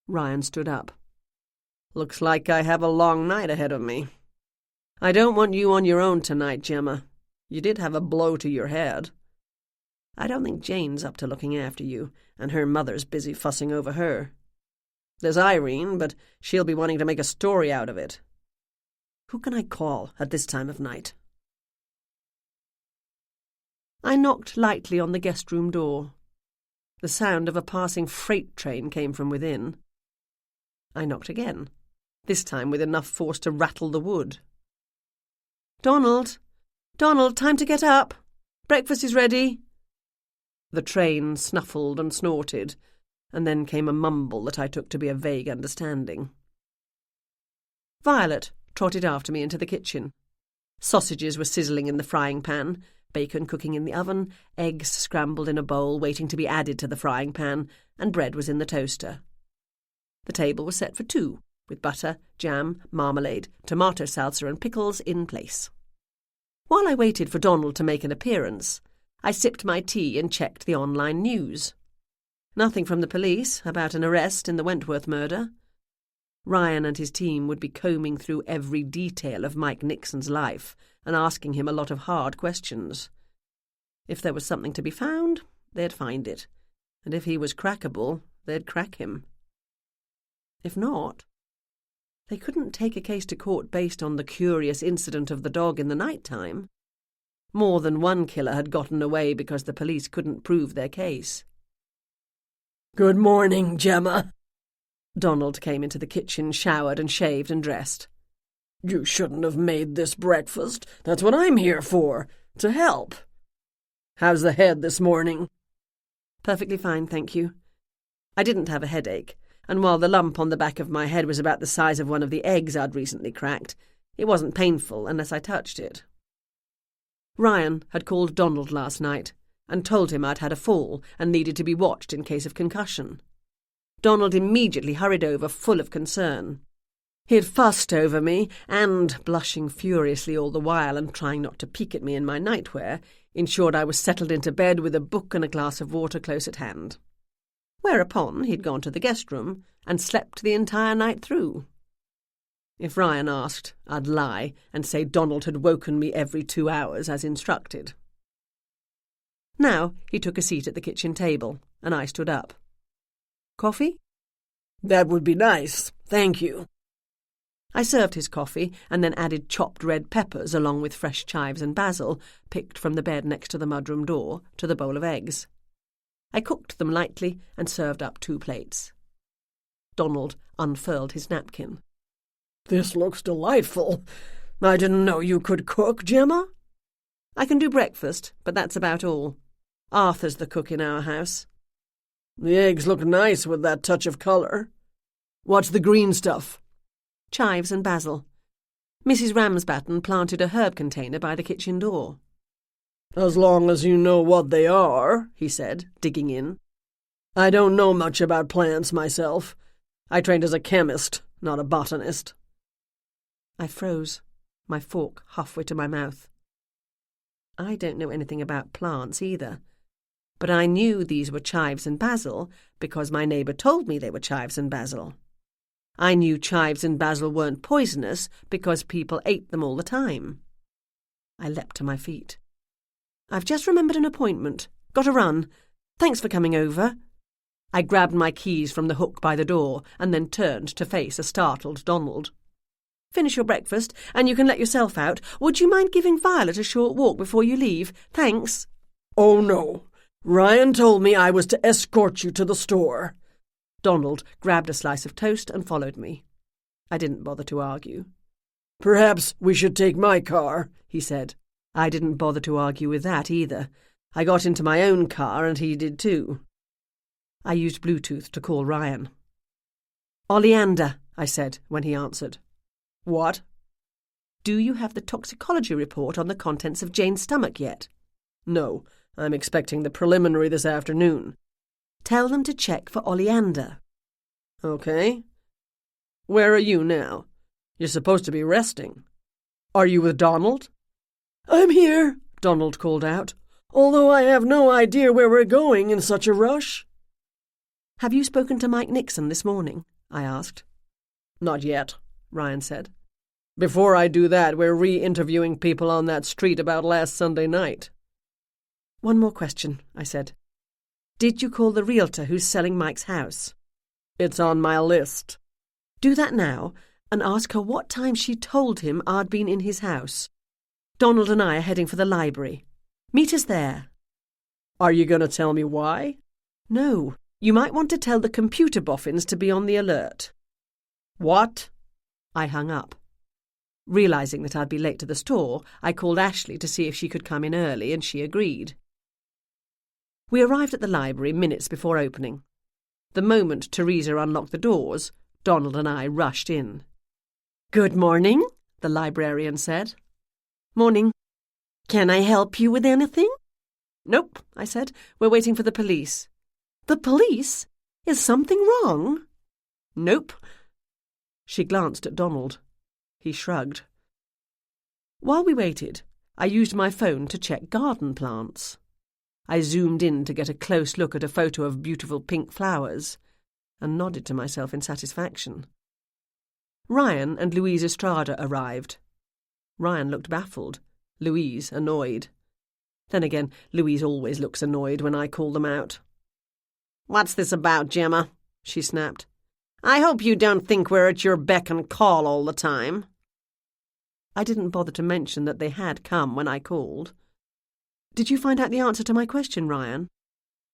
Ryan stood up. Looks like I have a long night ahead of me. I don't want you on your own tonight, Gemma. You did have a blow to your head. I don't think Jane's up to looking after you, and her mother's busy fussing over her. There's Irene, but she'll be wanting to make a story out of it. Who can I call at this time of night? I knocked lightly on the guest room door. The sound of a passing freight train came from within. I knocked again, this time with enough force to rattle the wood. Donald! Donald, time to get up! Breakfast is ready! The train snuffled and snorted, and then came a mumble that I took to be a vague understanding. Violet trotted after me into the kitchen. Sausages were sizzling in the frying pan, bacon cooking in the oven, eggs scrambled in a bowl waiting to be added to the frying pan, and bread was in the toaster. The table was set for two, with butter, jam, marmalade, tomato salsa and pickles in place. While I waited for Donald to make an appearance, I sipped my tea and checked the online news. Nothing from the police about an arrest in the Wentworth murder. Ryan and his team would be combing through every detail of Mike Nixon's life and asking him a lot of hard questions. If there was something to be found, they'd find it, and if he was crackable, they'd crack him. If not, they couldn't take a case to court based on the curious incident of the dog in the night time. More than one killer had gotten away because the police couldn't prove their case. "Good morning, Gemma." Donald came into the kitchen, showered and shaved and dressed. "You shouldn't have made this breakfast. That's what I'm here for, to help. How's the head this morning?" "Perfectly fine, thank you. I didn't have a headache, and while the lump on the back of my head was about the size of one of the eggs I'd recently cracked, it wasn't painful unless I touched it." Ryan had called Donald last night and told him I'd had a fall and needed to be watched in case of concussion. Donald immediately hurried over, full of concern. He had fussed over me, and, blushing furiously all the while and trying not to peek at me in my nightwear, ensured I was settled into bed with a book and a glass of water close at hand. Whereupon he'd gone to the guest room and slept the entire night through. If Ryan asked, I'd lie and say Donald had woken me every 2 hours as instructed. Now he took a seat at the kitchen table, and I stood up. Coffee? That would be nice, thank you. I served his coffee and then added chopped red peppers along with fresh chives and basil, picked from the bed next to the mudroom door, to the bowl of eggs. I cooked them lightly and served up 2 plates. Donald unfurled his napkin. This looks delightful. I didn't know you could cook, Gemma. I can do breakfast, but that's about all. Arthur's the cook in our house. The eggs look nice with that touch of colour. What's the green stuff? Chives and basil. Mrs. Ramsbatten planted a herb container by the kitchen door. As long as you know what they are, he said, digging in. I don't know much about plants myself. I trained as a chemist, not a botanist. I froze, my fork halfway to my mouth. I don't know anything about plants either, but I knew these were chives and basil because my neighbour told me they were chives and basil. I knew chives and basil weren't poisonous because people ate them all the time. I leapt to my feet. I've just remembered an appointment. Got to run. Thanks for coming over. I grabbed my keys from the hook by the door and then turned to face a startled Donald. Finish your breakfast and you can let yourself out. Would you mind giving Violet a short walk before you leave? Thanks. Oh, no. Ryan told me I was to escort you to the store. Donald grabbed a slice of toast and followed me. I didn't bother to argue. Perhaps we should take my car, he said. I didn't bother to argue with that either. I got into my own car and he did too. I used Bluetooth to call Ryan. Oleander, I said when he answered. What? Do you have the toxicology report on the contents of Jane's stomach yet? No, I'm expecting the preliminary this afternoon. Tell them to check for oleander. Okay. Where are you now? You're supposed to be resting. Are you with Donald? I'm here, Donald called out, although I have no idea where we're going in such a rush. Have you spoken to Mike Nixon this morning? I asked. Not yet, Ryan said. Before I do that, we're re-interviewing people on that street about last Sunday night. One more question, I said. Did you call the realtor who's selling Mike's house? It's on my list. Do that now and ask her what time she told him I'd been in his house. Donald and I are heading for the library. Meet us there. Are you going to tell me why? No. You might want to tell the computer boffins to be on the alert. What? I hung up. Realising that I'd be late to the store, I called Ashley to see if she could come in early, and she agreed. We arrived at the library minutes before opening. The moment Teresa unlocked the doors, Donald and I rushed in. Good morning, the librarian said. Morning. Can I help you with anything? Nope, I said. We're waiting for the police. The police? Is something wrong? Nope. She glanced at Donald. He shrugged. While we waited, I used my phone to check garden plants. I zoomed in to get a close look at a photo of beautiful pink flowers and nodded to myself in satisfaction. Ryan and Louise Estrada arrived. Ryan looked baffled, Louise annoyed. Then again, Louise always looks annoyed when I call them out. What's this about, Gemma? She snapped. I hope you don't think we're at your beck and call all the time. I didn't bother to mention that they had come when I called. Did you find out the answer to my question, Ryan?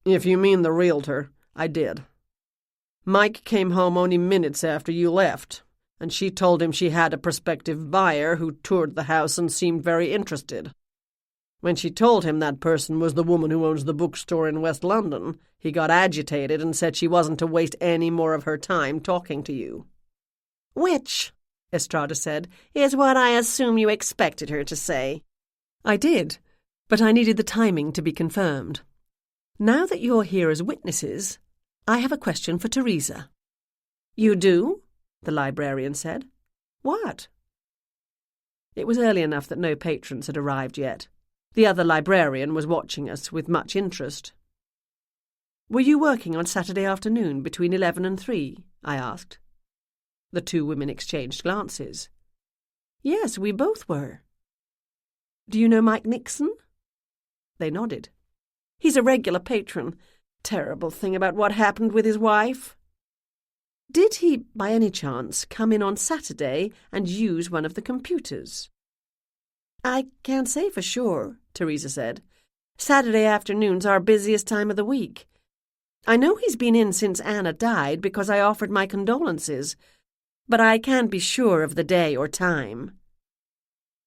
If you mean the realtor, I did. Mike came home only minutes after you left, and she told him she had a prospective buyer who toured the house and seemed very interested. When she told him that person was the woman who owns the bookstore in West London, he got agitated and said she wasn't to waste any more of her time talking to you. Which, Estrada said, is what I assume you expected her to say. I did, but I needed the timing to be confirmed. Now that you're here as witnesses, I have a question for Teresa. You do? The librarian said. What? It was early enough that no patrons had arrived yet. The other librarian was watching us with much interest. Were you working on Saturday afternoon between 11 and 3? I asked. The two women exchanged glances. Yes, we both were. Do you know Mike Nixon? They nodded. He's a regular patron. Terrible thing about what happened with his wife. Did he, by any chance, come in on Saturday and use one of the computers? I can't say for sure, Teresa said. Saturday afternoon's our busiest time of the week. I know he's been in since Anna died because I offered my condolences, but I can't be sure of the day or time.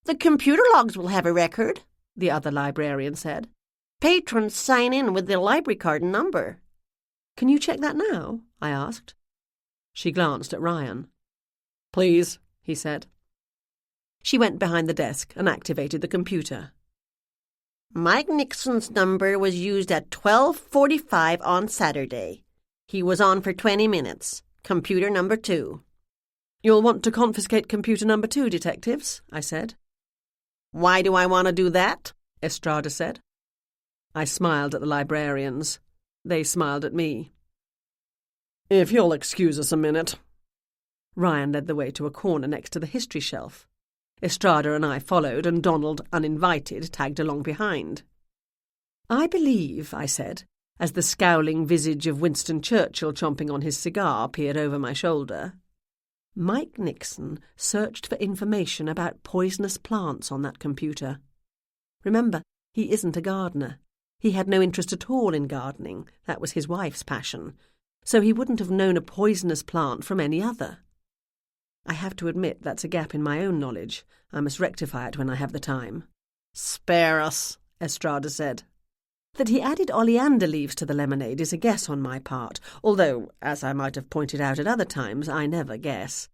The computer logs will have a record, the other librarian said. Patrons sign in with their library card and number. Can you check that now? I asked. She glanced at Ryan. Please, he said. She went behind the desk and activated the computer. Mike Nixon's number was used at 12:45 on Saturday. He was on for 20 minutes. Computer number 2. You'll want to confiscate computer number 2, detectives, I said. Why do I want to do that? Estrada said. I smiled at the librarians. They smiled at me. If you'll excuse us a minute. Ryan led the way to a corner next to the history shelf. Estrada and I followed, and Donald, uninvited, tagged along behind. I believe, I said, as the scowling visage of Winston Churchill chomping on his cigar peered over my shoulder, Mike Nixon searched for information about poisonous plants on that computer. Remember, he isn't a gardener. He had no interest at all in gardening. That was his wife's passion. So he wouldn't have known a poisonous plant from any other. I have to admit that's a gap in my own knowledge. I must rectify it when I have the time. Spare us, Estrada said. That he added oleander leaves to the lemonade is a guess on my part, although, as I might have pointed out at other times, I never guess.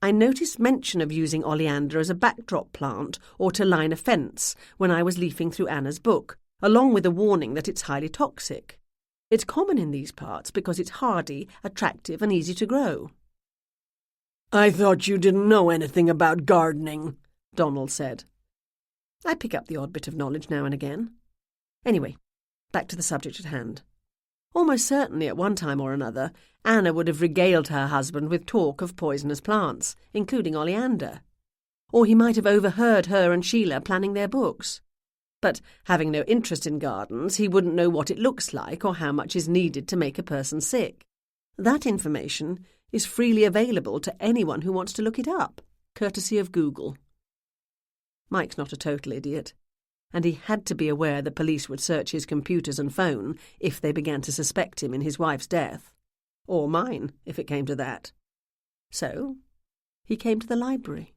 I noticed mention of using oleander as a backdrop plant or to line a fence when I was leafing through Anna's book, along with a warning that it's highly toxic. It's common in these parts because it's hardy, attractive, and easy to grow. I thought you didn't know anything about gardening, Donald said. I pick up the odd bit of knowledge now and again. Anyway, back to the subject at hand. Almost certainly at one time or another, Anna would have regaled her husband with talk of poisonous plants, including oleander. Or he might have overheard her and Sheila planning their books. But having no interest in gardens, he wouldn't know what it looks like or how much is needed to make a person sick. That information is freely available to anyone who wants to look it up, courtesy of Google. Mike's not a total idiot, and he had to be aware the police would search his computers and phone if they began to suspect him in his wife's death. Or mine, if it came to that. So, he came to the library.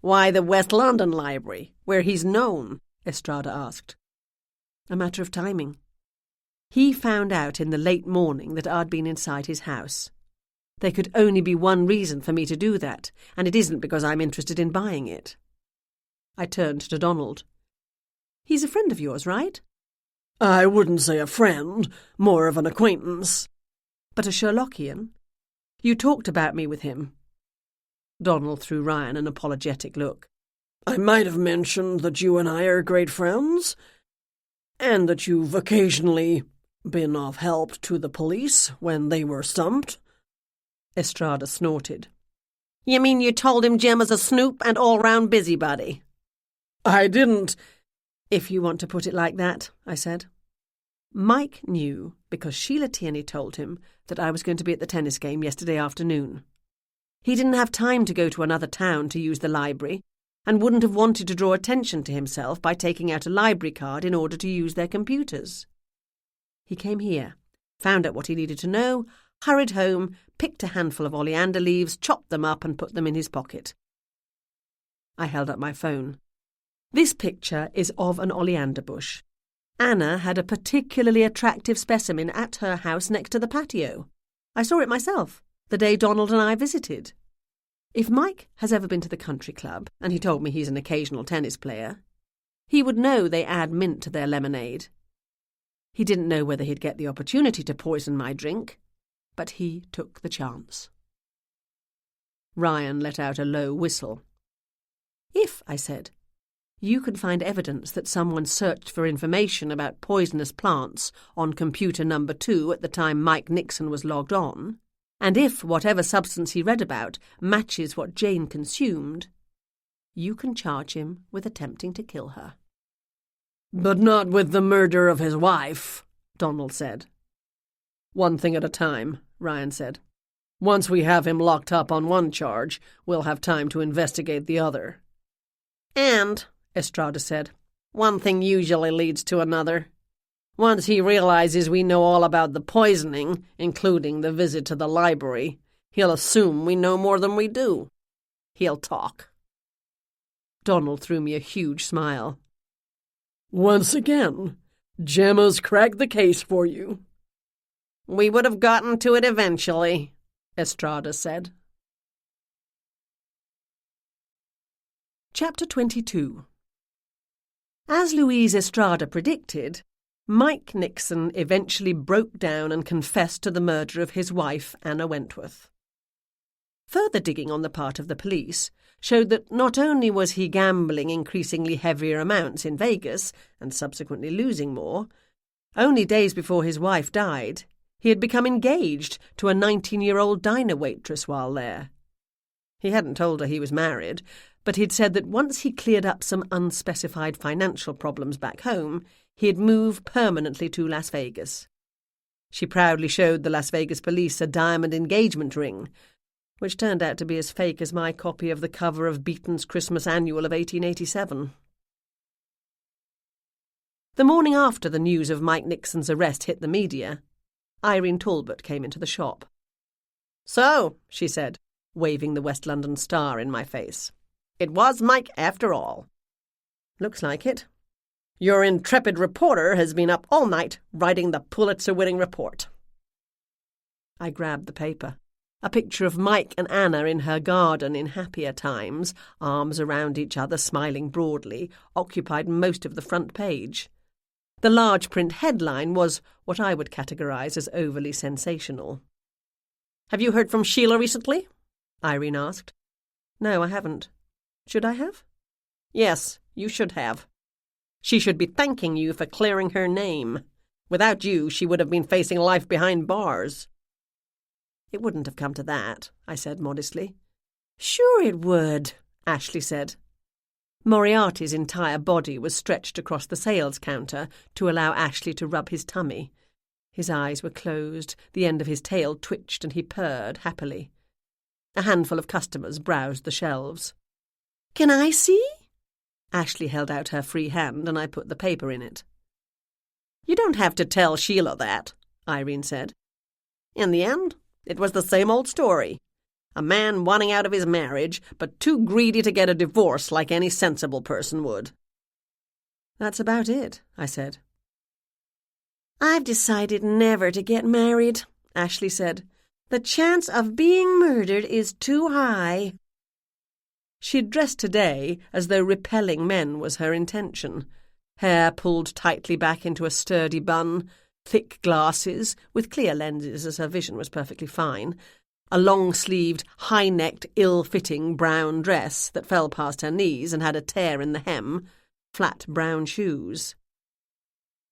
Why the West London Library, where he's known? Estrada asked. A matter of timing. He found out in the late morning that I'd been inside his house. There could only be one reason for me to do that, and it isn't because I'm interested in buying it. I turned to Donald. He's a friend of yours, right? I wouldn't say a friend, more of an acquaintance. But a Sherlockian? You talked about me with him. Donald threw Ryan an apologetic look. I might have mentioned that you and I are great friends, and that you've occasionally been of help to the police when they were stumped. Estrada snorted. You mean you told him Jim was a snoop and all-round busybody? I didn't. If you want to put it like that, I said. Mike knew because Sheila Tierney told him that I was going to be at the tennis game yesterday afternoon. He didn't have time to go to another town to use the library, and wouldn't have wanted to draw attention to himself by taking out a library card in order to use their computers. He came here, found out what he needed to know, hurried home, picked a handful of oleander leaves, chopped them up and put them in his pocket. I held up my phone. This picture is of an oleander bush. Anna had a particularly attractive specimen at her house next to the patio. I saw it myself, the day Donald and I visited. If Mike has ever been to the country club, and he told me he's an occasional tennis player, he would know they add mint to their lemonade. He didn't know whether he'd get the opportunity to poison my drink, but he took the chance. Ryan let out a low whistle. If, I said, you can find evidence that someone searched for information about poisonous plants on computer number 2 at the time Mike Nixon was logged on, and if whatever substance he read about matches what Jane consumed, you can charge him with attempting to kill her. But not with the murder of his wife, Donald said. One thing at a time, Ryan said. Once we have him locked up on one charge, we'll have time to investigate the other. And, Estrada said, one thing usually leads to another. Once he realizes we know all about the poisoning, including the visit to the library, he'll assume we know more than we do. He'll talk. Donald threw me a huge smile. Once again, Gemma's cracked the case for you. We would have gotten to it eventually, Estrada said. Chapter 22. As Louise Estrada predicted, Mike Nixon eventually broke down and confessed to the murder of his wife, Anna Wentworth. Further digging on the part of the police showed that not only was he gambling increasingly heavier amounts in Vegas and subsequently losing more, only days before his wife died, he had become engaged to a 19-year-old diner waitress while there. He hadn't told her he was married, but he'd said that once he cleared up some unspecified financial problems back home, he'd move permanently to Las Vegas. She proudly showed the Las Vegas police a diamond engagement ring, which turned out to be as fake as my copy of the cover of Beaton's Christmas Annual of 1887. The morning after the news of Mike Nixon's arrest hit the media, Irene Talbot came into the shop. So, she said, waving the West London Star in my face, it was Mike after all. Looks like it. Your intrepid reporter has been up all night writing the Pulitzer-winning report. I grabbed the paper. A picture of Mike and Anna in her garden in happier times, arms around each other, smiling broadly, occupied most of the front page. The large print headline was what I would categorize as overly sensational. Have you heard from Sheila recently? Irene asked. No, I haven't. Should I have? Yes, you should have. She should be thanking you for clearing her name. Without you, she would have been facing life behind bars. It wouldn't have come to that, I said modestly. Sure it would, Ashley said. Moriarty's entire body was stretched across the sales counter to allow Ashley to rub his tummy. His eyes were closed, the end of his tail twitched, and he purred happily. A handful of customers browsed the shelves. Can I see? Ashley held out her free hand, and I put the paper in it. You don't have to tell Sheila that, Irene said. In the end, it was the same old story. A man wanting out of his marriage, but too greedy to get a divorce like any sensible person would. That's about it, I said. I've decided never to get married, Ashley said. The chance of being murdered is too high. She'd dressed today as though repelling men was her intention. Hair pulled tightly back into a sturdy bun, thick glasses, with clear lenses as her vision was perfectly fine, a long-sleeved, high-necked, ill-fitting brown dress that fell past her knees and had a tear in the hem, flat brown shoes.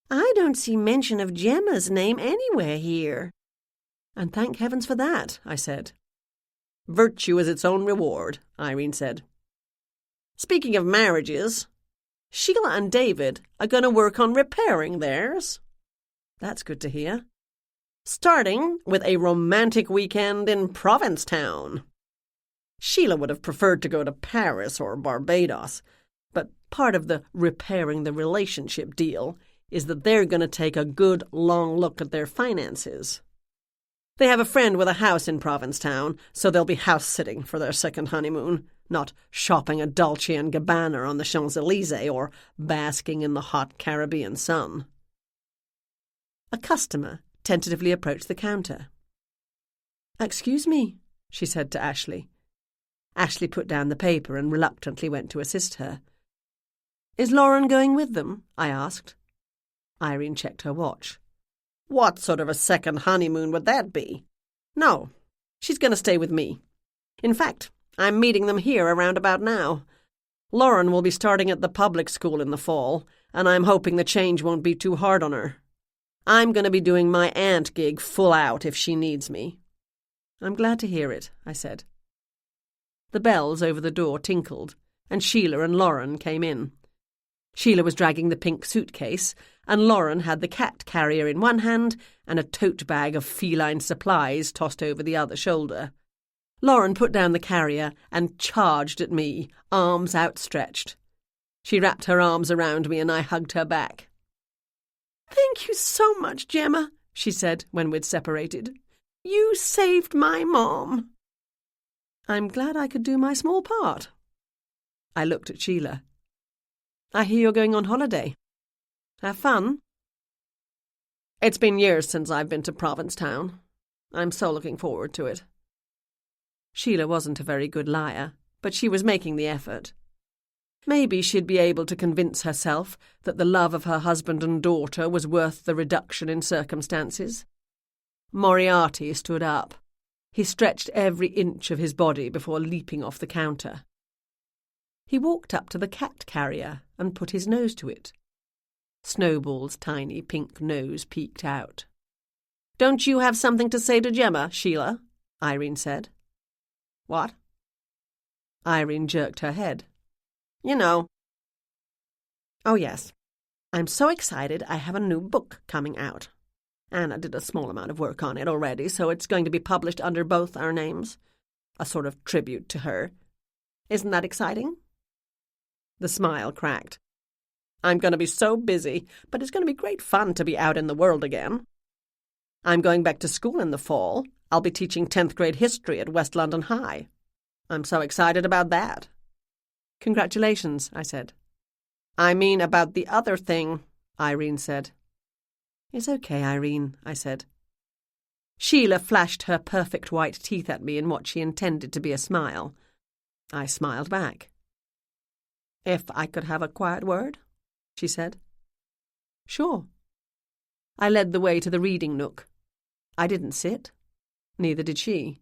I don't see mention of Gemma's name anywhere here. And thank heavens for that, I said. Virtue is its own reward, Irene said. Speaking of marriages, Sheila and David are going to work on repairing theirs. That's good to hear. Starting with a romantic weekend in Provincetown. Sheila would have preferred to go to Paris or Barbados, but part of the repairing the relationship deal is that they're going to take a good long look at their finances. They have a friend with a house in Provincetown, so they'll be house-sitting for their second honeymoon, not shopping at Dolce & Gabbana on the Champs-Élysées or basking in the hot Caribbean sun. A customer tentatively approached the counter. "Excuse me," she said to Ashley. Ashley put down the paper and reluctantly went to assist her. "Is Lauren going with them?" I asked. Irene checked her watch. What sort of a second honeymoon would that be? No, she's going to stay with me. In fact, I'm meeting them here around about now. Lauren will be starting at the public school in the fall, and I'm hoping the change won't be too hard on her. I'm going to be doing my aunt gig full out if she needs me. I'm glad to hear it, I said. The bells over the door tinkled, and Sheila and Lauren came in. Sheila was dragging the pink suitcase, and Lauren had the cat carrier in one hand and a tote bag of feline supplies tossed over the other shoulder. Lauren put down the carrier and charged at me, arms outstretched. She wrapped her arms around me and I hugged her back. "Thank you so much, Gemma," she said when we'd separated. "You saved my mom." I'm glad I could do my small part. I looked at Sheila. I hear you're going on holiday. Have fun? It's been years since I've been to Provincetown. I'm so looking forward to it. Sheila wasn't a very good liar, but she was making the effort. Maybe she'd be able to convince herself that the love of her husband and daughter was worth the reduction in circumstances. Moriarty stood up. He stretched every inch of his body before leaping off the counter. He walked up to the cat carrier and put his nose to it. Snowball's tiny pink nose peeked out. "Don't you have something to say to Gemma, Sheila?" Irene said. "What?" Irene jerked her head. "You know." "Oh, yes. I'm so excited I have a new book coming out. Anna did a small amount of work on it already, so it's going to be published under both our names. A sort of tribute to her. Isn't that exciting?" The smile cracked. "I'm going to be so busy, but it's going to be great fun to be out in the world again. I'm going back to school in the fall. I'll be teaching 10th grade history at West London High. I'm so excited about that." "Congratulations," I said. "I mean about the other thing," Irene said. "It's okay, Irene," I said. Sheila flashed her perfect white teeth at me in what she intended to be a smile. I smiled back. "If I could have a quiet word?" she said. "Sure." I led the way to the reading nook. I didn't sit. Neither did she.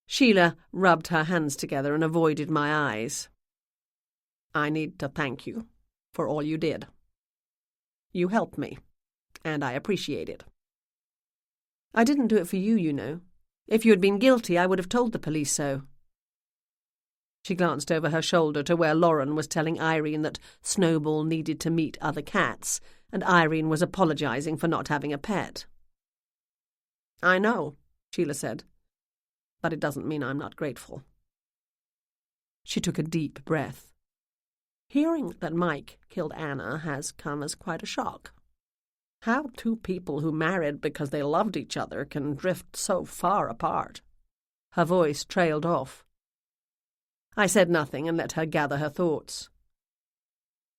Sheila rubbed her hands together and avoided my eyes. "I need to thank you for all you did. You helped me, and I appreciate it." "I didn't do it for you, you know. If you had been guilty, I would have told the police so." She glanced over her shoulder to where Lauren was telling Irene that Snowball needed to meet other cats, and Irene was apologizing for not having a pet. "I know," Sheila said, "but it doesn't mean I'm not grateful." She took a deep breath. "Hearing that Mike killed Anna has come as quite a shock. How two people who married because they loved each other can drift so far apart." Her voice trailed off. I said nothing and let her gather her thoughts.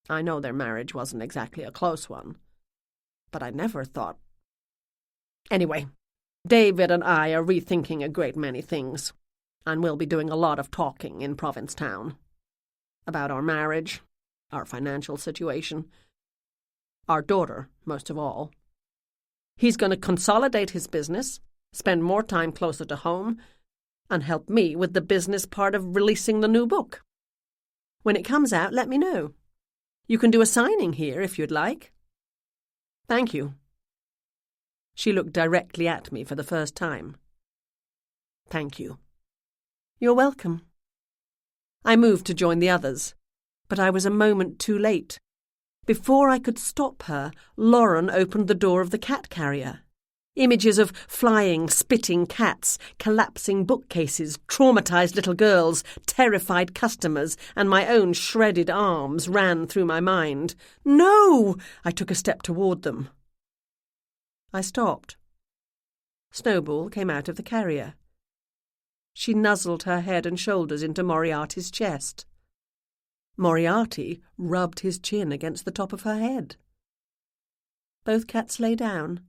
"I know their marriage wasn't exactly a close one, but I never thought... Anyway, David and I are rethinking a great many things, and we'll be doing a lot of talking in Provincetown. About our marriage, our financial situation, our daughter, most of all. He's going to consolidate his business, spend more time closer to home, and help me with the business part of releasing the new book. When it comes out, let me know. You can do a signing here if you'd like." "Thank you." She looked directly at me for the first time. "Thank you." "You're welcome." I moved to join the others, but I was a moment too late. Before I could stop her, Lauren opened the door of the cat carrier. Images of flying, spitting cats, collapsing bookcases, traumatized little girls, terrified customers, and my own shredded arms ran through my mind. "No!" I took a step toward them. I stopped. Snowball came out of the carrier. She nuzzled her head and shoulders into Moriarty's chest. Moriarty rubbed his chin against the top of her head. Both cats lay down,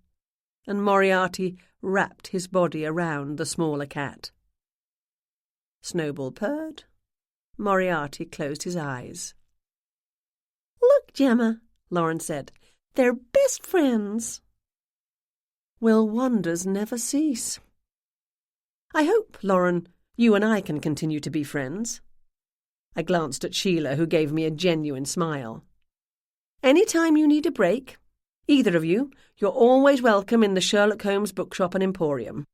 and Moriarty wrapped his body around the smaller cat. Snowball purred. Moriarty closed his eyes. "Look, Gemma," Lauren said. They're best friends. Will wonders never cease? I hope, Lauren, you and I can continue to be friends. I glanced at Sheila, who gave me a genuine smile. Any time you need a break, either of you, you're always welcome in the Sherlock Holmes bookshop and emporium.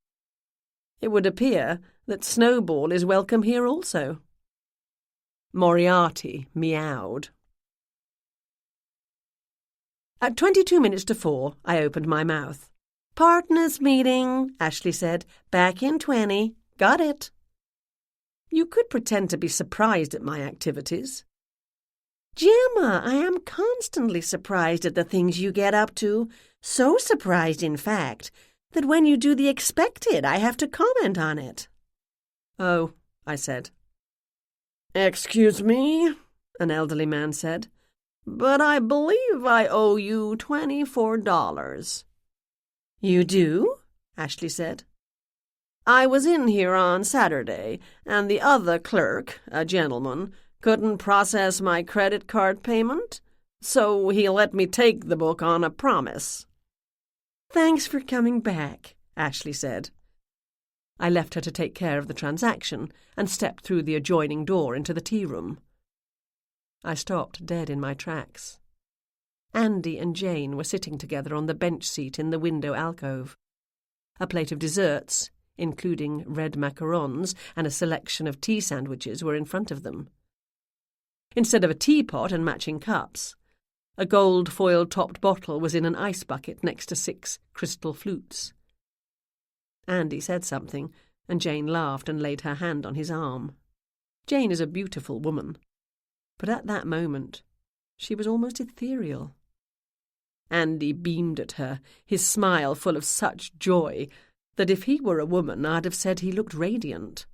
It would appear that Snowball is welcome here also. Moriarty meowed. At 22 minutes to 4, I opened my mouth. "Partners meeting," Ashley said. "Back in 20. Got it." You could pretend to be surprised at my activities. "Gemma, I am constantly surprised at the things you get up to. So surprised, in fact, that when you do the expected, I have to comment on it." "Oh," I said. "Excuse me," an elderly man said, "but I believe I owe you $24. "You do?" Ashley said. "I was in here on Saturday, and the other clerk, a gentleman, couldn't process my credit card payment, so he let me take the book on a promise." "Thanks for coming back," Ashley said. I left her to take care of the transaction and stepped through the adjoining door into the tea room. I stopped dead in my tracks. Andy and Jane were sitting together on the bench seat in the window alcove. A plate of desserts, including red macarons and a selection of tea sandwiches, were in front of them. Instead of a teapot and matching cups, a gold foil-topped bottle was in an ice bucket next to 6 crystal flutes. Andy said something, and Jane laughed and laid her hand on his arm. Jane is a beautiful woman, but at that moment she was almost ethereal. Andy beamed at her, his smile full of such joy that if he were a woman I'd have said he looked radiant.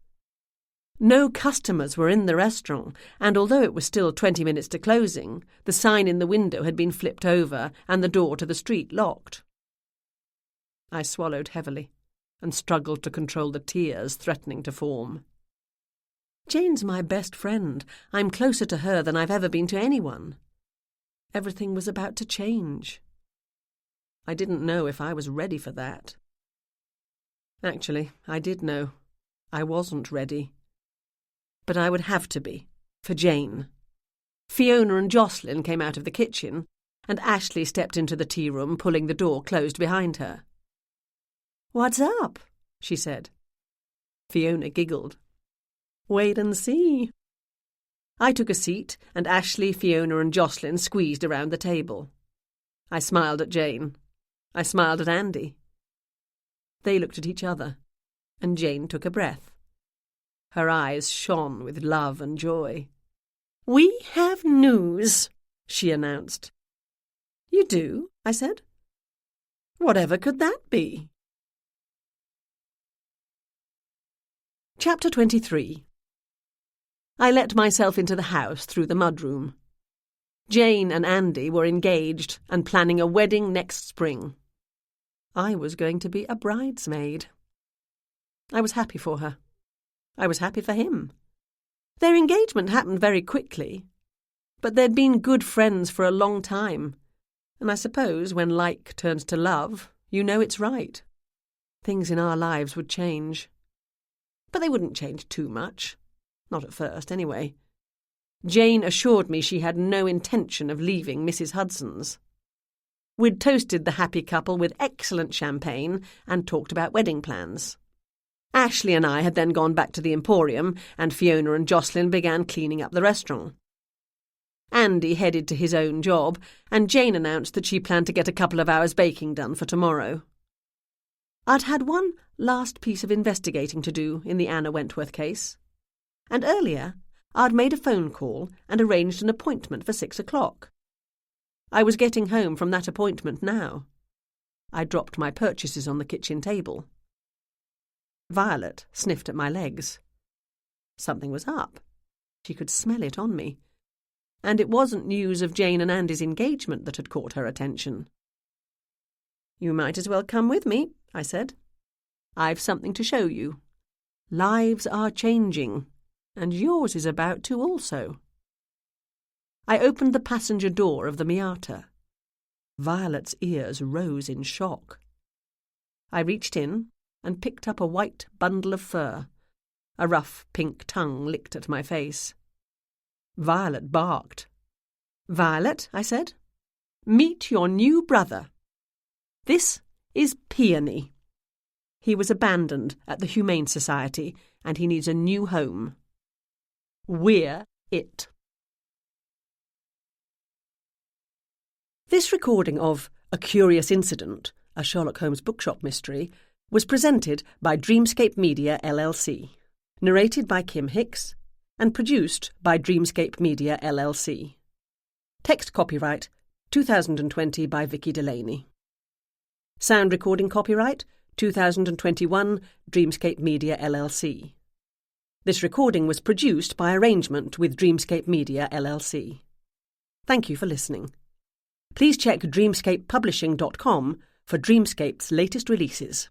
No customers were in the restaurant, and although it was still 20 minutes to closing, the sign in the window had been flipped over and the door to the street locked. I swallowed heavily and struggled to control the tears threatening to form. Jane's my best friend. I'm closer to her than I've ever been to anyone. Everything was about to change. I didn't know if I was ready for that. Actually, I did know. I wasn't ready. But I would have to be, for Jane. Fiona and Jocelyn came out of the kitchen, and Ashley stepped into the tea room, pulling the door closed behind her. "What's up?" she said. Fiona giggled. "Wait and see." I took a seat, and Ashley, Fiona and Jocelyn squeezed around the table. I smiled at Jane. I smiled at Andy. They looked at each other, and Jane took a breath. Her eyes shone with love and joy. "We have news," she announced. "You do?" I said. "Whatever could that be?" Chapter 23. I let myself into the house through the mudroom. Jane and Andy were engaged and planning a wedding next spring. I was going to be a bridesmaid. I was happy for her. I was happy for him. Their engagement happened very quickly, but they'd been good friends for a long time, and I suppose when like turns to love, you know it's right. Things in our lives would change. But they wouldn't change too much. Not at first, anyway. Jane assured me she had no intention of leaving Mrs. Hudson's. We'd toasted the happy couple with excellent champagne and talked about wedding plans. Ashley and I had then gone back to the Emporium, and Fiona and Jocelyn began cleaning up the restaurant. Andy headed to his own job, and Jane announced that she planned to get a couple of hours baking done for tomorrow. I'd had one last piece of investigating to do in the Anna Wentworth case, and earlier I'd made a phone call and arranged an appointment for 6 o'clock. I was getting home from that appointment now. I dropped my purchases on the kitchen table. Violet sniffed at my legs. Something was up. She could smell it on me. And it wasn't news of Jane and Andy's engagement that had caught her attention. "You might as well come with me," I said. "I've something to show you. Lives are changing, and yours is about to also." I opened the passenger door of the Miata. Violet's ears rose in shock. I reached in and picked up a white bundle of fur. A rough pink tongue licked at my face. Violet barked. "Violet," I said, "meet your new brother. This is Peony. He was abandoned at the Humane Society and he needs a new home. We're it." This recording of A Curious Incident, a Sherlock Holmes bookshop mystery, was presented by Dreamscape Media LLC, narrated by Kim Hicks, and produced by Dreamscape Media LLC. Text copyright 2020 by Vicki Delany. Sound recording copyright 2021 Dreamscape Media LLC. This recording was produced by arrangement with Dreamscape Media LLC. Thank you for listening. Please check dreamscapepublishing.com for Dreamscape's latest releases.